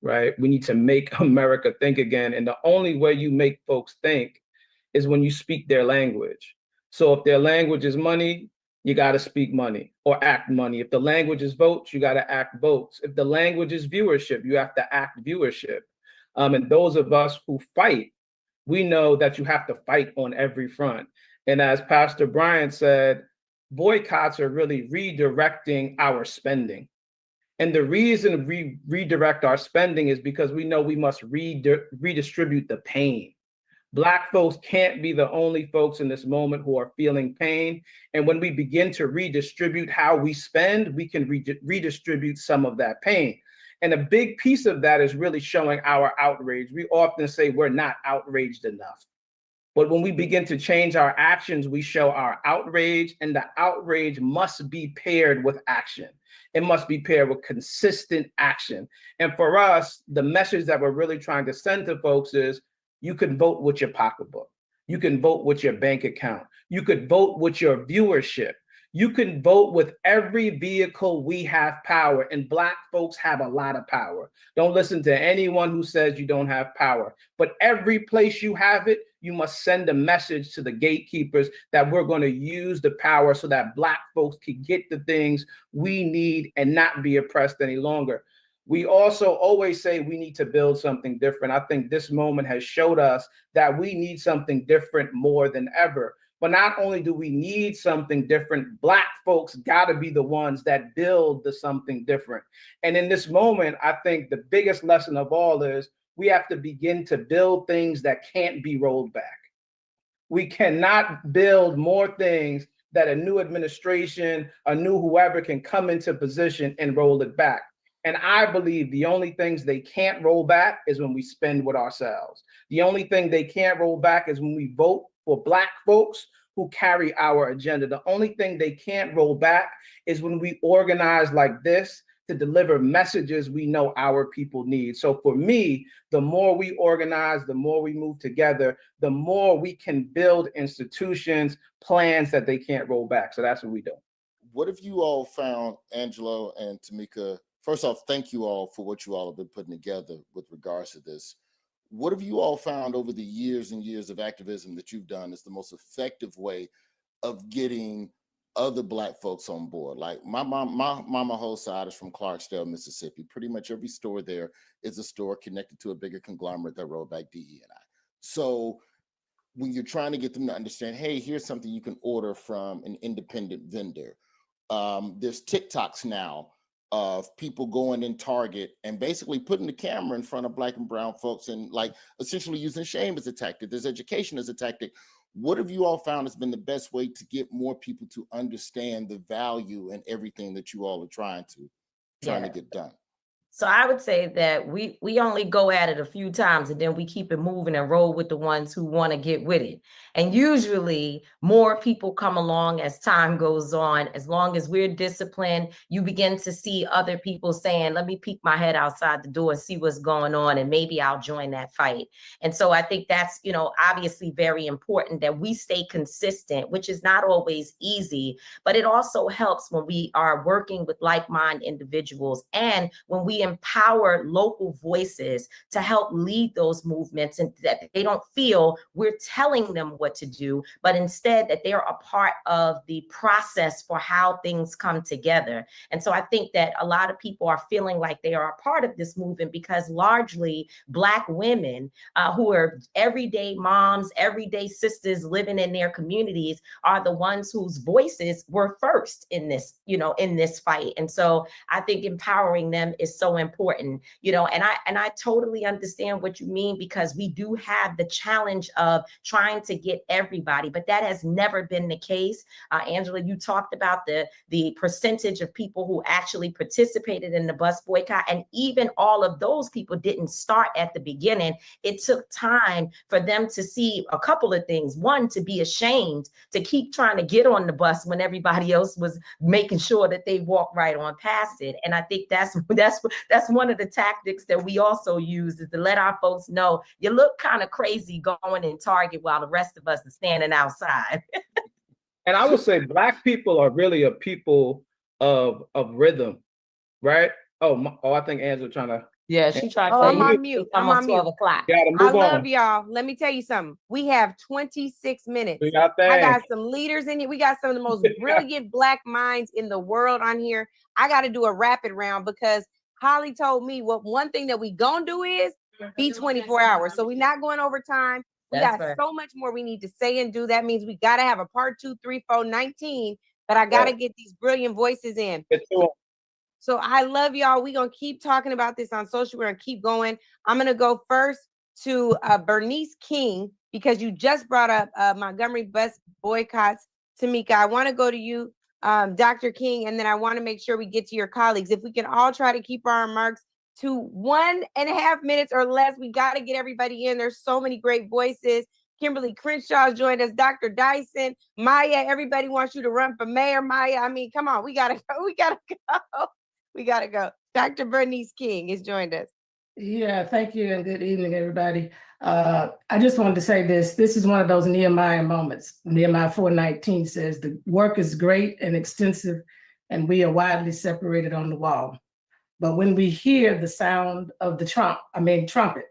right? We need to make America think again. And the only way you make folks think is when you speak their language. So if their language is money, you got to speak money or act money. If the language is votes, you got to act votes. If the language is viewership, you have to act viewership. And those of us who fight, we know that you have to fight on every front. And as Pastor Bryant said, boycotts are really redirecting our spending. And the reason we redirect our spending is because we know we must redistribute the pain. Black folks can't be the only folks in this moment who are feeling pain. And when we begin to redistribute how we spend, we can redistribute some of that pain. And a big piece of that is really showing our outrage. We often say we're not outraged enough. But when we begin to change our actions, we show our outrage, and the outrage must be paired with action. It must be paired with consistent action. And for us, the message that we're really trying to send to folks is you can vote with your pocketbook. You can vote with your bank account. You could vote with your viewership. You can vote with every vehicle. We have power, and Black folks have a lot of power. Don't listen to anyone who says you don't have power. But every place you have it, you must send a message to the gatekeepers that we're going to use the power so that Black folks can get the things we need and not be oppressed any longer. We also always say we need to build something different. I think this moment has showed us that we need something different more than ever. But not only do we need something different, Black folks got to be the ones that build the something different. And in this moment, I think the biggest lesson of all is we have to begin to build things that can't be rolled back. We cannot build more things that a new administration, a new whoever can come into position and roll it back. And I believe the only things they can't roll back is when we spend with ourselves. The only thing they can't roll back is when we vote for Black folks who carry our agenda. The only thing they can't roll back is when we organize like this to deliver messages we know our people need. So for me, the more we organize, the more we move together, the more we can build institutions, plans that they can't roll back. So that's what we do. What have you all found, Angelo and Tamika? First off, thank you all for what you all have been putting together with regards to this. What have you all found over the years and years of activism that you've done is the most effective way of getting other Black folks on board? Like my mama whole side is from Clarksdale, Mississippi. Pretty much every store there is a store connected to a bigger conglomerate that rolled back DE&I. So when you're trying to get them to understand, hey, here's something you can order from an independent vendor. There's TikToks now of people going in Target and basically putting the camera in front of Black and brown folks and like essentially using shame as a tactic. There's education as a tactic. What have you all found has been the best way to get more people to understand the value and everything that you all are trying to get done? So I would say that we only go at it a few times and then we keep it moving and roll with the ones who want to get with it. And usually more people come along as time goes on. As long as we're disciplined, you begin to see other people saying, let me peek my head outside the door and see what's going on, and maybe I'll join that fight. And so I think that's, obviously very important that we stay consistent, which is not always easy, but it also helps when we are working with like-minded individuals and when we empower local voices to help lead those movements, and that they don't feel we're telling them what to do, but instead that they're a part of the process for how things come together. And so I think that a lot of people are feeling like they are a part of this movement because largely Black women who are everyday moms, everyday sisters living in their communities are the ones whose voices were first in this, in this fight. And so I think empowering them is so important, and I totally understand what you mean, because we do have the challenge of trying to get everybody, but that has never been the case. Angela, you talked about the percentage of people who actually participated in the bus boycott, and even all of those people didn't start at the beginning. It took time for them to see a couple of things. One, to be ashamed to keep trying to get on the bus when everybody else was making sure that they walked right on past it. And I think that's one of the tactics that we also use, is to let our folks know you look kind of crazy going in Target while the rest of us are standing outside. And I would say Black people are really a people of rhythm, right? I think Angela trying to. Yeah, she tried to. I'm on mute. I'm on mute. 12 o'clock. I love y'all. Let me tell you something. We have 26 minutes. I got some leaders in here. We got some of the most brilliant Black minds in the world on here. I got to do a rapid round because Holly told me one thing that we gonna do is be 24 hours. So we're not going over time. We got so much more we need to say and do. That means we got to have a part 2, 3, 4, 19. But I got to get these brilliant voices in. So I love y'all. We're going to keep talking about this on social. We're going to keep going. I'm going to go first to Bernice King, because you just brought up Montgomery bus boycotts. Tamika, I want to go to you, Dr. King, and then I want to make sure we get to your colleagues. If we can all try to keep our remarks to 1.5 minutes or less, we got to get everybody in. There's so many great voices. Kimberly Crenshaw joined us, Dr. Dyson, Maya, everybody wants you to run for mayor, Maya. I mean, come on, we got to go. We got to go. We got to go. Dr. Bernice King has joined us. Yeah, thank you and good evening, everybody. I just wanted to say this. This is one of those Nehemiah moments. Nehemiah 4:19 says, the work is great and extensive, and we are widely separated on the wall. But when we hear the sound of the trumpet,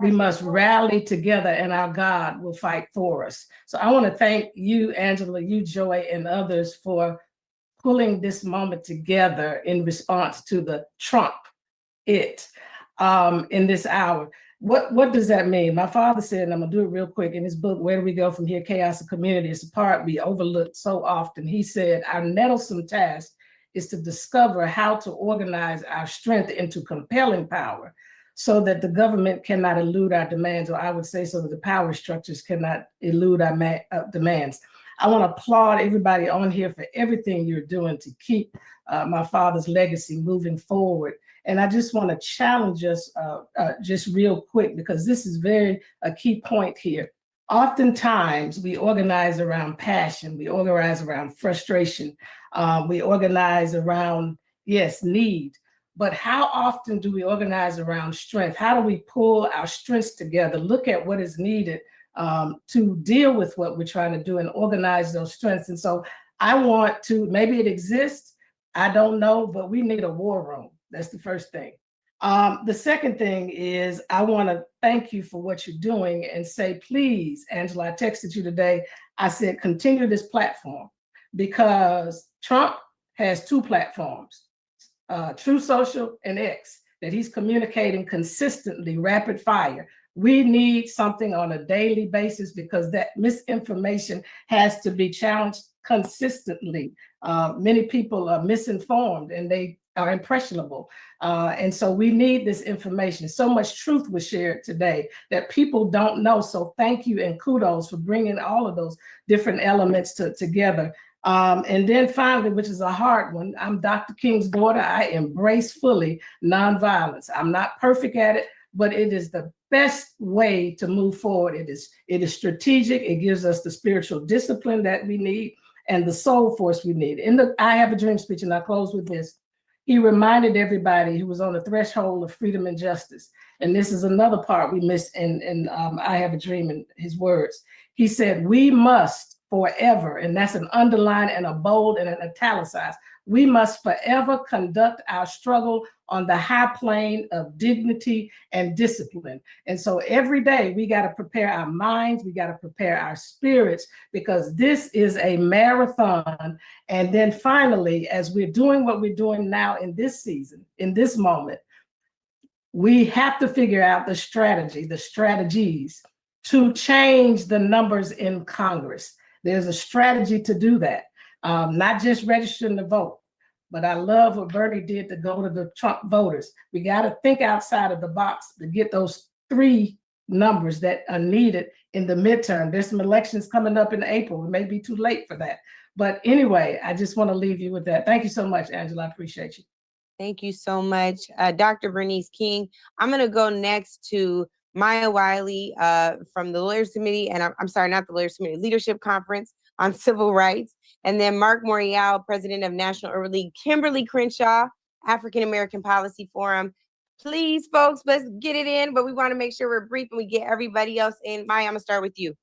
we must rally together and our God will fight for us. So I want to thank you, Angela, you, Joy, and others for pulling this moment together in response to the Trump in this hour. What does that mean? My father said, and I'm gonna do it real quick, in his book, Where Do We Go From Here? Chaos and Community. It's a part we overlook so often. He said, our nettlesome task is to discover how to organize our strength into compelling power so that the government cannot elude our demands, or I would say so that the power structures cannot elude our demands. I want to applaud everybody on here for everything you're doing to keep my father's legacy moving forward. And I just want to challenge us just real quick, because this is a key point here. Oftentimes we organize around passion, we organize around frustration, we organize around, yes, need. But how often do we organize around strength? How do we pull our strengths together, look at what is needed to deal with what we're trying to do and organize those strengths? And so I want to, maybe it exists, I don't know, but we need a war room. That's the first thing. The second thing is I want to thank you for what you're doing and say, please, Angela, I texted you today. I said, continue this platform, because Trump has 2 platforms, True Social and X, that he's communicating consistently, rapid fire. We need something on a daily basis, because that misinformation has to be challenged consistently. Many people are misinformed and they are impressionable. And so we need this information. So much truth was shared today that people don't know. So thank you and kudos for bringing all of those different elements together. And then finally, which is a hard one, I'm Dr. King's daughter. I embrace fully nonviolence. I'm not perfect at it, but it is the best way to move forward. It is strategic. It gives us the spiritual discipline that we need and the soul force we need. In the I Have a Dream speech, and I close with this, he reminded everybody who was on the threshold of freedom and justice. And this is another part we miss in I Have a Dream in his words. He said, we must forever, and that's an underline and a bold and an italicized, we must forever conduct our struggle on the high plane of dignity and discipline. And so every day we got to prepare our minds, we got to prepare our spirits, because this is a marathon. And then finally, as we're doing what we're doing now in this season, in this moment, we have to figure out the strategies to change the numbers in Congress. There's a strategy to do that. Not just registering to vote, but I love what Bernie did to go to the Trump voters. We got to think outside of the box to get those 3 numbers that are needed in the midterm. There's some elections coming up in April. It may be too late for that. But anyway, I just want to leave you with that. Thank you so much, Angela. I appreciate you. Thank you so much, Dr. Bernice King. I'm going to go next to Maya Wiley from the Lawyers Committee, and I'm sorry, not the Lawyers Committee, Leadership Conference on Civil Rights, and then Mark Morial, President of National Urban League, Kimberly Crenshaw, African American Policy Forum. Please, folks, let's get it in, but we want to make sure we're brief and we get everybody else in. Maya, I'm going to start with you.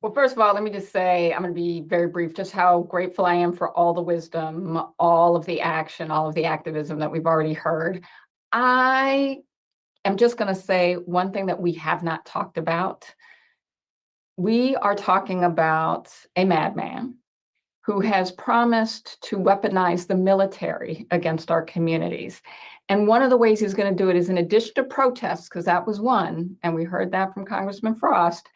Well, first of all, let me just say, I'm going to be very brief, just how grateful I am for all the wisdom, all of the action, all of the activism that we've already heard. I am just going to say one thing that we have not talked about. We are talking about a madman who has promised to weaponize the military against our communities. And one of the ways he's going to do it is, in addition to protests, because that was one, and we heard that from Congressman Frost,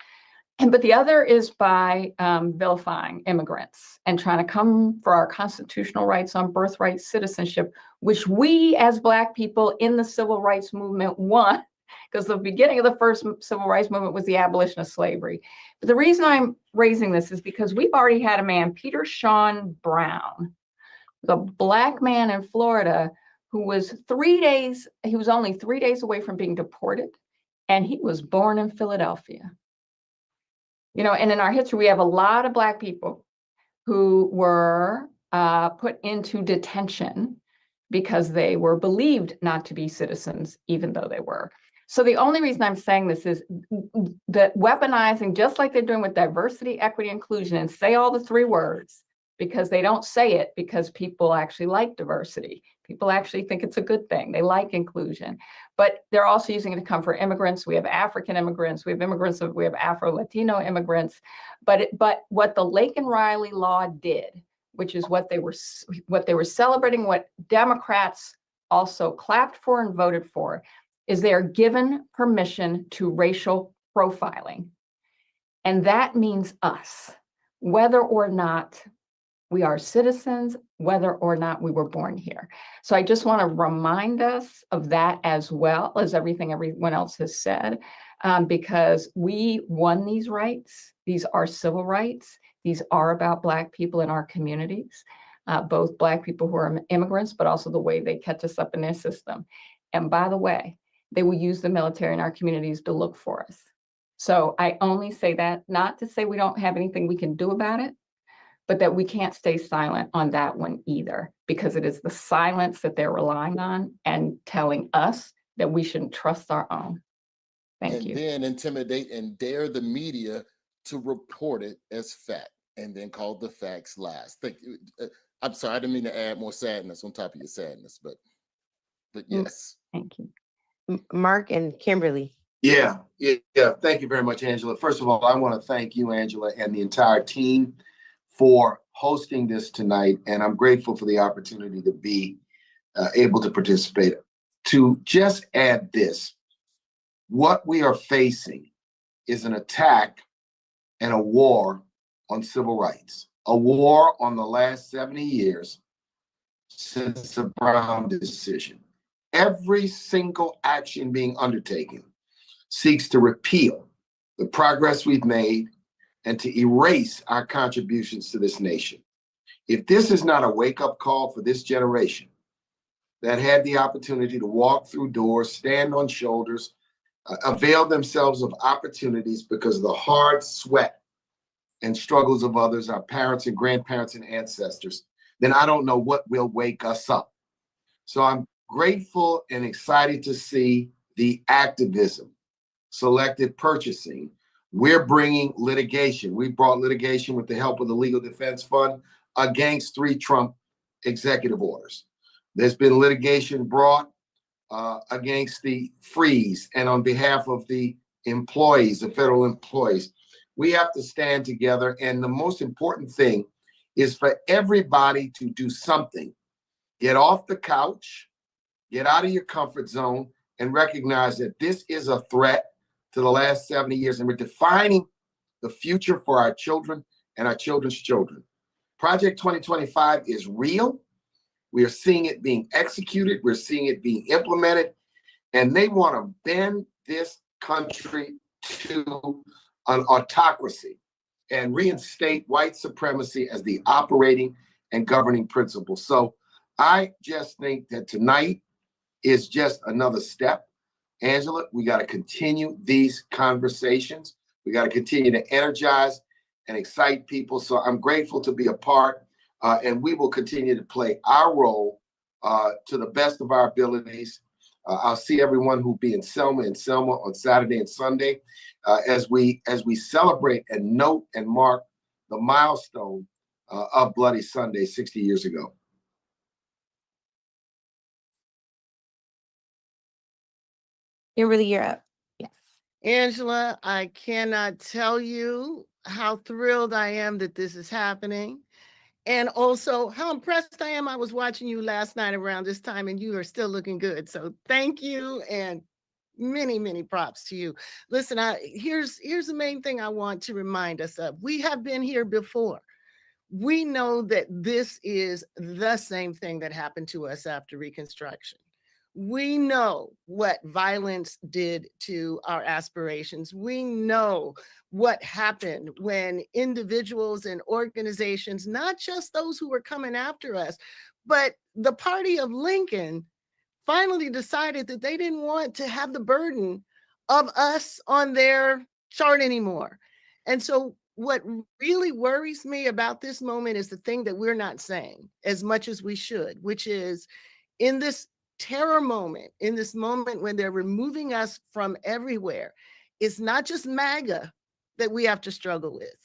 But the other is by vilifying immigrants and trying to come for our constitutional rights on birthright citizenship, which we as Black people in the civil rights movement won, because the beginning of the first civil rights movement was the abolition of slavery. But the reason I'm raising this is because we've already had a man, Peter Sean Brown, the Black man in Florida, who was he was only 3 days away from being deported, and he was born in Philadelphia. You know, and in our history, we have a lot of Black people who were put into detention because they were believed not to be citizens, even though they were. So the only reason I'm saying this is that weaponizing, just like they're doing with diversity, equity, inclusion, and say all the 3 words, because they don't say it because people actually like diversity. People actually think it's a good thing. They like inclusion, but they're also using it to come for immigrants. We have African immigrants, we have immigrants, we have Afro-Latino immigrants, but what the Lake and Riley law did, which is what they were celebrating, what Democrats also clapped for and voted for, is they are given permission to racial profiling. And that means us, whether or not we are citizens, whether or not we were born here. So I just want to remind us of that, as well as everything everyone else has said, because we won these rights. These are civil rights. These are about Black people in our communities, both Black people who are immigrants, but also the way they catch us up in their system. And by the way, they will use the military in our communities to look for us. So I only say that, not to say we don't have anything we can do about it, but that we can't stay silent on that one either, because it is the silence that they're relying on and telling us that we shouldn't trust our own. Thank you. And then intimidate and dare the media to report it as fact, and then call the facts lies. I'm sorry, I didn't mean to add more sadness on top of your sadness, but yes. Thank you. Mark and Kimberly. Yeah. Thank you very much, Angela. First of all, I want to thank you, Angela, and the entire team for hosting this tonight. And I'm grateful for the opportunity to be able to participate. To just add this, what we are facing is an attack and a war on civil rights, a war on the last 70 years since the Brown decision. Every single action being undertaken seeks to repeal the progress we've made and to erase our contributions to this nation. If this is not a wake-up call for this generation that had the opportunity to walk through doors, stand on shoulders, avail themselves of opportunities because of the hard sweat and struggles of others, our parents and grandparents and ancestors, then I don't know what will wake us up. So I'm grateful and excited to see the activism, selective purchasing. We're bringing litigation. We brought litigation with the help of the Legal Defense Fund against 3 Trump executive orders. There's been litigation brought against the freeze and on behalf of the employees, the federal employees. We have to stand together. And the most important thing is for everybody to do something. Get off the couch, get out of your comfort zone, and recognize that this is a threat to the last 70 years, and we're defining the future for our children and our children's children. Project 2025 is real. We are seeing it being executed. We're seeing it being implemented, and they want to bend this country to an autocracy and reinstate white supremacy as the operating and governing principle. So I just think that tonight is just another step. Angela, we got to continue these conversations. We got to continue to energize and excite people. So I'm grateful to be a part, and we will continue to play our role to the best of our abilities. I'll see everyone who'll be in Selma on Saturday and Sunday as we celebrate and note and mark the milestone of Bloody Sunday 60 years ago. Kimberly, you're up. Yes. Angela, I cannot tell you how thrilled I am that this is happening. And also how impressed I am. I was watching you last night around this time and you are still looking good. So thank you. And Many, many props to you. Listen, here's the main thing I want to remind us of. We have been here before. We know that this is the same thing that happened to us after Reconstruction. We know what violence did to our aspirations. We know what happened when individuals and organizations, not just those who were coming after us, but the party of Lincoln finally decided that they didn't want to have the burden of us on their chart anymore. And so what really worries me about this moment is the thing that we're not saying as much as we should, which is in this terror moment, in this moment when they're removing us from everywhere, it's not just MAGA that we have to struggle with.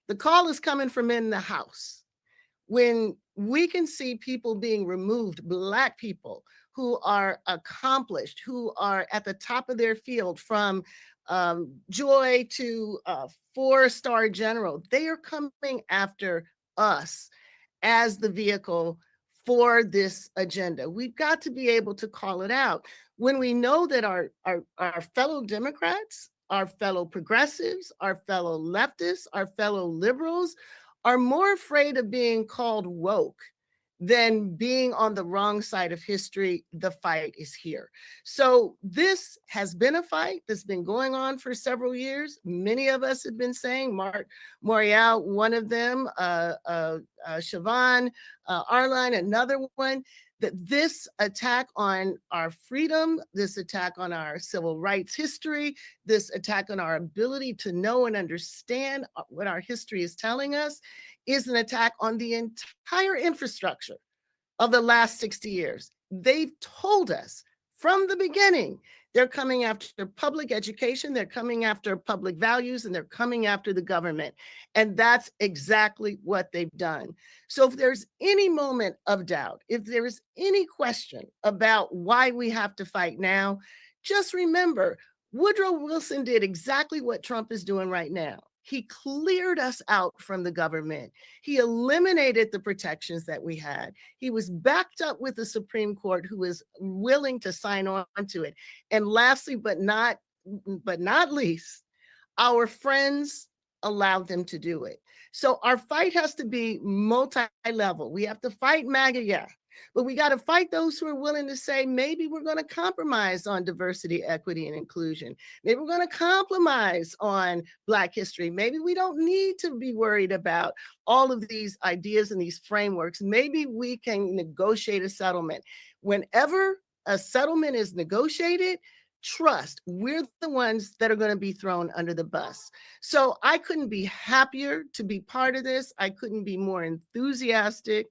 The call is coming from in the house. When we can see people being removed, Black people who are accomplished, who are at the top of their field, from Joy to 4-star general, they are coming after us as the vehicle for this agenda. We've got to be able to call it out. When we know that our fellow Democrats, our fellow progressives, our fellow leftists, our fellow liberals are more afraid of being called woke than being on the wrong side of history, the fight is here. So this has been a fight that's been going on for several years. Many of us have been saying, Mark Morial, one of them, Siobhan, Arline, another one, that this attack on our freedom, this attack on our civil rights history, this attack on our ability to know and understand what our history is telling us is an attack on the entire infrastructure of the last 60 years. They've told us from the beginning, they're coming after public education, they're coming after public values, and they're coming after the government. And that's exactly what they've done. So if there's any moment of doubt, if there is any question about why we have to fight now, just remember, Woodrow Wilson did exactly what Trump is doing right now. He cleared us out from the government. He eliminated the protections that we had. He was backed up with the Supreme Court, who was willing to sign on to it. And lastly, but not least, our friends allowed them to do it. So our fight has to be multi-level. We have to fight MAGA, yeah, but we got to fight those who are willing to say, maybe we're going to compromise on diversity, equity, and inclusion. Maybe we're going to compromise on Black history. Maybe we don't need to be worried about all of these ideas and these frameworks. Maybe we can negotiate a settlement. Whenever a settlement is negotiated, trust, we're the ones that are going to be thrown under the bus. So I couldn't be happier to be part of this. I couldn't be more enthusiastic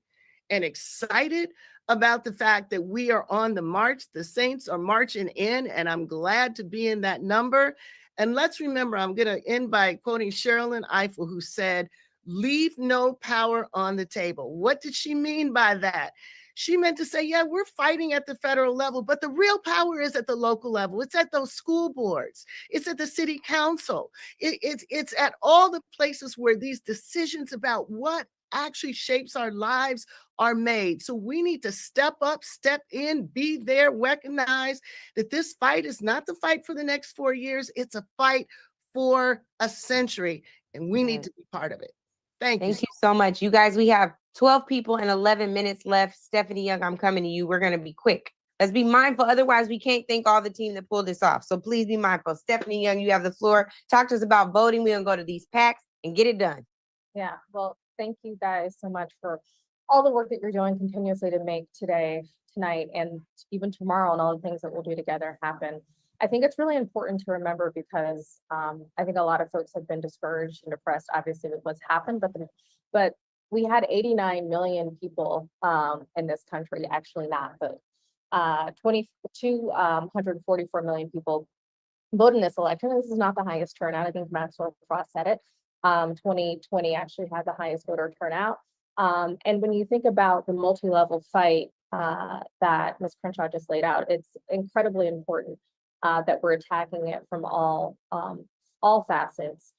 and excited about the fact that we are on the march. The Saints are marching in, and I'm glad to be in that number. And let's remember, I'm going to end by quoting Sherilyn Ifill, who said, "Leave no power on the table." What did she mean by that? She meant to say, yeah, we're fighting at the federal level, but the real power is at the local level. It's at those school boards. It's at the city council. It's at all the places where these decisions about what actually shapes our lives are made. So we need to step up, step in, be there, recognize that this fight is not the fight for the next 4 years. It's a fight for a century, and we need to be part of it. Thank you. Thank you so much. You guys, we have 12 people and 11 minutes left. Stephanie Young, I'm coming to you. We're going to be quick. Let's be mindful. Otherwise, we can't thank all the team that pulled this off. So please be mindful. Stephanie Young, you have the floor. Talk to us about voting. We're going to go to these PACs and get it done. Yeah, well, thank you guys so much for all the work that you're doing continuously to make today, tonight, and even tomorrow, and all the things that we'll do together happen. I think it's really important to remember because I think a lot of folks have been discouraged and depressed, obviously, with what's happened, but we had 89 million people in this country actually not vote. 244 million people vote in this election. This is not the highest turnout. I think Maxwell Frost said it. 2020 actually had the highest voter turnout. And when you think about the multi-level fight that Ms. Crenshaw just laid out, it's incredibly important that we're attacking it from all facets.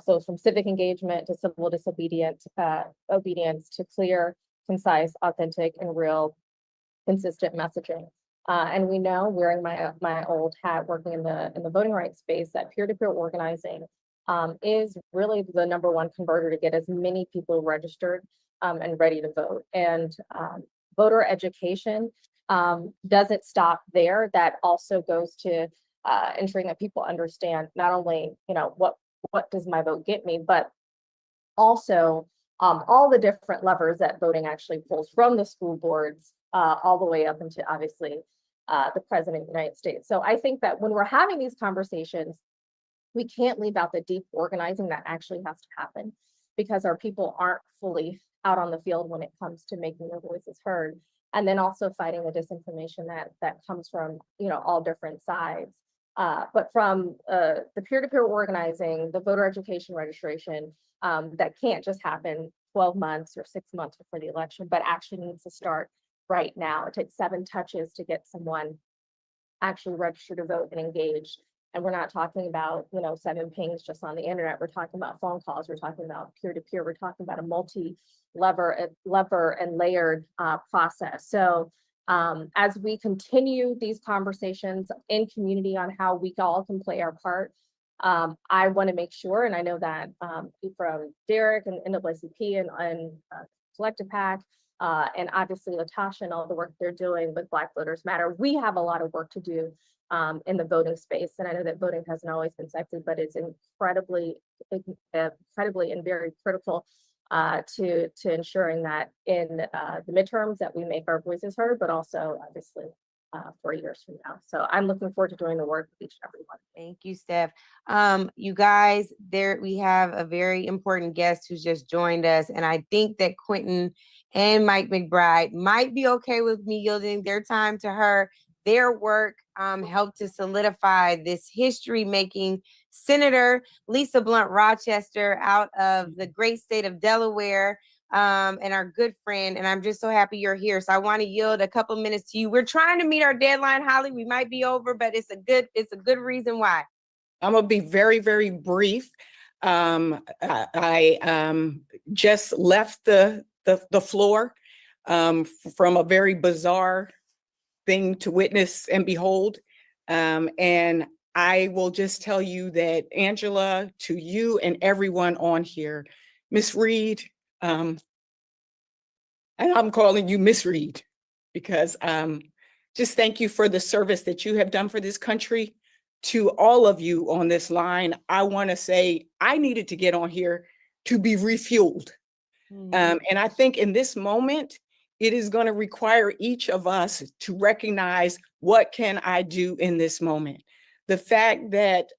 So from civic engagement to civil disobedience, obedience to clear, concise, authentic, and real consistent messaging. And we know, wearing my old hat working in the voting rights space, that peer-to-peer organizing is really the #1 converter to get as many people registered and ready to vote. And voter education doesn't stop there. That also goes to ensuring that people understand not only, what does my vote get me, but also all the different levers that voting actually pulls, from the school boards all the way up into, obviously, the president of the United States. So I think that when we're having these conversations, we can't leave out the deep organizing that actually has to happen, because our people aren't fully out on the field when it comes to making their voices heard. And then also fighting the disinformation that comes from, all different sides. But from the peer-to-peer organizing, the voter education registration, that can't just happen 12 months or 6 months before the election, but actually needs to start right now. It takes 7 touches to get someone actually registered to vote and engaged. And we're not talking about, 7 pings just on the internet. We're talking about phone calls. We're talking about peer-to-peer. We're talking about a multi-lever and layered process. So as we continue these conversations in community on how we all can play our part, I want to make sure, and I know that from Derek and NAACP and Collective PAC, and obviously Latasha and all the work they're doing with Black Voters Matter, we have a lot of work to do in the voting space. And I know that voting hasn't always been sexy, but it's incredibly and very critical to ensuring that in the midterms that we make our voices heard, but also obviously 4 years from now. So I'm looking forward to doing the work with each and every one. Thank you, Steph. You guys, we have a very important guest who's just joined us, and I think that Quentin and Mike McBride might be okay with me yielding their time to her. Their work helped to solidify this history-making Senator Lisa Blunt Rochester out of the great state of Delaware, and our good friend. And I'm just so happy you're here. So I want to yield a couple minutes to you. We're trying to meet our deadline, Holly. We might be over, but it's a good reason why. I'm gonna be very, very brief. I just left the floor from a very bizarre thing to witness and behold. And I will just tell you that, Angela, to you and everyone on here, Miss Reed, and I'm calling you Miss Reed, because just thank you for the service that you have done for this country. To all of you on this line, I want to say I needed to get on here to be refueled. And I think in this moment, it is going to require each of us to recognize, what can I do in this moment? The fact that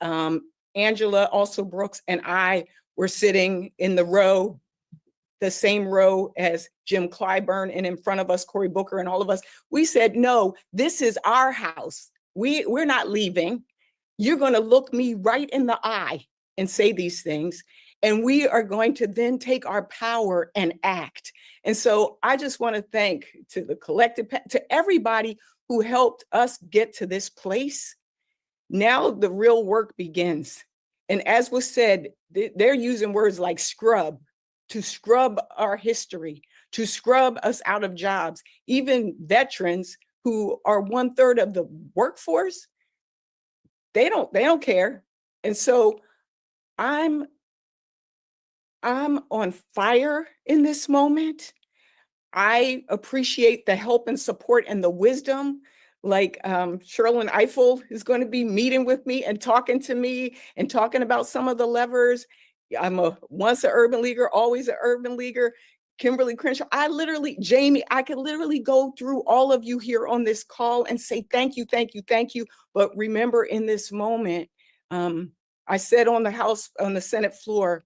Angela also Brooks and I were sitting in the same row as Jim Clyburn, and in front of us, Cory Booker and all of us, we said, no, this is our house. We're not leaving. You're going to look me right in the eye and say these things. And we are going to then take our power and act. And so I just want to thank to the collective, to everybody who helped us get to this place. Now the real work begins. And as was said, they're using words like scrub, to scrub our history, to scrub us out of jobs. Even veterans who are 1/3 of the workforce, they don't care. And so I'm on fire in this moment. I appreciate the help and support and the wisdom. Like Sherlyn Eiffel is going to be meeting with me and talking to me and talking about some of the levers. I'm once an urban leaguer, always an urban leaguer. Kimberly Crenshaw, Jamie, I could literally go through all of you here on this call and say thank you, thank you, thank you. But remember, in this moment, I said on the Senate floor,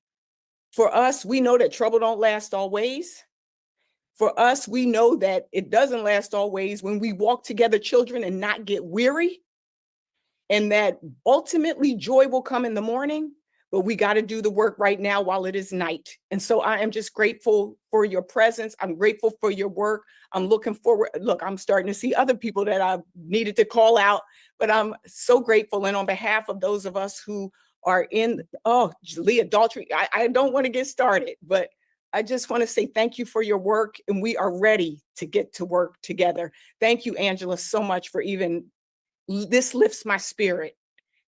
for us, we know that trouble don't last always. For us, we know that it doesn't last always when we walk together, children, and not get weary. And that ultimately joy will come in the morning, but we got to do the work right now while it is night. And so I am just grateful for your presence. I'm grateful for your work. I'm looking forward. Look, I'm starting to see other people that I've needed to call out, but I'm so grateful. And on behalf of those of us who are in, Leah Daltrey, I don't want to get started, but I just want to say thank you for your work, and we are ready to get to work together. Thank you, Angela, so much for this lifts my spirit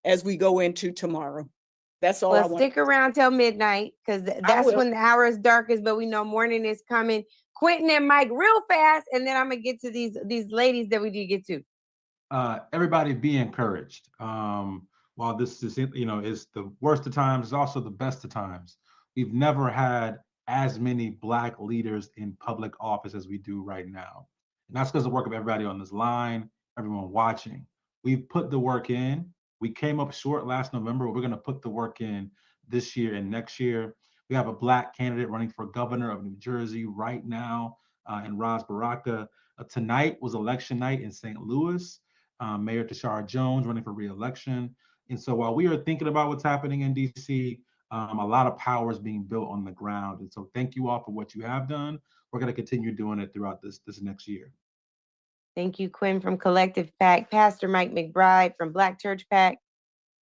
as we go into tomorrow. That's all I Well, want. stick around till midnight because that's when the hour is darkest, but we know morning is coming. Quentin and Mike real fast, and then I'm gonna get to these ladies that we did get to. Everybody be encouraged. While this is, is the worst of times, it's also the best of times. We've never had as many Black leaders in public office as we do right now. And that's because of the work of everybody on this line, everyone watching. We've put the work in. We came up short last November, but we're gonna put the work in this year and next year. We have a Black candidate running for governor of New Jersey right now, in Ras Baraka. Tonight was election night in St. Louis. Mayor Tashara Jones running for re-election. And so while we are thinking about what's happening in DC, a lot of power is being built on the ground. And so thank you all for what you have done. We're going to continue doing it throughout this next year. Thank you, Quinn from Collective PAC. Pastor Mike McBride from Black Church PAC.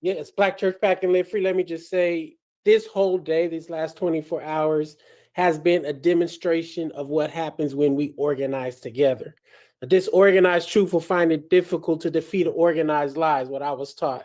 Yes, Black Church PAC and Live Free. Let me just say, this whole day, these last 24 hours, has been a demonstration of what happens when we organize together. A disorganized truth will find it difficult to defeat organized lies, what I was taught.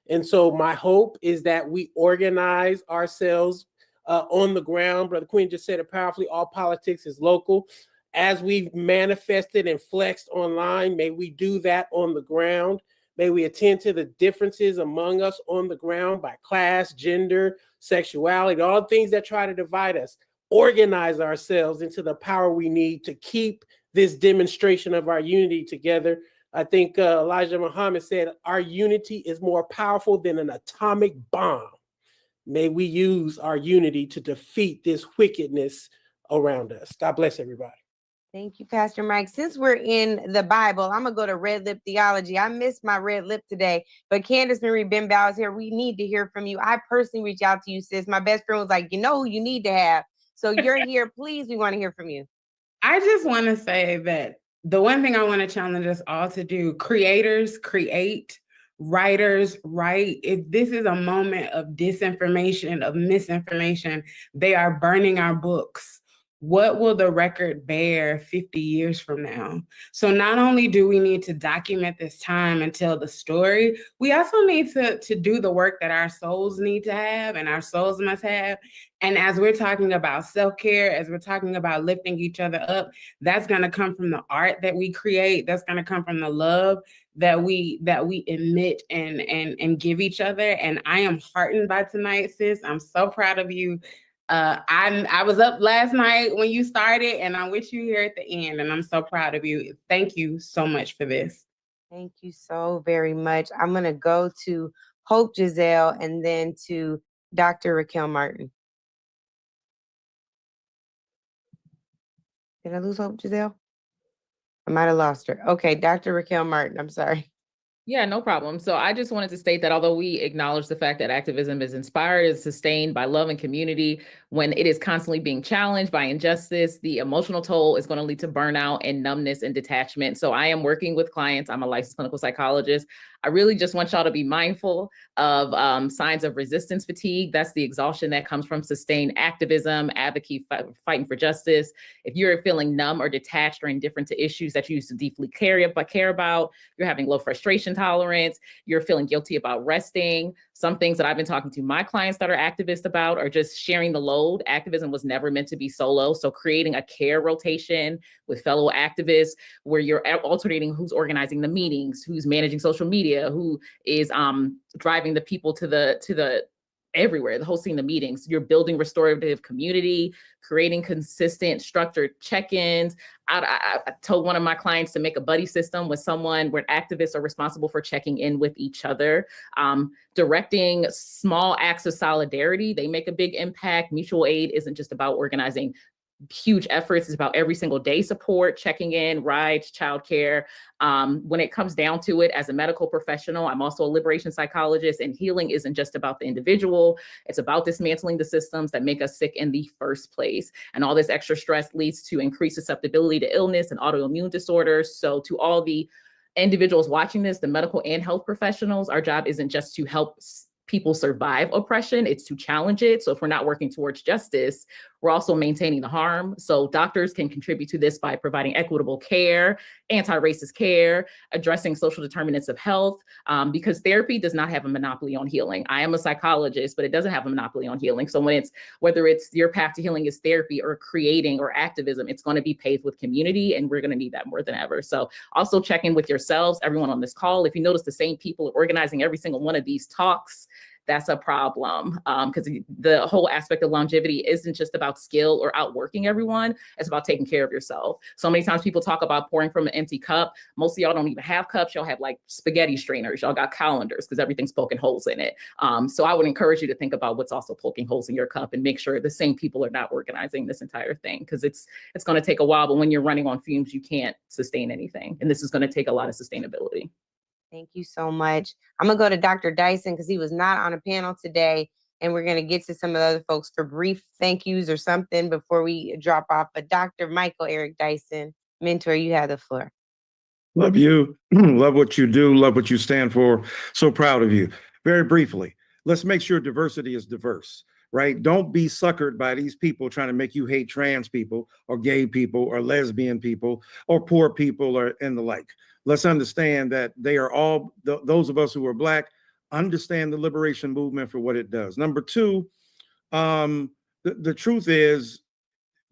And so my hope is that we organize ourselves on the ground. Brother Quinn just said it powerfully, all politics is local. As we've manifested and flexed online, may we do that on the ground. May we attend to the differences among us on the ground by class, gender, sexuality, all things that try to divide us. Organize ourselves into the power we need to keep this demonstration of our unity together. I think Elijah Muhammad said, our unity is more powerful than an atomic bomb. May we use our unity to defeat this wickedness around us. God bless everybody. Thank you, Pastor Mike. Since we're in the Bible, I'm going to go to red lip theology. I missed my red lip today, but Candace Marie Benbow is here. We need to hear from you. I personally reached out to you, sis. My best friend was like, you know who you need to have. So you're here. Please, we want to hear from you. I just want to say that the one thing I want to challenge us all to do, creators create, writers write. If this is a moment of disinformation, of misinformation, they are burning our books. What will the record bear 50 years from now? So not only do we need to document this time and tell the story, we also need to do the work that our souls need to have and our souls must have. And as we're talking about self-care, as we're talking about lifting each other up, that's going to come from the art that we create. That's going to come from the love that we emit and give each other. And I am heartened by tonight, sis. I'm so proud of you. I was up last night when you started, and I'm with you here at the end, and I'm so proud of you. Thank you so much for this. Thank you so very much. I'm going to go to Hope Giselle and then to Dr. Raquel Martin. Did I lose Hope Giselle? I might have lost her. Okay, Dr. Raquel Martin, I'm sorry. Yeah, no problem. So I just wanted to state that although we acknowledge the fact that activism is inspired and sustained by love and community, when it is constantly being challenged by injustice, the emotional toll is going to lead to burnout and numbness and detachment. So I am working with clients. I'm a licensed clinical psychologist. I really just want y'all to be mindful of signs of resistance fatigue. That's the exhaustion that comes from sustained activism, advocacy, fighting for justice. If you're feeling numb or detached or indifferent to issues that you used to deeply care about, you're having low frustration tolerance, you're feeling guilty about resting. Some things that I've been talking to my clients that are activists about are just sharing the load. Activism was never meant to be solo. So creating a care rotation with fellow activists where you're alternating who's organizing the meetings, who's managing social media, who is driving the people to the everywhere, hosting the meetings. You're building restorative community, creating consistent structured check-ins. I told one of my clients to make a buddy system with someone where activists are responsible for checking in with each other, directing small acts of solidarity. They make a big impact. Mutual aid isn't just about organizing huge efforts. It's about every single day support, checking in, rides, childcare. When it comes down to it, as a medical professional, I'm also a liberation psychologist, and healing isn't just about the individual. It's about dismantling the systems that make us sick in the first place. And all this extra stress leads to increased susceptibility to illness and autoimmune disorders. So to all the individuals watching this, the medical and health professionals, our job isn't just to help people survive oppression, it's to challenge it. So if we're not working towards justice, we're also maintaining the harm. So doctors can contribute to this by providing equitable care, anti-racist care, addressing social determinants of health, because therapy does not have a monopoly on healing. I am a psychologist, but it doesn't have a monopoly on healing. So whether it's your path to healing is therapy or creating or activism, it's going to be paved with community, and we're going to need that more than ever. So also check in with yourselves, everyone on this call. If you notice the same people are organizing every single one of these talks, that's a problem, because the whole aspect of longevity isn't just about skill or outworking everyone. It's about taking care of yourself. So many times people talk about pouring from an empty cup. Most of y'all don't even have cups. Y'all have like spaghetti strainers. Y'all got colanders because everything's poking holes in it. So I would encourage you to think about what's also poking holes in your cup and make sure the same people are not organizing this entire thing, because it's going to take a while. But when you're running on fumes, you can't sustain anything. And this is going to take a lot of sustainability. Thank you so much. I'm going to go to Dr. Dyson because he was not on a panel today, and we're going to get to some of the other folks for brief thank yous or something before we drop off. But Dr. Michael Eric Dyson, mentor, you have the floor. Love you. Love what you do. Love what you stand for. So proud of you. Very briefly, let's make sure diversity is diverse, right? Don't be suckered by these people trying to make you hate trans people or gay people or lesbian people or poor people or and the like. Let's understand that they are all, those of us who are Black, understand the liberation movement for what it does. Number two, the truth is,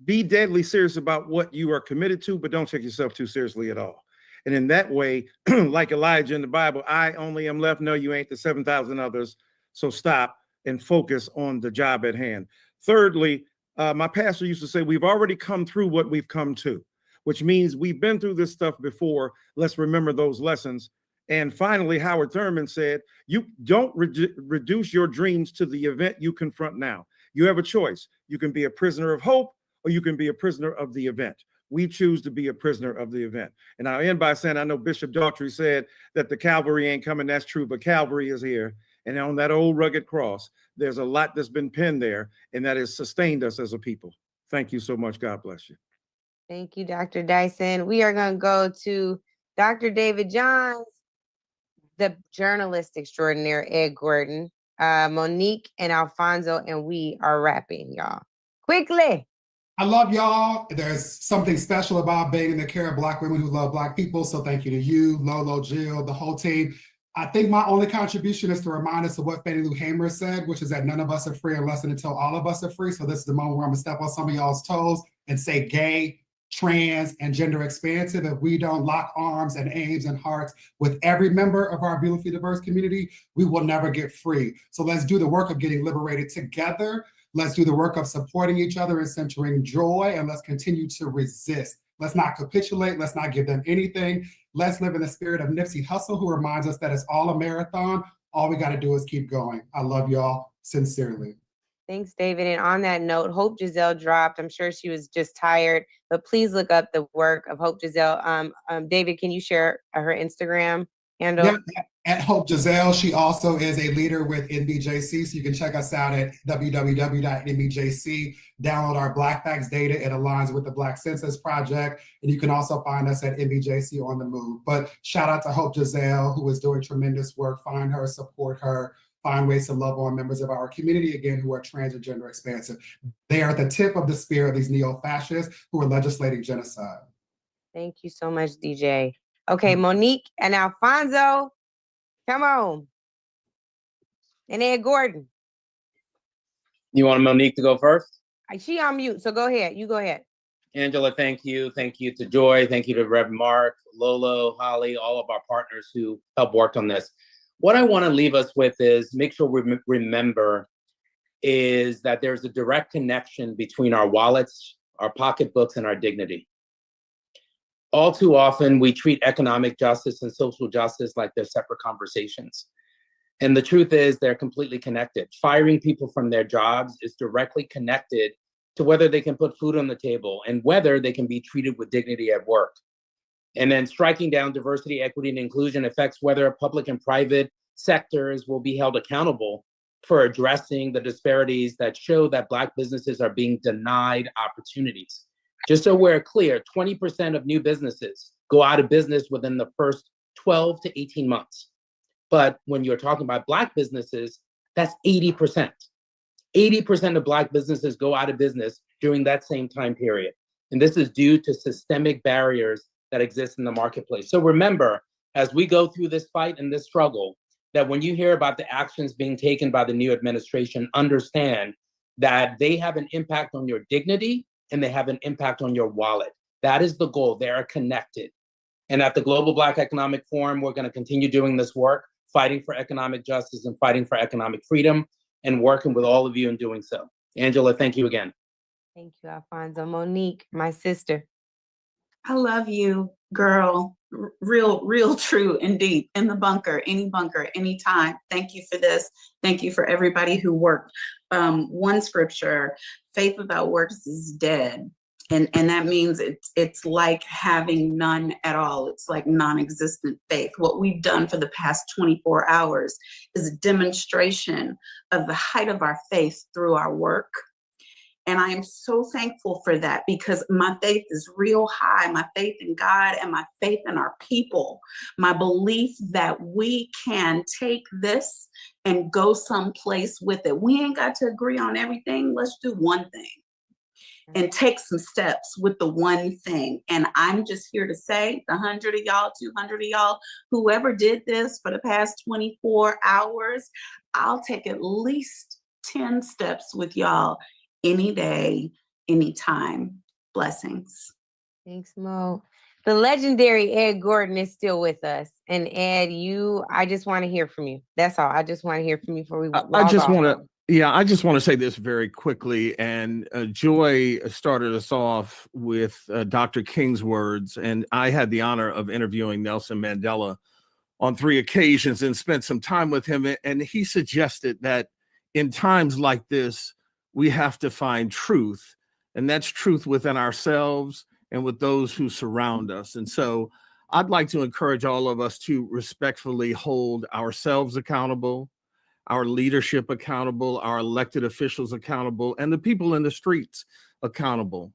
be deadly serious about what you are committed to, but don't take yourself too seriously at all. And in that way, like Elijah in the Bible, I only am left. No, you ain't the 7,000 others. So stop and focus on the job at hand. Thirdly, my pastor used to say, we've already come through what we've come to, which means we've been through this stuff before. Let's remember those lessons. And finally, Howard Thurman said, you don't reduce your dreams to the event you confront now. You have a choice. You can be a prisoner of hope, or you can be a prisoner of the event. We choose to be a prisoner of the event. And I'll end by saying, I know Bishop Daughtry said that the cavalry ain't coming. That's true, but Calvary is here. And on that old rugged cross, there's a lot that's been penned there, and that has sustained us as a people. Thank you so much. God bless you. Thank you, Dr. Dyson. We are going to go to Dr. David Johns, the journalist extraordinaire, Ed Gordon, Monique, and Alfonso, and we are wrapping, y'all. Quickly. I love y'all. There's something special about being in the care of Black women who love Black people. So thank you to you, Lolo, Jill, the whole team. I think my only contribution is to remind us of what Fannie Lou Hamer said, which is that none of us are free unless and until all of us are free. So this is the moment where I'm gonna step on some of y'all's toes and say gay, trans, and gender expansive. If we don't lock arms and aims and hearts with every member of our beautifully diverse community, we will never get free. So let's do the work of getting liberated together. Let's do the work of supporting each other and centering joy, and let's continue to resist. Let's not capitulate. Let's not give them anything. Let's live in the spirit of Nipsey Hussle, who reminds us that it's all a marathon. All we got to do is keep going. I love y'all sincerely. Thanks, David. And on that note, Hope Giselle dropped. I'm sure she was just tired, but please look up the work of Hope Giselle. David, can you share her Instagram handle? Yep, at Hope Giselle. She also is a leader with NBJC, so you can check us out at www.nbjc. Download our Black Facts data. It aligns with the Black Census Project, and you can also find us at NBJC on the Move. But shout out to Hope Giselle, who is doing tremendous work. Find her, support her, find ways to love on members of our community, again, who are trans and gender expansive. They are at the tip of the spear of these neo-fascists who are legislating genocide. Thank you so much, DJ. Okay, Monique and Alfonso, come on. And Ed Gordon. You want Monique to go first? She on mute, so go ahead. You go ahead. Angela, thank you. Thank you to Joy. Thank you to Rev Mark, Lolo, Holly, all of our partners who helped work on this. What I want to leave us with is make sure we remember is that there's a direct connection between our wallets, our pocketbooks, and our dignity. All too often, we treat economic justice and social justice like they're separate conversations. And the truth is they're completely connected. Firing people from their jobs is directly connected to whether they can put food on the table and whether they can be treated with dignity at work. And then striking down diversity, equity, and inclusion affects whether public and private sectors will be held accountable for addressing the disparities that show that Black businesses are being denied opportunities. Just so we're clear, 20% of new businesses go out of business within the first 12 to 18 months. But when you're talking about Black businesses, that's 80%. 80% of Black businesses go out of business during that same time period. And this is due to systemic barriers that exist in the marketplace. So remember, as we go through this fight and this struggle, that when you hear about the actions being taken by the new administration, understand that they have an impact on your dignity and they have an impact on your wallet. That is the goal. They are connected. And at the Global Black Economic Forum, we're going to continue doing this work, fighting for economic justice and fighting for economic freedom, and working with all of you in doing so. Angela, thank you again. Thank you, Alfonso. Monique, my sister. I love you, girl. Real, true, indeed. In the bunker, anytime. Thank you for this. Thank you for everybody who worked. One scripture, faith without works is dead. And that means it's like having none at all. It's like non-existent faith. What we've done for the past 24 hours is a demonstration of the height of our faith through our work. And I am so thankful for that, because my faith is real high, my faith in God and my faith in our people, my belief that we can take this and go someplace with it. We ain't got to agree on everything. Let's do one thing and take some steps with the one thing. And I'm just here to say, the 100 of y'all, 200 of y'all, whoever did this for the past 24 hours, I'll take at least 10 steps with y'all any day, anytime. Blessings. Thanks, Mo. The legendary Ed Gordon is still with us. And Ed, I just want to hear from you. That's all. I just want to hear from you before we I just want to say this very quickly. And Joy started us off with Dr. King's words. And I had the honor of interviewing Nelson Mandela on 3 occasions and spent some time with him. And he suggested that in times like this, we have to find truth, and that's truth within ourselves and with those who surround us. And so I'd like to encourage all of us to respectfully hold ourselves accountable, our leadership accountable, our elected officials accountable, and the people in the streets accountable.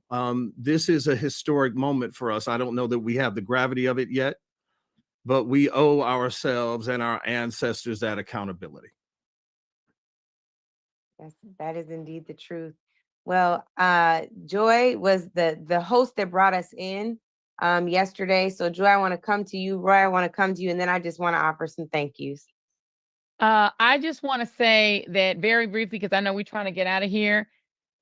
This is a historic moment for us. I don't know that we have the gravity of it yet, but we owe ourselves and our ancestors that accountability. Yes, that is indeed the truth. Well, Joy was the host that brought us in yesterday. So Joy, I want to come to you. Roy, I want to come to you. And then I just want to offer some thank yous. I just want to say that very briefly, because I know we're trying to get out of here.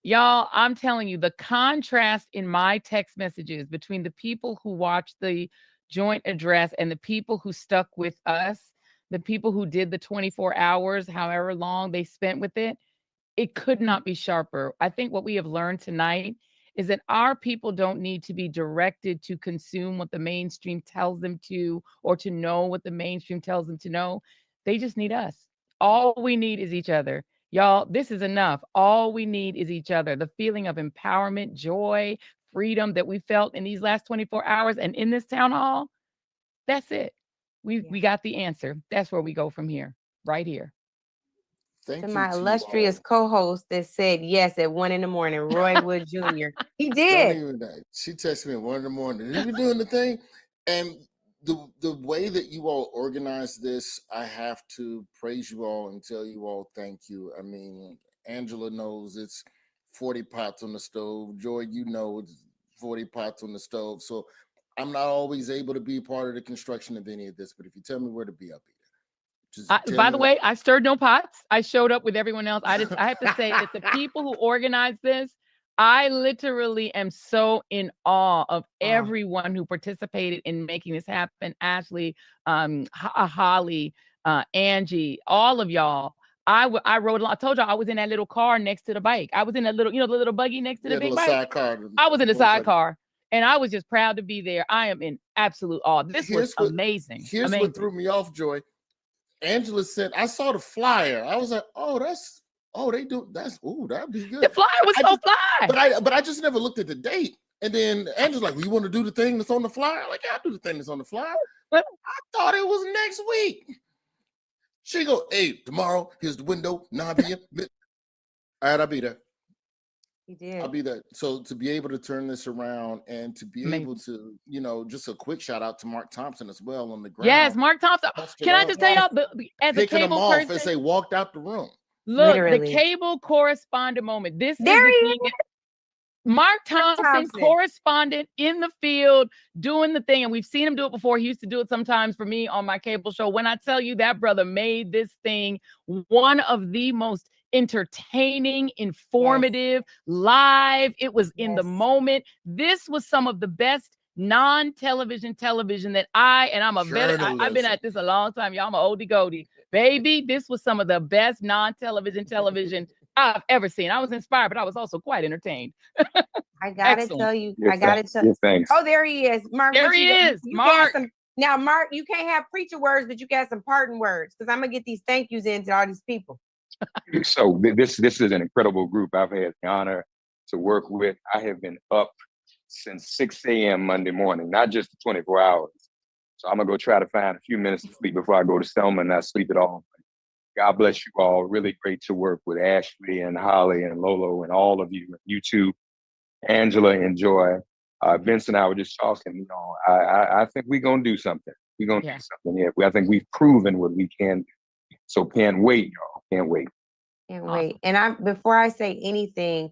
Y'all, I'm telling you, the contrast in my text messages between the people who watched the joint address and the people who stuck with us, the people who did the 24 hours, however long they spent with it, it could not be sharper. I think what we have learned tonight is that our people don't need to be directed to consume what the mainstream tells them to, or to know what the mainstream tells them to know. They just need us. All we need is each other. Y'all, this is enough. All we need is each other. The feeling of empowerment, joy, freedom that we felt in these last 24 hours and in this town hall, that's it. We got the answer. That's where we go from here, right here. To my illustrious co-host that said yes at 1 a.m, Roy Wood Jr. He did. Don't even know. She texted me at 1 a.m. You were doing the thing, and the way that you all organized this, I have to praise you all and tell you all thank you. I mean, Angela knows it's 40 pots on the stove. Joy, you know it's 40 pots on the stove. So I'm not always able to be part of the construction of any of this, but if you tell me where to be, I'll be there. By the way, I stirred no pots. I showed up with everyone else. I have to say that the people who organized this, I literally am so in awe of everyone who participated in making this happen. Ashley, Holly, Angie, all of y'all. I rode. I told y'all I was in that little car next to the bike. I was in that little, the little buggy next to the big bike. Sidecar. I was in the sidecar, and I was just proud to be there. I am in absolute awe. This was amazing. Here's what threw me off, Joy. Angela said, I saw the flyer. I was like, that'd be good. The flyer was so fly. But I just never looked at the date. And then Angela's like, well, you want to do the thing that's on the flyer? I'm like, yeah, I'll do the thing that's on the flyer. I thought it was next week. She go, hey, tomorrow, here's the window, 9 p.m. All right, I'll be there. You did. I'll be there. So to be able to turn this around and to be able to, just a quick shout out to Mark Thompson as well on the ground. Yes, Mark Thompson. Can I just tell y'all, as a picking them cable off person, as they walked out the room. look, Literally. the cable correspondent moment. This There is he the thing. is. Mark Thompson, Thompson. correspondent in the field, doing the thing. And we've seen him do it before. He used to do it sometimes for me on my cable show. When I tell you that brother made this thing one of the most entertaining, informative, live. It was in the moment. This was some of the best non-television television that I'm a vet. I've been at this a long time. Y'all, I'm an oldie goldie. Baby, this was some of the best non-television television I've ever seen. I was inspired, but I was also quite entertained. I gotta Excellent. tell you, Yes, I gotta thanks. tell Yes, thanks. Oh, there he is. Mark. There what he you got? is, You Mark. got some, now, Mark, you can't have preacher words, but you got some parting words, because I'm gonna get these thank yous into all these people. So this is an incredible group I've had the honor to work with. I have been up since 6 a.m. Monday morning, not just 24 hours. So I'm gonna go try to find a few minutes to sleep before I go to Selma and not sleep at all. God bless you all. Really great to work with Ashley and Holly and Lolo and all of you two, Angela and Joy. Vince and I were just talking, you know, I think we're gonna do something. We're gonna do something here. I think we've proven what we can do. So can't wait, y'all. Can't wait. Can't wait. And before I say anything,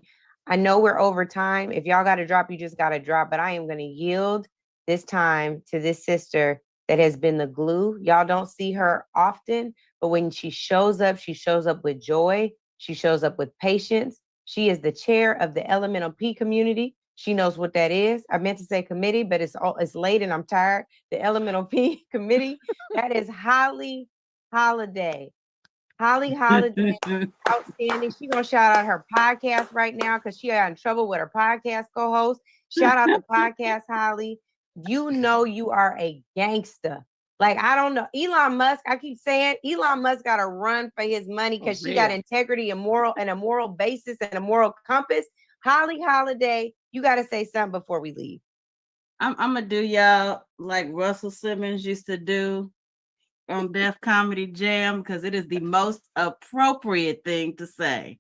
I know we're over time. If y'all got to drop, you just got to drop. But I am going to yield this time to this sister that has been the glue. Y'all don't see her often, but when she shows up with joy. She shows up with patience. She is the chair of the Elemental P community. She knows what that is. I meant to say committee, but it's late and I'm tired. The Elemental P committee. That is Holly Holiday. Holly Holiday, outstanding. She gonna shout out her podcast right now because she got in trouble with her podcast co-host. Shout out the podcast, Holly. You know you are a gangster. Like, I don't know. Elon Musk, I keep saying Elon Musk got to run for his money because she got integrity and a moral basis and a moral compass. Holly Holiday, you got to say something before we leave. I'm gonna do y'all like Russell Simmons used to do on Def Comedy Jam, because it is the most appropriate thing to say.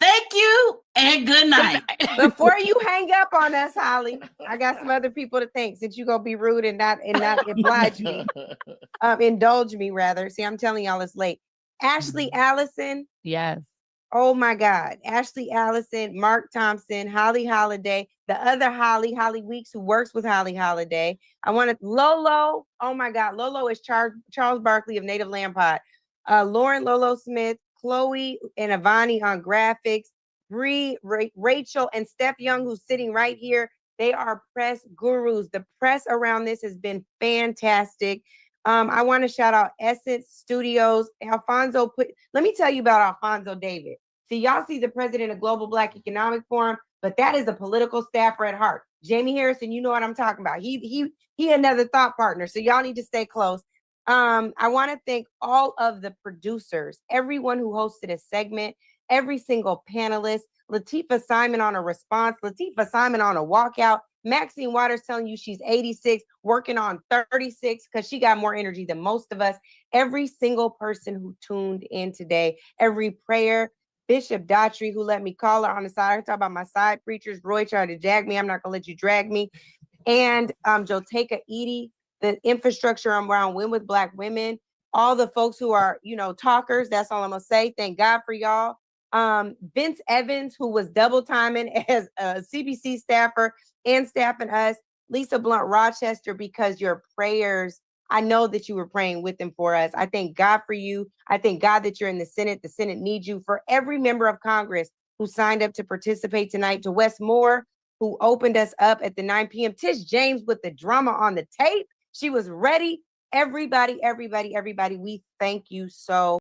Thank you and good night. Before you hang up on us, Holly, I got some other people to thank since you're gonna be rude and not oblige me. Indulge me rather. See, I'm telling y'all it's late. Ashley Allison. Yes. Oh my God. Ashley Allison, Mark Thompson, Holly Holiday, the other Holly Weeks, who works with Holly Holiday. I wanted Lolo. Oh my God. Lolo is Charles Barkley of Native Land Pod. Lauren Lolo Smith, Chloe and Avani on graphics, Bree, Rachel, and Steph Young, who's sitting right here. They are press gurus. The press around this has been fantastic. I want to shout out Essence Studios. Alfonso let me tell you about Alfonso David. See, y'all see the president of Global Black Economic Forum, but that is a political staffer at heart. Jamie Harrison, you know what I'm talking about. He another thought partner. So y'all need to stay close. I want to thank all of the producers, everyone who hosted a segment, every single panelist, Latifah Simon on a response, Latifah Simon on a walkout, Maxine Waters telling you she's 86, working on 36 because she got more energy than most of us. Every single person who tuned in today, every prayer, Bishop Daughtry, who let me call her on the side. I talk about my side preachers. Roy tried to jag me. I'm not going to let you drag me. And Joteka Edie, the infrastructure around Win with Black Women, all the folks who are, talkers. That's all I'm going to say. Thank God for y'all. Vince Evans, who was double timing as a CBC staffer and staffing us. Lisa Blunt Rochester, because your prayers, I know that you were praying with and for us. I thank God for you. I thank God that you're in the Senate. The Senate needs you. For every member of Congress who signed up to participate tonight, to Wes Moore, who opened us up at the 9 p.m. Tish James with the drama on the tape. She was ready. Everybody, we thank you so